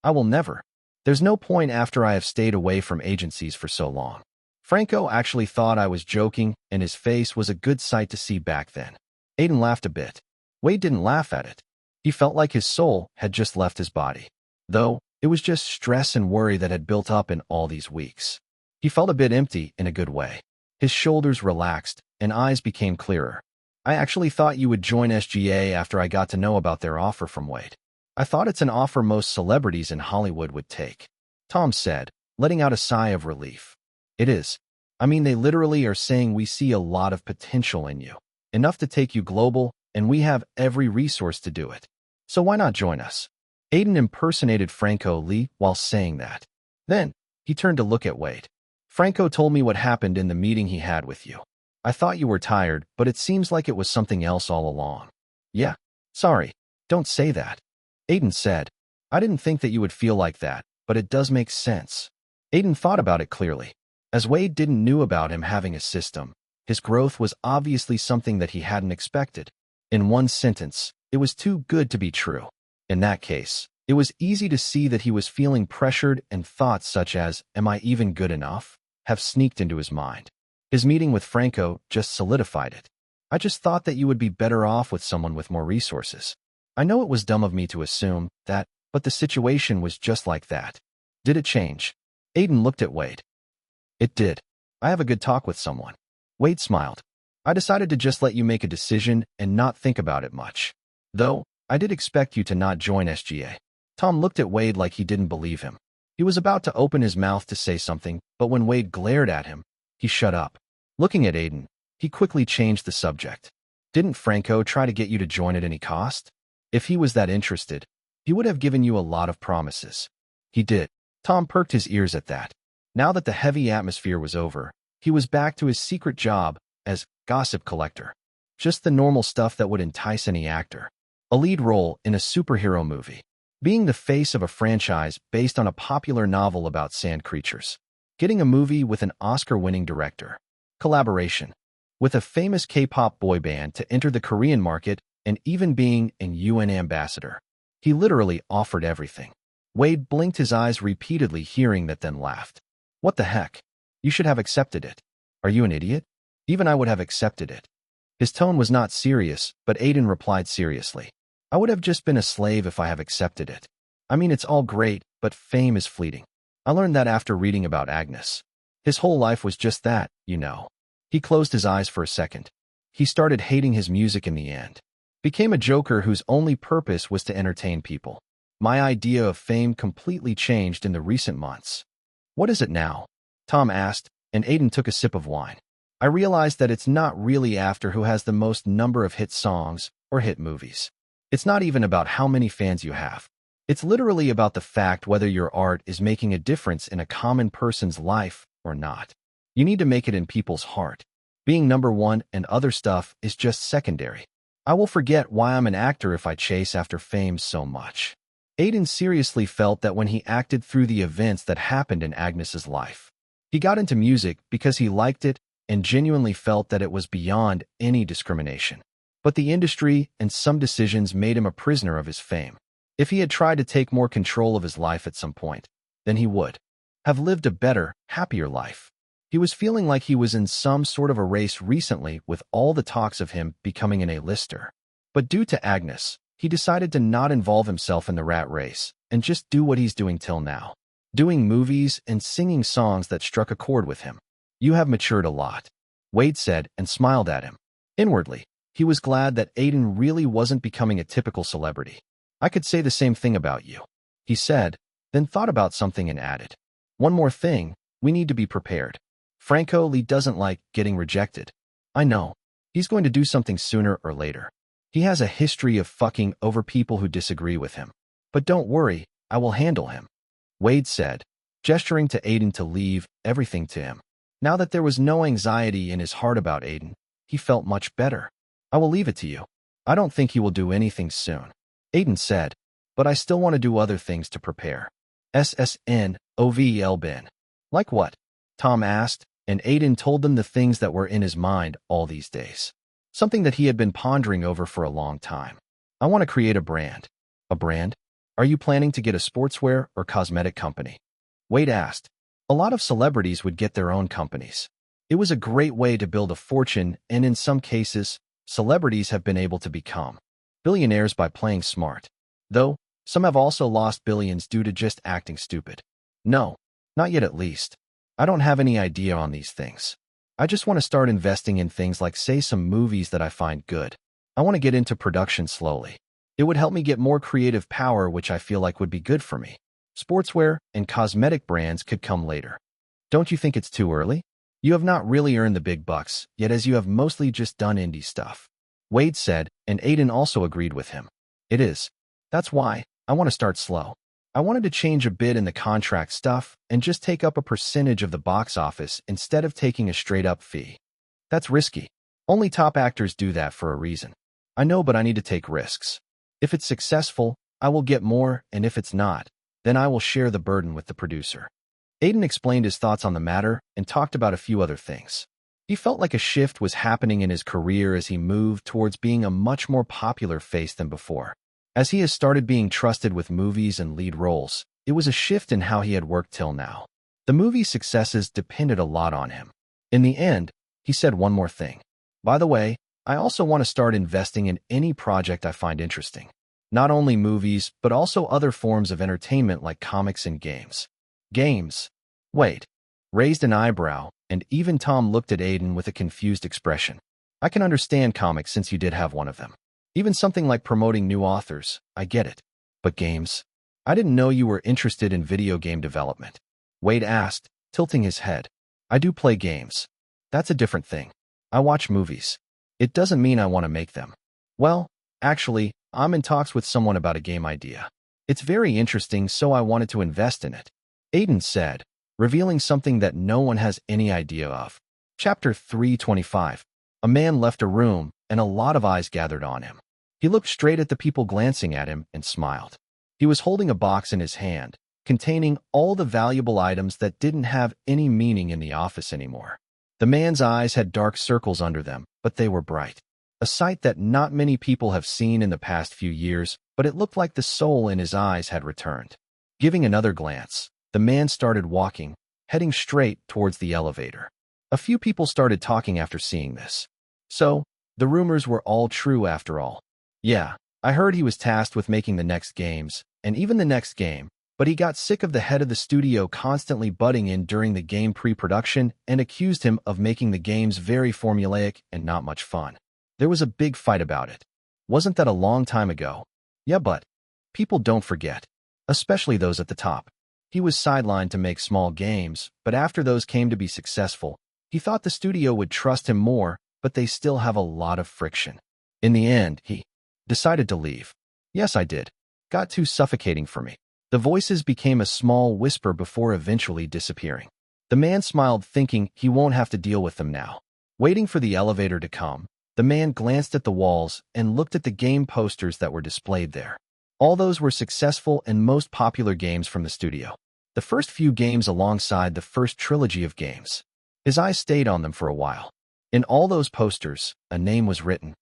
I will never. There's no point after I have stayed away from agencies for so long. Franco actually thought I was joking, and his face was a good sight to see back then. Aiden laughed a bit. Wade didn't laugh at it. He felt like his soul had just left his body. Though, it was just stress and worry that had built up in all these weeks. He felt a bit empty in a good way. His shoulders relaxed, and eyes became clearer. I actually thought you would join SGA after I got to know about their offer from Wade. I thought it's an offer most celebrities in Hollywood would take, Tom said, letting out a sigh of relief. It is. I mean, they literally are saying we see a lot of potential in you. Enough to take you global, and we have every resource to do it. So why not join us? Aiden impersonated Franco Lee while saying that. Then, he turned to look at Wade. Franco told me what happened in the meeting he had with you. I thought you were tired, but it seems like it was something else all along. Yeah. Sorry. Don't say that, Aiden said. I didn't think that you would feel like that, but it does make sense. Aiden thought about it clearly. As Wade didn't knew about him having a system, his growth was obviously something that he hadn't expected. In one sentence, it was too good to be true. In that case, it was easy to see that he was feeling pressured, and thoughts such as, am I even good enough, have sneaked into his mind. His meeting with Franco just solidified it. I just thought that you would be better off with someone with more resources. I know it was dumb of me to assume that, but the situation was just like that. Did it change? Aiden looked at Wade. It did. I have a good talk with someone. Wade smiled. I decided to just let you make a decision and not think about it much. Though, I did expect you to not join SGA. Tom looked at Wade like he didn't believe him. He was about to open his mouth to say something, but when Wade glared at him, he shut up. Looking at Aiden, he quickly changed the subject. Didn't Franco try to get you to join at any cost? If he was that interested, he would have given you a lot of promises. He did. Tom perked his ears at that. Now that the heavy atmosphere was over, he was back to his secret job as gossip collector. Just the normal stuff that would entice any actor. A lead role in a superhero movie. Being the face of a franchise based on a popular novel about sand creatures. Getting a movie with an Oscar-winning director. Collaboration with a famous K-pop boy band to enter the Korean market, and even being an UN ambassador. He literally offered everything. Wade blinked his eyes repeatedly, hearing that, then laughed. What the heck? You should have accepted it. Are you an idiot? Even I would have accepted it. His tone was not serious, but Aiden replied seriously. I would have just been a slave if I have accepted it. I mean, it's all great, but fame is fleeting. I learned that after reading about Agnes. His whole life was just that, you know. He closed his eyes for a second. He started hating his music in the end. Became a joker whose only purpose was to entertain people. My idea of fame completely changed in the recent months. What is it now? Tom asked, and Aiden took a sip of wine. I realized that it's not really after who has the most number of hit songs or hit movies. It's not even about how many fans you have. It's literally about the fact whether your art is making a difference in a common person's life or not. You need to make it in people's heart. Being number one and other stuff is just secondary. I will forget why I'm an actor if I chase after fame so much. Aiden seriously felt that when he acted through the events that happened in Agnes's life. He got into music because he liked it and genuinely felt that it was beyond any discrimination. But the industry and some decisions made him a prisoner of his fame. If he had tried to take more control of his life at some point, then he would have lived a better, happier life. He was feeling like he was in some sort of a race recently with all the talks of him becoming an A-lister. But due to Agnes, he decided to not involve himself in the rat race and just do what he's doing till now. Doing movies and singing songs that struck a chord with him. You have matured a lot, Wade said and smiled at him. Inwardly, he was glad that Aiden really wasn't becoming a typical celebrity. I could say the same thing about you, he said, then thought about something and added. One more thing, we need to be prepared. Franco Lee doesn't like getting rejected. I know. He's going to do something sooner or later. He has a history of fucking over people who disagree with him. But don't worry, I will handle him, Wade said, gesturing to Aiden to leave everything to him. Now that there was no anxiety in his heart about Aiden, he felt much better. I will leave it to you. I don't think he will do anything soon, Aiden said, but I still want to do other things to prepare. SSNOVEL Ben. Like what? Tom asked, and Aiden told them the things that were in his mind all these days. Something that he had been pondering over for a long time. I want to create a brand. A brand? Are you planning to get a sportswear or cosmetic company? Wade asked. A lot of celebrities would get their own companies. It was a great way to build a fortune, and in some cases, celebrities have been able to become billionaires by playing smart. Though, some have also lost billions due to just acting stupid. No, not yet at least. I don't have any idea on these things. I just want to start investing in things like, say, some movies that I find good. I want to get into production slowly. It would help me get more creative power, which I feel like would be good for me. Sportswear and cosmetic brands could come later. Don't you think it's too early? You have not really earned the big bucks, yet, as you have mostly just done indie stuff, Wade said, and Aiden also agreed with him. It is. That's why I want to start slow. I wanted to change a bit in the contract stuff and just take up a percentage of the box office instead of taking a straight-up fee. That's risky. Only top actors do that for a reason. I know, but I need to take risks. If it's successful, I will get more, and if it's not, then I will share the burden with the producer. Aiden explained his thoughts on the matter and talked about a few other things. He felt like a shift was happening in his career as he moved towards being a much more popular face than before. As he has started being trusted with movies and lead roles, it was a shift in how he had worked till now. The movie's successes depended a lot on him. In the end, he said one more thing. By the way, I also want to start investing in any project I find interesting. Not only movies, but also other forms of entertainment like comics and games. Games? Wait. Raised an eyebrow, and even Tom looked at Aiden with a confused expression. I can understand comics since you did have one of them. Even something like promoting new authors, I get it. But games? I didn't know you were interested in video game development. Wade asked, tilting his head. I do play games. That's a different thing. I watch movies. It doesn't mean I want to make them. Well, actually, I'm in talks with someone about a game idea. It's very interesting, so I wanted to invest in it. Aiden said, revealing something that no one has any idea of. Chapter 325. A man left a room, and a lot of eyes gathered on him. He looked straight at the people glancing at him and smiled. He was holding a box in his hand, containing all the valuable items that didn't have any meaning in the office anymore. The man's eyes had dark circles under them, but they were bright. A sight that not many people have seen in the past few years, but it looked like the soul in his eyes had returned. Giving another glance, the man started walking, heading straight towards the elevator. A few people started talking after seeing this. So, the rumors were all true after all. Yeah, I heard he was tasked with making the next games, and even the next game, but he got sick of the head of the studio constantly butting in during the game pre-production and accused him of making the games very formulaic and not much fun. There was a big fight about it. Wasn't that a long time ago? Yeah, but people don't forget, especially those at the top. He was sidelined to make small games, but after those came to be successful, he thought the studio would trust him more, but they still have a lot of friction. In the end, he decided to leave. Yes, I did. Got too suffocating for me. The voices became a small whisper before eventually disappearing. The man smiled, thinking he won't have to deal with them now. Waiting for the elevator to come, the man glanced at the walls and looked at the game posters that were displayed there. All those were successful and most popular games from the studio. The first few games alongside the first trilogy of games. His eyes stayed on them for a while. In all those posters, a name was written.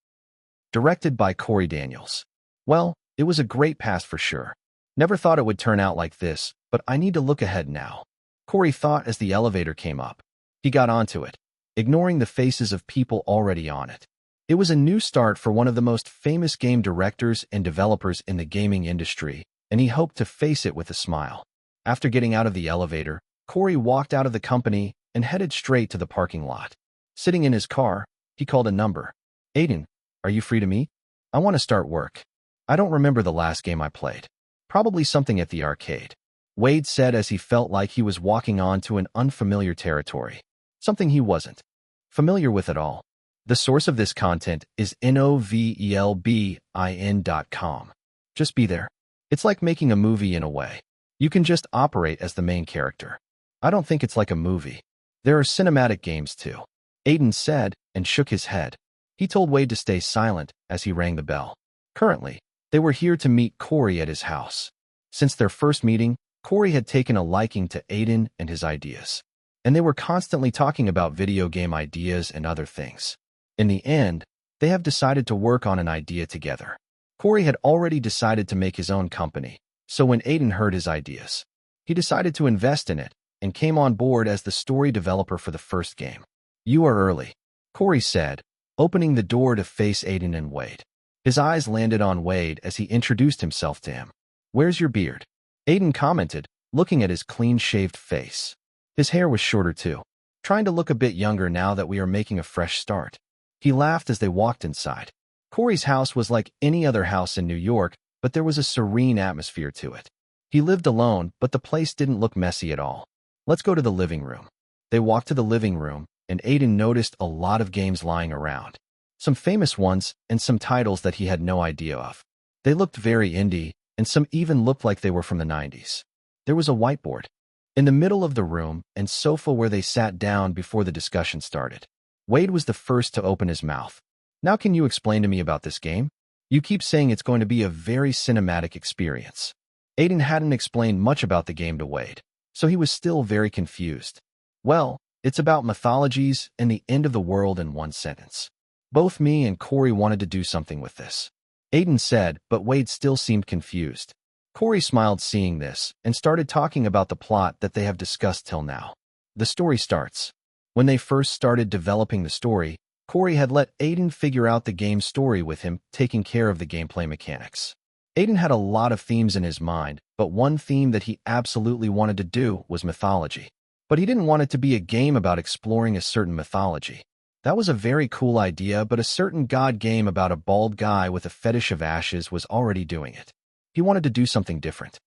Directed by Corey Daniels. Well, it was a great past for sure. Never thought it would turn out like this, but I need to look ahead now. Corey thought as the elevator came up. He got onto it, ignoring the faces of people already on it. It was a new start for one of the most famous game directors and developers in the gaming industry, and he hoped to face it with a smile. After getting out of the elevator, Corey walked out of the company and headed straight to the parking lot. Sitting in his car, he called a number. Aiden, are you free to meet? I want to start work. I don't remember the last game I played. Probably something at the arcade. Wade said as he felt like he was walking onto an unfamiliar territory. Something he wasn't familiar with at all. The source of this content is novelbin.com. Just be there. It's like making a movie in a way. You can just operate as the main character. I don't think it's like a movie. There are cinematic games too. Aiden said and shook his head. He told Wade to stay silent as he rang the bell. Currently, they were here to meet Corey at his house. Since their first meeting, Corey had taken a liking to Aiden and his ideas. And they were constantly talking about video game ideas and other things. In the end, they have decided to work on an idea together. Corey had already decided to make his own company. So when Aiden heard his ideas, he decided to invest in it and came on board as the story developer for the first game. You are early, Corey said, opening the door to face Aiden and Wade. His eyes landed on Wade as he introduced himself to him. Where's your beard? Aiden commented, looking at his clean-shaved face. His hair was shorter too, trying to look a bit younger now that we are making a fresh start. He laughed as they walked inside. Corey's house was like any other house in New York, but there was a serene atmosphere to it. He lived alone, but the place didn't look messy at all. Let's go to the living room. They walked to the living room, and Aiden noticed a lot of games lying around. Some famous ones, and some titles that he had no idea of. They looked very indie, and some even looked like they were from the 90s. There was a whiteboard in the middle of the room and sofa where they sat down before the discussion started. Wade was the first to open his mouth. Now can you explain to me about this game? You keep saying it's going to be a very cinematic experience. Aiden hadn't explained much about the game to Wade, so he was still very confused. Well, it's about mythologies and the end of the world in one sentence. Both me and Corey wanted to do something with this. Aiden said, but Wade still seemed confused. Corey smiled seeing this and started talking about the plot that they have discussed till now. The story starts. When they first started developing the story, Corey had let Aiden figure out the game's story with him, taking care of the gameplay mechanics. Aiden had a lot of themes in his mind, but one theme that he absolutely wanted to do was mythology. But he didn't want it to be a game about exploring a certain mythology. That was a very cool idea, but a certain god game about a bald guy with a fetish of ashes was already doing it. He wanted to do something different.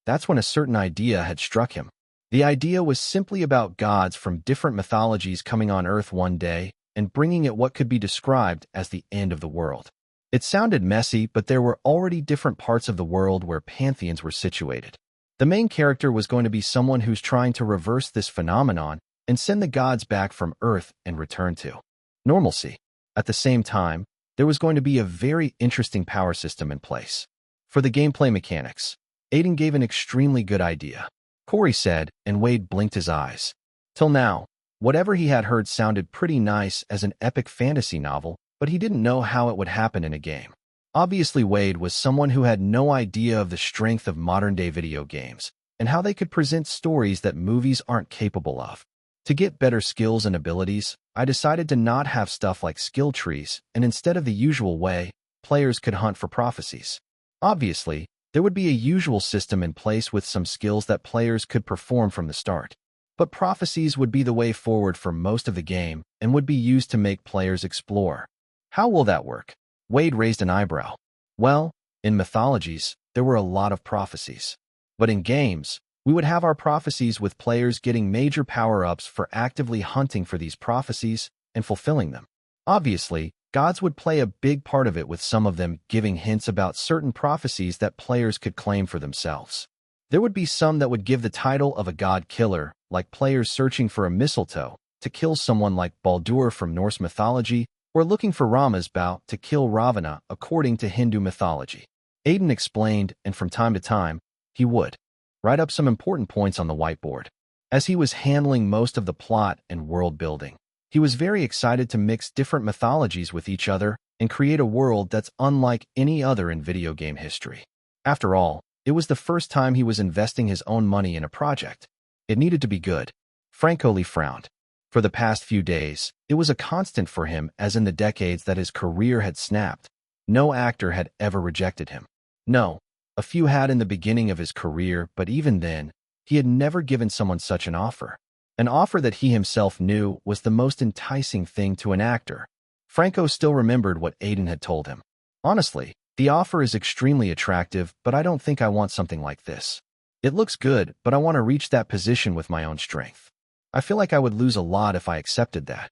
That's when a certain idea had struck him. The idea was simply about gods from different mythologies coming on Earth one day and bringing it what could be described as the end of the world. It sounded messy, but there were already different parts of the world where pantheons were situated. The main character was going to be someone who's trying to reverse this phenomenon and send the gods back from Earth and return to normalcy. At the same time, there was going to be a very interesting power system in place. For the gameplay mechanics, Aiden gave an extremely good idea, Corey said, and Wade blinked his eyes. Till now, whatever he had heard sounded pretty nice as an epic fantasy novel, but he didn't know how it would happen in a game. Obviously, Wade was someone who had no idea of the strength of modern-day video games and how they could present stories that movies aren't capable of. To get better skills and abilities, I decided to not have stuff like skill trees, and instead of the usual way, players could hunt for prophecies. Obviously, there would be a usual system in place with some skills that players could perform from the start. But prophecies would be the way forward for most of the game and would be used to make players explore. How will that work? Wade raised an eyebrow. Well, in mythologies, there were a lot of prophecies. But in games, we would have our prophecies with players getting major power-ups for actively hunting for these prophecies and fulfilling them. Obviously, gods would play a big part of it, with some of them giving hints about certain prophecies that players could claim for themselves. There would be some that would give the title of a god killer, like players searching for a mistletoe to kill someone like Baldur from Norse mythology, or looking for Rama's bow to kill Ravana according to Hindu mythology. Aiden explained, and from time to time, he would write up some important points on the whiteboard. As he was handling most of the plot and world building, he was very excited to mix different mythologies with each other and create a world that's unlike any other in video game history. After all, it was the first time he was investing his own money in a project. It needed to be good. Franco Lee frowned. For the past few days, it was a constant for him, as in the decades that his career had snapped. No actor had ever rejected him. No, a few had in the beginning of his career, but even then, he had never given someone such an offer. An offer that he himself knew was the most enticing thing to an actor. Franco still remembered what Aiden had told him. Honestly, the offer is extremely attractive, but I don't think I want something like this. It looks good, but I want to reach that position with my own strength. I feel like I would lose a lot if I accepted that.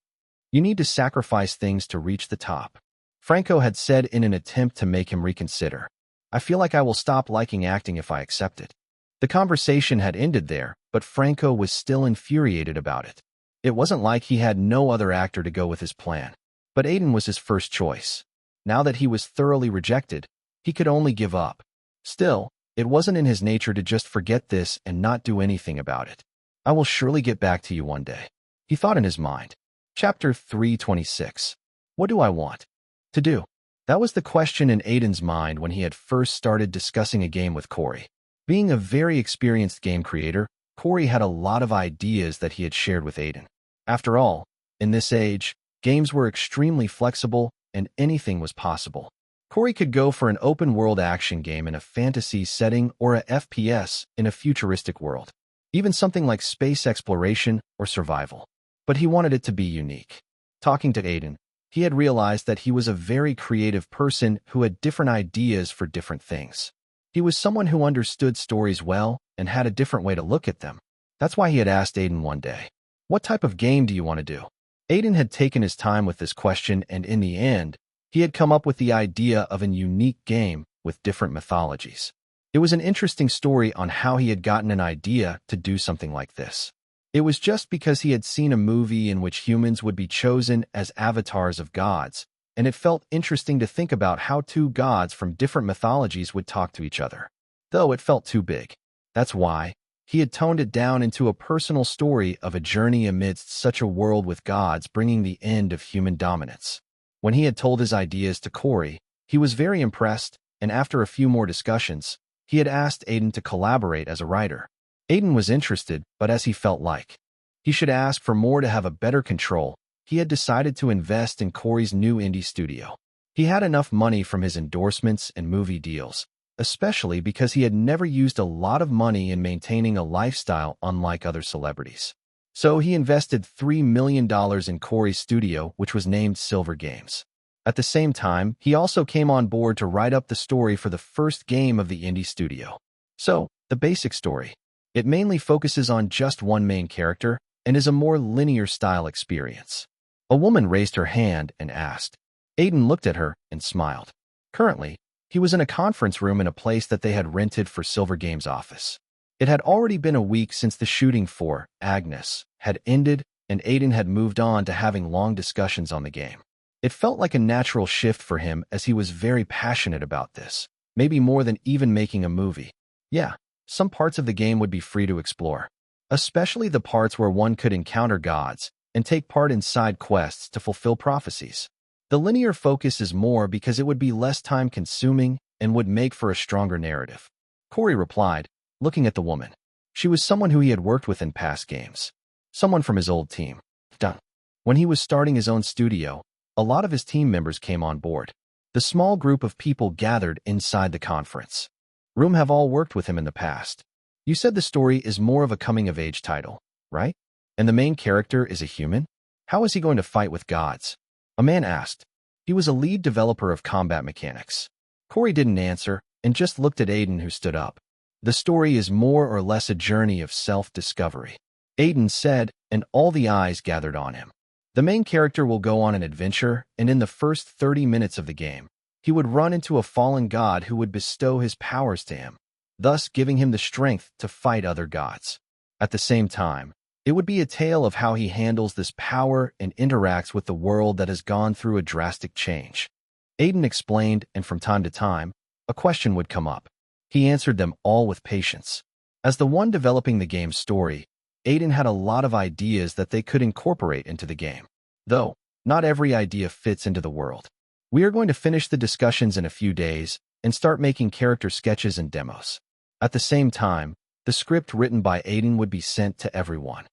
You need to sacrifice things to reach the top, Franco had said in an attempt to make him reconsider. I feel like I will stop liking acting if I accept it. The conversation had ended there, but Franco was still infuriated about it. It wasn't like he had no other actor to go with his plan. But Aiden was his first choice. Now that he was thoroughly rejected, he could only give up. Still, it wasn't in his nature to just forget this and not do anything about it. I will surely get back to you one day, he thought in his mind. Chapter 326. What do I want to do? That was the question in Aiden's mind when he had first started discussing a game with Corey. Being a very experienced game creator, Corey had a lot of ideas that he had shared with Aiden. After all, in this age, games were extremely flexible and anything was possible. Corey could go for an open-world action game in a fantasy setting or a FPS in a futuristic world. Even something like space exploration or survival. But he wanted it to be unique. Talking to Aiden, he had realized that he was a very creative person who had different ideas for different things. He was someone who understood stories well and had a different way to look at them. That's why he had asked Aiden one day, "What type of game do you want to do?" Aiden had taken his time with this question, and in the end, he had come up with the idea of a unique game with different mythologies. It was an interesting story on how he had gotten an idea to do something like this. It was just because he had seen a movie in which humans would be chosen as avatars of gods, and it felt interesting to think about how two gods from different mythologies would talk to each other. Though it felt too big. That's why he had toned it down into a personal story of a journey amidst such a world with gods bringing the end of human dominance. When he had told his ideas to Corey, he was very impressed, and after a few more discussions, he had asked Aiden to collaborate as a writer. Aiden was interested, but as he felt like he should ask for more to have a better control, he had decided to invest in Corey's new indie studio. He had enough money from his endorsements and movie deals, especially because he had never used a lot of money in maintaining a lifestyle unlike other celebrities. So he invested $3 million in Corey's studio, which was named Silver Games. At the same time, he also came on board to write up the story for the first game of the indie studio. So, the basic story. It mainly focuses on just one main character and is a more linear style experience. A woman raised her hand and asked. Aiden looked at her and smiled. Currently, he was in a conference room in a place that they had rented for Silver Games' office. It had already been a week since the shooting for Agnes had ended, and Aiden had moved on to having long discussions on the game. It felt like a natural shift for him as he was very passionate about this, maybe more than even making a movie. Yeah, some parts of the game would be free to explore, especially the parts where one could encounter gods and take part in side quests to fulfill prophecies. The linear focus is more because it would be less time-consuming and would make for a stronger narrative. Corey replied, looking at the woman. She was someone who he had worked with in past games. Someone from his old team. Done. When he was starting his own studio, a lot of his team members came on board. The small group of people gathered inside the conference room have all worked with him in the past. You said the story is more of a coming-of-age title, right? And the main character is a human? How is he going to fight with gods? A man asked. He was a lead developer of combat mechanics. Corey didn't answer and just looked at Aiden, who stood up. The story is more or less a journey of self-discovery, Aiden said, and all the eyes gathered on him. The main character will go on an adventure, and in the first 30 minutes of the game, he would run into a fallen god who would bestow his powers to him, thus giving him the strength to fight other gods. At the same time, it would be a tale of how he handles this power and interacts with the world that has gone through a drastic change. Aiden explained, and from time to time, a question would come up. He answered them all with patience. As the one developing the game's story, Aiden had a lot of ideas that they could incorporate into the game. Though, not every idea fits into the world. We are going to finish the discussions in a few days and start making character sketches and demos. At the same time, the script written by Aiden would be sent to everyone.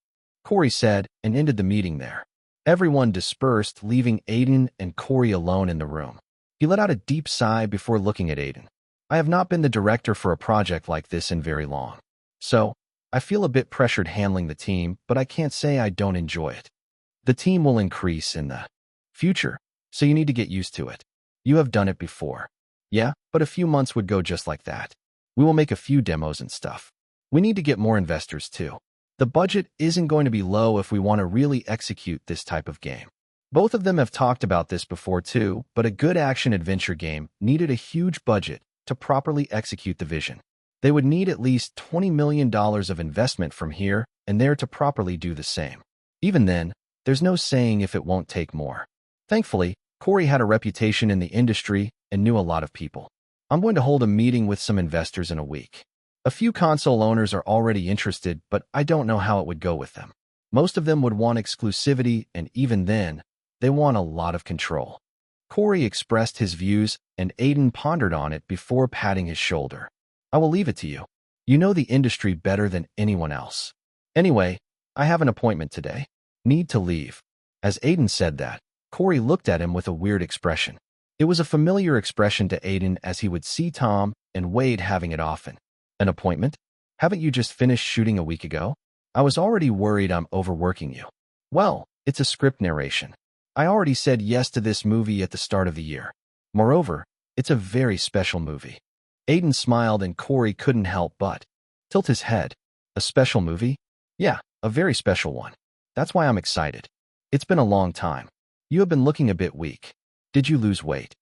Corey said, and ended the meeting there. Everyone dispersed, leaving Aiden and Corey alone in the room. He let out a deep sigh before looking at Aiden. I have not been the director for a project like this in very long. So, I feel a bit pressured handling the team, but I can't say I don't enjoy it. The team will increase in the future, so you need to get used to it. You have done it before. Yeah, but a few months would go just like that. We will make a few demos and stuff. We need to get more investors too. The budget isn't going to be low if we want to really execute this type of game. Both of them have talked about this before too, but a good action-adventure game needed a huge budget to properly execute the vision. They would need at least $20 million of investment from here and there to properly do the same. Even then, there's no saying if it won't take more. Thankfully, Corey had a reputation in the industry and knew a lot of people. I'm going to hold a meeting with some investors in a week. A few console owners are already interested, but I don't know how it would go with them. Most of them would want exclusivity, and even then, they want a lot of control. Corey expressed his views, and Aiden pondered on it before patting his shoulder. I will leave it to you. You know the industry better than anyone else. Anyway, I have an appointment today. Need to leave. As Aiden said that, Corey looked at him with a weird expression. It was a familiar expression to Aiden as he would see Tom and Wade having it often. An appointment? Haven't you just finished shooting a week ago? I was already worried I'm overworking you. Well, it's a script narration. I already said yes to this movie at the start of the year. Moreover, it's a very special movie. Aiden smiled and Corey couldn't help but tilt his head. A special movie? Yeah, a very special one. That's why I'm excited. It's been a long time. You have been looking a bit weak. Did you lose weight?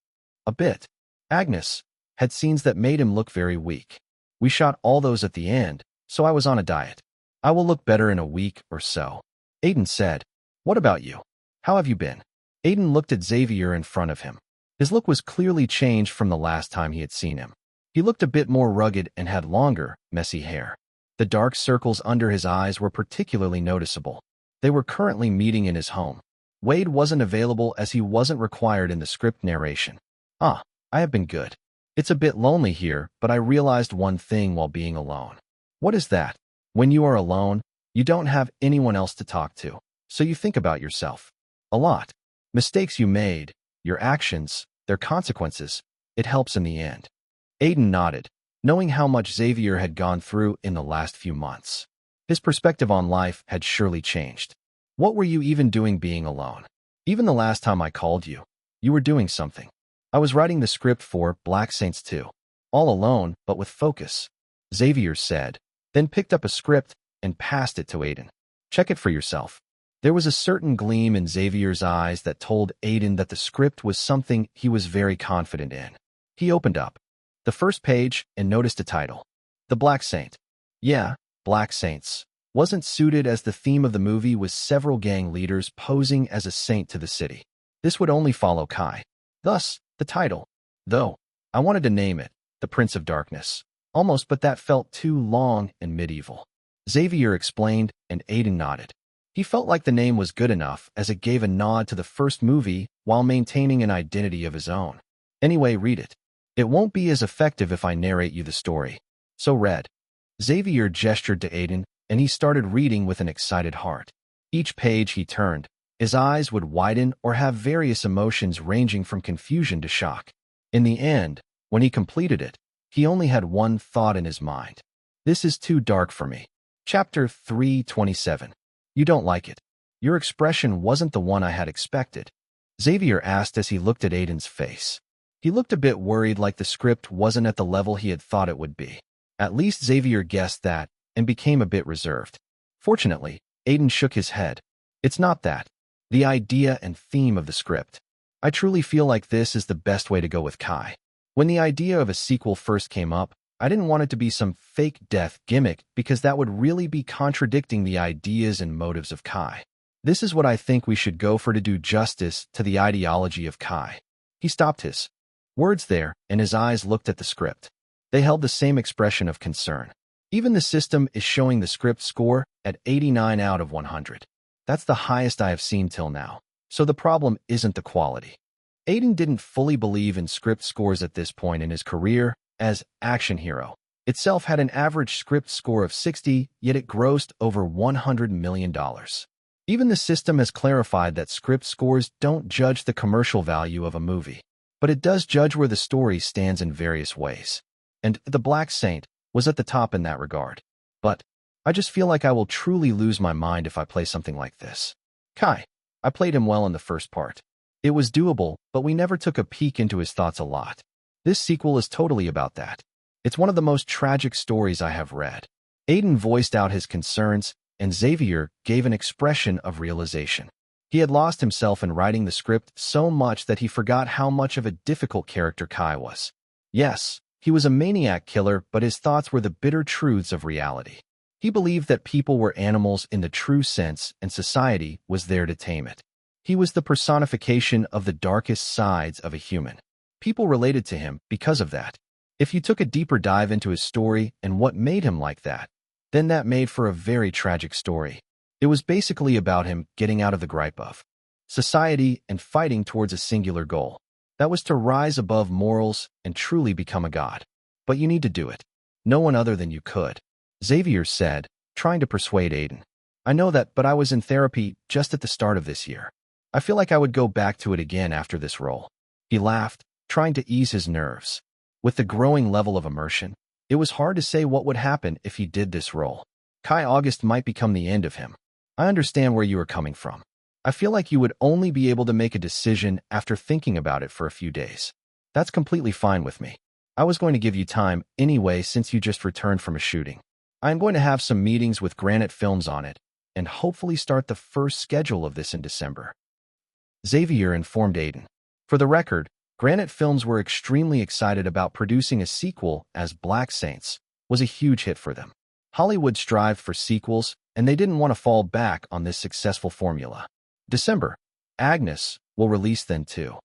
A bit. Agnes had scenes that made him look very weak. We shot all those at the end, so I was on a diet. I will look better in a week or so. Aiden said, What about you? How have you been? Aiden looked at Xavier in front of him. His look was clearly changed from the last time he had seen him. He looked a bit more rugged and had longer, messy hair. The dark circles under his eyes were particularly noticeable. They were currently meeting in his home. Wade wasn't available as he wasn't required in the script narration. I have been good. It's a bit lonely here, but I realized one thing while being alone. What is that? When you are alone, you don't have anyone else to talk to, so you think about yourself. A lot. Mistakes you made, your actions, their consequences. It helps in the end. Aiden nodded, knowing how much Xavier had gone through in the last few months. His perspective on life had surely changed. What were you even doing being alone? Even the last time I called you, you were doing something. I was writing the script for Black Saints 2. All alone, but with focus, Xavier said, then picked up a script and passed it to Aiden. Check it for yourself. There was a certain gleam in Xavier's eyes that told Aiden that the script was something he was very confident in. He opened up the first page and noticed a title. The Black Saint. Yeah, Black Saints. Wasn't suited as the theme of the movie with several gang leaders posing as a saint to the city. This would only follow Kai. Thus, the title. Though, I wanted to name it, The Prince of Darkness. Almost, but that felt too long and medieval. Xavier explained, and Aiden nodded. He felt like the name was good enough as it gave a nod to the first movie while maintaining an identity of his own. Anyway, read it. It won't be as effective if I narrate you the story. So read. Xavier gestured to Aiden, and he started reading with an excited heart. Each page he turned, his eyes would widen or have various emotions ranging from confusion to shock. In the end, when he completed it, he only had one thought in his mind. This is too dark for me. Chapter 327. You don't like it. Your expression wasn't the one I had expected, Xavier asked as he looked at Aiden's face. He looked a bit worried, like the script wasn't at the level he had thought it would be. At least Xavier guessed that and became a bit reserved. Fortunately, Aiden shook his head. It's not that. The idea and theme of the script. I truly feel like this is the best way to go with Kai. When the idea of a sequel first came up, I didn't want it to be some fake death gimmick because that would really be contradicting the ideas and motives of Kai. This is what I think we should go for to do justice to the ideology of Kai. He stopped his words there, and his eyes looked at the script. They held the same expression of concern. Even the system is showing the script score at 89 out of 100. That's the highest I have seen till now. So the problem isn't the quality. Aiden didn't fully believe in script scores at this point in his career as action hero. Itself had an average script score of 60, yet it grossed over $100 million. Even the system has clarified that script scores don't judge the commercial value of a movie, but it does judge where the story stands in various ways. And The Black Saint was at the top in that regard. But I just feel like I will truly lose my mind if I play something like this. Kai. I played him well in the first part. It was doable, but we never took a peek into his thoughts a lot. This sequel is totally about that. It's one of the most tragic stories I have read. Aiden voiced out his concerns, and Xavier gave an expression of realization. He had lost himself in writing the script so much that he forgot how much of a difficult character Kai was. Yes, he was a maniac killer, but his thoughts were the bitter truths of reality. He believed that people were animals in the true sense, and society was there to tame it. He was the personification of the darkest sides of a human. People related to him because of that. If you took a deeper dive into his story and what made him like that, then that made for a very tragic story. It was basically about him getting out of the gripe of society and fighting towards a singular goal. That was to rise above morals and truly become a god. But you need to do it. No one other than you could, Xavier said, trying to persuade Aiden. I know that, but I was in therapy just at the start of this year. I feel like I would go back to it again after this role. He laughed, trying to ease his nerves. With the growing level of immersion, it was hard to say what would happen if he did this role. Kai August might become the end of him. I understand where you are coming from. I feel like you would only be able to make a decision after thinking about it for a few days. That's completely fine with me. I was going to give you time anyway since you just returned from a shooting. I am going to have some meetings with Granite Films on it, and hopefully start the first schedule of this in December. Xavier informed Aiden. For the record, Granite Films were extremely excited about producing a sequel as Black Saints was a huge hit for them. Hollywood strived for sequels, and they didn't want to fall back on this successful formula. December. Agnes will release then too.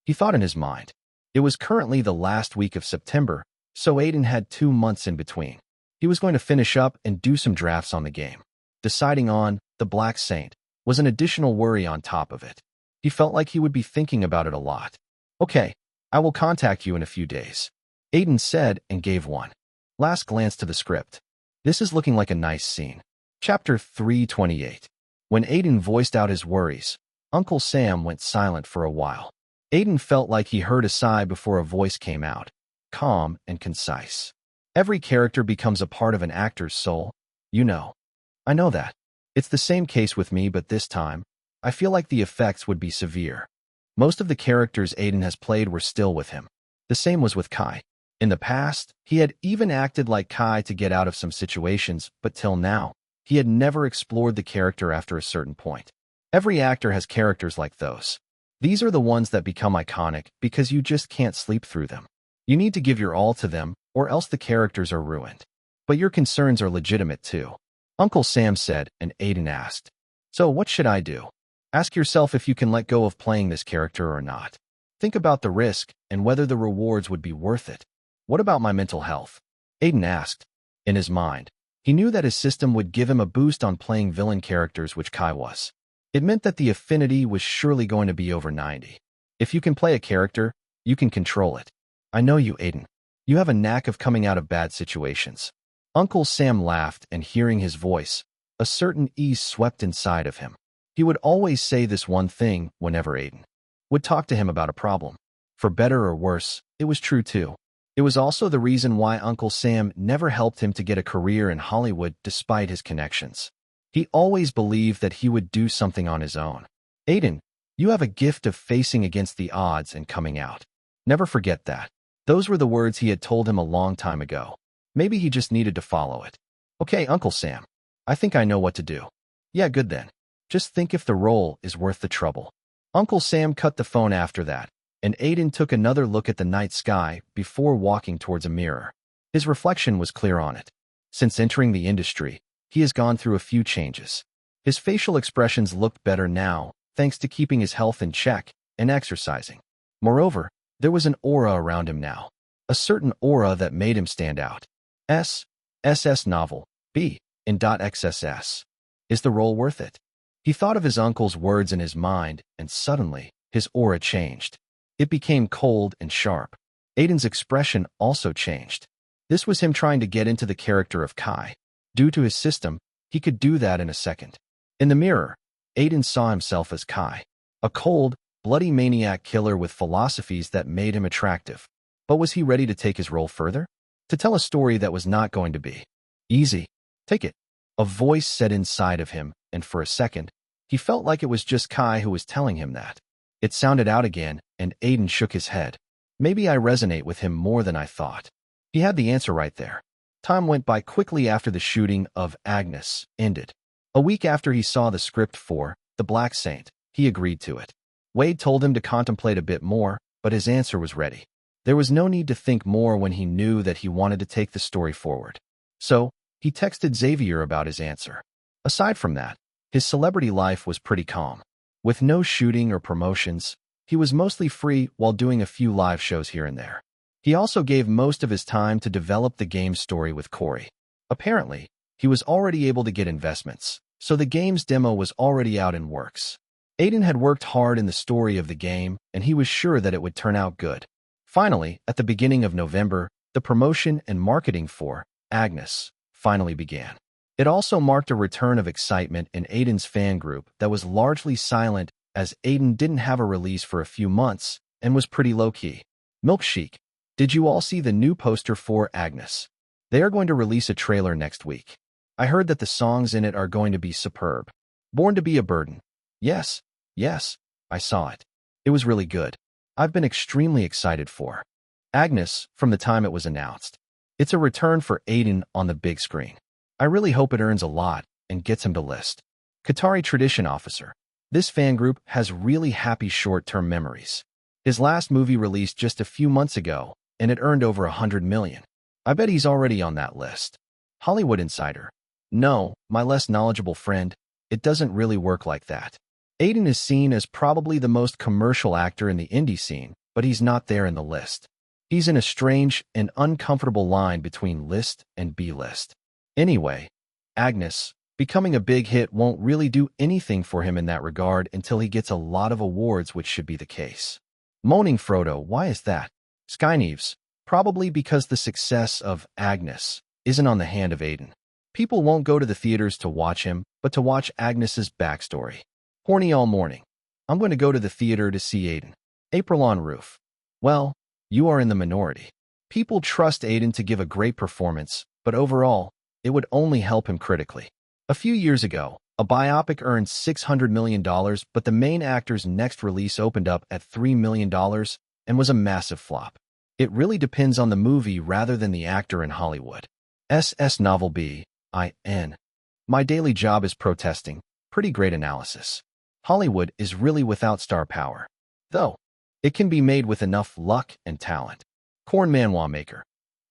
He thought in his mind. It was currently the last week of September, so Aiden had 2 months in between. He was going to finish up and do some drafts on the game. Deciding on The Black Saint was an additional worry on top of it. He felt like he would be thinking about it a lot. Okay, I will contact you in a few days, Aiden said and gave one last glance to the script. This is looking like a nice scene. Chapter 328. When Aiden voiced out his worries, Uncle Sam went silent for a while. Aiden felt like he heard a sigh before a voice came out, calm and concise. Every character becomes a part of an actor's soul. You know. I know that. It's the same case with me, but this time, I feel like the effects would be severe. Most of the characters Aiden has played were still with him. The same was with Kai. In the past, he had even acted like Kai to get out of some situations, but till now, he had never explored the character after a certain point. Every actor has characters like those. These are the ones that become iconic because you just can't sleep through them. You need to give your all to them, or else the characters are ruined. But your concerns are legitimate too. Uncle Sam said, and Aiden asked, "So what should I do?" Ask yourself if you can let go of playing this character or not. Think about the risk and whether the rewards would be worth it. What about my mental health? Aiden asked. In his mind, he knew that his system would give him a boost on playing villain characters, which Kai was. It meant that the affinity was surely going to be over 90. If you can play a character, you can control it. I know you, Aiden. You have a knack of coming out of bad situations. Uncle Sam laughed, and hearing his voice, a certain ease swept inside of him. He would always say this one thing whenever Aiden would talk to him about a problem. For better or worse, it was true too. It was also the reason why Uncle Sam never helped him to get a career in Hollywood despite his connections. He always believed that he would do something on his own. Aiden, you have a gift of facing against the odds and coming out. Never forget that. Those were the words he had told him a long time ago. Maybe he just needed to follow it. Okay, Uncle Sam. I think I know what to do. Yeah, good then. Just think if the role is worth the trouble. Uncle Sam cut the phone after that, and Aiden took another look at the night sky before walking towards a mirror. His reflection was clear on it. Since entering the industry, he has gone through a few changes. His facial expressions looked better now, thanks to keeping his health in check and exercising. Moreover, there was an aura around him now, a certain aura that made him stand out. SS novel, B, in .xss. Is the role worth it? He thought of his uncle's words in his mind, and suddenly, his aura changed. It became cold and sharp. Aiden's expression also changed. This was him trying to get into the character of Kai. Due to his system, he could do that in a second. In the mirror, Aiden saw himself as Kai, a cold, bloody maniac killer with philosophies that made him attractive. But was he ready to take his role further? To tell a story that was not going to be easy. Take it. A voice said inside of him, and for a second, he felt like it was just Kai who was telling him that. It sounded out again, and Aiden shook his head. Maybe I resonate with him more than I thought. He had the answer right there. Time went by quickly after the shooting of Agnes ended. A week after he saw the script for The Black Saint, he agreed to it. Wade told him to contemplate a bit more, but his answer was ready. There was no need to think more when he knew that he wanted to take the story forward. So, he texted Xavier about his answer. Aside from that, his celebrity life was pretty calm. With no shooting or promotions, he was mostly free while doing a few live shows here and there. He also gave most of his time to develop the game's story with Corey. Apparently, he was already able to get investments, so the game's demo was already out in works. Aiden had worked hard in the story of the game, and he was sure that it would turn out good. Finally, at the beginning of November, the promotion and marketing for Agnes finally began. It also marked a return of excitement in Aiden's fan group that was largely silent as Aiden didn't have a release for a few months and was pretty low-key. Milkshake, did you all see the new poster for Agnes? They are going to release a trailer next week. I heard that the songs in it are going to be superb. Born to be a Burden. Yes, I saw it. It was really good. I've been extremely excited for Agnes from the time it was announced. It's a return for Aiden on the big screen. I really hope it earns a lot and gets him to list. Qatari Tradition Officer. This fan group has really happy short-term memories. His last movie released just a few months ago, and it earned over 100 million. I bet he's already on that list. Hollywood Insider. No, my less knowledgeable friend, it doesn't really work like that. Aiden is seen as probably the most commercial actor in the indie scene, but he's not there in the list. He's in a strange and uncomfortable line between list and B-list. Anyway, Agnes, becoming a big hit won't really do anything for him in that regard until he gets a lot of awards, which should be the case. Moaning Frodo, why is that? Skyneves, probably because the success of Agnes isn't on the hand of Aiden. People won't go to the theaters to watch him, but to watch Agnes's backstory. Horny all morning. I'm going to go to the theater to see Aiden. April on roof. Well, you are in the minority. People trust Aiden to give a great performance, but overall, it would only help him critically. A few years ago, a biopic earned $600 million, but the main actor's next release opened up at $3 million and was a massive flop. It really depends on the movie rather than the actor in Hollywood. Novel B.I.N. My daily job is protesting. Pretty great analysis. Hollywood is really without star power, though it can be made with enough luck and talent. Corn Manwa Maker.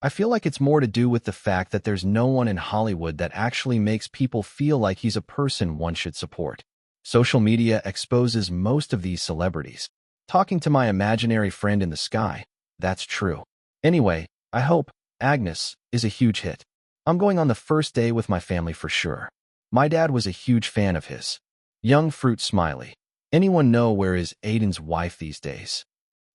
I feel like it's more to do with the fact that there's no one in Hollywood that actually makes people feel like he's a person one should support. Social media exposes most of these celebrities. Talking to my imaginary friend in the sky, that's true. Anyway, I hope Agnes is a huge hit. I'm going on the first day with my family for sure. My dad was a huge fan of his. Young Fruit Smiley. Anyone know where is Aiden's wife these days?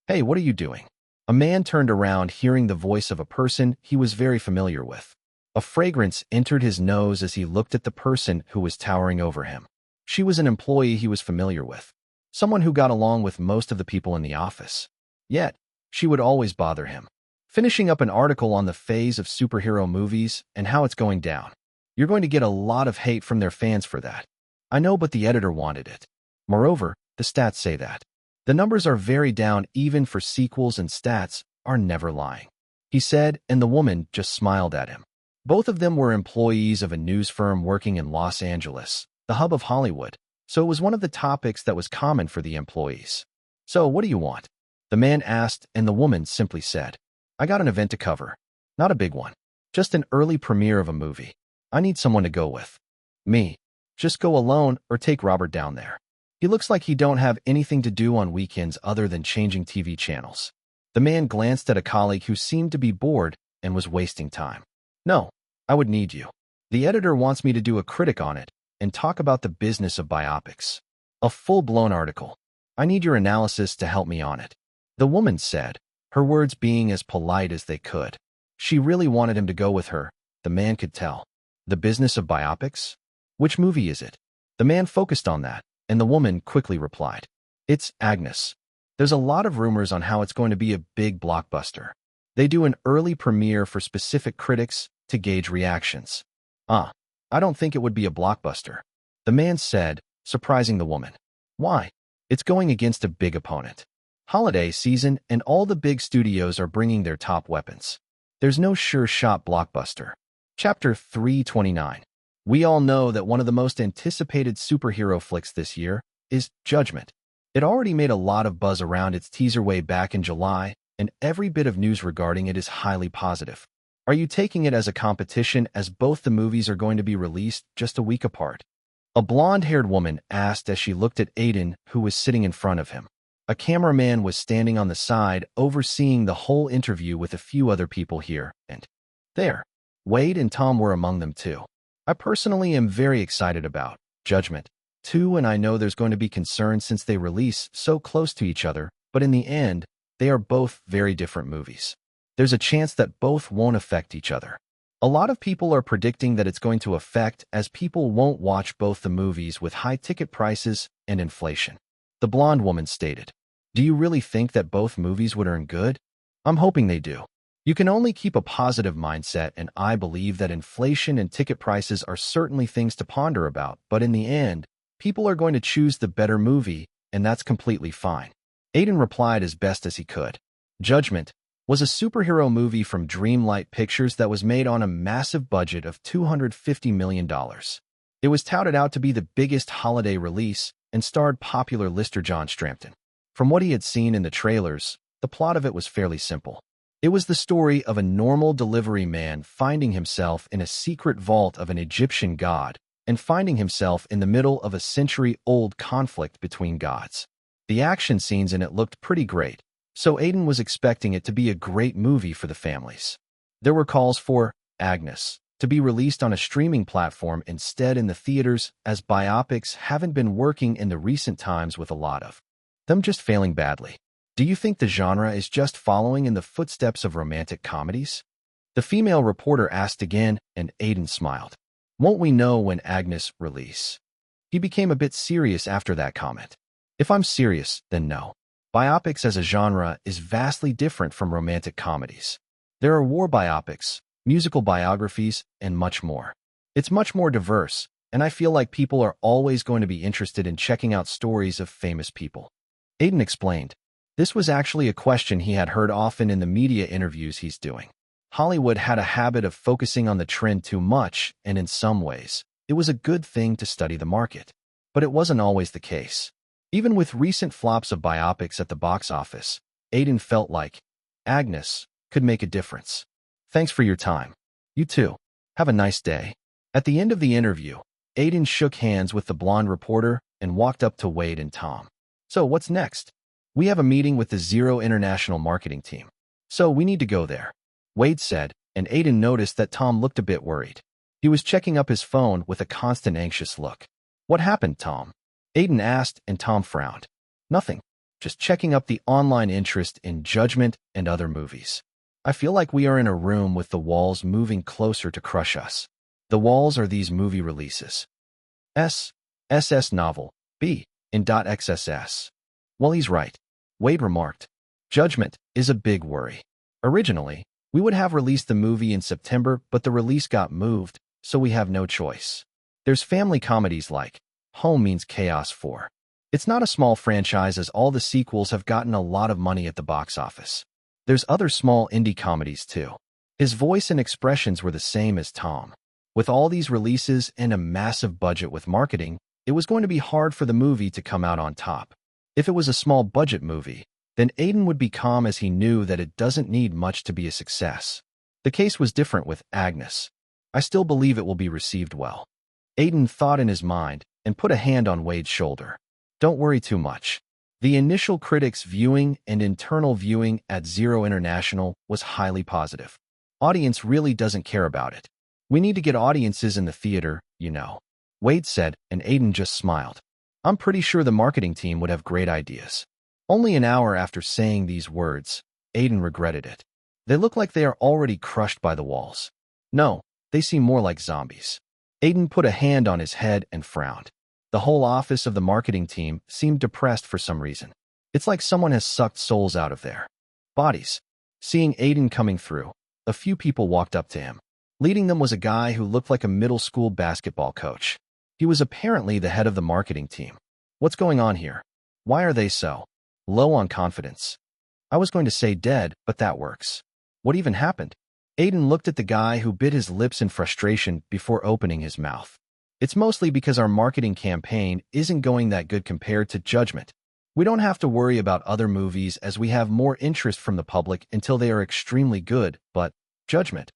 Hey, what are you doing? A man turned around hearing the voice of a person he was very familiar with. A fragrance entered his nose as he looked at the person who was towering over him. She was an employee he was familiar with. Someone who got along with most of the people in the office. Yet, she would always bother him. Finishing up an article on the phase of superhero movies and how it's going down. You're going to get a lot of hate from their fans for that. I know, but the editor wanted it. Moreover, the stats say that. The numbers are very down even for sequels, and stats are never lying. He said, and the woman just smiled at him. Both of them were employees of a news firm working in Los Angeles, the hub of Hollywood, so it was one of the topics that was common for the employees. So, what do you want? The man asked, and the woman simply said, I got an event to cover. Not a big one. Just an early premiere of a movie. I need someone to go with. Me. Just go alone or take Robert down there. He looks like he don't have anything to do on weekends other than changing TV channels. The man glanced at a colleague who seemed to be bored and was wasting time. No, I would need you. The editor wants me to do a critic on it and talk about the business of biopics. A full-blown article. I need your analysis to help me on it. The woman said, her words being as polite as they could. She really wanted him to go with her, the man could tell. The business of biopics? Which movie is it? The man focused on that, and the woman quickly replied, it's Agnes. There's a lot of rumors on how it's going to be a big blockbuster. They do an early premiere for specific critics to gauge reactions. I don't think it would be a blockbuster. The man said, surprising the woman. Why? It's going against a big opponent. Holiday season and all the big studios are bringing their top weapons. There's no sure-shot blockbuster. Chapter 329. We all know that one of the most anticipated superhero flicks this year is Judgment. It already made a lot of buzz around its teaser way back in July, and every bit of news regarding it is highly positive. Are you taking it as a competition as both the movies are going to be released just a week apart? A blonde-haired woman asked as she looked at Aiden, who was sitting in front of him. A cameraman was standing on the side, overseeing the whole interview with a few other people here and there. Wade and Tom were among them too. I personally am very excited about Judgment 2, and I know there's going to be concern since they release so close to each other, but in the end, they are both very different movies. There's a chance that both won't affect each other. A lot of people are predicting that it's going to affect as people won't watch both the movies with high ticket prices and inflation. The blonde woman stated, do you really think that both movies would earn good? I'm hoping they do. You can only keep a positive mindset, and I believe that inflation and ticket prices are certainly things to ponder about, but in the end, people are going to choose the better movie, and that's completely fine. Aiden replied as best as he could. Judgment was a superhero movie from Dreamlight Pictures that was made on a massive budget of $250 million. It was touted out to be the biggest holiday release and starred popular lister John Strampton. From what he had seen in the trailers, the plot of it was fairly simple. It was the story of a normal delivery man finding himself in a secret vault of an Egyptian god and finding himself in the middle of a century-old conflict between gods. The action scenes in it looked pretty great, so Aiden was expecting it to be a great movie for the families. There were calls for Agnes to be released on a streaming platform instead in the theaters, as biopics haven't been working in the recent times with a lot of them just failing badly. Do you think the genre is just following in the footsteps of romantic comedies? The female reporter asked again, and Aiden smiled. Won't we know when Agnes release? He became a bit serious after that comment. If I'm serious, then no. Biopics as a genre is vastly different from romantic comedies. There are war biopics, musical biographies, and much more. It's much more diverse, and I feel like people are always going to be interested in checking out stories of famous people. Aiden explained. This was actually a question he had heard often in the media interviews he's doing. Hollywood had a habit of focusing on the trend too much, and in some ways, it was a good thing to study the market. But it wasn't always the case. Even with recent flops of biopics at the box office, Aiden felt like Agnes could make a difference. Thanks for your time. You too. Have a nice day. At the end of the interview, Aiden shook hands with the blonde reporter and walked up to Wade and Tom. So what's next? We have a meeting with the Zero International marketing team. So we need to go there, Wade said, and Aiden noticed that Tom looked a bit worried. He was checking up his phone with a constant anxious look. What happened, Tom? Aiden asked, and Tom frowned. Nothing. Just checking up the online interest in Judgment and other movies. I feel like we are in a room with the walls moving closer to crush us. The walls are these movie releases. SS novel, B, in .xss. Well, he's right, Wade remarked. Judgment is a big worry. Originally, we would have released the movie in September, but the release got moved, so we have no choice. There's family comedies like Home Means Chaos 4. It's not a small franchise as all the sequels have gotten a lot of money at the box office. There's other small indie comedies too. His voice and expressions were the same as Tom. With all these releases and a massive budget with marketing, it was going to be hard for the movie to come out on top. If it was a small budget movie, then Aiden would be calm as he knew that it doesn't need much to be a success. The case was different with Agnes. I still believe it will be received well. Aiden thought in his mind and put a hand on Wade's shoulder. Don't worry too much. The initial critics' viewing and internal viewing at Zero International was highly positive. Audience really doesn't care about it. We need to get audiences in the theater, you know, Wade said, and Aiden just smiled. I'm pretty sure the marketing team would have great ideas. Only an hour after saying these words, Aiden regretted it. They look like they are already crushed by the walls. No, they seem more like zombies. Aiden put a hand on his head and frowned. The whole office of the marketing team seemed depressed for some reason. It's like someone has sucked souls out of their bodies. Seeing Aiden coming through, a few people walked up to him. Leading them was a guy who looked like a middle school basketball coach. He was apparently the head of the marketing team. What's going on here? Why are they so low on confidence? I was going to say dead, but that works. What even happened? Aiden looked at the guy who bit his lips in frustration before opening his mouth. It's mostly because our marketing campaign isn't going that good compared to Judgment. We don't have to worry about other movies as we have more interest from the public until they are extremely good, but Judgment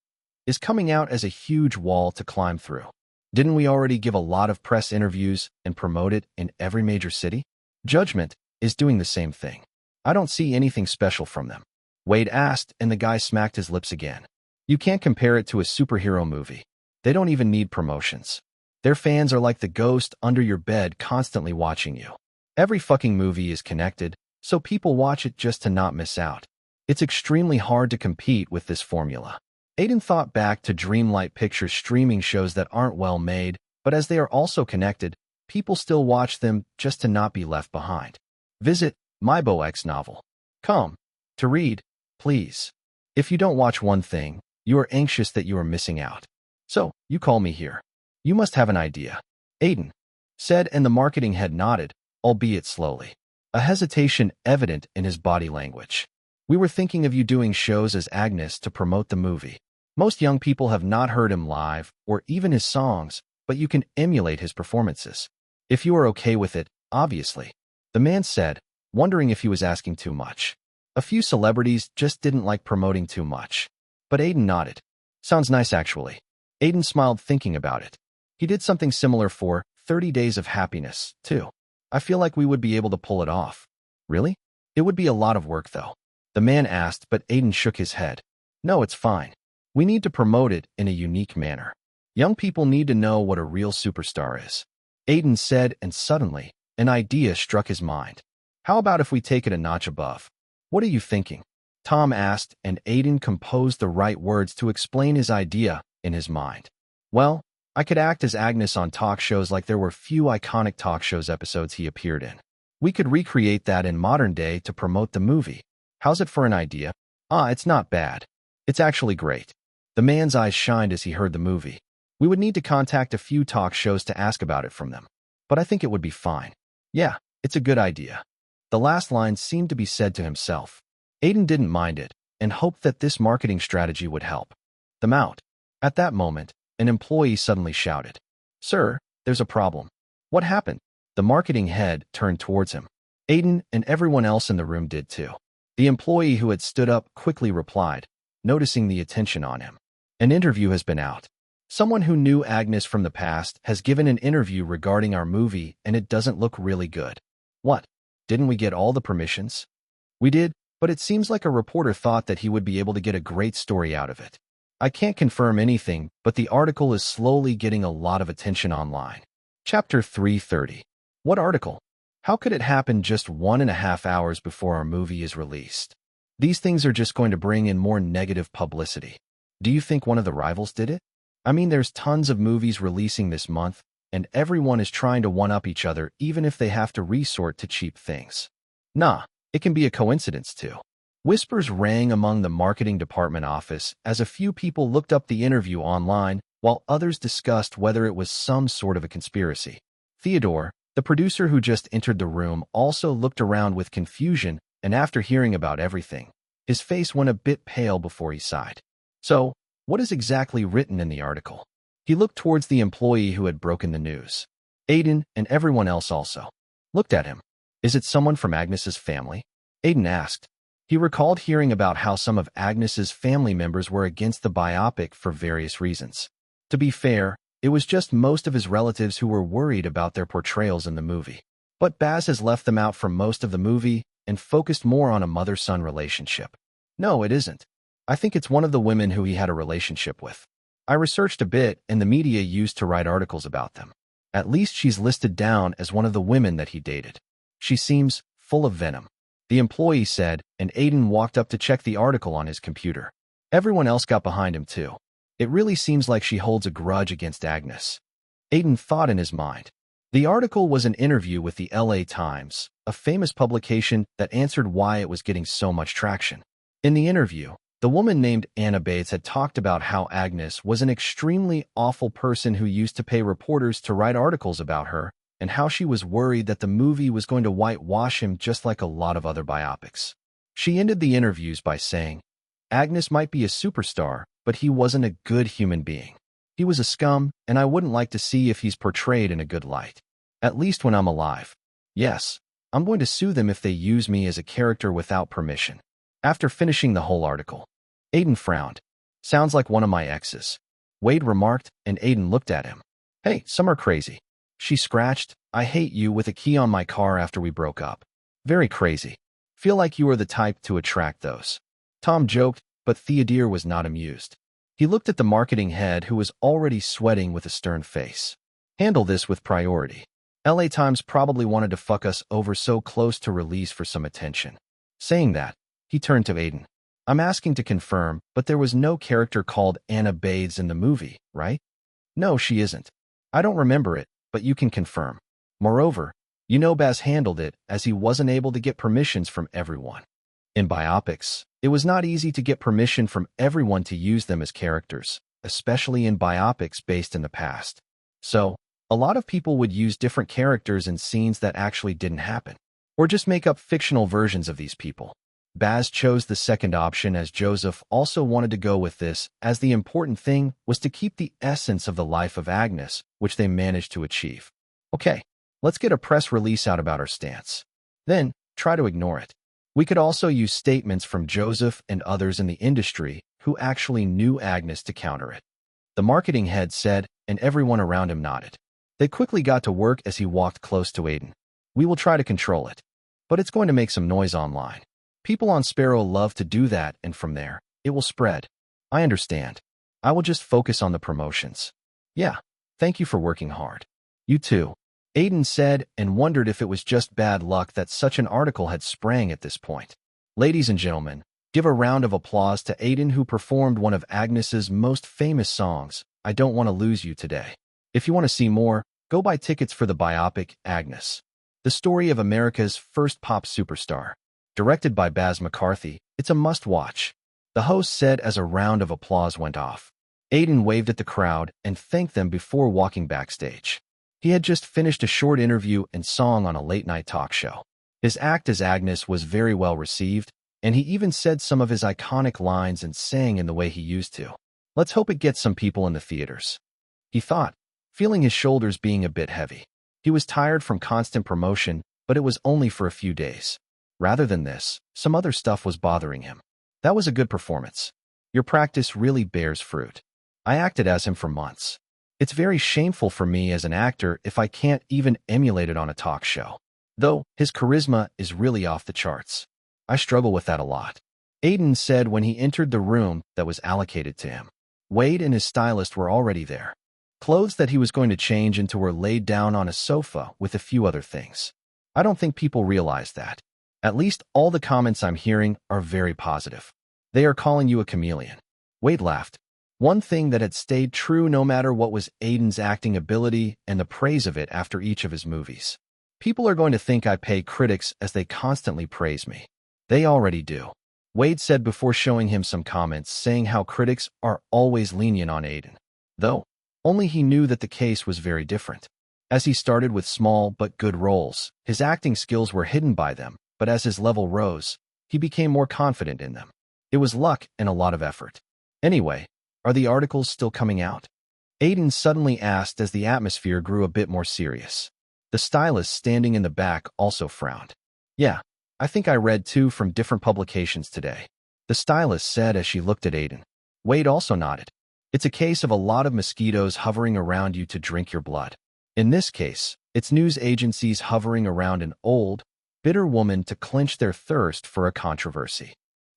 is coming out as a huge wall to climb through. Didn't we already give a lot of press interviews and promote it in every major city? Judgment is doing the same thing. I don't see anything special from them, Wade asked, and the guy smacked his lips again. You can't compare it to a superhero movie. They don't even need promotions. Their fans are like the ghost under your bed constantly watching you. Every fucking movie is connected, so people watch it just to not miss out. It's extremely hard to compete with this formula. Aiden thought back to Dreamlight Pictures streaming shows that aren't well made, but as they are also connected, people still watch them just to not be left behind. Visit myboxnovel.com to read, please. If you don't watch one thing, you are anxious that you are missing out. So, you call me here. You must have an idea, Aiden said, and the marketing head nodded, albeit slowly. A hesitation evident in his body language. We were thinking of you doing shows as Agnes to promote the movie. Most young people have not heard him live or even his songs, but you can emulate his performances. If you are okay with it, obviously, the man said, wondering if he was asking too much. A few celebrities just didn't like promoting too much. But Aiden nodded. Sounds nice, actually. Aiden smiled thinking about it. He did something similar for 30 Days of Happiness, too. I feel like we would be able to pull it off. Really? It would be a lot of work, though. The man asked, but Aiden shook his head. No, it's fine. We need to promote it in a unique manner. Young people need to know what a real superstar is. Aiden said, and suddenly, an idea struck his mind. How about if we take it a notch above? What are you thinking? Tom asked, and Aiden composed the right words to explain his idea in his mind. Well, I could act as Agnes on talk shows like there were few iconic talk shows episodes he appeared in. We could recreate that in modern day to promote the movie. How's it for an idea? It's not bad. It's actually great. The man's eyes shined as he heard the movie. We would need to contact a few talk shows to ask about it from them. But I think it would be fine. Yeah, it's a good idea. The last line seemed to be said to himself. Aiden didn't mind it and hoped that this marketing strategy would help them out. At that moment, an employee suddenly shouted, "Sir, there's a problem." What happened? The marketing head turned towards him. Aiden and everyone else in the room did too. The employee who had stood up quickly replied, noticing the attention on him. An interview has been out. Someone who knew Agnes from the past has given an interview regarding our movie and it doesn't look really good. What? Didn't we get all the permissions? We did, but it seems like a reporter thought that he would be able to get a great story out of it. I can't confirm anything, but the article is slowly getting a lot of attention online. Chapter 330. What article? How could it happen just 1.5 hours before our movie is released? These things are just going to bring in more negative publicity. Do you think one of the rivals did it? I mean, there's tons of movies releasing this month, and everyone is trying to one-up each other even if they have to resort to cheap things. Nah, it can be a coincidence too. Whispers rang among the marketing department office as a few people looked up the interview online while others discussed whether it was some sort of a conspiracy. Theodore, the producer who just entered the room, also looked around with confusion, and after hearing about everything, his face went a bit pale before he sighed. So, what is exactly written in the article? He looked towards the employee who had broken the news. Aiden and everyone else also looked at him. Is it someone from Agnes's family? Aiden asked. He recalled hearing about how some of Agnes's family members were against the biopic for various reasons. To be fair, it was just most of his relatives who were worried about their portrayals in the movie. But Baz has left them out for most of the movie and focused more on a mother-son relationship. No, it isn't. I think it's one of the women who he had a relationship with. I researched a bit, and the media used to write articles about them. At least she's listed down as one of the women that he dated. She seems full of venom, the employee said, and Aiden walked up to check the article on his computer. Everyone else got behind him too. It really seems like she holds a grudge against Agnes. Aiden thought in his mind. The article was an interview with the LA Times, a famous publication that answered why it was getting so much traction. In the interview, the woman named Anna Bates had talked about how Agnes was an extremely awful person who used to pay reporters to write articles about her, and how she was worried that the movie was going to whitewash him just like a lot of other biopics. She ended the interviews by saying, Agnes might be a superstar, but he wasn't a good human being. He was a scum, and I wouldn't like to see if he's portrayed in a good light. At least when I'm alive. Yes, I'm going to sue them if they use me as a character without permission. After finishing the whole article, Aiden frowned. Sounds like one of my exes. Wade remarked, and Aiden looked at him. Hey, some are crazy. She scratched, I hate you with a key on my car after we broke up. Very crazy. Feel like you are the type to attract those. Tom joked, but Theodore was not amused. He looked at the marketing head who was already sweating with a stern face. Handle this with priority. LA Times probably wanted to fuck us over so close to release for some attention. Saying that, he turned to Aiden. I'm asking to confirm, but there was no character called Anna Bates in the movie, right? No, she isn't. I don't remember it, but you can confirm. Moreover, you know Baz handled it as he wasn't able to get permissions from everyone. In biopics, it was not easy to get permission from everyone to use them as characters, especially in biopics based in the past. So, a lot of people would use different characters in scenes that actually didn't happen, or just make up fictional versions of these people. Baz chose the second option as Joseph also wanted to go with this, as the important thing was to keep the essence of the life of Agnes, which they managed to achieve. Okay, let's get a press release out about our stance. Then, try to ignore it. We could also use statements from Joseph and others in the industry who actually knew Agnes to counter it. The marketing head said, and everyone around him nodded. They quickly got to work as he walked close to Aiden. We will try to control it, but it's going to make some noise online. People on Sparrow love to do that, and from there, it will spread. I understand. I will just focus on the promotions. Yeah, thank you for working hard. You too, Aiden said, and wondered if it was just bad luck that such an article had sprang at this point. Ladies and gentlemen, give a round of applause to Aiden, who performed one of Agnes's most famous songs, I Don't Want to Lose You Today. If you want to see more, go buy tickets for the biopic, Agnes, the story of America's first pop superstar. Directed by Baz McCarthy, it's a must-watch. the host said as a round of applause went off. Aiden waved at the crowd and thanked them before walking backstage. He had just finished a short interview and song on a late-night talk show. His act as Agnes was very well received, and he even said some of his iconic lines and sang in the way he used to. Let's hope it gets some people in the theaters, he thought, feeling his shoulders being a bit heavy. He was tired from constant promotion, but it was only for a few days. Rather than this, some other stuff was bothering him. That was a good performance. Your practice really bears fruit. I acted as him for months. It's very shameful for me as an actor if I can't even emulate it on a talk show. Though, his charisma is really off the charts. I struggle with that a lot, Aiden said when he entered the room that was allocated to him. Wade and his stylist were already there. Clothes that he was going to change into were laid down on a sofa with a few other things. I don't think people realize that. At least all the comments I'm hearing are very positive. They are calling you a chameleon. Wade laughed. One thing that had stayed true no matter what was Aiden's acting ability and the praise of it after each of his movies. People are going to think I pay critics as they constantly praise me. They already do, Wade said before showing him some comments saying how critics are always lenient on Aiden. Though, only he knew that the case was very different. As he started with small but good roles, his acting skills were hidden by them, but as his level rose, he became more confident in them. It was luck and a lot of effort. Anyway, are the articles still coming out? Aiden suddenly asked as the atmosphere grew a bit more serious. The stylist standing in the back also frowned. Yeah, I think I read 2 from different publications today, the stylist said as she looked at Aiden. Wade also nodded. It's a case of a lot of mosquitoes hovering around you to drink your blood. In this case, it's news agencies hovering around an old, bitter woman to quench their thirst for a controversy.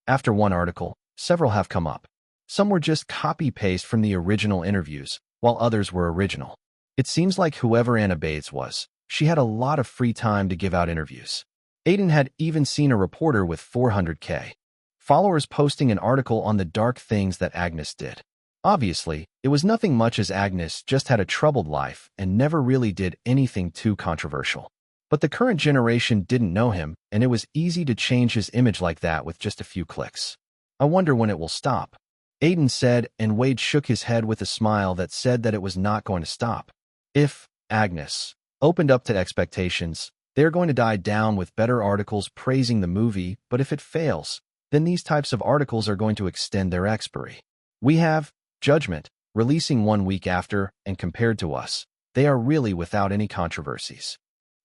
After one article, several have come up. Some were just copy-paste from the original interviews, while others were original. It seems like whoever Anna Bates was, she had a lot of free time to give out interviews. Aiden had even seen a reporter with 400K followers posting an article on the dark things that Agnes did. Obviously, it was nothing much as Agnes just had a troubled life and never really did anything too controversial. But the current generation didn't know him, and it was easy to change his image like that with just a few clicks. I wonder when it will stop, Aiden said, and Wade shook his head with a smile that said that it was not going to stop. If Agnes opened up to expectations, they're going to die down with better articles praising the movie, but if it fails, then these types of articles are going to extend their expiry. We have Judgment, releasing 1 week after, and compared to us, they are really without any controversies.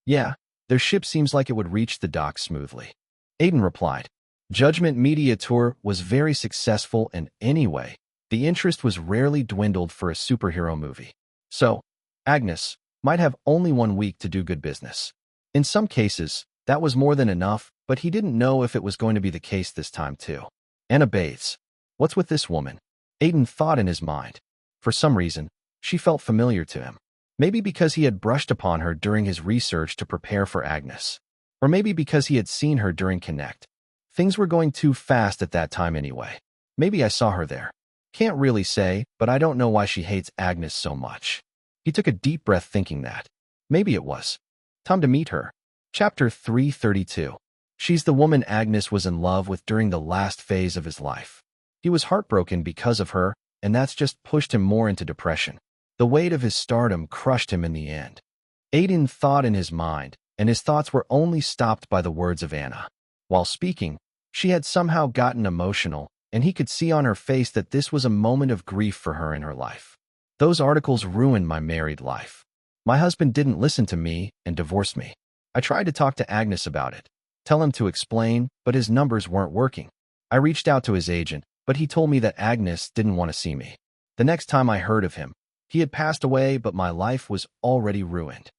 Yeah, their ship seems like it would reach the docks smoothly, Aiden replied. Judgment Media Tour was very successful, and anyway, the interest was rarely dwindled for a superhero movie. So, Agnes might have only 1 week to do good business. In some cases, that was more than enough, but he didn't know if it was going to be the case this time too. Anna Bates. What's with this woman? Aiden thought in his mind. For some reason, she felt familiar to him. Maybe because he had brushed upon her during his research to prepare for Agnes. Or maybe because he had seen her during Connect. Things were going too fast at that time anyway. Maybe I saw her there. Can't really say, but I don't know why she hates Agnes so much. He took a deep breath thinking that. Maybe it was time to meet her. Chapter 332. She's the woman Agnes was in love with during the last phase of his life. He was heartbroken because of her, and that's just pushed him more into depression. The weight of his stardom crushed him in the end. Aiden thought in his mind, and his thoughts were only stopped by the words of Anna. While speaking, she had somehow gotten emotional, and he could see on her face that this was a moment of grief for her in her life. Those articles ruined my married life. My husband didn't listen to me and divorced me. I tried to talk to Agnes about it, tell him to explain, but his numbers weren't working. I reached out to his agent, but he told me that Agnes didn't want to see me. The next time I heard of him, he had passed away, but my life was already ruined.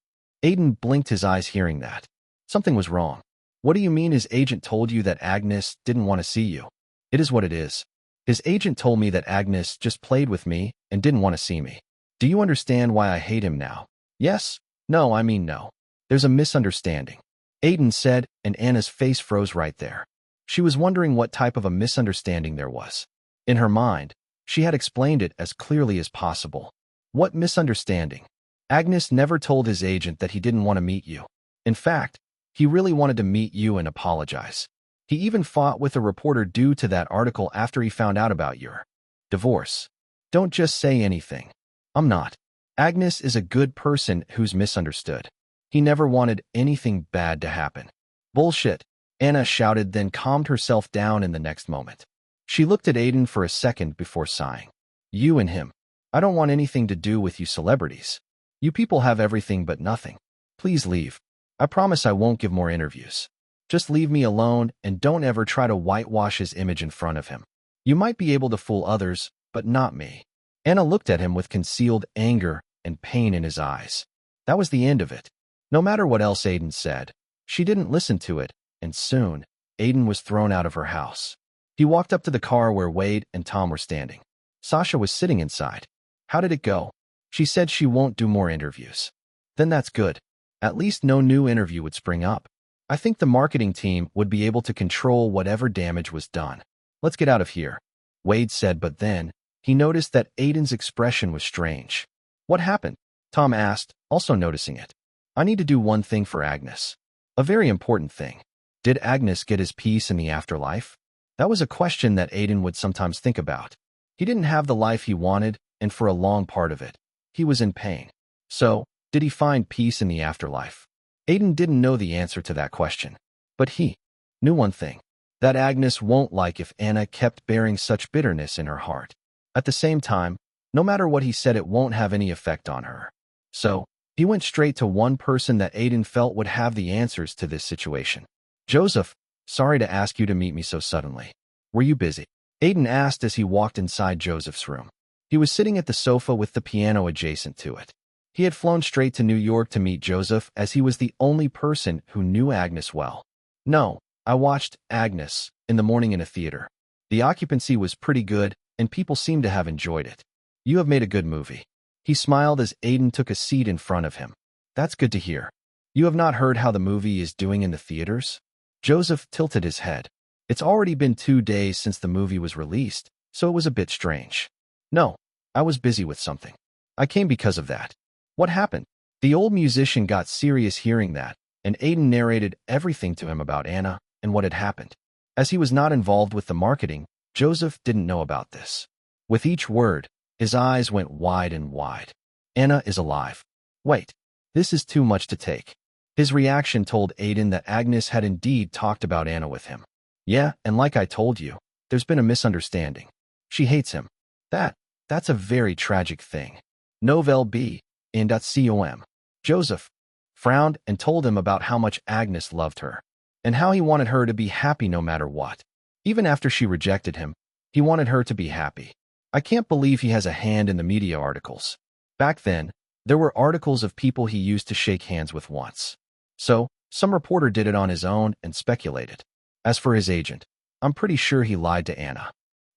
Aiden blinked his eyes hearing that. Something was wrong. What do you mean his agent told you that Agnes didn't want to see you? It is what it is. His agent told me that Agnes just played with me and didn't want to see me. Do you understand why I hate him now? Yes? No, I mean no. There's a misunderstanding, Aiden said, and Anna's face froze right there. She was wondering what type of a misunderstanding there was. In her mind, she had explained it as clearly as possible. What misunderstanding? Agnes never told his agent that he didn't want to meet you. In fact, he really wanted to meet you and apologize. He even fought with a reporter due to that article after he found out about your divorce. Don't just say anything. I'm not. Agnes is a good person who's misunderstood. He never wanted anything bad to happen. Bullshit, Anna shouted, then calmed herself down in the next moment. She looked at Aiden for a second before sighing. You and him. I don't want anything to do with you celebrities. You people have everything but nothing. Please leave. I promise I won't give more interviews. Just leave me alone and don't ever try to whitewash his image in front of him. You might be able to fool others, but not me. Anna looked at him with concealed anger and pain in his eyes. That was the end of it. No matter what else Aiden said, she didn't listen to it, and soon, Aiden was thrown out of her house. He walked up to the car where Wade and Tom were standing. Sasha was sitting inside. How did it go? She said she won't do more interviews. Then that's good. At least no new interview would spring up. I think the marketing team would be able to control whatever damage was done. Let's get out of here, Wade said, but then he noticed that Aiden's expression was strange. What happened? Tom asked, also noticing it. I need to do one thing for Agnes. A very important thing. Did Agnes get his peace in the afterlife? That was a question that Aiden would sometimes think about. He didn't have the life he wanted, and for a long part of it, he was in pain. So, did he find peace in the afterlife? Aiden didn't know the answer to that question. But he knew one thing. That Agnes won't like if Anna kept bearing such bitterness in her heart. At the same time, no matter what he said, it won't have any effect on her. So, he went straight to one person that Aiden felt would have the answers to this situation. Joseph, sorry to ask you to meet me so suddenly. Were you busy? Aiden asked as he walked inside Joseph's room. He was sitting at the sofa with the piano adjacent to it. He had flown straight to New York to meet Joseph as he was the only person who knew Agnes well. No, I watched Agnes in the morning in a theater. The occupancy was pretty good, and people seemed to have enjoyed it. You have made a good movie. He smiled as Aiden took a seat in front of him. That's good to hear. You have not heard how the movie is doing in the theaters? Joseph tilted his head. It's already been 2 days since the movie was released, so it was a bit strange. No, I was busy with something. I came because of that. What happened? The old musician got serious hearing that, and Aiden narrated everything to him about Anna and what had happened. As he was not involved with the marketing, Joseph didn't know about this. With each word, his eyes went wide and wide. Anna is alive. Wait, this is too much to take. His reaction told Aiden that Agnes had indeed talked about Anna with him. Yeah, and like I told you, there's been a misunderstanding. She hates him. That's a very tragic thing. Novel B. In.com. Joseph frowned and told him about how much Agnes loved her, and how he wanted her to be happy no matter what. Even after she rejected him, he wanted her to be happy. I can't believe he has a hand in the media articles. Back then, there were articles of people he used to shake hands with once. So, some reporter did it on his own and speculated. As for his agent, I'm pretty sure he lied to Anna.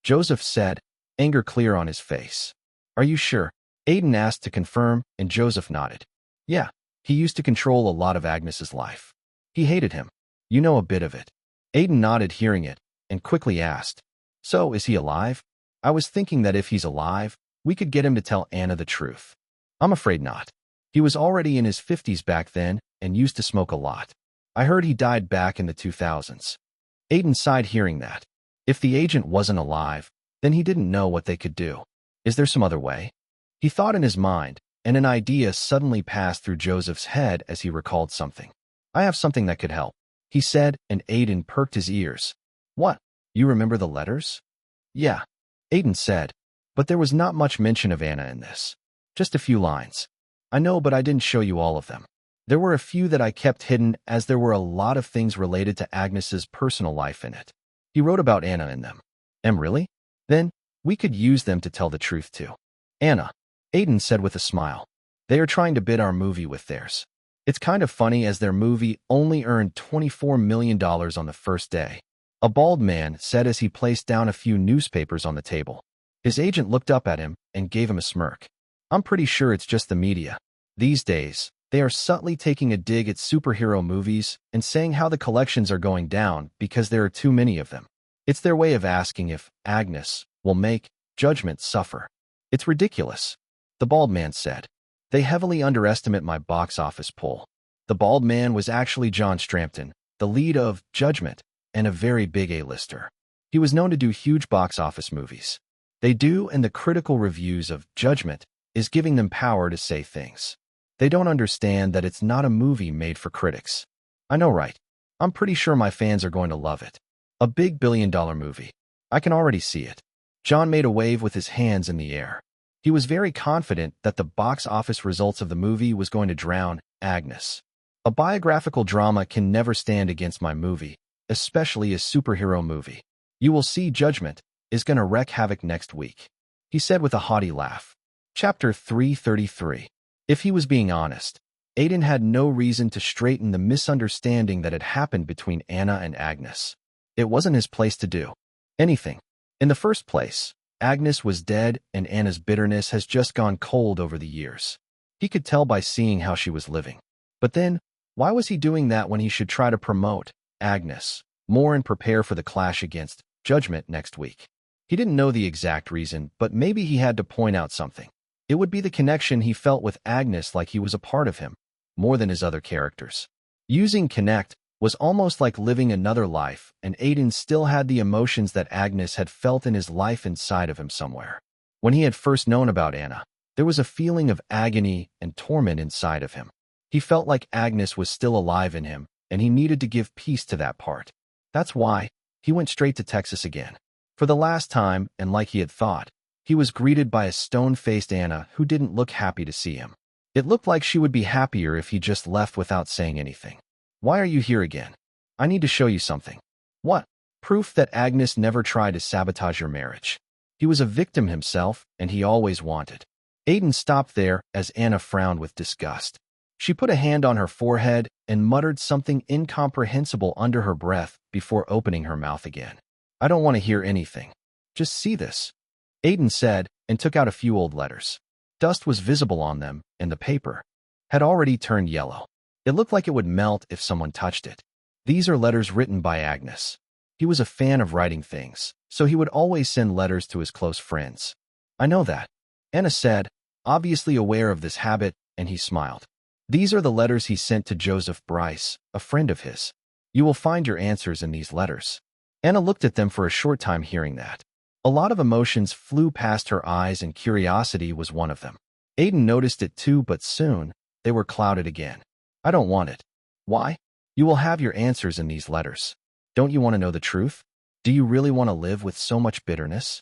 Joseph said, anger clear on his face. Are you sure? Aiden asked to confirm, and Joseph nodded. Yeah, he used to control a lot of Agnes's life. He hated him. You know a bit of it. Aiden nodded hearing it, and quickly asked, so is he alive? I was thinking that if he's alive, we could get him to tell Anna the truth. I'm afraid not. He was already in his 50s back then and used to smoke a lot. I heard he died back in the 2000s. Aiden sighed hearing that. If the agent wasn't alive, then he didn't know what they could do. Is there some other way? He thought in his mind, and an idea suddenly passed through Joseph's head as he recalled something. I have something that could help, he said, and Aiden perked his ears. What? You remember the letters? Yeah, Aiden said, but there was not much mention of Anna in this. Just a few lines. I know, but I didn't show you all of them. There were a few that I kept hidden as there were a lot of things related to Agnes's personal life in it. He wrote about Anna in them. Really? Then, we could use them to tell the truth too. Anna, Aiden said with a smile. They are trying to bid our movie with theirs. It's kind of funny as their movie only earned $24 million on the first day. A bald man said as he placed down a few newspapers on the table. His agent looked up at him and gave him a smirk. I'm pretty sure it's just the media. These days, they are subtly taking a dig at superhero movies and saying how the collections are going down because there are too many of them. It's their way of asking if Agnes will make Judgment suffer. It's ridiculous, the bald man said. They heavily underestimate my box office pull. The bald man was actually John Strampton, the lead of Judgment. and a very big A-lister. He was known to do huge box office movies. They do, and the critical reviews of Judgment is giving them power to say things. They don't understand that it's not a movie made for critics. I know, right? I'm pretty sure my fans are going to love it. A big billion-dollar movie. I can already see it. John made a wave with his hands in the air. He was very confident that the box office results of the movie was going to drown Agnes. A biographical drama can never stand against my movie, especially a superhero movie. You will see Judgment is going to wreak havoc next week, he said with a haughty laugh. Chapter 333. If he was being honest, Aiden had no reason to straighten the misunderstanding that had happened between Anna and Agnes. It wasn't his place to do anything. In the first place, Agnes was dead and Anna's bitterness has just gone cold over the years. He could tell by seeing how she was living. But then, why was he doing that when he should try to promote Agnes more and prepare for the clash against Judgment next week? He didn't know the exact reason, but maybe he had to point out something. It would be the connection he felt with Agnes, like he was a part of him, more than his other characters. Using connect was almost like living another life, and Aiden still had the emotions that Agnes had felt in his life inside of him somewhere. When he had first known about Anna, there was a feeling of agony and torment inside of him. He felt like Agnes was still alive in him, and he needed to give peace to that part. That's why he went straight to Texas again. For the last time, and like he had thought, he was greeted by a stone-faced Anna who didn't look happy to see him. It looked like she would be happier if he just left without saying anything. Why are you here again? I need to show you something. What? Proof that Agnes never tried to sabotage your marriage. He was a victim himself, and he always wanted. Aiden stopped there as Anna frowned with disgust. She put a hand on her forehead and muttered something incomprehensible under her breath before opening her mouth again. I don't want to hear anything. Just see this, Aiden said, and took out a few old letters. Dust was visible on them, and the paper had already turned yellow. It looked like it would melt if someone touched it. These are letters written by Agnes. He was a fan of writing things, so he would always send letters to his close friends. I know that, Anna said, obviously aware of this habit, and he smiled. These are the letters he sent to Joseph Bryce, a friend of his. You will find your answers in these letters. Anna looked at them for a short time hearing that. A lot of emotions flew past her eyes and curiosity was one of them. Aiden noticed it too, but soon, they were clouded again. I don't want it. Why? You will have your answers in these letters. Don't you want to know the truth? Do you really want to live with so much bitterness?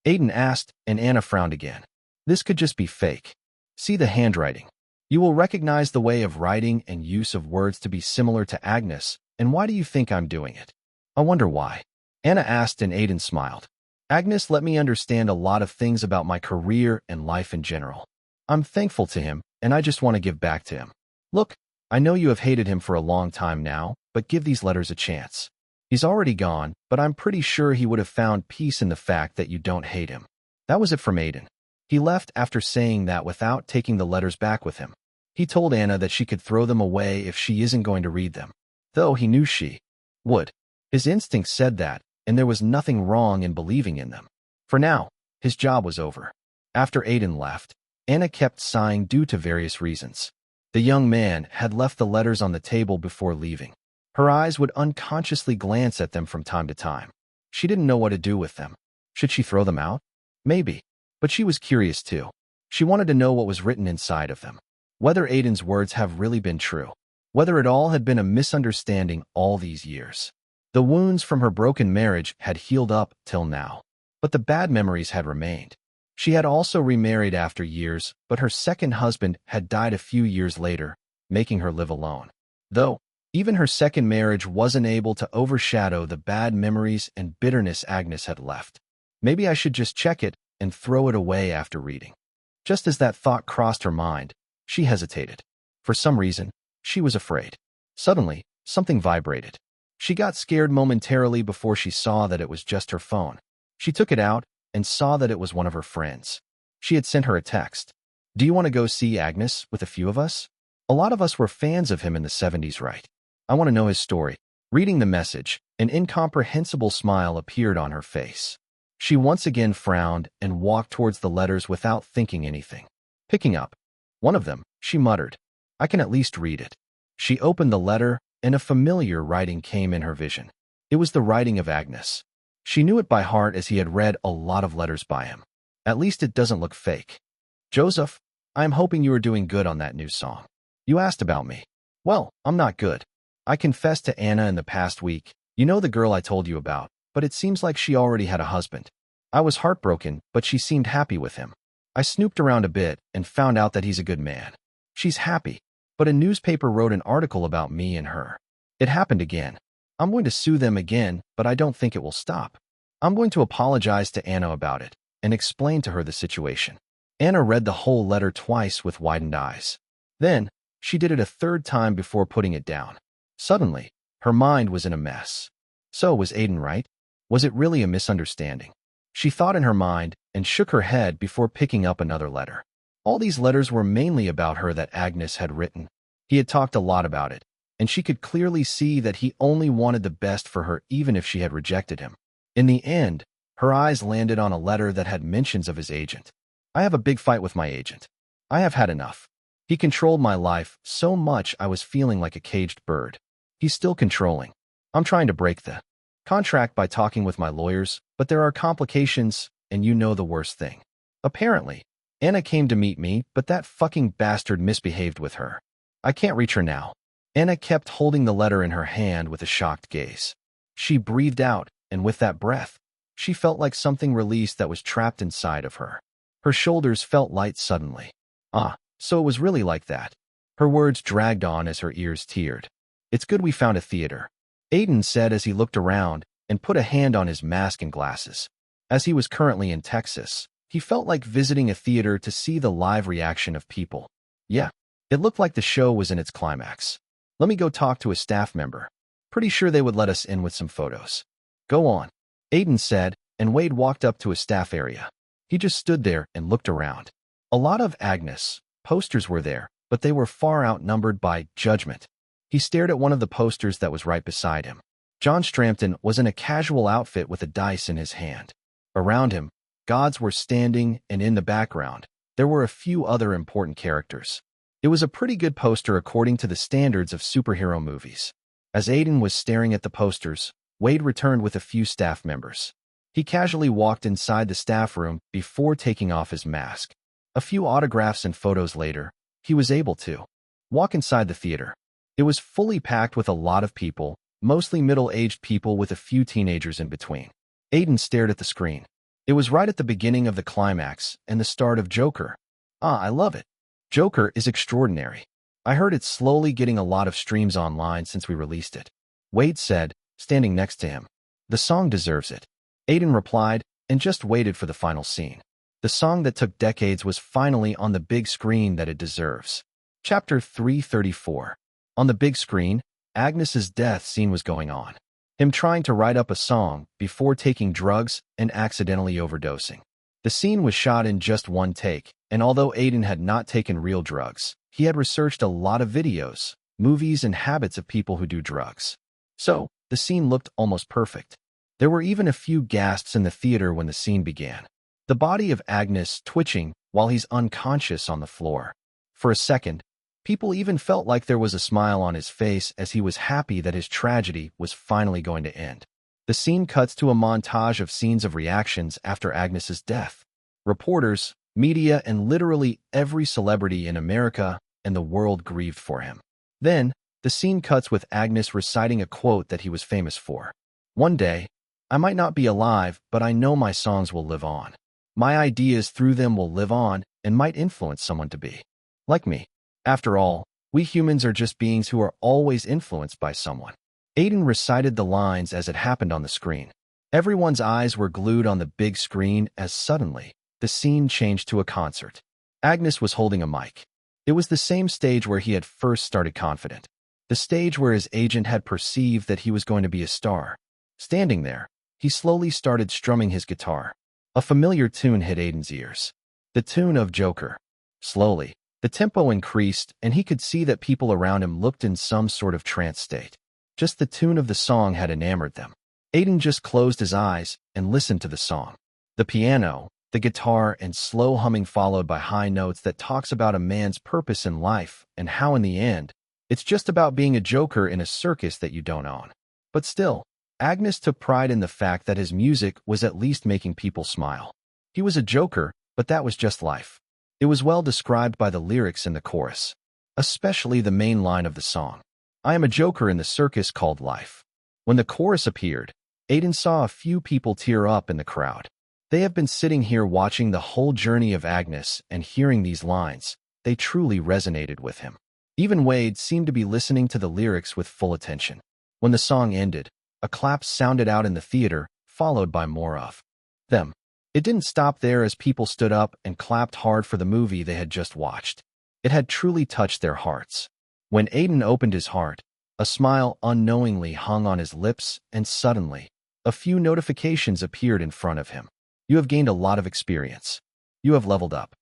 Aiden asked, and Anna frowned again. This could just be fake. See the handwriting. You will recognize the way of writing and use of words to be similar to Agnes, and why do you think I'm doing it? I wonder why. Anna asked, and Aiden smiled. Agnes let me understand a lot of things about my career and life in general. I'm thankful to him, and I just want to give back to him. Look, I know you have hated him for a long time now, but give these letters a chance. He's already gone, but I'm pretty sure he would have found peace in the fact that you don't hate him. That was it from Aiden. He left after saying that without taking the letters back with him. He told Anna that she could throw them away if she isn't going to read them, though he knew she would. His instincts said that, and there was nothing wrong in believing in them. For now, his job was over. After Aiden left, Anna kept sighing due to various reasons. The young man had left the letters on the table before leaving. Her eyes would unconsciously glance at them from time to time. She didn't know what to do with them. Should she throw them out? Maybe. But she was curious too. She wanted to know what was written inside of them. Whether Aiden's words have really been true. Whether it all had been a misunderstanding all these years. The wounds from her broken marriage had healed up till now. But the bad memories had remained. She had also remarried after years, but her second husband had died a few years later, making her live alone. Though, even her second marriage wasn't able to overshadow the bad memories and bitterness Agnes had left. Maybe I should just check it and throw it away after reading. Just as that thought crossed her mind, she hesitated. For some reason, she was afraid. Suddenly, something vibrated. She got scared momentarily before she saw that it was just her phone. She took it out and saw that it was one of her friends. She had sent her a text. Do you want to go see Agnes with a few of us? A lot of us were fans of him in the 70s, right? I want to know his story. Reading the message, an incomprehensible smile appeared on her face. She once again frowned and walked towards the letters without thinking anything. Picking up one of them, she muttered, I can at least read it. She opened the letter, and a familiar writing came in her vision. It was the writing of Agnes. She knew it by heart as he had read a lot of letters by him. At least it doesn't look fake. Joseph, I am hoping you are doing good on that new song. You asked about me. Well, I'm not good. I confessed to Anna in the past week. You know the girl I told you about, but it seems like she already had a husband. I was heartbroken, but she seemed happy with him. I snooped around a bit and found out that he's a good man. She's happy, but a newspaper wrote an article about me and her. It happened again. I'm going to sue them again, but I don't think it will stop. I'm going to apologize to Anna about it and explain to her the situation. Anna read the whole letter twice with widened eyes. Then, she did it a third time before putting it down. Suddenly, her mind was in a mess. So was Aiden right? Was it really a misunderstanding? She thought in her mind and shook her head before picking up another letter. All these letters were mainly about her that Agnes had written. He had talked a lot about it, and she could clearly see that he only wanted the best for her even if she had rejected him. In the end, her eyes landed on a letter that had mentions of his agent. I have a big fight with my agent. I have had enough. He controlled my life so much I was feeling like a caged bird. He's still controlling. I'm trying to break the contract by talking with my lawyers, but there are complications, and you know the worst thing. Apparently, Anna came to meet me, but that fucking bastard misbehaved with her. I can't reach her now. Anna kept holding the letter in her hand with a shocked gaze. She breathed out, and with that breath, she felt like something released that was trapped inside of her. Her shoulders felt light suddenly. Ah, so it was really like that. Her words dragged on as her ears teared. It's good we found a theater, Aiden said as he looked around and put a hand on his mask and glasses. As he was currently in Texas, he felt like visiting a theater to see the live reaction of people. Yeah, it looked like the show was in its climax. Let me go talk to a staff member. Pretty sure they would let us in with some photos. Go on, Aiden said, and Wade walked up to a staff area. He just stood there and looked around. A lot of Agnes posters were there, but they were far outnumbered by judgment. He stared at one of the posters that was right beside him. John Strampton was in a casual outfit with a dice in his hand. Around him, gods were standing, and in the background, there were a few other important characters. It was a pretty good poster according to the standards of superhero movies. As Aiden was staring at the posters, Wade returned with a few staff members. He casually walked inside the staff room before taking off his mask. A few autographs and photos later, he was able to walk inside the theater. It was fully packed with a lot of people, mostly middle-aged people with a few teenagers in between. Aiden stared at the screen. It was right at the beginning of the climax and the start of Joker. Ah, I love it. Joker is extraordinary. I heard it's slowly getting a lot of streams online since we released it. Wade said, standing next to him. The song deserves it. Aiden replied, and just waited for the final scene. The song that took decades was finally on the big screen that it deserves. Chapter 334. On the big screen, Agnes's death scene was going on. Him trying to write up a song before taking drugs and accidentally overdosing. The scene was shot in just one take, and although Aiden had not taken real drugs, he had researched a lot of videos, movies, and habits of people who do drugs. So, the scene looked almost perfect. There were even a few gasps in the theater when the scene began. The body of Agnes twitching while he's unconscious on the floor. For a second, people even felt like there was a smile on his face as he was happy that his tragedy was finally going to end. The scene cuts to a montage of scenes of reactions after Agnes's death. Reporters, media, and literally every celebrity in America and the world grieved for him. Then, the scene cuts with Agnes reciting a quote that he was famous for. One day, I might not be alive, but I know my songs will live on. My ideas through them will live on and might influence someone to be like me. After all, we humans are just beings who are always influenced by someone. Aiden recited the lines as it happened on the screen. Everyone's eyes were glued on the big screen as suddenly, the scene changed to a concert. Agnes was holding a mic. It was the same stage where he had first started confident. The stage where his agent had perceived that he was going to be a star. Standing there, he slowly started strumming his guitar. A familiar tune hit Aiden's ears. The tune of Joker. Slowly, the tempo increased, and he could see that people around him looked in some sort of trance state. Just the tune of the song had enamored them. Aiden just closed his eyes and listened to the song. The piano, the guitar, and slow humming followed by high notes that talks about a man's purpose in life and how in the end, it's just about being a joker in a circus that you don't own. But still, Agnes took pride in the fact that his music was at least making people smile. He was a joker, but that was just life. It was well described by the lyrics in the chorus, especially the main line of the song. I am a joker in the circus called life. When the chorus appeared, Aiden saw a few people tear up in the crowd. They have been sitting here watching the whole journey of Agnes and hearing these lines. They truly resonated with him. Even Wade seemed to be listening to the lyrics with full attention. When the song ended, a clap sounded out in the theater, followed by more of them. It didn't stop there as people stood up and clapped hard for the movie they had just watched. It had truly touched their hearts. When Aiden opened his heart, a smile unknowingly hung on his lips, and suddenly, a few notifications appeared in front of him. You have gained a lot of experience. You have leveled up.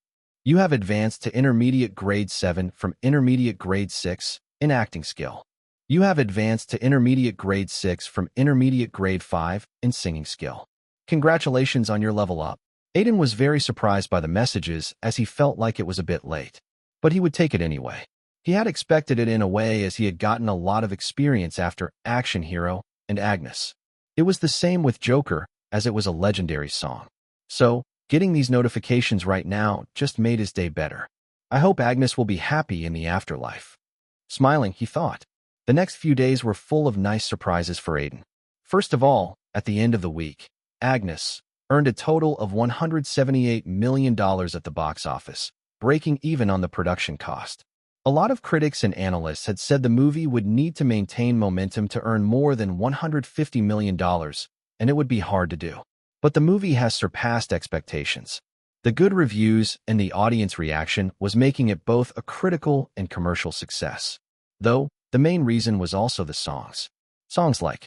You have advanced to Intermediate Grade 7 from Intermediate Grade 6 in acting skill. You have advanced to Intermediate Grade 6 from Intermediate Grade 5 in singing skill. Congratulations on your level up. Aiden was very surprised by the messages as he felt like it was a bit late. But he would take it anyway. He had expected it in a way as he had gotten a lot of experience after Action Hero and Agnes. It was the same with Joker, as it was a legendary song. So, getting these notifications right now just made his day better. I hope Agnes will be happy in the afterlife. Smiling, he thought. The next few days were full of nice surprises for Aiden. First of all, at the end of the week, Agnes earned a total of $178 million at the box office, breaking even on the production cost. A lot of critics and analysts had said the movie would need to maintain momentum to earn more than $150 million, and it would be hard to do. But the movie has surpassed expectations. The good reviews and the audience reaction was making it both a critical and commercial success. Though, the main reason was also the songs. Songs like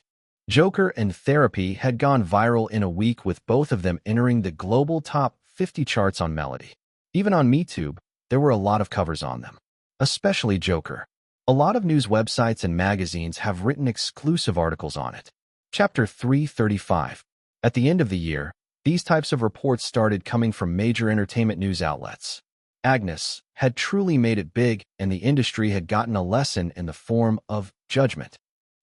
Joker and Therapy had gone viral in a week, with both of them entering the global top 50 charts on Melody. Even on MeTube, there were a lot of covers on them, especially Joker. A lot of news websites and magazines have written exclusive articles on it. Chapter 335. At the end of the year, these types of reports started coming from major entertainment news outlets. Agnes had truly made it big, and the industry had gotten a lesson in the form of judgment.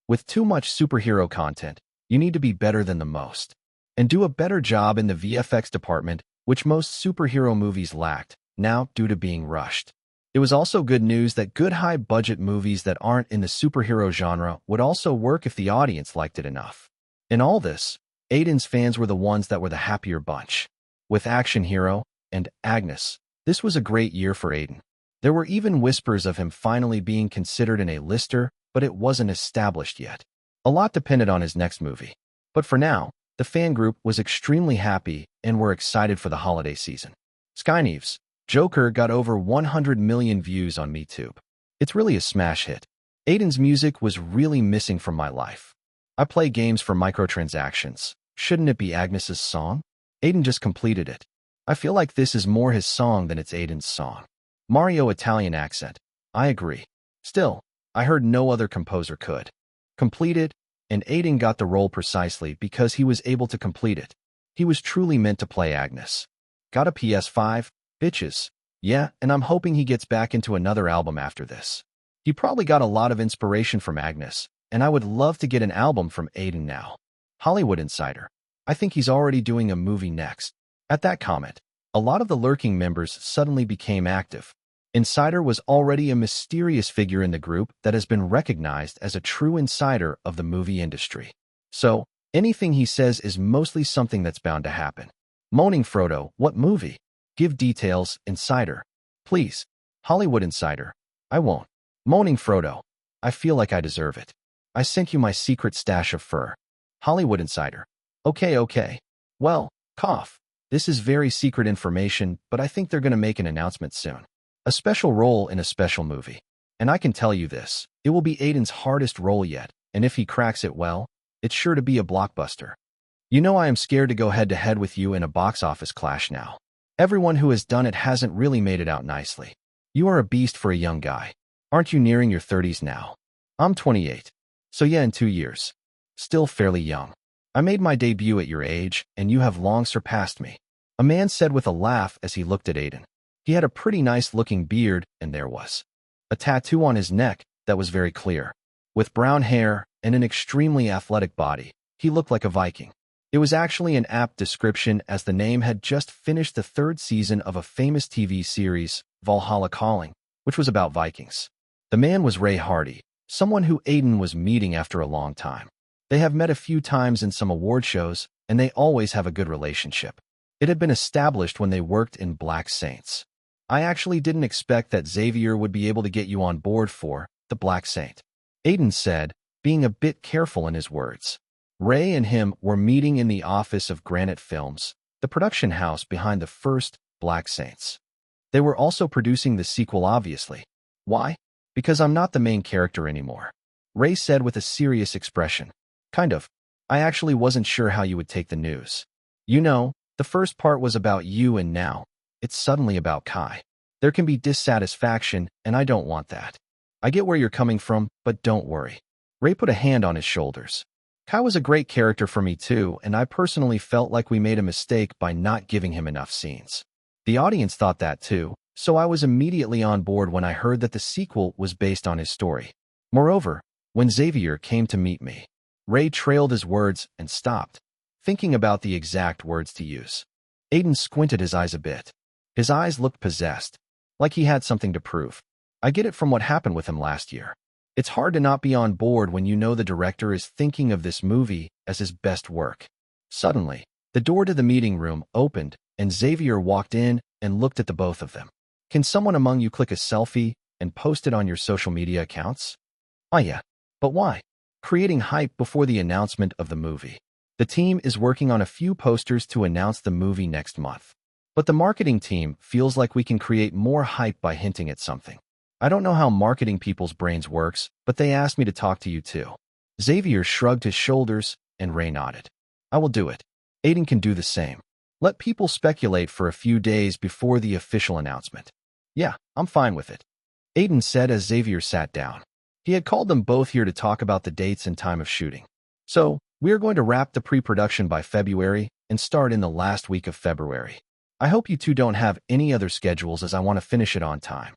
With too much superhero content, you need to be better than the most, and do a better job in the VFX department, which most superhero movies lacked, now due to being rushed. It was also good news that good high-budget movies that aren't in the superhero genre would also work if the audience liked it enough. In all this, Aiden's fans were the ones that were the happier bunch. With Action Hero and Agnes, this was a great year for Aiden. There were even whispers of him finally being considered an A-lister, but it wasn't established yet. A lot depended on his next movie. But for now, the fan group was extremely happy and were excited for the holiday season. Skyneves, Joker got over 100 million views on MeTube. It's really a smash hit. Aiden's music was really missing from my life. I play games for microtransactions. Shouldn't it be Agnes's song? Aiden just completed it. I feel like this is more his song than it's Aiden's song. Mario Italian accent. I agree. Still, I heard no other composer could complete it, and Aiden got the role precisely because he was able to complete it. He was truly meant to play Agnes. Got a PS5? Bitches. Yeah, and I'm hoping he gets back into another album after this. He probably got a lot of inspiration from Agnes, and I would love to get an album from Aiden now. Hollywood Insider. I think he's already doing a movie next. At that comment, a lot of the lurking members suddenly became active. Insider was already a mysterious figure in the group that has been recognized as a true insider of the movie industry. So, anything he says is mostly something that's bound to happen. Moaning Frodo, what movie? Give details, Insider. Please. Hollywood Insider. I won't. Moaning Frodo. I feel like I deserve it. I sent you my secret stash of fur. Hollywood Insider. Okay. Well, cough. This is very secret information, but I think they're going to make an announcement soon. A special role in a special movie. And I can tell you this, it will be Aiden's hardest role yet, and if he cracks it well, it's sure to be a blockbuster. You know I am scared to go head-to-head with you in a box office clash now. Everyone who has done it hasn't really made it out nicely. You are a beast for a young guy. Aren't you nearing your 30s now? I'm 28. So yeah, in 2 years. Still fairly young. I made my debut at your age, and you have long surpassed me. A man said with a laugh as he looked at Aiden. He had a pretty nice-looking beard, and there was a tattoo on his neck that was very clear. With brown hair and an extremely athletic body, He looked like a Viking. It was actually an apt description as the name had just finished the third season of a famous TV series, Valhalla Calling, which was about Vikings. The man was Ray Hardy, someone who Aiden was meeting after a long time. They have met a few times in some award shows, and they always have a good relationship. It had been established when they worked in Black Saints. I actually didn't expect that Xavier would be able to get you on board for the Black Saint, Aiden said, being a bit careful in his words. Ray and him were meeting in the office of Granite Films, the production house behind the first Black Saints. They were also producing the sequel, obviously. Why? Because I'm not the main character anymore, Ray said with a serious expression. Kind of. I actually wasn't sure how you would take the news. You know, the first part was about you and now it's suddenly about Kai. There can be dissatisfaction, and I don't want that. I get where you're coming from, but don't worry. Ray put a hand on his shoulders. Kai was a great character for me too, and I personally felt like we made a mistake by not giving him enough scenes. The audience thought that too, so I was immediately on board when I heard that the sequel was based on his story. Moreover, when Xavier came to meet me, Ray trailed his words and stopped, thinking about the exact words to use. Aiden squinted his eyes a bit. His eyes looked possessed, like he had something to prove. I get it from what happened with him last year. It's hard to not be on board when you know the director is thinking of this movie as his best work. Suddenly, the door to the meeting room opened, and Xavier walked in and looked at the both of them. Can someone among you click a selfie and post it on your social media accounts? Oh yeah, but why? Creating hype before the announcement of the movie. The team is working on a few posters to announce the movie next month. But the marketing team feels like we can create more hype by hinting at something. I don't know how marketing people's brains works, but they asked me to talk to you too. Xavier shrugged his shoulders, and Ray nodded. I will do it. Aiden can do the same. Let people speculate for a few days before the official announcement. Yeah, I'm fine with it, Aiden said as Xavier sat down. He had called them both here to talk about the dates and time of shooting. So, we are going to wrap the pre-production by February and start in the last week of February. I hope you two don't have any other schedules as I want to finish it on time.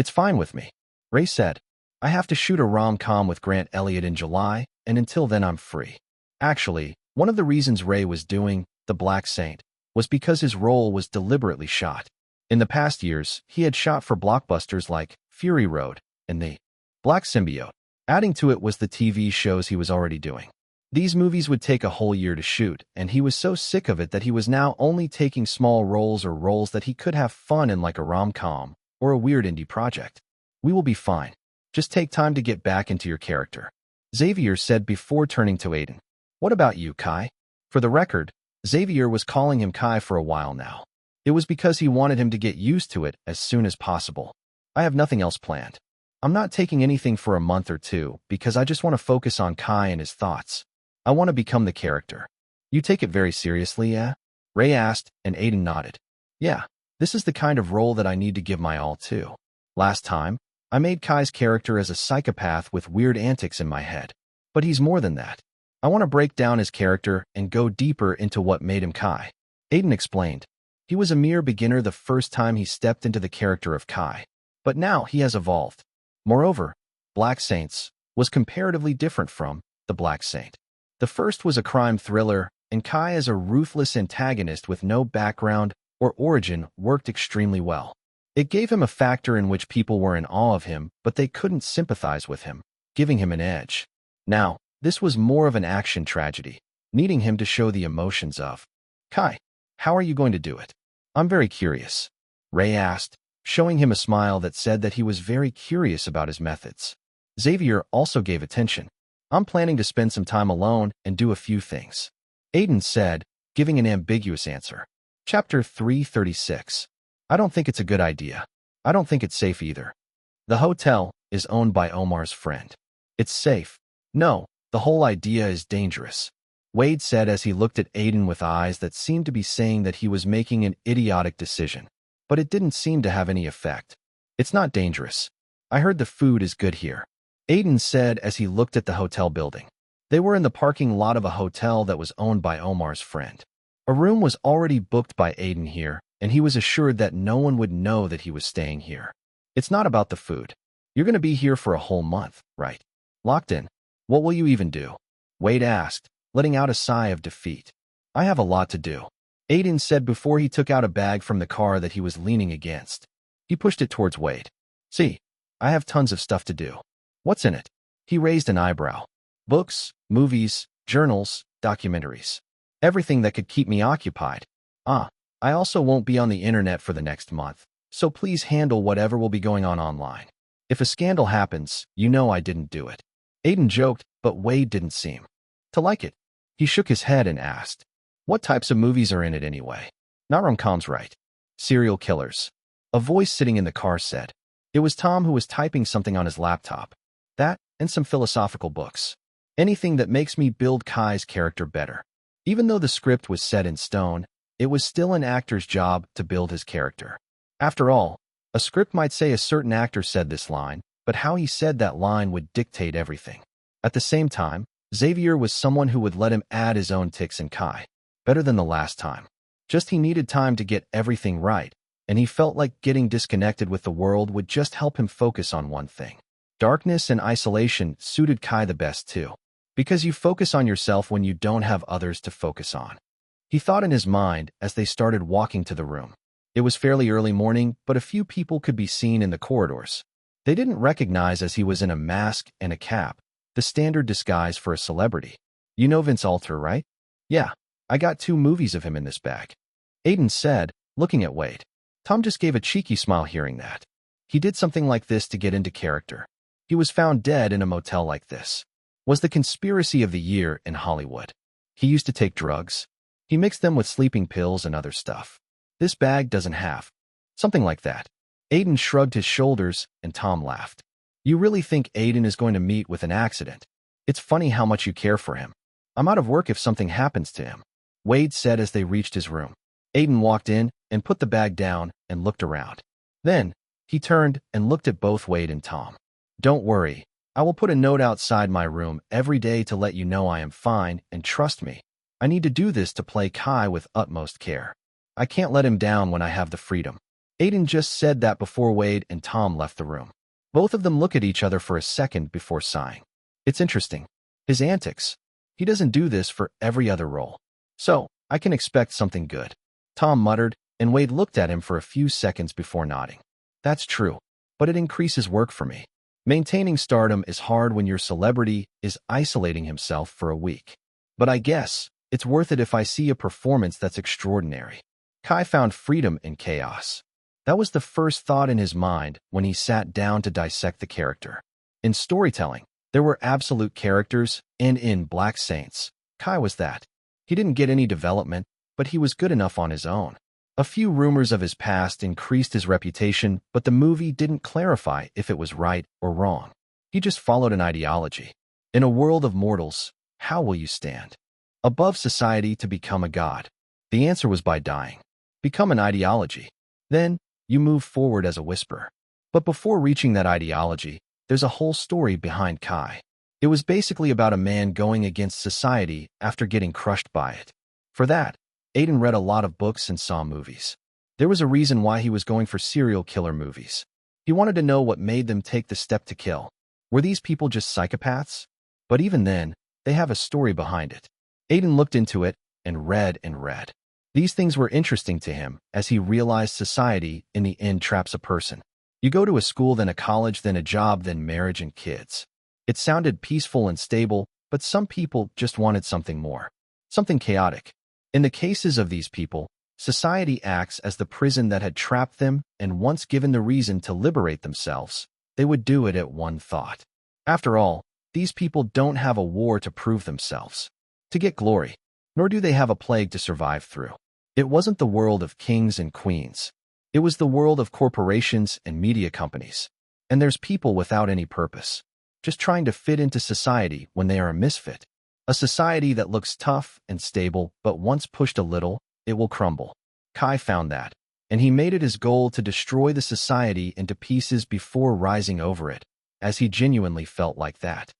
It's fine with me, Ray said. I have to shoot a rom-com with Grant Elliott in July, and until then I'm free. Actually, one of the reasons Ray was doing The Black Saint was because his role was deliberately shot. In the past years, he had shot for blockbusters like Fury Road and The Black Symbiote. Adding to it was the TV shows he was already doing. These movies would take a whole year to shoot, and he was so sick of it that he was now only taking small roles or roles that he could have fun in, like a rom-com or a weird indie project. We will be fine. Just take time to get back into your character, Xavier said before turning to Aiden. What about you, Kai? For the record, Xavier was calling him Kai for a while now. It was because he wanted him to get used to it as soon as possible. I have nothing else planned. I'm not taking anything for a month or two because I just want to focus on Kai and his thoughts. I want to become the character. You take it very seriously, yeah? Ray asked, and Aiden nodded. Yeah, this is the kind of role that I need to give my all to. Last time, I made Kai's character as a psychopath with weird antics in my head. But he's more than that. I want to break down his character and go deeper into what made him Kai. Aiden explained. He was a mere beginner the first time he stepped into the character of Kai. But now he has evolved. Moreover, Black Saints was comparatively different from The Black Saint. The first was a crime thriller, and Kai as a ruthless antagonist with no background or origin worked extremely well. It gave him a factor in which people were in awe of him, but they couldn't sympathize with him, giving him an edge. Now, this was more of an action tragedy, needing him to show the emotions of. Kai, how are you going to do it? I'm very curious, Ray asked, showing him a smile that said that he was very curious about his methods. Xavier also gave attention. I'm planning to spend some time alone and do a few things, Aiden said, giving an ambiguous answer. Chapter 336. I don't think it's a good idea. I don't think it's safe either. The hotel is owned by Omar's friend. It's safe. No, the whole idea is dangerous, Wade said as he looked at Aiden with eyes that seemed to be saying that he was making an idiotic decision. But it didn't seem to have any effect. It's not dangerous. I heard the food is good here, Aiden said as he looked at the hotel building. They were in the parking lot of a hotel that was owned by Omar's friend. A room was already booked by Aiden here, and he was assured that no one would know that he was staying here. It's not about the food. You're going to be here for a whole month, right? Locked in. What will you even do? Wade asked, letting out a sigh of defeat. I have a lot to do, Aiden said before he took out a bag from the car that he was leaning against. He pushed it towards Wade. See, I have tons of stuff to do. What's in it? He raised an eyebrow. Books, movies, journals, documentaries. Everything that could keep me occupied. I also won't be on the internet for the next month, so please handle whatever will be going on online. If a scandal happens, you know I didn't do it. Aiden joked, but Wade didn't seem to like it. He shook his head and asked, what types of movies are in it anyway? Not rom-coms, right? Serial killers. A voice sitting in the car said. It was Tom, who was typing something on his laptop. That, and some philosophical books. Anything that makes me build Kai's character better. Even though the script was set in stone, it was still an actor's job to build his character. After all, a script might say a certain actor said this line, but how he said that line would dictate everything. At the same time, Xavier was someone who would let him add his own ticks in Kai. Better than the last time. Just he needed time to get everything right, and he felt like getting disconnected with the world would just help him focus on one thing. Darkness and isolation suited Kai the best too, because you focus on yourself when you don't have others to focus on. He thought in his mind as they started walking to the room. It was fairly early morning, but a few people could be seen in the corridors. They didn't recognize as he was in a mask and a cap, the standard disguise for a celebrity. You know Vince Alter, right? Yeah, I got 2 movies of him in this bag. Aiden said, looking at Wade. Tom just gave a cheeky smile hearing that. He did something like this to get into character. He was found dead in a motel like this. Was the conspiracy of the year in Hollywood. He used to take drugs. He mixed them with sleeping pills and other stuff. This bag doesn't have. Something like that. Aiden shrugged his shoulders, and Tom laughed. You really think Aiden is going to meet with an accident? It's funny how much you care for him. I'm out of work if something happens to him, Wade said as they reached his room. Aiden walked in and put the bag down and looked around. Then, he turned and looked at both Wade and Tom. Don't worry, I will put a note outside my room every day to let you know I am fine, and trust me, I need to do this to play Kai with utmost care. I can't let him down when I have the freedom. Aiden just said that before Wade and Tom left the room. Both of them looked at each other for a second before sighing. It's interesting. His antics. He doesn't do this for every other role. So, I can expect something good. Tom muttered, and Wade looked at him for a few seconds before nodding. That's true, but it increases work for me. Maintaining stardom is hard when your celebrity is isolating himself for a week. But I guess it's worth it if I see a performance that's extraordinary. Kai found freedom in chaos. That was the first thought in his mind when he sat down to dissect the character. In storytelling, there were absolute characters, and in Black Saints, Kai was that. He didn't get any development, but he was good enough on his own. A few rumors of his past increased his reputation, but the movie didn't clarify if it was right or wrong. He just followed an ideology. In a world of mortals, how will you stand above society to become a god? The answer was by dying. Become an ideology. Then, you move forward as a whisper. But before reaching that ideology, there's a whole story behind Kai. It was basically about a man going against society after getting crushed by it. For that, Aiden read a lot of books and saw movies. There was a reason why he was going for serial killer movies. He wanted to know what made them take the step to kill. Were these people just psychopaths? But even then, they have a story behind it. Aiden looked into it and read and read. These things were interesting to him as he realized society in the end traps a person. You go to a school, then a college, then a job, then marriage and kids. It sounded peaceful and stable, but some people just wanted something more. Something chaotic. In the cases of these people, society acts as the prison that had trapped them, and once given the reason to liberate themselves, they would do it at one thought. After all, these people don't have a war to prove themselves, to get glory, nor do they have a plague to survive through. It wasn't the world of kings and queens. It was the world of corporations and media companies. And there's people without any purpose, just trying to fit into society when they are a misfit. A society that looks tough and stable, but once pushed a little, it will crumble. Kai found that, and he made it his goal to destroy the society into pieces before rising over it, as he genuinely felt like that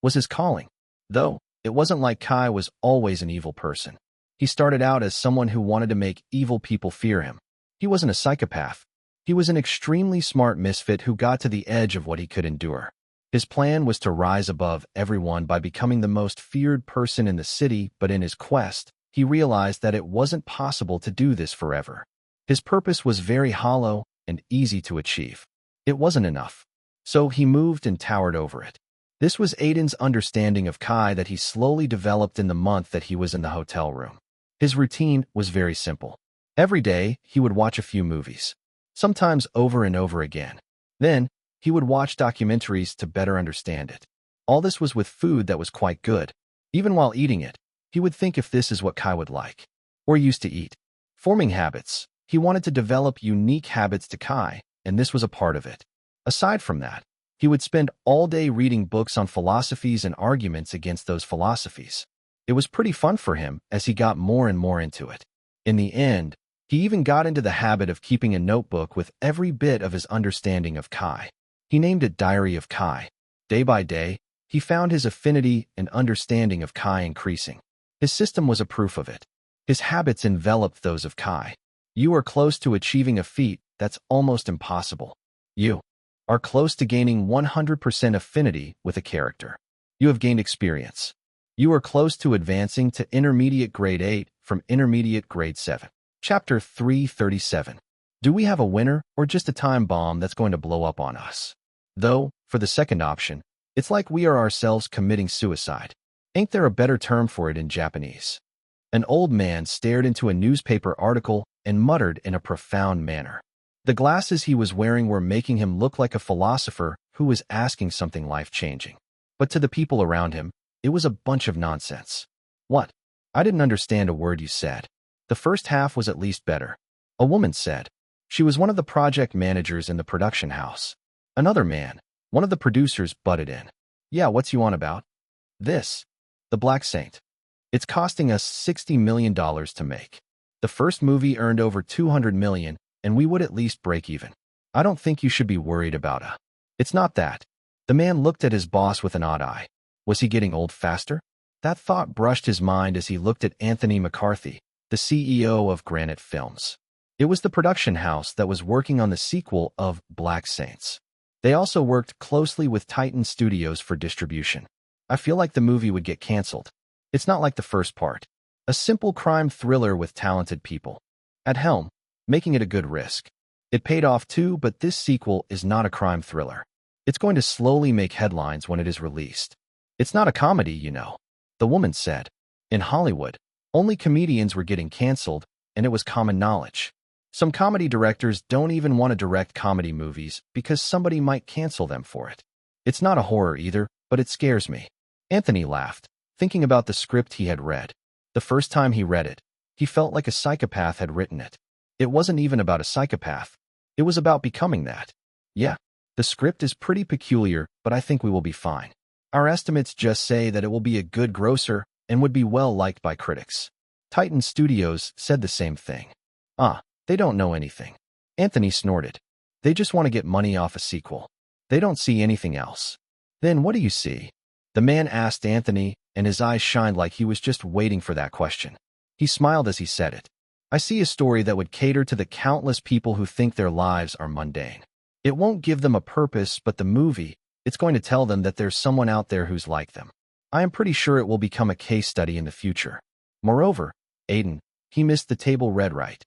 was his calling. Though, it wasn't like Kai was always an evil person. He started out as someone who wanted to make evil people fear him. He wasn't a psychopath. He was an extremely smart misfit who got to the edge of what he could endure. His plan was to rise above everyone by becoming the most feared person in the city, but in his quest, he realized that it wasn't possible to do this forever. His purpose was very hollow and easy to achieve. It wasn't enough. So he moved and towered over it. This was Aiden's understanding of Kai that he slowly developed in the month that he was in the hotel room. His routine was very simple. Every day, he would watch a few movies, sometimes over and over again. Then, he would watch documentaries to better understand it. All this was with food that was quite good. Even while eating it, he would think if this is what Kai would like, or used to eat. Forming habits. He wanted to develop unique habits to Kai, and this was a part of it. Aside from that, he would spend all day reading books on philosophies and arguments against those philosophies. It was pretty fun for him as he got more and more into it. In the end, he even got into the habit of keeping a notebook with every bit of his understanding of Kai. He named it Diary of Kai. Day by day, he found his affinity and understanding of Kai increasing. His system was a proof of it. His habits enveloped those of Kai. You are close to achieving a feat that's almost impossible. You are close to gaining 100% affinity with a character. You have gained experience. You are close to advancing to intermediate grade 8 from intermediate grade 7. Chapter 337. Do we have a winner or just a time bomb that's going to blow up on us? Though, for the second option, it's like we are ourselves committing suicide. Ain't there a better term for it in Japanese? An old man stared into a newspaper article and muttered in a profound manner. The glasses he was wearing were making him look like a philosopher who was asking something life-changing. But to the people around him, it was a bunch of nonsense. What? I didn't understand a word you said. The first half was at least better. A woman said. She was one of the project managers in the production house. Another man, one of the producers, butted in. Yeah, what's you on about? This. The Black Saint. It's costing us $60 million to make. The first movie earned over $200 million, and we would at least break even. I don't think you should be worried about it. It's not that. The man looked at his boss with an odd eye. Was he getting old faster? That thought brushed his mind as he looked at Anthony McCarthy, the CEO of Granite Films. It was the production house that was working on the sequel of Black Saints. They also worked closely with Titan Studios for distribution. I feel like the movie would get canceled. It's not like the first part. A simple crime thriller with talented people at helm, making it a good risk. It paid off too, but this sequel is not a crime thriller. It's going to slowly make headlines when it is released. It's not a comedy, you know, the woman said. In Hollywood, only comedians were getting canceled, and it was common knowledge. Some comedy directors don't even want to direct comedy movies because somebody might cancel them for it. It's not a horror either, but it scares me. Anthony laughed, thinking about the script he had read. The first time he read it, he felt like a psychopath had written it. It wasn't even about a psychopath. It was about becoming that. Yeah, the script is pretty peculiar, but I think we will be fine. Our estimates just say that it will be a good grosser and would be well liked by critics. Titan Studios said the same thing. They don't know anything. Anthony snorted. They just want to get money off a sequel. They don't see anything else. Then what do you see? The man asked Anthony, and his eyes shined like he was just waiting for that question. He smiled as he said it. I see a story that would cater to the countless people who think their lives are mundane. It won't give them a purpose, but the movie, it's going to tell them that there's someone out there who's like them. I am pretty sure it will become a case study in the future. Moreover, Aiden, he missed the table read right.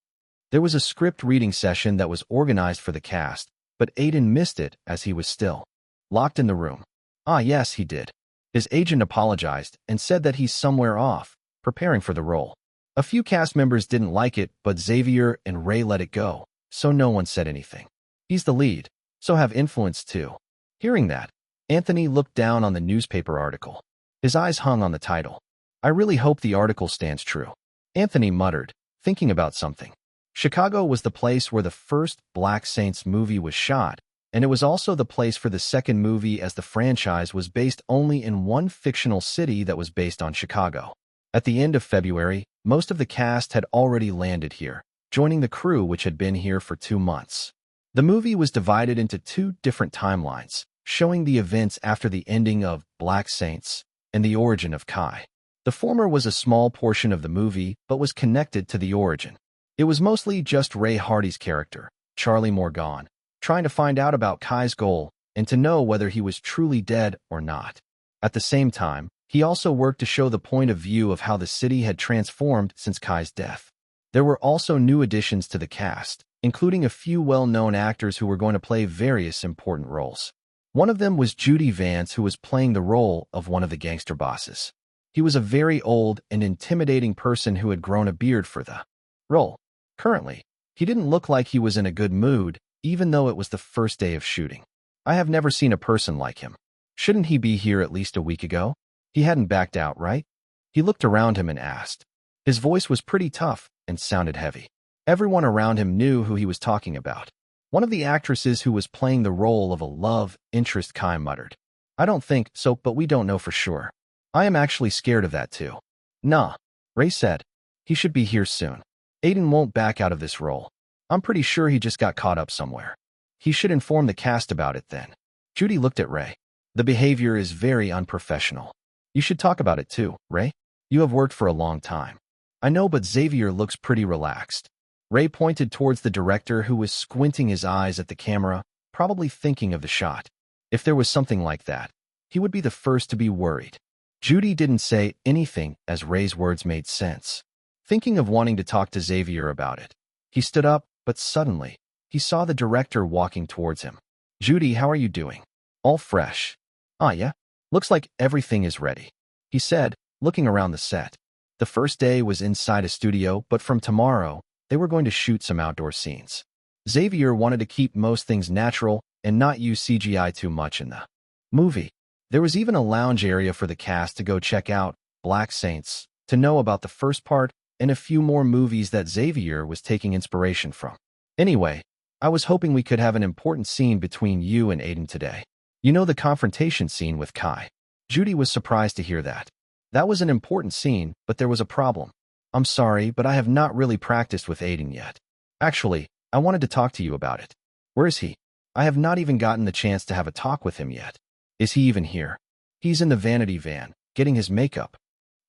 There was a script reading session that was organized for the cast, but Aiden missed it as he was still locked in the room. Yes, he did. His agent apologized and said that he's somewhere off, preparing for the role. A few cast members didn't like it, but Xavier and Ray let it go, so no one said anything. He's the lead, so have influence too. Hearing that, Anthony looked down on the newspaper article. His eyes hung on the title. I really hope the article stands true. Anthony muttered, thinking about something. Chicago was the place where the first Black Saints movie was shot, and it was also the place for the second movie as the franchise was based only in one fictional city that was based on Chicago. At the end of February, most of the cast had already landed here, joining the crew which had been here for 2 months. The movie was divided into 2 different timelines, showing the events after the ending of Black Saints and the origin of Kai. The former was a small portion of the movie, but was connected to the origin. It was mostly just Ray Hardy's character, Charlie Morgan, trying to find out about Kai's goal and to know whether he was truly dead or not. At the same time, he also worked to show the point of view of how the city had transformed since Kai's death. There were also new additions to the cast, including a few well-known actors who were going to play various important roles. One of them was Judy Vance, who was playing the role of one of the gangster bosses. He was a very old and intimidating person who had grown a beard for the role. Currently, he didn't look like he was in a good mood, even though it was the first day of shooting. I have never seen a person like him. Shouldn't he be here at least a week ago? He hadn't backed out, right? He looked around him and asked. His voice was pretty tough and sounded heavy. Everyone around him knew who he was talking about. One of the actresses who was playing the role of a love interest, Kai, muttered. I don't think so, but we don't know for sure. I am actually scared of that too. Nah, Ray said. He should be here soon. Aiden won't back out of this role. I'm pretty sure he just got caught up somewhere. He should inform the cast about it then. Judy looked at Ray. The behavior is very unprofessional. You should talk about it too, Ray. You have worked for a long time. I know, but Xavier looks pretty relaxed. Ray pointed towards the director, who was squinting his eyes at the camera, probably thinking of the shot. If there was something like that, he would be the first to be worried. Judy didn't say anything as Ray's words made sense. Thinking of wanting to talk to Xavier about it, he stood up, but suddenly, he saw the director walking towards him. Judy, how are you doing? All fresh. Ah, yeah? Looks like everything is ready, he said, looking around the set. The first day was inside a studio, but from tomorrow, they were going to shoot some outdoor scenes. Xavier wanted to keep most things natural and not use CGI too much in the movie. There was even a lounge area for the cast to go check out, Black Saints, to know about the first part, and a few more movies that Xavier was taking inspiration from. Anyway, I was hoping we could have an important scene between you and Aiden today. You know, the confrontation scene with Kai. Judy was surprised to hear that. That was an important scene, but there was a problem. I'm sorry, but I have not really practiced with Aiden yet. Actually, I wanted to talk to you about it. Where is he? I have not even gotten the chance to have a talk with him yet. Is he even here? He's in the vanity van, getting his makeup.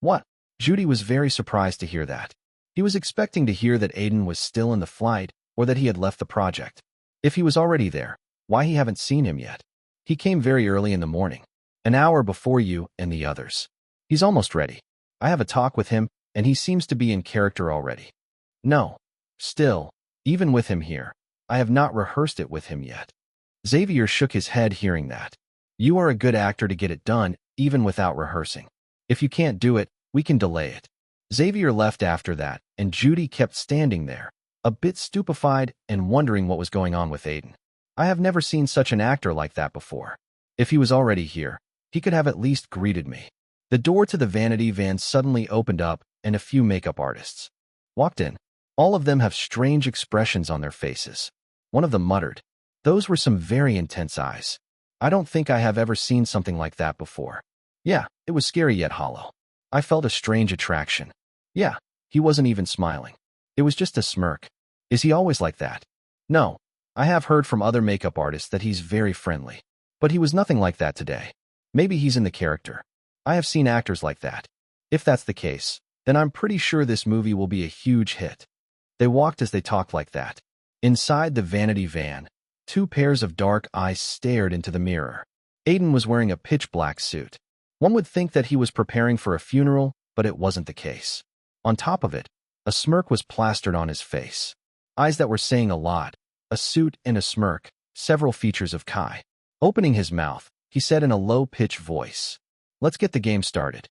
What? Judy was very surprised to hear that. He was expecting to hear that Aiden was still in the flight or that he had left the project. If he was already there, why he haven't seen him yet? He came very early in the morning, an hour before you and the others. He's almost ready. I have a talk with him, and he seems to be in character already. No. Still, even with him here, I have not rehearsed it with him yet. Xavier shook his head hearing that. You are a good actor to get it done, even without rehearsing. If you can't do it, we can delay it. Xavier left after that, and Judy kept standing there, a bit stupefied and wondering what was going on with Aiden. I have never seen such an actor like that before. If he was already here, he could have at least greeted me. The door to the vanity van suddenly opened up, and a few makeup artists walked in. All of them have strange expressions on their faces. One of them muttered, "Those were some very intense eyes. I don't think I have ever seen something like that before." Yeah, it was scary yet hollow. I felt a strange attraction. Yeah, he wasn't even smiling. It was just a smirk. Is he always like that? No. I have heard from other makeup artists that he's very friendly. But he was nothing like that today. Maybe he's in the character. I have seen actors like that. If that's the case, then I'm pretty sure this movie will be a huge hit. They walked as they talked like that. Inside the vanity van, two pairs of dark eyes stared into the mirror. Aiden was wearing a pitch-black suit. One would think that he was preparing for a funeral, but it wasn't the case. On top of it, a smirk was plastered on his face. Eyes that were saying a lot, a suit and a smirk, several features of Kai. Opening his mouth, he said in a low-pitched voice, "Let's get the game started."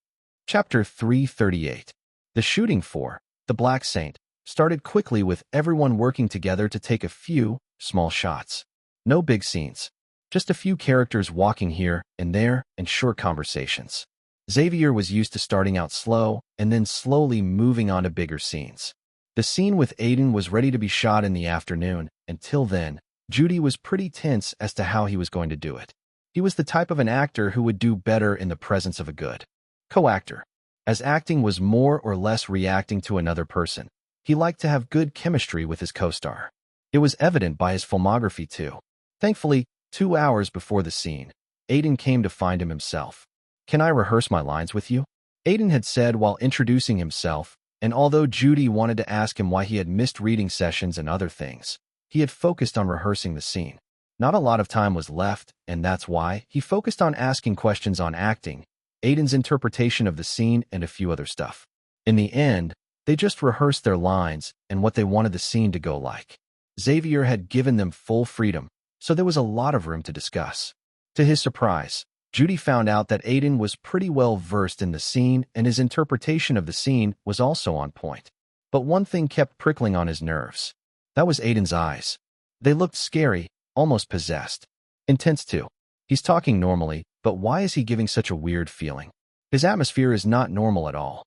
Chapter 338. The shooting for The Black Saint started quickly with everyone working together to take a few small shots. No big scenes. Just a few characters walking here and there and short conversations. Xavier was used to starting out slow and then slowly moving on to bigger scenes. The scene with Aiden was ready to be shot in the afternoon. Until then, Judy was pretty tense as to how he was going to do it. He was the type of an actor who would do better in the presence of a good co-actor. As acting was more or less reacting to another person, he liked to have good chemistry with his co-star. It was evident by his filmography too. Thankfully, 2 hours before the scene, Aiden came to find him himself. "Can I rehearse my lines with you?" Aiden had said while introducing himself, and although Judy wanted to ask him why he had missed reading sessions and other things, he had focused on rehearsing the scene. Not a lot of time was left, and that's why he focused on asking questions on acting, Aiden's interpretation of the scene, and a few other stuff. In the end, they just rehearsed their lines and what they wanted the scene to go like. Xavier had given them full freedom, so there was a lot of room to discuss. To his surprise, Judy found out that Aiden was pretty well versed in the scene and his interpretation of the scene was also on point. But one thing kept prickling on his nerves. That was Aiden's eyes. They looked scary, almost possessed. Intense too. He's talking normally, but why is he giving such a weird feeling? His atmosphere is not normal at all.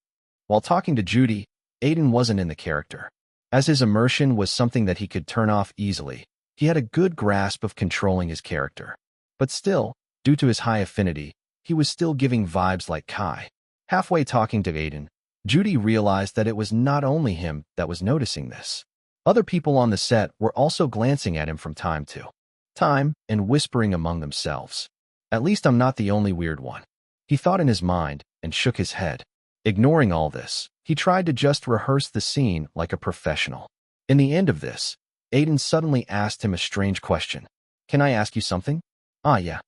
While talking to Judy, Aiden wasn't in the character. As his immersion was something that he could turn off easily, he had a good grasp of controlling his character. But still, due to his high affinity, he was still giving vibes like Kai. Halfway talking to Aiden, Judy realized that it was not only him that was noticing this. Other people on the set were also glancing at him from time to time and whispering among themselves. At least I'm not the only weird one. He thought in his mind and shook his head. Ignoring all this, he tried to just rehearse the scene like a professional. In the end of this, Aiden suddenly asked him a strange question. Can I ask you something? Ah, yeah.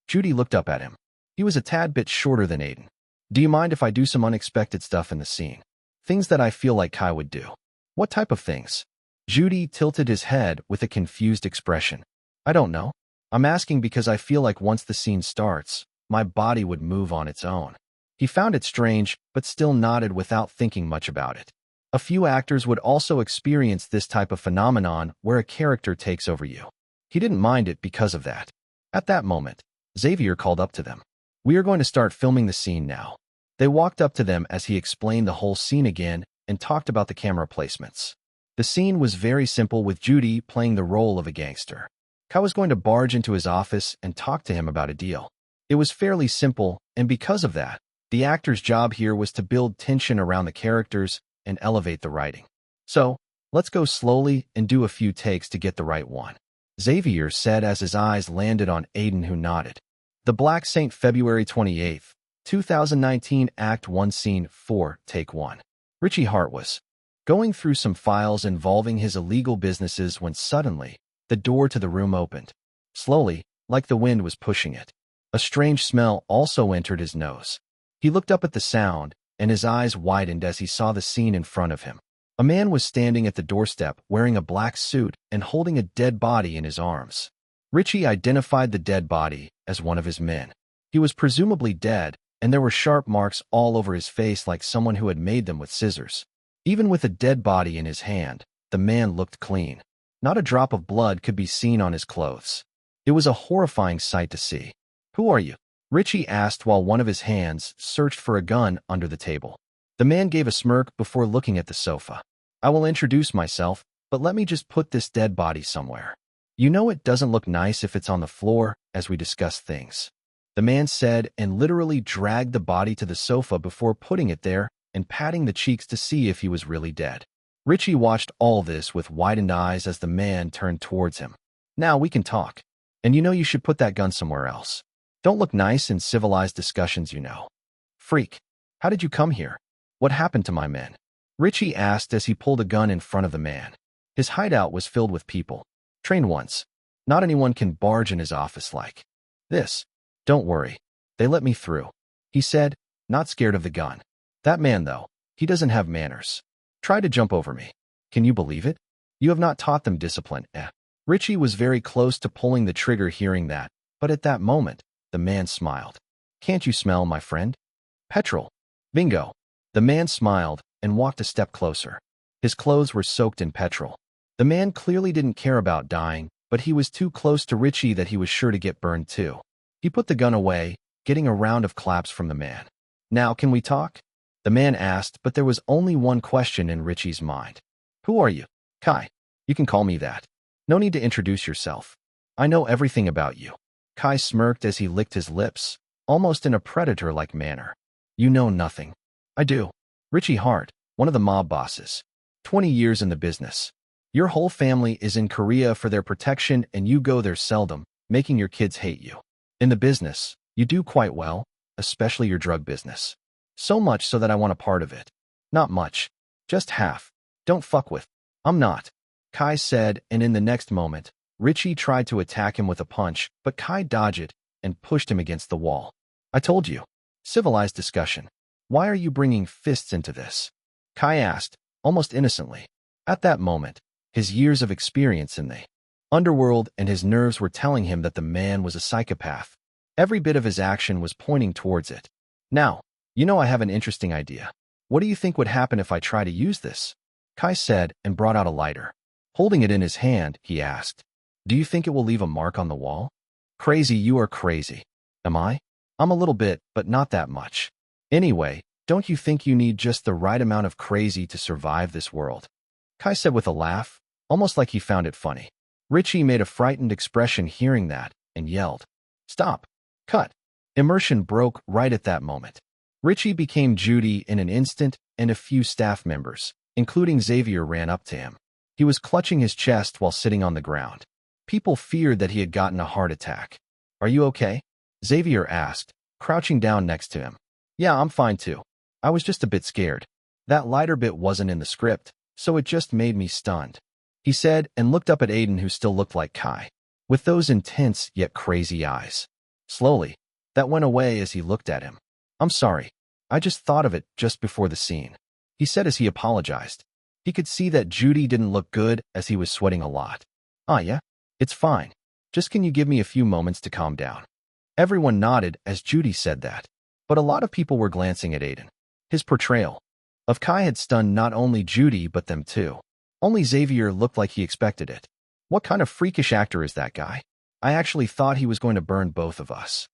Judy looked up at him. He was a tad bit shorter than Aiden. Do you mind if I do some unexpected stuff in the scene? Things that I feel like Kai would do. What type of things? Judy tilted his head with a confused expression. I don't know. I'm asking because I feel like once the scene starts, my body would move on its own. He found it strange, but still nodded without thinking much about it. A few actors would also experience this type of phenomenon where a character takes over you. He didn't mind it because of that. At that moment, Xavier called up to them. We are going to start filming the scene now. They walked up to them as he explained the whole scene again and talked about the camera placements. The scene was very simple with Judy playing the role of a gangster. Kai was going to barge into his office and talk to him about a deal. It was fairly simple, and because of that, the actor's job here was to build tension around the characters and elevate the writing. So, let's go slowly and do a few takes to get the right one. Xavier said as his eyes landed on Aiden, who nodded. The Black Saint, February 28th, 2019, Act 1, Scene 4, Take 1. Richie Hart was going through some files involving his illegal businesses when suddenly, the door to the room opened. Slowly, like the wind was pushing it. A strange smell also entered his nose. He looked up at the sound, and his eyes widened as he saw the scene in front of him. A man was standing at the doorstep wearing a black suit and holding a dead body in his arms. Richie identified the dead body as one of his men. He was presumably dead, and there were sharp marks all over his face like someone who had made them with scissors. Even with a dead body in his hand, the man looked clean. Not a drop of blood could be seen on his clothes. It was a horrifying sight to see. Who are you? Richie asked while one of his hands searched for a gun under the table. The man gave a smirk before looking at the sofa. I will introduce myself, but let me just put this dead body somewhere. You know it doesn't look nice if it's on the floor as we discuss things. The man said and literally dragged the body to the sofa before putting it there and patting the cheeks to see if he was really dead. Richie watched all this with widened eyes as the man turned towards him. Now we can talk. And you know you should put that gun somewhere else. Don't look nice in civilized discussions, you know. Freak. How did you come here? What happened to my men? Richie asked as he pulled a gun in front of the man. His hideout was filled with people. Trained ones. Not anyone can barge in his office like this. Don't worry. They let me through. He said, not scared of the gun. That man, though, he doesn't have manners. Tried to jump over me. Can you believe it? You have not taught them discipline, eh? Richie was very close to pulling the trigger hearing that, but at that moment, the man smiled. Can't you smell, my friend? Petrol. Bingo. The man smiled and walked a step closer. His clothes were soaked in petrol. The man clearly didn't care about dying, but he was too close to Richie that he was sure to get burned too. He put the gun away, getting a round of claps from the man. Now can we talk? The man asked, but there was only one question in Richie's mind. Who are you? Kai. You can call me that. No need to introduce yourself. I know everything about you. Kai smirked as he licked his lips, almost in a predator-like manner. You know nothing. I do. Richie Hart, one of the mob bosses. 20 years in the business. Your whole family is in Korea for their protection and you go there seldom, making your kids hate you. In the business, you do quite well, especially your drug business. So much so that I want a part of it. Not much. Just half. Don't fuck with. I'm not. Kai said, and in the next moment, Richie tried to attack him with a punch, but Kai dodged it and pushed him against the wall. I told you. Civilized discussion. Why are you bringing fists into this? Kai asked, almost innocently. At that moment, his years of experience in the underworld and his nerves were telling him that the man was a psychopath. Every bit of his action was pointing towards it. Now, I have an interesting idea. What do you think would happen if I try to use this? Kai said and brought out a lighter. Holding it in his hand, he asked, do you think it will leave a mark on the wall? Crazy, you are crazy. Am I? I'm a little bit, but not that much. Anyway, don't you think you need just the right amount of crazy to survive this world? Kai said with a laugh, almost like he found it funny. Richie made a frightened expression hearing that and yelled, Stop! Cut! Immersion broke right at that moment. Richie became Judy in an instant, and a few staff members, including Xavier, ran up to him. He was clutching his chest while sitting on the ground. People feared that he had gotten a heart attack. Are you okay? Xavier asked, crouching down next to him. Yeah, I'm fine too. I was just a bit scared. That lighter bit wasn't in the script, so it just made me stunned. He said and looked up at Aiden, who still looked like Kai, with those intense yet crazy eyes. Slowly, that went away as he looked at him. I'm sorry. I just thought of it just before the scene, he said as he apologized. He could see that Judy didn't look good as he was sweating a lot. Yeah? It's fine. Just can you give me a few moments to calm down? Everyone nodded as Judy said that, but a lot of people were glancing at Aiden. His portrayal of Kai had stunned not only Judy but them too. Only Xavier looked like he expected it. What kind of freakish actor is that guy? I actually thought he was going to burn both of us.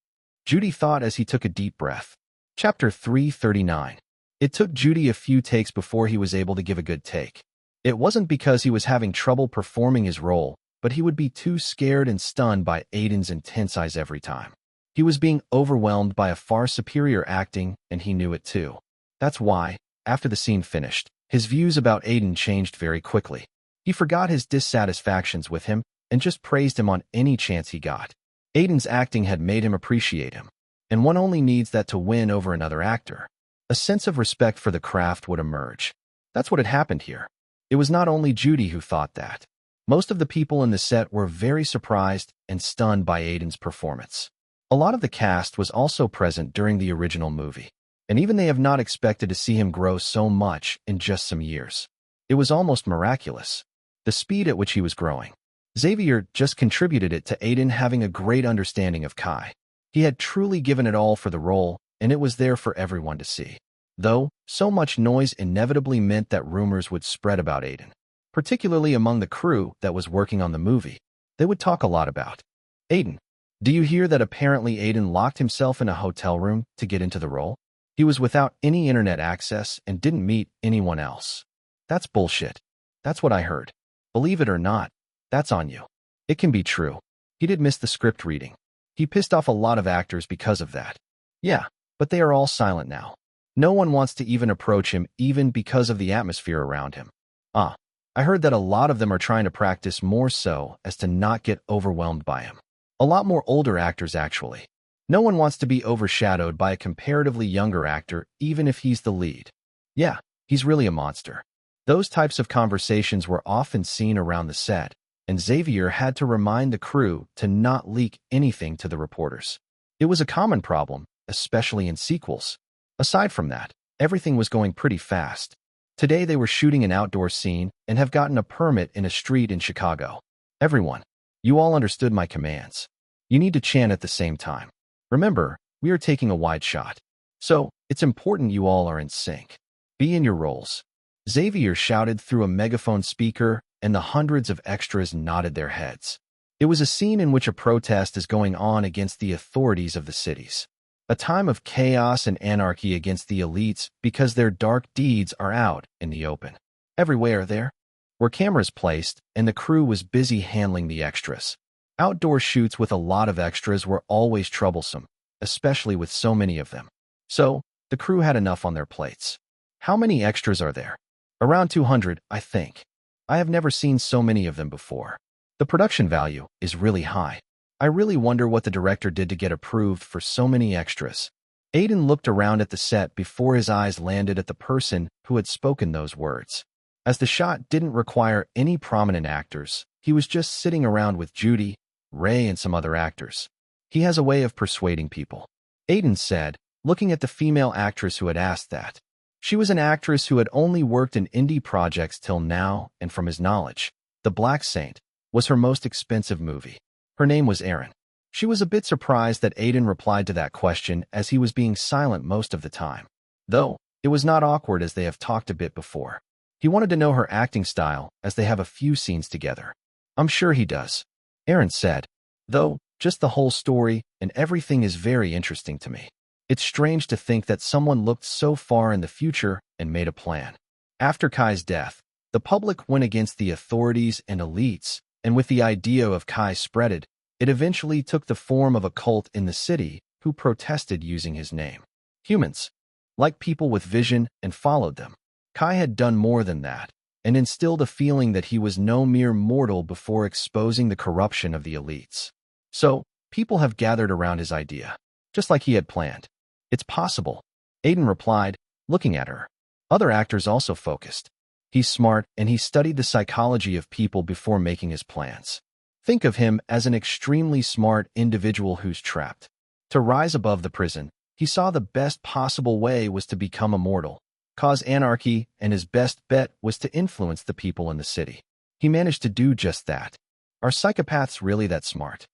Judy thought as he took a deep breath. Chapter 339. It took Judy a few takes before he was able to give a good take. It wasn't because he was having trouble performing his role, but he would be too scared and stunned by Aiden's intense eyes every time. He was being overwhelmed by a far superior acting, and he knew it too. That's why, after the scene finished, his views about Aiden changed very quickly. He forgot his dissatisfactions with him and just praised him on any chance he got. Aiden's acting had made him appreciate him, and one only needs that to win over another actor. A sense of respect for the craft would emerge. That's what had happened here. It was not only Judy who thought that. Most of the people in the set were very surprised and stunned by Aiden's performance. A lot of the cast was also present during the original movie, and even they have not expected to see him grow so much in just some years. It was almost miraculous, the speed at which he was growing. Xavier just contributed it to Aiden having a great understanding of Kai. He had truly given it all for the role, and it was there for everyone to see. Though, so much noise inevitably meant that rumors would spread about Aiden, particularly among the crew that was working on the movie. They would talk a lot about Aiden. Do you hear that apparently Aiden locked himself in a hotel room to get into the role? He was without any internet access and didn't meet anyone else. That's bullshit. That's what I heard. Believe it or not, that's on you. It can be true. He did miss the script reading. He pissed off a lot of actors because of that. Yeah, but they are all silent now. No one wants to even approach him, even because of the atmosphere around him. I heard that a lot of them are trying to practice more so as to not get overwhelmed by him. A lot more older actors, actually. No one wants to be overshadowed by a comparatively younger actor, even if he's the lead. Yeah, he's really a monster. Those types of conversations were often seen around the set, and Xavier had to remind the crew to not leak anything to the reporters. It was a common problem, especially in sequels. Aside from that, everything was going pretty fast. Today they were shooting an outdoor scene and have gotten a permit in a street in Chicago. Everyone, you all understood my commands. You need to chant at the same time. Remember, we are taking a wide shot. So, it's important you all are in sync. Be in your roles. Xavier shouted through a megaphone speaker, and the hundreds of extras nodded their heads. It was a scene in which a protest is going on against the authorities of the cities. A time of chaos and anarchy against the elites because their dark deeds are out in the open. Everywhere there were cameras placed, and the crew was busy handling the extras. Outdoor shoots with a lot of extras were always troublesome, especially with so many of them. So, the crew had enough on their plates. How many extras are there? Around 200, I think. I have never seen so many of them before. The production value is really high. I really wonder what the director did to get approved for so many extras. Aiden looked around at the set before his eyes landed at the person who had spoken those words. As the shot didn't require any prominent actors, He was just sitting around with Judy, Ray, and some other actors. He has a way of persuading people. Aiden said, looking at the female actress who had asked that. She was an actress who had only worked in indie projects till now, and from his knowledge, The Black Saint was her most expensive movie. Her name was Erin. She was a bit surprised that Aiden replied to that question, as he was being silent most of the time. Though, it was not awkward, as they have talked a bit before. He wanted to know her acting style, as they have a few scenes together. I'm sure he does, Erin said. Though, just the whole story and everything is very interesting to me. It's strange to think that someone looked so far in the future and made a plan. After Kai's death, the public went against the authorities and elites, and with the idea of Kai spreaded, it eventually took the form of a cult in the city who protested using his name. Humans, like people with vision, and followed them. Kai had done more than that, and instilled a feeling that he was no mere mortal before exposing the corruption of the elites. So, people have gathered around his idea, just like he had planned. It's possible, Aiden replied, looking at her. Other actors also focused. He's smart, and he studied the psychology of people before making his plans. Think of him as an extremely smart individual who's trapped. To rise above the prison, he saw the best possible way was to become immortal, cause anarchy, and his best bet was to influence the people in the city. He managed to do just that. Are psychopaths really that smart?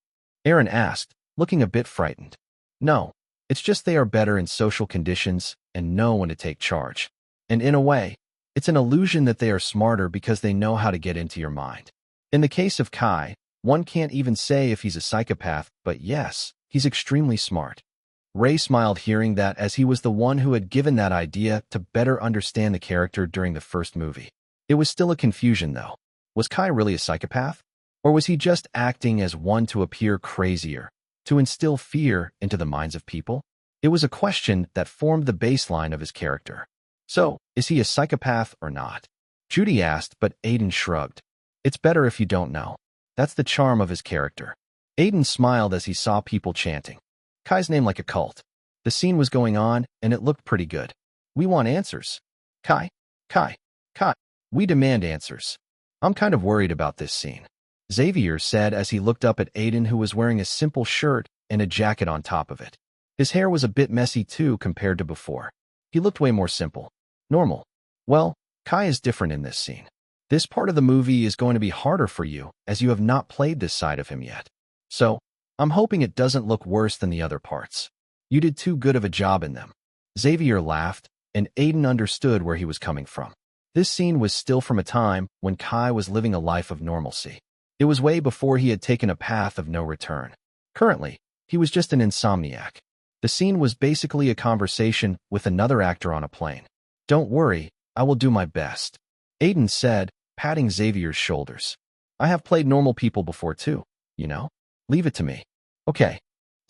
Erin asked, looking a bit frightened. No, it's just they are better in social conditions and know when to take charge. And in a way, it's an illusion that they are smarter because they know how to get into your mind. In the case of Kai, one can't even say if he's a psychopath, but yes, he's extremely smart. Ray smiled hearing that, as he was the one who had given that idea to better understand the character during the first movie. It was still a confusion, though. Was Kai really a psychopath? Or was he just acting as one to appear crazier, to instill fear into the minds of people? It was a question that formed the baseline of his character. So, is he a psychopath or not? Judy asked, but Aiden shrugged. It's better if you don't know. That's the charm of his character. Aiden smiled as he saw people chanting Kai's name like a cult. The scene was going on, and it looked pretty good. We want answers. Kai, Kai, Kai. We demand answers. I'm kind of worried about this scene, Xavier said as he looked up at Aiden, who was wearing a simple shirt and a jacket on top of it. His hair was a bit messy too compared to before. He looked way more simple. Normal. Well, Kai is different in this scene. This part of the movie is going to be harder for you, as you have not played this side of him yet. So, I'm hoping it doesn't look worse than the other parts. You did too good of a job in them. Xavier laughed, and Aiden understood where he was coming from. This scene was still from a time when Kai was living a life of normalcy. It was way before he had taken a path of no return. Currently, he was just an insomniac. The scene was basically a conversation with another actor on a plane. Don't worry, I will do my best, Aiden said, patting Xavier's shoulders. I have played normal people before too, you know? Leave it to me. Okay.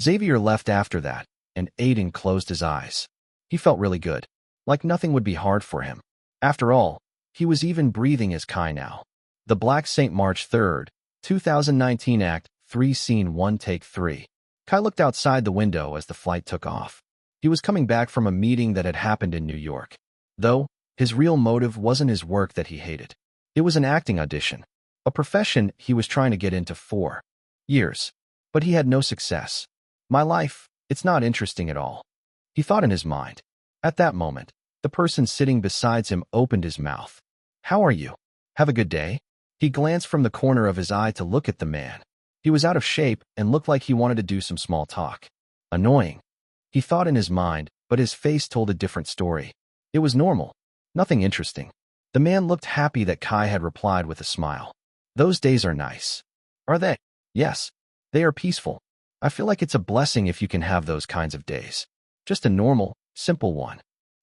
Xavier left after that, and Aiden closed his eyes. He felt really good, like nothing would be hard for him. After all, he was even breathing as Kai now. The Black Saint, March 3rd, 2019, Act 3, Scene 1, Take 3. Kai looked outside the window as the flight took off. He was coming back from a meeting that had happened in New York. Though, his real motive wasn't his work that he hated. It was an acting audition, a profession he was trying to get into for years. But he had no success. My life, it's not interesting at all, he thought in his mind. At that moment, the person sitting beside him opened his mouth. How are you? Have a good day? He glanced from the corner of his eye to look at the man. He was out of shape and looked like he wanted to do some small talk. Annoying, he thought in his mind, but his face told a different story. It was normal. Nothing interesting. The man looked happy that Kai had replied with a smile. Those days are nice. Are they? Yes. They are peaceful. I feel like it's a blessing if you can have those kinds of days. Just a normal, simple one.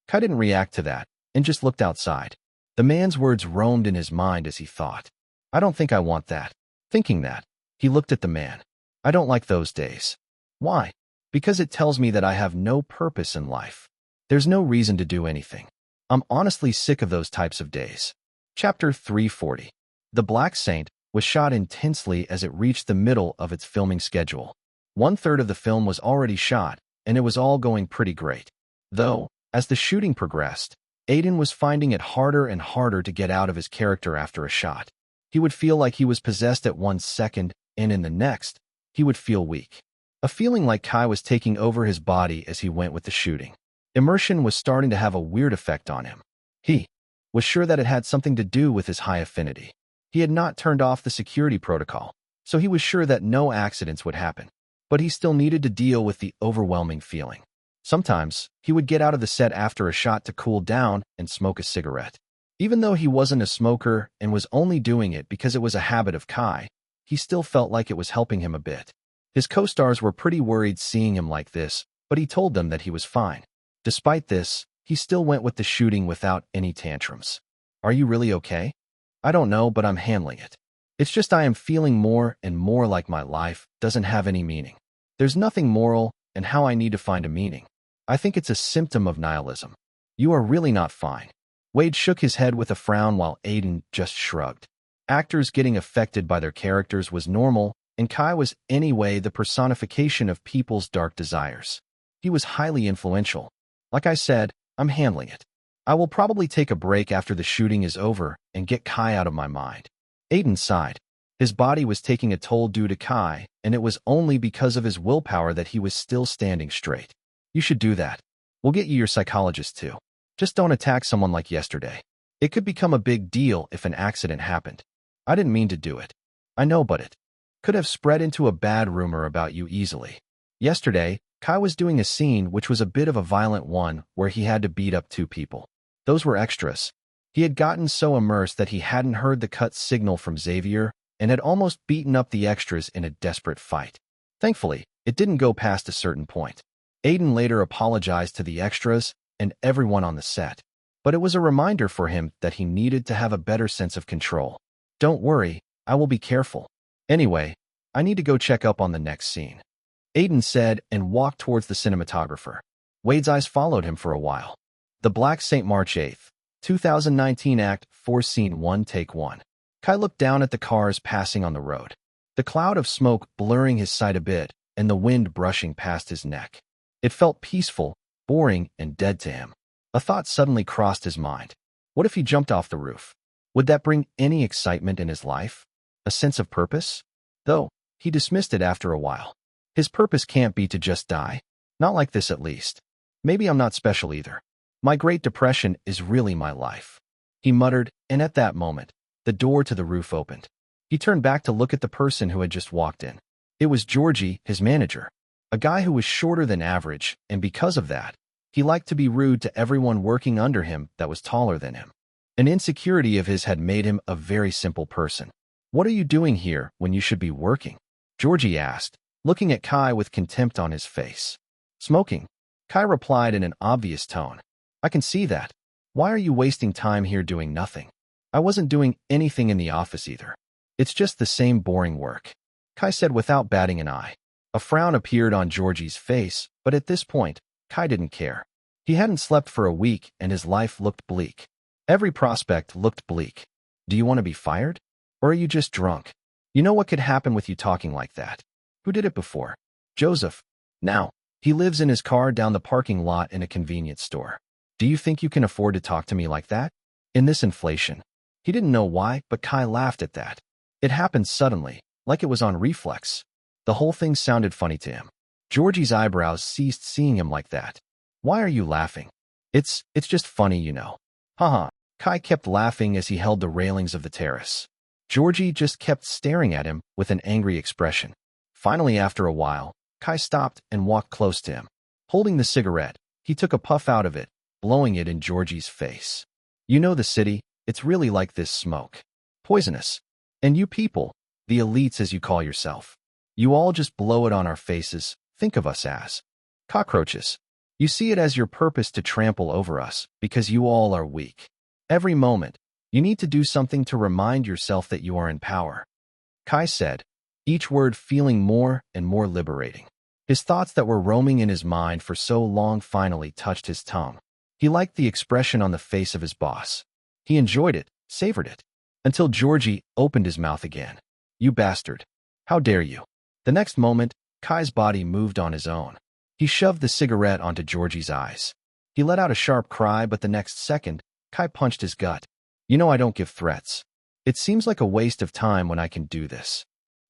Kai didn't react to that, and just looked outside. The man's words roamed in his mind as he thought. I don't think I want that. Thinking that, he looked at the man. I don't like those days. Why? Because it tells me that I have no purpose in life. There's no reason to do anything. I'm honestly sick of those types of days. Chapter 340. The Black Saint was shot intensely as it reached the middle of its filming schedule. 1/3 of the film was already shot, and it was all going pretty great. Though, as the shooting progressed, Aiden was finding it harder and harder to get out of his character after a shot. He would feel like he was possessed at 1 second, and in the next, he would feel weak. A feeling like Kai was taking over his body as he went with the shooting. Immersion was starting to have a weird effect on him. He was sure that it had something to do with his high affinity. He had not turned off the security protocol, so he was sure that no accidents would happen. But he still needed to deal with the overwhelming feeling. Sometimes, he would get out of the set after a shot to cool down and smoke a cigarette. Even though he wasn't a smoker and was only doing it because it was a habit of Kai, he still felt like it was helping him a bit. His co-stars were pretty worried seeing him like this, but he told them that he was fine. Despite this, he still went with the shooting without any tantrums. Are you really okay? I don't know, but I'm handling it. It's just I am feeling more and more like my life doesn't have any meaning. There's nothing moral, and how I need to find a meaning. I think it's a symptom of nihilism. You are really not fine. Wade shook his head with a frown while Aiden just shrugged. Actors getting affected by their characters was normal, and Kai was anyway the personification of people's dark desires. He was highly influential. Like I said, I'm handling it. I will probably take a break after the shooting is over and get Kai out of my mind. Aiden sighed. His body was taking a toll due to Kai, and it was only because of his willpower that he was still standing straight. You should do that. We'll get you your psychologist too. Just don't attack someone like yesterday. It could become a big deal if an accident happened. I didn't mean to do it. I know, but it could have spread into a bad rumor about you easily. Yesterday, Kai was doing a scene which was a bit of a violent one where he had to beat up 2 people. Those were extras. He had gotten so immersed that he hadn't heard the cut signal from Xavier and had almost beaten up the extras in a desperate fight. Thankfully, it didn't go past a certain point. Aiden later apologized to the extras and everyone on the set, but it was a reminder for him that he needed to have a better sense of control. Don't worry, I will be careful. Anyway, I need to go check up on the next scene. Aiden said and walked towards the cinematographer. Wade's eyes followed him for a while. The Black Saint, March 8th, 2019 Act 4 Scene 1 Take 1. Kai looked down at the cars passing on the road. The cloud of smoke blurring his sight a bit and the wind brushing past his neck. It felt peaceful, boring, and dead to him. A thought suddenly crossed his mind. What if he jumped off the roof? Would that bring any excitement in his life? A sense of purpose? Though, he dismissed it after a while. His purpose can't be to just die. Not like this, at least. Maybe I'm not special either. My Great Depression is really my life. He muttered, and at that moment, the door to the roof opened. He turned back to look at the person who had just walked in. It was Georgie, his manager. A guy who was shorter than average, and because of that, he liked to be rude to everyone working under him that was taller than him. An insecurity of his had made him a very simple person. What are you doing here when you should be working? Georgie asked, looking at Kai with contempt on his face. Smoking. Kai replied in an obvious tone. I can see that. Why are you wasting time here doing nothing? I wasn't doing anything in the office either. It's just the same boring work. Kai said without batting an eye. A frown appeared on Georgie's face, but at this point, Kai didn't care. He hadn't slept for a week and his life looked bleak. Every prospect looked bleak. Do you want to be fired? Or are you just drunk? You know what could happen with you talking like that? Who did it before? Joseph. Now, he lives in his car down the parking lot in a convenience store. Do you think you can afford to talk to me like that? In this inflation. He didn't know why, but Kai laughed at that. It happened suddenly, like it was on reflex. The whole thing sounded funny to him. Georgie's eyebrows ceased seeing him like that. Why are you laughing? It's just funny, you know. Haha. Kai kept laughing as he held the railings of the terrace. Georgie just kept staring at him with an angry expression. Finally, after a while, Kai stopped and walked close to him. Holding the cigarette, he took a puff out of it, blowing it in Georgie's face. You know the city, it's really like this smoke. Poisonous. And you people, the elites as you call yourself. You all just blow it on our faces, think of us as cockroaches. You see it as your purpose to trample over us, because you all are weak. Every moment, you need to do something to remind yourself that you are in power. Kai said, each word feeling more and more liberating. His thoughts that were roaming in his mind for so long finally touched his tongue. He liked the expression on the face of his boss. He enjoyed it, savored it, until Georgie opened his mouth again. You bastard. How dare you? The next moment, Kai's body moved on his own. He shoved the cigarette onto Georgie's eyes. He let out a sharp cry, but the next second, Kai punched his gut. You know I don't give threats. It seems like a waste of time when I can do this.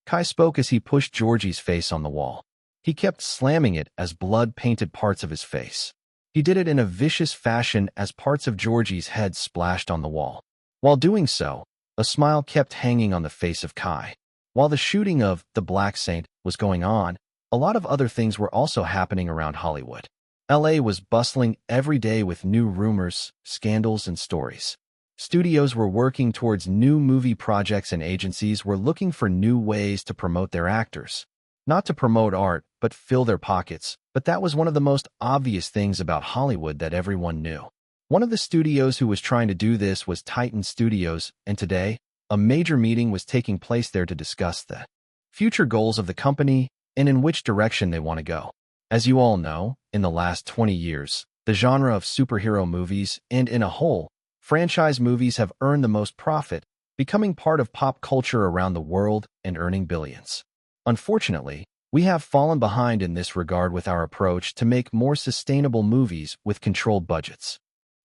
Kai spoke as he pushed Georgie's face on the wall. He kept slamming it as blood painted parts of his face. He did it in a vicious fashion as parts of Georgie's head splashed on the wall. While doing so, a smile kept hanging on the face of Kai. While the shooting of The Black Saint was going on, a lot of other things were also happening around Hollywood. LA was bustling every day with new rumors, scandals, and stories. Studios were working towards new movie projects and agencies were looking for new ways to promote their actors. Not to promote art, but fill their pockets. But that was one of the most obvious things about Hollywood that everyone knew. One of the studios who was trying to do this was Titan Studios, and today, a major meeting was taking place there to discuss the future goals of the company and in which direction they want to go. As you all know, in the last 20 years, the genre of superhero movies and, in a whole, franchise movies have earned the most profit, becoming part of pop culture around the world and earning billions. Unfortunately, we have fallen behind in this regard with our approach to make more sustainable movies with controlled budgets.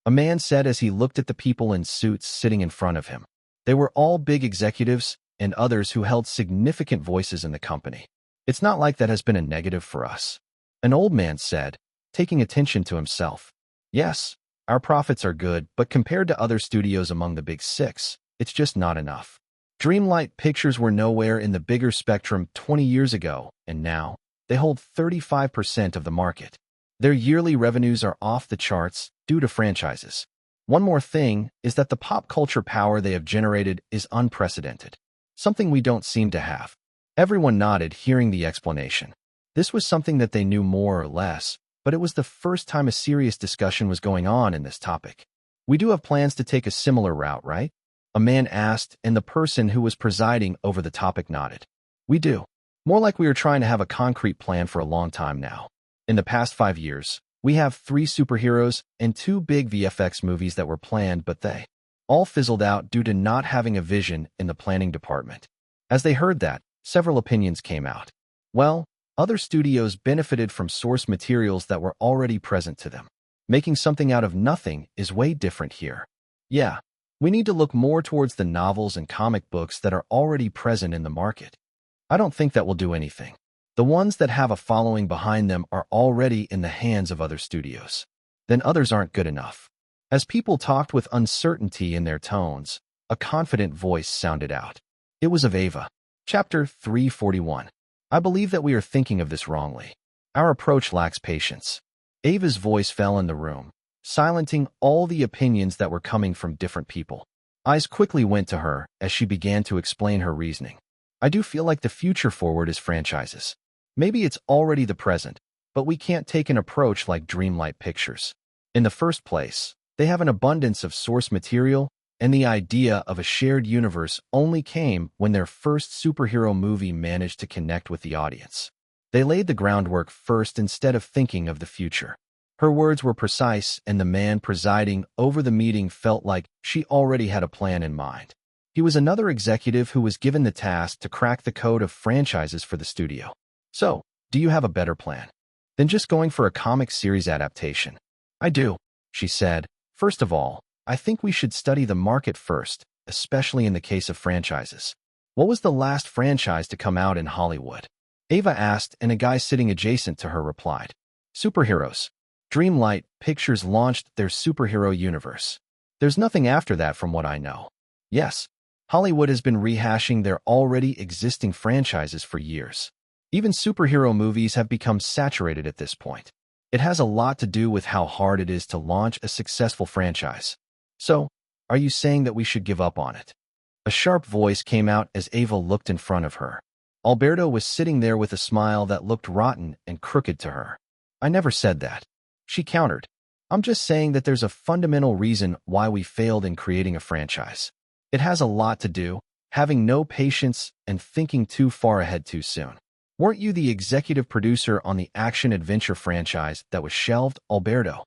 A man said as he looked at the people in suits sitting in front of him. They were all big executives and others who held significant voices in the company. It's not like that has been a negative for us. An old man said, taking attention to himself. Yes, our profits are good, but compared to other studios among the big six, it's just not enough. Dreamlight Pictures were nowhere in the bigger spectrum 20 years ago, and now, they hold 35% of the market. Their yearly revenues are off the charts due to franchises. One more thing is that the pop culture power they have generated is unprecedented, something we don't seem to have. Everyone nodded, hearing the explanation. This was something that they knew more or less, but it was the first time a serious discussion was going on in this topic. We do have plans to take a similar route, right? A man asked, and the person who was presiding over the topic nodded. We do. More like we are trying to have a concrete plan for a long time now. In the past 5 years, we have 3 superheroes and 2 big VFX movies that were planned, but they all fizzled out due to not having a vision in the planning department. As they heard that, several opinions came out. Well, other studios benefited from source materials that were already present to them. Making something out of nothing is way different here. Yeah. We need to look more towards the novels and comic books that are already present in the market. I don't think that will do anything. The ones that have a following behind them are already in the hands of other studios. Then others aren't good enough. As people talked with uncertainty in their tones, a confident voice sounded out. It was of Ava. Chapter 341. I believe that we are thinking of this wrongly. Our approach lacks patience. Ava's voice fell in the room, silencing all the opinions that were coming from different people. Eyes quickly went to her as she began to explain her reasoning. I do feel like the future forward is franchises. Maybe it's already the present, but we can't take an approach like Dreamlight Pictures. In the first place, they have an abundance of source material, and the idea of a shared universe only came when their first superhero movie managed to connect with the audience. They laid the groundwork first instead of thinking of the future. Her words were precise, and the man presiding over the meeting felt like she already had a plan in mind. He was another executive who was given the task to crack the code of franchises for the studio. So, do you have a better plan than just going for a comic series adaptation? I do, she said. First of all, I think we should study the market first, especially in the case of franchises. What was the last franchise to come out in Hollywood? Ava asked, and a guy sitting adjacent to her replied. Superheroes. Dreamlight Pictures launched their superhero universe. There's nothing after that from what I know. Yes, Hollywood has been rehashing their already existing franchises for years. Even superhero movies have become saturated at this point. It has a lot to do with how hard it is to launch a successful franchise. So, are you saying that we should give up on it? A sharp voice came out as Ava looked in front of her. Alberto was sitting there with a smile that looked rotten and crooked to her. I never said that. She countered. I'm just saying that there's a fundamental reason why we failed in creating a franchise. It has a lot to do, having no patience and thinking too far ahead too soon. Weren't you the executive producer on the action-adventure franchise that was shelved, Alberto?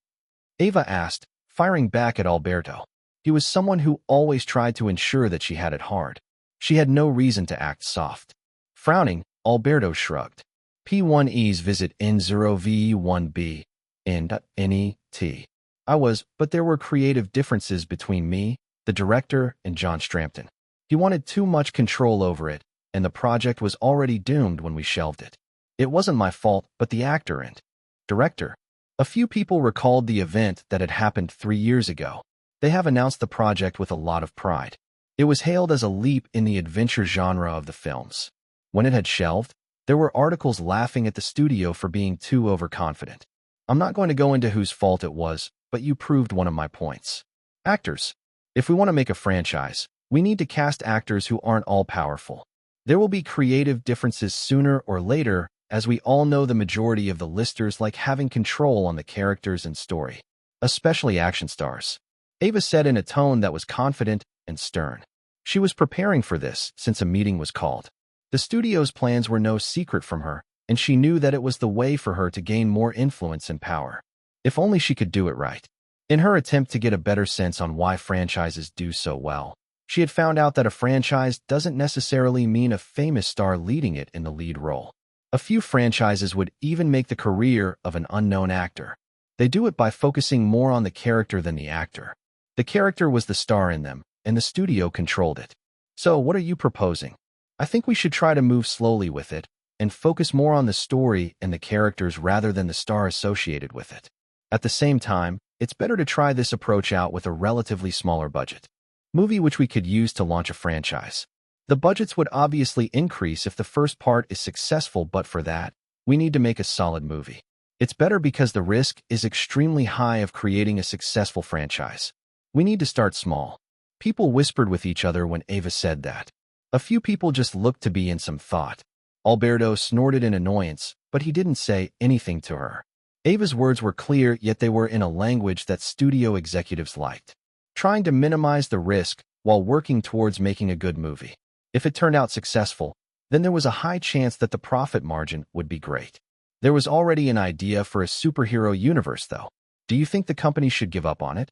Ava asked, firing back at Alberto. He was someone who always tried to ensure that she had it hard. She had no reason to act soft. Frowning, Alberto shrugged. P1E's visit N0VE1B. N.NET. But there were creative differences between me, the director, and John Strampton. He wanted too much control over it, and the project was already doomed when we shelved it. It wasn't my fault, but the actor and director. A few people recalled the event that had happened 3 years ago. They have announced the project with a lot of pride. It was hailed as a leap in the adventure genre of the films. When it had shelved, there were articles laughing at the studio for being too overconfident. I'm not going to go into whose fault it was, but you proved one of my points. Actors. If we want to make a franchise, we need to cast actors who aren't all-powerful. There will be creative differences sooner or later, as we all know the majority of the listers like having control on the characters and story, especially action stars. Ava said in a tone that was confident and stern. She was preparing for this since a meeting was called. The studio's plans were no secret from her, and she knew that it was the way for her to gain more influence and power. If only she could do it right. In her attempt to get a better sense on why franchises do so well, she had found out that a franchise doesn't necessarily mean a famous star leading it in the lead role. A few franchises would even make the career of an unknown actor. They do it by focusing more on the character than the actor. The character was the star in them, and the studio controlled it. So, what are you proposing? I think we should try to move slowly with it, and focus more on the story and the characters rather than the star associated with it. At the same time, it's better to try this approach out with a relatively smaller budget. Movie which we could use to launch a franchise. The budgets would obviously increase if the first part is successful, but for that, we need to make a solid movie. It's better because the risk is extremely high of creating a successful franchise. We need to start small. People whispered with each other when Ava said that. A few people just looked to be in some thought. Alberto snorted in annoyance, but he didn't say anything to her. Ava's words were clear, yet they were in a language that studio executives liked. Trying to minimize the risk while working towards making a good movie. If it turned out successful, then there was a high chance that the profit margin would be great. There was already an idea for a superhero universe, though. Do you think the company should give up on it?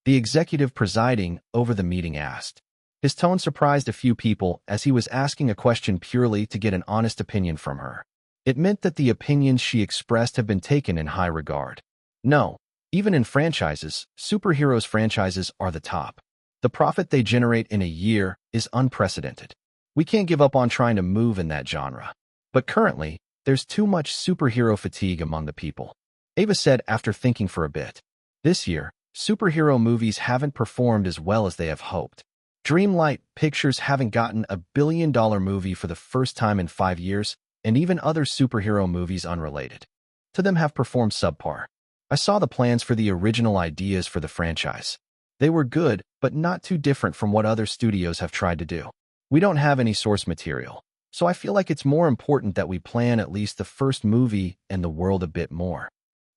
The executive presiding over the meeting asked. His tone surprised a few people as he was asking a question purely to get an honest opinion from her. It meant that the opinions she expressed have been taken in high regard. No, even in franchises, superheroes franchises are the top. The profit they generate in a year is unprecedented. We can't give up on trying to move in that genre. But currently, there's too much superhero fatigue among the people. Ava said after thinking for a bit. This year, superhero movies haven't performed as well as they have hoped. Dreamlight Pictures haven't gotten a billion-dollar movie for the first time in 5 years, and even other superhero movies unrelated to them have performed subpar. I saw the plans for the original ideas for the franchise. They were good, but not too different from what other studios have tried to do. We don't have any source material, so I feel like it's more important that we plan at least the first movie and the world a bit more.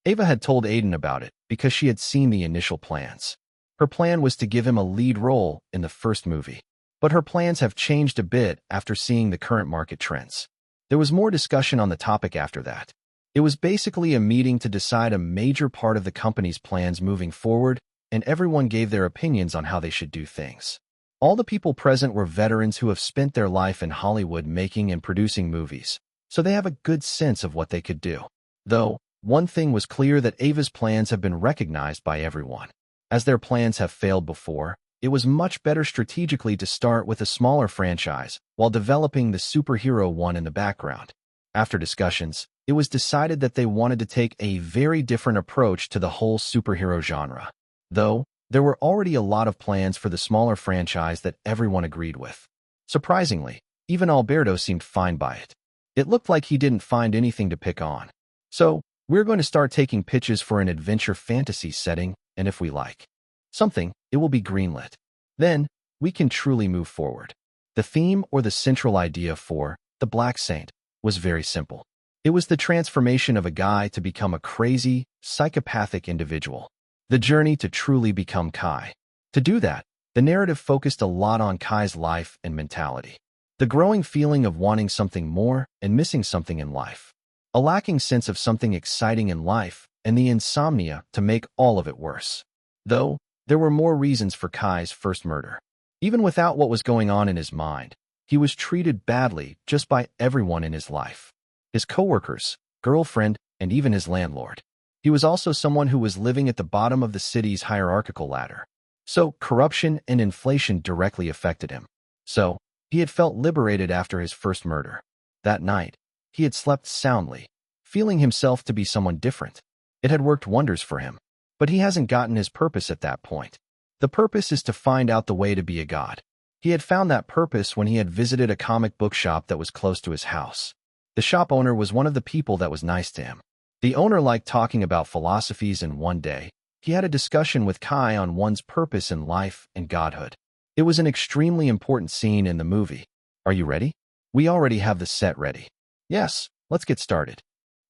Ava had told Aiden about it because she had seen the initial plans. Her plan was to give him a lead role in the first movie, but her plans have changed a bit after seeing the current market trends. There was more discussion on the topic after that. It was basically a meeting to decide a major part of the company's plans moving forward, and everyone gave their opinions on how they should do things. All the people present were veterans who have spent their life in Hollywood making and producing movies, so they have a good sense of what they could do. Though, one thing was clear, that Ava's plans have been recognized by everyone. As their plans have failed before, it was much better strategically to start with a smaller franchise while developing the superhero one in the background. After discussions, it was decided that they wanted to take a very different approach to the whole superhero genre. Though, there were already a lot of plans for the smaller franchise that everyone agreed with. Surprisingly, even Alberto seemed fine by it. It looked like he didn't find anything to pick on. So, we're going to start taking pitches for an adventure fantasy setting, and if we like something, it will be greenlit. Then, we can truly move forward. The theme or the central idea for The Black Saint was very simple. It was the transformation of a guy to become a crazy, psychopathic individual. The journey to truly become Kai. To do that, the narrative focused a lot on Kai's life and mentality. The growing feeling of wanting something more and missing something in life. A lacking sense of something exciting in life, and the insomnia to make all of it worse. Though, there were more reasons for Kai's first murder. Even without what was going on in his mind, he was treated badly just by everyone in his life. His coworkers, girlfriend, and even his landlord. He was also someone who was living at the bottom of the city's hierarchical ladder. So, corruption and inflation directly affected him. So, he had felt liberated after his first murder. That night, he had slept soundly, feeling himself to be someone different. It had worked wonders for him. But he hasn't gotten his purpose at that point. The purpose is to find out the way to be a god. He had found that purpose when he had visited a comic book shop that was close to his house. The shop owner was one of the people that was nice to him. The owner liked talking about philosophies, and one day, he had a discussion with Kai on one's purpose in life and godhood. It was an extremely important scene in the movie. Are you ready? We already have the set ready. Yes, let's get started,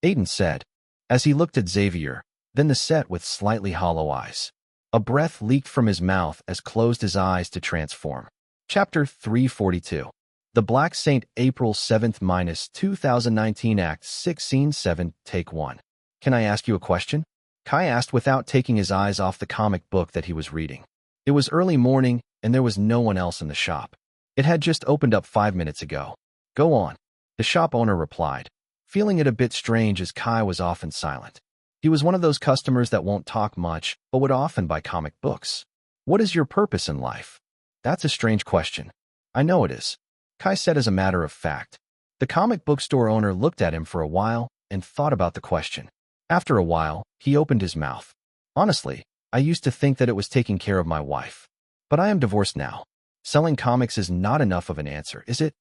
Aiden said, as he looked at Xavier, then the set with slightly hollow eyes. A breath leaked from his mouth as closed his eyes to transform. Chapter 342. The Black Saint, April 7th, 2019, Act 6, Scene 7, Take 1. Can I ask you a question? Kai asked without taking his eyes off the comic book that he was reading. It was early morning, and there was no one else in the shop. It had just opened up 5 minutes ago. Go on, the shop owner replied, feeling it a bit strange as Kai was often silent. He was one of those customers that won't talk much, but would often buy comic books. What is your purpose in life? That's a strange question. I know it is, Kai said as a matter of fact. The comic book store owner looked at him for a while and thought about the question. After a while, he opened his mouth. Honestly, I used to think that it was taking care of my wife. But I am divorced now. Selling comics is not enough of an answer, is it?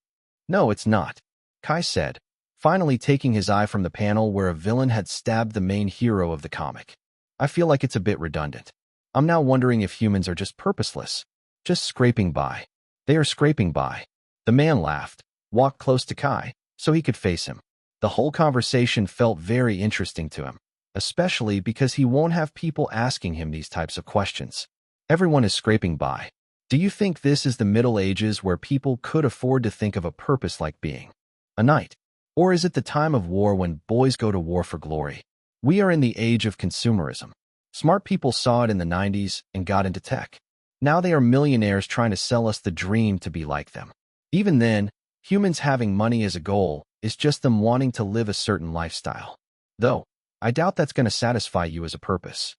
No, it's not, Kai said, finally taking his eye from the panel where a villain had stabbed the main hero of the comic. I feel like it's a bit redundant. I'm now wondering if humans are just purposeless, just scraping by. They are scraping by. The man laughed, walked close to Kai, so he could face him. The whole conversation felt very interesting to him, especially because he won't have people asking him these types of questions. Everyone is scraping by. Do you think this is the Middle Ages where people could afford to think of a purpose like being a knight? Or is it the time of war when boys go to war for glory? We are in the age of consumerism. Smart people saw it in the 90s and got into tech. Now they are millionaires trying to sell us the dream to be like them. Even then, humans having money as a goal is just them wanting to live a certain lifestyle. Though, I doubt that's going to satisfy you as a purpose.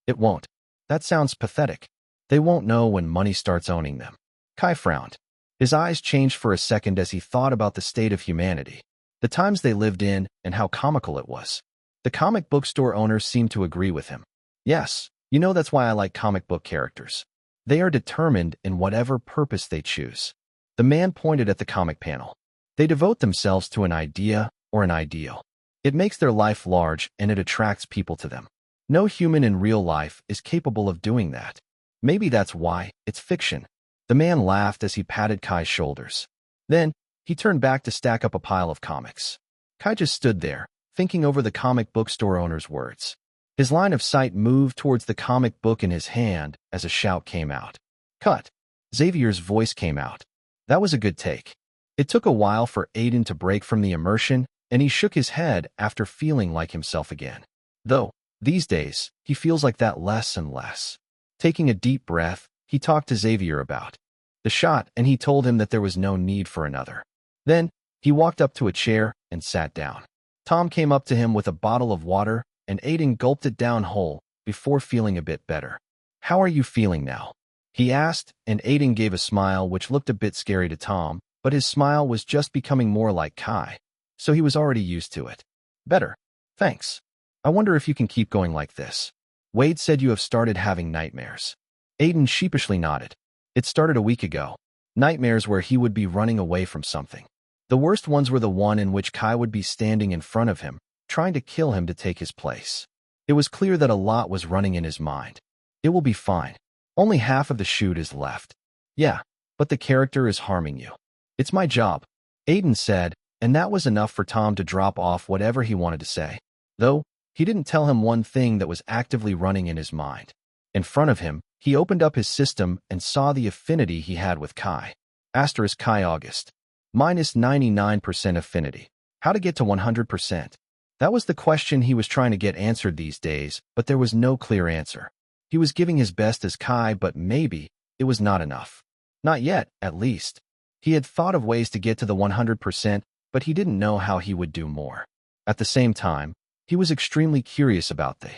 It won't. That sounds pathetic. They won't know when money starts owning them. Kai frowned. His eyes changed for a second as he thought about the state of humanity, the times they lived in, and how comical it was. The comic book store owner seemed to agree with him. Yes, that's why I like comic book characters. They are determined in whatever purpose they choose. The man pointed at the comic panel. They devote themselves to an idea or an ideal. It makes their life large and it attracts people to them. No human in real life is capable of doing that. Maybe that's why it's fiction. The man laughed as he patted Kai's shoulders. Then, he turned back to stack up a pile of comics. Kai just stood there, thinking over the comic book store owner's words. His line of sight moved towards the comic book in his hand as a shout came out. Cut! Xavier's voice came out. That was a good take. It took a while for Aiden to break from the immersion, and he shook his head after feeling like himself again. Though, these days, he feels like that less and less. Taking a deep breath, he talked to Xavier about the shot, and he told him that there was no need for another. Then, he walked up to a chair and sat down. Tom came up to him with a bottle of water, and Aiden gulped it down whole before feeling a bit better. How are you feeling now? He asked, and Aiden gave a smile which looked a bit scary to Tom, but his smile was just becoming more like Kai, so he was already used to it. Better. Thanks. I wonder if you can keep going like this. Wade said you have started having nightmares. Aiden sheepishly nodded. It started a week ago. Nightmares where he would be running away from something. The worst ones were the one in which Kai would be standing in front of him, trying to kill him to take his place. It was clear that a lot was running in his mind. It will be fine. Only half of the shoot is left. Yeah, but the character is harming you. It's my job, Aiden said, and that was enough for Tom to drop off whatever he wanted to say. Though, he didn't tell him one thing that was actively running in his mind. In front of him, he opened up his system and saw the affinity he had with Kai. Asterisk Kai August. Minus 99% affinity. How to get to 100%? That was the question he was trying to get answered these days, but there was no clear answer. He was giving his best as Kai, but maybe it was not enough. Not yet, at least. He had thought of ways to get to the 100%, but he didn't know how he would do more. At the same time, he was extremely curious about the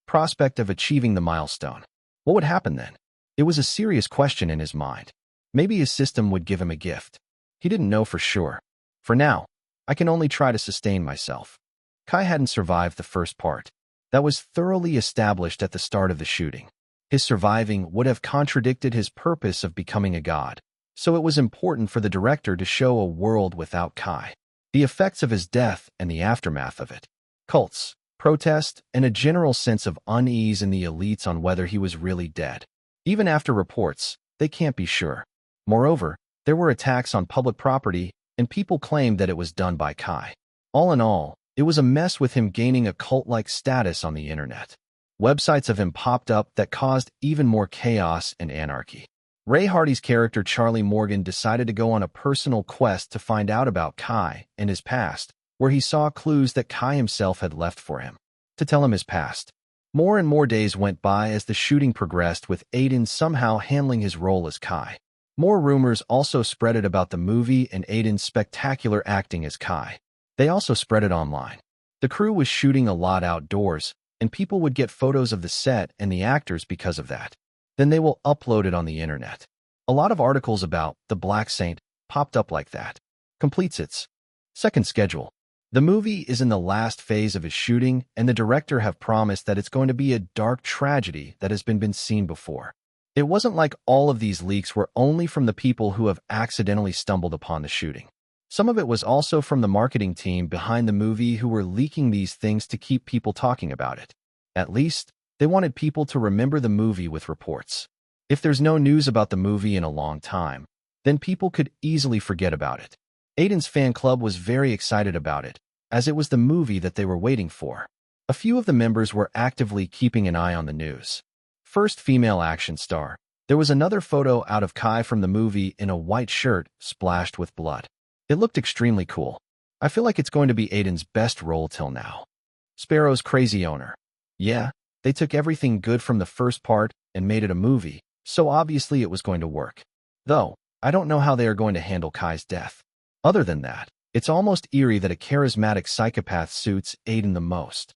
prospect of achieving the milestone. What would happen then? It was a serious question in his mind. Maybe his system would give him a gift. He didn't know for sure. For now, I can only try to sustain myself. Kai hadn't survived the first part. That was thoroughly established at the start of the shooting. His surviving would have contradicted his purpose of becoming a god. So it was important for the director to show a world without Kai. The effects of his death and the aftermath of it. Cults, protest, and a general sense of unease in the elites on whether he was really dead. Even after reports, they can't be sure. Moreover, there were attacks on public property, and people claimed that it was done by Kai. All in all, it was a mess with him gaining a cult-like status on the internet. Websites of him popped up that caused even more chaos and anarchy. Ray Hardy's character Charlie Morgan decided to go on a personal quest to find out about Kai and his past, where he saw clues that Kai himself had left for him. To tell him his past. More and more days went by as the shooting progressed, with Aiden somehow handling his role as Kai. More rumors also spreaded about the movie and Aiden's spectacular acting as Kai. They also spread it online. The crew was shooting a lot outdoors, and people would get photos of the set and the actors because of that. Then they will upload it on the internet. A lot of articles about The Black Saint popped up like that. Completes its second schedule. The movie is in the last phase of its shooting, and the director have promised that it's going to be a dark tragedy that has been seen before. It wasn't like all of these leaks were only from the people who have accidentally stumbled upon the shooting. Some of it was also from the marketing team behind the movie who were leaking these things to keep people talking about it. At least, they wanted people to remember the movie with reports. If there's no news about the movie in a long time, then people could easily forget about it. Aiden's fan club was very excited about it, as it was the movie that they were waiting for. A few of the members were actively keeping an eye on the news. First female action star. There was another photo out of Kai from the movie in a white shirt splashed with blood. It looked extremely cool. I feel like it's going to be Aiden's best role till now. Sparrow's crazy owner. Yeah, they took everything good from the first part and made it a movie, so obviously it was going to work. Though, I don't know how they are going to handle Kai's death. Other than that, it's almost eerie that a charismatic psychopath suits Aiden the most.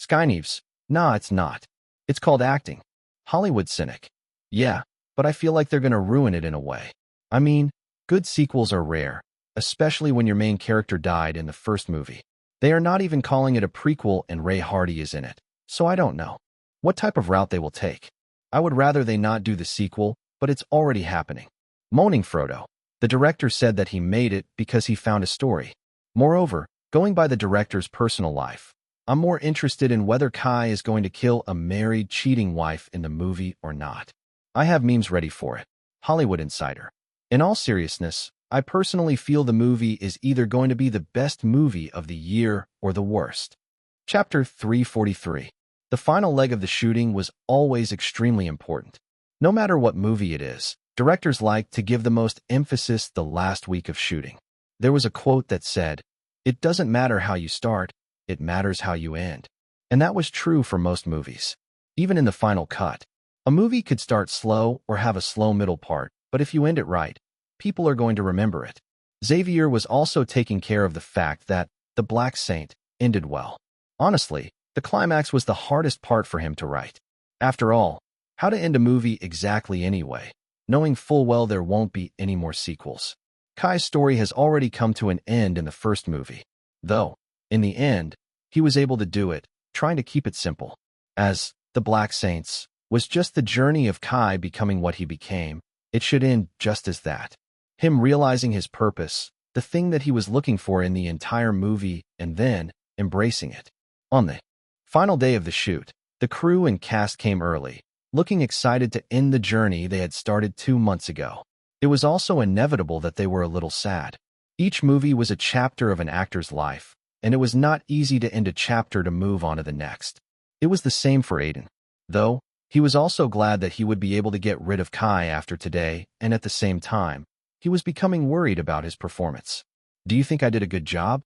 Skyneves. Nah, it's not. It's called acting. Hollywood cynic. Yeah, but I feel like they're going to ruin it in a way. I mean, good sequels are rare, especially when your main character died in the first movie. They are not even calling it a prequel and Ray Hardy is in it, so I don't know what type of route they will take. I would rather they not do the sequel, but it's already happening. Moaning Frodo. The director said that he made it because he found a story. Moreover, going by the director's personal life, I'm more interested in whether Kai is going to kill a married, cheating wife in the movie or not. I have memes ready for it. Hollywood Insider. In all seriousness, I personally feel the movie is either going to be the best movie of the year or the worst. Chapter 343. The final leg of the shooting was always extremely important. No matter what movie it is, directors like to give the most emphasis the last week of shooting. There was a quote that said, "It doesn't matter how you start, it matters how you end." And that was true for most movies. Even in the final cut, a movie could start slow or have a slow middle part, but if you end it right, people are going to remember it. Xavier was also taking care of the fact that The Black Saint ended well. Honestly, the climax was the hardest part for him to write. After all, how to end a movie exactly anyway, knowing full well there won't be any more sequels. Kai's story has already come to an end in the first movie. Though, in the end, he was able to do it, trying to keep it simple. As The Black Saints was just the journey of Kai becoming what he became, it should end just as that. Him realizing his purpose, the thing that he was looking for in the entire movie, and then embracing it. On the final day of the shoot, the crew and cast came early, looking excited to end the journey they had started 2 months ago. It was also inevitable that they were a little sad. Each movie was a chapter of an actor's life, and it was not easy to end a chapter to move on to the next. It was the same for Aiden. Though, he was also glad that he would be able to get rid of Kai after today, and at the same time, he was becoming worried about his performance. "Do you think I did a good job?"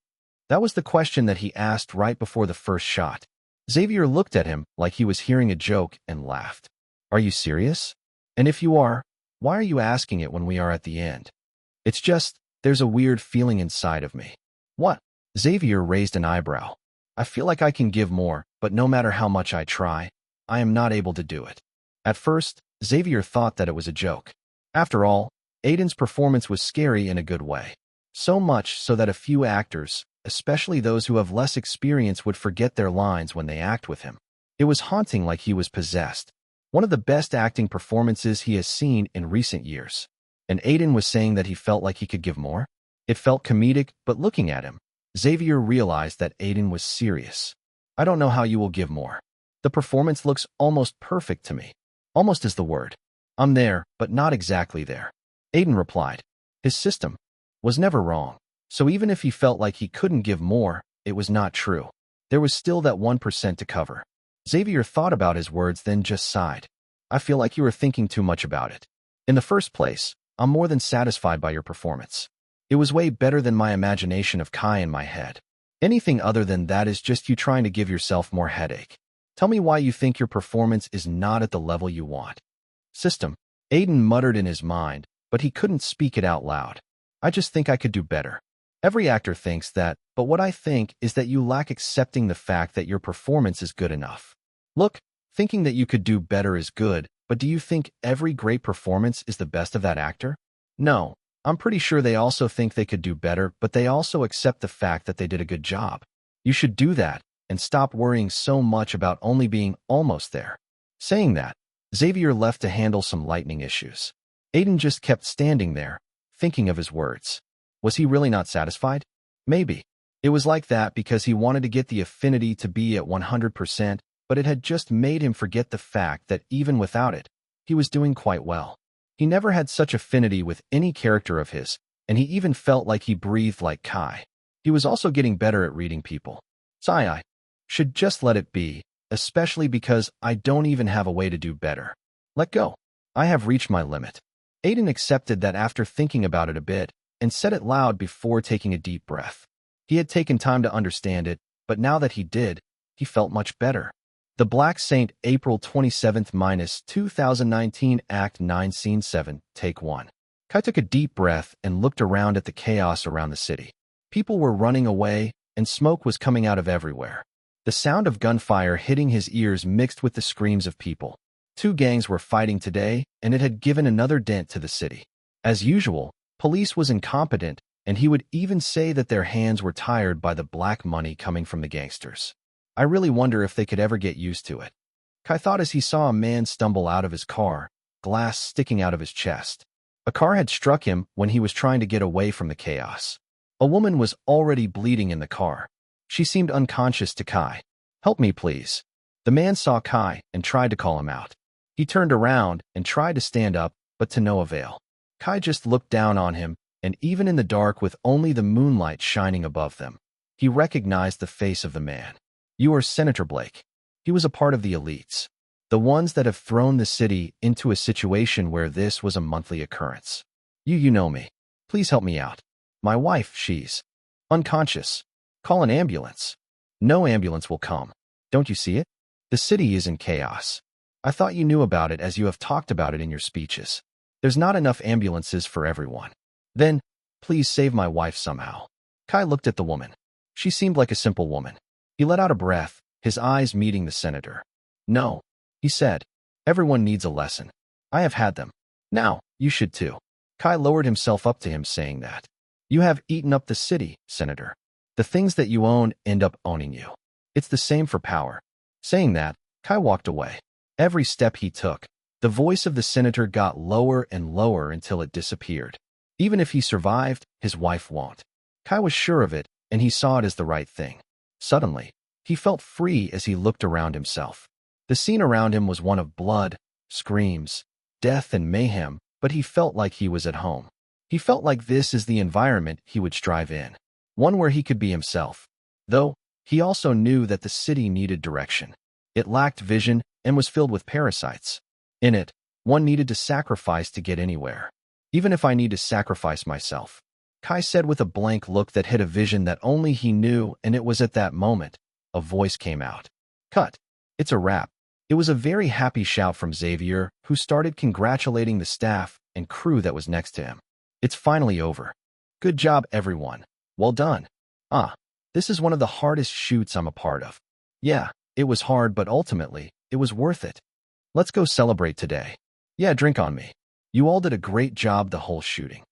That was the question that he asked right before the first shot. Xavier looked at him like he was hearing a joke and laughed. "Are you serious? And if you are, why are you asking it when we are at the end?" "It's just, there's a weird feeling inside of me." "What?" Xavier raised an eyebrow. "I feel like I can give more, but no matter how much I try, I am not able to do it." At first, Xavier thought that it was a joke. After all, Aiden's performance was scary in a good way. So much so that a few actors, especially those who have less experience, would forget their lines when they act with him. It was haunting, like he was possessed. One of the best acting performances he has seen in recent years. And Aiden was saying that he felt like he could give more. It felt comedic, but looking at him, Xavier realized that Aiden was serious. I don't know how you will give more. The performance looks almost perfect to me. Almost is the word. I'm there, but not exactly there. Aiden replied. His system was never wrong. So even if he felt like he couldn't give more, it was not true. There was still that 1% to cover. Xavier thought about his words, then just sighed. I feel like you were thinking too much about it. In the first place, I'm more than satisfied by your performance. It was way better than my imagination of Kai in my head. Anything other than that is just you trying to give yourself more headache. Tell me why you think your performance is not at the level you want. System. Aiden muttered in his mind, but he couldn't speak it out loud. I just think I could do better. Every actor thinks that, but what I think is that you lack accepting the fact that your performance is good enough. Look, thinking that you could do better is good, but do you think every great performance is the best of that actor? No, I'm pretty sure they also think they could do better, but they also accept the fact that they did a good job. You should do that, and stop worrying so much about only being almost there. Saying that, Xavier left to handle some lightning issues. Aiden just kept standing there, thinking of his words. Was he really not satisfied? Maybe. It was like that because he wanted to get the affinity to be at 100%, but it had just made him forget the fact that even without it, he was doing quite well. He never had such affinity with any character of his, and he even felt like he breathed like Kai. He was also getting better at reading people. So I should just let it be, especially because I don't even have a way to do better. Let go. I have reached my limit. Aiden accepted that after thinking about it a bit, and said it loud before taking a deep breath. He had taken time to understand it, but now that he did, he felt much better. The Black Saint, April 27th, 2019, Act 9, Scene 7, Take 1. Kai took a deep breath and looked around at the chaos around the city. People were running away, and smoke was coming out of everywhere. The sound of gunfire hitting his ears mixed with the screams of people. Two gangs were fighting today, and it had given another dent to the city. As usual, police was incompetent, and he would even say that their hands were tired by the black money coming from the gangsters. I really wonder if they could ever get used to it. Kai thought as he saw a man stumble out of his car, glass sticking out of his chest. A car had struck him when he was trying to get away from the chaos. A woman was already bleeding in the car. She seemed unconscious to Kai. Help me, please. The man saw Kai and tried to call him out. He turned around and tried to stand up, but to no avail. Kai just looked down on him, and even in the dark with only the moonlight shining above them, he recognized the face of the man. You are Senator Blake. He was a part of the elites. The ones that have thrown the city into a situation where this was a monthly occurrence. You know me. Please help me out. My wife, she's unconscious. Call an ambulance. No ambulance will come. Don't you see it? The city is in chaos. I thought you knew about it as you have talked about it in your speeches. There's not enough ambulances for everyone. Then, please save my wife somehow. Kai looked at the woman. She seemed like a simple woman. He let out a breath, his eyes meeting the senator. No, he said. Everyone needs a lesson. I have had them. Now, you should too. Kai lowered himself up to him, saying that. You have eaten up the city, Senator. The things that you own end up owning you. It's the same for power. Saying that, Kai walked away. Every step he took, the voice of the senator got lower and lower until it disappeared. Even if he survived, his wife won't. Kai was sure of it, and he saw it as the right thing. Suddenly, he felt free as he looked around himself. The scene around him was one of blood, screams, death, and mayhem, but he felt like he was at home. He felt like this is the environment he would strive in, one where he could be himself. Though, he also knew that the city needed direction. It lacked vision and was filled with parasites. In it, one needed to sacrifice to get anywhere. Even if I need to sacrifice myself, Kai said with a blank look that hid a vision that only he knew, and it was at that moment, a voice came out. Cut. It's a wrap. It was a very happy shout from Xavier, who started congratulating the staff and crew that was next to him. It's finally over. Good job, everyone. Well done. This is one of the hardest shoots I'm a part of. Yeah, it was hard, but ultimately, it was worth it. Let's go celebrate today. Yeah, drink on me. You all did a great job the whole shooting."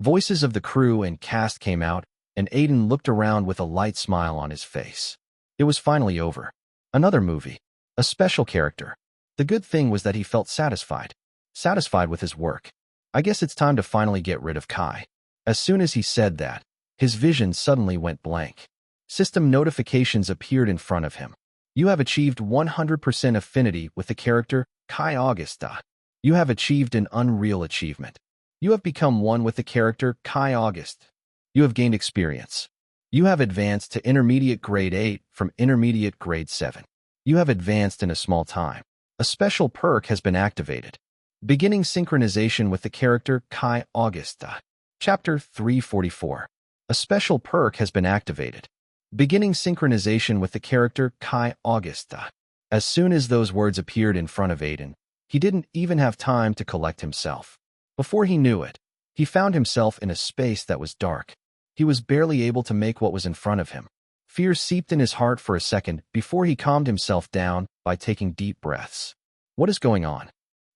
Voices of the crew and cast came out, and Aiden looked around with a light smile on his face. It was finally over. Another movie. A special character. The good thing was that he felt satisfied. Satisfied with his work. I guess it's time to finally get rid of Kai. As soon as he said that, his vision suddenly went blank. System notifications appeared in front of him. You have achieved 100% affinity with the character Kai Augusta. You have achieved an unreal achievement. You have become one with the character Kai August. You have gained experience. You have advanced to intermediate grade 8 from intermediate grade 7. You have advanced in a small time. A special perk has been activated. Beginning synchronization with the character Kai Augusta. Chapter 344. A special perk has been activated. Beginning synchronization with the character Kai Augusta. As soon as those words appeared in front of Aiden, he didn't even have time to collect himself. Before he knew it, he found himself in a space that was dark. He was barely able to make what was in front of him. Fear seeped in his heart for a second before he calmed himself down by taking deep breaths. What is going on?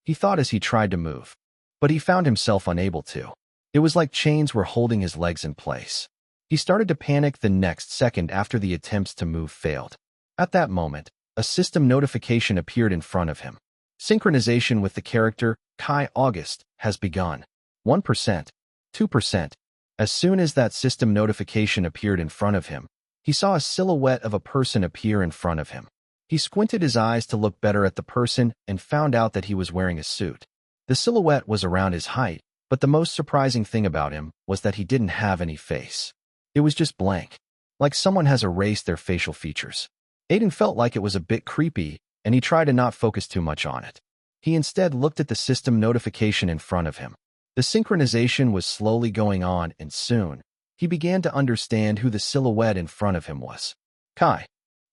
He thought as he tried to move. But he found himself unable to. It was like chains were holding his legs in place. He started to panic the next second after the attempts to move failed. At that moment, a system notification appeared in front of him. Synchronization with the character Kai August has begun. 1%, 2%. As soon as that system notification appeared in front of him, he saw a silhouette of a person appear in front of him. He squinted his eyes to look better at the person and found out that he was wearing a suit. The silhouette was around his height, but the most surprising thing about him was that he didn't have any face. It was just blank, like someone has erased their facial features. Aiden felt like it was a bit creepy, and he tried to not focus too much on it. He instead looked at the system notification in front of him. The synchronization was slowly going on, and soon, he began to understand who the silhouette in front of him was. Kai.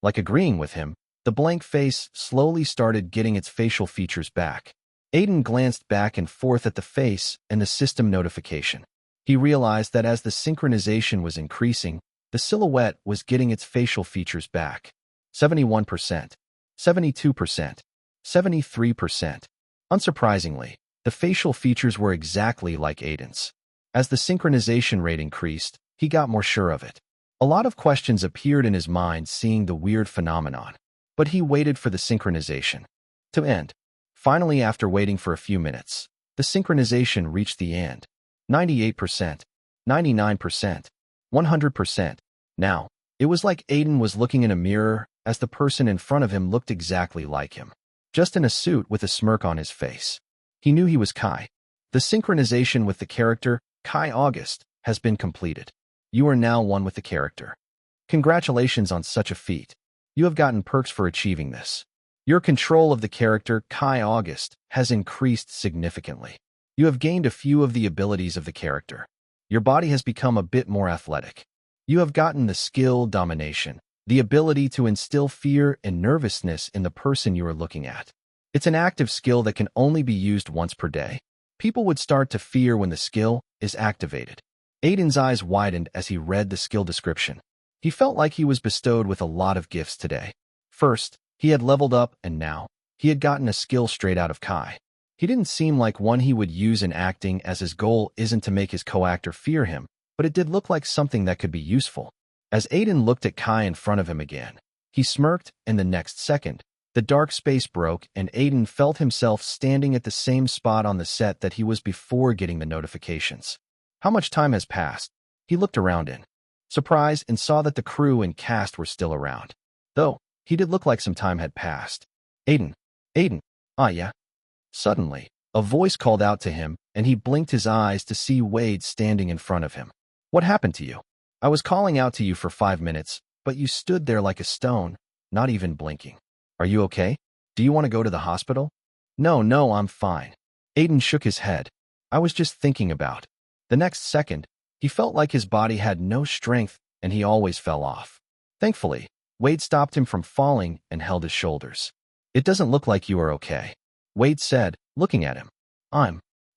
Like agreeing with him, the blank face slowly started getting its facial features back. Aiden glanced back and forth at the face and the system notification. He realized that as the synchronization was increasing, the silhouette was getting its facial features back. 71%, 72%, 73%. Unsurprisingly, the facial features were exactly like Aiden's. As the synchronization rate increased, he got more sure of it. A lot of questions appeared in his mind seeing the weird phenomenon, but he waited for the synchronization to end. Finally, after waiting for a few minutes, the synchronization reached the end. 98%, 99%, 100%. Now, it was like Aiden was looking in a mirror as the person in front of him looked exactly like him, just in a suit with a smirk on his face. He knew he was Kai. The synchronization with the character Kai August has been completed. You are now one with the character. Congratulations on such a feat. You have gotten perks for achieving this. Your control of the character Kai August has increased significantly. You have gained a few of the abilities of the character. Your body has become a bit more athletic. You have gotten the skill domination, the ability to instill fear and nervousness in the person you are looking at. It's an active skill that can only be used once per day. People would start to fear when the skill is activated. Aiden's eyes widened as he read the skill description. He felt like he was bestowed with a lot of gifts today. First, he had leveled up, and now, he had gotten a skill straight out of Kai. He didn't seem like one he would use in acting, as his goal isn't to make his co-actor fear him, but it did look like something that could be useful. As Aiden looked at Kai in front of him again, he smirked, and the next second, the dark space broke and Aiden felt himself standing at the same spot on the set that he was before getting the notifications. How much time has passed? He looked around in surprise and saw that the crew and cast were still around. Though, he did look like some time had passed. Aiden. Aiden. Ah, yeah. Suddenly, a voice called out to him, and he blinked his eyes to see Wade standing in front of him. What happened to you? I was calling out to you for 5 minutes, but you stood there like a stone, not even blinking. Are you okay? Do you want to go to the hospital? No, I'm fine. Aiden shook his head. I was just thinking about. The next second, he felt like his body had no strength, and he always fell off. Thankfully, Wade stopped him from falling and held his shoulders. It doesn't look like you are okay, Wade said, looking at him.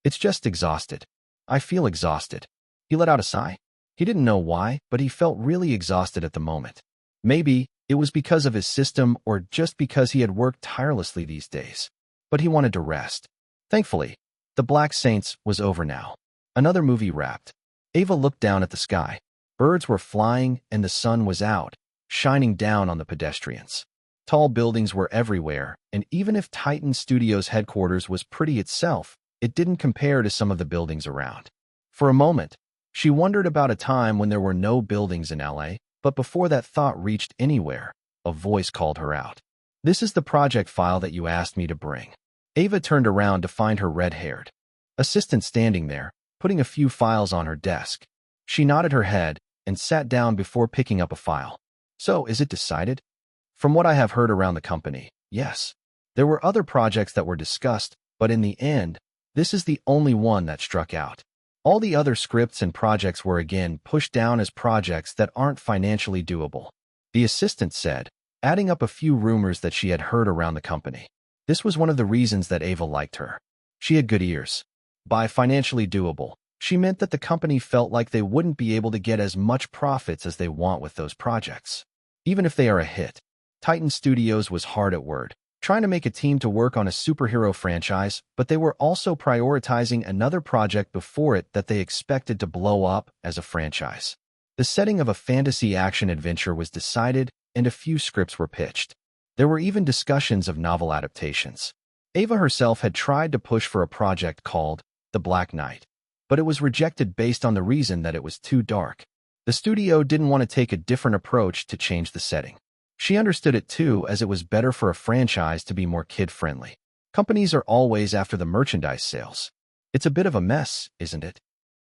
It's just exhausted. I feel exhausted. He let out a sigh. He didn't know why, but he felt really exhausted at the moment. Maybe it was because of his system or just because he had worked tirelessly these days. But he wanted to rest. Thankfully, The Black Saints was over now. Another movie wrapped. Ava looked down at the sky. Birds were flying and the sun was out, shining down on the pedestrians. Tall buildings were everywhere, and even if Titan Studios' headquarters was pretty itself, it didn't compare to some of the buildings around. For a moment, she wondered about a time when there were no buildings in LA, but before that thought reached anywhere, a voice called her out. "This is the project file that you asked me to bring." Ava turned around to find her red-haired assistant standing there, putting a few files on her desk. She nodded her head and sat down before picking up a file. "So, is it decided?" "From what I have heard around the company, yes. There were other projects that were discussed, but in the end, this is the only one that struck out. All the other scripts and projects were again pushed down as projects that aren't financially doable," the assistant said, adding up a few rumors that she had heard around the company. This was one of the reasons that Ava liked her. She had good ears. By financially doable, she meant that the company felt like they wouldn't be able to get as much profits as they want with those projects. Even if they are a hit, Titan Studios was hard at work, trying to make a team to work on a superhero franchise, but they were also prioritizing another project before it that they expected to blow up as a franchise. The setting of a fantasy action-adventure was decided, and a few scripts were pitched. There were even discussions of novel adaptations. Ava herself had tried to push for a project called The Black Knight, but it was rejected based on the reason that it was too dark. The studio didn't want to take a different approach to change the setting. She understood it too, as it was better for a franchise to be more kid-friendly. Companies are always after the merchandise sales. "It's a bit of a mess, isn't it?"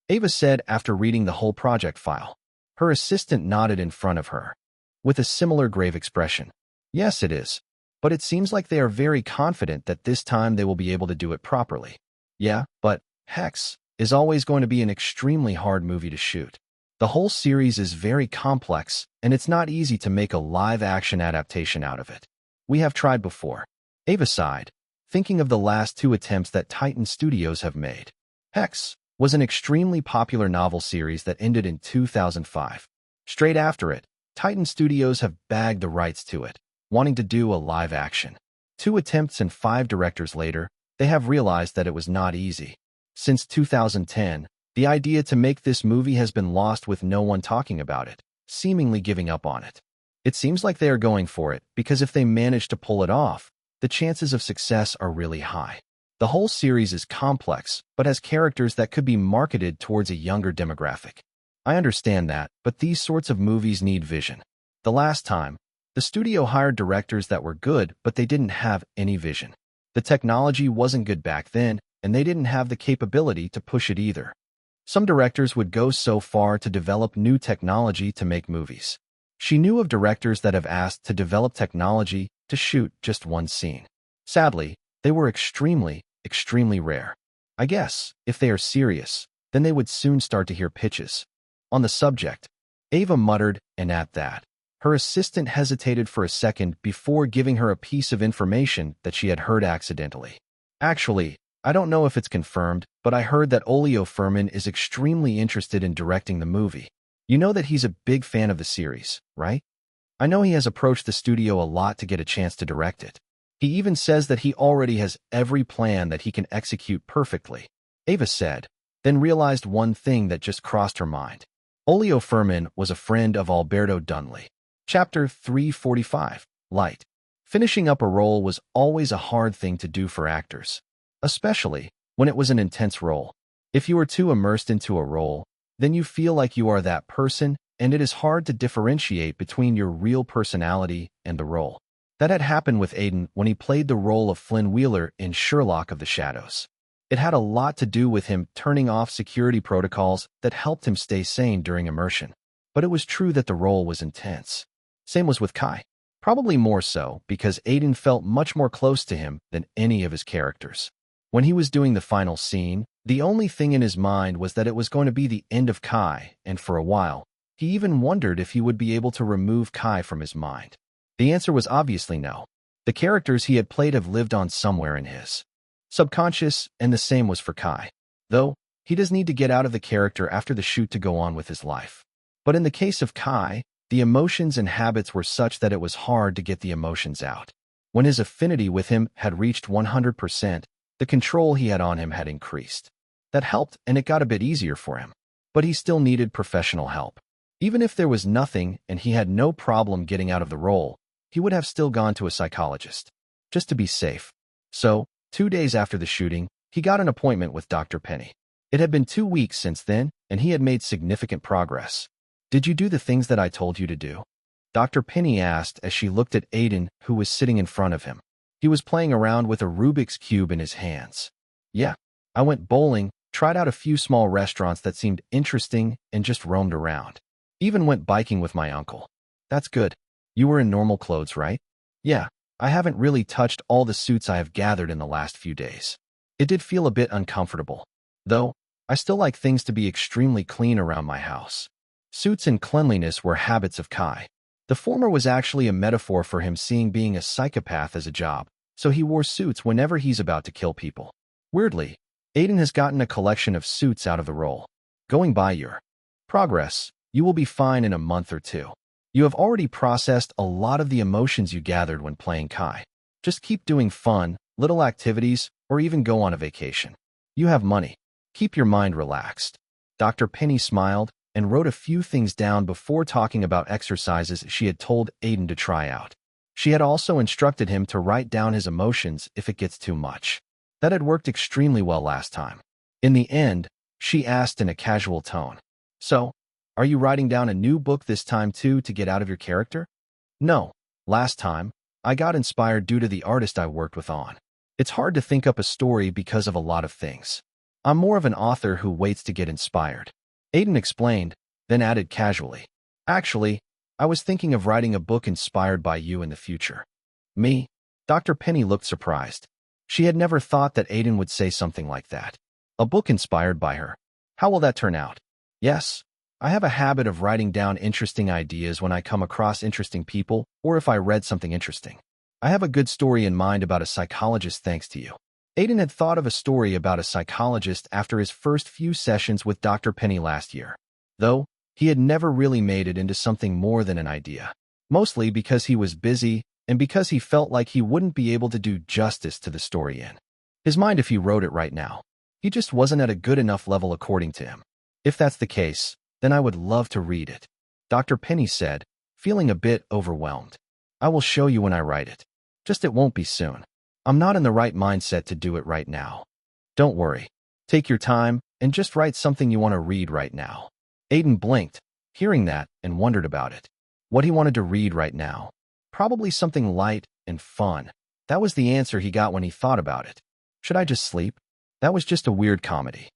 Ava said after reading the whole project file. Her assistant nodded in front of her, with a similar grave expression. "Yes, it is. But it seems like they are very confident that this time they will be able to do it properly." "Yeah, but Hex is always going to be an extremely hard movie to shoot. The whole series is very complex, and it's not easy to make a live-action adaptation out of it. We have tried before." Ava sighed, thinking of the last two attempts that Titan Studios have made. Hex was an extremely popular novel series that ended in 2005. Straight after it, Titan Studios have bagged the rights to it, wanting to do a live-action. 2 attempts and 5 directors later, they have realized that it was not easy. Since 2010, the idea to make this movie has been lost with no one talking about it, seemingly giving up on it. It seems like they are going for it, because if they manage to pull it off, the chances of success are really high. The whole series is complex, but has characters that could be marketed towards a younger demographic. I understand that, but these sorts of movies need vision. The last time, the studio hired directors that were good, but they didn't have any vision. The technology wasn't good back then, and they didn't have the capability to push it either. Some directors would go so far to develop new technology to make movies. She knew of directors that have asked to develop technology to shoot just one scene. Sadly, they were extremely rare. I guess, if they are serious, then they would soon start to hear pitches. On the subject, Ava muttered, and at that, her assistant hesitated for a second before giving her a piece of information that she had heard accidentally. "Actually, I don't know if it's confirmed, but I heard that Olio Furman is extremely interested in directing the movie. You know that he's a big fan of the series, right? I know he has approached the studio a lot to get a chance to direct it. He even says that he already has every plan that he can execute perfectly," Ava said, then realized one thing that just crossed her mind. Olio Furman was a friend of Alberto Dunley. Chapter 345, Light. Finishing up a role was always a hard thing to do for actors, especially when it was an intense role. If you are too immersed into a role, then you feel like you are that person, and it is hard to differentiate between your real personality and the role. That had happened with Aiden when he played the role of Flynn Wheeler in Sherlock of the Shadows. It had a lot to do with him turning off security protocols that helped him stay sane during immersion. But it was true that the role was intense. Same was with Kai. Probably more so, because Aiden felt much more close to him than any of his characters. When he was doing the final scene, the only thing in his mind was that it was going to be the end of Kai, and for a while, he even wondered if he would be able to remove Kai from his mind. The answer was obviously no. The characters he had played have lived on somewhere in his subconscious, and the same was for Kai. Though, he does need to get out of the character after the shoot to go on with his life. But in the case of Kai, the emotions and habits were such that it was hard to get the emotions out. When his affinity with him had reached 100%, The control he had on him had increased. That helped, and it got a bit easier for him. But he still needed professional help. Even if there was nothing and he had no problem getting out of the role, he would have still gone to a psychologist, just to be safe. So, 2 days after the shooting, he got an appointment with Dr. Penny. It had been 2 weeks since then, and he had made significant progress. "Did you do the things that I told you to do?" Dr. Penny asked as she looked at Aiden, who was sitting in front of him. He was playing around with a Rubik's Cube in his hands. "Yeah, I went bowling, tried out a few small restaurants that seemed interesting, and just roamed around. Even went biking with my uncle." "That's good. You were in normal clothes, right?" "Yeah, I haven't really touched all the suits I have gathered in the last few days. It did feel a bit uncomfortable. Though, I still like things to be extremely clean around my house." Suits and cleanliness were habits of Kai. The former was actually a metaphor for him seeing being a psychopath as a job, so he wore suits whenever he's about to kill people. Weirdly, Aiden has gotten a collection of suits out of the role. Going by your progress, you will be fine in a month or 2. You have already processed a lot of the emotions you gathered when playing Kai. Just keep doing fun, little activities, or even go on a vacation. You have money. Keep your mind relaxed. Dr. Penny smiled and wrote a few things down before talking about exercises she had told Aiden to try out. She had also instructed him to write down his emotions if it gets too much. That had worked extremely well last time. In the end, she asked in a casual tone, "So, are you writing down a new book this time too to get out of your character?" "No. Last time, I got inspired due to the artist I worked with on. It's hard to think up a story because of a lot of things. I'm more of an author who waits to get inspired." Aiden explained, then added casually, "Actually, I was thinking of writing a book inspired by you in the future." "Me?" Dr. Penny looked surprised. She had never thought that Aiden would say something like that. A book inspired by her. How will that turn out? "Yes. I have a habit of writing down interesting ideas when I come across interesting people or if I read something interesting. I have a good story in mind about a psychologist thanks to you." Aiden had thought of a story about a psychologist after his first few sessions with Dr. Penny last year, though he had never really made it into something more than an idea, mostly because he was busy and because he felt like he wouldn't be able to do justice to the story in his mind if he wrote it right now. He just wasn't at a good enough level according to him. "If that's the case, then I would love to read it," Dr. Penny said, feeling a bit overwhelmed. "I will show you when I write it. Just it won't be soon. I'm not in the right mindset to do it right now." "Don't worry. Take your time and just write something you want to read right now." Aiden blinked, hearing that, and wondered about it. What he wanted to read right now. Probably something light and fun. That was the answer he got when he thought about it. "Should I just sleep? That was just a weird comedy,"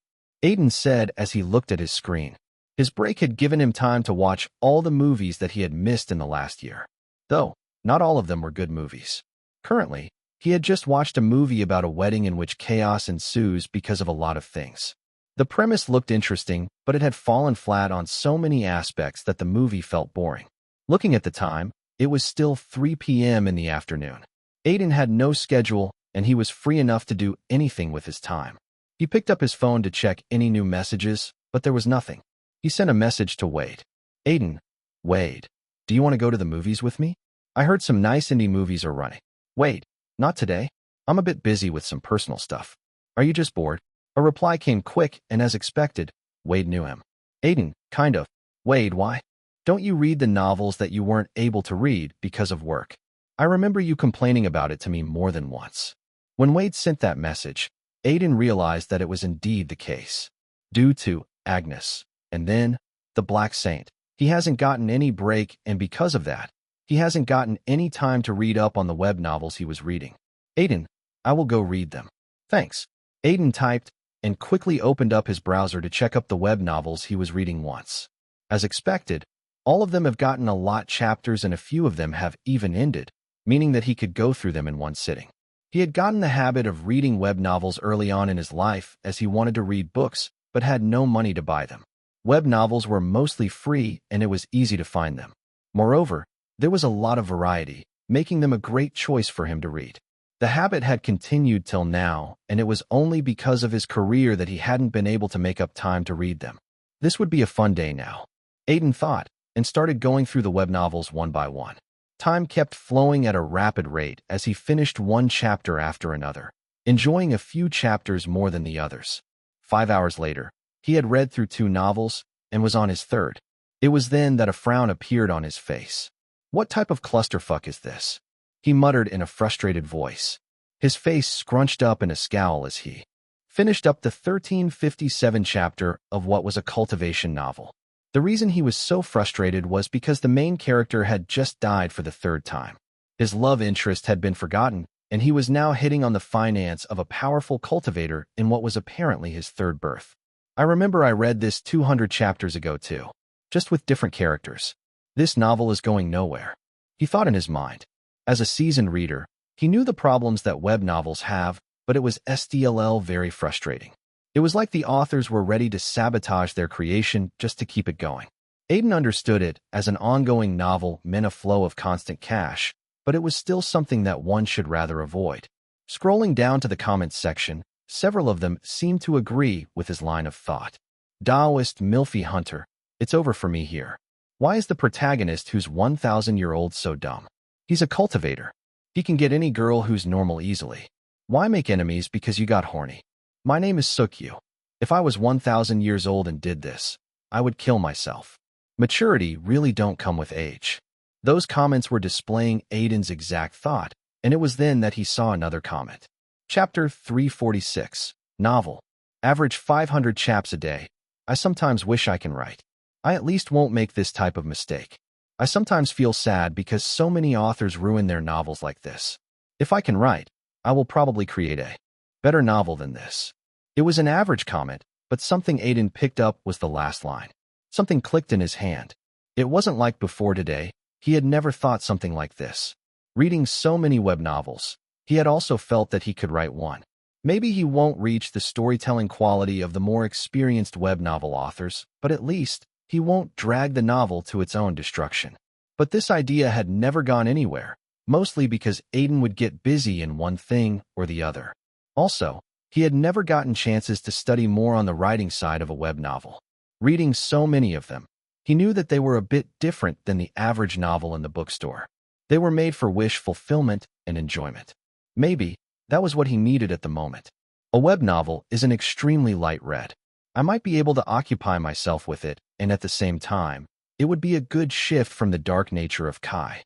Aiden said as he looked at his screen. His break had given him time to watch all the movies that he had missed in the last year. Though, not all of them were good movies. Currently, he had just watched a movie about a wedding in which chaos ensues because of a lot of things. The premise looked interesting, but it had fallen flat on so many aspects that the movie felt boring. Looking at the time, it was still 3 p.m. in the afternoon. Aiden had no schedule, and he was free enough to do anything with his time. He picked up his phone to check any new messages, but there was nothing. He sent a message to Wade. "Aiden, Wade, do you want to go to the movies with me? I heard some nice indie movies are running." "Wade, not today. I'm a bit busy with some personal stuff. Are you just bored?" A reply came quick, and as expected, Wade knew him. "Aiden, kind of." "Wade, why? Don't you read the novels that you weren't able to read because of work? I remember you complaining about it to me more than once." When Wade sent that message, Aiden realized that it was indeed the case. Due to Agnes, and then the Black Saint, he hasn't gotten any break, and because of that, he hasn't gotten any time to read up on the web novels he was reading. "Aiden, I will go read them." "Thanks." Aiden typed and quickly opened up his browser to check up the web novels he was reading once. As expected, all of them have gotten a lot chapters and a few of them have even ended, meaning that he could go through them in one sitting. He had gotten the habit of reading web novels early on in his life as he wanted to read books, but had no money to buy them. Web novels were mostly free and it was easy to find them. Moreover, there was a lot of variety, making them a great choice for him to read. The habit had continued till now, and it was only because of his career that he hadn't been able to make up time to read them. This would be a fun day now, Aiden thought, and started going through the web novels one by one. Time kept flowing at a rapid rate as he finished one chapter after another. enjoying a few chapters more than the others. 5 hours later, he had read through 2 novels and was on his third. It was then that a frown appeared on his face. "What type of clusterfuck is this?" he muttered in a frustrated voice. His face scrunched up in a scowl as he finished up the 1357 chapter of what was a cultivation novel. The reason he was so frustrated was because the main character had just died for the third time. His love interest had been forgotten, and he was now hitting on the finance of a powerful cultivator in what was apparently his third birth. "I remember I read this 200 chapters ago too, just with different characters. This novel is going nowhere," he thought in his mind. As a seasoned reader, he knew the problems that web novels have, but it was still very frustrating. It was like the authors were ready to sabotage their creation just to keep it going. Aiden understood it as an ongoing novel meant a flow of constant cash, but it was still something that one should rather avoid. Scrolling down to the comments section, several of them seemed to agree with his line of thought. "Daoist Milfy Hunter, it's over for me here. Why is the protagonist who's 1,000-year-old so dumb? He's a cultivator. He can get any girl who's normal easily. Why make enemies because you got horny? My name is Sukyu. If I was 1,000 years old and did this, I would kill myself. Maturity really don't come with age." Those comments were displaying Aiden's exact thought, and it was then that he saw another comment. Chapter 346, Novel. Average 500 chaps a day. I sometimes wish I can write. I at least won't make this type of mistake. I sometimes feel sad because so many authors ruin their novels like this. If I can write, I will probably create a better novel than this. It was an average comment, but something Aiden picked up was the last line. Something clicked in his hand. It wasn't like before today. He had never thought something like this. Reading so many web novels, he had also felt that he could write one. Maybe he won't reach the storytelling quality of the more experienced web novel authors, but at least he won't drag the novel to its own destruction. But this idea had never gone anywhere, mostly because Aiden would get busy in one thing or the other. Also, he had never gotten chances to study more on the writing side of a web novel. Reading so many of them, he knew that they were a bit different than the average novel in the bookstore. They were made for wish fulfillment and enjoyment. Maybe that was what he needed at the moment. A web novel is an extremely light read. I might be able to occupy myself with it, and at the same time, it would be a good shift from the dark nature of Kai.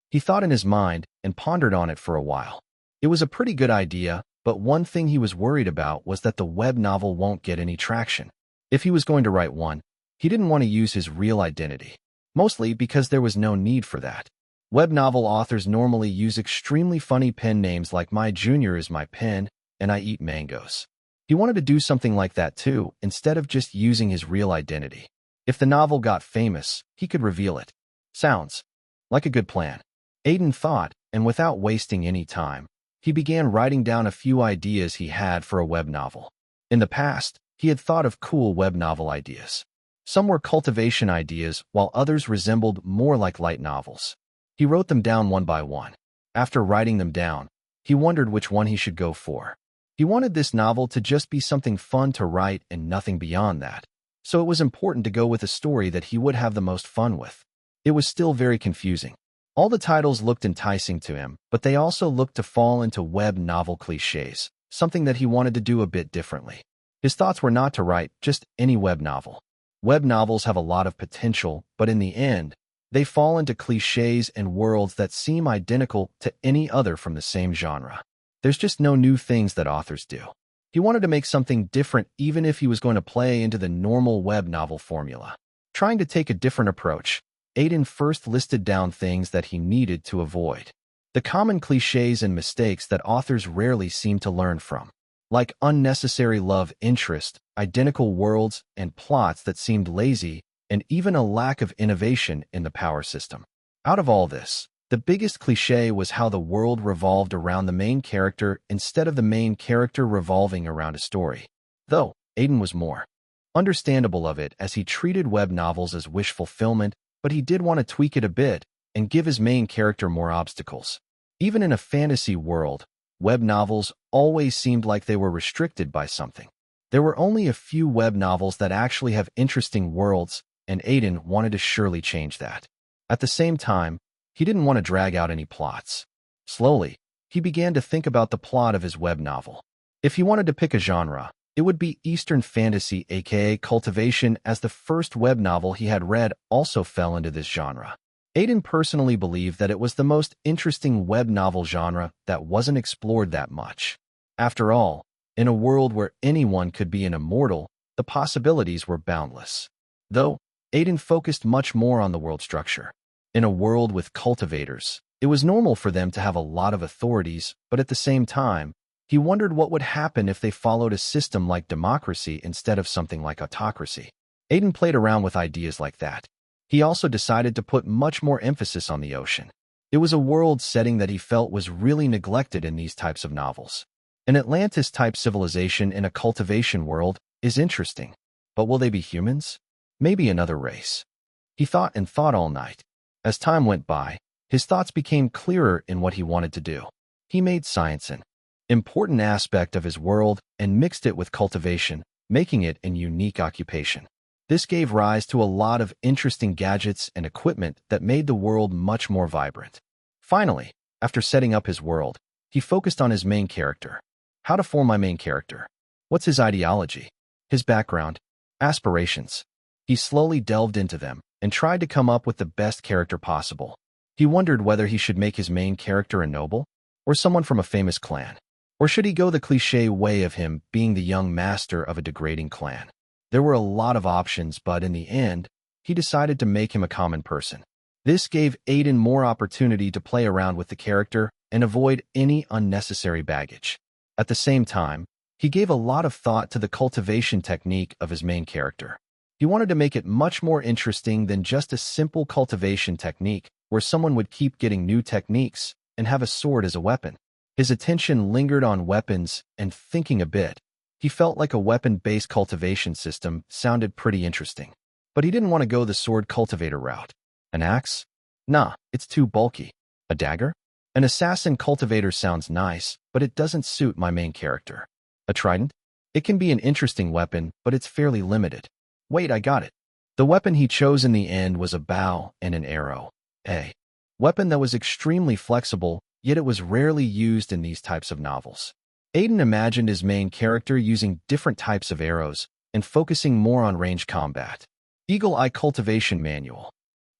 He thought in his mind and pondered on it for a while. It was a pretty good idea, but one thing he was worried about was that the web novel won't get any traction. If he was going to write one, he didn't want to use his real identity, mostly because there was no need for that. Web novel authors normally use extremely funny pen names like "My Junior is my pen" and "I eat mangoes." He wanted to do something like that too, instead of just using his real identity. If the novel got famous, he could reveal it. Sounds like a good plan, Aiden thought, and without wasting any time, he began writing down a few ideas he had for a web novel. In the past, he had thought of cool web novel ideas. Some were cultivation ideas, while others resembled more like light novels. He wrote them down one by one. After writing them down, he wondered which one he should go for. He wanted this novel to just be something fun to write and nothing beyond that. So it was important to go with a story that he would have the most fun with. It was still very confusing. All the titles looked enticing to him, but they also looked to fall into web novel cliches, something that he wanted to do a bit differently. His thoughts were not to write just any web novel. Web novels have a lot of potential, but in the end, they fall into cliches and worlds that seem identical to any other from the same genre. There's just no new things that authors do. He wanted to make something different even if he was going to play into the normal web novel formula. Trying to take a different approach, Aiden first listed down things that he needed to avoid. The common cliches and mistakes that authors rarely seem to learn from, like unnecessary love interest, identical worlds, and plots that seemed lazy, and even a lack of innovation in the power system. Out of all this, the biggest cliché was how the world revolved around the main character instead of the main character revolving around a story. Though, Aiden was more understandable of it as he treated web novels as wish fulfillment, but he did want to tweak it a bit and give his main character more obstacles. Even in a fantasy world, web novels always seemed like they were restricted by something. There were only a few web novels that actually have interesting worlds, and Aiden wanted to surely change that. At the same time, he didn't want to drag out any plots. Slowly, he began to think about the plot of his web novel. If he wanted to pick a genre, it would be Eastern fantasy, aka cultivation, as the first web novel he had read also fell into this genre. Aiden personally believed that it was the most interesting web novel genre that wasn't explored that much. After all, in a world where anyone could be an immortal, the possibilities were boundless. Though, Aiden focused much more on the world structure. In a world with cultivators, it was normal for them to have a lot of authorities, but at the same time, he wondered what would happen if they followed a system like democracy instead of something like autocracy. Aiden played around with ideas like that. He also decided to put much more emphasis on the ocean. It was a world setting that he felt was really neglected in these types of novels. An Atlantis-type civilization in a cultivation world is interesting, but will they be humans? Maybe another race. He thought and thought all night. As time went by, his thoughts became clearer in what he wanted to do. He made science an important aspect of his world and mixed it with cultivation, making it an unique occupation. This gave rise to a lot of interesting gadgets and equipment that made the world much more vibrant. Finally, after setting up his world, he focused on his main character. How to form my main character? What's his ideology? His background? Aspirations? He slowly delved into them and tried to come up with the best character possible. He wondered whether he should make his main character a noble, or someone from a famous clan. Or should he go the cliché way of him being the young master of a degrading clan? There were a lot of options, but in the end, he decided to make him a common person. This gave Aiden more opportunity to play around with the character and avoid any unnecessary baggage. At the same time, he gave a lot of thought to the cultivation technique of his main character. He wanted to make it much more interesting than just a simple cultivation technique where someone would keep getting new techniques and have a sword as a weapon. His attention lingered on weapons, and thinking a bit, he felt like a weapon-based cultivation system sounded pretty interesting. But he didn't want to go the sword cultivator route. An axe? Nah, it's too bulky. A dagger? An assassin cultivator sounds nice, but it doesn't suit my main character. A trident? It can be an interesting weapon, but it's fairly limited. Wait, I got it. The weapon he chose in the end was a bow and an arrow. A weapon that was extremely flexible, yet it was rarely used in these types of novels. Aiden imagined his main character using different types of arrows and focusing more on range combat. Eagle Eye Cultivation Manual.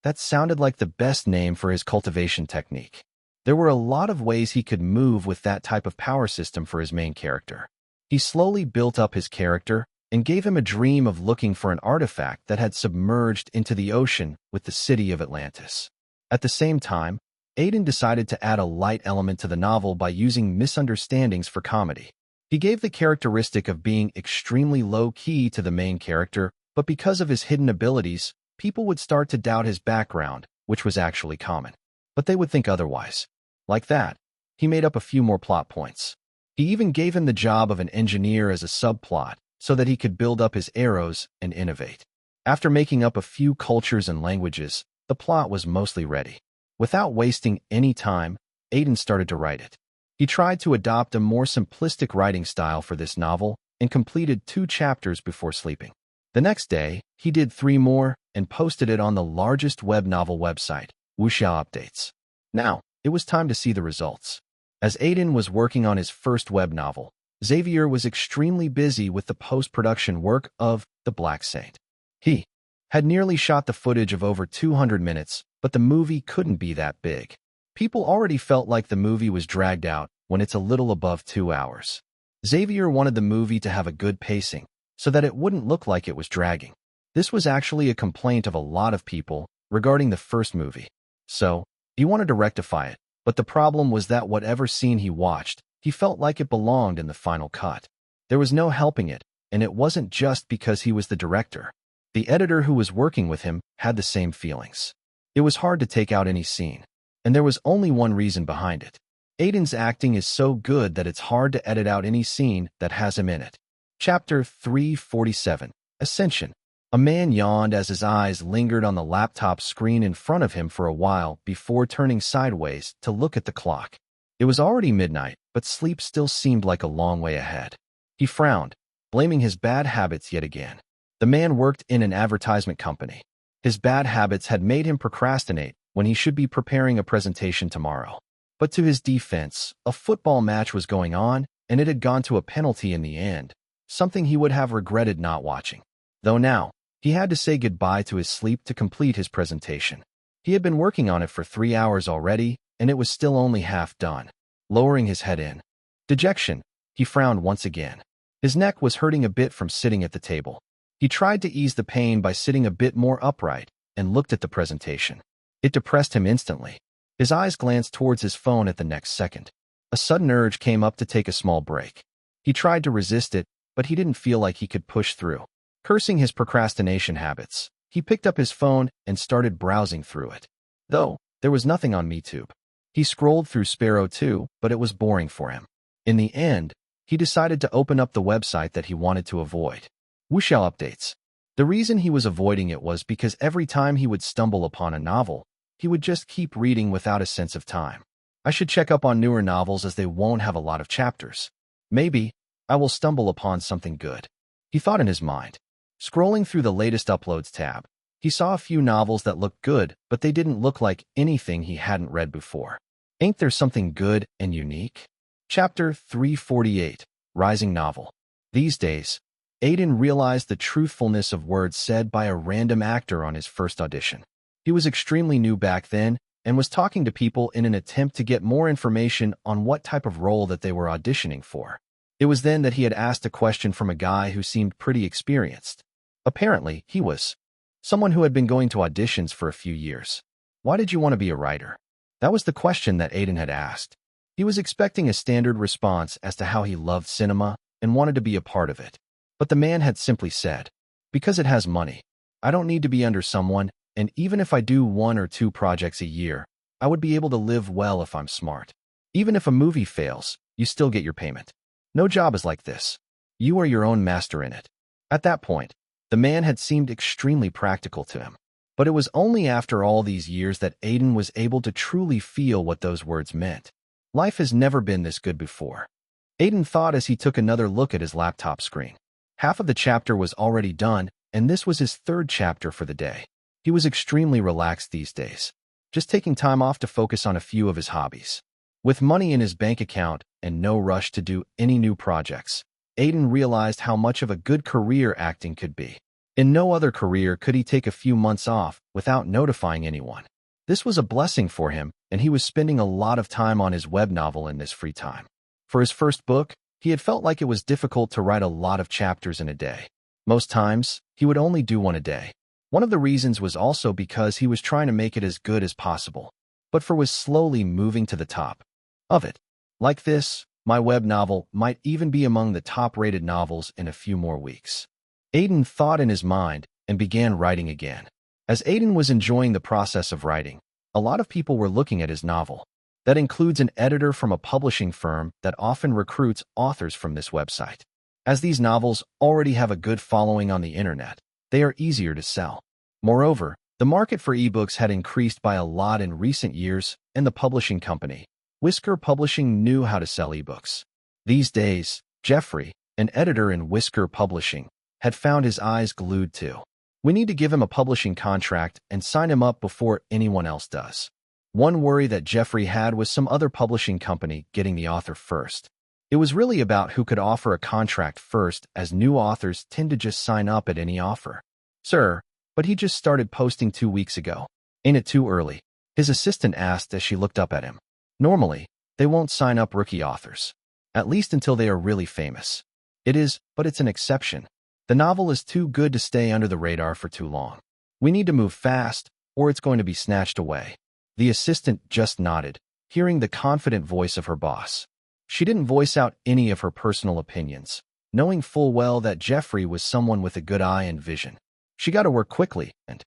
That sounded like the best name for his cultivation technique. There were a lot of ways he could move with that type of power system for his main character. He slowly built up his character and gave him a dream of looking for an artifact that had submerged into the ocean with the city of Atlantis. At the same time, Aiden decided to add a light element to the novel by using misunderstandings for comedy. He gave the characteristic of being extremely low-key to the main character, but because of his hidden abilities, people would start to doubt his background, which was actually common. But they would think otherwise. Like that, he made up a few more plot points. He even gave him the job of an engineer as a subplot, so that he could build up his arrows and innovate. After making up a few cultures and languages, the plot was mostly ready. Without wasting any time, Aiden started to write it. He tried to adopt a more simplistic writing style for this novel and completed 2 chapters before sleeping. The next day, he did 3 more and posted it on the largest web novel website, Wuxia Updates. Now, it was time to see the results. As Aiden was working on his first web novel, Xavier was extremely busy with the post-production work of The Black Saint. He had nearly shot the footage of over 200 minutes, but the movie couldn't be that big. People already felt like the movie was dragged out when it's a little above 2 hours. Xavier wanted the movie to have a good pacing, so that it wouldn't look like it was dragging. This was actually a complaint of a lot of people regarding the first movie. So, he wanted to rectify it, but the problem was that whatever scene he watched, he felt like it belonged in the final cut. There was no helping it, and it wasn't just because he was the director. The editor who was working with him had the same feelings. It was hard to take out any scene, and there was only one reason behind it. Aiden's acting is so good that it's hard to edit out any scene that has him in it. Chapter 347, Ascension. A man yawned as his eyes lingered on the laptop screen in front of him for a while before turning sideways to look at the clock. It was already midnight, but sleep still seemed like a long way ahead. He frowned, blaming his bad habits yet again. The man worked in an advertisement company. His bad habits had made him procrastinate when he should be preparing a presentation tomorrow. But to his defense, a football match was going on, and it had gone to a penalty in the end, something he would have regretted not watching. Though now, he had to say goodbye to his sleep to complete his presentation. He had been working on it for 3 hours already, and it was still only half done. Lowering his head in dejection, he frowned once again. His neck was hurting a bit from sitting at the table. He tried to ease the pain by sitting a bit more upright and looked at the presentation. It depressed him instantly. His eyes glanced towards his phone at the next second. A sudden urge came up to take a small break. He tried to resist it, but he didn't feel like he could push through. Cursing his procrastination habits, he picked up his phone and started browsing through it. Though, there was nothing on MeTube. He scrolled through Sparrow too, but it was boring for him. In the end, he decided to open up the website that he wanted to avoid. Wuxiao Updates. The reason he was avoiding it was because every time he would stumble upon a novel, he would just keep reading without a sense of time. I should check up on newer novels as they won't have a lot of chapters. Maybe I will stumble upon something good, he thought in his mind. Scrolling through the latest uploads tab, he saw a few novels that looked good, but they didn't look like anything he hadn't read before. Ain't there something good and unique? Chapter 348, Rising Novel. These days, Aiden realized the truthfulness of words said by a random actor on his first audition. He was extremely new back then and was talking to people in an attempt to get more information on what type of role that they were auditioning for. It was then that he had asked a question from a guy who seemed pretty experienced. Apparently, he was someone who had been going to auditions for a few years. Why did you want to be a writer? That was the question that Aiden had asked. He was expecting a standard response as to how he loved cinema and wanted to be a part of it. But the man had simply said, because it has money. I don't need to be under someone, and even if I do 1 or 2 projects a year, I would be able to live well if I'm smart. Even if a movie fails, you still get your payment. No job is like this. You are your own master in it. At that point, the man had seemed extremely practical to him. But it was only after all these years that Aiden was able to truly feel what those words meant. Life has never been this good before. Aiden thought as he took another look at his laptop screen. Half of the chapter was already done, and this was his 3rd chapter for the day. He was extremely relaxed these days, just taking time off to focus on a few of his hobbies. With money in his bank account and no rush to do any new projects, Aiden realized how much of a good career acting could be. In no other career could he take a few months off without notifying anyone. This was a blessing for him, and he was spending a lot of time on his web novel in this free time. For his first book, he had felt like it was difficult to write a lot of chapters in a day. Most times, he would only do 1 a day. One of the reasons was also because he was trying to make it as good as possible, but was slowly moving to the top of it. Like this, my web novel might even be among the top-rated novels in a few more weeks. Aiden thought in his mind and began writing again. As Aiden was enjoying the process of writing, a lot of people were looking at his novel. That includes an editor from a publishing firm that often recruits authors from this website. As these novels already have a good following on the internet, they are easier to sell. Moreover, the market for ebooks had increased by a lot in recent years, and the publishing company, Whisker Publishing, knew how to sell ebooks. These days, Jeffrey, an editor in Whisker Publishing, had found his eyes glued to. We need to give him a publishing contract and sign him up before anyone else does. One worry that Jeffrey had was some other publishing company getting the author first. It was really about who could offer a contract first, as new authors tend to just sign up at any offer. Sir, but he just started posting 2 weeks ago. Ain't it too early? His assistant asked as she looked up at him. Normally, they won't sign up rookie authors. At least until they are really famous. It is, but it's an exception. The novel is too good to stay under the radar for too long. We need to move fast, or it's going to be snatched away. The assistant just nodded, hearing the confident voice of her boss. She didn't voice out any of her personal opinions, knowing full well that Jeffrey was someone with a good eye and vision. She got to work quickly and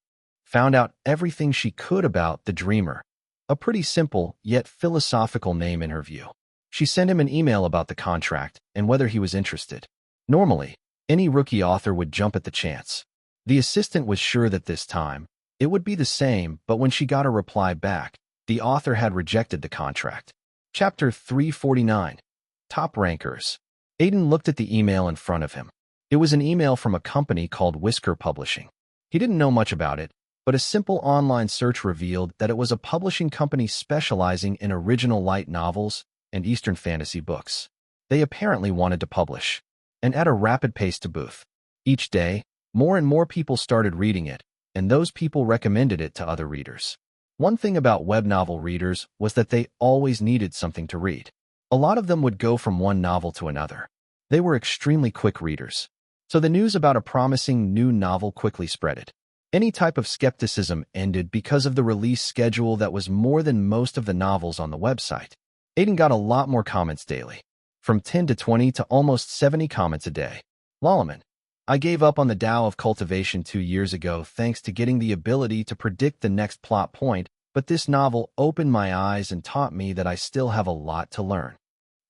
found out everything she could about the Dreamer, a pretty simple yet philosophical name in her view. She sent him an email about the contract and whether he was interested. Normally, any rookie author would jump at the chance. The assistant was sure that this time, it would be the same, but when she got a reply back, the author had rejected the contract. Chapter 349, Top Rankers. Aiden looked at the email in front of him. It was an email from a company called Whisker Publishing. He didn't know much about it, but a simple online search revealed that it was a publishing company specializing in original light novels and Eastern fantasy books. They apparently wanted to publish, and at a rapid pace to Booth. Each day, more and more people started reading it, and those people recommended it to other readers. One thing about web novel readers was that they always needed something to read. A lot of them would go from one novel to another. They were extremely quick readers. So the news about a promising new novel quickly spread. Any type of skepticism ended because of the release schedule that was more than most of the novels on the website. Aiden got a lot more comments daily, from 10 to 20 to almost 70 comments a day. Lalaman, I gave up on the Tao of cultivation 2 years ago thanks to getting the ability to predict the next plot point, but this novel opened my eyes and taught me that I still have a lot to learn.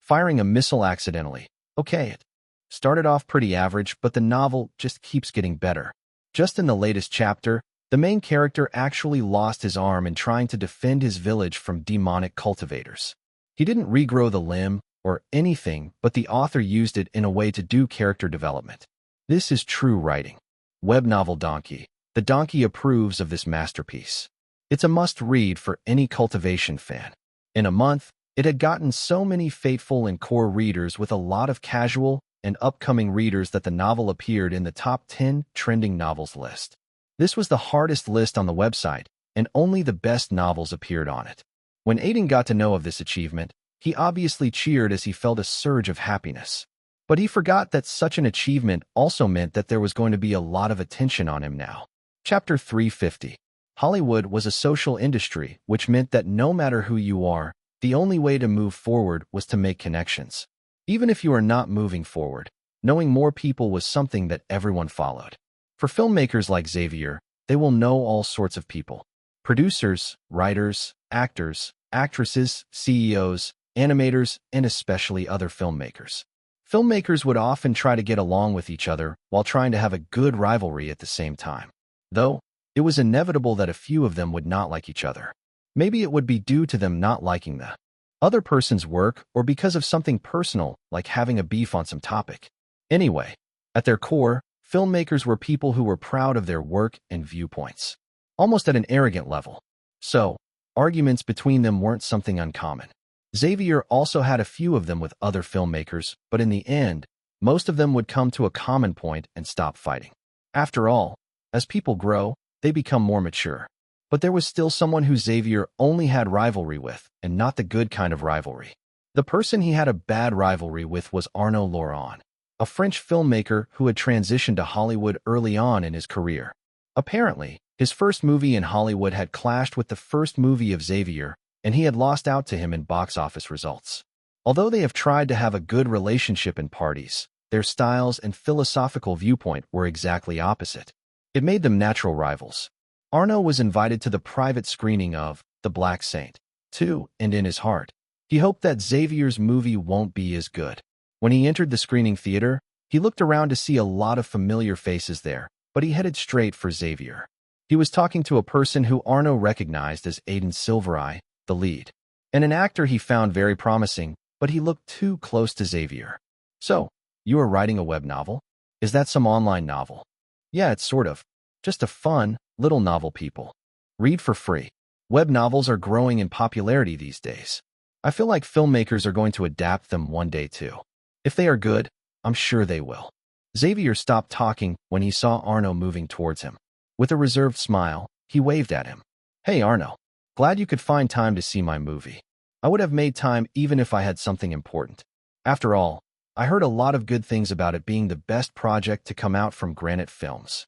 Firing a missile accidentally. Okay, it started off pretty average, but the novel just keeps getting better. Just in the latest chapter, the main character actually lost his arm in trying to defend his village from demonic cultivators. He didn't regrow the limb or anything, but the author used it in a way to do character development. This is true writing. Web novel Donkey. The Donkey approves of this masterpiece. It's a must-read for any cultivation fan. In a month, it had gotten so many faithful and core readers with a lot of casual and upcoming readers that the novel appeared in the top 10 trending novels list. This was the hardest list on the website, and only the best novels appeared on it. When Aiden got to know of this achievement, he obviously cheered as he felt a surge of happiness. But he forgot that such an achievement also meant that there was going to be a lot of attention on him now. Chapter 350. Hollywood was a social industry, which meant that no matter who you are, the only way to move forward was to make connections. Even if you are not moving forward, knowing more people was something that everyone followed. For filmmakers like Xavier, they will know all sorts of people. Producers, writers, actors, actresses, CEOs, animators, and especially other filmmakers. Filmmakers would often try to get along with each other while trying to have a good rivalry at the same time. Though, it was inevitable that a few of them would not like each other. Maybe it would be due to them not liking the other person's work or because of something personal, like having a beef on some topic. Anyway, at their core, filmmakers were people who were proud of their work and viewpoints, almost at an arrogant level. So, arguments between them weren't something uncommon. Xavier also had a few of them with other filmmakers, but in the end, most of them would come to a common point and stop fighting. After all, as people grow, they become more mature. But there was still someone who Xavier only had rivalry with, and not the good kind of rivalry. The person he had a bad rivalry with was Arnaud Laurent, a French filmmaker who had transitioned to Hollywood early on in his career. Apparently, his first movie in Hollywood had clashed with the first movie of Xavier, and he had lost out to him in box office results. Although they have tried to have a good relationship in parties, their styles and philosophical viewpoint were exactly opposite. It made them natural rivals. Arnaud was invited to the private screening of The Black Saint, too, and in his heart, he hoped that Xavier's movie won't be as good. When he entered the screening theater, he looked around to see a lot of familiar faces there, but he headed straight for Xavier. He was talking to a person who Arnaud recognized as Aiden Silvereye, the lead, and an actor he found very promising, but he looked too close to Xavier. So, you are writing a web novel? Is that some online novel? Yeah, it's sort of. Just a fun, little novel people read for free. Web novels are growing in popularity these days. I feel like filmmakers are going to adapt them one day too. If they are good, I'm sure they will. Xavier stopped talking when he saw Arnaud moving towards him. With a reserved smile, he waved at him. Hey Arnaud, glad you could find time to see my movie. I would have made time even if I had something important. After all, I heard a lot of good things about it being the best project to come out from Granite Films.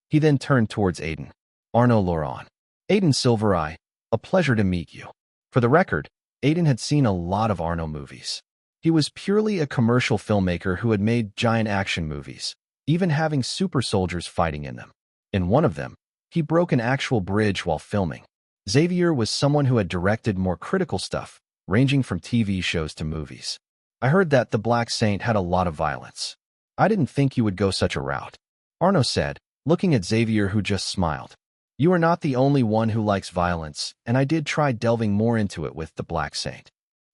He then turned towards Aiden. Arnaud Laurent. Aiden Silvereye, a pleasure to meet you. For the record, Aiden had seen a lot of Arnaud movies. He was purely a commercial filmmaker who had made giant action movies, even having super soldiers fighting in them. In one of them, he broke an actual bridge while filming. Xavier was someone who had directed more critical stuff, ranging from TV shows to movies. I heard that The Black Saint had a lot of violence. I didn't think you would go such a route. Arnaud said, looking at Xavier who just smiled. You are not the only one who likes violence, and I did try delving more into it with The Black Saint.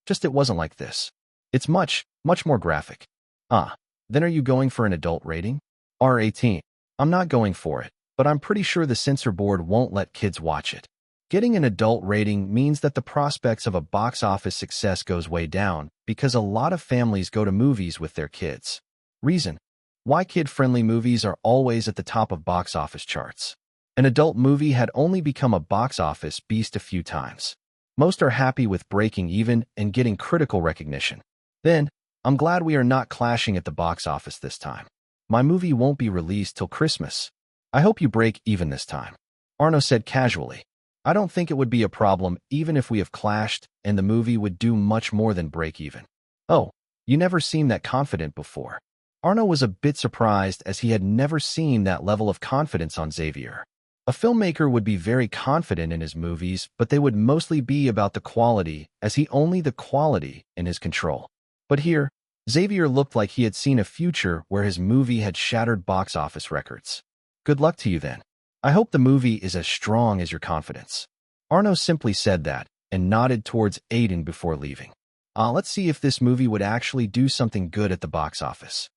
Just it wasn't like this. It's much, much more graphic. Then are you going for an adult rating? R18. I'm not going for it, but I'm pretty sure the censor board won't let kids watch it. Getting an adult rating means that the prospects of a box office success goes way down because a lot of families go to movies with their kids. Reason: why kid-friendly movies are always at the top of box office charts. An adult movie had only become a box office beast a few times. Most are happy with breaking even and getting critical recognition. Then, I'm glad we are not clashing at the box office this time. My movie won't be released till Christmas. I hope you break even this time, Arno said casually. I don't think it would be a problem even if we have clashed and the movie would do much more than break even. Oh, you never seemed that confident before. Arno was a bit surprised as he had never seen that level of confidence on Xavier. A filmmaker would be very confident in his movies, but they would mostly be about the quality, as he only the quality in his control. But here, Xavier looked like he had seen a future where his movie had shattered box office records. Good luck to you then. I hope the movie is as strong as your confidence. Arno simply said that and nodded towards Aiden before leaving. Let's see if this movie would actually do something good at the box office.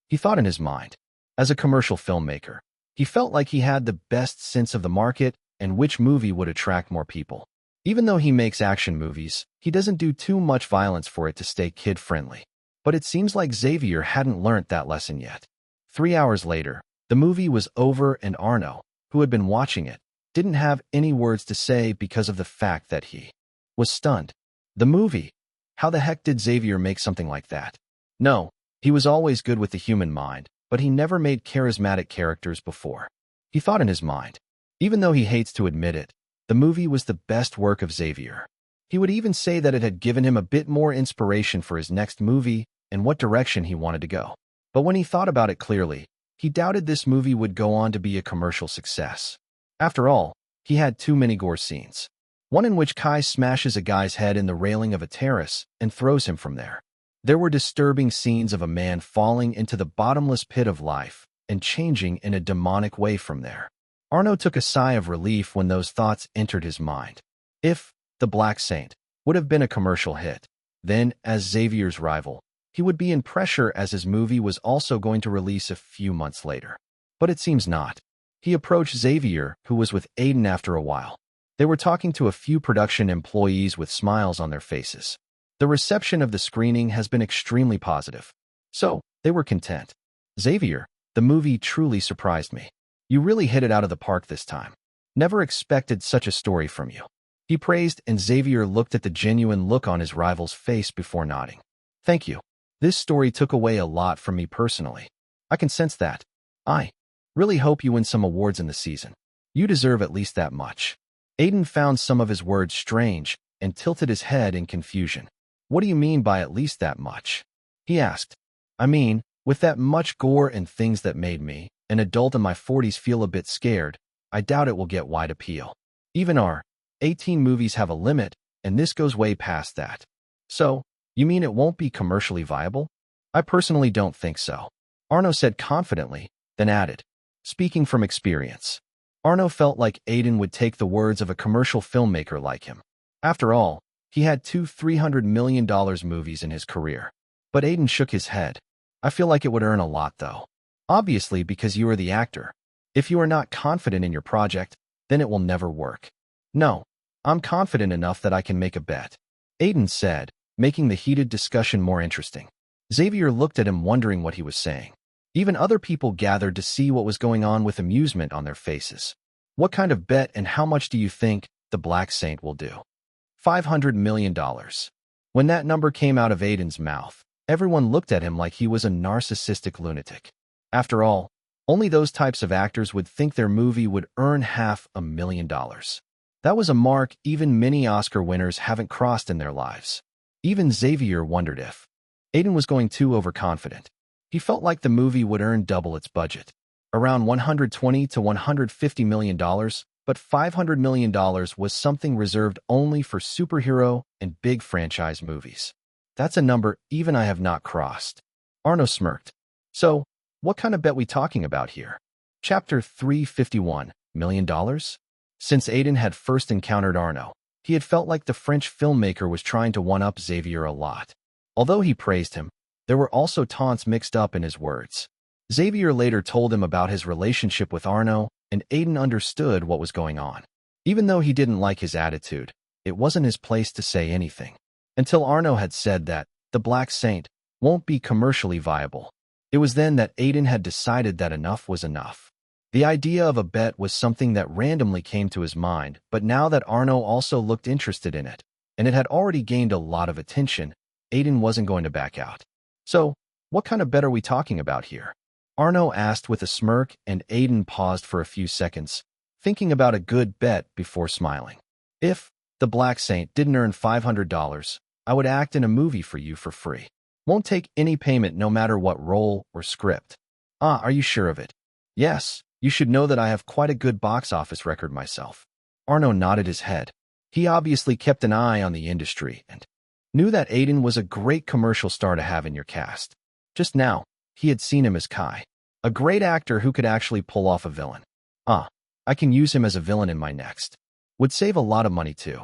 He thought in his mind. As a commercial filmmaker, he felt like he had the best sense of the market and which movie would attract more people. Even though he makes action movies, he doesn't do too much violence for it to stay kid-friendly. But it seems like Xavier hadn't learnt that lesson yet. 3 hours later, the movie was over and Arno, who had been watching it, didn't have any words to say because of the fact that he was stunned. The movie? How the heck did Xavier make something like that? No, he was always good with the human mind, but he never made charismatic characters before. He thought in his mind. Even though he hates to admit it, the movie was the best work of Xavier. He would even say that it had given him a bit more inspiration for his next movie and what direction he wanted to go. But when he thought about it clearly, he doubted this movie would go on to be a commercial success. After all, he had too many gore scenes. One in which Kai smashes a guy's head in the railing of a terrace and throws him from there. There were disturbing scenes of a man falling into the bottomless pit of life and changing in a demonic way from there. Arno took a sigh of relief when those thoughts entered his mind. If The Black Saint would have been a commercial hit, then, as Xavier's rival, he would be in pressure as his movie was also going to release a few months later. But it seems not. He approached Xavier, who was with Aiden after a while. They were talking to a few production employees with smiles on their faces. The reception of the screening has been extremely positive. So, they were content. Xavier, the movie truly surprised me. You really hit it out of the park this time. Never expected such a story from you. He praised, and Xavier looked at the genuine look on his rival's face before nodding. Thank you. This story took away a lot from me personally. I can sense that. I really hope you win some awards in the season. You deserve at least that much. Aiden found some of his words strange and tilted his head in confusion. What do you mean by at least that much? He asked. I mean, with that much gore and things that made me, an adult in my 40s, feel a bit scared, I doubt it will get wide appeal. Even our 18 movies have a limit, and this goes way past that. So, you mean it won't be commercially viable? I personally don't think so. Arno said confidently, then added, speaking from experience. Arno felt like Aiden would take the words of a commercial filmmaker like him. After all, he had 2 $300 million movies in his career. But Aiden shook his head. I feel like it would earn a lot, though. Obviously, because you are the actor. If you are not confident in your project, then it will never work. No, I'm confident enough that I can make a bet, Aiden said, making the heated discussion more interesting. Xavier looked at him, wondering what he was saying. Even other people gathered to see what was going on with amusement on their faces. What kind of bet and how much do you think The Black Saint will do? $500 million. When that number came out of Aiden's mouth, everyone looked at him like he was a narcissistic lunatic. After all, only those types of actors would think their movie would earn $500,000. That was a mark even many Oscar winners haven't crossed in their lives. Even Xavier wondered if Aiden was going too overconfident. He felt like the movie would earn double its budget, around $120 to $150 million, but $500 million was something reserved only for superhero and big franchise movies. That's a number even I have not crossed. Arno smirked. So, what kind of bet we talking about here? Chapter 351, $1 million? Since Aiden had first encountered Arno, he had felt like the French filmmaker was trying to one-up Xavier a lot. Although he praised him, there were also taunts mixed up in his words. Xavier later told him about his relationship with Arno, and Aiden understood what was going on. Even though he didn't like his attitude, it wasn't his place to say anything. Until Arno had said that the Black Saint won't be commercially viable. It was then that Aiden had decided that enough was enough. The idea of a bet was something that randomly came to his mind, but now that Arno also looked interested in it, and it had already gained a lot of attention, Aiden wasn't going to back out. So, what kind of bet are we talking about here? Arno asked with a smirk, and Aiden paused for a few seconds, thinking about a good bet before smiling. If the Black Saint didn't earn $500, I would act in a movie for you for free. Won't take any payment no matter what role or script. Ah, are you sure of it? Yes, you should know that I have quite a good box office record myself. Arno nodded his head. He obviously kept an eye on the industry and knew that Aiden was a great commercial star to have in your cast. Just now, he had seen him as Kai, a great actor who could actually pull off a villain. Ah, I can use him as a villain in my next. Would save a lot of money too.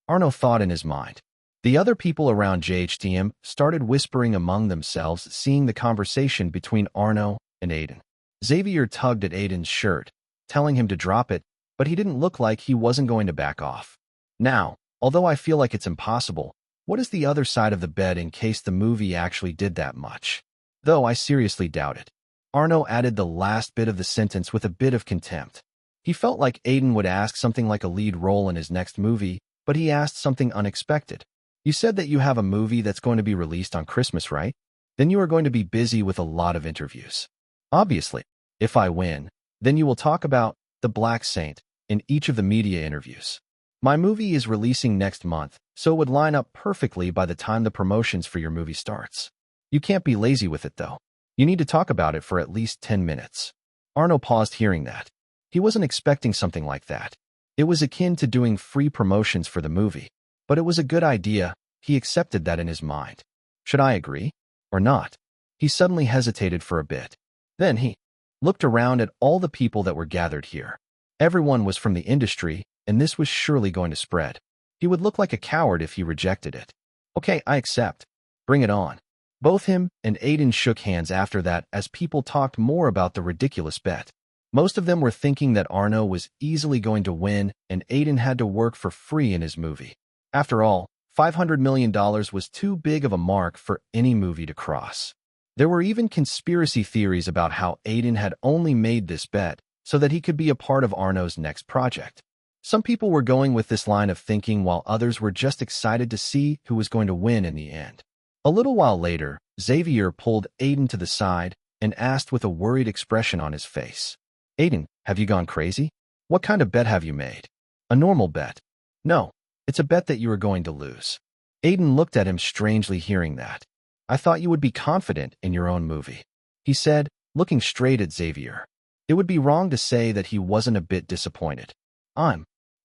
Arno thought in his mind. The other people around JHTM started whispering among themselves, seeing the conversation between Arno and Aiden. Xavier tugged at Aiden's shirt, telling him to drop it, but he didn't look like he wasn't going to back off. Now, although I feel like it's impossible, what is the other side of the bet in case the movie actually did that much? Though I seriously doubt it. Arno added the last bit of the sentence with a bit of contempt. He felt like Aiden would ask something like a lead role in his next movie, but he asked something unexpected. You said that you have a movie that's going to be released on Christmas, right? Then you are going to be busy with a lot of interviews. Obviously, if I win, then you will talk about the Black Saint in each of the media interviews. My movie is releasing next month, so it would line up perfectly by the time the promotions for your movie starts. You can't be lazy with it, though. You need to talk about it for at least 10 minutes. Arno paused hearing that. He wasn't expecting something like that. It was akin to doing free promotions for the movie. But it was a good idea. He accepted that in his mind. Should I agree? Or not? He suddenly hesitated for a bit. Then he looked around at all the people that were gathered here. Everyone was from the industry, and this was surely going to spread. He would look like a coward if he rejected it. Okay, I accept. Bring it on. Both him and Aiden shook hands after that as people talked more about the ridiculous bet. Most of them were thinking that Arno was easily going to win and Aiden had to work for free in his movie. After all, $500 million was too big of a mark for any movie to cross. There were even conspiracy theories about how Aiden had only made this bet so that he could be a part of Arno's next project. Some people were going with this line of thinking while others were just excited to see who was going to win in the end. A little while later, Xavier pulled Aiden to the side and asked with a worried expression on his face. Aiden, have you gone crazy? What kind of bet have you made? A normal bet. No. It's a bet that you are going to lose. Aiden looked at him strangely hearing that. I thought you would be confident in your own movie, he said, looking straight at Xavier. It would be wrong to say that he wasn't a bit disappointed.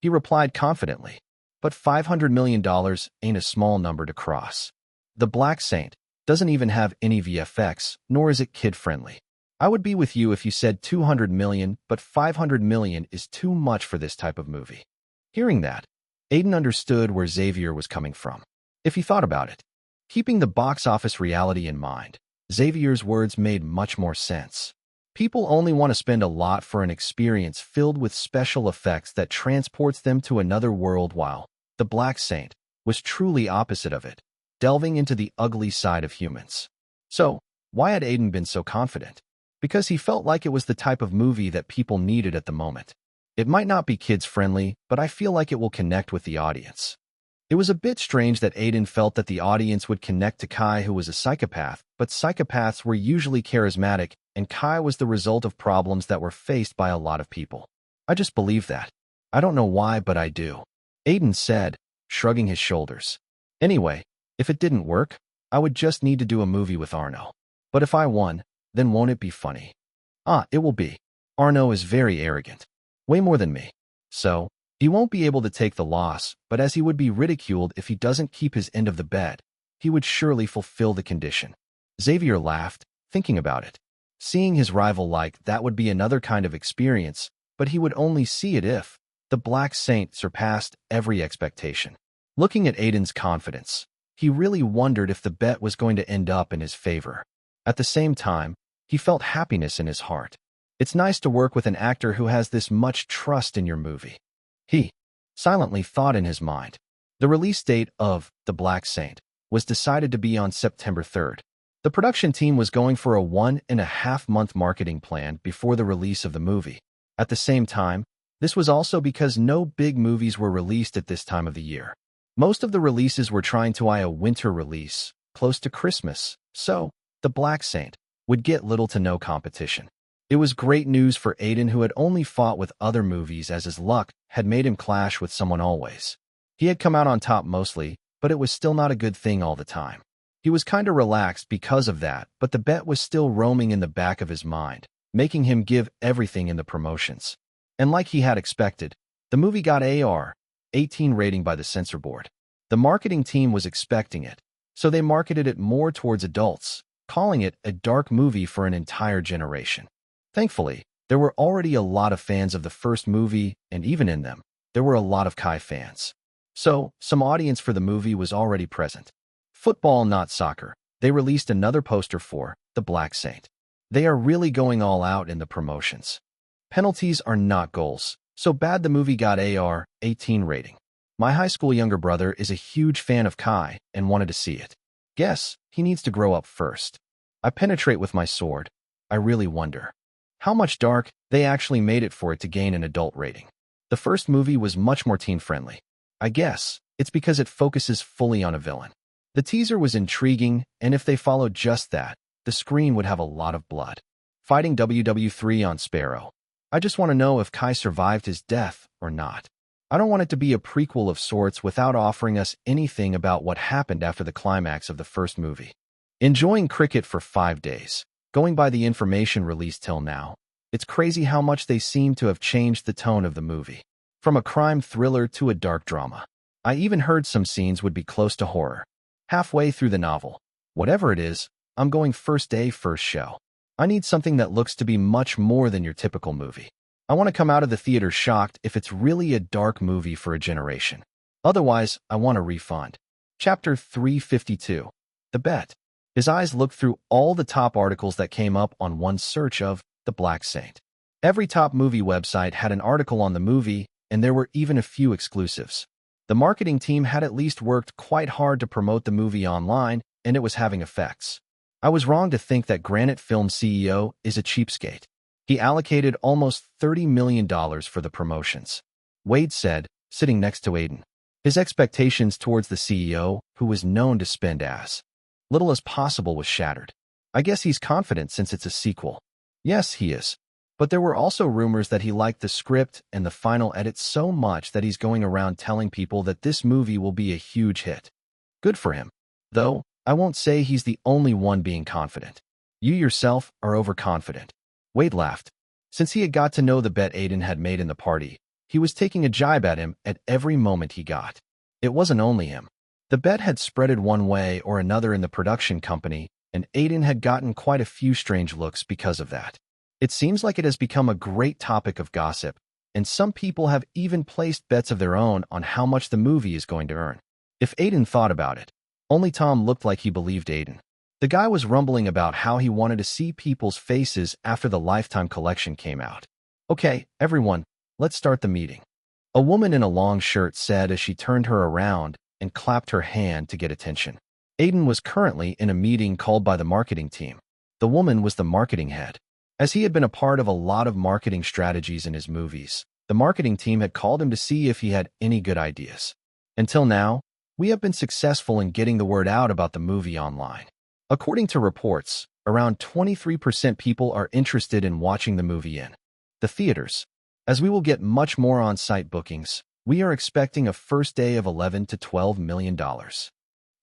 He replied confidently. But $500 million ain't a small number to cross. The Black Saint doesn't even have any VFX, nor is it kid-friendly. I would be with you if you said 200 million, but 500 million is too much for this type of movie. Hearing that, Aiden understood where Xavier was coming from. If he thought about it, keeping the box office reality in mind, Xavier's words made much more sense. People only want to spend a lot for an experience filled with special effects that transports them to another world, while the Black Saint was truly opposite of it, delving into the ugly side of humans. So, why had Aiden been so confident? Because he felt like it was the type of movie that people needed at the moment. It might not be kids-friendly, but I feel like it will connect with the audience. It was a bit strange that Aiden felt that the audience would connect to Kai, who was a psychopath, but psychopaths were usually charismatic, and Kai was the result of problems that were faced by a lot of people. I just believe that. I don't know why, but I do. Aiden said, shrugging his shoulders. Anyway, if it didn't work, I would just need to do a movie with Arno. But if I won, then won't it be funny? It will be. Arno is very arrogant. Way more than me. So, he won't be able to take the loss, but as he would be ridiculed if he doesn't keep his end of the bet, he would surely fulfill the condition. Xavier laughed, thinking about it. Seeing his rival like that would be another kind of experience, but he would only see it if the Black Saint surpassed every expectation. Looking at Aiden's confidence, he really wondered if the bet was going to end up in his favor. At the same time, he felt happiness in his heart. It's nice to work with an actor who has this much trust in your movie. He silently thought in his mind. The release date of The Black Saint was decided to be on September 3rd. The production team was going for a 1.5-month marketing plan before the release of the movie. At the same time, this was also because no big movies were released at this time of the year. Most of the releases were trying to eye a winter release, close to Christmas, so The Black Saint would get little to no competition. It was great news for Aiden, who had only fought with other movies as his luck had made him clash with someone always. He had come out on top mostly, but it was still not a good thing all the time. He was kinda relaxed because of that, but the bet was still roaming in the back of his mind, making him give everything in the promotions. And like he had expected, the movie got AR-18 rating by the censor board. The marketing team was expecting it, so they marketed it more towards adults, calling it a dark movie for an entire generation. Thankfully, there were already a lot of fans of the first movie, and even in them, there were a lot of Kai fans. So, some audience for the movie was already present. Football, not soccer. They released another poster for The Black Saint. They are really going all out in the promotions. Penalties are not goals, so bad the movie got AR-18 rating. My high school younger brother is a huge fan of Kai and wanted to see it. Guess he needs to grow up first. I penetrate with my sword. I really wonder how much dark they actually made it for it to gain an adult rating. The first movie was much more teen-friendly. I guess it's because it focuses fully on a villain. The teaser was intriguing, and if they followed just that, the screen would have a lot of blood. Fighting WW3 on Sparrow. I just want to know if Kai survived his death or not. I don't want it to be a prequel of sorts without offering us anything about what happened after the climax of the first movie. Enjoying cricket for 5 days. Going by the information released till now, it's crazy how much they seem to have changed the tone of the movie. From a crime thriller to a dark drama. I even heard some scenes would be close to horror. Halfway through the novel. Whatever it is, I'm going first day, first show. I need something that looks to be much more than your typical movie. I want to come out of the theater shocked if it's really a dark movie for a generation. Otherwise, I want a refund. Chapter 352. The Bet. His eyes looked through all the top articles that came up on one search of The Black Saint. Every top movie website had an article on the movie, and there were even a few exclusives. The marketing team had at least worked quite hard to promote the movie online, and it was having effects. I was wrong to think that Granite Film CEO is a cheapskate. He allocated almost $30 million for the promotions. Wade said, sitting next to Aiden. His expectations towards the CEO, who was known to spend as little as possible, was shattered. I guess he's confident since it's a sequel. Yes, he is. But there were also rumors that he liked the script and the final edit so much that he's going around telling people that this movie will be a huge hit. Good for him. Though, I won't say he's the only one being confident. You yourself are overconfident. Wade laughed. Since he had got to know the bet Aiden had made in the party, he was taking a jibe at him at every moment he got. It wasn't only him. The bet had spreaded one way or another in the production company, and Aiden had gotten quite a few strange looks because of that. It seems like it has become a great topic of gossip, and some people have even placed bets of their own on how much the movie is going to earn. If Aiden thought about it, only Tom looked like he believed Aiden. The guy was rumbling about how he wanted to see people's faces after the Lifetime collection came out. Okay, everyone, let's start the meeting. A woman in a long shirt said as she turned her around and clapped her hand to get attention. Aiden was currently in a meeting called by the marketing team. The woman was the marketing head. As he had been a part of a lot of marketing strategies in his movies, the marketing team had called him to see if he had any good ideas. Until now, we have been successful in getting the word out about the movie online. According to reports, around 23% people are interested in watching the movie in the theaters. As we will get much more on-site bookings, we are expecting a first day of $11 to $12 million.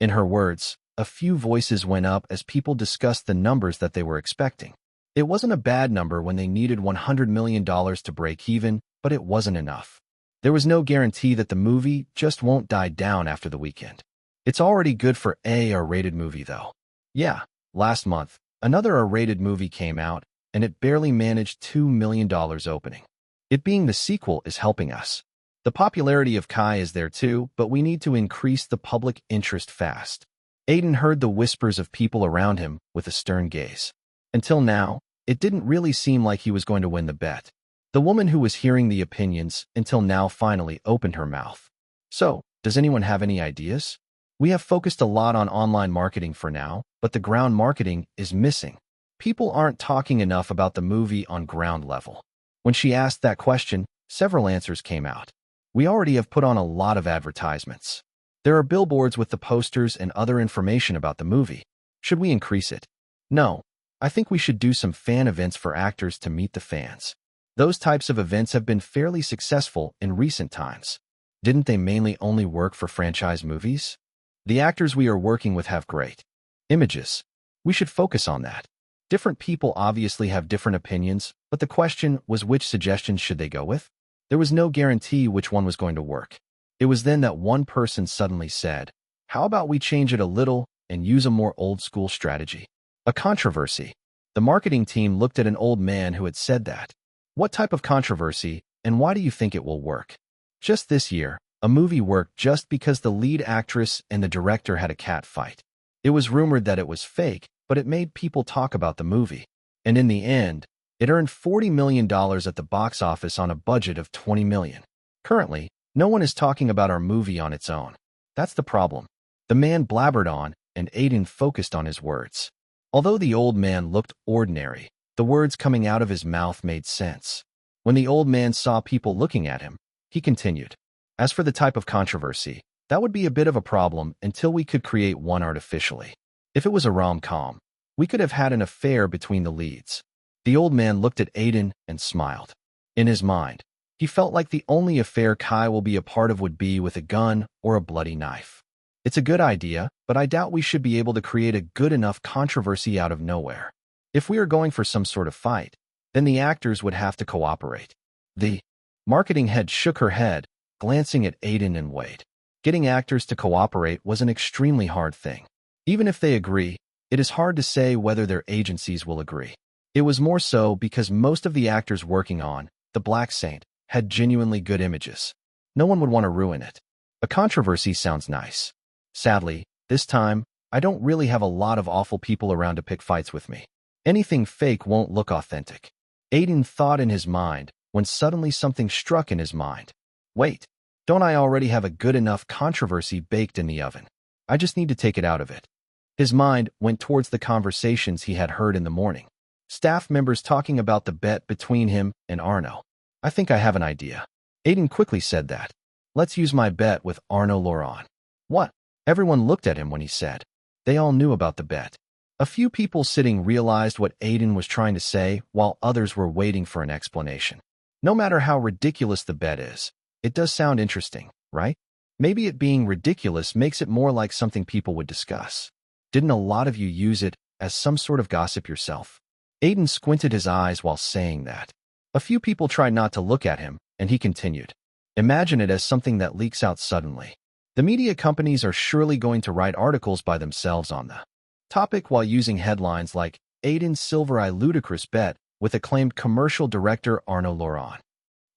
In her words, a few voices went up as people discussed the numbers that they were expecting. It wasn't a bad number when they needed $100 million to break even, but it wasn't enough. There was no guarantee that the movie just won't die down after the weekend. It's already good for a R-rated movie, though. Yeah, last month, another R-rated movie came out, and it barely managed $2 million opening. It being the sequel is helping us. The popularity of Kai is there too, but we need to increase the public interest fast. Aiden heard the whispers of people around him with a stern gaze. Until now, it didn't really seem like he was going to win the bet. The woman who was hearing the opinions until now finally opened her mouth. So, does anyone have any ideas? We have focused a lot on online marketing for now, but the ground marketing is missing. People aren't talking enough about the movie on ground level. When she asked that question, several answers came out. We already have put on a lot of advertisements. There are billboards with the posters and other information about the movie. Should we increase it? No. I think we should do some fan events for actors to meet the fans. Those types of events have been fairly successful in recent times. Didn't they mainly only work for franchise movies? The actors we are working with have great images. We should focus on that. Different people obviously have different opinions, but the question was which suggestions should they go with? There was no guarantee which one was going to work. It was then that one person suddenly said, "How about we change it a little and use a more old-school strategy?" A controversy. The marketing team looked at an old man who had said that. What type of controversy, and why do you think it will work? Just this year, a movie worked just because the lead actress and the director had a cat fight. It was rumored that it was fake, but it made people talk about the movie. And in the end, it earned $40 million at the box office on a budget of $20 million. Currently, no one is talking about our movie on its own. That's the problem. The man blabbered on, and Aiden focused on his words. Although the old man looked ordinary, the words coming out of his mouth made sense. When the old man saw people looking at him, he continued. As for the type of controversy, that would be a bit of a problem until we could create one artificially. If it was a rom-com, we could have had an affair between the leads. The old man looked at Aiden and smiled. In his mind, he felt like the only affair Kai will be a part of would be with a gun or a bloody knife. It's a good idea, but I doubt we should be able to create a good enough controversy out of nowhere. If we are going for some sort of fight, then the actors would have to cooperate. The marketing head shook her head, glancing at Aiden and Wade. Getting actors to cooperate was an extremely hard thing. Even if they agree, it is hard to say whether their agencies will agree. It was more so because most of the actors working on The Black Saint had genuinely good images. No one would want to ruin it. A controversy sounds nice. Sadly, this time, I don't really have a lot of awful people around to pick fights with me. Anything fake won't look authentic. Aiden thought in his mind when suddenly something struck in his mind. Wait, don't I already have a good enough controversy baked in the oven? I just need to take it out of it. His mind went towards the conversations he had heard in the morning. Staff members talking about the bet between him and Arno. I think I have an idea. Aiden quickly said that. Let's use my bet with Arno Laurent. What? Everyone looked at him when he said. They all knew about the bet. A few people sitting realized what Aiden was trying to say, while others were waiting for an explanation. No matter how ridiculous the bet is, it does sound interesting, right? Maybe it being ridiculous makes it more like something people would discuss. Didn't a lot of you use it as some sort of gossip yourself? Aiden squinted his eyes while saying that. A few people tried not to look at him, and he continued. Imagine it as something that leaks out suddenly. The media companies are surely going to write articles by themselves on the topic while using headlines like Aiden's Silver Eye Ludicrous Bet with acclaimed commercial director Arno Laurent.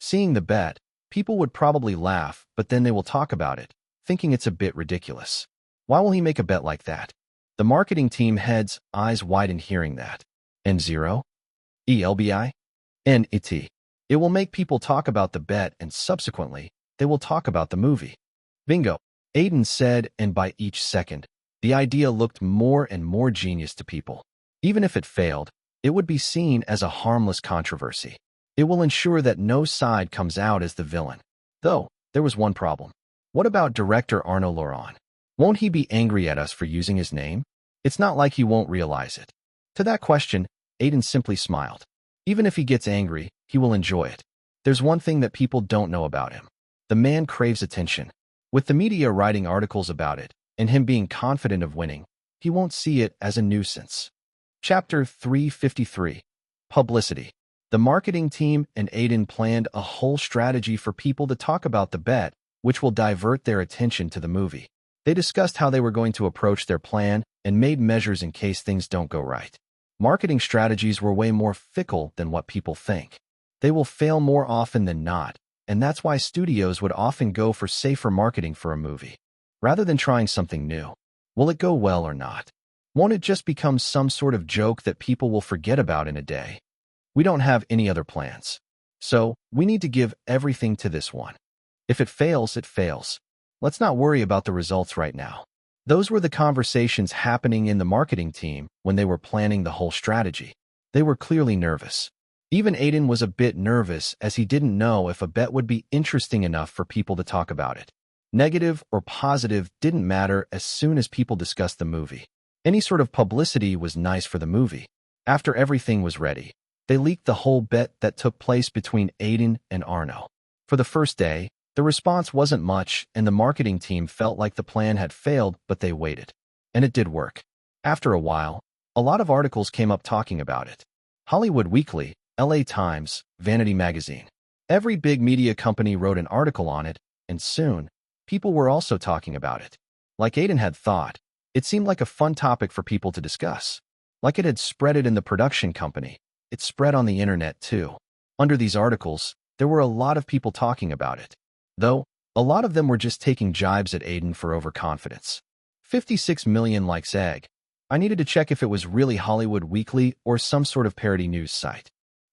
Seeing the bet, people would probably laugh, but then they will talk about it, thinking it's a bit ridiculous. Why will he make a bet like that? The marketing team head's eyes widened hearing that. N0? ELBI? NET. It will make people talk about the bet and subsequently, they will talk about the movie. Bingo, Aiden said, and by each second, the idea looked more and more genius to people. Even if it failed, it would be seen as a harmless controversy. It will ensure that no side comes out as the villain. Though, there was one problem. What about director Arno Laurent? Won't he be angry at us for using his name? It's not like he won't realize it. To that question, Aiden simply smiled. Even if he gets angry, he will enjoy it. There's one thing that people don't know about him. The man craves attention. With the media writing articles about it, and him being confident of winning, he won't see it as a nuisance. Chapter 353. Publicity. The marketing team and Aiden planned a whole strategy for people to talk about the bet, which will divert their attention to the movie. They discussed how they were going to approach their plan and made measures in case things don't go right. Marketing strategies were way more fickle than what people think. They will fail more often than not, and that's why studios would often go for safer marketing for a movie, rather than trying something new. Will it go well or not? Won't it just become some sort of joke that people will forget about in a day? We don't have any other plans. So, we need to give everything to this one. If it fails, it fails. Let's not worry about the results right now. Those were the conversations happening in the marketing team when they were planning the whole strategy. They were clearly nervous. Even Aiden was a bit nervous as he didn't know if a bet would be interesting enough for people to talk about it. Negative or positive didn't matter as soon as people discussed the movie. Any sort of publicity was nice for the movie. After everything was ready, they leaked the whole bet that took place between Aiden and Arno. For the first day, the response wasn't much, and the marketing team felt like the plan had failed, but they waited. And it did work. After a while, a lot of articles came up talking about it. Hollywood Weekly, LA Times, Vanity Magazine. Every big media company wrote an article on it, and soon, people were also talking about it. Like Aiden had thought, it seemed like a fun topic for people to discuss. Like it had spread it in the production company, it spread on the internet too. Under these articles, there were a lot of people talking about it. Though, a lot of them were just taking jibes at Aiden for overconfidence. 56 million likes egg. I needed to check if it was really Hollywood Weekly or some sort of parody news site.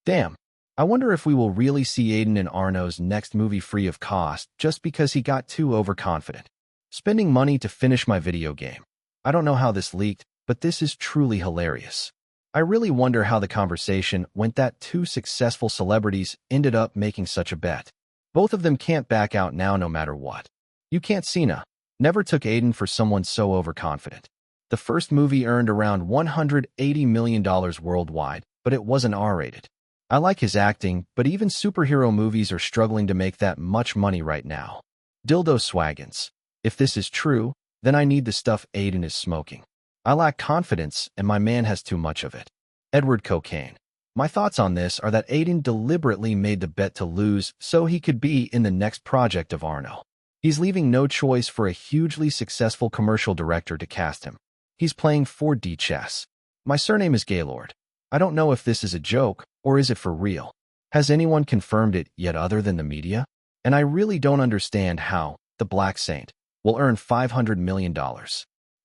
Damn, I wonder if we will really see Aiden in Arno's next movie free of cost just because he got too overconfident. Spending money to finish my video game. I don't know how this leaked, but this is truly hilarious. I really wonder how the conversation went that two successful celebrities ended up making such a bet. Both of them can't back out now no matter what. You can't Cena. Never took Aiden for someone so overconfident. The first movie earned around $180 million worldwide, but it wasn't R-rated. I like his acting, but even superhero movies are struggling to make that much money right now. Dildo swaggins. If this is true, then I need the stuff Aiden is smoking. I lack confidence, and my man has too much of it. Edward Cocaine. My thoughts on this are that Aiden deliberately made the bet to lose so he could be in the next project of Arno. He's leaving no choice for a hugely successful commercial director to cast him. He's playing 4D chess. My surname is Gaylord. I don't know if this is a joke or is it for real. Has anyone confirmed it yet other than the media? And I really don't understand how The Black Saint will earn $500 million.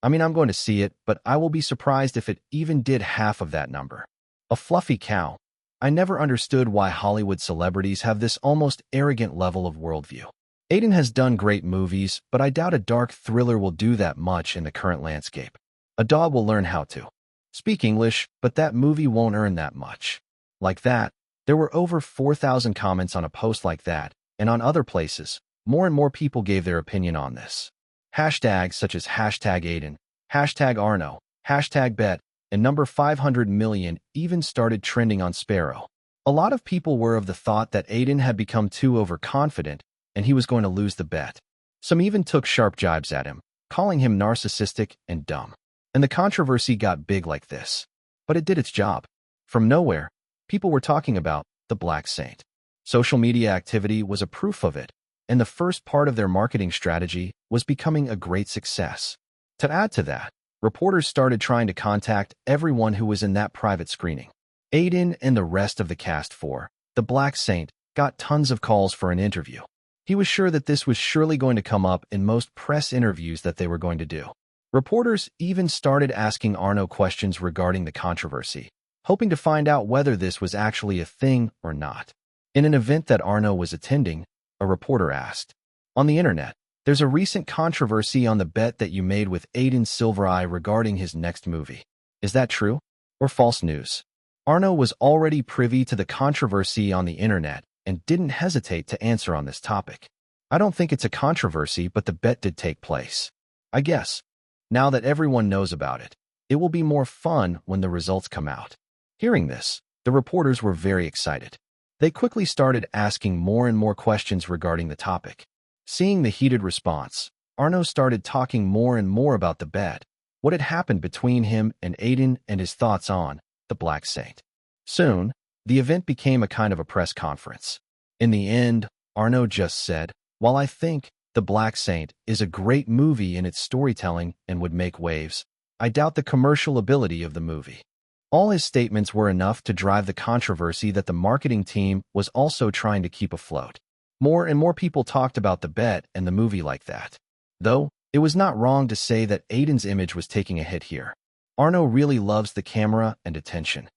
I mean, I'm going to see it, but I will be surprised if it even did half of that number. A fluffy cow. I never understood why Hollywood celebrities have this almost arrogant level of worldview. Aiden has done great movies, but I doubt a dark thriller will do that much in the current landscape. A dog will learn how to speak English, but that movie won't earn that much. Like that, there were over 4,000 comments on a post like that, and on other places, more and more people gave their opinion on this. Hashtags such as hashtag Aiden, hashtag Arno, hashtag bet, and number 500 million even started trending on Sparrow. A lot of people were of the thought that Aiden had become too overconfident and he was going to lose the bet. Some even took sharp jibes at him, calling him narcissistic and dumb. And the controversy got big like this. But it did its job. From nowhere, people were talking about The Black Saint. Social media activity was a proof of it, and the first part of their marketing strategy was becoming a great success. To add to that, reporters started trying to contact everyone who was in that private screening. Aiden and the rest of the cast for The Black Saint got tons of calls for an interview. He was sure that this was surely going to come up in most press interviews that they were going to do. Reporters even started asking Arno questions regarding the controversy, hoping to find out whether this was actually a thing or not. In an event that Arno was attending, a reporter asked, "On the internet, there's a recent controversy on the bet that you made with Aiden Silvereye regarding his next movie. Is that true or false news?" Arno was already privy to the controversy on the internet and didn't hesitate to answer on this topic. "I don't think it's a controversy, but the bet did take place. I guess, now that everyone knows about it, it will be more fun when the results come out." Hearing this, the reporters were very excited. They quickly started asking more and more questions regarding the topic. Seeing the heated response, Arno started talking more and more about the bet, what had happened between him and Aiden, and his thoughts on The Black Saint. Soon, the event became a kind of a press conference. In the end, Arno just said, "While I think The Black Saint is a great movie in its storytelling and would make waves, I doubt the commercial ability of the movie." All his statements were enough to drive the controversy that the marketing team was also trying to keep afloat. More and more people talked about the bet and the movie like that. Though, it was not wrong to say that Aiden's image was taking a hit here. Arno really loves the camera and attention.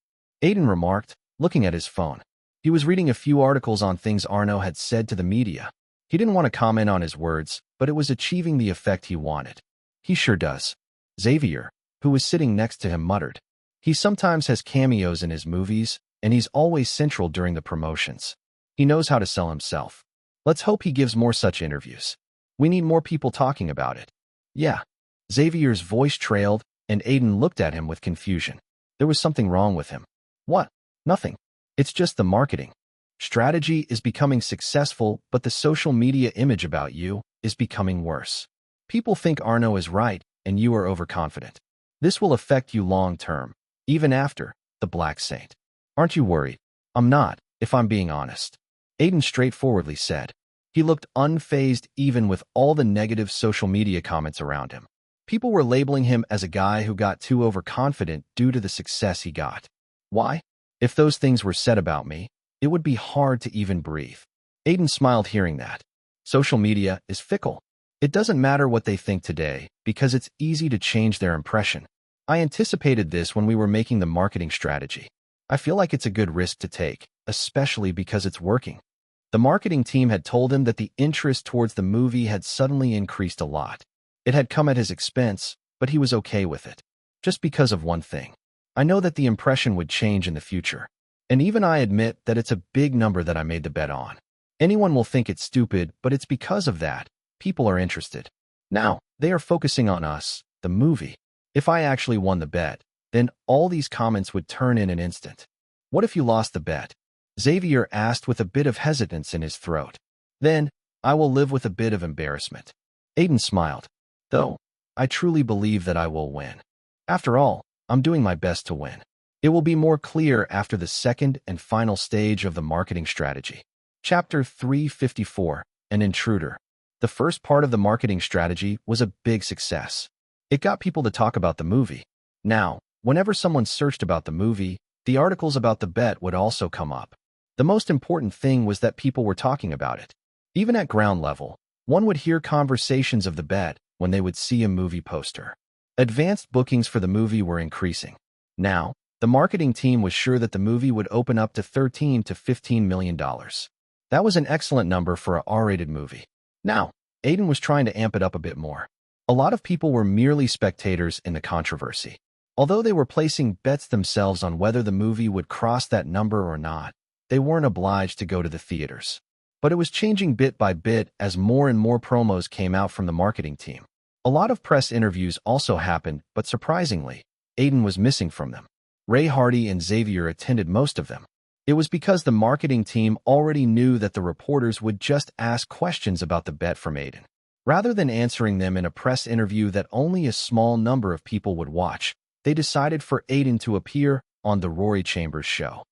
Aiden remarked, looking at his phone. He was reading a few articles on things Arno had said to the media. He didn't want to comment on his words, but it was achieving the effect he wanted. He sure does. Xavier, who was sitting next to him, muttered. He sometimes has cameos in his movies, and he's always central during the promotions. He knows how to sell himself. Let's hope he gives more such interviews. We need more people talking about it. Yeah. Xavier's voice trailed, and Aiden looked at him with confusion. There was something wrong with him. What? Nothing. It's just the marketing. Strategy is becoming successful, but the social media image about you is becoming worse. People think Arno is right, and you are overconfident. This will affect you long term, even after the Black Saint. Aren't you worried? I'm not, if I'm being honest. Aiden straightforwardly said. He looked unfazed even with all the negative social media comments around him. People were labeling him as a guy who got too overconfident due to the success he got. Why? If those things were said about me, it would be hard to even breathe. Aiden smiled hearing that. Social media is fickle. It doesn't matter what they think today, because it's easy to change their impression. I anticipated this when we were making the marketing strategy. I feel like it's a good risk to take, especially because it's working. The marketing team had told him that the interest towards the movie had suddenly increased a lot. It had come at his expense, but he was okay with it. Just because of one thing. I know that the impression would change in the future. And even I admit that it's a big number that I made the bet on. Anyone will think it's stupid, but it's because of that. People are interested. Now, they are focusing on us, the movie. If I actually won the bet, then all these comments would turn in an instant. What if you lost the bet? Xavier asked with a bit of hesitance in his throat. Then, I will live with a bit of embarrassment. Aiden smiled. Though, I truly believe that I will win. After all, I'm doing my best to win. It will be more clear after the second and final stage of the marketing strategy. Chapter 354, An Intruder. The first part of the marketing strategy was a big success. It got people to talk about the movie. Now, whenever someone searched about the movie, the articles about the bet would also come up. The most important thing was that people were talking about it. Even at ground level, one would hear conversations of the bet when they would see a movie poster. Advanced bookings for the movie were increasing. Now, the marketing team was sure that the movie would open up to $13 to $15 million. That was an excellent number for a R-rated movie. Now, Aiden was trying to amp it up a bit more. A lot of people were merely spectators in the controversy. Although they were placing bets themselves on whether the movie would cross that number or not, they weren't obliged to go to the theaters. But it was changing bit by bit as more and more promos came out from the marketing team. A lot of press interviews also happened, but surprisingly, Aiden was missing from them. Ray Hardy and Xavier attended most of them. It was because the marketing team already knew that the reporters would just ask questions about the bet from Aiden. Rather than answering them in a press interview that only a small number of people would watch, they decided for Aiden to appear on The Rory Chambers Show.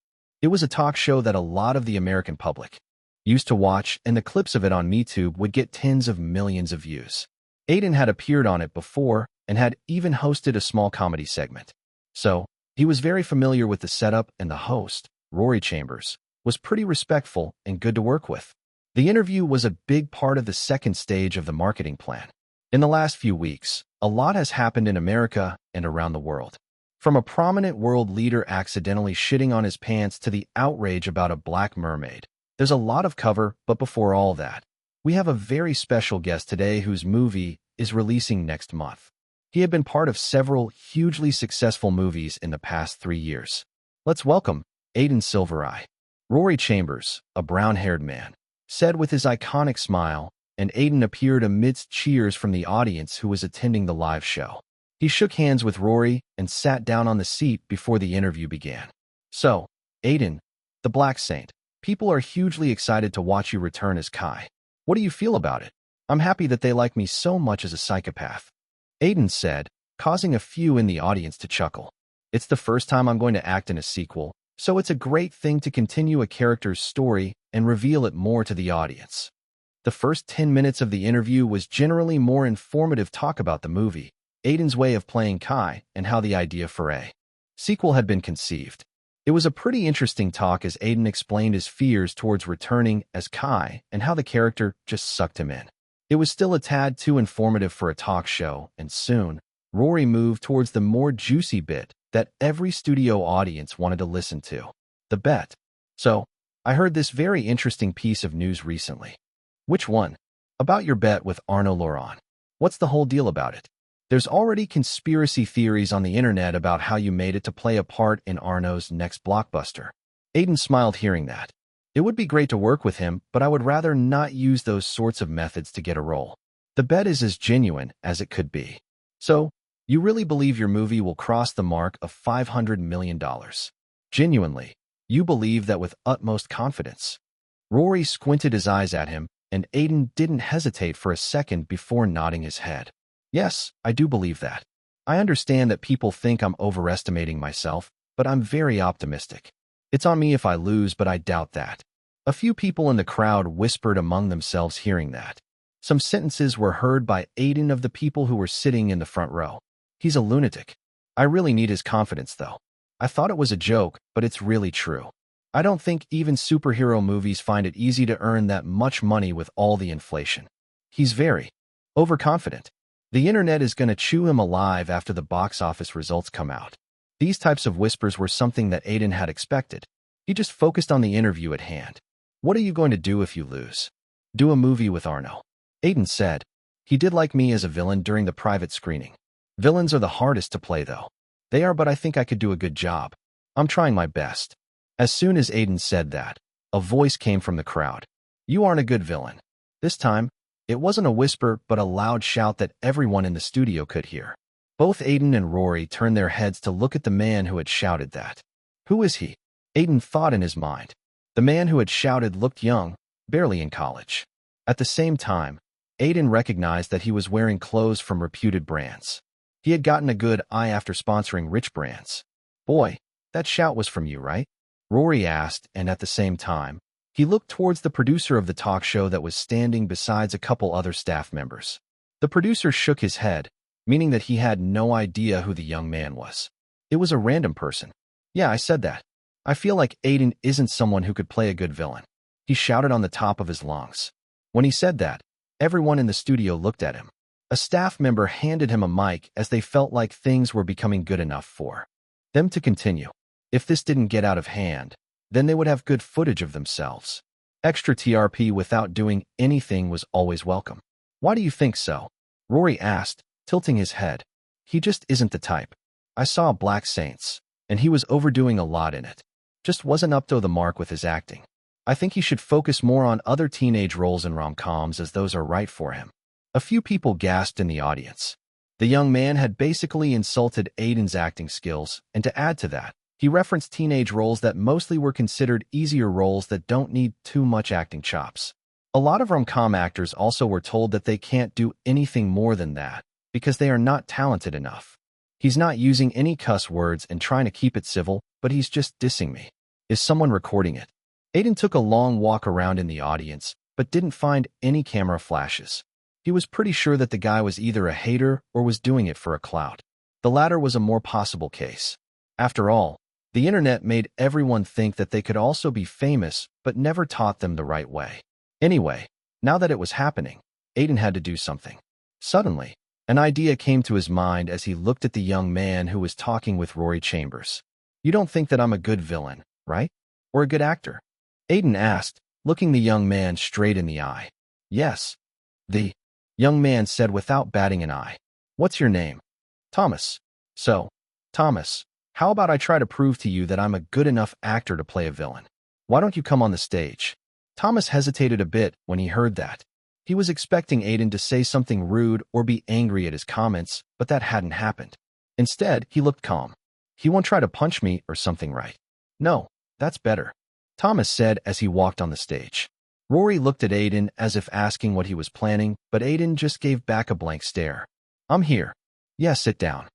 It was a talk show that a lot of the American public used to watch, and the clips of it on MeTube would get tens of millions of views. Aiden had appeared on it before and had even hosted a small comedy segment. So, he was very familiar with the setup, and the host, Rory Chambers, was pretty respectful and good to work with. The interview was a big part of the second stage of the marketing plan. In the last few weeks, a lot has happened in America and around the world. From a prominent world leader accidentally shitting on his pants to the outrage about a black mermaid. There's a lot of cover, but before all that, we have a very special guest today whose movie is releasing next month. He had been part of several hugely successful movies in the past 3 years. Let's welcome Aiden Silvereye. Rory Chambers, a brown-haired man, said with his iconic smile, and Aiden appeared amidst cheers from the audience who was attending the live show. He shook hands with Rory and sat down on the seat before the interview began. So, Aiden, the Black Saint, people are hugely excited to watch you return as Kai. What do you feel about it? I'm happy that they like me so much as a psychopath. Aiden said, causing a few in the audience to chuckle. It's the first time I'm going to act in a sequel, so it's a great thing to continue a character's story and reveal it more to the audience. The first 10 minutes of the interview was generally more informative talk about the movie, Aiden's way of playing Kai, and how the idea for a sequel had been conceived. It was a pretty interesting talk as Aiden explained his fears towards returning as Kai and how the character just sucked him in. It was still a tad too informative for a talk show, and soon, Rory moved towards the more juicy bit that every studio audience wanted to listen to, the bet. So, I heard this very interesting piece of news recently. Which one? About your bet with Arnaud Laurent. What's the whole deal about it? There's already conspiracy theories on the internet about how you made it to play a part in Arnaud's next blockbuster. Aiden smiled hearing that. It would be great to work with him, but I would rather not use those sorts of methods to get a role. The bet is as genuine as it could be. So, you really believe your movie will cross the mark of $500 million? Genuinely, you believe that with utmost confidence? Rory squinted his eyes at him, and Aiden didn't hesitate for a second before nodding his head. Yes, I do believe that. I understand that people think I'm overestimating myself, but I'm very optimistic. It's on me if I lose, but I doubt that. A few people in the crowd whispered among themselves hearing that. Some sentences were heard by Aiden of the people who were sitting in the front row. He's a lunatic. I really need his confidence, though. I thought it was a joke, but it's really true. I don't think even superhero movies find it easy to earn that much money with all the inflation. He's very overconfident. The internet is going to chew him alive after the box office results come out. These types of whispers were something that Aiden had expected. He just focused on the interview at hand. What are you going to do if you lose? Do a movie with Arnaud. Aiden said. He did like me as a villain during the private screening. Villains are the hardest to play, though. They are, but I think I could do a good job. I'm trying my best. As soon as Aiden said that, a voice came from the crowd. You aren't a good villain. This time, it wasn't a whisper but a loud shout that everyone in the studio could hear. Both Aiden and Rory turned their heads to look at the man who had shouted that. Who is he? Aiden thought in his mind. The man who had shouted looked young, barely in college. At the same time, Aiden recognized that he was wearing clothes from reputed brands. He had gotten a good eye after sponsoring rich brands. Boy, that shout was from you, right? Rory asked, and at the same time, he looked towards the producer of the talk show that was standing besides a couple other staff members. The producer shook his head, meaning that he had no idea who the young man was. It was a random person. Yeah, I said that. I feel like Aiden isn't someone who could play a good villain. He shouted on the top of his lungs. When he said that, everyone in the studio looked at him. A staff member handed him a mic as they felt like things were becoming good enough for them to continue. If this didn't get out of hand, then they would have good footage of themselves. Extra TRP without doing anything was always welcome. Why do you think so? Rory asked, tilting his head. He just isn't the type. I saw Black Saints, and he was overdoing a lot in it. Just wasn't up to the mark with his acting. I think he should focus more on other teenage roles in rom-coms as those are right for him. A few people gasped in the audience. The young man had basically insulted Aiden's acting skills, and to add to that, he referenced teenage roles that mostly were considered easier roles that don't need too much acting chops. A lot of rom-com actors also were told that they can't do anything more than that because they are not talented enough. He's not using any cuss words and trying to keep it civil, but he's just dissing me. Is someone recording it? Aiden took a long walk around in the audience, but didn't find any camera flashes. He was pretty sure that the guy was either a hater or was doing it for a clout. The latter was a more possible case. After all, the internet made everyone think that they could also be famous, but never taught them the right way. Anyway, now that it was happening, Aiden had to do something. Suddenly, an idea came to his mind as he looked at the young man who was talking with Rory Chambers. You don't think that I'm a good villain, right? Or a good actor? Aiden asked, looking the young man straight in the eye. Yes. The young man said without batting an eye. What's your name? Thomas. So, Thomas, how about I try to prove to you that I'm a good enough actor to play a villain? Why don't you come on the stage? Thomas hesitated a bit when he heard that. He was expecting Aiden to say something rude or be angry at his comments, but that hadn't happened. Instead, he looked calm. He won't try to punch me or something, right? No, that's better, Thomas said as he walked on the stage. Rory looked at Aiden as if asking what he was planning, but Aiden just gave back a blank stare. I'm here. Yeah, sit down.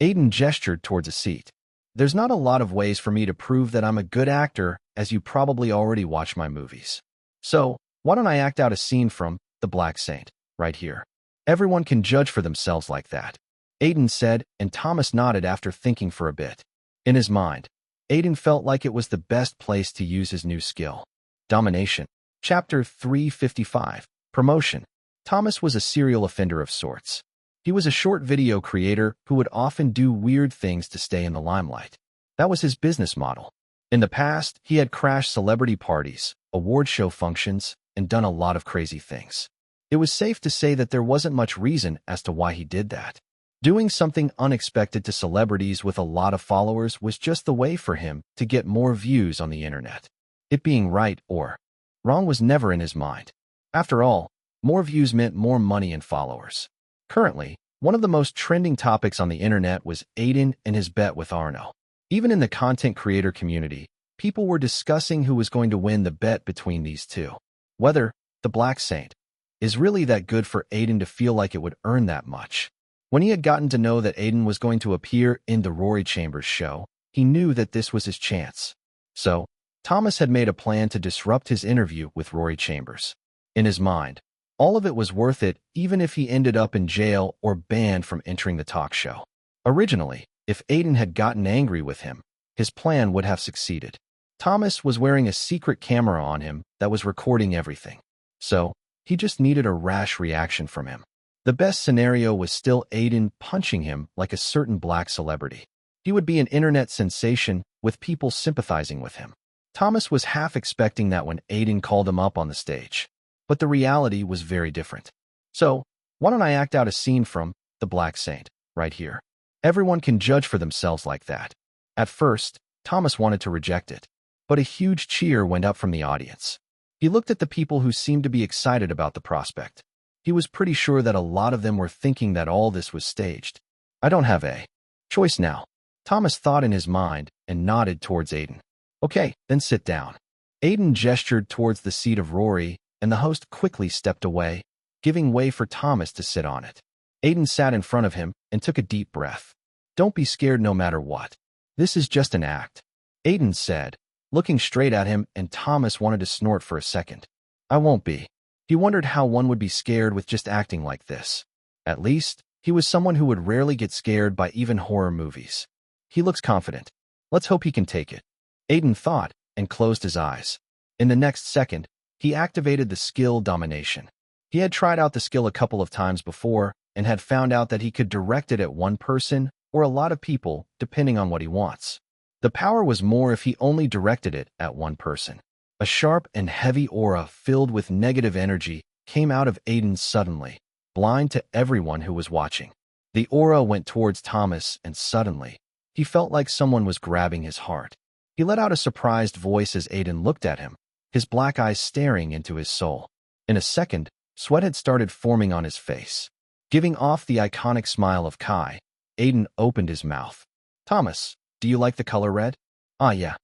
Aiden gestured towards a seat. There's not a lot of ways for me to prove that I'm a good actor, as you probably already watch my movies. So, why don't I act out a scene from The Black Saint, right here? Everyone can judge for themselves like that, Aiden said, and Thomas nodded after thinking for a bit. In his mind, Aiden felt like it was the best place to use his new skill. Domination. Chapter 355. Promotion. Thomas was a serial offender of sorts. He was a short video creator who would often do weird things to stay in the limelight. That was his business model. In the past, he had crashed celebrity parties, award show functions, and done a lot of crazy things. It was safe to say that there wasn't much reason as to why he did that. Doing something unexpected to celebrities with a lot of followers was just the way for him to get more views on the internet. It being right or wrong was never in his mind. After all, more views meant more money and followers. Currently, one of the most trending topics on the internet was Aiden and his bet with Arno. Even in the content creator community, people were discussing who was going to win the bet between these two. Whether the Black Saint is really that good for Aiden to feel like it would earn that much. When he had gotten to know that Aiden was going to appear in the Rory Chambers show, he knew that this was his chance. So, Thomas had made a plan to disrupt his interview with Rory Chambers. In his mind, all of it was worth it even if he ended up in jail or banned from entering the talk show. Originally, if Aiden had gotten angry with him, his plan would have succeeded. Thomas was wearing a secret camera on him that was recording everything. So, he just needed a rash reaction from him. The best scenario was still Aiden punching him like a certain black celebrity. He would be an internet sensation with people sympathizing with him. Thomas was half expecting that when Aiden called him up on the stage. But the reality was very different. So, why don't I act out a scene from The Black Saint, right here? Everyone can judge for themselves like that. At first, Thomas wanted to reject it, but a huge cheer went up from the audience. He looked at the people who seemed to be excited about the prospect. He was pretty sure that a lot of them were thinking that all this was staged. I don't have a choice now, Thomas thought in his mind and nodded towards Aiden. Okay, then sit down. Aiden gestured towards the seat of Rory, and the host quickly stepped away, giving way for Thomas to sit on it. Aiden sat in front of him and took a deep breath. Don't be scared no matter what. This is just an act, Aiden said, looking straight at him, and Thomas wanted to snort for a second. I won't be. He wondered how one would be scared with just acting like this. At least, he was someone who would rarely get scared by even horror movies. He looks confident. Let's hope he can take it, Aiden thought, and closed his eyes. In the next second, he activated the skill domination. He had tried out the skill a couple of times before and had found out that he could direct it at one person or a lot of people depending on what he wants. The power was more if he only directed it at one person. A sharp and heavy aura filled with negative energy came out of Aiden suddenly, blind to everyone who was watching. The aura went towards Thomas, and suddenly, he felt like someone was grabbing his heart. He let out a surprised voice as Aiden looked at him, his black eyes staring into his soul. In a second, sweat had started forming on his face. Giving off the iconic smile of Kai, Aiden opened his mouth. Thomas, do you like the color red? Ah, yeah.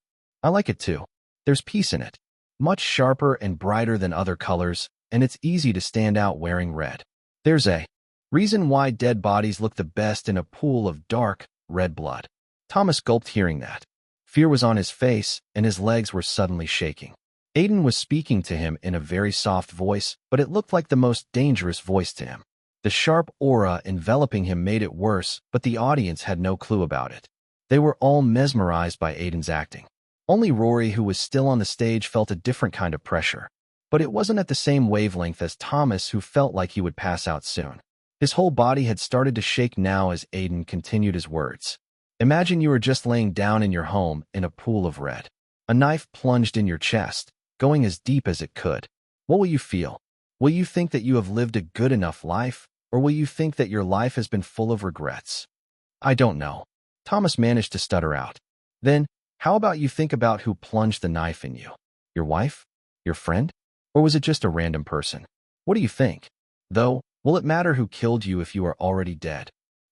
I like it too. There's peace in it. Much sharper and brighter than other colors, and it's easy to stand out wearing red. There's a reason why dead bodies look the best in a pool of dark, red blood. Thomas gulped hearing that. Fear was on his face, and his legs were suddenly shaking. Aiden was speaking to him in a very soft voice, but it looked like the most dangerous voice to him. The sharp aura enveloping him made it worse, but the audience had no clue about it. They were all mesmerized by Aiden's acting. Only Rory, who was still on the stage, felt a different kind of pressure. But it wasn't at the same wavelength as Thomas, who felt like he would pass out soon. His whole body had started to shake now as Aiden continued his words. Imagine you were just laying down in your home in a pool of red. A knife plunged in your chest, going as deep as it could. What will you feel? Will you think that you have lived a good enough life, or will you think that your life has been full of regrets? I don't know, Thomas managed to stutter out. Then, how about you think about who plunged the knife in you? Your wife? Your friend? Or was it just a random person? What do you think? Though, will it matter who killed you if you are already dead?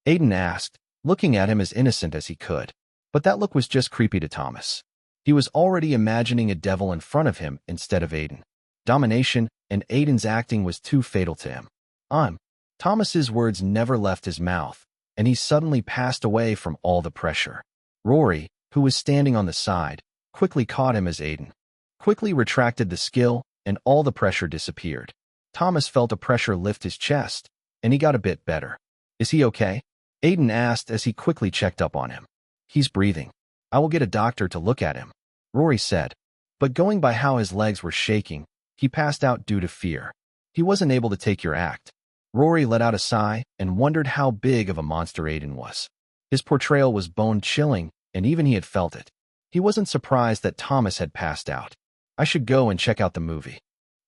Aiden asked, looking at him as innocent as he could. But that look was just creepy to Thomas. He was already imagining a devil in front of him instead of Aiden. Domination and Aiden's acting was too fatal to him. Thomas's words never left his mouth, and he suddenly passed away from all the pressure. Rory, who was standing on the side, quickly caught him as Aiden quickly retracted the skill, and all the pressure disappeared. Thomas felt a pressure lift his chest, and he got a bit better. Is he okay? Aiden asked as he quickly checked up on him. He's breathing. I will get a doctor to look at him, Rory said. But going by how his legs were shaking, he passed out due to fear. He wasn't able to take your act. Rory let out a sigh and wondered how big of a monster Aiden was. His portrayal was bone-chilling, and even he had felt it. He wasn't surprised that Thomas had passed out. I should go and check out the movie,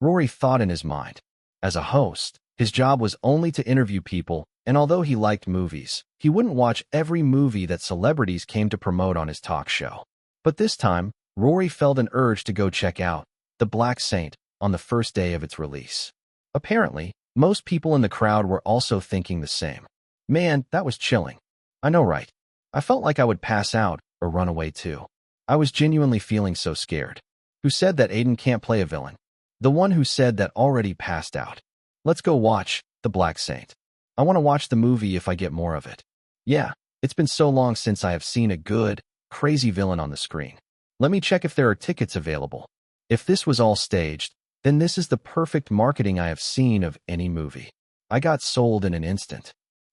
Rory thought in his mind. As a host, his job was only to interview people, and although he liked movies, he wouldn't watch every movie that celebrities came to promote on his talk show. But this time, Rory felt an urge to go check out The Black Saint on the first day of its release. Apparently, most people in the crowd were also thinking the same. Man, that was chilling. I know, right? I felt like I would pass out or run away too. I was genuinely feeling so scared. Who said that Aiden can't play a villain? The one who said that already passed out. Let's go watch The Black Saint. I want to watch the movie if I get more of it. Yeah, it's been so long since I have seen a good, crazy villain on the screen. Let me check if there are tickets available. If this was all staged, then this is the perfect marketing I have seen of any movie. I got sold in an instant.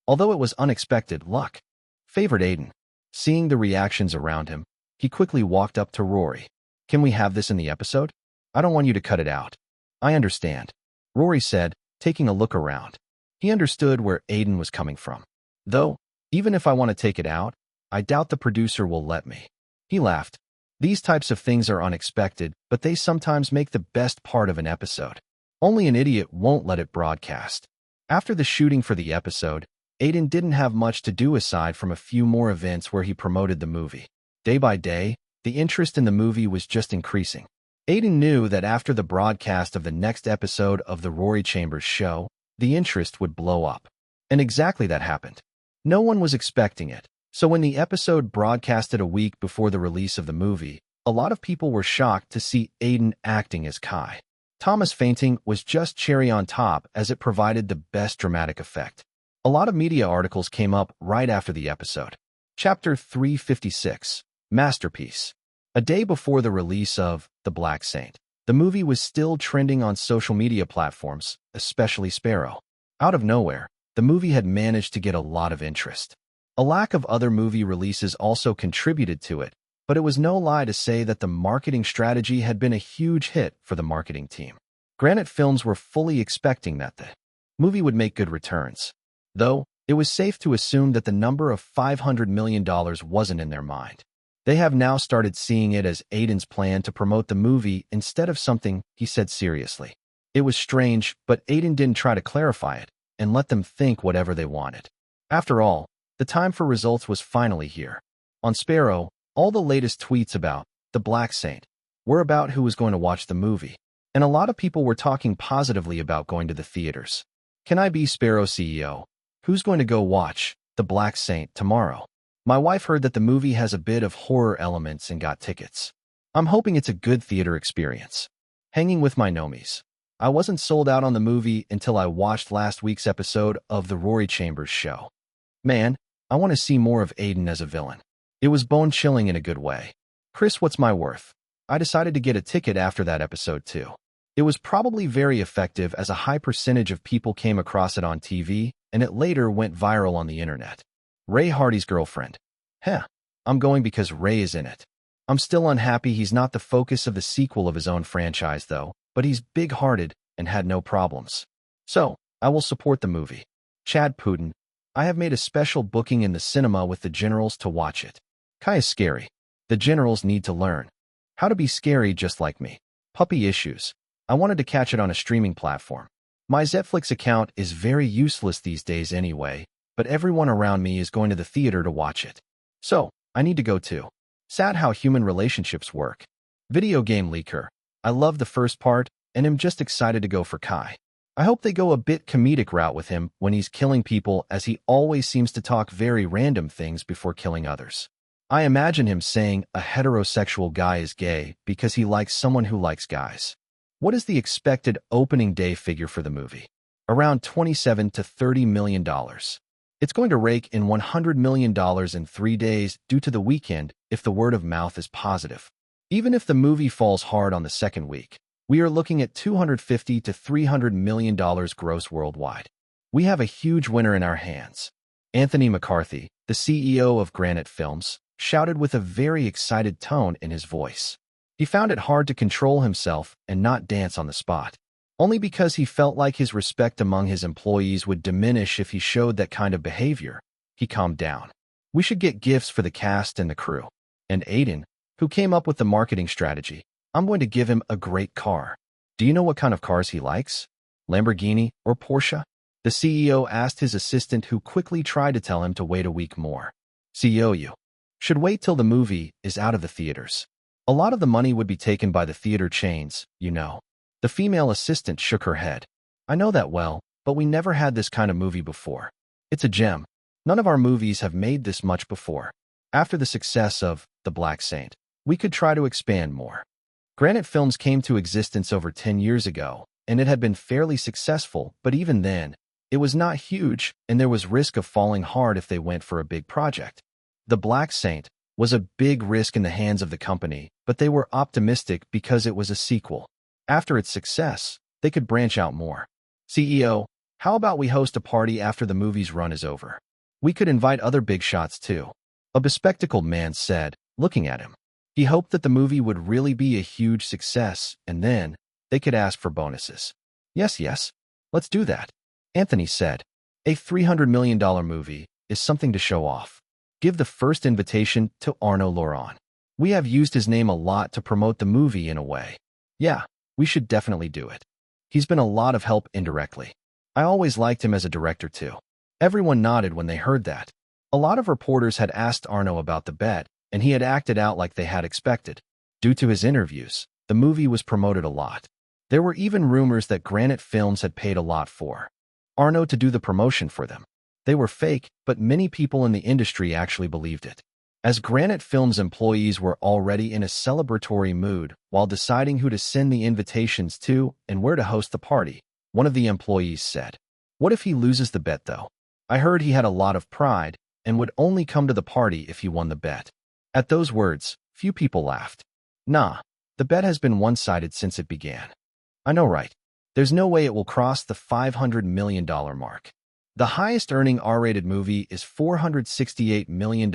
Although it was unexpected luck. Favored Aiden. Seeing the reactions around him, he quickly walked up to Rory. Can we have this in the episode? I don't want you to cut it out. I understand, Rory said, taking a look around. He understood where Aiden was coming from. Though, even if I want to take it out, I doubt the producer will let me. He laughed. These types of things are unexpected, but they sometimes make the best part of an episode. Only an idiot won't let it broadcast. After the shooting for the episode, Aiden didn't have much to do aside from a few more events where he promoted the movie. Day by day, the interest in the movie was just increasing. Aiden knew that after the broadcast of the next episode of the Rory Chambers show, the interest would blow up. And exactly that happened. No one was expecting it, so when the episode broadcasted a week before the release of the movie, a lot of people were shocked to see Aiden acting as Kai. Thomas fainting was just cherry on top as it provided the best dramatic effect. A lot of media articles came up right after the episode. Chapter 356, Masterpiece. A day before the release of The Black Saint, the movie was still trending on social media platforms, especially Sparrow. Out of nowhere, the movie had managed to get a lot of interest. A lack of other movie releases also contributed to it, but it was no lie to say that the marketing strategy had been a huge hit for the marketing team. Granite Films were fully expecting that the movie would make good returns. Though, it was safe to assume that the number of $500 million wasn't in their mind. They have now started seeing it as Aiden's plan to promote the movie instead of something he said seriously. It was strange, but Aiden didn't try to clarify it and let them think whatever they wanted. After all, the time for results was finally here. On Sparrow, all the latest tweets about The Black Saint were about who was going to watch the movie, and a lot of people were talking positively about going to the theaters. Can I be Sparrow CEO? Who's going to go watch The Black Saint tomorrow? My wife heard that the movie has a bit of horror elements and got tickets. I'm hoping it's a good theater experience. Hanging with my nomies. I wasn't sold out on the movie until I watched last week's episode of the Rory Chambers show. Man, I want to see more of Aiden as a villain. It was bone-chilling in a good way. Chris, what's my worth? I decided to get a ticket after that episode too. It was probably very effective as a high percentage of people came across it on TV, and it later went viral on the internet. Ray Hardy's girlfriend. Heh, I'm going because Ray is in it. I'm still unhappy he's not the focus of the sequel of his own franchise though, but he's big-hearted and had no problems. So, I will support the movie. Chad Putin. I have made a special booking in the cinema with the generals to watch it. Kai is scary. The generals need to learn how to be scary just like me. Puppy issues. I wanted to catch it on a streaming platform. My Netflix account is very useless these days anyway, but everyone around me is going to the theater to watch it. So, I need to go too. Sad how human relationships work. Video game leaker. I love the first part, and am just excited to go for Kai. I hope they go a bit comedic route with him when he's killing people, as he always seems to talk very random things before killing others. I imagine him saying a heterosexual guy is gay because he likes someone who likes guys. What is the expected opening day figure for the movie? Around $27 to $30 million. It's going to rake in $100 million in 3 days due to the weekend if the word of mouth is positive. Even if the movie falls hard on the second week, we are looking at $250 to $300 million gross worldwide. We have a huge winner in our hands. Anthony McCarthy, the CEO of Granite Films, shouted with a very excited tone in his voice. He found it hard to control himself and not dance on the spot. Only because he felt like his respect among his employees would diminish if he showed that kind of behavior. He calmed down. We should get gifts for the cast and the crew. And Aiden, Who came up with the marketing strategy? I'm going to give him a great car. Do you know what kind of cars he likes? Lamborghini or Porsche? The CEO asked his assistant, who quickly tried to tell him to wait a week more. CEO, you should wait till the movie is out of the theaters. A lot of the money would be taken by the theater chains, you know. The female assistant shook her head. I know that well, but we never had this kind of movie before. It's a gem. None of our movies have made this much before. After the success of The Black Saint, we could try to expand more. Granite Films came to existence over 10 years ago, and it had been fairly successful, but even then, it was not huge, and there was risk of falling hard if they went for a big project. The Black Saint was a big risk in the hands of the company, but they were optimistic because it was a sequel. After its success, they could branch out more. CEO, how about we host a party after the movie's run is over? We could invite other big shots too. A bespectacled man said, looking at him. He hoped that the movie would really be a huge success, and then they could ask for bonuses. Yes, let's do that. Anthony said, a $300 million movie is something to show off. Give the first invitation to Arnaud Laurent. We have used his name a lot to promote the movie in a way. Yeah, we should definitely do it. He's been a lot of help indirectly. I always liked him as a director too. Everyone nodded when they heard that. A lot of reporters had asked Arnaud about the bet, and he had acted out like they had expected. Due to his interviews, the movie was promoted a lot. There were even rumors that Granite Films had paid a lot for Arnaud to do the promotion for them. They were fake, but many people in the industry actually believed it. As Granite Films employees were already in a celebratory mood while deciding who to send the invitations to and where to host the party, one of the employees said, "What if he loses the bet though? I heard he had a lot of pride and would only come to the party if he won the bet." At those words, few people laughed. Nah, the bet has been one-sided since it began. I know, right? There's no way it will cross the $500 million mark. The highest-earning R-rated movie is $468 million,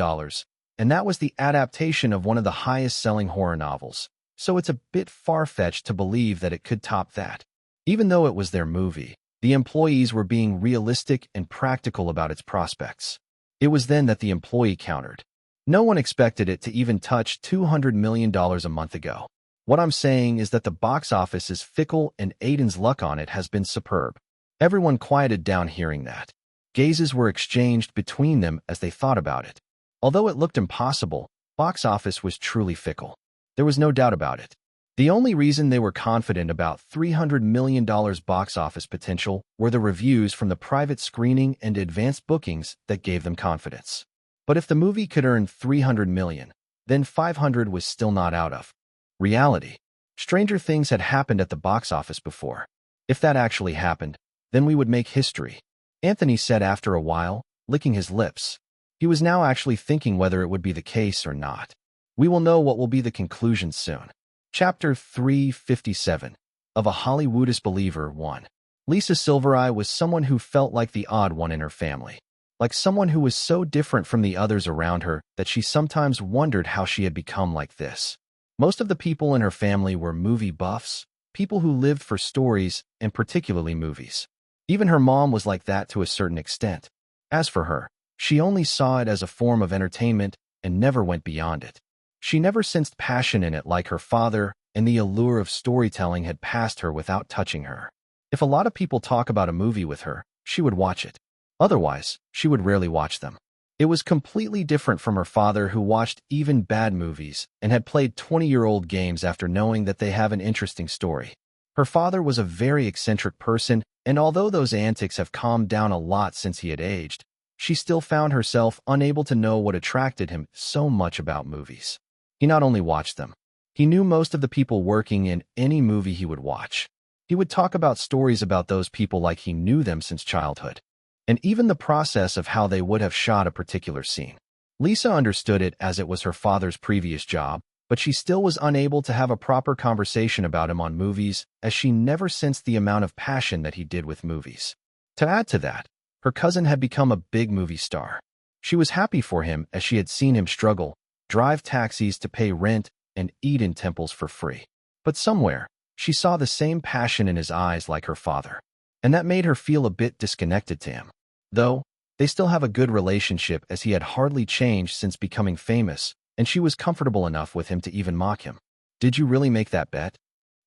and that was the adaptation of one of the highest-selling horror novels, so it's a bit far-fetched to believe that it could top that. Even though it was their movie, the employees were being realistic and practical about its prospects. It was then that the employee countered. No one expected it to even touch $200 million a month ago. What I'm saying is that the box office is fickle and Aiden's luck on it has been superb. Everyone quieted down hearing that. Gazes were exchanged between them as they thought about it. Although it looked impossible, box office was truly fickle. There was no doubt about it. The only reason they were confident about $300 million box office potential were the reviews from the private screening and advanced bookings that gave them confidence. But if the movie could earn $300 million, then $500 was still not out of reality. Stranger things had happened at the box office before. If that actually happened, then we would make history, Anthony said after a while, licking his lips. He was now actually thinking whether it would be the case or not. We will know what will be the conclusion soon. Chapter 357 of A Hollywoodist Believer 1. Lisa Silvereye was someone who felt like the odd one in her family. Like someone who was so different from the others around her that she sometimes wondered how she had become like this. Most of the people in her family were movie buffs, people who lived for stories and particularly movies. Even her mom was like that to a certain extent. As for her, she only saw it as a form of entertainment and never went beyond it. She never sensed passion in it like her father, and the allure of storytelling had passed her without touching her. If a lot of people talk about a movie with her, she would watch it. Otherwise, she would rarely watch them. It was completely different from her father, who watched even bad movies and had played 20-year-old games after knowing that they have an interesting story. Her father was a very eccentric person, and although those antics have calmed down a lot since he had aged, she still found herself unable to know what attracted him so much about movies. He not only watched them, he knew most of the people working in any movie he would watch. He would talk about stories about those people like he knew them since childhood, and even the process of how they would have shot a particular scene. Lisa understood it as it was her father's previous job, but she still was unable to have a proper conversation about him on movies, as she never sensed the amount of passion that he did with movies. To add to that, her cousin had become a big movie star. She was happy for him as she had seen him struggle, drive taxis to pay rent, and eat in temples for free. But somewhere, she saw the same passion in his eyes like her father, and that made her feel a bit disconnected to him. Though, they still have a good relationship as he had hardly changed since becoming famous, and she was comfortable enough with him to even mock him. Did you really make that bet?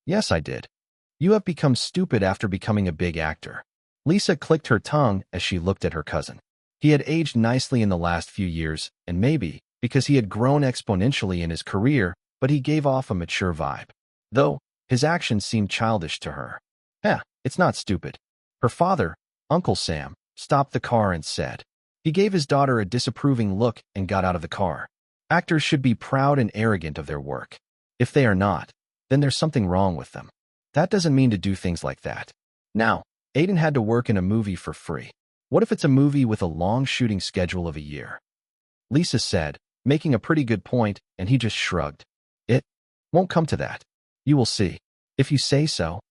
Yes, I did. You have become stupid after becoming a big actor. Lisa clicked her tongue as she looked at her cousin. He had aged nicely in the last few years, and maybe because he had grown exponentially in his career, but he gave off a mature vibe. Though, his actions seemed childish to her. It's not stupid. Her father, Uncle Sam, stopped the car and said. He gave his daughter a disapproving look and got out of the car. Actors should be proud and arrogant of their work. If they are not, then there's something wrong with them. That doesn't mean to do things like that. Now, Aiden had to work in a movie for free. What if it's a movie with a long shooting schedule of a year? Lisa said, making a pretty good point, and he just shrugged. It won't come to that. You will see. If you say so.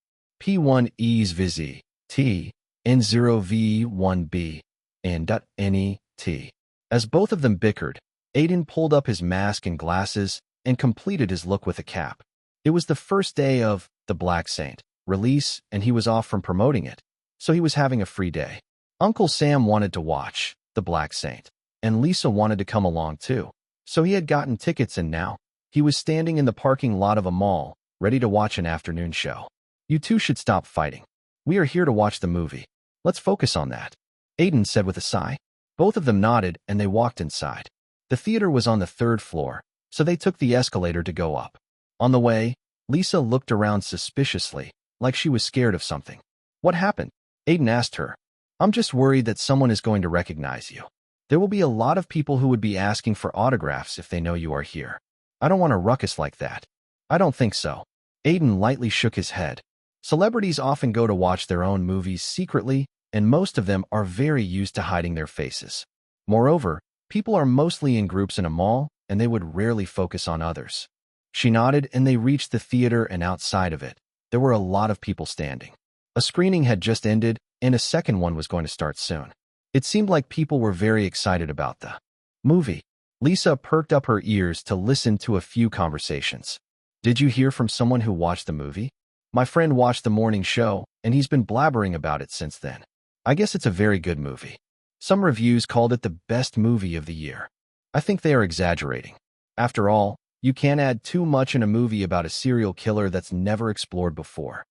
P1E's Vizzy, T, N0V1B, and .NET. As both of them bickered, Aiden pulled up his mask and glasses and completed his look with a cap. It was the first day of The Black Saint release, and he was off from promoting it, so he was having a free day. Uncle Sam wanted to watch The Black Saint, and Lisa wanted to come along too, so he had gotten tickets, and now he was standing in the parking lot of a mall, ready to watch an afternoon show. You two should stop fighting. We are here to watch the movie. Let's focus on that, Aiden said with a sigh. Both of them nodded, and they walked inside. The theater was on the 3rd floor, so they took the escalator to go up. On the way, Lisa looked around suspiciously, like she was scared of something. What happened? Aiden asked her. I'm just worried that someone is going to recognize you. There will be a lot of people who would be asking for autographs if they know you are here. I don't want a ruckus like that. I don't think so. Aiden lightly shook his head. Celebrities often go to watch their own movies secretly, and most of them are very used to hiding their faces. Moreover, people are mostly in groups in a mall, and they would rarely focus on others. She nodded, and they reached the theater, and outside of it, there were a lot of people standing. A screening had just ended, and a second one was going to start soon. It seemed like people were very excited about the movie. Lisa perked up her ears to listen to a few conversations. Did you hear from someone who watched the movie? My friend watched the morning show, and he's been blabbering about it since then. I guess it's a very good movie. Some reviews called it the best movie of the year. I think they are exaggerating. After all, you can't add too much in a movie about a serial killer that's never explored before.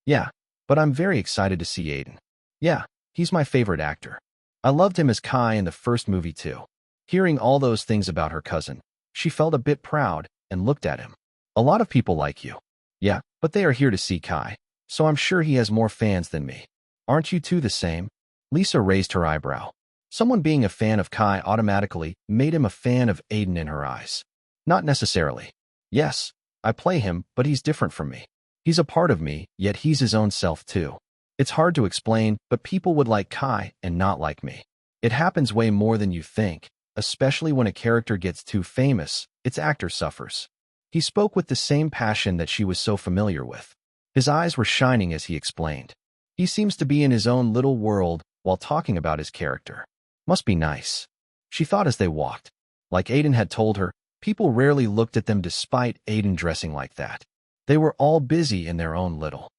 Yeah, but I'm very excited to see Aiden. Yeah, he's my favorite actor. I loved him as Kai in the first movie too. Hearing all those things about her cousin, she felt a bit proud and looked at him. A lot of people like you. Yeah, but they are here to see Kai, so I'm sure he has more fans than me. Aren't you two the same? Lisa raised her eyebrow. Someone being a fan of Kai automatically made him a fan of Aiden in her eyes. Not necessarily. Yes, I play him, but he's different from me. He's a part of me, yet he's his own self too. It's hard to explain, but people would like Kai and not like me. It happens way more than you think, especially when a character gets too famous, its actor suffers. He spoke with the same passion that she was so familiar with. His eyes were shining as he explained. He seems to be in his own little world while talking about his character. Must be nice. She thought as they walked. Like Aiden had told her, people rarely looked at them despite Aiden dressing like that. They were all busy in their own little